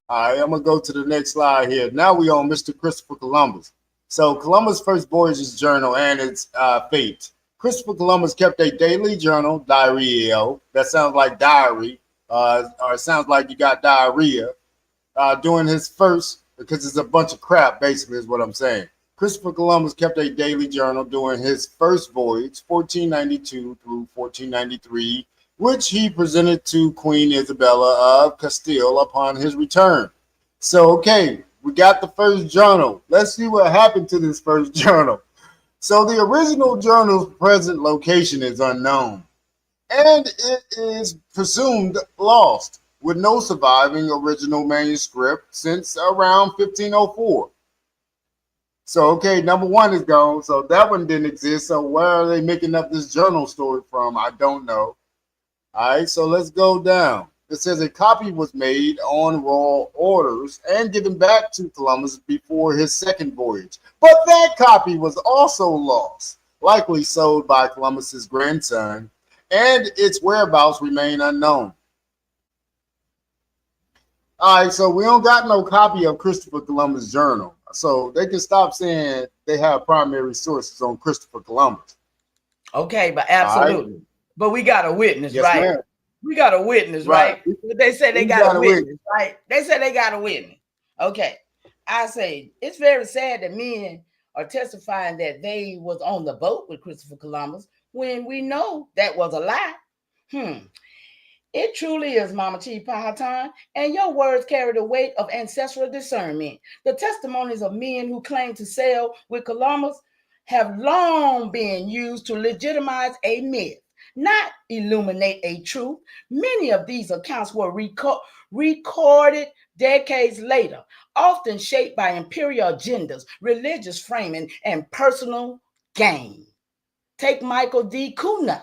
All right, I'm going to go to the next slide here. Now we on Mr. Christopher Columbus. So Columbus' first voyage's journal and its fate. Christopher Columbus kept a daily journal, diarrhea. That sounds like diary, or it sounds like you got diarrhea. During his first, because it's a bunch of crap, basically, is what I'm saying. Christopher Columbus kept a daily journal during his first voyage, 1492 through 1493, which he presented to Queen Isabella of Castile upon his return. So, okay, we got the first journal. Let's see what happened to this first journal. So the original journal's present location is unknown, and it is presumed lost, with no surviving original manuscript since around 1504. So, okay, number one is gone. So that one didn't exist. So where are they making up this journal story from? I don't know. All right, so let's go down. It says a copy was made on royal orders and given back to Columbus before his second voyage. But that copy was also lost, likely sold by Columbus's grandson, and its whereabouts remain unknown. All right, so we don't got no copy of Christopher Columbus' journal. So they can stop saying they have primary sources on Christopher Columbus. Okay, but absolutely. Right. But we got a witness, yes, right? Ma'am. We got a witness, right? They say they got a witness, right? They say they got a witness. Okay. I say it's very sad that men are testifying that they was on the boat with Christopher Columbus when we know that was a lie. It truly is, Mama Chief Powhatan, and your words carry the weight of ancestral discernment. The testimonies of men who claim to sail with Columbus have long been used to legitimize a myth, not illuminate a truth. Many of these accounts were recorded decades later, often shaped by imperial agendas, religious framing, and personal gain. Take Michael D. Kuna,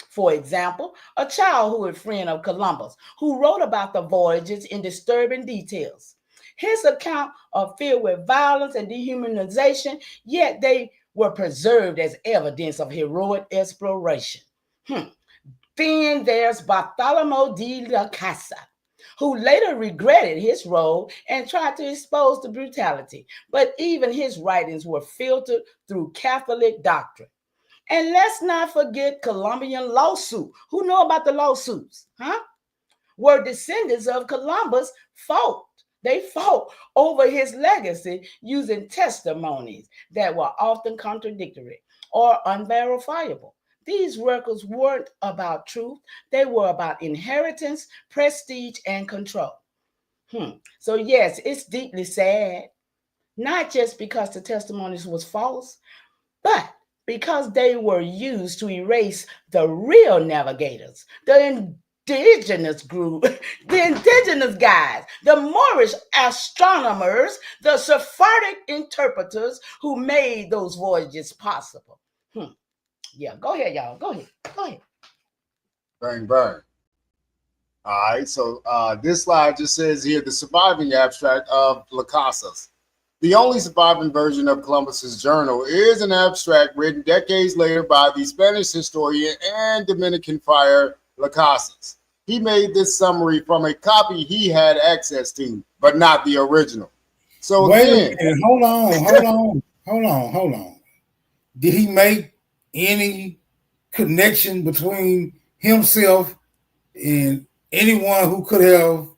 for example, a childhood friend of Columbus, who wrote about the voyages in disturbing details. His accounts are filled with violence and dehumanization, yet they were preserved as evidence of heroic exploration. Then there's Bartholomew de la Casa, who later regretted his role and tried to expose the brutality. But even his writings were filtered through Catholic doctrine. And let's not forget Columbian lawsuit. Who know about the lawsuits? Were descendants of Columbus fought. They fought over his legacy using testimonies that were often contradictory or unverifiable. These records weren't about truth. They were about inheritance, prestige, and control. So yes, it's deeply sad, not just because the testimonies was false, but because they were used to erase the real navigators, the indigenous group, the indigenous guys, the Moorish astronomers, the Sephardic interpreters who made those voyages possible. Yeah, go ahead, y'all. Go ahead. Bang, bang. All right, so this slide just says here the surviving abstract of Las Casas. The only surviving version of Columbus's journal is an abstract written decades later by the Spanish historian and Dominican friar Las Casas. He made this summary from a copy he had access to, but not the original. So wait a minute, hold on. Did he make any connection between himself and anyone who could have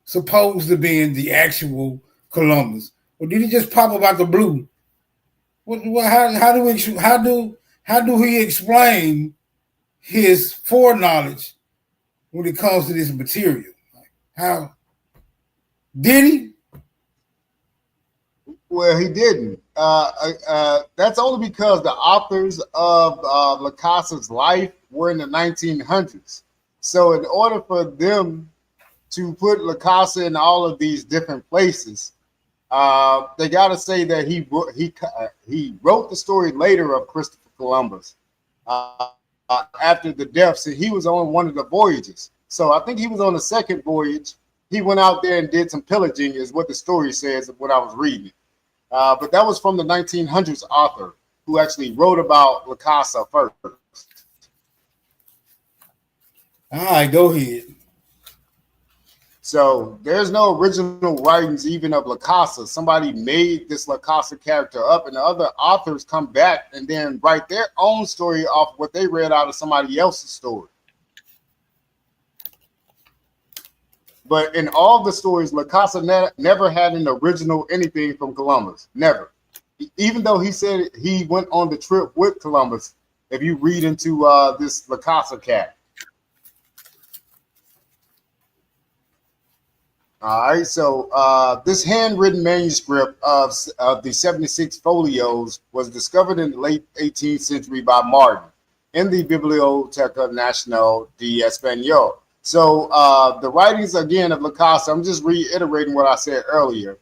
supposed to be in the actual Columbus? Or did he just pop up out the blue? How do he explain his foreknowledge when it comes to this material? How did he? Well, he didn't. that's only because the authors of La Casa's life were in the 1900s. So in order for them to put La Casa in all of these different places, they got to say that he wrote the story later of Christopher Columbus after the deaths, and he was on one of the voyages. So I think he was on the second voyage. He went out there and did some pillaging, is what the story says of what I was reading. But that was from the 1900s author who actually wrote about La Casa first. All right, go ahead. So there's no original writings even of La Casa. Somebody made this La Casa character up, and the other authors come back and then write their own story off what they read out of somebody else's story. But in all the stories, La Casa never had an original anything from Columbus. Never. Even though he said he went on the trip with Columbus, if you read into this La Casa cat. All right, so this handwritten manuscript of the 76 folios was discovered in the late 18th century by Martin in the Biblioteca Nacional de Español. So the writings, again, of La Casa, I'm just reiterating what I said earlier.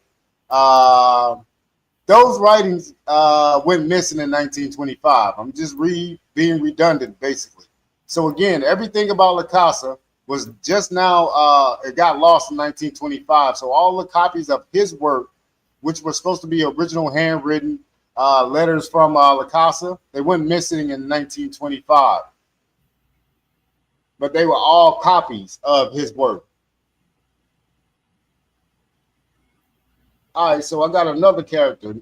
Those writings went missing in 1925. I'm just being redundant, basically. So again, everything about La Casa was just now, it got lost in 1925. So all the copies of his work, which were supposed to be original handwritten letters from La Casa, they went missing in 1925. But they were all copies of his work. All right, so I got another character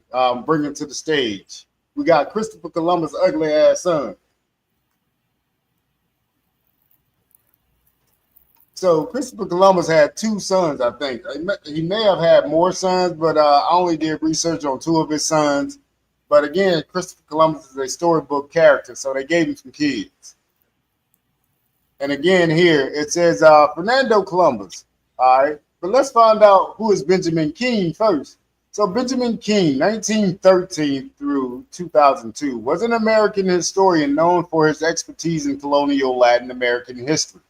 bringing to the stage. We got Christopher Columbus' ugly ass son. So Christopher Columbus had two sons, I think. He may have had more sons, but I only did research on two of his sons. But again, Christopher Columbus is a storybook character, so they gave him some kids. And again, here it says Fernando Columbus. All right, but let's find out who is Benjamin King first. So Benjamin King, 1913 through 2002, was an American historian known for his expertise in colonial Latin American history.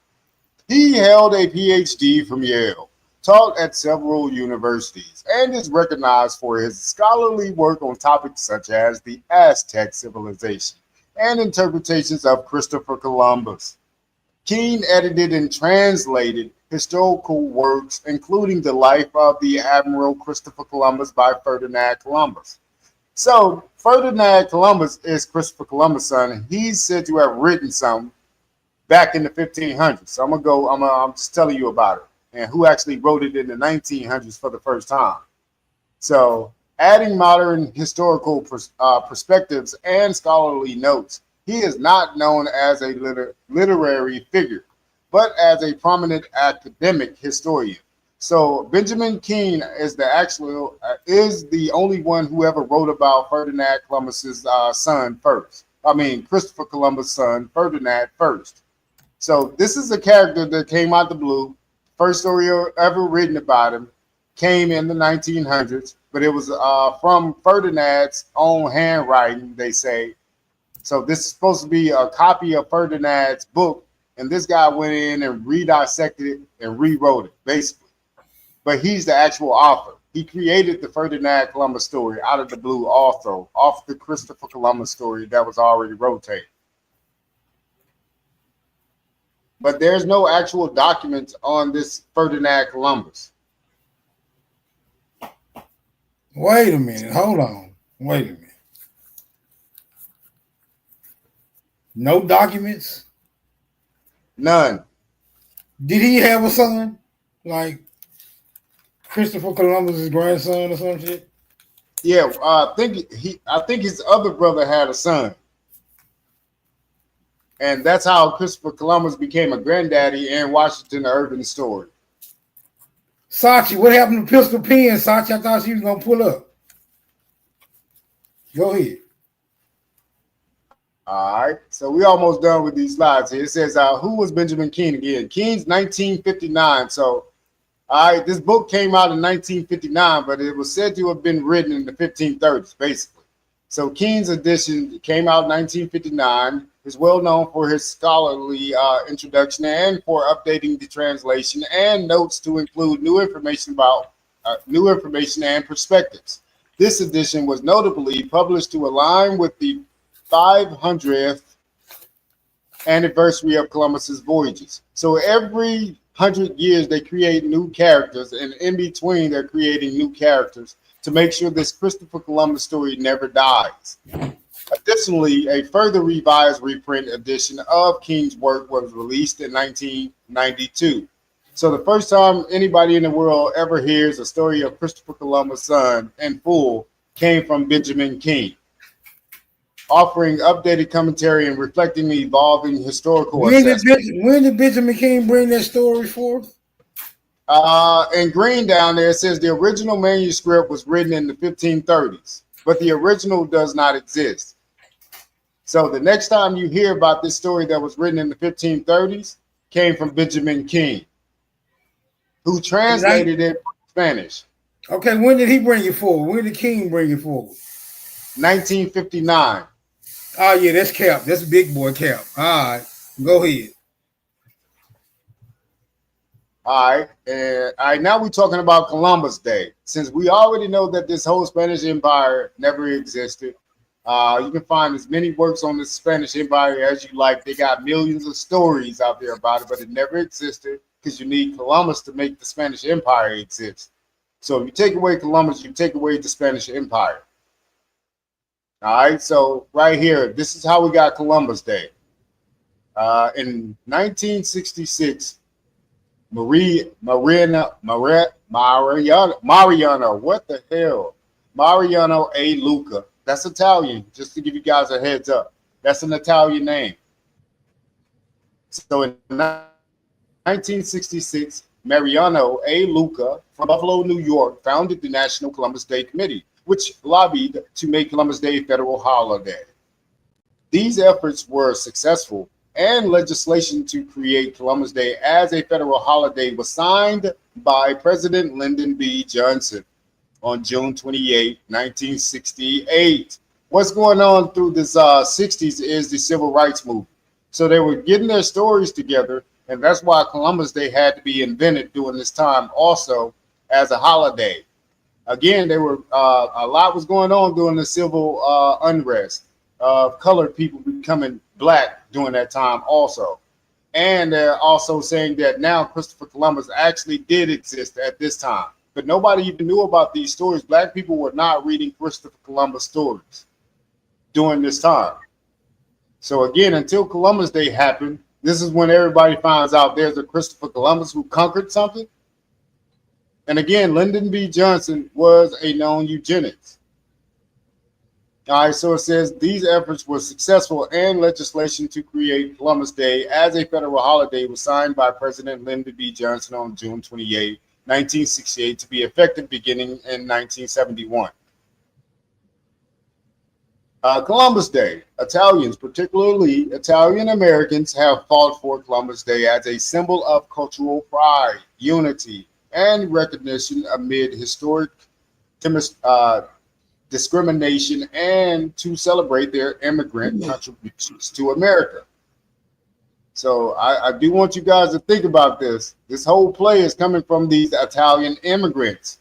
He held a PhD from Yale, taught at several universities, and is recognized for his scholarly work on topics such as the Aztec civilization and interpretations of Christopher Columbus. King edited and translated historical works, including the life of the Admiral Christopher Columbus by Ferdinand Columbus. So Ferdinand Columbus is Christopher Columbus' son. He's said to have written some back in the 1500s. So I'm just telling you about it and who actually wrote it in the 1900s for the first time. So adding modern historical perspectives and scholarly notes, he is not known as a literary figure, but as a prominent academic historian. So Benjamin King is the only one who ever wrote about Ferdinand Columbus's son first. I mean, Christopher Columbus' son, Ferdinand first. So this is a character that came out the blue. First story ever written about him came in the 1900s, but it was from Ferdinand's own handwriting, they say. So this is supposed to be a copy of Ferdinand's book, and this guy went in and redissected it and rewrote it, basically. But he's the actual author. He created the Ferdinand Columbus story out of the blue also, off the Christopher Columbus story that was already rotated. But there's no actual documents on this Ferdinand Columbus. Wait a minute. Hold on. Wait a minute. No documents? None. Did he have a son? Like Christopher Columbus's grandson or some shit? Yeah, I think his other brother had a son. And that's how Christopher Columbus became a granddaddy in Washington Urban story. Sachi, what happened to Pistol Pen, Sachi? I thought she was going to pull up. Go ahead. All right, so we almost done with these slides here. It says, who was Benjamin King again? King's 1959. So All right, this book came out in 1959, but it was said to have been written in the 1530s, basically. So Keene's edition came out in 1959. Is well known for his scholarly introduction and for updating the translation and notes to include new information and perspectives. This edition was notably published to align with the 500th anniversary of Columbus's voyages. So every 100 years they create new characters, and in between they're creating new characters to make sure this Christopher Columbus story never dies. Additionally, a further revised reprint edition of Keene's work was released in 1992. So the first time anybody in the world ever hears a story of Christopher Columbus' son in full came from Benjamin Keene, offering updated commentary and reflecting the evolving historical assessment. When did Benjamin Keene bring that story forth? In green down there, it says the original manuscript was written in the 1530s, but the original does not exist. So the next time you hear about this story that was written in the 1530s came from Benjamin Keene, who translated it from Spanish. Okay, when did he bring it forward? When did Keene bring it forward? 1959. Oh, yeah, that's Cap. That's big boy Cap. All right, go ahead. All right, and all right, now we're talking about Columbus Day. Since we already know that this whole Spanish Empire never existed, you can find as many works on the Spanish Empire as you like. They got millions of stories out there about it, but it never existed because you need Columbus to make the Spanish Empire exist. So if you take away Columbus, you take away the Spanish Empire. All right, so right here, this is how we got Columbus Day. In 1966, Mariano, what the hell? Mariano A. Luca. That's Italian, just to give you guys a heads up. That's an Italian name. So in 1966, Mariano A. Luca from Buffalo, New York, founded the National Columbus Day Committee, which lobbied to make Columbus Day a federal holiday. These efforts were successful, and legislation to create Columbus Day as a federal holiday was signed by President Lyndon B. Johnson on June 28, 1968. What's going on through this 60s is the civil rights movement. So they were getting their stories together, and that's why Columbus Day had to be invented during this time also as a holiday. Again, there were a lot was going on during the civil unrest of colored people becoming black during that time also. And they're also saying that now Christopher Columbus actually did exist at this time. But nobody even knew about these stories. Black people were not reading Christopher Columbus stories during this time. So again, until Columbus Day happened, this is when everybody finds out there's a Christopher Columbus who conquered something. And again, Lyndon B. Johnson was a known eugenist. All right, so it says these efforts were successful, and legislation to create Columbus Day as a federal holiday was signed by President Lyndon B. Johnson on June 28, 1968, to be effective beginning in 1971. Columbus Day. Italians, particularly Italian Americans, have fought for Columbus Day as a symbol of cultural pride, unity, and recognition amid historic discrimination and to celebrate their immigrant contributions to America. So I do want you guys to think about this. This whole play is coming from these Italian immigrants.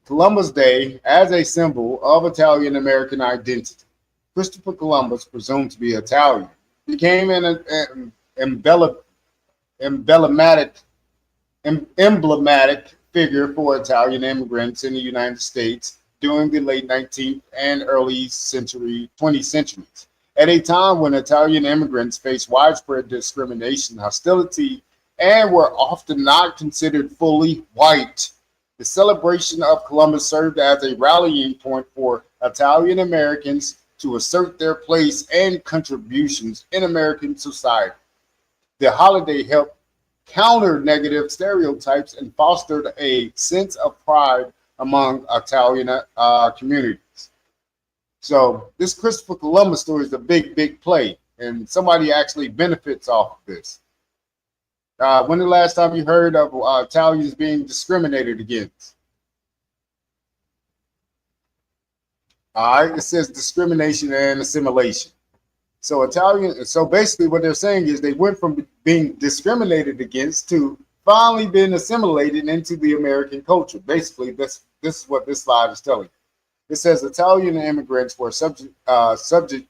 Columbus Day as a symbol of Italian American identity. Christopher Columbus, presumed to be Italian, became an emblematic figure for Italian immigrants in the United States during the late 19th and early 20th centuries. At a time when Italian immigrants faced widespread discrimination, hostility, and were often not considered fully white, the celebration of Columbus served as a rallying point for Italian Americans to assert their place and contributions in American society. The holiday helped counter negative stereotypes and fostered a sense of pride among Italian communities. So this Christopher Columbus story is a big, big play, and somebody actually benefits off of this. When the last time you heard of Italians being discriminated against? All right, it says discrimination and assimilation. So so basically what they're saying is they went from being discriminated against to finally being assimilated into the American culture. Basically, this is what this slide is telling you. It says Italian immigrants were subjugated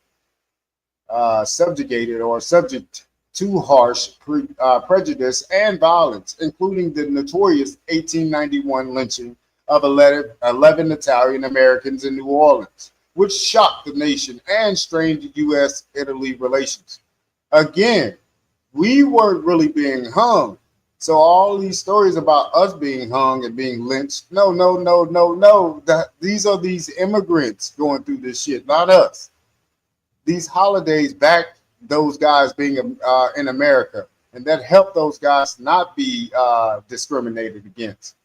or subject to harsh prejudice and violence, including the notorious 1891 lynching of 11 Italian Americans in New Orleans, which shocked the nation and strained U.S.-Italy relations. Again, we weren't really being hung. So all these stories about us being hung and being lynched, no. These are these immigrants going through this shit, not us. These holidays back those guys being in America, and that helped those guys not be discriminated against.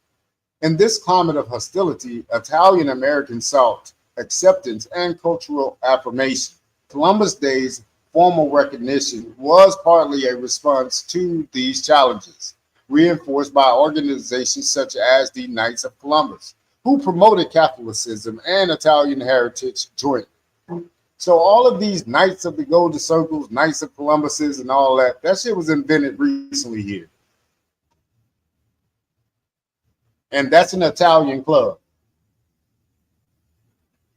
In this climate of hostility, Italian Americans sought acceptance and cultural affirmation. Columbus Day's formal recognition was partly a response to these challenges, reinforced by organizations such as the Knights of Columbus, who promoted Catholicism and Italian heritage jointly. So all of these Knights of the Golden Circles, Knights of Columbuses, and all that shit was invented recently here. And that's an Italian club.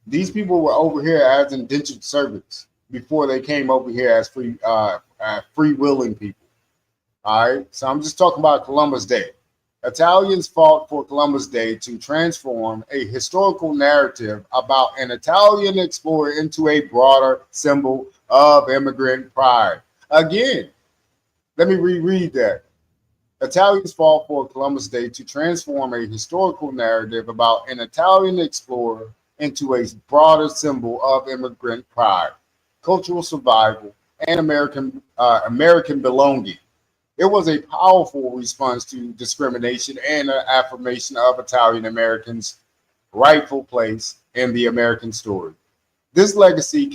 These people were over here as indentured servants before they came over here as free-willing people. All right, so I'm just talking about Columbus Day. Italians fought for Columbus Day to transform a historical narrative about an Italian explorer into a broader symbol of immigrant pride. Again, let me reread that. Italians fought for Columbus Day to transform a historical narrative about an Italian explorer into a broader symbol of immigrant pride, cultural survival, and American belonging. It was a powerful response to discrimination and an affirmation of Italian Americans' rightful place in the American story. This legacy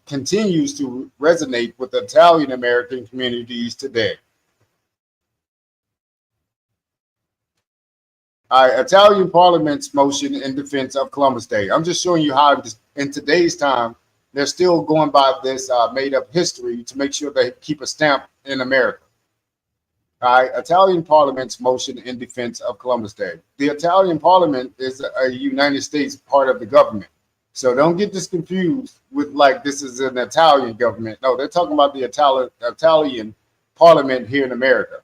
continues to resonate with Italian American communities today. Italian Parliament's motion in defense of Columbus Day. I'm just showing you how in today's time, they're still going by this made-up history to make sure they keep a stamp in America. Italian Parliament's motion in defense of Columbus Day. The Italian Parliament is a United States part of the government. So don't get this confused with like this is an Italian government. No, they're talking about the Italian Parliament here in America.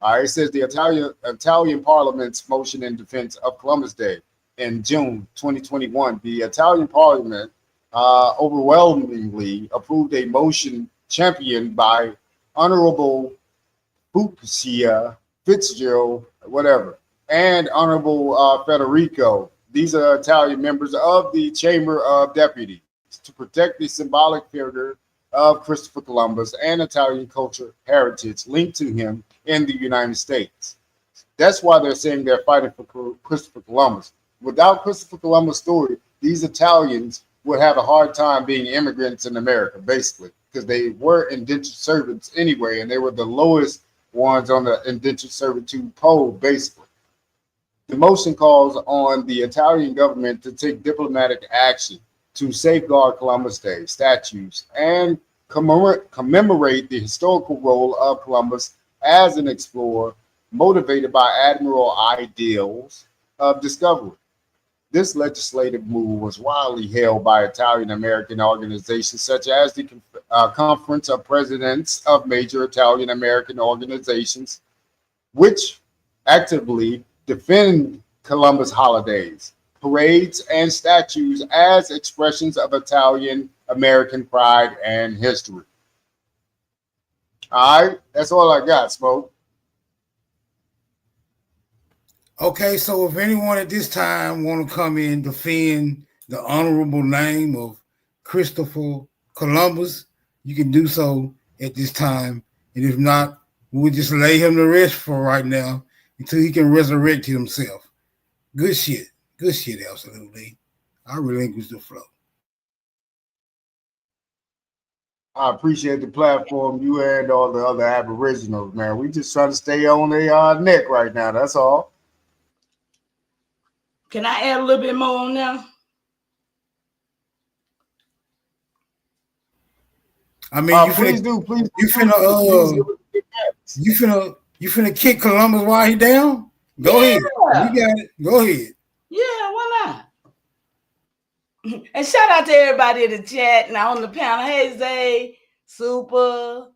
It says the Italian Parliament's motion in defense of Columbus Day in June 2021. The Italian Parliament overwhelmingly approved a motion championed by Honorable Fucsia, Fitzgerald, whatever, and Honorable Federico. These are Italian members of the Chamber of Deputies to protect the symbolic figure of Christopher Columbus and Italian culture heritage linked to him in the United States. That's why they're saying they're fighting for Christopher Columbus. Without Christopher Columbus' story, these Italians would have a hard time being immigrants in America, basically, because they were indentured servants anyway, and they were the lowest ones on the indentured servitude pole, basically. The motion calls on the Italian government to take diplomatic action to safeguard Columbus Day statues and commemorate the historical role of Columbus as an explorer motivated by admiral ideals of discovery. This legislative move was widely hailed by Italian American organizations such as the Conference of Presidents of Major Italian American Organizations, which actively defend Columbus holidays, parades, and statues as expressions of Italian American pride and history. All right, that's all I got, Smoke. Okay, so if anyone at this time want to come in and defend the honorable name of Christopher Columbus, you can do so at this time. And if not, we'll just lay him to rest for right now until he can resurrect himself. Good shit, absolutely. I relinquish the flow. I appreciate the platform, you and all the other Aboriginals, man. We just trying to stay on their neck right now. That's all. Can I add a little bit more on now? I mean, you please finna, do, please. you finna kick Columbus while he down? Go ahead. You got it. Go ahead. Yeah, why not? And shout out to everybody in the chat now on the panel. Hey Zay, Super,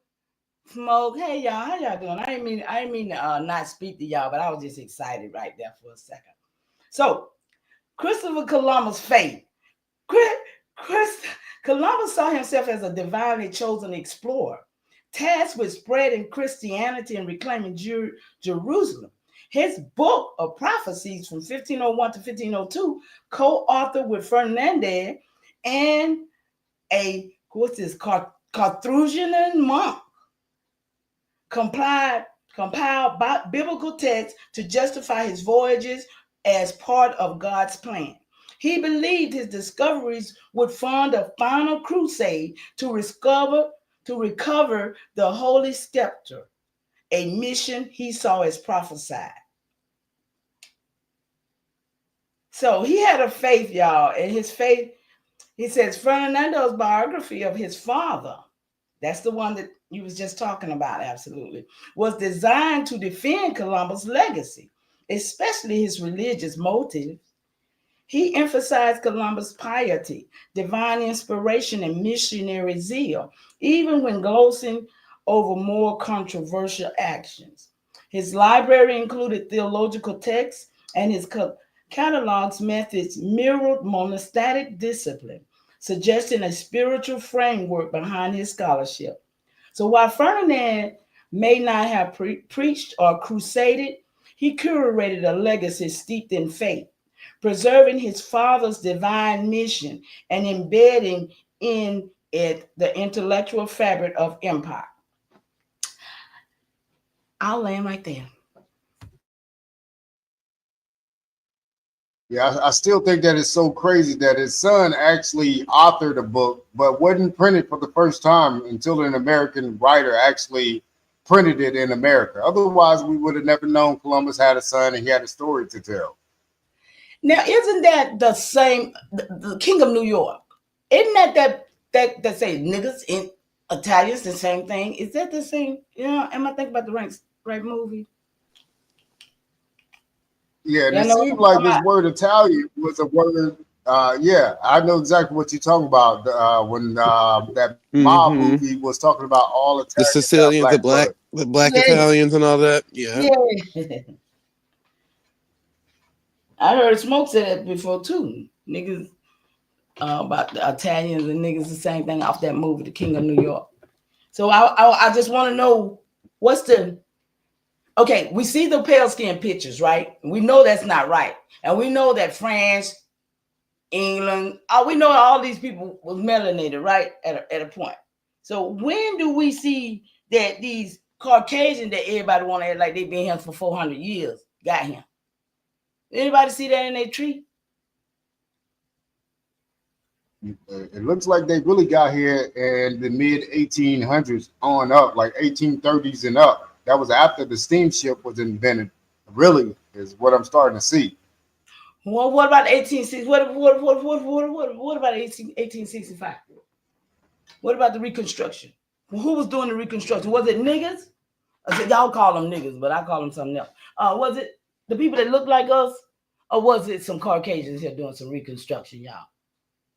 Smoke. Hey y'all, how y'all doing? I didn't mean to not speak to y'all, but I was just excited right there for a second. So, Christopher Columbus' fate. Columbus saw himself as a divinely chosen explorer, tasked with spreading Christianity and reclaiming Jerusalem. His book of prophecies from 1501 to 1502, co-authored with Ferdinand and a Carthusian monk, compiled biblical texts to justify his voyages as part of God's plan. He believed his discoveries would fund a final crusade to recover the Holy Scepter, a mission he saw as prophesied. So he had a faith, y'all, and his faith, he says, Ferdinando's biography of his father, that's the one that you was just talking about, absolutely, was designed to defend Columbus' legacy, especially his religious motives. He emphasized Columbus' piety, divine inspiration, and missionary zeal, even when glossing over more controversial actions. His library included theological texts, and his catalog's methods mirrored monastic discipline, suggesting a spiritual framework behind his scholarship. So while Ferdinand may not have preached or crusaded, he curated a legacy steeped in faith, preserving his father's divine mission and embedding in it the intellectual fabric of empire. I'll land right there. Yeah, I still think that it's so crazy that his son actually authored a book, but wasn't printed for the first time until an American writer actually printed it in America. Otherwise, we would have never known Columbus had a son and he had a story to tell. Now, isn't that the same, the King of New York? Isn't that say niggas in Italians, the same thing? Is that the same? You know, am I thinking about the right movie? Yeah, and it seemed like this word Italian was a word. Yeah, I know exactly what you're talking about. When that mob movie was talking about all Italians, the Sicilians, the black Italians, and all that. Yeah. I heard Smoke say that before too. Niggas about the Italians and niggas the same thing off that movie, The King of New York. So I just want to know what's the. Okay, we see the pale skin pictures, right? We know that's not right. And we know that France, England, we know all these people was melanated, right? At a point. So when do we see that these Caucasians that everybody want to act like they've been here for 400 years got him? Anybody see that in their tree? It looks like they really got here in the mid 1800s on up, like 1830s and up. That was after the steamship was invented, really, is what I'm starting to see. Well, what about 1860? What about 1865? What about the Reconstruction? Well, who was doing the Reconstruction? Was it niggas? I said, y'all call them niggas, but I call them something else. Was it the people that look like us, or was it some Caucasians here doing some Reconstruction, y'all?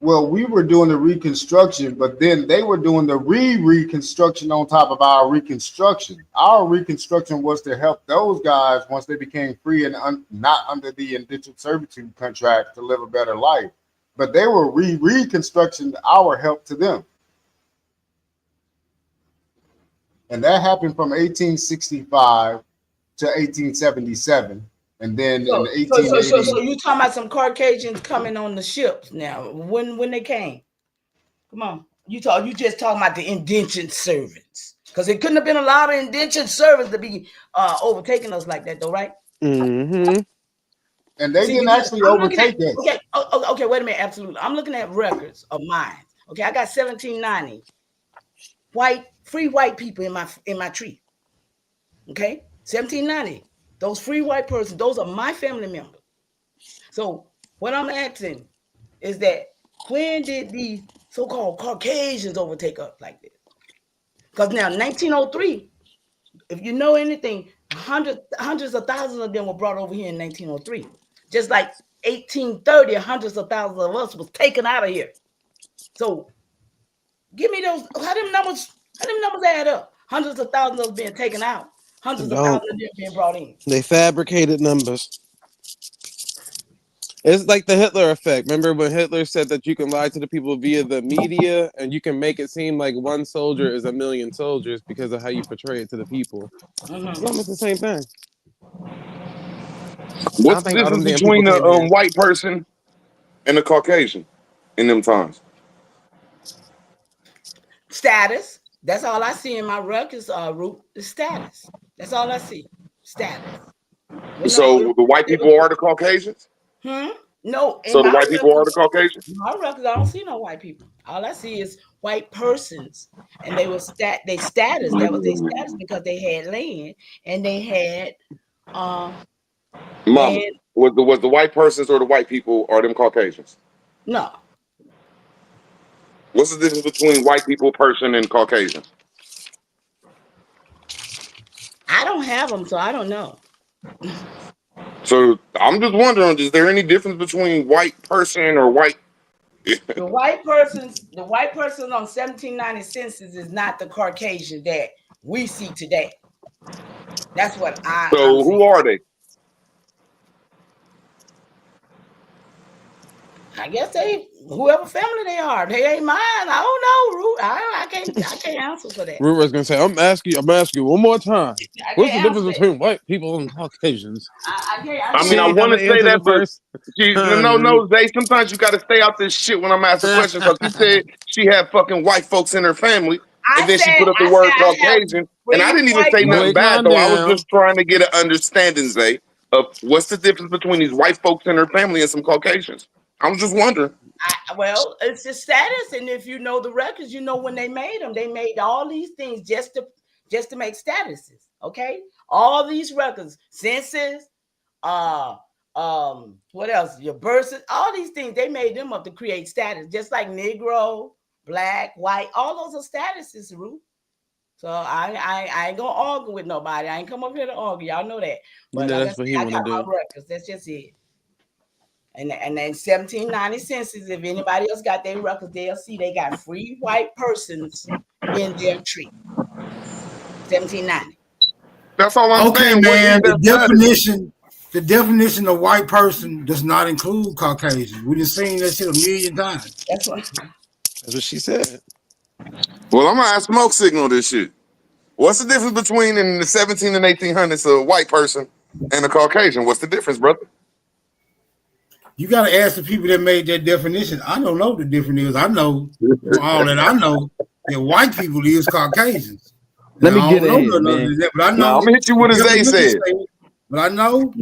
Well, we were doing the Reconstruction, but then they were doing the reconstruction on top of our Reconstruction. Our Reconstruction was to help those guys once they became free and not under the indentured servitude contract to live a better life. But they were reconstruction our help to them. And that happened from 1865 to 1877. And then in the 1880s. So you talking about some Caucasians coming on the ships now? When they came? Come on. You just talking about the indentured servants. Because it couldn't have been a lot of indentured servants to be overtaking us like that, though, right? Mm-hmm. And they didn't actually overtake us. Okay, wait a minute, absolutely. I'm looking at records of mine. Okay, I got 1790. free white people in my tree. Okay, 1790. Those free white persons, those are my family members. So what I'm asking is that when did these so-called Caucasians overtake us like this? Because now 1903, if you know anything, hundreds of thousands of them were brought over here in 1903. Just like 1830, hundreds of thousands of us was taken out of here. So give me those. How them numbers add up? Hundreds of thousands of us being taken out. Hundreds of thousands of them being brought in. They fabricated numbers. It's like the Hitler effect. Remember when Hitler said that you can lie to the people via the media and you can make it seem like one soldier is a million soldiers because of how you portray it to the people. It's almost the same thing. What's the difference between a white person and a Caucasian in them times? Status. That's all I see in my records, Root, is status. That's all I see. Status. So the white people are the Caucasians? No. So the white people are the Caucasians? In my records, I don't see no white people. All I see is white persons. And they were they status. That was their status because they had land and they had Mama, was the white persons or the white people are them Caucasians? No. What's the difference between white people, person, and Caucasian? I don't have them, so I don't know. So I'm just wondering, is there any difference between white person or white? The white persons on 1790 census is not the Caucasian that we see today. That's what So who are they? I guess they whoever family they are. They ain't mine. I don't know, Root. I can't answer for that. Root was gonna say, I'm asking you one more time. What's the difference answer between white people and Caucasians? I mean, I want to say that, but no, Zay. Sometimes you got to stay out this shit when I'm asking questions. Because she said she had fucking white folks in her family, and then she put up the word Caucasian, and I didn't even say nothing bad though. I was just trying to get an understanding, Zay, of what's the difference between these white folks in her family and some Caucasians. I was just wondering. Well, it's the status, and if you know the records, you know when they made them. They made all these things just to make statuses. Okay, all these records, census, what else? Your birth, all these things. They made them up to create status, just like Negro, Black, White. All those are statuses, Ruth. So I ain't gonna argue with nobody. I ain't come up here to argue. Y'all know that. But that's what he I want to got my do. records. That's just it. And then 1790 census, if anybody else got their records, they'll see they got free white persons in their tree. 1790. That's all I'm saying. Okay, man. The definition of white person does not include Caucasian. We just seen that shit a million times. That's what she said. Well, I'm gonna ask Smoke Signal this shit. What's the difference between in the 17 and 1800s a white person and a Caucasian? What's the difference, brother? You got to ask the people that made that definition. I don't know what the difference is. I know all that I know that white people is Caucasians. Let me Now, get I don't in, know none man. of that, but I know. Now, I'm gonna hit you with a Zay said. But I know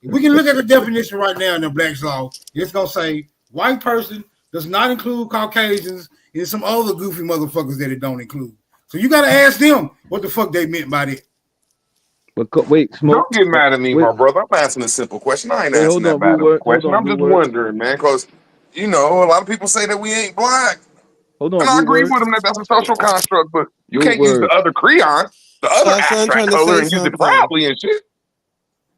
we can look at the definition right now in the Black's Law. It's gonna say white person does not include Caucasians and some other goofy motherfuckers that it don't include. So you got to ask them what the fuck they meant by that. But wait, Smoke. Don't get mad at me, my brother. I'm asking a simple question. I ain't Wait, asking hold that on, bad of a Rude question. Word, I'm just Rude Word. wondering, man, because you know a lot of people say that we ain't black, Hold on, and I Rude agree Word. with them that that's a social construct. But you Rude can't use the Word. other creon, the other Son trying abstract to color, say and use it something. proudly and shit.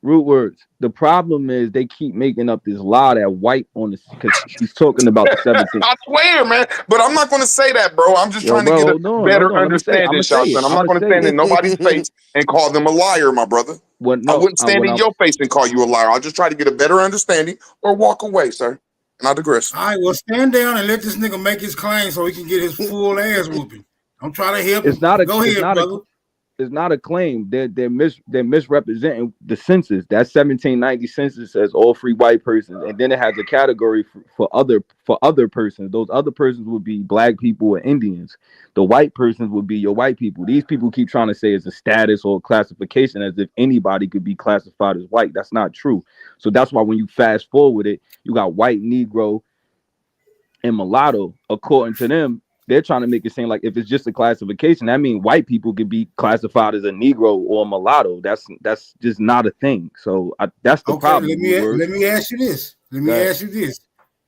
Root words. The problem is they keep making up this lie that white on this because he's talking about the 17th. I swear, man. But I'm not going to say that, bro. I'm just Yo, trying to bro, get a hold on. better Let me say. I'm understanding, gonna say it. Shotgun. I'm not going to stand in nobody's face and call them a liar, my brother. What? I No. wouldn't stand What in I'm your face and call you a liar. I'll just try to get a better understanding or walk away, sir. And I digress. All right, well, stand down and let this nigga make his claim so he can get his full ass whooping. I'm trying to help him. It's not a. Go It's ahead, not brother. a. It's not a claim. They're misrepresenting the census. That 1790 census says all free white persons, and then it has a category for other persons. Those other persons would be black people or Indians. The white persons would be your white people. These people keep trying to say it's a status or a classification as if anybody could be classified as white. That's not true. So that's why when you fast forward it, you got white, Negro, and mulatto. According to them, they're trying to make it seem like if it's just a classification, that means white people can be classified as a Negro or a mulatto. That's just not a thing. So that's the problem. Let me ask you this. Let me Go ahead. ask you this.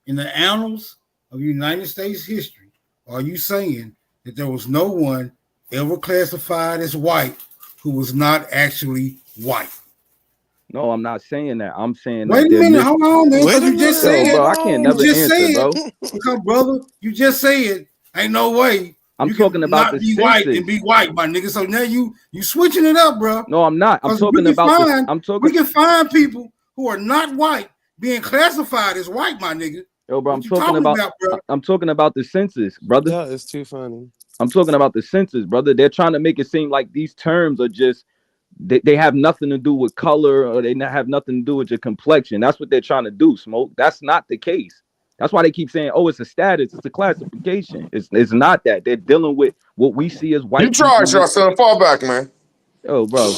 In the annals of United States history, are you saying that there was no one ever classified as white who was not actually white? No, I'm not saying that. I'm saying Wait that a minute, hold on, man. Because you just said, bro, I can't never answer, bro. Because, brother, you just said, ain't no way. I'm talking about the be white census. and be white, my nigga. So now you switching it up, bro. No, I'm not. I'm 'Cause talking we can about find- I'm talking. We can find people who are not white being classified as white, my nigga. Yo, bro, I'm What you talking talking about, about, bro? I'm talking about the census, brother. That is too funny. I'm talking about the census, brother. They're trying to make it seem like these terms are just they have nothing to do with color or they have nothing to do with your complexion. That's what they're trying to do, Smoke. That's not the case. That's why they keep saying, "Oh, it's a status, it's a classification." It's not that. They're dealing with what we see as white. You charge y'all, son. Fall back, man. Yo, bro.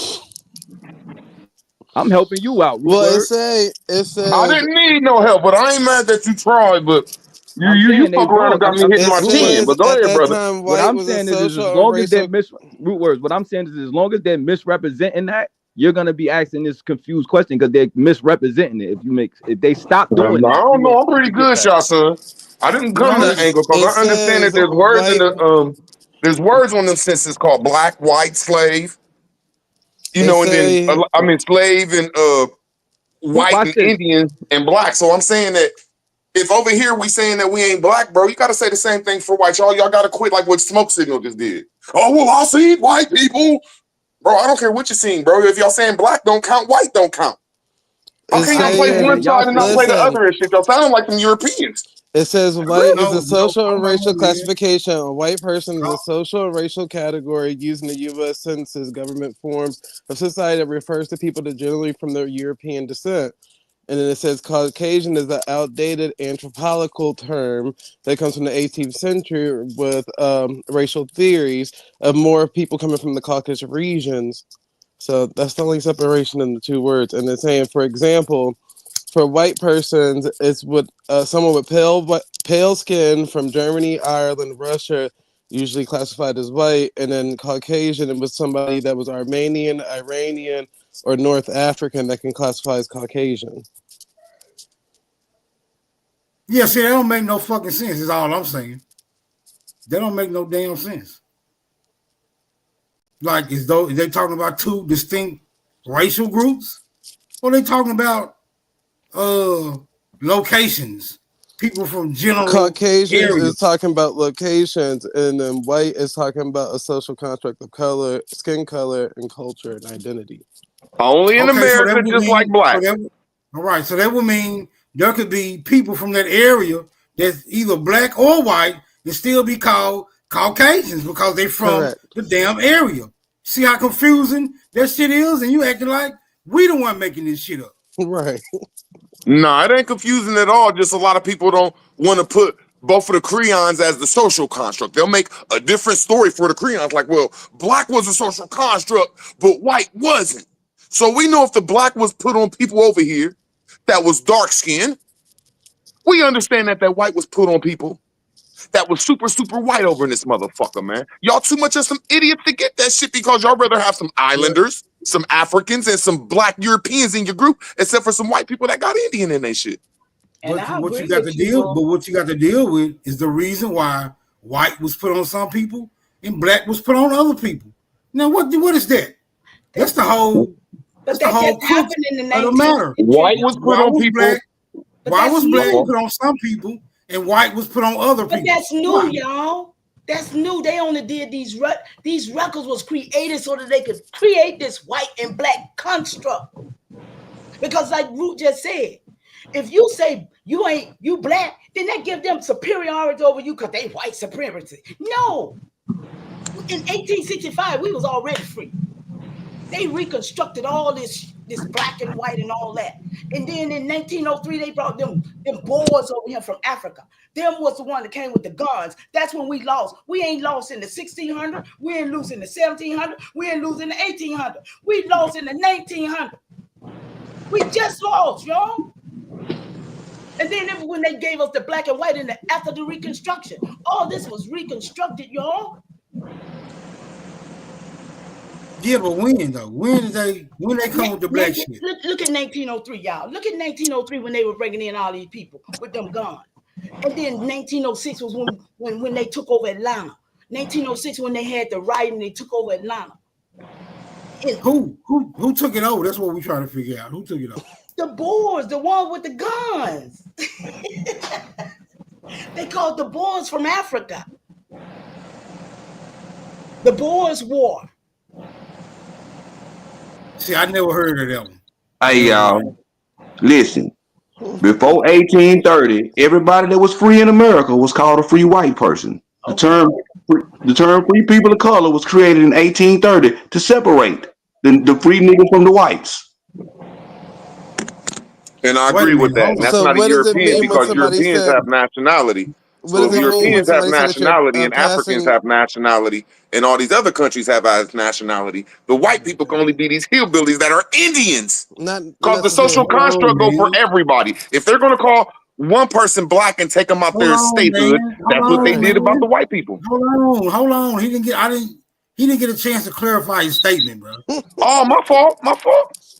I'm helping you out, Well, Rootword. it says I didn't need no help, but I ain't mad that you tried. But I'm you saying they fuck around and got wrong. me hitting my chin. But go at ahead, that brother. time What white I'm was a saying is as social or long as they're racial. root words, what I'm saying is as long as they're misrepresenting that, you're gonna be asking this confused question because they're misrepresenting it. If they stop doing I that, don't you know. won't I'm pretty get good, that. y'all, son. I didn't come to the angle because It I understand that says there's words in white. the there's words on them senses called black, white, slave. You It know, and then say slave and white Watch and this. Indian and black. So I'm saying that if over here we saying that we ain't black, bro, you got to say the same thing for white. Y'all got to quit like what Smoke Signal just did. Oh, well, I see white people. Bro, I don't care what you're seeing, bro. If y'all saying black don't count, white don't count. How it's can y'all play saying one side and not play the listen. other and shit? Y'all sound like them Europeans. It says white is a social and hold racial on, man. classification. A white person is a social and racial category used in the U.S. Census government forms of society that refers to people that generally from their European descent. And then it says Caucasian is an outdated anthropological term that comes from the 18th century with racial theories of more people coming from the Caucasus regions. So that's the only separation in the two words. And they're saying, for example, for white persons, it's with someone with pale skin from Germany, Ireland, Russia, usually classified as white, and then Caucasian, it was somebody that was Armenian, Iranian, or North African that can classify as Caucasian. Yeah, see, that don't make no fucking sense, is all I'm saying. That don't make no damn sense. Like, as though they talking about two distinct racial groups, or they talking about locations, people from general Caucasians areas. is talking about locations, and then white is talking about a social construct of color, skin color, and culture and identity. Only in America, just like black. All right, so that would mean there could be people from that area that's either black or white and still be called Caucasians because they from Correct. the damn area. See how confusing that shit is, and you acting like we the one making this shit up. Right. Nah, it ain't confusing at all. Just a lot of people don't want to put both of the creons as the social construct. They'll make a different story for the creons. Like, well, black was a social construct, but white wasn't. So we know if the black was put on people over here that was dark skinned, we understand that that white was put on people that was super, super white over in this motherfucker, man. Y'all too much of some idiots to get that shit because y'all rather have some islanders, some Africans, and some black Europeans in your group, except for some white people that got Indian in their shit. And But I what agree you got to with you, deal, bro. but what you got to deal with is the reason why white was put on some people and black was put on other people. Now, what is that? That's the whole. But That's the that whole just happened in the of the 19th matter. century. White was put on people. Black, But why that's was black new. put on some people and white was put on other But people? that's new, Why? y'all. That's new. They only did these records was created so that they could create this white and black construct. Because like Root just said, if you say you black, then that give them superiority over you because they white supremacy. No. In 1865, we was already free. They reconstructed all this black and white and all that. And then in 1903, they brought them boys over here from Africa. Them was the one that came with the guns. That's when we lost. We ain't lost in the 1600. We ain't losing the 1700. We ain't losing the 1800. We lost in the 1900. We just lost, y'all. And then when they gave us the black and white after the Reconstruction, all this was reconstructed, y'all. Yeah, but when though? When they come with the black shit? Look at 1903, y'all. Look at 1903 when they were bringing in all these people with them guns. And then 1906 was when they took over Atlanta. 1906 when they had the riot and they took over Atlanta. Who took it over? That's what we're trying to figure out. Who took it over? The Boers, the one with the guns. They called the Boers from Africa. The Boers War. See, I never heard of that one. Hey, y'all, listen. Before 1830, everybody that was free in America was called a free white person. The term free people of color was created in 1830 to separate the free niggas from the whites. And I agree with that. And that's So not a what does it European mean when because somebody Europeans said- have nationality. What So does if it mean when Europeans have somebody said that you're, nationality and Africans passing- have nationality and all these other countries have nationality, the white people can only be these hillbillies that are Indians. Not Because the social necessarily. construct go for man. everybody. If they're going to call one person black and take them out their statehood, that's what they did about the white people. Hold on. He didn't get a chance to clarify his statement, bro. Oh, my fault.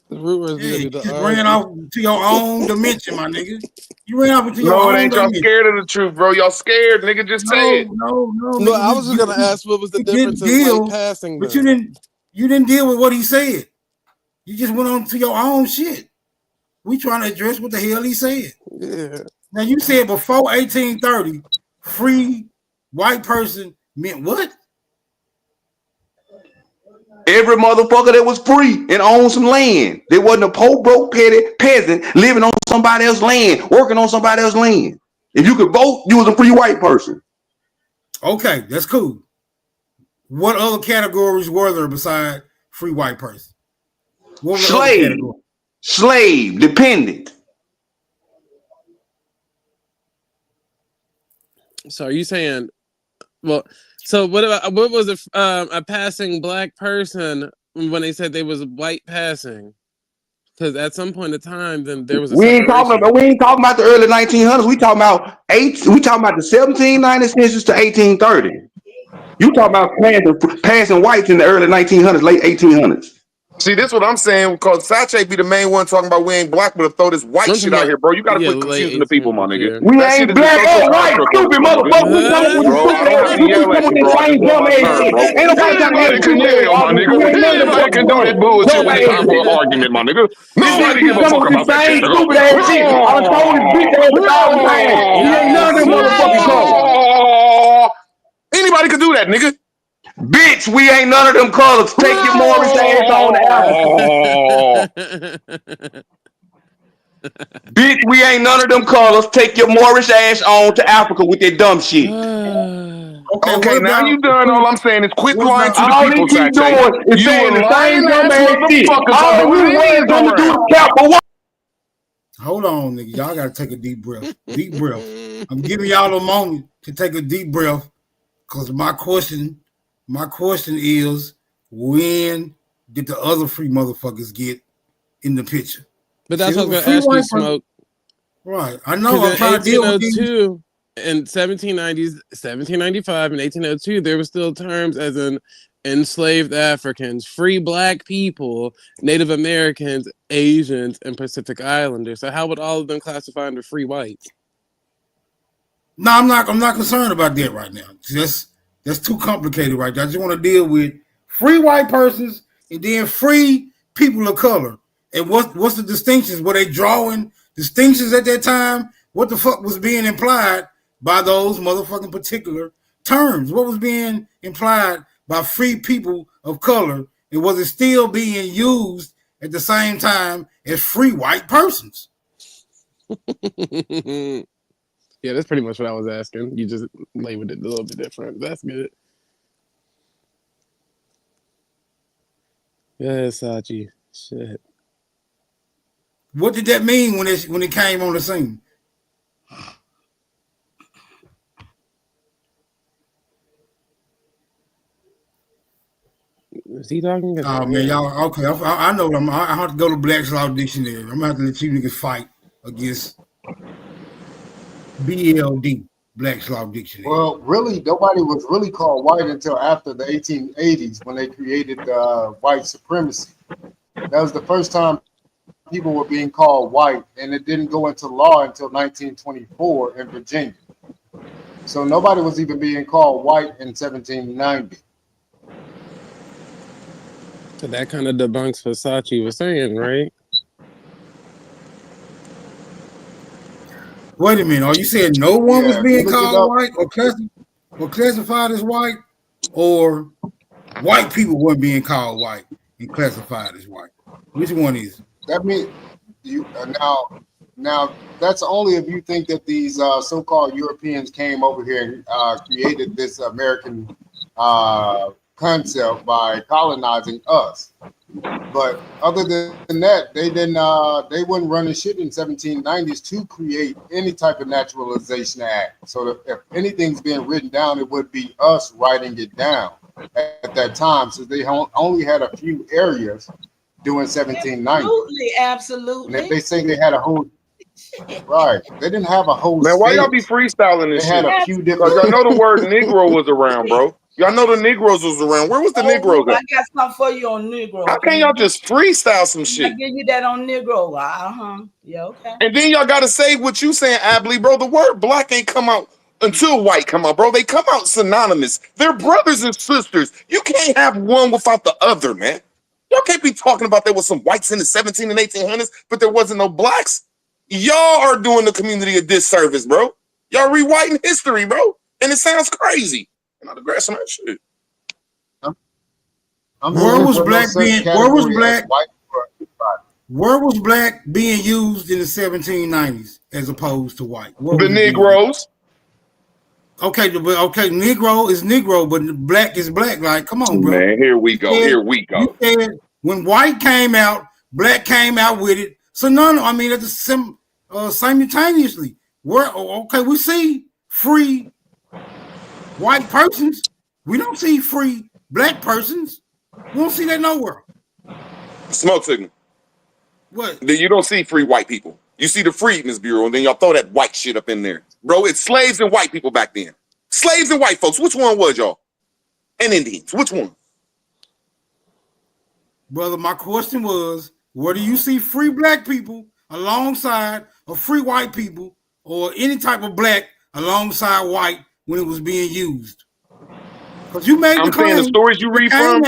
The root was Yeah, you the just ran off to your own dimension, my nigga. You ran off into your No, own it ain't. Y'all dimension. scared of the truth, bro. Y'all scared, nigga. Just say it. No. No, nigga, I was just gonna ask what was the difference in white passing. But then? you didn't deal with what he said. You just went on to your own shit. We trying to address what the hell he said. Yeah. Now you said before 1830, free white person meant what? Every motherfucker that was free and owned some land. There wasn't a poor, broke, petty peasant living on somebody else's land, working on somebody else's land. If you could vote, you was a free white person. Okay, that's cool. What other categories were there beside free white person? What were the other Slave, categories? slave, dependent. So are you saying? Well, so what about what was a passing black person when they said they was white passing? Because at some point in time, then there was a We ain't separation. talking about the early 1900s. We talking about the 1790 census to 1830. You talking about passing whites in the early 1900s, late 1800s. See, this is what I'm saying, because Sache be the main one talking about we ain't black, but to throw this white shit out here, bro. You gotta quit confusing the people, my nigga. We That shit ain't is a black social or white, construct, stupid my motherfucker. We nigga. coming with Bro, I don't have to yell at you, bro. I just want my turn, bro. Ain't nobody trying to Anybody can yell, my nigga. Anybody can do that bullshit when it's time for an argument, my nigga. Nobody give a fuck about that shit, nigga. stupid ass shit. I done told his bitch ass 1,000 times. He ain't none of them motherfucking colors. Anybody can do that, nigga. Bitch, we ain't none of them colors. Take your Morris ass on Africa. Bitch, we ain't none of them colors. Take your Morris ass on to Africa with that dumb shit. Okay, now you done. All I'm saying is quit lying to the All people, they keep Sache. doing is You saying a the same lying dumb ass ass shit. motherfucker. All we was gonna do is count for what? Hold on, nigga. Y'all gotta take a deep breath. Deep breath. I'm giving y'all a moment to take a deep breath, because my question is, when did the other free motherfuckers get in the picture? But that's See, what I was free gonna ask you, white person- Smoke. Right. I know. I'm trying to deal with these. 1802, in 1790s, 1795, and 1802, there were still terms as in enslaved Africans, free black people, Native Americans, Asians, and Pacific Islanders. So how would all of them classify under free whites? No, I'm not concerned about that right now. That's too complicated right now. I just want to deal with free white persons and then free people of color. And what's the distinctions? Were they drawing distinctions at that time? What the fuck was being implied by those motherfucking particular terms? What was being implied by free people of color? And was it still being used at the same time as free white persons? Yeah, that's pretty much what I was asking. You just labeled it a little bit different. That's good. Yeah, Sachi. Shit. What did that mean when it came on the scene? Is he talking? Oh man, y'all okay? I know. I have to go to Black's Law Dictionary. I'm gonna have to let you niggas fight against BLD, Black's Law Dictionary. Well, really, nobody was really called white until after the 1880s when they created white supremacy. That was the first time people were being called white, and it didn't go into law until 1924 in Virginia. So nobody was even being called white in 1790. So that kind of debunks what Sachi was saying, right? Wait a minute. Are you saying no one was Yeah, being look it called up. white or classified as white, or white people weren't being called white and classified as white? Which one is it? That means you now that's only if you think that these so-called Europeans came over here and created this American concept by colonizing us. But other than that, they wasn't running shit in 1790s to create any type of naturalization act. So that if anything's being written down, it would be us writing it down at that time. So they only had a few areas doing 1790. Absolutely. And if they say they had a whole right, they didn't have a whole. Man, why y'all be state. freestyling this They had shit? a few different. Because y'all know the word Negro was around, bro. Y'all know the Negroes was around. Where was the Negroes I at? got something for you on Negro. How can y'all just freestyle some I shit? give you that on Negro. Yeah, okay. And then y'all gotta say what you saying, Abley, bro. The word black ain't come out until white come out, bro. They come out synonymous. They're brothers and sisters. You can't have one without the other, man. Y'all can't be talking about there was some whites in the 17 and 1800s, but there wasn't no blacks. Y'all are doing the community a disservice, bro. Y'all rewriting history, bro. And it sounds crazy. And I digress on that shit. Where was black being used in the 1790s as opposed to white? The Negroes. Okay, Negro is Negro, but black is black. Like, come on, bro. Man, here we go. Here we go. You said when white came out, black came out with it. So that's simultaneously. We see free white persons. We don't see free black persons. We don't see that nowhere. Smoke signal. What? Then you don't see free white people. You see the Freedmen's Bureau, and then y'all throw that white shit up in there. Bro, it's slaves and white people back then. Slaves and white folks. Which one was y'all? And Indians. Which one? Brother, my question was, where do you see free black people alongside of free white people or any type of black alongside white when it was being used? Because you made the claim. I'm saying the stories you read from.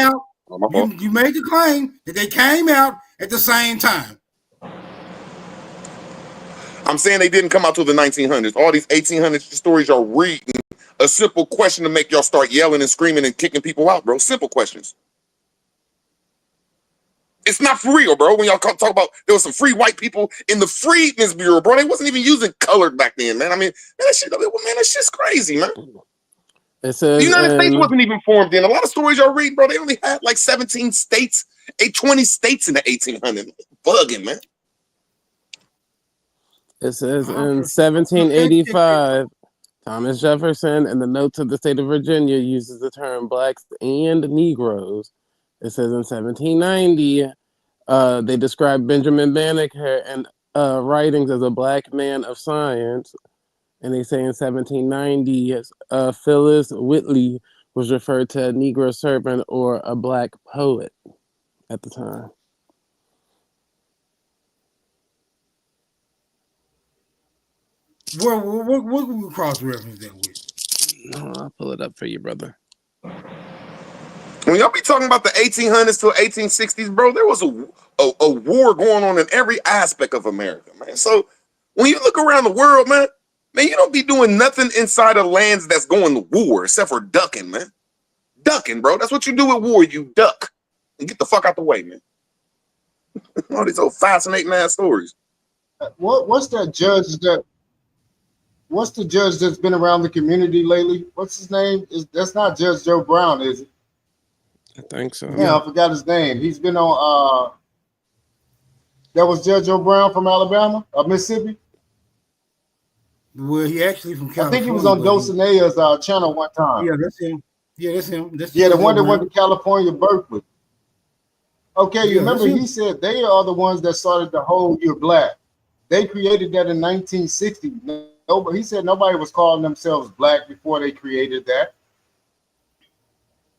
You made the claim that they came out at the same time. I'm saying they didn't come out till the 1900s. All these 1800s stories are reading a simple question to make y'all start yelling and screaming and kicking people out, bro. Simple questions. It's not for real, bro. When y'all talk about there was some free white people in the Freedmen's Bureau, bro. They wasn't even using colored back then, man. I mean, that shit's crazy, man. It says the United States wasn't even formed then. A lot of stories y'all read, bro, they only had like 17 states, 20 states in the 1800s. Bugging, man. It says in 1785, Thomas Jefferson in the Notes of the State of Virginia uses the term blacks and Negroes. It says in 1790, they describe Benjamin Banneker and writings as a black man of science. And they say in 1790, Phyllis Whitley was referred to a Negro servant or a black poet at the time. What would we cross-reference that with? I'll pull it up for you, brother. When y'all be talking about the 1800s to 1860s, bro, there was a war going on in every aspect of America, man. So when you look around the world, man, you don't be doing nothing inside of lands that's going to war except for ducking, man. Ducking, bro. That's what you do at war. You duck and get the fuck out the way, man. All these old fascinating ass stories. What's the judge that's been around the community lately? What's his name? That's not Judge Joe Brown, is it? I think so. Yeah, I forgot his name. He's been on that was Judge Joe Brown from Alabama, Mississippi. Well, he actually from California. I think he was on Dulcinea's channel one time. Yeah, that's him. That's him. The one that went to California, Berkeley. Okay, you remember he said they are the ones that started the whole "You're Black." They created that in 1960. He said nobody was calling themselves black before they created that.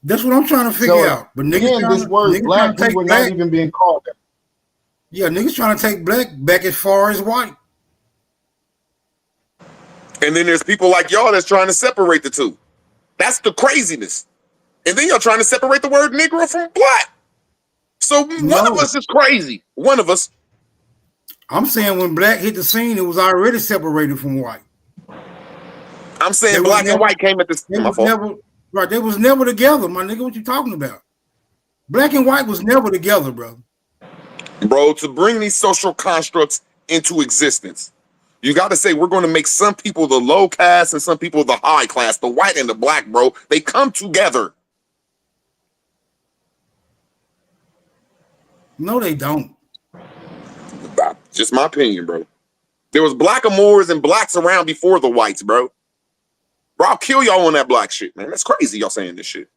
That's what I'm trying to figure out. But niggas again, this word black, we were not even being called that. Yeah, niggas trying to take black back as far as white. And then there's people like y'all that's trying to separate the two. That's the craziness. And then y'all trying to separate the word Negro from black. So one of us is crazy. One of us. I'm saying when black hit the scene, it was already separated from white. I'm saying black and white came at the same time. Right, they was never together, my nigga. What you talking about? Black and white was never together, bro. Bro, to bring these social constructs into existence, you got to say we're going to make some people the low class and some people the high class, the white and the black, bro. They come together. No, they don't. Just my opinion, bro. There was blackamoors and blacks around before the whites, bro. Bro, I'll kill y'all on that black shit, man. That's crazy y'all saying this shit.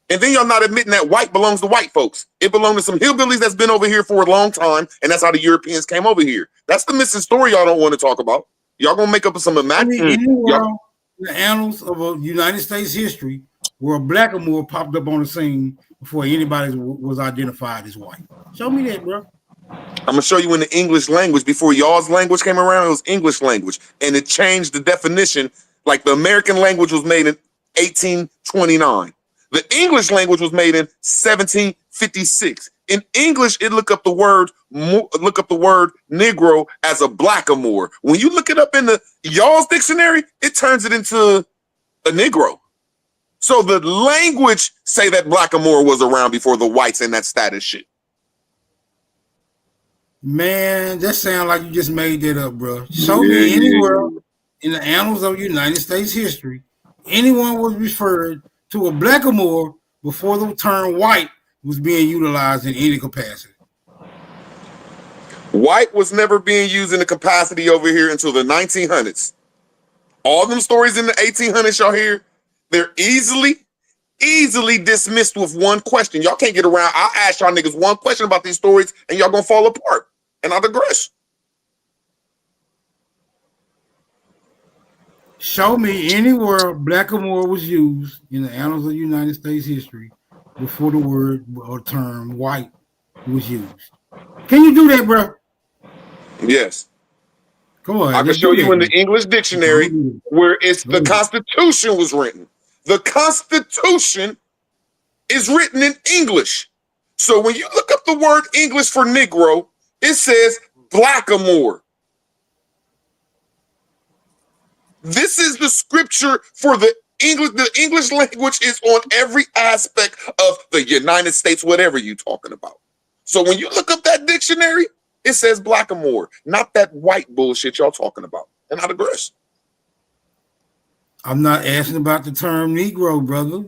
And then y'all not admitting that white belongs to white folks. It belonged to some hillbillies that's been over here for a long time, and that's how the Europeans came over here. That's the missing story y'all don't want to talk about. Y'all gonna make up some imaginary. In the annals of a United States history, where a blackamoor popped up on the scene before anybody was identified as white. Show me that, bro. I'm gonna show you in the English language. Before y'all's language came around, it was English language, and it changed the definition. Like the American language was made in 1829. The English language was made in 1756. In English, it look up the word Negro as a blackamoor. When you look it up in the y'all's dictionary, it turns it into a Negro. So the language say that blackamoor was around before the whites and that status shit. Man, that sounds like you just made that up, bro. Show me anywhere in the annals of United States history anyone was referred to a blackamoor before the term white was being utilized in any capacity. White was never being used in the capacity over here until the 1900s. All them stories in the 1800s y'all hear, they're easily dismissed with one question. Y'all can't get around. I'll ask y'all niggas one question about these stories and y'all gonna fall apart. And I digress. Show me anywhere blackamoor was used in the annals of United States history before the word or term white was used. Can you do that, bro? Yes. Come on. I can show you in the English dictionary where it's the Constitution was written. The Constitution is written in English. So when you look up the word English for Negro, it says blackamoor. This is the scripture for the English. The English language is on every aspect of the United States, whatever you're talking about. So when you look up that dictionary, it says blackamoor, not that white bullshit y'all talking about. And I digress. I'm not asking about the term Negro, brother.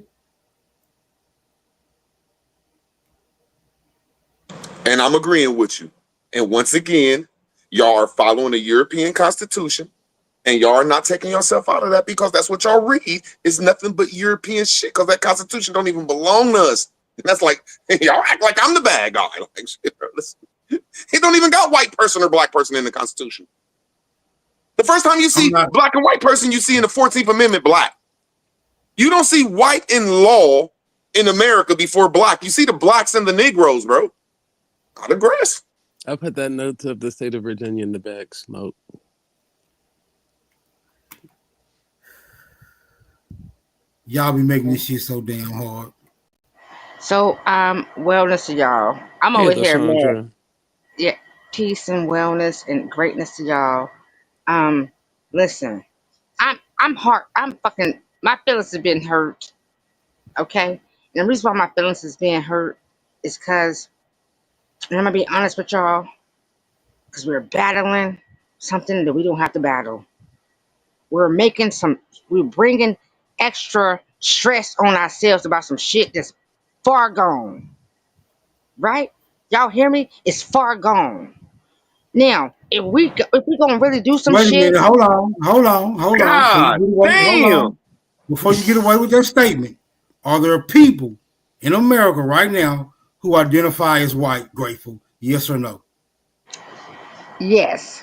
And I'm agreeing with you. And once again, y'all are following the European Constitution. And y'all are not taking yourself out of that because that's what y'all read is nothing but European shit because that Constitution don't even belong to us. And that's like, y'all act like I'm the bad guy. Like, shit, bro, listen. It don't even got white person or black person in the Constitution. The first time you see black and white person, you see in the 14th Amendment black. You don't see white in law in America before black. You see the blacks and the Negroes, bro. I digress. I put that note of the state of Virginia in the back, Smoke. Y'all be making this shit so damn hard. So, wellness to y'all. I'm over here, man. Yeah, peace and wellness and greatness to y'all. Listen, I'm fucking, my feelings have been hurt. Okay? And the reason why my feelings is being hurt is because, and I'm gonna be honest with y'all, because we're battling something that we don't have to battle. We're bringing extra stress on ourselves about some shit that's far gone. Right? Y'all hear me? It's far gone. Now, if we gonna really do some shit. Wait a minute, hold on. God damn. Before you get away with that statement, are there people in America right now who identify as white, Grateful? Yes or no? Yes.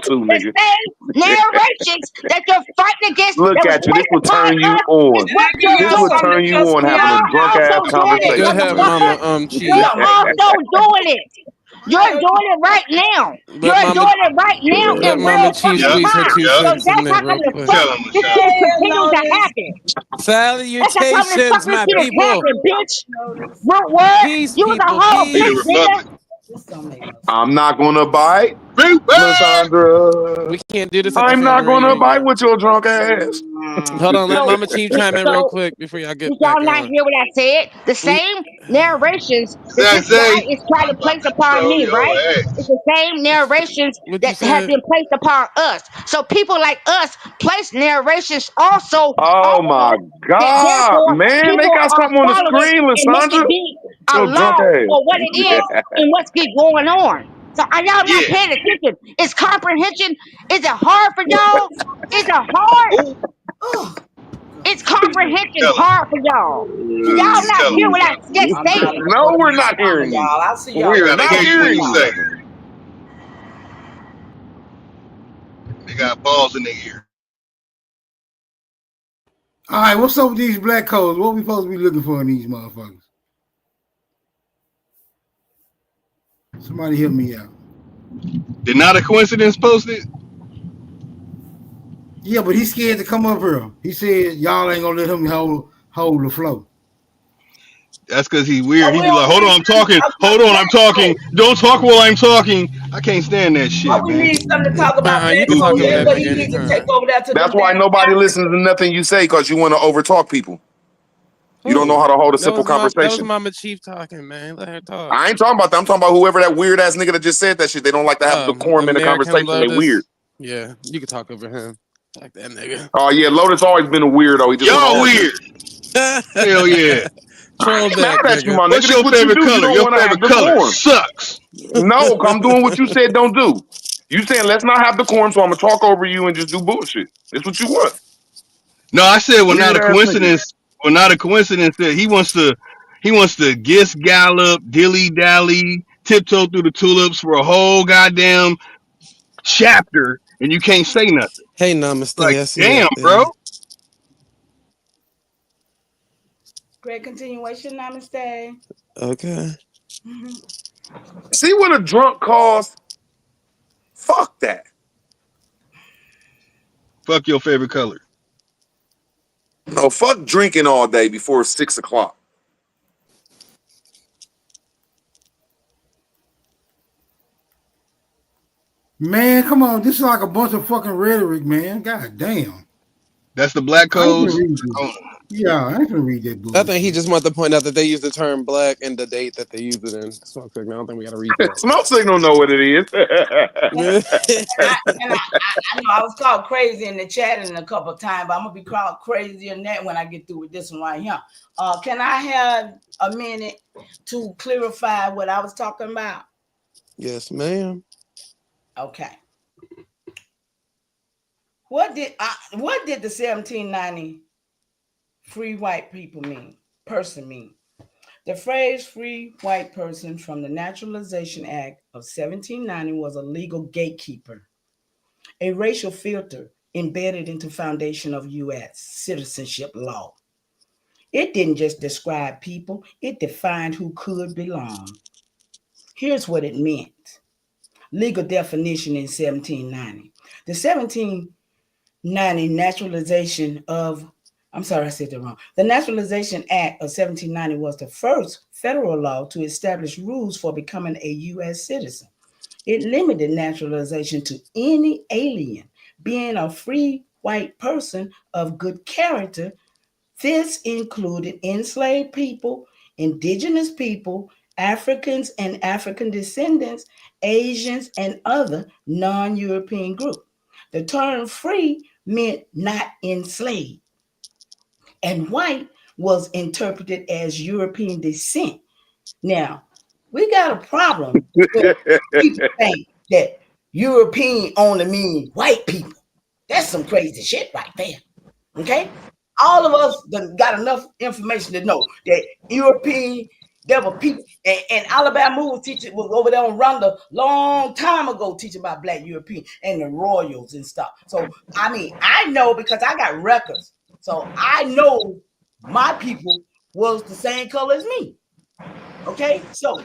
Scorpio too, The nigga. same narrations that you're fighting against Look that was at you. This placed will upon turn you us on. is what you're This will doing. turn you on You're having a drunk ass also doing it, Go conversation, ahead, man. motherfucker. Mama. You're Chi. also doing it. You're doing it right now. Let You're Mama, doing it right now let in Mama real Chief fucking squeeze her time. 2 So cents in that's there how real come the quick. fuck this shit continues to happen. That's how come this Salutations, fucking my shit is people. happening, bitch. What? Peace, You was a people, whole peace. bitch, nigga. This don't make no sense. I'm not gonna bite, We Lysandra. can't do this at the I'm same not rate. gonna bite with your drunk ass. Hold on, let So, Mama Chief chime in real quick before y'all did get back y'all not on. hear what I said? The same narrations that this guy Zay, is trying to place upon show me, your right? ass. It's the same narrations What you that have said? been placed upon us. So people like us place narrations also Oh my on that God, therefore man. They people got are something on the following screen, and make Lysandra. it be a Your drunk law ass. for what it is and what's been going on. So are y'all not Yeah. paying attention? Is comprehension, is it hard for y'all? Is it hard? Ooh, Oh, Is comprehension tell him. hard for y'all? Do y'all not Tell him. hear what I just I'm out stated? of No, order, we're Miss not Mama, hearing you. y'all. I'll see y'all We are later. Gotta not hear you when hearing you you, say. brother. They got balls in their ear. All right, what's up with these black codes? What we supposed to be looking for in these motherfuckers? Somebody help me out. Did Not a Coincidence posted? Yeah, but he's scared to come up here. He said y'all ain't gonna let him hold the flow. That's because he's weird. Oh, He we be like, don't hold on, need I'm something to talking. talk about Hold on, I'm black talking. folk. Don't talk while I'm talking. I can't stand that Oh, shit, we man. need something to talk about You black can talk folk. Goofy over That's that ass what he nigga nigga. needs to take anytime. over there to That's them why damn nobody listens Africans. to nothing you say because you want to overtalk people. You don't know Who? how to hold a That simple was conversation. Mama Chief talking, man. Let her talk. I ain't talking about that. I'm talking about whoever that weird ass nigga that just said that shit. They don't like to have decorum in the American conversation. They weird. Lotus. Yeah, you can talk over him. Like that nigga. Oh yeah, Lotus always been a weirdo. He just want to Y'all argue. weird. Hell yeah. I Troll ain't mad back, at you, nigga. my nigga. What's This your what you favorite do. You color? don't Your want to have favorite color decorum. sucks. No, I'm doing what you said don't do. You saying let's not have decorum, so I'm gonna talk over you and just do bullshit. That's what you want. No, I said when Not Weird a ass nigga. Coincidence. When Not a Coincidence that he wants to guess gallop, dilly dally, tiptoe through the tulips for a whole goddamn chapter, and you can't say nothing. Hey, Namaste. Like, I see damn, that bro. thing. Great continuation, namaste. Okay. See what a drunk calls? Fuck that. Fuck your favorite color. No, fuck drinking all day before 6 o'clock. Man, come on. This is like a bunch of fucking rhetoric, man. God damn. That's the black I ain't gonna codes. read this. Yeah, I ain't gonna read that I think he bullshit. just wanted to point out that they use the term black and the date that they use it in. So I don't think we got to read that. Smoke signal know what it is. I know I was called crazy in the chat a couple of times, but I'm gonna be called crazy in that when I get through with this one right here. Can I have a minute to clarify what I was talking about? Yes, ma'am. Okay. What did the 1790 free white people person mean? The phrase free white person from the Naturalization Act of 1790 was a legal gatekeeper, a racial filter embedded into foundation of U.S. citizenship law. It didn't just describe people, it defined who could belong. Here's what it meant. Legal definition in 1790. The 1790 naturalization of I'm sorry, I said that wrong. The Naturalization Act of 1790 was the first federal law to establish rules for becoming a U.S. citizen. It limited naturalization to any alien being a free white person of good character. This included enslaved people, indigenous people, Africans and African descendants, Asians, and other non-European groups. The term free meant not enslaved, and white was interpreted as European descent. Now, we got a problem with people think that European only mean white people. That's some crazy shit right there. Okay? All of us got enough information to know that European, there were people, and Alabama was teaching, was over there on Rhonda long time ago teaching about black European and the royals and stuff. So, I mean, I know because I got records. So I know my people was the same color as me. Okay? So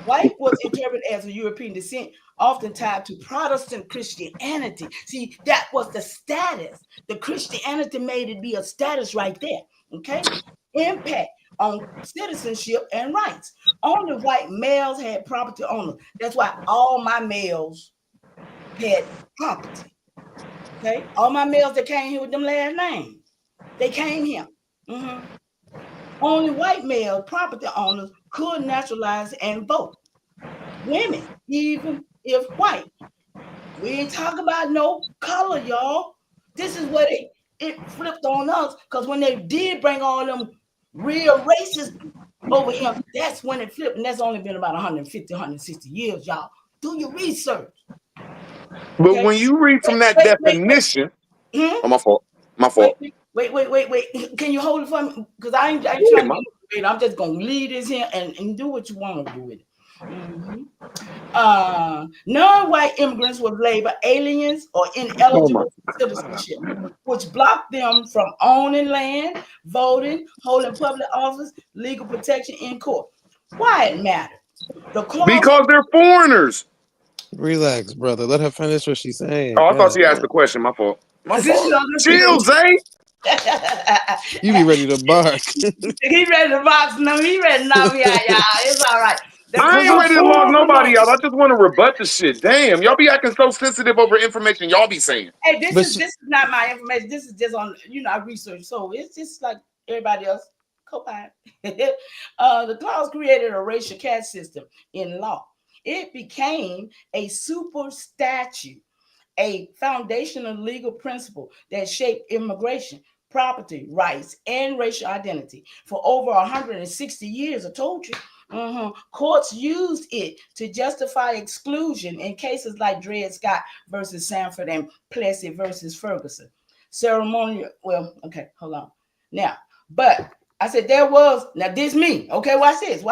White was interpreted as a European descent, often tied to Protestant Christianity. See, that was the status. The Christianity made it be a status right there. Okay, impact on citizenship and rights. Only white males had property owners. That's why all my males had property. Okay, all my males that came here with them last names, they came here. Only white male property owners could naturalize and vote. Women, even if white. We ain't talking about no color, y'all. This is what it flipped on us, because when they did bring all them real racists over here, that's when it flipped, and that's only been about 150, 160 years, y'all. Do your research. But when you read from that definition, oh, my fault. Wait. Can you hold it for me? Because I ain't trying to be, I'm just gonna leave this here and do what you want to do with it. Non-white immigrants were labeled aliens or ineligible for citizenship, which blocked them from owning land, voting, holding public office, legal protection in court. Why it mattered? Because they're foreigners. Relax, brother. Let her finish what she's saying. Oh, I thought she asked the question. My fault. Chill, Zay. You be ready to bark. He ready to box. No, he ready to knock me out, y'all. It's all right. I ain't ready to log nobody out. I just want to rebut the shit. Damn, y'all be acting so sensitive over information y'all be saying. Hey, this is not my information. This is just on, I research. So it's just like everybody else. Co-pilot. The clause created a racial caste system in law. It became a super statute, a foundational legal principle that shaped immigration, property rights, and racial identity. For over 160 years, I told you. Courts used it to justify exclusion in cases like Dred Scott versus Sanford and Plessy versus Ferguson. Ceremonial, okay, hold on. Now, but I said now this me, okay, watch this.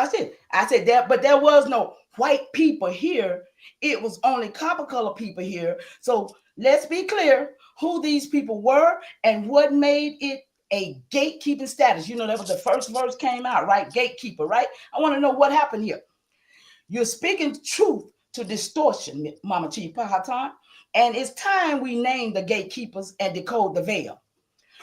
I said but there was no white people here. It was only copper color people here. So let's be clear who these people were and what made it a gatekeeping status. That was the first verse came out, right? Gatekeeper, right? I want to know what happened here. You're speaking truth to distortion, Mama Chief Powhatan, and it's time we name the gatekeepers and decode the veil.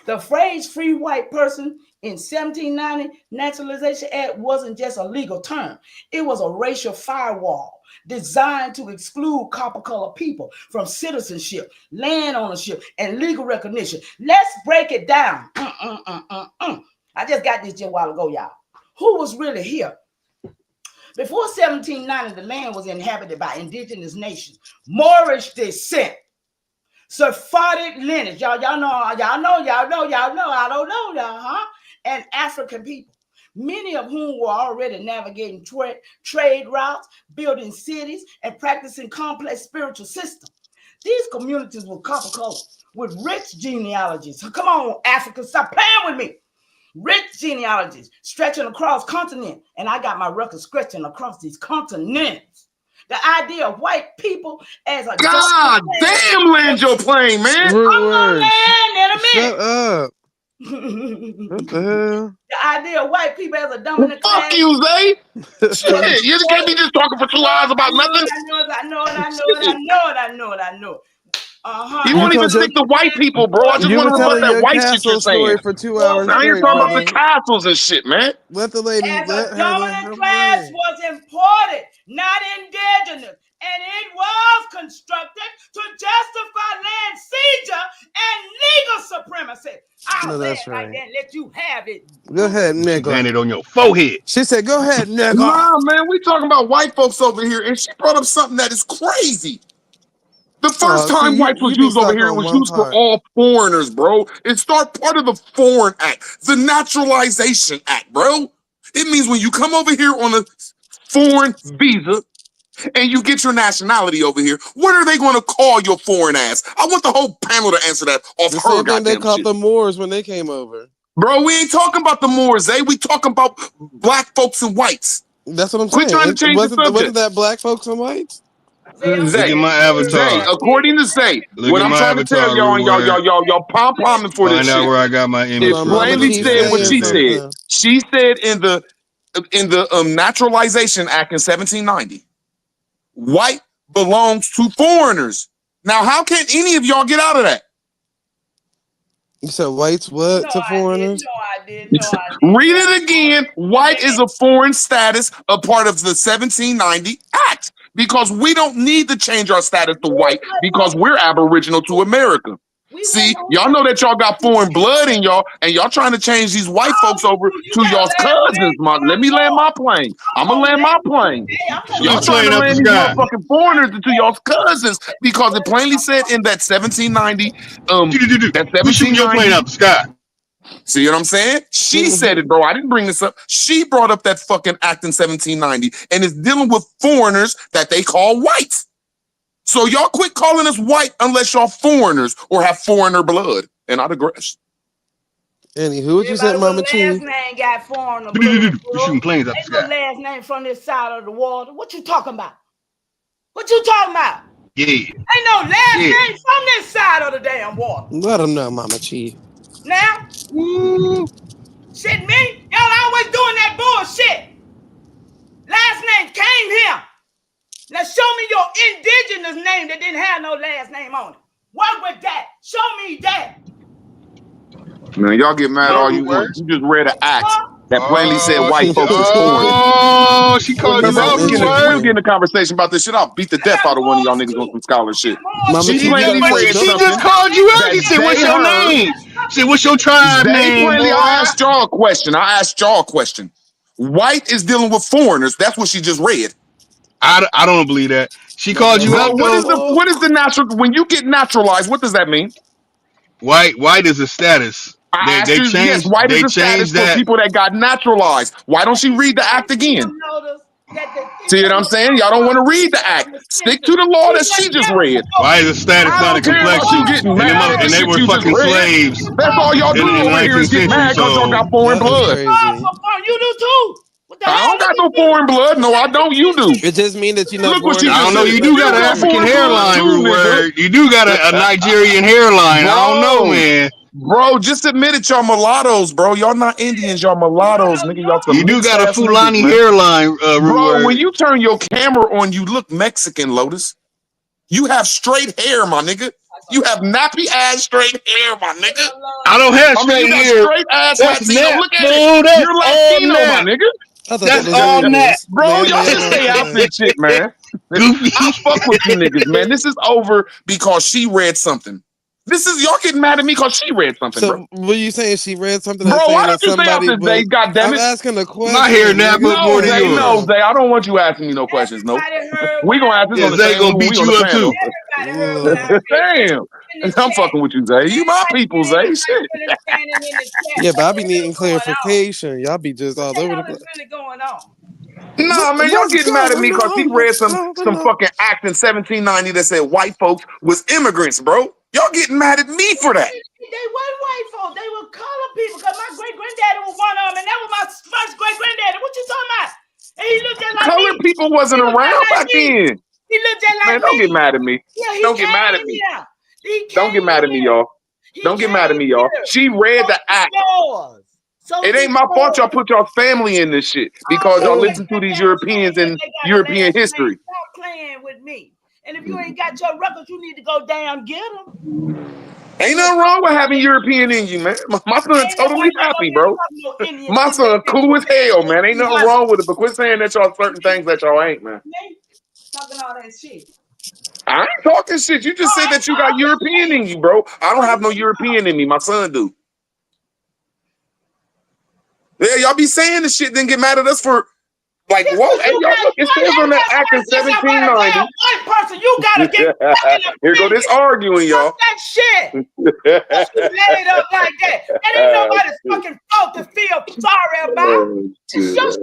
The phrase free white person in 1790 Naturalization Act wasn't just a legal term. It was a racial firewall designed to exclude copper colored people from citizenship, land ownership, and legal recognition. Let's break it down. I just got this just a while ago, y'all. Who was really here? Before 1790, the land was inhabited by indigenous nations, Moorish descent, Sephardic lineage. Y'all know, I don't know, y'all, and African people, many of whom were already navigating trade routes, building cities, and practicing complex spiritual systems. These communities were copper colored with rich genealogies. So come on, Africa, stop playing with me. Rich genealogies stretching across continent, and I got my record stretching across these continents. The idea of white people as a God damn, land your plane, man. I'm gonna land in a minute. Shut up. What the hell? The idea of white people as a dominant class. Fuck you, Zay. Shit, you just can't be just talking for 2 hours about nothing. I know. You won't even stick to white people, bro. I just want to rebut that white shit you're saying. For 2 hours. Now you're talking about the castles and shit, man. Let the lady. As a dominant class was imported, not indigenous, and it was constructed to justify land seizure and legal supremacy. I'll say it like that and let you have it. Go ahead, nigga. Land it on your forehead. She said, "Go ahead, nigga." Nah, man, we talking about white folks over here, and she brought up something that is crazy. The first time whites was used over here, it was used for all foreigners, bro. It's part of the Foreign Act, the Naturalization Act, bro. It means when you come over here on a foreign visa and you get your nationality over here, what are they going to call your foreign ass? I want the whole panel to answer that off the her same goddamn thing they called shit. the Moors when they came over. Bro, we ain't talking about the Moors, eh? We talking about black folks and whites. That's what I'm Quit saying. trying to change the subject. Wasn't that black folks and whites? Look at my avatar. Zay, according to Zay, what I'm trying to tell y'all, and y'all pom-pomming for this shit. Find out where I got my image It plainly said what she said. She said in the Naturalization Act in 1790, white belongs to foreigners. Now, how can any of y'all get out of that? You said whites what to foreigners? Read it again. White is a foreign status, a part of the 1790 Act, because we don't need to change our status to white because we're aboriginal to America. See, y'all know that y'all got foreign blood in y'all, and y'all trying to change these white folks over to y'all's cousins. Let me land my plane. I'm gonna land my plane. Y'all trying to land these motherfucking foreigners into y'all's cousins because it plainly said in that 1790, that 1790 up, Scott. See what I'm saying? She said it, bro. I didn't bring this up. She brought up that fucking act in 1790, and it's dealing with foreigners that they call whites. So y'all quit calling us white unless y'all foreigners or have foreigner blood. And I digress. Anywho, what you said, Mama Chi? Last name got foreigner blood. You shooting planes up, Ain't no Scott. last name from this side of the water. What you talking about? What you talking about? Yeah. Ain't no last name from this side of the damn water. Let them know, Mama Chi. Now, shit me? Y'all always doing that bullshit. Last name came here. Now show me your indigenous name that didn't have no last name on it. Work with that. Show me that. Man, y'all get mad all you want. You just read an act that plainly said white folks is foreign. Oh, she called you out. We'll get in a conversation about this shit. I'll beat the death out of one of y'all niggas on some scholarship. She plainly read She something. just called you out. She said, "What's your name?" She said, "What's your tribe name?" Plainly, I asked y'all a question. White is dealing with foreigners. That's what she just read. I don't believe that. She called you out. What is the natural? When you get naturalized, what does that mean? White is a status. White is a status for people that got naturalized. Why don't she read the act again? See what I'm saying? Y'all don't want to read the act. Stick to the law that she just read. Why is a status not a complexion? And they were fucking slaves. That's all y'all do over here is get mad because y'all got foreign blood. You do too. I don't got no foreign blood. No, I don't. You do. It just means that you're not born. I don't know. You do got an African hairline. You do got a Nigerian hairline. I don't know, man. Bro, just admit it, y'all mulattoes, bro. Y'all not Indians, y'all mulattoes, nigga. Y'all you do got a Fulani hairline, bro. When you turn your camera on, you look Mexican, Lotus. You have straight hair, my nigga. You have nappy ass straight hair, my nigga. I don't have straight hair. Straight ass That's Latino. nap, Look at fool. it. You're Latino, my nigga. That's all nap. Bro, y'all should stay out this shit, man. I fuck with you niggas, man. This is over because she read something. This is y'all getting mad at me because she read something, so, bro. What are you saying? She read something? Bro, why don't you stay out this day? God damn it! I'm asking a question. My hair nap up more than yours. No, Zay, I don't want you asking me no questions. No, we gonna ask this on the Zay same. gonna beat you up too. Damn, I'm fucking with you, Zay. You my people, Zay. Shit. Yeah, but I be needing clarification. Y'all be just all over the place. Really going on? Nah, man, y'all getting mad at me because he read some fucking act in 1790 that said white folks was immigrants, bro. Y'all getting mad at me for that. They weren't white folks. They were colored people because my great-granddaddy was one of them, and that was my first great-granddaddy. What you talking about? And he looked just like colored me. People wasn't around back then. He looked just like man, don't get mad at me. Yeah, don't get mad at me. Don't get mad at me, y'all. Don't get mad at me, y'all. She read the act. It ain't my fault y'all put y'all family in this shit because y'all listen to these Europeans and European history. Stop playing with me. And if you ain't got your records, you need to go down get them. Ain't nothing wrong with having European in you, man. My son's totally happy, bro. My son cool as hell, man. Ain't nothing wrong with it. But quit saying that y'all certain things that y'all ain't, man. Talking all that shit. I ain't talking shit. You just said that you got European in you, bro. I don't have no European in me. My son do. Yeah, y'all be saying this shit, then get mad at us for like, whoa, hey, y'all look, it says on that act in 1790. White person, you gotta get here go this arguing, y'all. That shit. That you laid up like that. That ain't nobody's fucking fault to feel sorry about.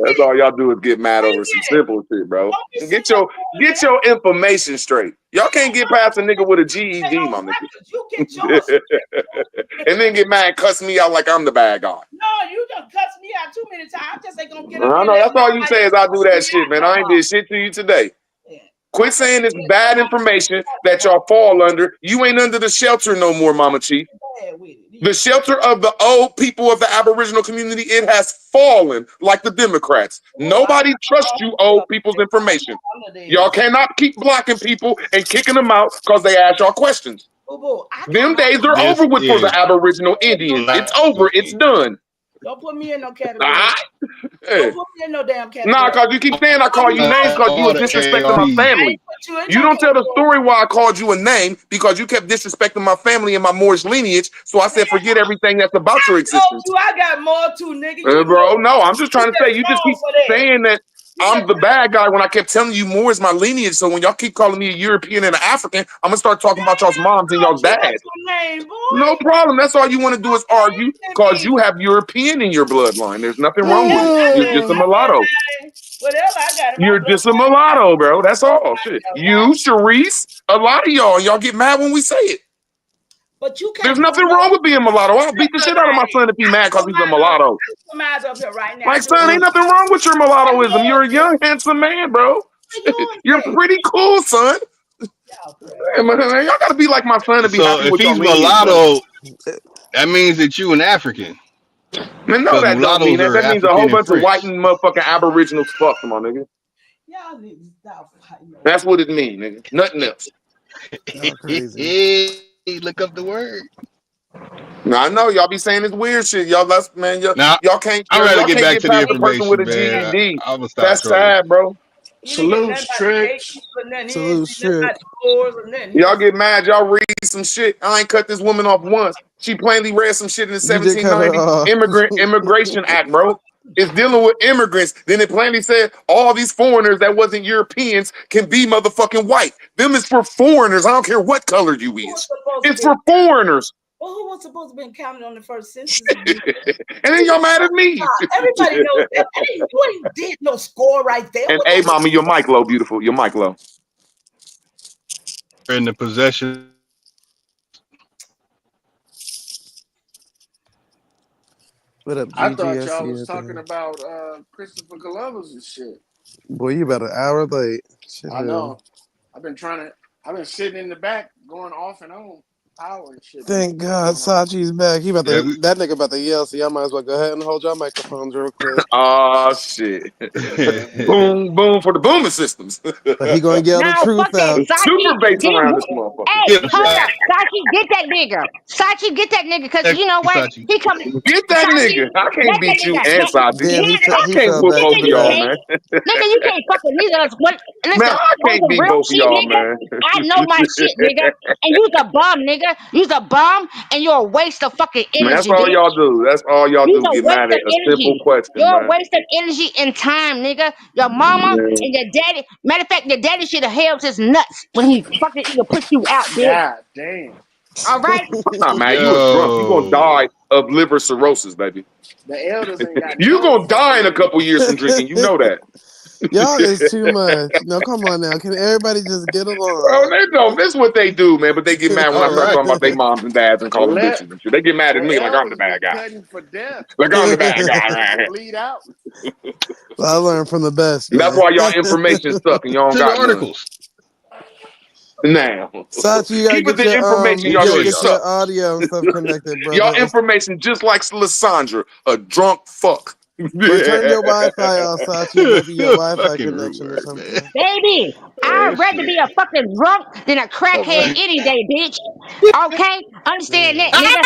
That's all y'all do is get mad over some simple shit, bro. Get your information straight. Y'all can't get past a nigga with a GED, my nigga. You get yours. And then get mad and cuss me out like I'm the bad guy. No, you done cuss me out too many times. I just ain't gonna get I know that's all you say is I do that shit, man. I ain't did shit to you today. Quit saying it's bad information that y'all fall under. You ain't under the shelter no more, Mama Chief. The shelter of the old people of the Aboriginal community, it has fallen like the Democrats. Nobody trusts you old people's information. Y'all cannot keep blocking people and kicking them out because they ask y'all questions. Them days are over with for the Aboriginal Indians. It's over. It's done. Don't put me in no category. Hey. Don't put me in no damn category. Nah, because you keep saying I call you names because you were disrespecting my family. You don't tell the story why I called you a name because you kept disrespecting my family and my Moorish lineage. So I said, forget everything that's about your existence. I got more too, nigga. Bro, no, I'm just trying to say, you just keep saying that I'm the bad guy when I kept telling you more is my lineage. So when y'all keep calling me a European and an African, I'm going to start talking about y'all's moms and y'all's dads. No problem. That's all you want to do is argue because you have European in your bloodline. There's nothing wrong with it. You're just a mulatto. Whatever I got. You're just a mulatto, bro. That's all. Shit. You, Sharice, a lot of y'all get mad when we say it. But you can't. There's nothing wrong with being mulatto. I'll beat the shit out of my son if he mad because he's a mulatto. My son, ain't nothing wrong with your mulattoism. You're a young, handsome man, bro. You're pretty cool, son. Hey, man, y'all gotta be like my son to be happy with your lineage. So if he's mulatto, that means that you an African. Man, no, that don't mean that. That means a whole bunch of white and motherfucking Aboriginals fuck, come on, nigga. Y'all need to stop fighting. That's what it means, nigga. Nothing else. Look up the word. Now I know y'all be saying this weird shit. Y'all, man, y'all can't. I'd rather get back to the information with a GED. That's sad, bro. Salute, Tricks. Salute, Tricks. Y'all get mad. Y'all read some shit. I ain't cut this woman off once. She plainly read some shit in the 1790 Immigration Act, bro. It's dealing with immigrants. Then it plainly said all these foreigners that wasn't Europeans can be motherfucking white. Them is for foreigners. I don't care what color you is. It's for foreigners. Well, who was supposed to be counted on the first census? And then y'all mad at me. Everybody knows that. You did no score right there. And hey, mama, your mic low, beautiful. Your mic low. In the possession. What up, I thought y'all was talking about Christopher Columbus and shit. Boy, you about an hour late. Shit, I know. I've been sitting in the back going off and on. Power and shit. Thank God Sachi's back. That nigga about to yell, so y'all might as well go ahead and hold your microphones real quick. Oh shit. Boom, boom for the booming systems. But he gonna yell the truth out. Super bass around this motherfucker. Hey, hold up. Sachi, get that nigga. Sachi, get that nigga, because you know what? He coming. Get that nigga. I can't beat you and Sachi. I can't whoop both of y'all, man. Nigga, you can't fuck with neither of us. Listen, man, I can't beat both of y'all, man. I know my shit, nigga. And you's a bum, nigga. You's a bum, and you're a waste of fucking energy. Man, that's all y'all do. That's all y'all do. Get mad at a simple question. You're a waste of energy and time, nigga. Your mama and your daddy. Matter of fact, your daddy should have held his nuts when he fucking either put you out, bitch. God damn. All right. Nah, man, you was drunk. You gonna die of liver cirrhosis, baby. The elders ain't got. You gonna die in a couple years from drinking. You know that. Y'all is too much. No, come on now. Can everybody just get along? Bro, they know this is what they do, man. But they get mad when I start talking about their moms and dads and call them bitches and shit. They get mad at me like I'm the bad guy. Like I'm the bad guy, right? Bleed out. Well, I learned from the best. Man. That's why y'all information suck and y'all don't got articles. Now, Sachi, you gotta keep the information y'all get your audio and stuff connected, bro. Y'all information just like Lysandra, a drunk fuck. Turn your Wi-Fi off, Sachi. Maybe your Wi-Fi connection or something. Baby, I'd rather be a fucking drunk than a crackhead any day, bitch. Okay? Understand that, nigga.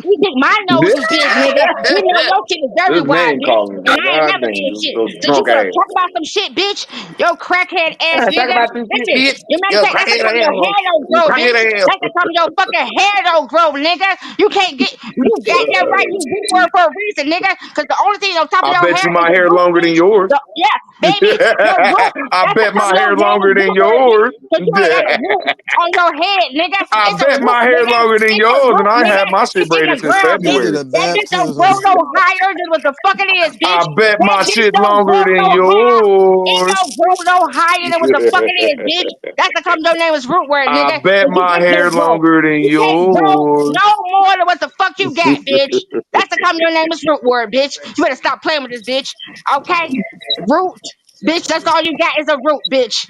You think my nose is big, nigga. You know your shit is very wide, bitch. And I ain't never did shit. So you gonna talk about some shit, bitch? Yo, crackhead ass nigga. Listen, you matter of fact, that's because your hair don't grow, bitch. That's because your fucking hair don't grow, nigga. You can't get, you got that right. You do word for a reason, nigga. Because the only thing on top of your hair. I bet you my hair longer than yours. Yeah, baby. I bet my hair longer than yours. On your head, nigga. I bet my hair longer than yours, and I had my shit braided since February. That bitch don't grow no higher than what the fuck it is, bitch. I bet my shit longer than yours. It don't grow no higher than what the fuck it is, bitch. That's the your name is root word, nigga. I bet my hair longer than yours. No more than what the fuck you got, bitch. That's the your name is root word, bitch. You better stop playing with this bitch. Okay? Root. Bitch, that's all you got is a root, bitch.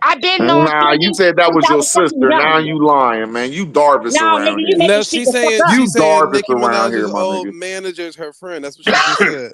I've been knowing Nah, you Cindy said that since was I your was fucking sister. Now young. you lying, man. You Darvis No, nigga, around you here. make me No, speak she's the fuck saying up. You she's saying Darvis Nicki around here, Minaj's my old nigga. manager is her friend. That's what she just said.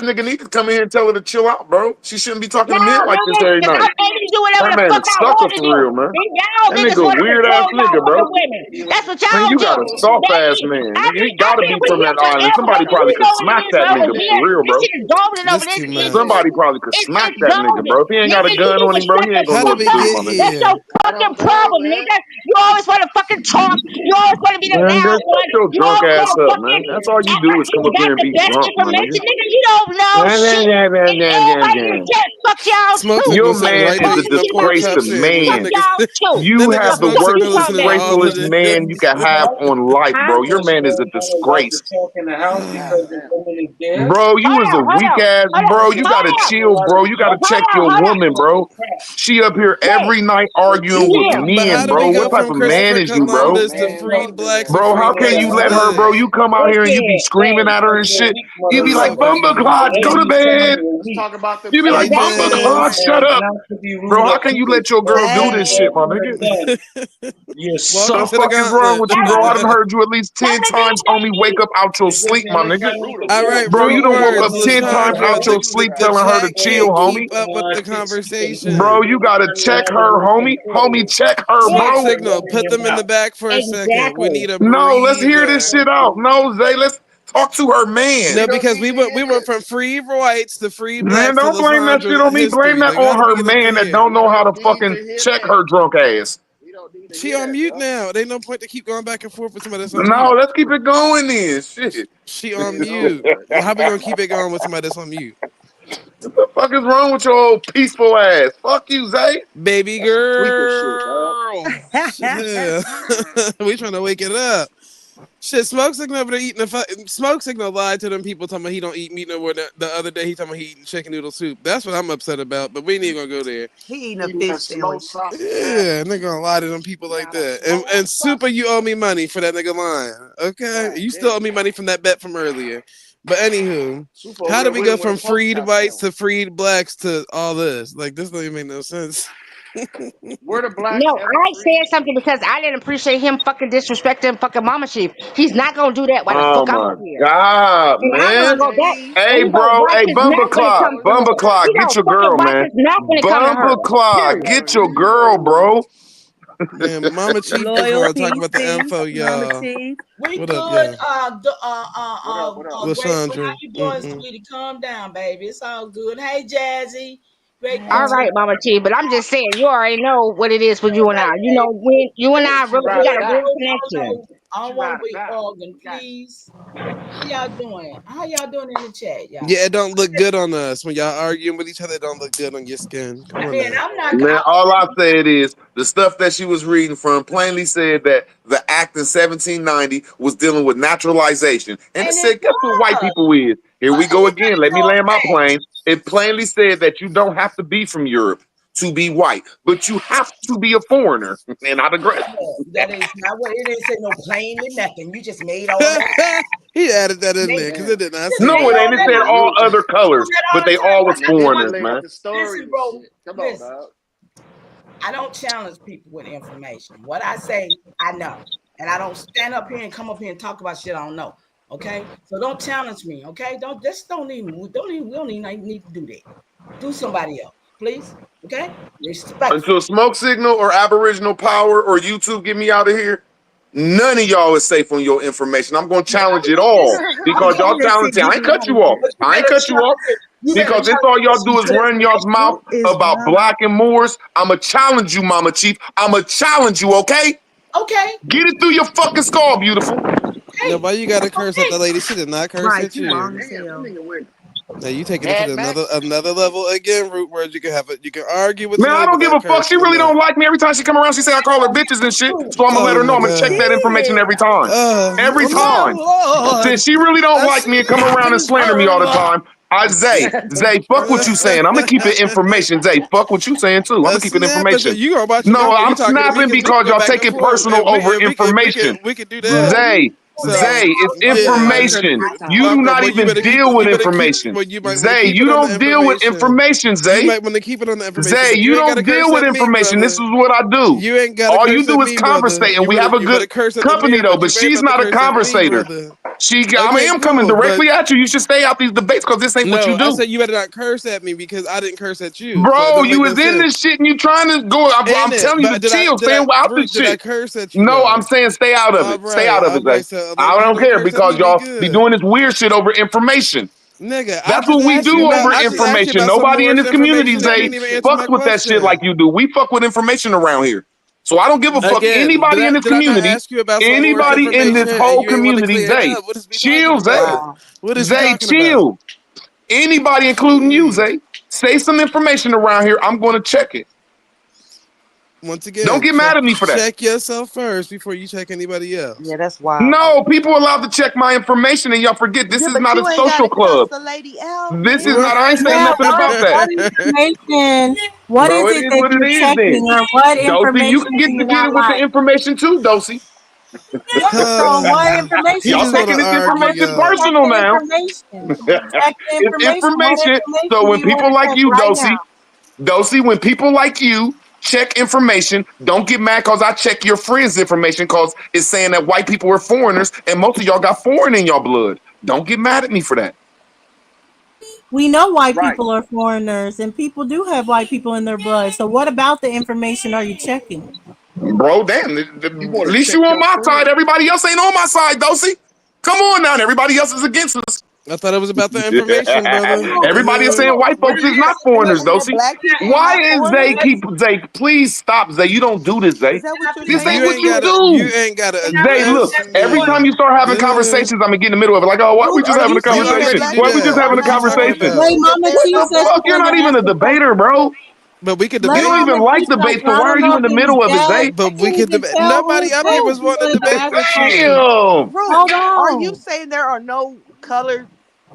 ass nigga need to come in here and tell her to chill out, bro. She shouldn't be talking No, to men like this every because night. I'm able to do whatever That the man fuck is I sucker want to for do. real, man. And y'all That niggas nigga a want to weird control ass nigga, y'all bro. other women. That's what Man, y'all you do. got a soft ass Baby, man. I've Nigga, he been gotta be with from him that island. forever. Somebody Baby, probably you could know what it smack is, that bro. nigga This for real, bro. shit is golden over This this too shit. much. Somebody probably could smack It's that nigga, golden. bro. If he ain't got a Nigga, you gun need on to him, bro, shut he the ain't gonna How know did what fuck to we do, up. get my nigga. That's your here? I fucking don't know, problem, man. nigga. You always want to fucking talk. You always want to be the Man, loud just shut one. your You drunk always ass want to up, fucking man. That's all you act do like is you come up got here and the be best drunk, my nigga. information, nigga. You don't know shit. And everybody in the chat, fuck y'all Smoke too. Your signal sounded man right is there a eating a pork disgrace chop to sandwich. That Fuck man. nigga, y'all too. You that nigga have the smoke The fuck worst you signal most listening talking to about? all of disgracefulest man you this. can have on life, bro. Your man is a disgrace. God damn. Bro, you is a weak ass, bro. You gotta chill, bro. You gotta check your woman, bro. She up here every night arguing dealing with Yeah. But how men, do we bro. go What type from of man Christopher is you, bro? Columbus to freed blacks and Bro, how freed can you whites let her, bro? today? You come out here and you be Listen, screaming at her and shit. You be That's like, so Bumba Clot, confusing. go to bed. Let's talk about the You be like, Bumba exactly. Clot, shut up. Bro, how can you let your girl do this shit, my nigga? Welcome The to the fuck is wrong with you, bro? I done gauntlet. heard you at least 10 times, homie. Wake up out your sleep, my nigga. All right, Bro, you root done woke up words, 10 times Lashandra. out your sleep The telling her to chat chill, can't homie. keep up with the Bro, conversation. you gotta check her, homie. Homie, check her, Smoke bro. signal. Put them in the back for a second. We Exactly. need a No, let's hear this breather. shit out. No, Zay, let's talk to her man. No, because we went from free whites to free Man, blacks to don't blame that shit Lashandra on me. Blame history. that Like, how on did we her get up to man that here? don't know how to fucking check her drunk ass. She on mute now. There ain't no point to keep going back and forth with somebody that's on No, mute. let's keep it going then. Shit. She on mute. Well, how we gonna keep it going with somebody that's on mute? What the fuck is wrong with your old peaceful ass? Fuck you, Zay. Baby girl. Yeah. We trying to wake it up. Shit, Smoke Signal over there eating Smoke Signal lied to them people talking about he don't eat meat no more. The other day he talking about he eating chicken noodle soup. That's what I'm upset about, but we ain't even gonna go there. He eating a fish sandwich. Yeah, nigga gonna lie to them people like that. And Super, you owe me money for that nigga lying. Okay? You still owe me money from that bet from earlier. But anywho, how do we go from freed whites to freed blacks to all this? Like, this don't even make no sense. Where the blacks No, ever I free? said something because I didn't appreciate him fucking disrespecting fucking Mama Chief. He's not gonna do that while the Oh fuck I'm my up here. God, And I'm gonna man. go back Hey, and he gonna bro. watch Hey, his Bumba mouth when it Clock. comes to her. Bumba Clock. He Get gonna your fucking girl, watch man. his mouth when it comes to her. Bumba Clock. Period. Get your girl, bro. Man, Mama Chief just want to talk Loyalty, about the see? info, Mama y'all. Chief. We What good. up, y'all? Grateful. How Lashandra. you doing, sweetie? Calm down, baby. It's all good. Hey, Jazzy. Great. All right, Mama T, but I'm just saying, you already know what it is for you and I. You know, when you and I, She we ride or got a die. real connection. I don't She want ride to or be die. arguing, please. How y'all doing? How y'all doing in the chat, y'all? Yeah, it don't look good on us. When y'all arguing with each other, it don't look good on your skin. Come on Man, now. I'm not. Man, all I said is the stuff that she was reading from plainly said that the act in 1790 was dealing with naturalization. And it And said, it guess what white was. people is? Here we go again. Let me No land my fact. plane. It plainly said that you don't have to be from Europe to be white, but you have to be a foreigner. And I digress. That is not what it didn't say. No plainly nothing. You just made all that. He added that in there because it did not say No, it that. ain't. It said all other colors, but they all was foreigners, man. Listen, bro. Listen. I don't challenge people with information. What I say, I know. And I don't stand up here and come up here and talk about shit I don't know. Okay? So don't challenge me. Okay? We don't even need to do that. Do somebody else, please. Okay? Respect. Until Smoke Signal or Aboriginal Power or YouTube get me out of here, none of y'all is safe on your information. I'm going to challenge it all because y'all challenge it. I ain't cut you off. I ain't cut you off because it's all y'all do is run y'all's mouth about black and Moors. I'm going to challenge you, Mama Chief. I'm going to challenge you, okay? Okay. Get it through your fucking skull, beautiful. No, why you got to curse at the lady? She did not curse Right, at you you. wrong as hell. Now you taking it to another level again. Root words. You can have it. You can argue with Man, I somebody don't give a fuck. She really don't like me. Every time she come around, she say I call her bitches and shit. So I'm gonna let her know. I'm gonna check that information every time. Every time. Since she really don't like me and come around and slander me all the time, Zay, fuck what you saying. I'm gonna keep it information. Zay, fuck what you saying too. I'm gonna keep it information. You gonna watch No, I'm snapping because y'all take it personal over information. We could do that. Zay, it's information. You do not even deal with information. Zay, you don't deal with information, Zay. You might want to keep it on the information. Zay, you don't deal with information. This is what I do. You ain't got to All curse you do at is me, brother. conversate, and You we have a good curse at the company mirror, though. but But you ain't she's about to not a curse at me, conversator. brother. I am coming cool, directly at you. You should stay out these debates because this ain't what you do. I said you better not curse at me because I didn't curse at you. Bro, so you was in this shit and you trying to go. I'm telling you to chill. Stay out this shit. Did I curse at you? No, I'm saying stay out of it. Stay out of it, Zay. So I don't care because y'all be doing this weird shit over information. Nigga, That's what we do over information. Nobody in this community, Zay, fucks with that shit like you do. We fuck with information around here. So I don't give a fuck. Anybody in this community, anybody in this whole community, Zay, chill, Zay. Zay, chill. Anybody, including you, Zay, say some information around here. I'm going to check it. Once again, Don't get mad at me for that. Check yourself first before you check anybody else. Yeah, that's wild. No, people are allowed to check my information, and y'all forget this is not a social club. This is not. I ain't saying nothing about that. What Bro, is it it is that what it you're is checking, then. or what Dosey, information you can do get you to get not it with the like? information too, Dosey. So what information? Y'all do taking you this check? information Check personal the now. information. Check the It's information. What information. information So do when you want people to like check you, right now? Dosey, when people like you check information, don't get mad because I check your friends' information because it's saying that white people are foreigners and most of y'all got foreign in your blood. Don't get mad at me for that. We know white Right. people are foreigners, and people do have white people in their blood. So what about the information are you checking? Bro, damn. At least you on my side. Everybody else ain't on my side, Dosey. Come on now. Everybody else is against us. I thought it was about the information, brother. Everybody is saying white folks is not foreigners, Dosey. Why is Zay Zay, please stop, Zay. You don't do this, Zay. This ain't what you do. You ain't gotta Zay, look, address every me. time you start having conversations, I'm gonna get in the middle of it. Like, oh, why we just having a conversation? Why we just having a conversation? Wait, Mama T What the says fuck? she You're not wanted to even ask a a question. debater, bro. But we could Let You debate. don't even Mama like T talk. debates, so I why don't are know you in the if it was middle of it, Jazz. Zay? But we I could can debate. tell who Nobody it up here was was wanting to because I debate asked with a question. you. Damn. Ruth, Hold are on. you saying there are no colored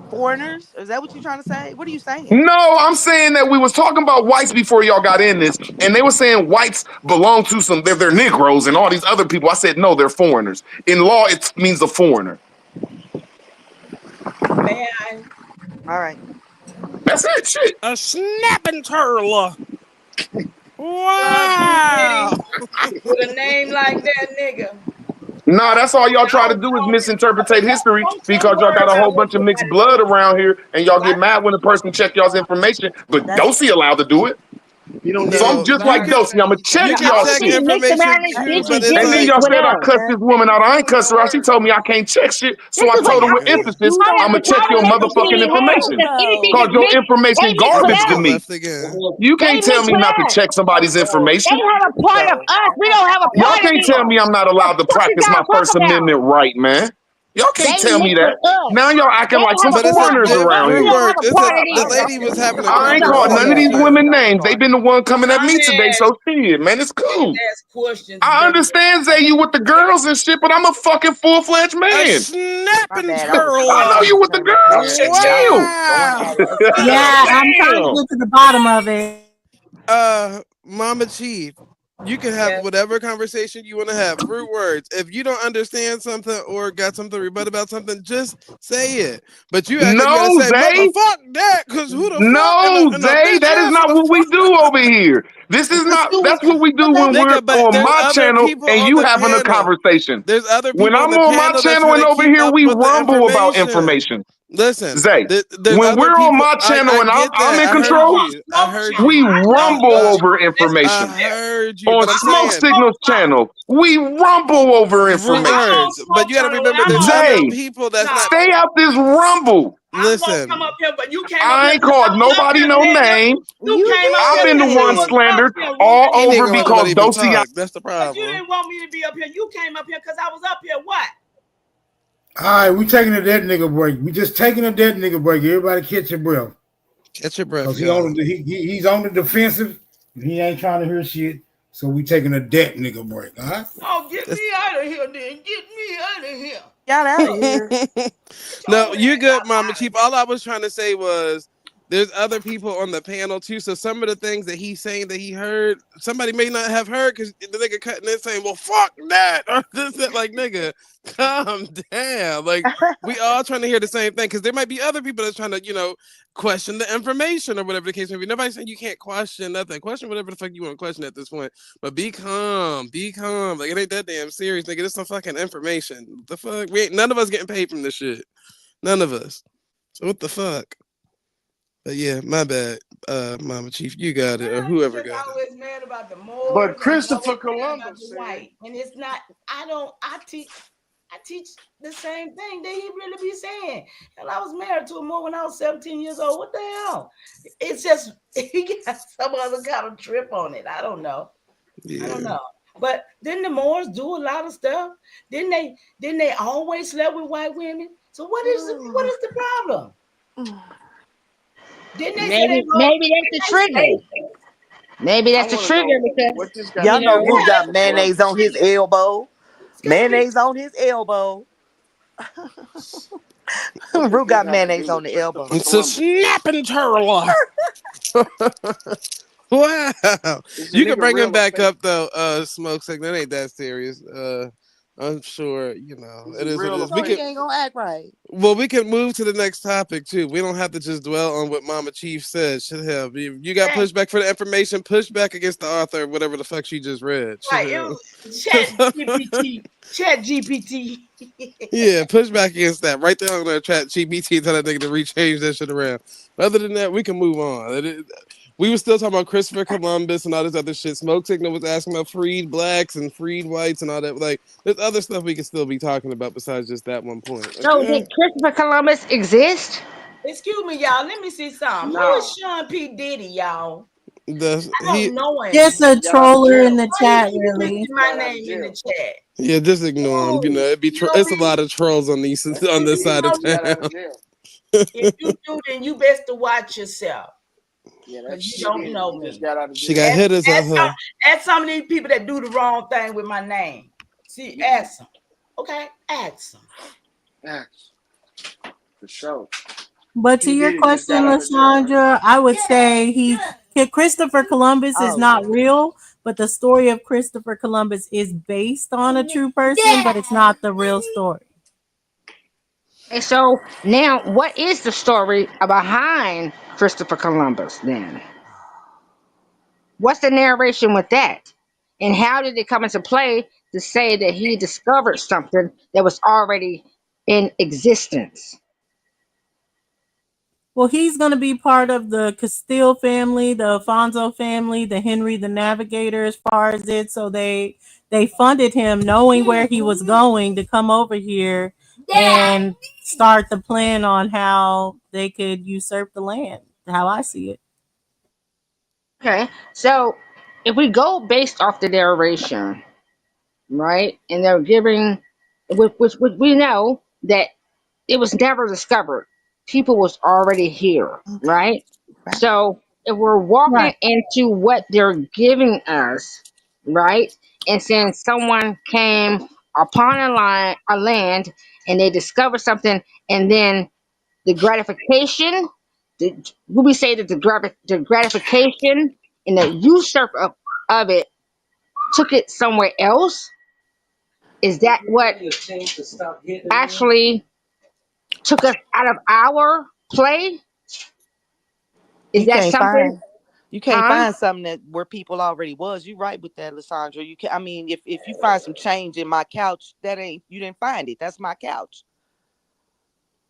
foreigners? Is that what you're trying to say? What are you saying? No, I'm saying that we was talking about whites before y'all got in this, and they were saying whites belong to they're Negroes and all these other people. I said, no, they're foreigners. In law, it means a foreigner. May I? All right. That's it, shit. A snapping turtle. Wow. Wow. With a name like that, nigga. Nah, that's all y'all try to do is misinterpret history because y'all got a whole bunch of mixed blood around here, and y'all get mad when the person check y'all's information, but Dosey allowed to do it. So I'm just like Dosey. I'm gonna check You can y'all check shit. information too, but it's And then like y'all said I cussed this woman out. I ain't cussed her out. She told me I can't check shit. So I told her with emphasis, I'm gonna check your motherfucking information. Cause your information garbage to me. left again. You can't tell me not to check somebody's information. They have a part of us. We don't have a Y'all part of can't tell me I'm not allowed to What you practice my gotta talk First about? Amendment right, man. Y'all can't They tell me mix that. with us. Now y'all acting They like some have a But it's part a foreigners of us. around We here. don't have different. a It's part a. of The this. lady was having a I ain't called none of these women names. They been the one coming at me today, so shit, man, it's cool. Ask questions. I understand, Zay, you with the girls and shit, but I'm a fucking full-fledged A man. snapping bad. I was turtle. I know you with the girls. Shit, chill. Wow. Yeah, I'm trying to get to the bottom of it. Mama Chief, you can have whatever conversation you want to have. Root words. If you don't understand something or got something to rebut about something, just say it. But you act like you gotta No, say, Zay. motherfuck that, because who the fuck? No, And a Zay, bitch that is ass, not the what we fuck? do over here. This is not, that's what we do when we're Nigga, but on there's my other channel people and on you the having a panel. conversation. There's other When people I'm on the on my panel that's channel trying and to over keep here, up we with the rumble about information. information. Listen, Zay, there's when other we're on people. my channel I and get I'm that. in I heard control, you. I heard we you. rumble over I information. heard you, On but I'm Smoke saying Signals channel, we rumble over root information. words. But you got to remember, there's other Zay, people that's not. stay out this rumble. Listen, Come up here, but you came up I here. ain't called nobody no name. You came up I've here been the because you one was slandered up here. all he over nigga want to because let even Dosey. talk. That's the But you problem. didn't want me to be up here. You came up here because I was up here. What? All right, we taking a dead nigga break. We just taking a dead nigga break. Everybody catch your breath. Catch your breath, Cause y'all. he's on the defensive. And he ain't trying to hear shit. So we taking a dead nigga break. All right. Oh, get me out of here, then. Get me out of here. Y'all out of here. No, you're good, Mama Chief. All I was trying to say was there's other people on the panel too. So some of the things that he's saying that he heard, somebody may not have heard because the nigga cutting in saying, well, fuck that. Or this, that. Like, nigga, calm down. Like, we all trying to hear the same thing because there might be other people that's trying to, question the information or whatever the case may be. Nobody's saying you can't question nothing. Question whatever the fuck you want to question at this point. But be calm. Be calm. Like, it ain't that damn serious, nigga. This some fucking information. What the fuck? None of us getting paid from this shit. None of us. So what the fuck? But yeah, my bad, Mama Chief. You got it, or whoever got it. Always mad about the Moors. But Christopher Columbus said, white, and it's not. I teach the same thing that he really be saying. Hell, I was married to a Moor when I was 17 years old. What the hell? It's just he got some other kind of trip on it. I don't know. Yeah. I don't know. But didn't the Moors do a lot of stuff? Didn't they always slept with white women? So what is the problem? Didn't they Maybe that's the trigger. Maybe I that's the want to trigger know because what this got Y'all to you do know know with Rue what? got Christopher mayonnaise Columbus. on his elbow. Mayonnaise on his elbow. What does Rue this got have to mayonnaise do on with the Christopher elbow. It's a Columbus? snapping turtle. Wow. Is the You can nigga bring him real or back fake? up though, Smoke Signal. It ain't that serious. I'm sure, you know, Is it he is what it real or is. We So can he fake? ain't gonna act right. well, we can move to the next topic too. We don't have to just dwell on what Mama Chief said. Should have. You got pushback for the information, pushback against the author, whatever the fuck she just read. Should Right. It have. was Chat GPT. Chat GPT. Yeah, push back against that. Right there on the chat, GPT, tell that nigga to rechange that shit around. But other than that, we can move on. We were still talking about Christopher Columbus and all this other shit. Smoke Signal was asking about freed blacks and freed whites and all that. Like, there's other stuff we can still be talking about besides just that one point. So Okay? did Christopher Columbus exist? Excuse me, y'all. Let me see something. Who is Nah. Sean P. Diddy, y'all? I He don't know him. Just a He got out of troller in jail. the Why you chat, keep really. putting He my got out of name in the jail. chat? Yeah, just ignore him. You know, Oh, you know it's a me. lot of trolls on these That's on this You side know of he got out town. of jail. if you do, then you best to watch yourself Yeah, because you he don't did. know He just me. got out of She jail. got hitters out Ask her. some of these people that do the wrong thing with my name. See, ask them. Okay, ask them. Yes, for sure. But to He your did. He just got question, out of jail, right? Lysandra, I would say Christopher Columbus is Oh not Lord. real, but the story of Christopher Columbus is based on a true person, but it's not the real story. And so now, what is the story behind Christopher Columbus then? What's the narration with that? And how did it come into play to say that he discovered something that was already in existence? Well, he's going to be part of the Castile family, the Alfonso family, the Henry the Navigator, as far as it. So they funded him, knowing where he was going, to come over here and start the plan on how they could usurp the land. How I see it. Okay, so if we go based off the narration, right, and they're giving, which we know that it was never discovered. People was already here, Okay. right? Right. So if we're walking Right. into what they're giving us, right, and saying someone came upon a land and they discovered something, and then the gratification, would we say that the gratification and the usurp of it took it somewhere else? Is that what actually took us out of our play? Is You that can't something? find you can't Huh? find something that where people already was. You right with that, Lysandra. You can I mean if you find some change in my couch, that ain't you didn't find it. That's my couch.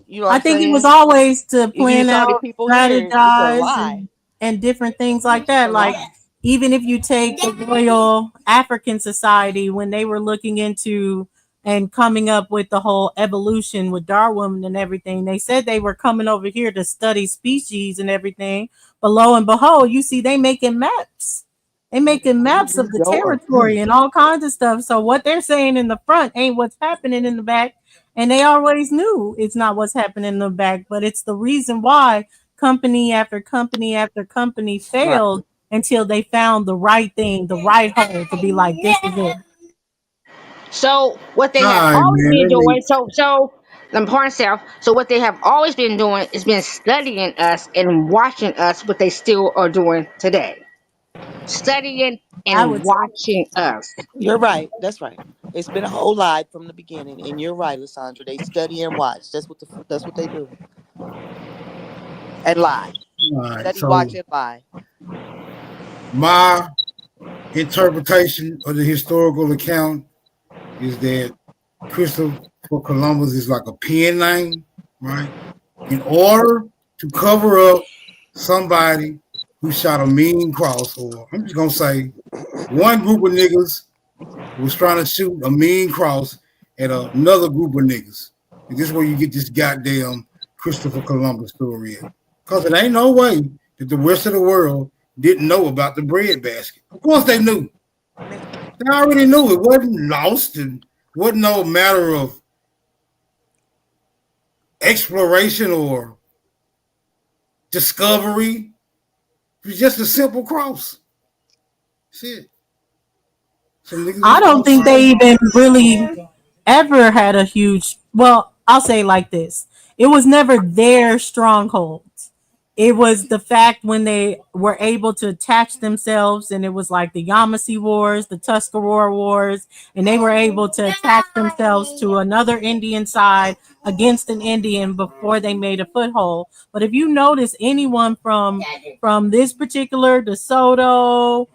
You know what I I'm think it was saying? always to If plan it's already out, people here, it's a strategize, lie. and different things like It's a that. Like, lie. even if you take the Royal African Society, when they were looking into and coming up with the whole evolution with Darwin and everything, they said they were coming over here to study species and everything. But lo and behold, you see they making maps. They making maps of the territory and all kinds of stuff. So what they're saying in the front ain't what's happening in the back. And they always knew it's not what's happening in the back, but it's the reason why company after company after company Right. failed until they found the right thing, the right hole to be like, this is it. So what they All have right, always man. been Let me. doing, so the point self. So what they have always been doing is been studying us and watching us, what they still are doing today. Studying I and would say. watching us. You're right. That's right. It's been a whole lie from the beginning, and you're right, Lysandra. They study and watch. That's what they do. And lie. All right. Study, So watch, and lie. my interpretation of the historical account is that Christopher Columbus is like a pen name, right? In order to cover up somebody who shot a mean cross, or I'm just gonna say one group of niggas was trying to shoot a mean cross at another group of niggas. And this is where you get this goddamn Christopher Columbus story in. Because it ain't no way that the rest of the world didn't know about the breadbasket. Of course they knew. They already knew it wasn't lost and wasn't no matter of exploration or discovery. It was just a simple cross. Shit. I don't think they even really ever had a huge. Well, I'll say like this: it was never their stronghold. It was the fact when they were able to attach themselves, and it was like the Yamasee Wars, the Tuscarora Wars, and they were able to attach themselves to another Indian side against an Indian before they made a foothold. But if you notice anyone from this particular DeSoto,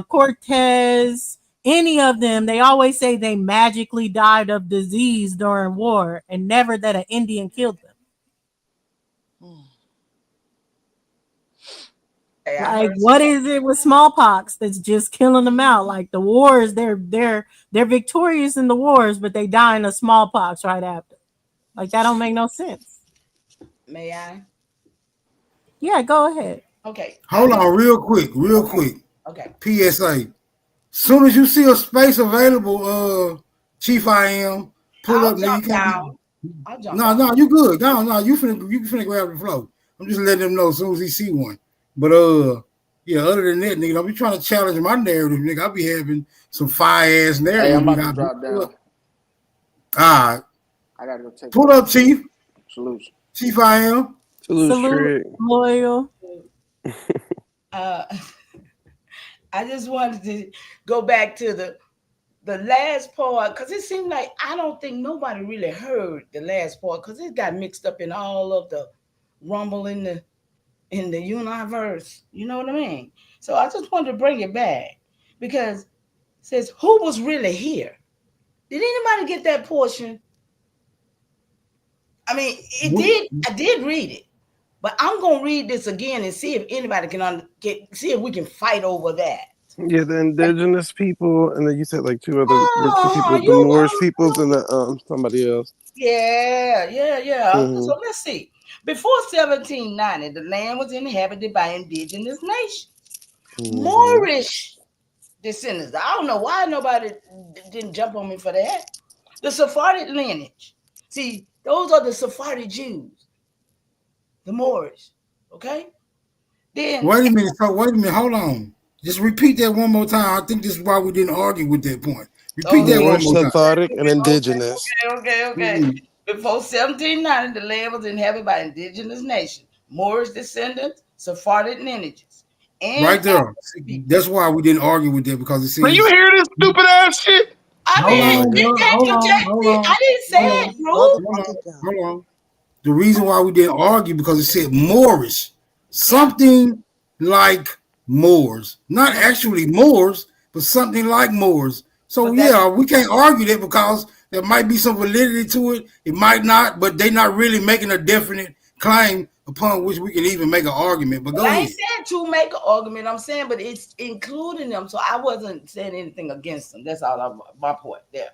Cortez, any of them, they always say they magically died of disease during war, and never that an Indian killed them. Like, what is it with smallpox that's just killing them out? Like the wars, they're victorious in the wars, but they die in a smallpox right after. Like that don't make no sense. May I? Yeah, go ahead. Okay. Hold on, real quick. Okay. PSA. Soon as you see a space available, Chief I am, pull I'll up. Jump down. No, You good. No, you finna grab the flow. I'm just letting them know as soon as he see one. But yeah, other than that, nigga, don't be trying to challenge my narrative, nigga. I'll be having some fire ass narrative. Hey, I'm about to drop down. All right. I gotta go take Pull up, Chief. Salute. Chief I am. Salute, loyal. I just wanted to go back to the last part, because it seemed like I don't think nobody really heard the last part, because it got mixed up in all of the rumble in the universe. You know what I mean? So I just wanted to bring it back, because it says who was really here. Did anybody get that portion? I mean, I did read it, but I'm gonna read this again and see if anybody can see if we can fight over that. Yeah, the indigenous people, and then you said like two other groups of people, the Moorish peoples and the somebody else. Yeah. Mm-hmm. So let's see. Before 1790, the land was inhabited by indigenous nations. Mm-hmm. Moorish descendants. I don't know why nobody didn't jump on me for that. The Sephardic lineage. See, those are the Sephardic Jews. The Moorish. Okay? Then Wait a minute. Hold on. Just repeat that one more time. I think this is why we didn't argue with that point. Repeat that one more time. Sephardic and indigenous. Okay. Mm-hmm. Before 1790, the land was inhabited by indigenous nations, Moorish descendants, Sephardic lineages. And right there. That's why we didn't argue with that, because it seems. Can you hear this stupid ass shit? I didn't say it, bro. Hold on. The reason why we didn't argue because it said Moorish, something like Moors, not actually Moors, but something like Moors. So yeah, we can't argue that because there might be some validity to it. It might not, but they're not really making a definite claim upon which we can even make an argument. But go ahead. I ain't saying to make an argument. I'm saying, but it's including them. So I wasn't saying anything against them. That's all my point there.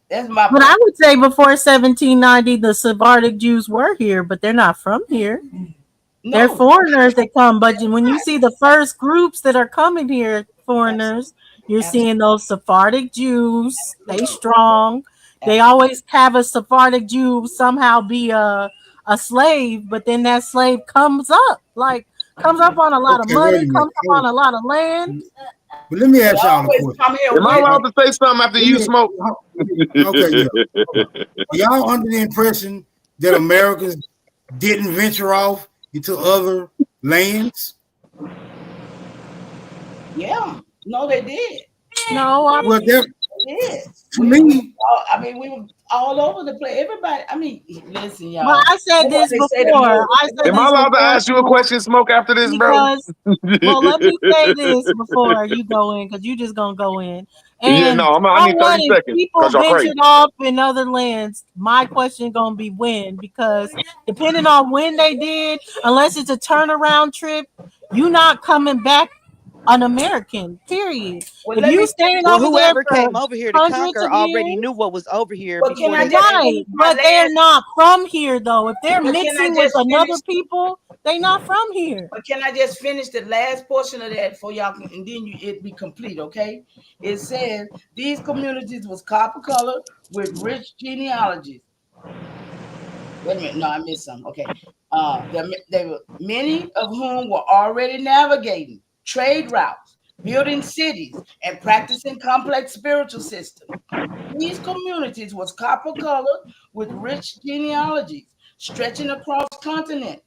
That's my point. But I would say before 1790, the Sephardic Jews were here, but they're not from here. No. They're foreigners that come. But when you see the first groups that are coming here, foreigners, you're seeing those Sephardic Jews. They strong. They always have a Sephardic Jew somehow be a slave, but then that slave comes up on a lot of money, comes up on a lot of land. But let me ask y'all a question. Am I allowed to say something after you smoke? Okay, yeah. Y'all under the impression that Americans didn't venture off into other lands? Yeah. No, they did. No, well, to me, we were all over the place. Everybody, listen, y'all. Well, I said this before. Am I allowed to ask you a question, Smoke, after this, bro? Well, let me say this before you go in, because you just gonna go in. And yeah, no, I need 30 seconds. People ventured off in other lands. My question gonna be when, because depending on when they did, unless it's a turnaround trip, you not coming back an American, period. Well, if you staying over whoever there came over here to conquer already knew what was over here. But but they're not from here, though. If they're mixing with another people, they not from here. But can I just finish the last portion of that for y'all, and then it be complete, okay? It says these communities was copper colored with rich genealogies. Wait a minute, no, I missed some. Okay, they were many of whom were already navigating trade routes building cities, and practicing complex spiritual systems. These communities was copper-colored with rich genealogies stretching across continents.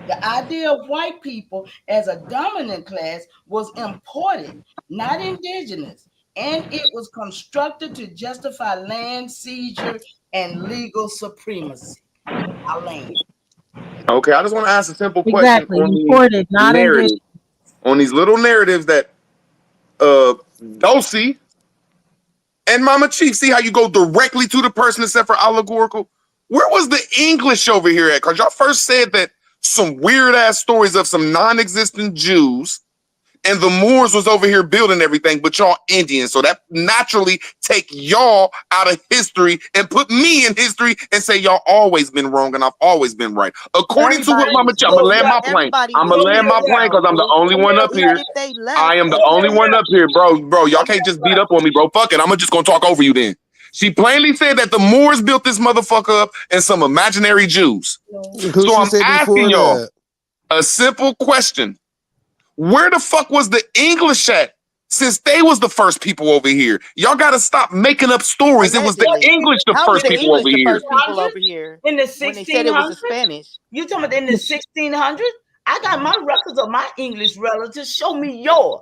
The idea of white people as a dominant class was imported, not indigenous, and it was constructed to justify land seizure and legal supremacy. Our land. Okay, I just want to ask a simple question Exactly. on these Imported, not narratives, indigenous. on these little narratives that Dulcie and Mama Chief, see how you go directly to the person except for allegorical? Where was the English over here at? Because y'all first said that some weird ass stories of some non-existent Jews and the Moors was over here building everything, but y'all Indians. So that naturally take y'all out of history and put me in history and say y'all always been wrong and I've always been right. According to what Mama Chief, I'm gonna land my plane. I'm gonna land my plane because I'm the only one up here. I am the only one up here, bro. Y'all can't just beat up on me, bro. Fuck it. I'm just gonna talk over you then. She plainly said that the Moors built this motherfucker up and some imaginary Jews. So I'm asking y'all a simple question. Where the fuck was the English at since they was the first people over here? Y'all got to stop making up stories. It was the English the first people over here. In the When they said it was 1600s? the Spanish. You talking about in the 1600s? I got my records of my English relatives. Show me yours.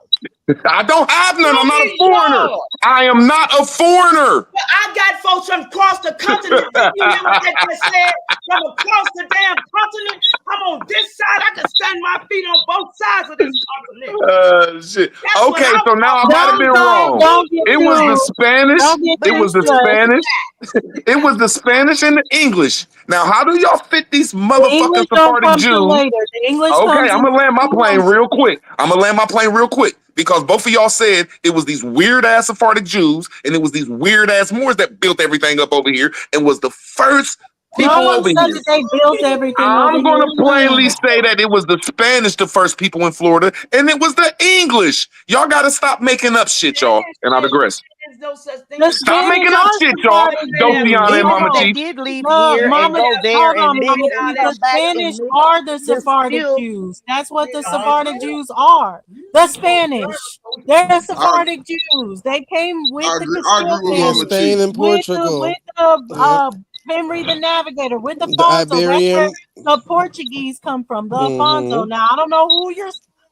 I don't have none. I'm not a foreigner. I am not a foreigner. But I got folks from across the continent. You hear what they just said? From across the damn continent. I'm on this side. I can stand my feet on both sides of this continent. Shit. That's what Okay, I so now I want. might have been wrong. It was the Spanish. It was the Spanish. It was the Spanish and the English. Now, how do y'all fit these motherfucking Sephardic Jews? The English Okay, I'm gonna land my plane real quick. Because both of y'all said it was these weird ass Sephardic Jews and it was these weird ass Moors that built everything up over here and was the first people No one over said here. that they built everything. I'm going to over plainly here. say that it was the Spanish, the first people in Florida, and it was the English. Y'all got to stop making up shit, y'all. And I digress. Stop making up shit, y'all. Dociana and Mama Chief. Did leave here and go there and mix Mama, and the come back and Spanish mix. are the They're Sephardic still- Jews. That's what the Sephardic Jews are. The Spanish. They're Sephardic Jews. They came with I the agree Castile with family, Mama Chief. Spain and Portugal. with the Henry the Navigator, with the The Afonso. That's Iberian. where the Portuguese come from. The Afonso. Mhm. Now I don't know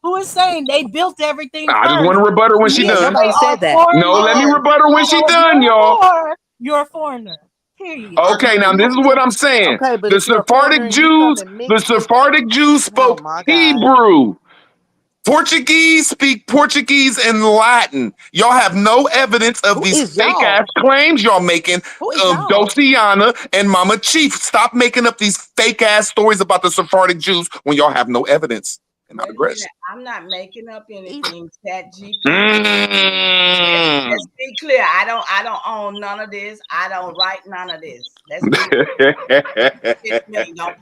who is saying they built everything. I just first. want to rebut her when she Yeah, done. nobody said that. No, let me rebut her when she done, y'all. You're a foreigner. Period. Okay, now this is what I'm saying. Okay, but The if you're a foreigner Sephardic and you come Jews, and mix the with- Sephardic Jews spoke my God. Hebrew. Portuguese speak Portuguese and Latin. Y'all have no evidence of these fake ass claims y'all making. Dociana and Mama Chief, stop making up these fake ass stories about the Sephardic Jews when y'all have no evidence. And I digress. I'm not making up anything. ChatGPT. Mm. Let's be clear. I don't own none of this. I don't write none of this. Let's be clear.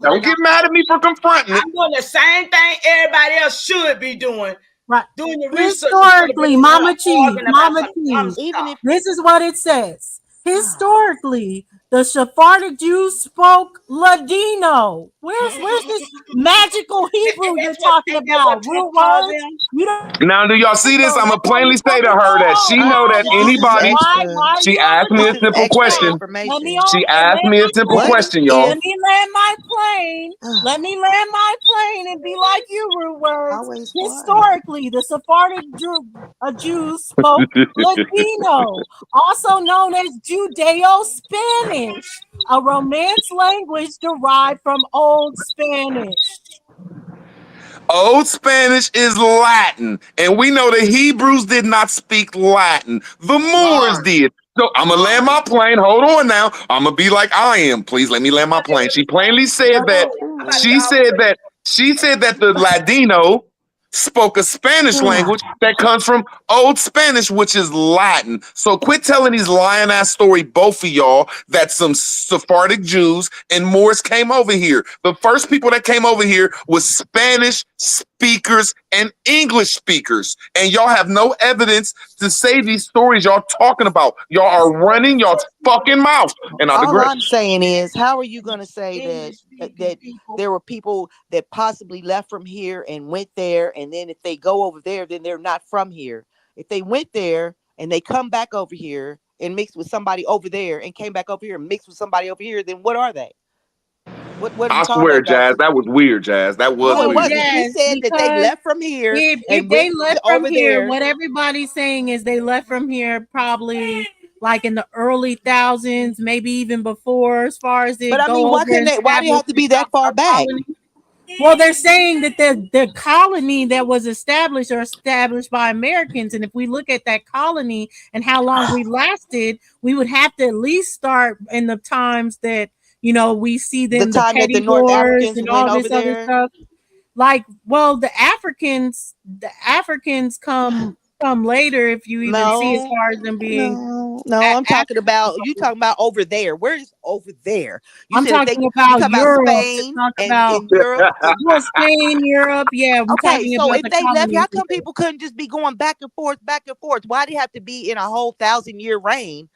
Don't get mad at me for confronting it. I'm doing the same thing everybody else should be doing. Right. Doing the research. Historically, Mama Chief, Arguing about Mama some dumb Chief. stuff. This is what it says. Historically, the Sephardic Jews spoke Ladino. Where's this magical Hebrew you're talking about? Real words? You don't. Now, do y'all see this? I'm gonna plainly say to her that she know that anybody. She asked me a simple question. She asked me a simple question, y'all. Let me land my plane. Let me land my plane and be like you, Rude Words. Historically, the Sephardic Jews spoke Ladino, also known as Judeo-Spanish, a Romance language derived from Old Spanish. Old Spanish is Latin, and we know the Hebrews did not speak Latin. The Moors did. So I'm gonna land my plane. Hold on now. I'm gonna be like I am. Please let me land my plane. She plainly said that. She said that the Ladino spoke a Spanish language that comes from Old Spanish, which is Latin. So quit telling these lying ass story, both of y'all, that some Sephardic Jews and Moors came over here. The first people that came over here was Spanish speakers and English speakers, and y'all have no evidence to say these stories y'all talking about. Y'all are running y'all's fucking mouth. And I All digress. I'm saying is, how are you going to say that there were people that possibly left from here and went there, and then if they go over there, then they're not from here? If they went there and they come back over here and mixed with somebody over there and came back over here and mixed with somebody over here, then what are they? What do you I call swear, that, Dulcie? Jazz, that was weird, Jazz. That was No, it weird. wasn't. You said that they left from here if and they went left from over here, there. what everybody's saying is they left from here probably like in the early thousands, maybe even before, as far as they But I go mean, over and why do you have to be that far back? Well, they're saying that the colony that was established or established by Americans, and if we look at that colony and how long we lasted, we would have to at least start in the times that, you know, we see them, the time that petty the North wars Africans and went all this over other there. stuff. Like, well, the Africans come later, if you even see, as far as them being. No, I'm talking about you talking about over there. Where is over there? You I'm said talking you about talking Europe. about Spain and Europe. Well, Spain, Europe, yeah. I'm Okay, talking so about if the they left, colonies. how come people couldn't just be going back and forth? Why did they have to be in a whole 1,000-year reign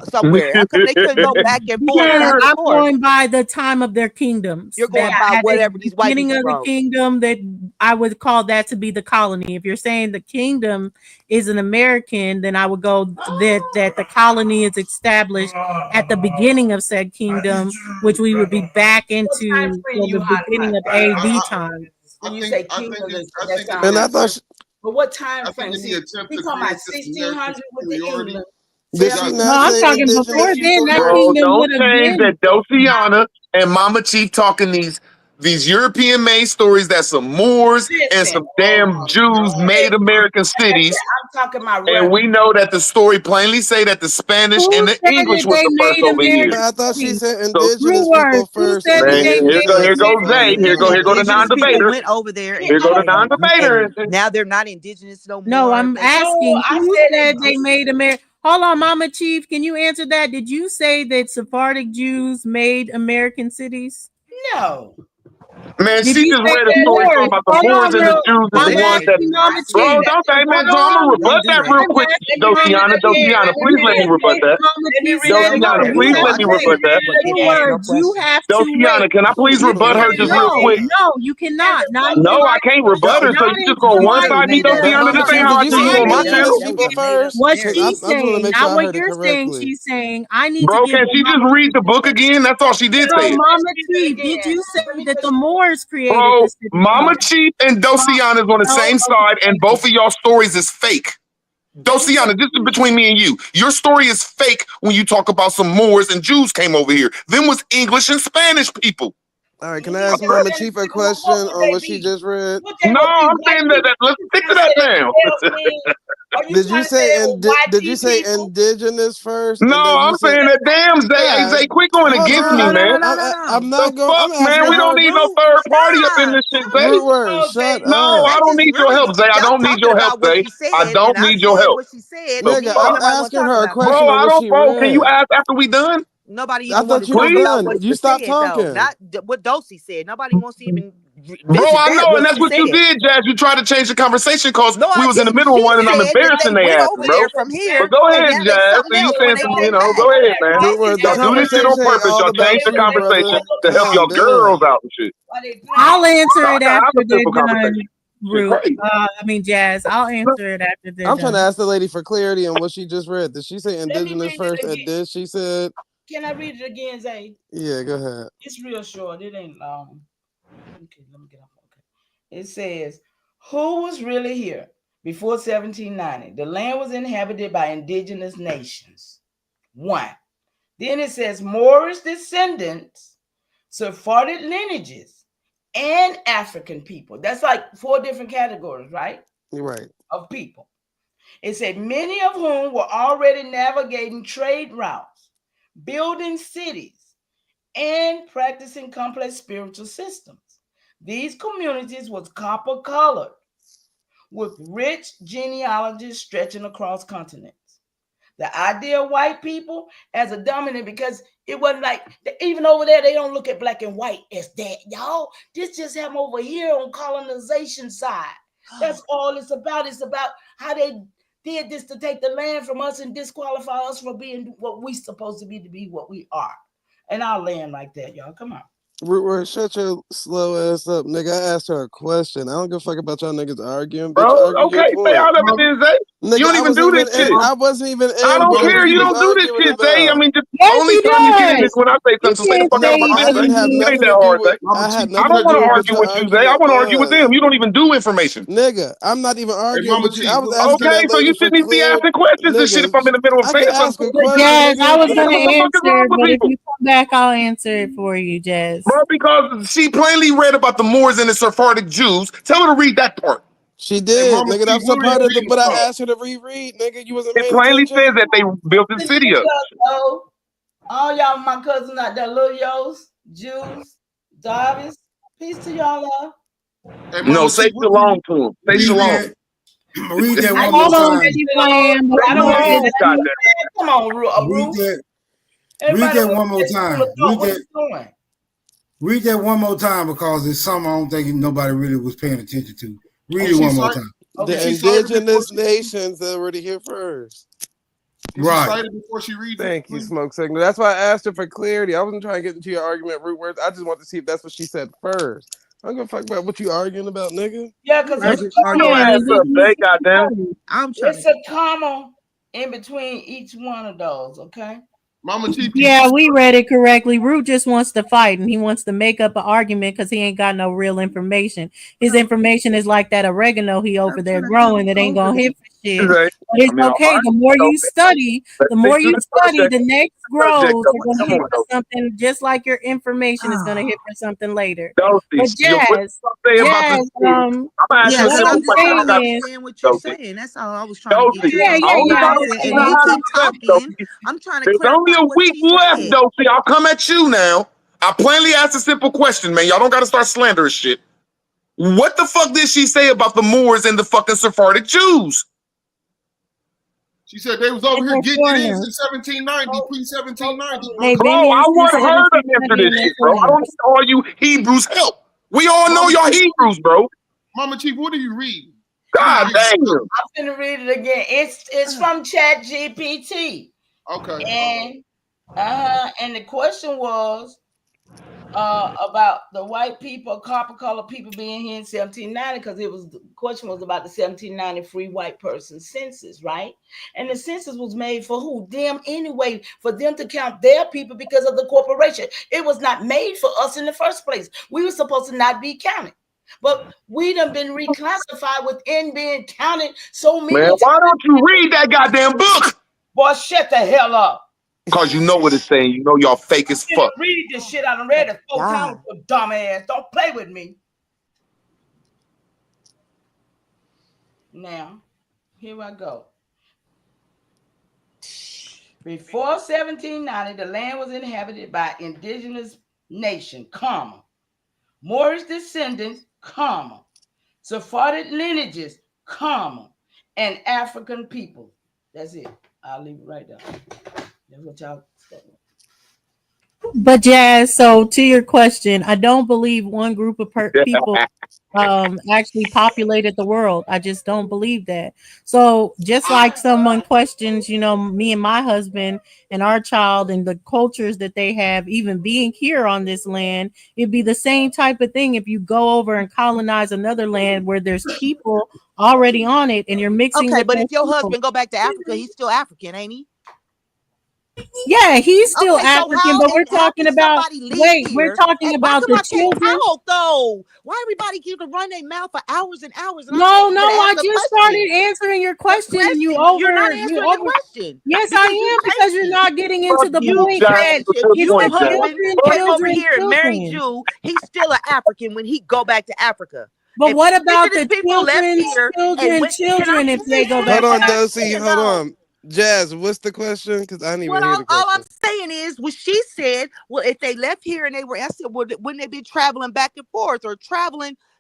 somewhere? How come they couldn't go back and forth? Because Back and I'm forth? going by the time of their kingdoms. You're going That by at whatever the these white beginning people of the wrote. kingdom, that I would call that to be the colony. If you're saying the kingdom is an American, then I would go that the colony is established at the beginning of said kingdom, which we would be back into the beginning of AD time. When you say kingdom, that sounds And I like. thought But what time frame? See, we talking about 1600 with the England. did she No, not I'm say talking before indigenous? then. That Bro, kingdom don't would have change been. that Dociana and Mama Chief talking these European made stories that some Moors and some damn Jews made American cities. I'm talking about. And we know that the story plainly say that the Spanish Who and the said English that was they the first made over here. But I American thought she cities? said True indigenous words. people Who first, said and that Man, they then made here goes Zay. Here go the Indigenous people non-debater. went over there Here go the non-debater. and now they're not indigenous no more. No, I'm asking I who said said they made America. Hold on, Mama Chief. Can you answer that? Did you say that Sephardic Jews made American cities? No. Man, Did she you just say read a that story talking Moors? about the Hold Moors on, and the real. Jews is I'm the ones that. asking Mama Bro, Chief. don't say, man. Hold So I'm on. gonna rebut that real I'm quick, asking Dociana. Dociana, please let me rebut that. Mama Chief said Dociana, no. please You let have me to rebut wait. that. True words. You have to Dociana, wait. can I please rebut her just real quick? No, you cannot. Not No, until I can't rebut her. So not you just gonna until one I side me, hear Dociana. This Mama ain't Chief, how did I you do say you on my indigenous channel. people first? what 'Cause she's I just want to saying, make not sure I what heard it you're saying. correctly. She's saying, I need to Bro, give can she just Mama read the book again? That's all she did So, say it. Mama Chief, did you say that the Moors created Bro, the city? Mama Chief and Dociana is on the same side, and both of y'all stories is fake. Dociana, this is between me and you. Your story is fake when you talk about some Moors and Jews came over here. Them was English and Spanish people. All right, can I ask Mama Chief a question on what she just read? No, I'm saying that let's stick to that now. Did you say did you say indigenous first, No, and then you I'm said? saying that damn Zay. Hey, Yeah, Zay, quit going hold against on. me, man. I'm The not going. fuck, I'm man? asking We don't her. need no third party up in this shit, Zay. Root word. Shut No, up. I don't need your help, Zay. I Y'all don't need talking your help, about what Zay. she said, I don't and I need your said help. what she said, The and Nigga, then fuck? I'm nobody want to asking talk her a about Bro, that. question on I what don't, she bro. Can you read. ask after we done? Nobody I even want thought to you was talk about what done. You she stopped said, though. talking. Not what Dulcie said. Nobody wants to even visit Bro, I that, know, what and that's she what you said. did, Jazz. You tried to change the conversation because No, we I was in the didn't. middle of She one, and I'm said that embarrassed they when they went asked, over bro. there from here, But go and ahead, now they Jazz. So something you else when saying they some, came back. go ahead, man. Root word. The Y'all do this shit on conversation ain't purpose. all Y'all about change the you, conversation brother. to help y'all Calm girls down. out and shit. I'll answer I it can have after a they're simple done. conversation. Shit, Root. crazy. Jazz. I'll answer it after they're I'm trying to done. ask the lady for clarity on what she just read. Did she say Let me indigenous read first, it and again. then she said? Can I read it again, Zay? Yeah, go ahead. It's real short. It ain't long. Okay, let me get up. Okay. It says, who was really here before 1790? The land was inhabited by indigenous nations. 1. Then it says Moorish descendants, Sephardic lineages, and African people. That's like 4 different categories, right? You're right. Of people. It said many of whom were already navigating trade routes, building cities, and practicing complex spiritual systems. These communities was copper colored with rich genealogies stretching across continents. the idea of white people as a dominant, because it wasn't like, even over there, they don't look at black and white as that, y'all. This just happened over here on colonization side. That's all it's about. It's about how they did this to take the land from us and disqualify us from being what we supposed to be what we are. And I'll land like that, y'all. Come on. Rootworth, shut your slow ass up, nigga. I asked her a question. I don't give a fuck about y'all niggas arguing. Bitch, Bro, argue okay, your say all point. that it is, Zay. Nigga, You don't even do this shit. I wasn't even in. I don't care. You don't do this shit, Zay. I mean, just only time you get in is when I say something. Say the fuck out my I didn't have it nothing ain't to that do hard, with. Zay. I had I nothing don't to want do to with argue what with your you, Zay. I argument want to argue with was. them. You don't even do information. Nigga, I'm not even arguing with you. I was asking Okay, that so lady you for shouldn't even be clear. asking questions and shit if I'm in the middle of I saying can ask something. a question, Jazz, I was nigga. gonna What the fuck is answer wrong it, with but if people? you come back, I'll answer it for you, Jazz. Bro, because she plainly read about the Moors and the Sephardic Jews. Tell her to read that part. She did, nigga. That's a part of the. But I asked her to reread, nigga. You wasn't It paying plainly attention. says that they built the city up. All y'all, my cousins out there, Lil Yos, Jews, Darvis. Peace to y'all. No, say shalom to him. Say shalom. Read that one more time. Come on, Ru. Read that one more time. Read that one more time, because it's something I don't think nobody really was paying attention to. Read it one more time. The indigenous nations that already here first. Right. Before she reads Thank you, Smoke Signal. That's why I asked her for clarity. I wasn't trying to get into your argument root words. I just want to see if that's what she said first. I don't give a fuck about what you arguing about, nigga. Yeah, because It's a comma in between each one of those, okay? Mama Chief. Yeah, we read it correctly. Root just wants to fight, and he wants to make up an argument because he ain't got no real information. His information is like that oregano he over there growing that ain't gonna hit for shit. But it's okay. The more you study, the next grows are gonna hit for something just like your information is gonna hit for something later. But Jazz, Yeah, because I'm just trying to understand what you're saying. That's all I was trying to get you. And you keep talking. I'm trying to There's clarify only a what week she left, said. Dopey. I'll come at you now. I plainly asked a simple question, man. Y'all don't got to start slandering shit. What the fuck did she say about the Moors and the fucking Sephardic Jews? She said they was over here getting it in since 1790, pre-1790. Bro, I want her to answer this shit, bro. I don't need all you Hebrews help. We all know y'all Hebrews, bro. Mama Chief, what are you reading? God damn. I'm finna read it again. It's from Chat GPT. Okay. And the question was about the white people, copper colored people being here in 1790, because the question was about the 1790 free white person census, right? And the census was made for who? Them anyway, for them to count their people because of the corporation. It was not made for us in the first place. We were supposed to not be counted. But we done been reclassified within being counted so many times. Why don't you read that goddamn book? Boy, shut the hell up. Because you know what it's saying. You know y'all fake as fuck. Read this shit. I done read it 4 times, you dumb ass. Don't play with me. Now, here I go. Before 1790, the land was inhabited by indigenous nation, comma, Moorish descendants, comma, Sephardic lineages, comma, and African people. That's it. I'll leave it right there. That's what y'all said. But Jazz, so to your question, I don't believe one group of people actually populated the world. I just don't believe that. So just like someone questions, me and my husband and our child and the cultures that they have, even being here on this land, it'd be the same type of thing if you go over and colonize another land where there's people already on it and you're mixing. Okay, but if your husband go back to Africa, he's still African, ain't he? Yeah, he's still African, but we're talking about we're talking about the children. Though, why everybody keep to run their mouth for hours and hours? And I just started answering your question. You're not answering the question. Yes, I am, because you're not getting into the point that if your husband came over here and married you, he's still an African when he go back to Africa. But what about the children if they go back? Hold on, Dosey. Hold on. Jazz, what's the question? Because I didn't even hear the question. All I'm saying is, what she said, well, if they left here and they were, I said, well, wouldn't they be traveling back and forth or traveling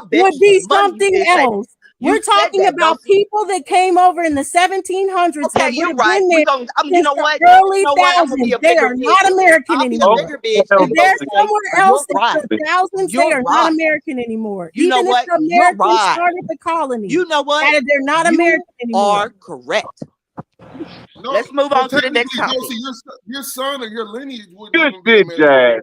I'll bet would you be some money you something didn't say that. else. You We're said talking that, about Dulcie. people that came over in the 1700s Okay, that would you're have right. been We there gonna, you since know the what? early You know what? I'm gonna be thousands. a They bigger are bitch. not American I'll be a anymore. bigger bitch If and they're say somewhere else you're since right. the thousands, they You're are not right. American anymore. You know Even if what? the You're Americans right. started the colony, You know what? they're not You American anymore. are correct. No, Let's move well, on to the next technically, topic. Josie, your son or your lineage wouldn't Good even be shit, American. Jazz.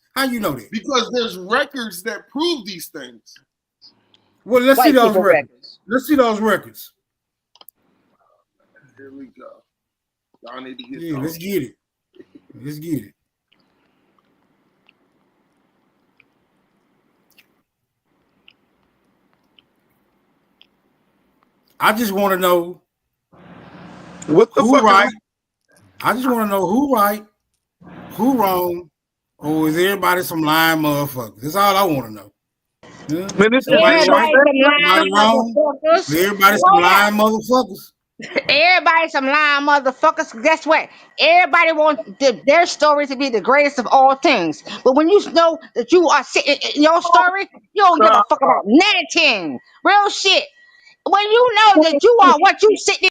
How you know that? Because there's records that prove these things. Well, let's see White those people records. Let's see those records. Here we go. Y'all need to get Yeah, let's get it. Let's get it. I just want to know what the who fuck right. I just want to know who right, who wrong, or is everybody some lying motherfuckers? That's all I want to know. Yeah. Man, this Somebody right, Everybody somebody wrong, motherfuckers. everybody some Hold lying on. motherfuckers. Everybody some lying motherfuckers. Guess what? Everybody wants their story to be the greatest of all things. But when you know that you are sitting in your story, you don't give a fuck about nothing. Real shit. When you know that you are what you sitting.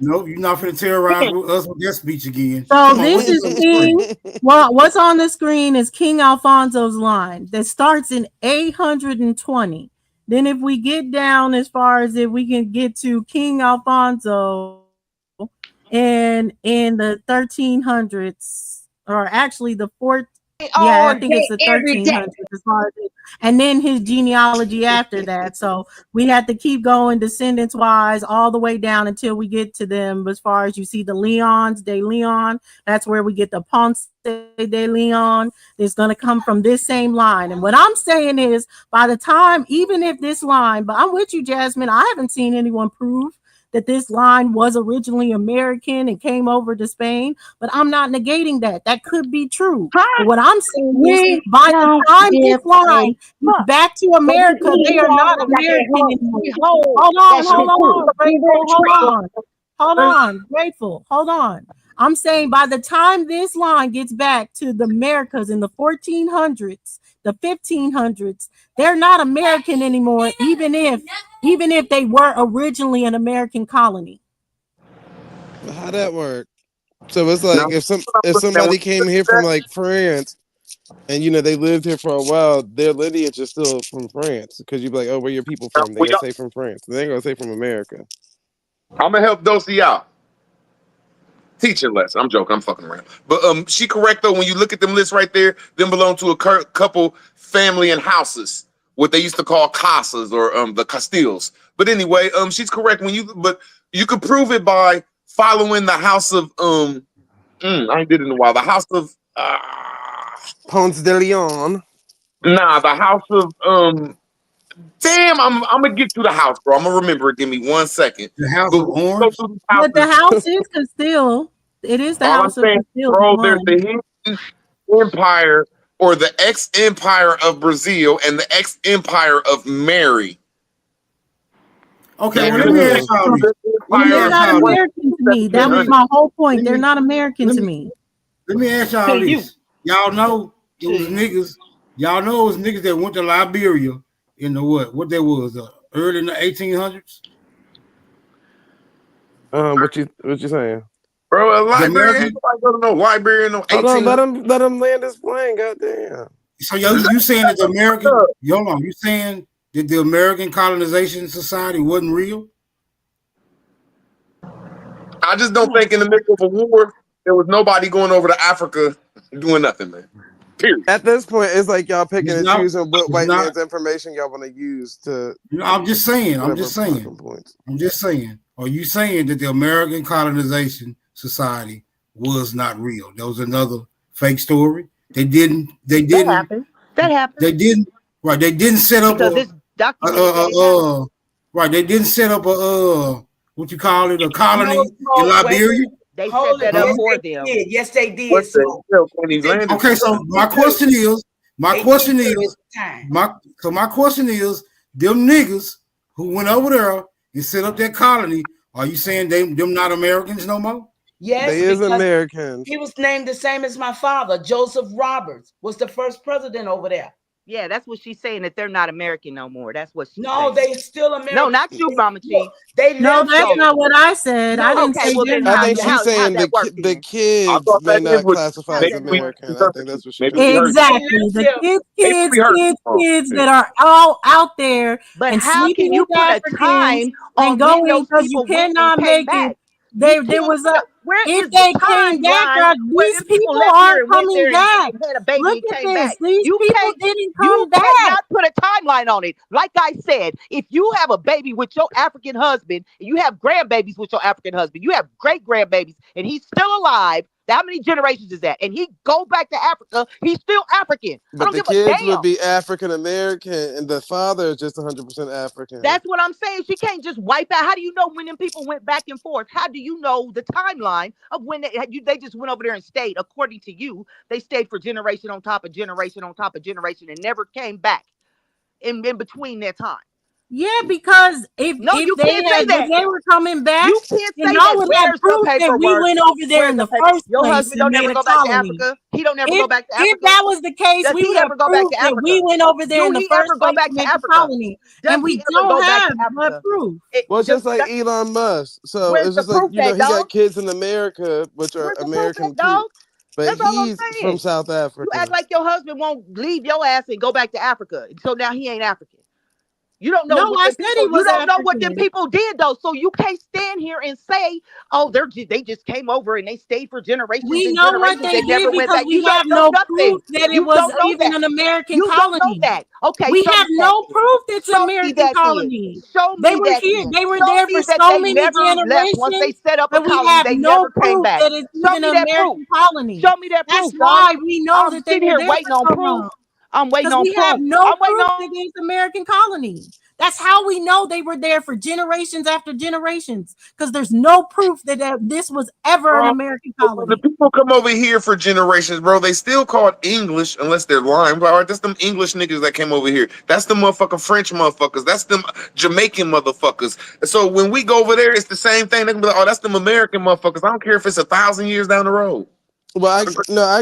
No, you're not finna terrorize us with that speech again. So Come on, this what's is on the King. screen? Well, what's on the screen is King Alfonso's line that starts in 820. Then if we get down as far as if we can get to King Alfonso in the 1300s, or actually the fourth. Yeah, I think it's the 1300s as far as it, and then his genealogy after that. So we have to keep going descendants wise all the way down until we get to them. As far as you see the Leons de Leon, that's where we get the Ponce de Leon. It's going to come from this same line. And what I'm saying is, by the time, even if this line, but I'm with you, Jasmine, I haven't seen anyone prove that this line was originally American and came over to Spain, but I'm not negating that. That could be true. But what I'm saying is, by the time this line gets back to America, they are not American anymore. Hold on, Grateful. Hold on. I'm saying by the time this line gets back to the Americas in the 1400s, the 1500s, they're not American anymore, even if they were originally an American colony. How that work? So it's like if somebody came here from like France, and they lived here for a while, their lineage is still from France. Because you'd be like, oh, where your people from? They're gonna say from France. They ain't gonna say from America. I'm gonna help Dulcie out. Teaching lesson. I'm joking. I'm fucking around. But she correct though. When you look at them lists right there, them belong to a couple family and houses, what they used to call casas or the Castilles. But anyway, she's correct. But you could prove it by following the house of I ain't did it in a while. The house of Ponce de Leon. Nah, the house of damn, I'm gonna get to the house, bro. I'm gonna remember it. Give me 1 second. The house of Orange. But the house is Castile. It is the house of Castile. Bro, there's the hidden empire or the ex-empire of Brazil and the ex-empire of Mary. Okay, well, let me ask y'all this. They're not American to me. That was my whole point. They're not American to me. Let me ask y'all this. Y'all know it was niggas. Y'all know it was niggas that went to Liberia in the what that was early in the 1800s. What you saying? Bro, a Liberia, I don't know. Liberia no 18. Hold on, let him land his plane. Goddamn. So you saying that the American? Hold on, you saying that the American Colonization Society wasn't real? I just don't think in the midst of a war there was nobody going over to Africa doing nothing, man. Period. At this point, it's like y'all picking and choosing what white man's information y'all want to use to. I'm just saying. Are you saying that the American Colonization Society was not real? That was another fake story. They didn't. That happened. They didn't. Right. They didn't set up right. They didn't set up what you call it, a colony in Liberia. They set that up for them. Yes, they did. Okay, so my question is, them niggas who went over there and set up that colony, are you saying them not Americans no more? Yes, they is Americans. He was named the same as my father. Joseph Roberts was the first president over there. Yeah, that's what she's saying, that they're not American no more. That's what she's saying. they still American. No, not you, Mama Chief. That's not what I said. I didn't say that. I think she's saying the kids may not classify as American. I think that's what she's saying. Exactly. The kids that are all out there. But and how can you put a time on going because you cannot make it? There was a. If they came back, these people aren't coming back. Look at this. These people didn't come back. You cannot put a timeline on it. Like I said, if you have a baby with your African husband, and you have grandbabies with your African husband, you have great grandbabies, and he's still alive, How many generations is that? And he go back to Africa, he's still African. I But don't the give a kids damn. would be African American, and the father is just 100% African. That's what I'm saying. She can't just wipe out. How do you know when them people went back and forth? How do you know the timeline of when they just went over there and stayed? According to you, they stayed for generation on top of generation on top of generation and never came back in between their time. Yeah, because if you they can't say had, that. if they were coming back, You can't then say y'all that. would have Where's the proof that we paperwork? went over there Where's in the the paper? first Your place husband and don't made ever a go back to colony. Africa. He don't ever go back to Africa. If that was the case, Does we he would have ever go back proved to that Africa? we went over there Do in the he first ever go place back to to make a Africa? colony, Does and we he ever don't go back have to but Africa? proof. Well, it's just like Elon Musk. So Where's it's the just like, proof you know, at, he got dog? kids in America, which are Where's the proof American at, dog? too. But That's all I'm he's saying. from South You Africa. act like your husband won't leave your ass and go back to Africa. So now he ain't African. You don't know No, what I the said people. he You was don't know what them African. people did though. So you can't stand here and say, "Oh, they just came over and they stayed for generations We and know what generations. they They never did went because back." we You don't have know no nothing. proof that it You was don't know even that. an American You don't know colony. that. Okay, We show have me that no then. proof it's an Show me American that then. colony. Show They me were that here. then. They were Show there me for that so they many never left. Once they generations, set up a but we colony, have they no never came proof back. that it's Show even me an that proof. American colony. Show me that That's proof, dog. why we know I'm that they sitting were here there waiting for on so proof. long. I'm waiting Because on we have proof. no I'm waiting proof on. that it's American colony. That's how we know they were there for generations after generations. Because there's no proof that this was ever an Bro, American when colony. the people come over here for generations, bro, they still call it English unless they're lying. Bro, that's them English niggas that came over here. That's the motherfucking French motherfuckers. That's them Jamaican motherfuckers. So when we go over there, it's the same thing. They can be like, oh, that's them American motherfuckers. I don't care if it's 1,000 years down the road. Well, I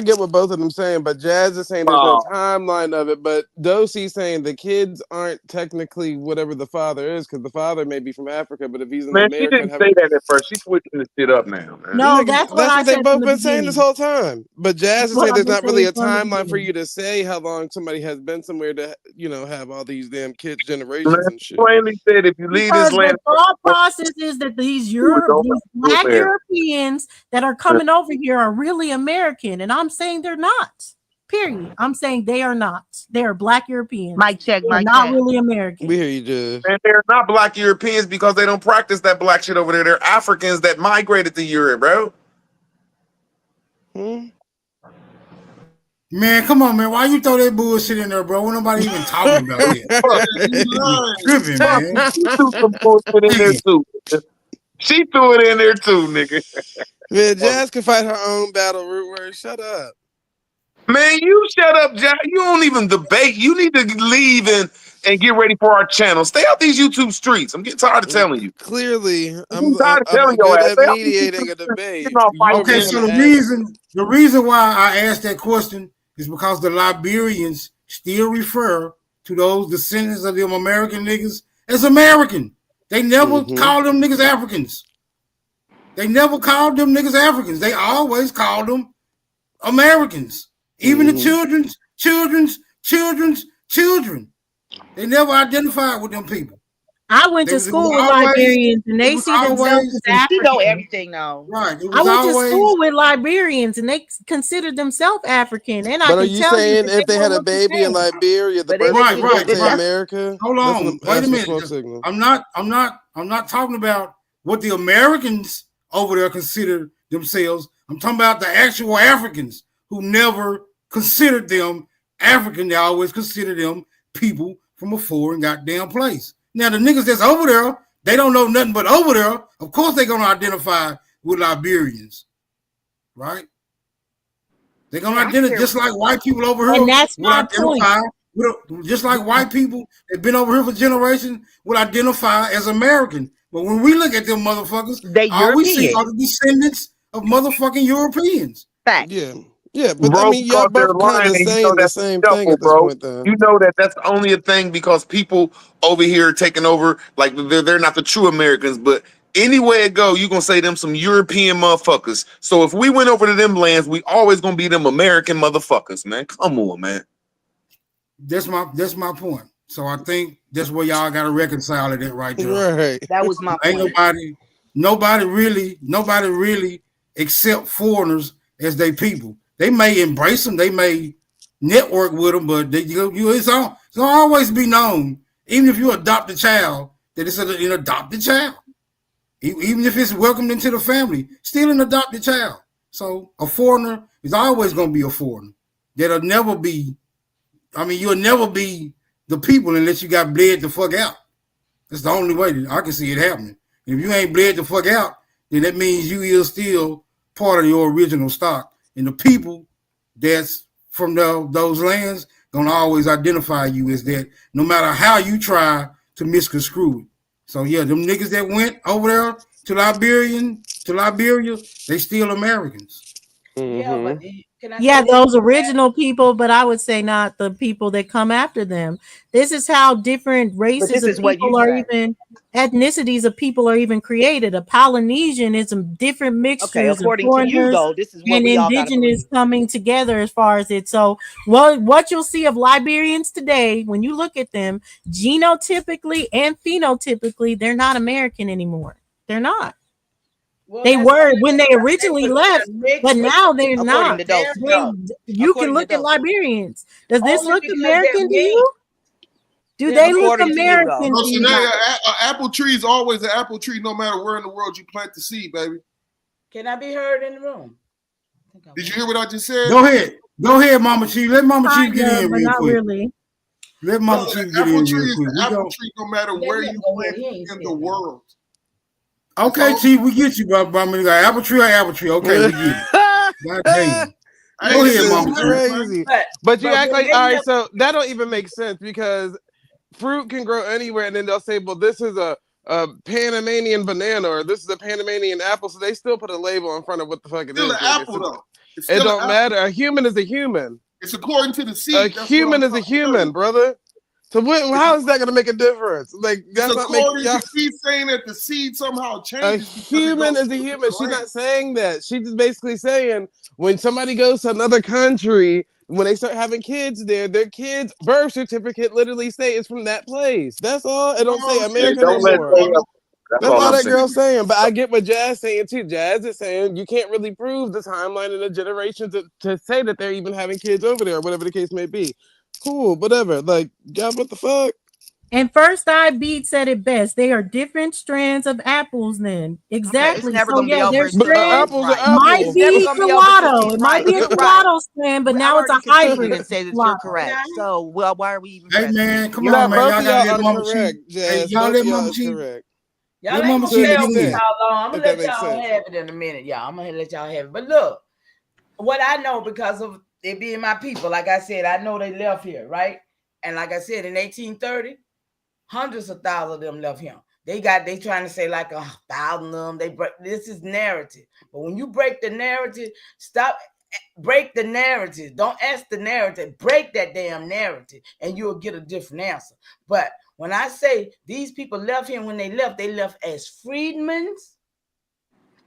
get what both of them saying, but Jazz is saying there's no timeline of it. But Dosie's saying the kids aren't technically whatever the father is, because the father may be from Africa, but if he's in Man, she America, didn't say that at first. She's switching the shit up now, man. No, that's what I they said both from the been saying this beginning. whole time. But Jazz is What saying I've there's been not really saying a from the timeline for beginning. you to say how long somebody has been somewhere to, you know, have all these damn kids generations Man, and shit. plainly said if you leave this Because land, the thought process is that these black Europeans that are coming over here are really American, and I'm saying they're not. Period. I'm saying they are not. They are black Europeans. Mic check, They're mic not check. really American. We hear you, Jazz. And they're not black Europeans because they don't practice that black shit over there. They're Africans that migrated to Europe, bro. Man, come on, man. Why you throw that bullshit in there, bro? When nobody even talking about it. Tripping, man. She threw some bullshit in there too. She threw it in there too, nigga. Man, Jazz can fight her own battle. Root word. Shut up. Man, you shut up, Jack. You don't even debate. You need to leave and get ready for our channel. Stay out these YouTube streets. I'm getting tired of telling you. Clearly, I'm tired of telling good your ass. at Stay out these mediating YouTube a streets. debate. Getting all fighting Okay, games. so the reason why I asked that question is because the Liberians still refer to those descendants of them American niggas as American. They never called them niggas Africans. They never called them niggas Africans. They always called them Americans. Even the children. They never identified with them people. I went to school with Liberians, and they see themselves as African. You know everything now. Right. I went to school with Liberians, and they considered themselves African. And I But are can you tell saying you if they had a baby in Liberia, the birth certificate would say America? Hold on, wait a minute. I'm not talking about what the Americans over there consider themselves. I'm talking about the actual Africans who never considered them African. They always considered them people from a foreign goddamn place. Now the niggas that's over there, they don't know nothing but over there. Of course they're gonna identify with Liberians, right? They're gonna identify just like white people over here. And that's will my identify just like white people that been over here for generations will identify as American. But when we look at them motherfuckers, all we see are the descendants of motherfucking Europeans. Yeah, but Bro, I mean, y'all because they're both kind lying, of and you saying know the that's same the thing devil, at this bro. point, though. You know that's only a thing because people over here are taking over, like they're not the true Americans, but anywhere it go, you gonna say them some European motherfuckers. So if we went over to them lands, we always gonna be them American motherfuckers, man. Come on, man. That's my point. So I think that's where y'all gotta reconcile it right there. Right. That was my Ain't point. nobody really accept foreigners as they people. They may embrace them, they may network with them, but it's gonna always be known, even if you adopt a child, that it's an adopted child. Even if it's welcomed into the family, still an adopted child. So a foreigner is always going to be a foreigner. That'll never be. I mean, you'll never be the people unless you got bled the fuck out. That's the only way that I can see it happening. If you ain't bled the fuck out, then that means you is still part of your original stock. And the people that's from those lands gonna always identify you as that, no matter how you try to misconstrue it. So yeah, them niggas that went over there to Liberia, they still Americans. Yeah, but can I Yeah, say those original people, but I would say not the people that come after them. This is how different races this of is what people you are say. even ethnicities of people are even created. A Polynesian is some different mixtures of according to you, foreigners though, this is what and we all gotta indigenous coming together as far as it. So what you'll see of Liberians today, when you look at them, genotypically and phenotypically, they're not American anymore. They're not. Well, They that's were why when they originally they're left, mixed but with- now they're According not. to those, no. You According can to look at those. Liberians. Does this Only look because American to they're you? Do They're they look according to you, though. American No, to you? Shanae, an apple tree is always an apple tree, no matter where in the world you plant the seed, baby. Can I be heard in the room? Did you hear what I just said? Go ahead, Mama Chief. Let Mama Chief get Kinda, in but real not quick. really. Let Mama No, Chief the get in apple real tree is quick. the We apple go. tree, no matter Let where him you go plant ahead. He it ain't in said the world. Okay, Chief, we get you, bro. Apple tree or apple tree. Okay, we get it. God damn. Go This ahead, is Mama Chief. crazy. But you act like, all right, so that don't even make sense because fruit can grow anywhere, and then they'll say, well, this is a Panamanian banana or this is a Panamanian apple, so they still put a label in front of what the fuck it Still is. an apple, though. It's It still don't an matter. A human is a human. It's according to the seed. A That's what human I'm is a trying to tell human, you. brother. So how is that going to make a difference? Like It's that's not making. according to she's saying that the seed somehow A changes. because it human goes is a through human. the She's not land. saying that. She's just basically saying when somebody goes to another country, when they start having kids there, their kids' birth certificate literally say it's from that place. That's all. It don't say No, America shit, no that shit, more. brother. That's No, all I'm that saying. girl's saying. But I get what Jazz saying too. Jazz is saying you can't really prove the timeline in the generation to say that they're even having kids over there or whatever the case may be. Cool, whatever. Like, God, what the fuck? And First Eye Beat said it best. They are different strands of apples then. Exactly. never So gonna be yeah, over their until strand apples are right. might apples. It's never be gonna be over till gelato. she's It might right. be a You're right. gelato strand, but I've now it's already a conceded hybrid and say that gelato. you're correct. So, well, why are we even Hey pressing? man, come You're on, man. Both Y'all of gotta y'all let are Mama Chief. correct, Hey, Jazz. y'all Both let of y'all Mama is Chief. correct. Y'all Let ain't Mama gonna Chief stay get on with in. y'all long. I'm If gonna that let makes y'all sense. have it in a minute, y'all. I'm gonna let y'all have it. But look, what I know because of it being my people, like I said, I know they left here, right? And like I said, in 1830, hundreds of thousands of them left here. They trying to say like 1,000 of them. This is narrative. But when you break the narrative, break the narrative. Don't ask the narrative. Break that damn narrative, and you'll get a different answer. But when I say these people left here, when they left as freedmen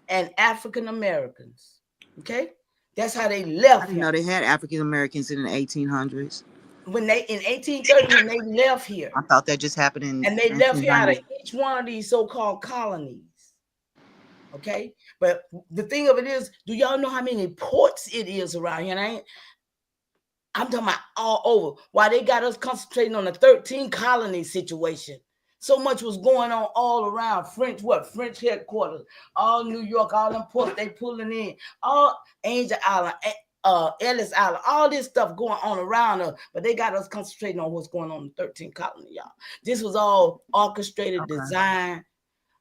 and African Americans. Okay, that's how they left. I didn't know they had African Americans in the 1800s. When they in 1830, when they left here, I thought that just happened in and they left here out of 1900s. each one of these so-called colonies. Okay, but the thing of it is, do y'all know how many ports it is around here? And I'm talking about all over. Why they got us concentrating on the 13 colony situation. So much was going on all around. French headquarters, all New York, all them ports they pulling in, all Angel Island, Ellis Island, all this stuff going on around us, but they got us concentrating on what's going on in the 13 colony, y'all. This was all orchestrated, designed,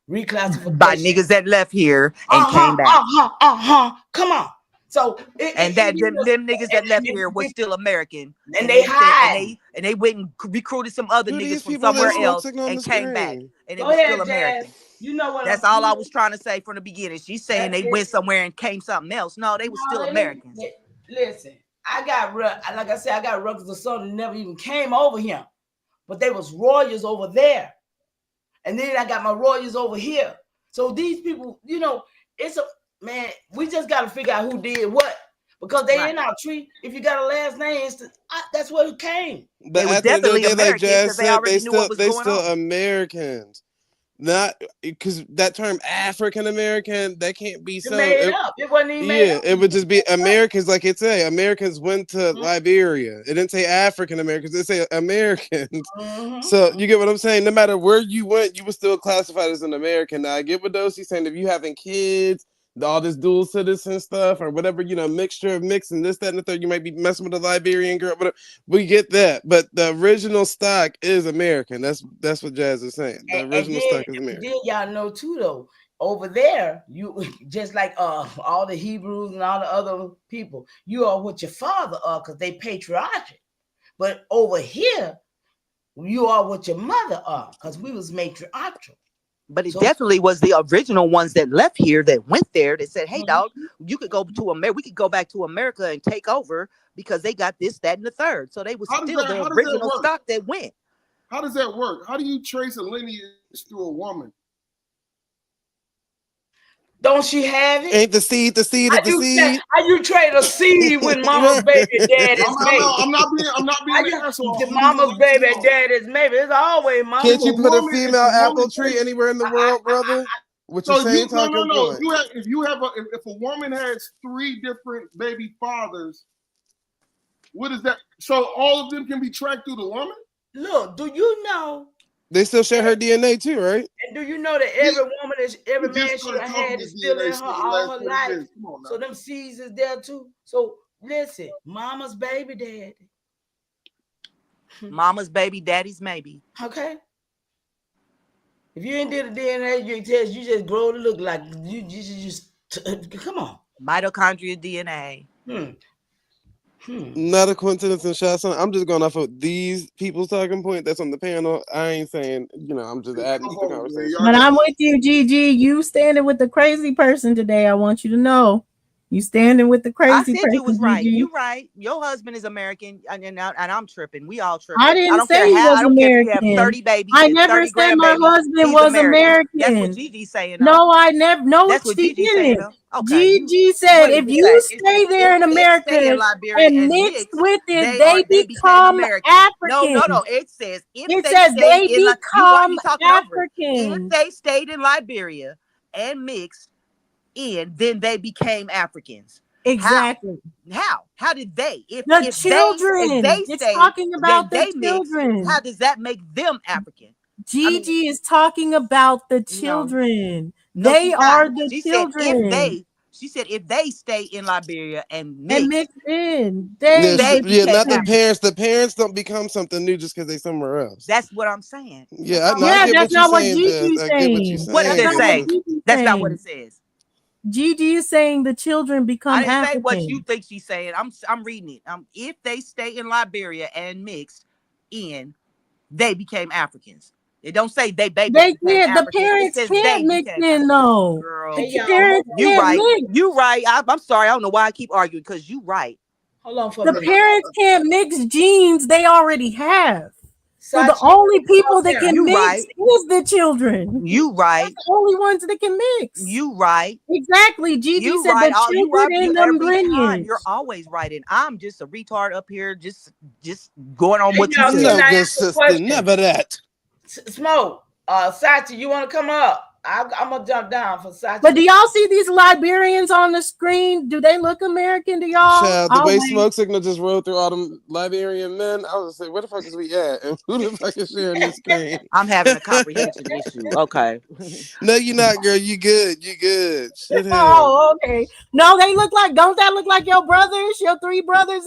reclassification. By niggas that left here and came back. Come on. So them niggas that left here was still American, and they hide, and they went and recruited some other niggas from somewhere else and came back, and it was still American. You know what? That's all I was trying to say from the beginning. She's saying they went somewhere and came something else. No, they were still Americans. Listen, I got Rutgers or something never even came over here, but they was royals over there, and then I got my royals over here. So these people, it's a man, we just got to figure out who did what, because they in our tree. If you got a last name, that's where it came. But at the end of the day, like Jazz said, they still Americans. Not because that term African American, that can't be so. Made up. It wasn't even made up. It would just be Americans, like it say. Americans went to Liberia. It didn't say African Americans. It say Americans. So you get what I'm saying? No matter where you went, you were still classified as an American. Now I get what Dosie's saying. If you having kids, all this dual citizen stuff or whatever, mixture of mixing this, that, and the third. You might be messing with a Liberian girl, whatever. We get that, but the original stock is American. That's what Jazz is saying. The original stock is American. Then y'all know too, though. Over there, you just like all the Hebrews and all the other people, you are what your father are because they patriarchal. But over here, you are what your mother are because we was matriarchal. But it definitely was the original ones that left here that went there that said, hey, dog, you could go to America. We could go back to America and take over because they got this, that, and the third. So they was still the original stock that went. How does that work? How do you trace a lineage through a woman? Don't she have it? Ain't the seed of the seed? How you trade a seed with mama's baby daddy's baby? I'm not being an asshole. The mama's baby daddy's maybe. It's always mama. Can't you put a female apple tree anywhere in the world, brother? What you're saying? No. If a woman has 3 different baby fathers, what is that? So all of them can be tracked through the woman? Look, do you know? They still share her DNA too, right? And do you know that every man she had is still in her all her life? So them seeds is there too. So listen, mama's baby daddy. Mama's baby, daddy's maybe. Okay. If you ain't did a DNA test, you just grow to look like you just come on. Mitochondria DNA. Not a coincidence and shot. I'm just going off of these people's talking point that's on the panel. I ain't saying, I'm just adding to the conversation. But I'm with you, Gigi. You standing with the crazy person today. I want you to know. You standing with the crazy person. I said you was right. Gigi. You right. Your husband is American, and I'm tripping. We all tripping. I didn't say he was American. Care if you have 30 babies. I never said my husband was American. That's what Gigi's saying. No, I never. No, that's what Gigi didn't. saying. Okay. Gigi said if you stay there in America and mix with it, they become African. No. It says they become African. If they stayed in Liberia and mixed in, then they became Africans. Exactly. How did they? If children. It's talking about the children. How does that make them African? Gigi is talking about the children. They are the children. She said if they stay in Liberia and mix in, not the parents don't become something new just because they're somewhere else. That's what I'm saying. That's not what Gigi's saying. What does it say? That's not what it says. Gigi is saying the children become African. I didn't say what you think she's saying. I'm reading it. If they stay in Liberia and mixed in, they became Africans. It don't say they can't. The parents can't mix in though. Girl, you right. I'm sorry. I don't know why I keep arguing because you right. Hold on for a minute. The parents can't mix genes they already have. So the only people that can mix is the children. You right. That's the only ones that can mix. You right. Exactly. Gigi said the children in them lineage. You're always right, and I'm just a retard up here, just going on what you said. No good sister, never that. Smoke. Sachi, you want to come up? I'm gonna jump down for Sachi. But do y'all see these Liberians on the screen? Do they look American to y'all? Child, the way Smoke Signal just rolled through all them Liberian men, I was like, where the fuck is we at? And who the fuck is sharing this screen? I'm having a comprehension issue. Okay. No, you're not, girl. You good. You good. Oh, okay. No, they look like. Don't that look like your brothers? Your 3 brothers,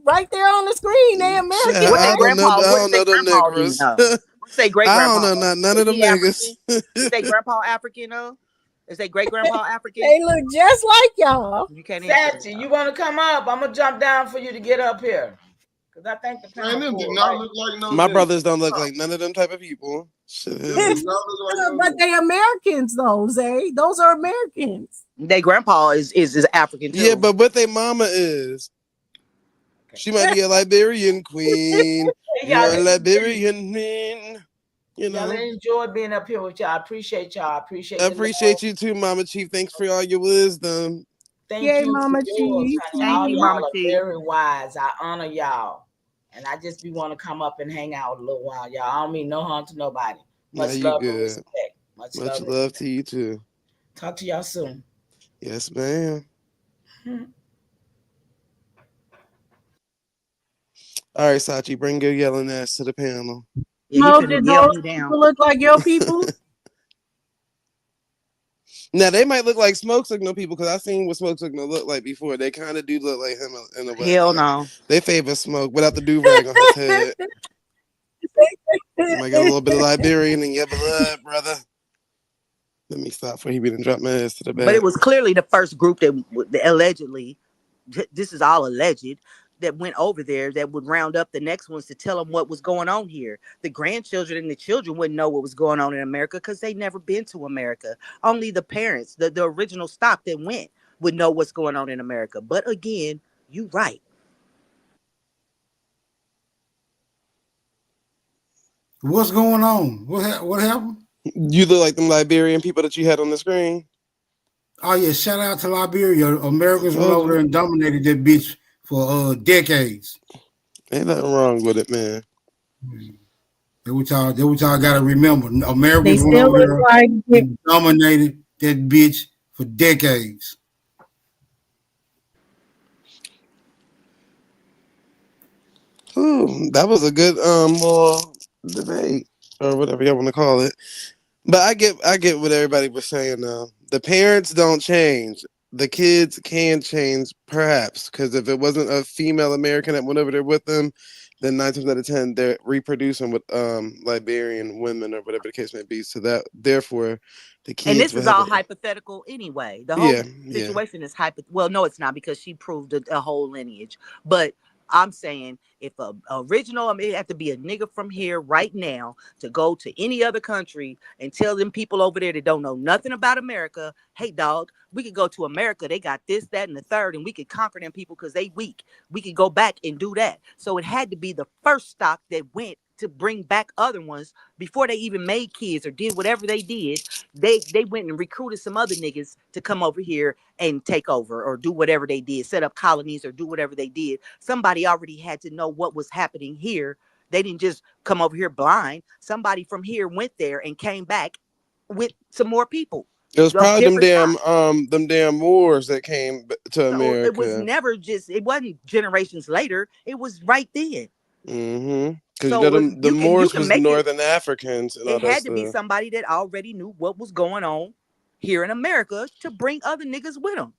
right there on the screen. They American. Child, I don't know them niggas. Say great grandpa. I don't know none of them niggas. Say grandpa African though? Is they great grandpa African? They look just like y'all. You can't Sachi, you want to come up? I'm gonna jump down for you to get up here. Because I think the panel do not look like no. My brothers don't look like none of them type of people. But they Americans though, Zay. Those are Americans. They grandpa is African too. Yeah, but what their mama is. She might be a Liberian queen. You're a Liberian man. Y'all enjoy being up here with y'all. I appreciate y'all. I appreciate you too, Mama Chief. Thanks for all your wisdom. Thank you, Mama Chief. Thank you, Mama Chief. Very wise. I honor y'all. And I just want to come up and hang out a little while, y'all. I don't mean no harm to nobody. Much love and respect. Much love to you too. Talk to y'all soon. Yes, ma'am. All right, Sachi, bring your yelling ass to the panel. No, did those people look like your people? Now they might look like Smoke Signal people because I seen what Smoke Signal look like before. They kind of do look like him in a way. Hell no. They favor Smoke without the do-rag on his head. You might got a little bit of Liberian in your blood, brother. Let me stop before he be drop my ass to the back. But it was clearly the first group that allegedly, this is all alleged, that went over there that would round up the next ones to tell them what was going on here. The grandchildren and the children wouldn't know what was going on in America because they never been to America. Only the parents, the original stock that went, would know what's going on in America. But again, you right. What's going on? What happened? You look like them Liberian people that you had on the screen. Oh yeah, shout out to Liberia. Americans went over there and dominated that bitch for decades. Ain't nothing wrong with it, man. That what y'all gotta remember. Americans They went still over look there like and dominated that bitch for decades. Ooh, that was a good little debate or whatever y'all want to call it. But I get what everybody was saying now. The parents don't change. The kids can change, perhaps, because if it wasn't a female American that went over there with them, then 9 times out of 10 they're reproducing with Liberian women or whatever the case may be. So that therefore the kids. And this is all hypothetical anyway. The whole yeah. situation is well, no, it's not, because she proved a whole lineage. But I'm saying if a original, I mean, it have to be a nigga from here right now to go to any other country and tell them people over there that don't know nothing about America, hey dog, we could go to America. They got this, that, and the third, and we could conquer them people because they weak. We could go back and do that. So it had to be the first stock that went to bring back other ones before they even made kids or did whatever they did. They went and recruited some other niggas to come over here and take over or do whatever they did, set up colonies or do whatever they did. Somebody already had to know what was happening here. They didn't just come over here blind. Somebody from here went there and came back with some more people. It was probably them damn Moors that came to America. It was never just, it wasn't generations later. It was right then. Mm-hmm. Because So the Moors was Northern Africans and all It that had to be stuff. somebody that already knew what was going on here in America to bring other niggas with them.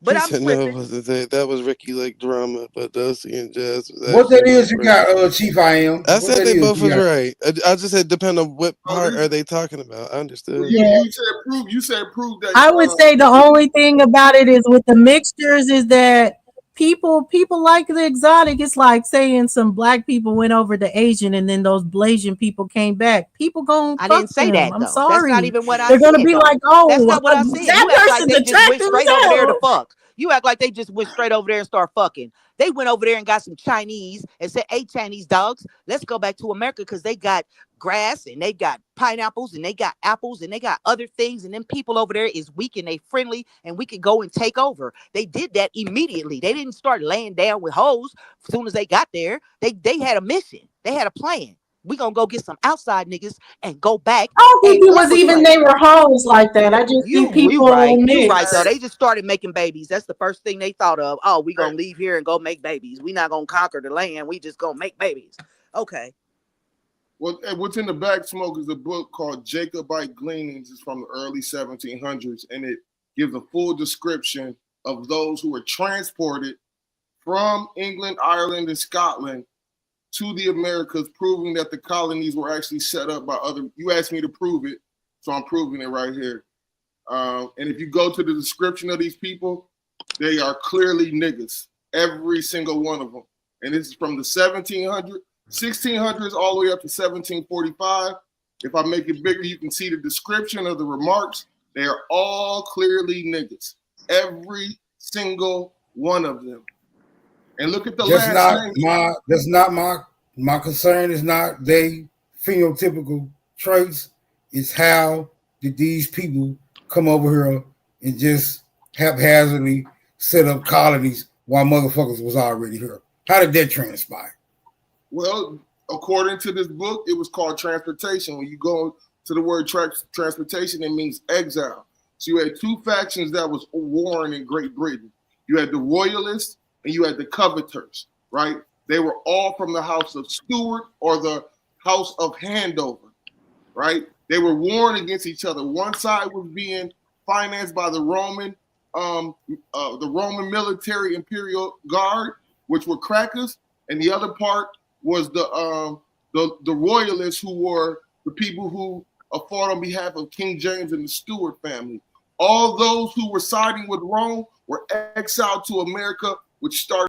But He I'm said, no, tripping. it wasn't that was Ricky Lake drama, but Dusty and Jazz was What that actually is you got, Chief I am. I What said that they is both you was got? right. I just said depend on what part are they talking about. I understood. You said prove that. I would say the only thing about it is with the mixtures is that people like the exotic. It's like saying some black people went over to Asian and then those Blasian people came back. People gonna I fuck didn't say them. that, I'm though. sorry. That's not even what I They're said. gonna be though. like, oh, That's not what I said. that You act like person's they just went attractive straight as over there to hell. fuck. You act like they just went straight over there and start fucking. They went over there and got some Chinese and said, hey, Chinese dogs, let's go back to America because they got grass and they got pineapples and they got apples and they got other things. And then people over there is weak and they friendly and we can go and take over. They did that immediately. They didn't start laying down with hoes as soon as they got there. They had a mission. They had a plan. We gonna go get some outside niggas and go back. I don't think it was even they were hoes like that. I just think people You right mixed. though. They just started making babies. That's the first thing they thought of. Oh, we gonna leave here and go make babies. We not gonna conquer the land. We just gonna make babies. Okay. Well, what's in the back smoke is a book called Jacobite Gleanings. It's from the early 1700s, and it gives a full description of those who were transported from England, Ireland, and Scotland to the Americas, proving that the colonies were actually set up by other. You asked me to prove it, so I'm proving it right here. And if you go to the description of these people, they are clearly niggas, every single one of them. And this is from the 1600s all the way up to 1745. If I make it bigger, you can see the description of the remarks. They are all clearly niggas, every single one of them. And look at the That's not my concern. Is not they phenotypical traits. It's how did these people come over here and just haphazardly set up colonies while motherfuckers was already here? How did that transpire? Well, according to this book, it was called transportation. When you go to the word transportation, it means exile. So you had two factions that was warring in Great Britain. You had the royalists and you had the coveters, right? They were all from the house of Stuart or the house of Handover, right? They were warring against each other. One side was being financed by the Roman Imperial Guard, which were crackers, and the other part was the royalists, who were the people who fought on behalf of King James and the Stuart family. All those who were siding with Rome were exiled to America, which started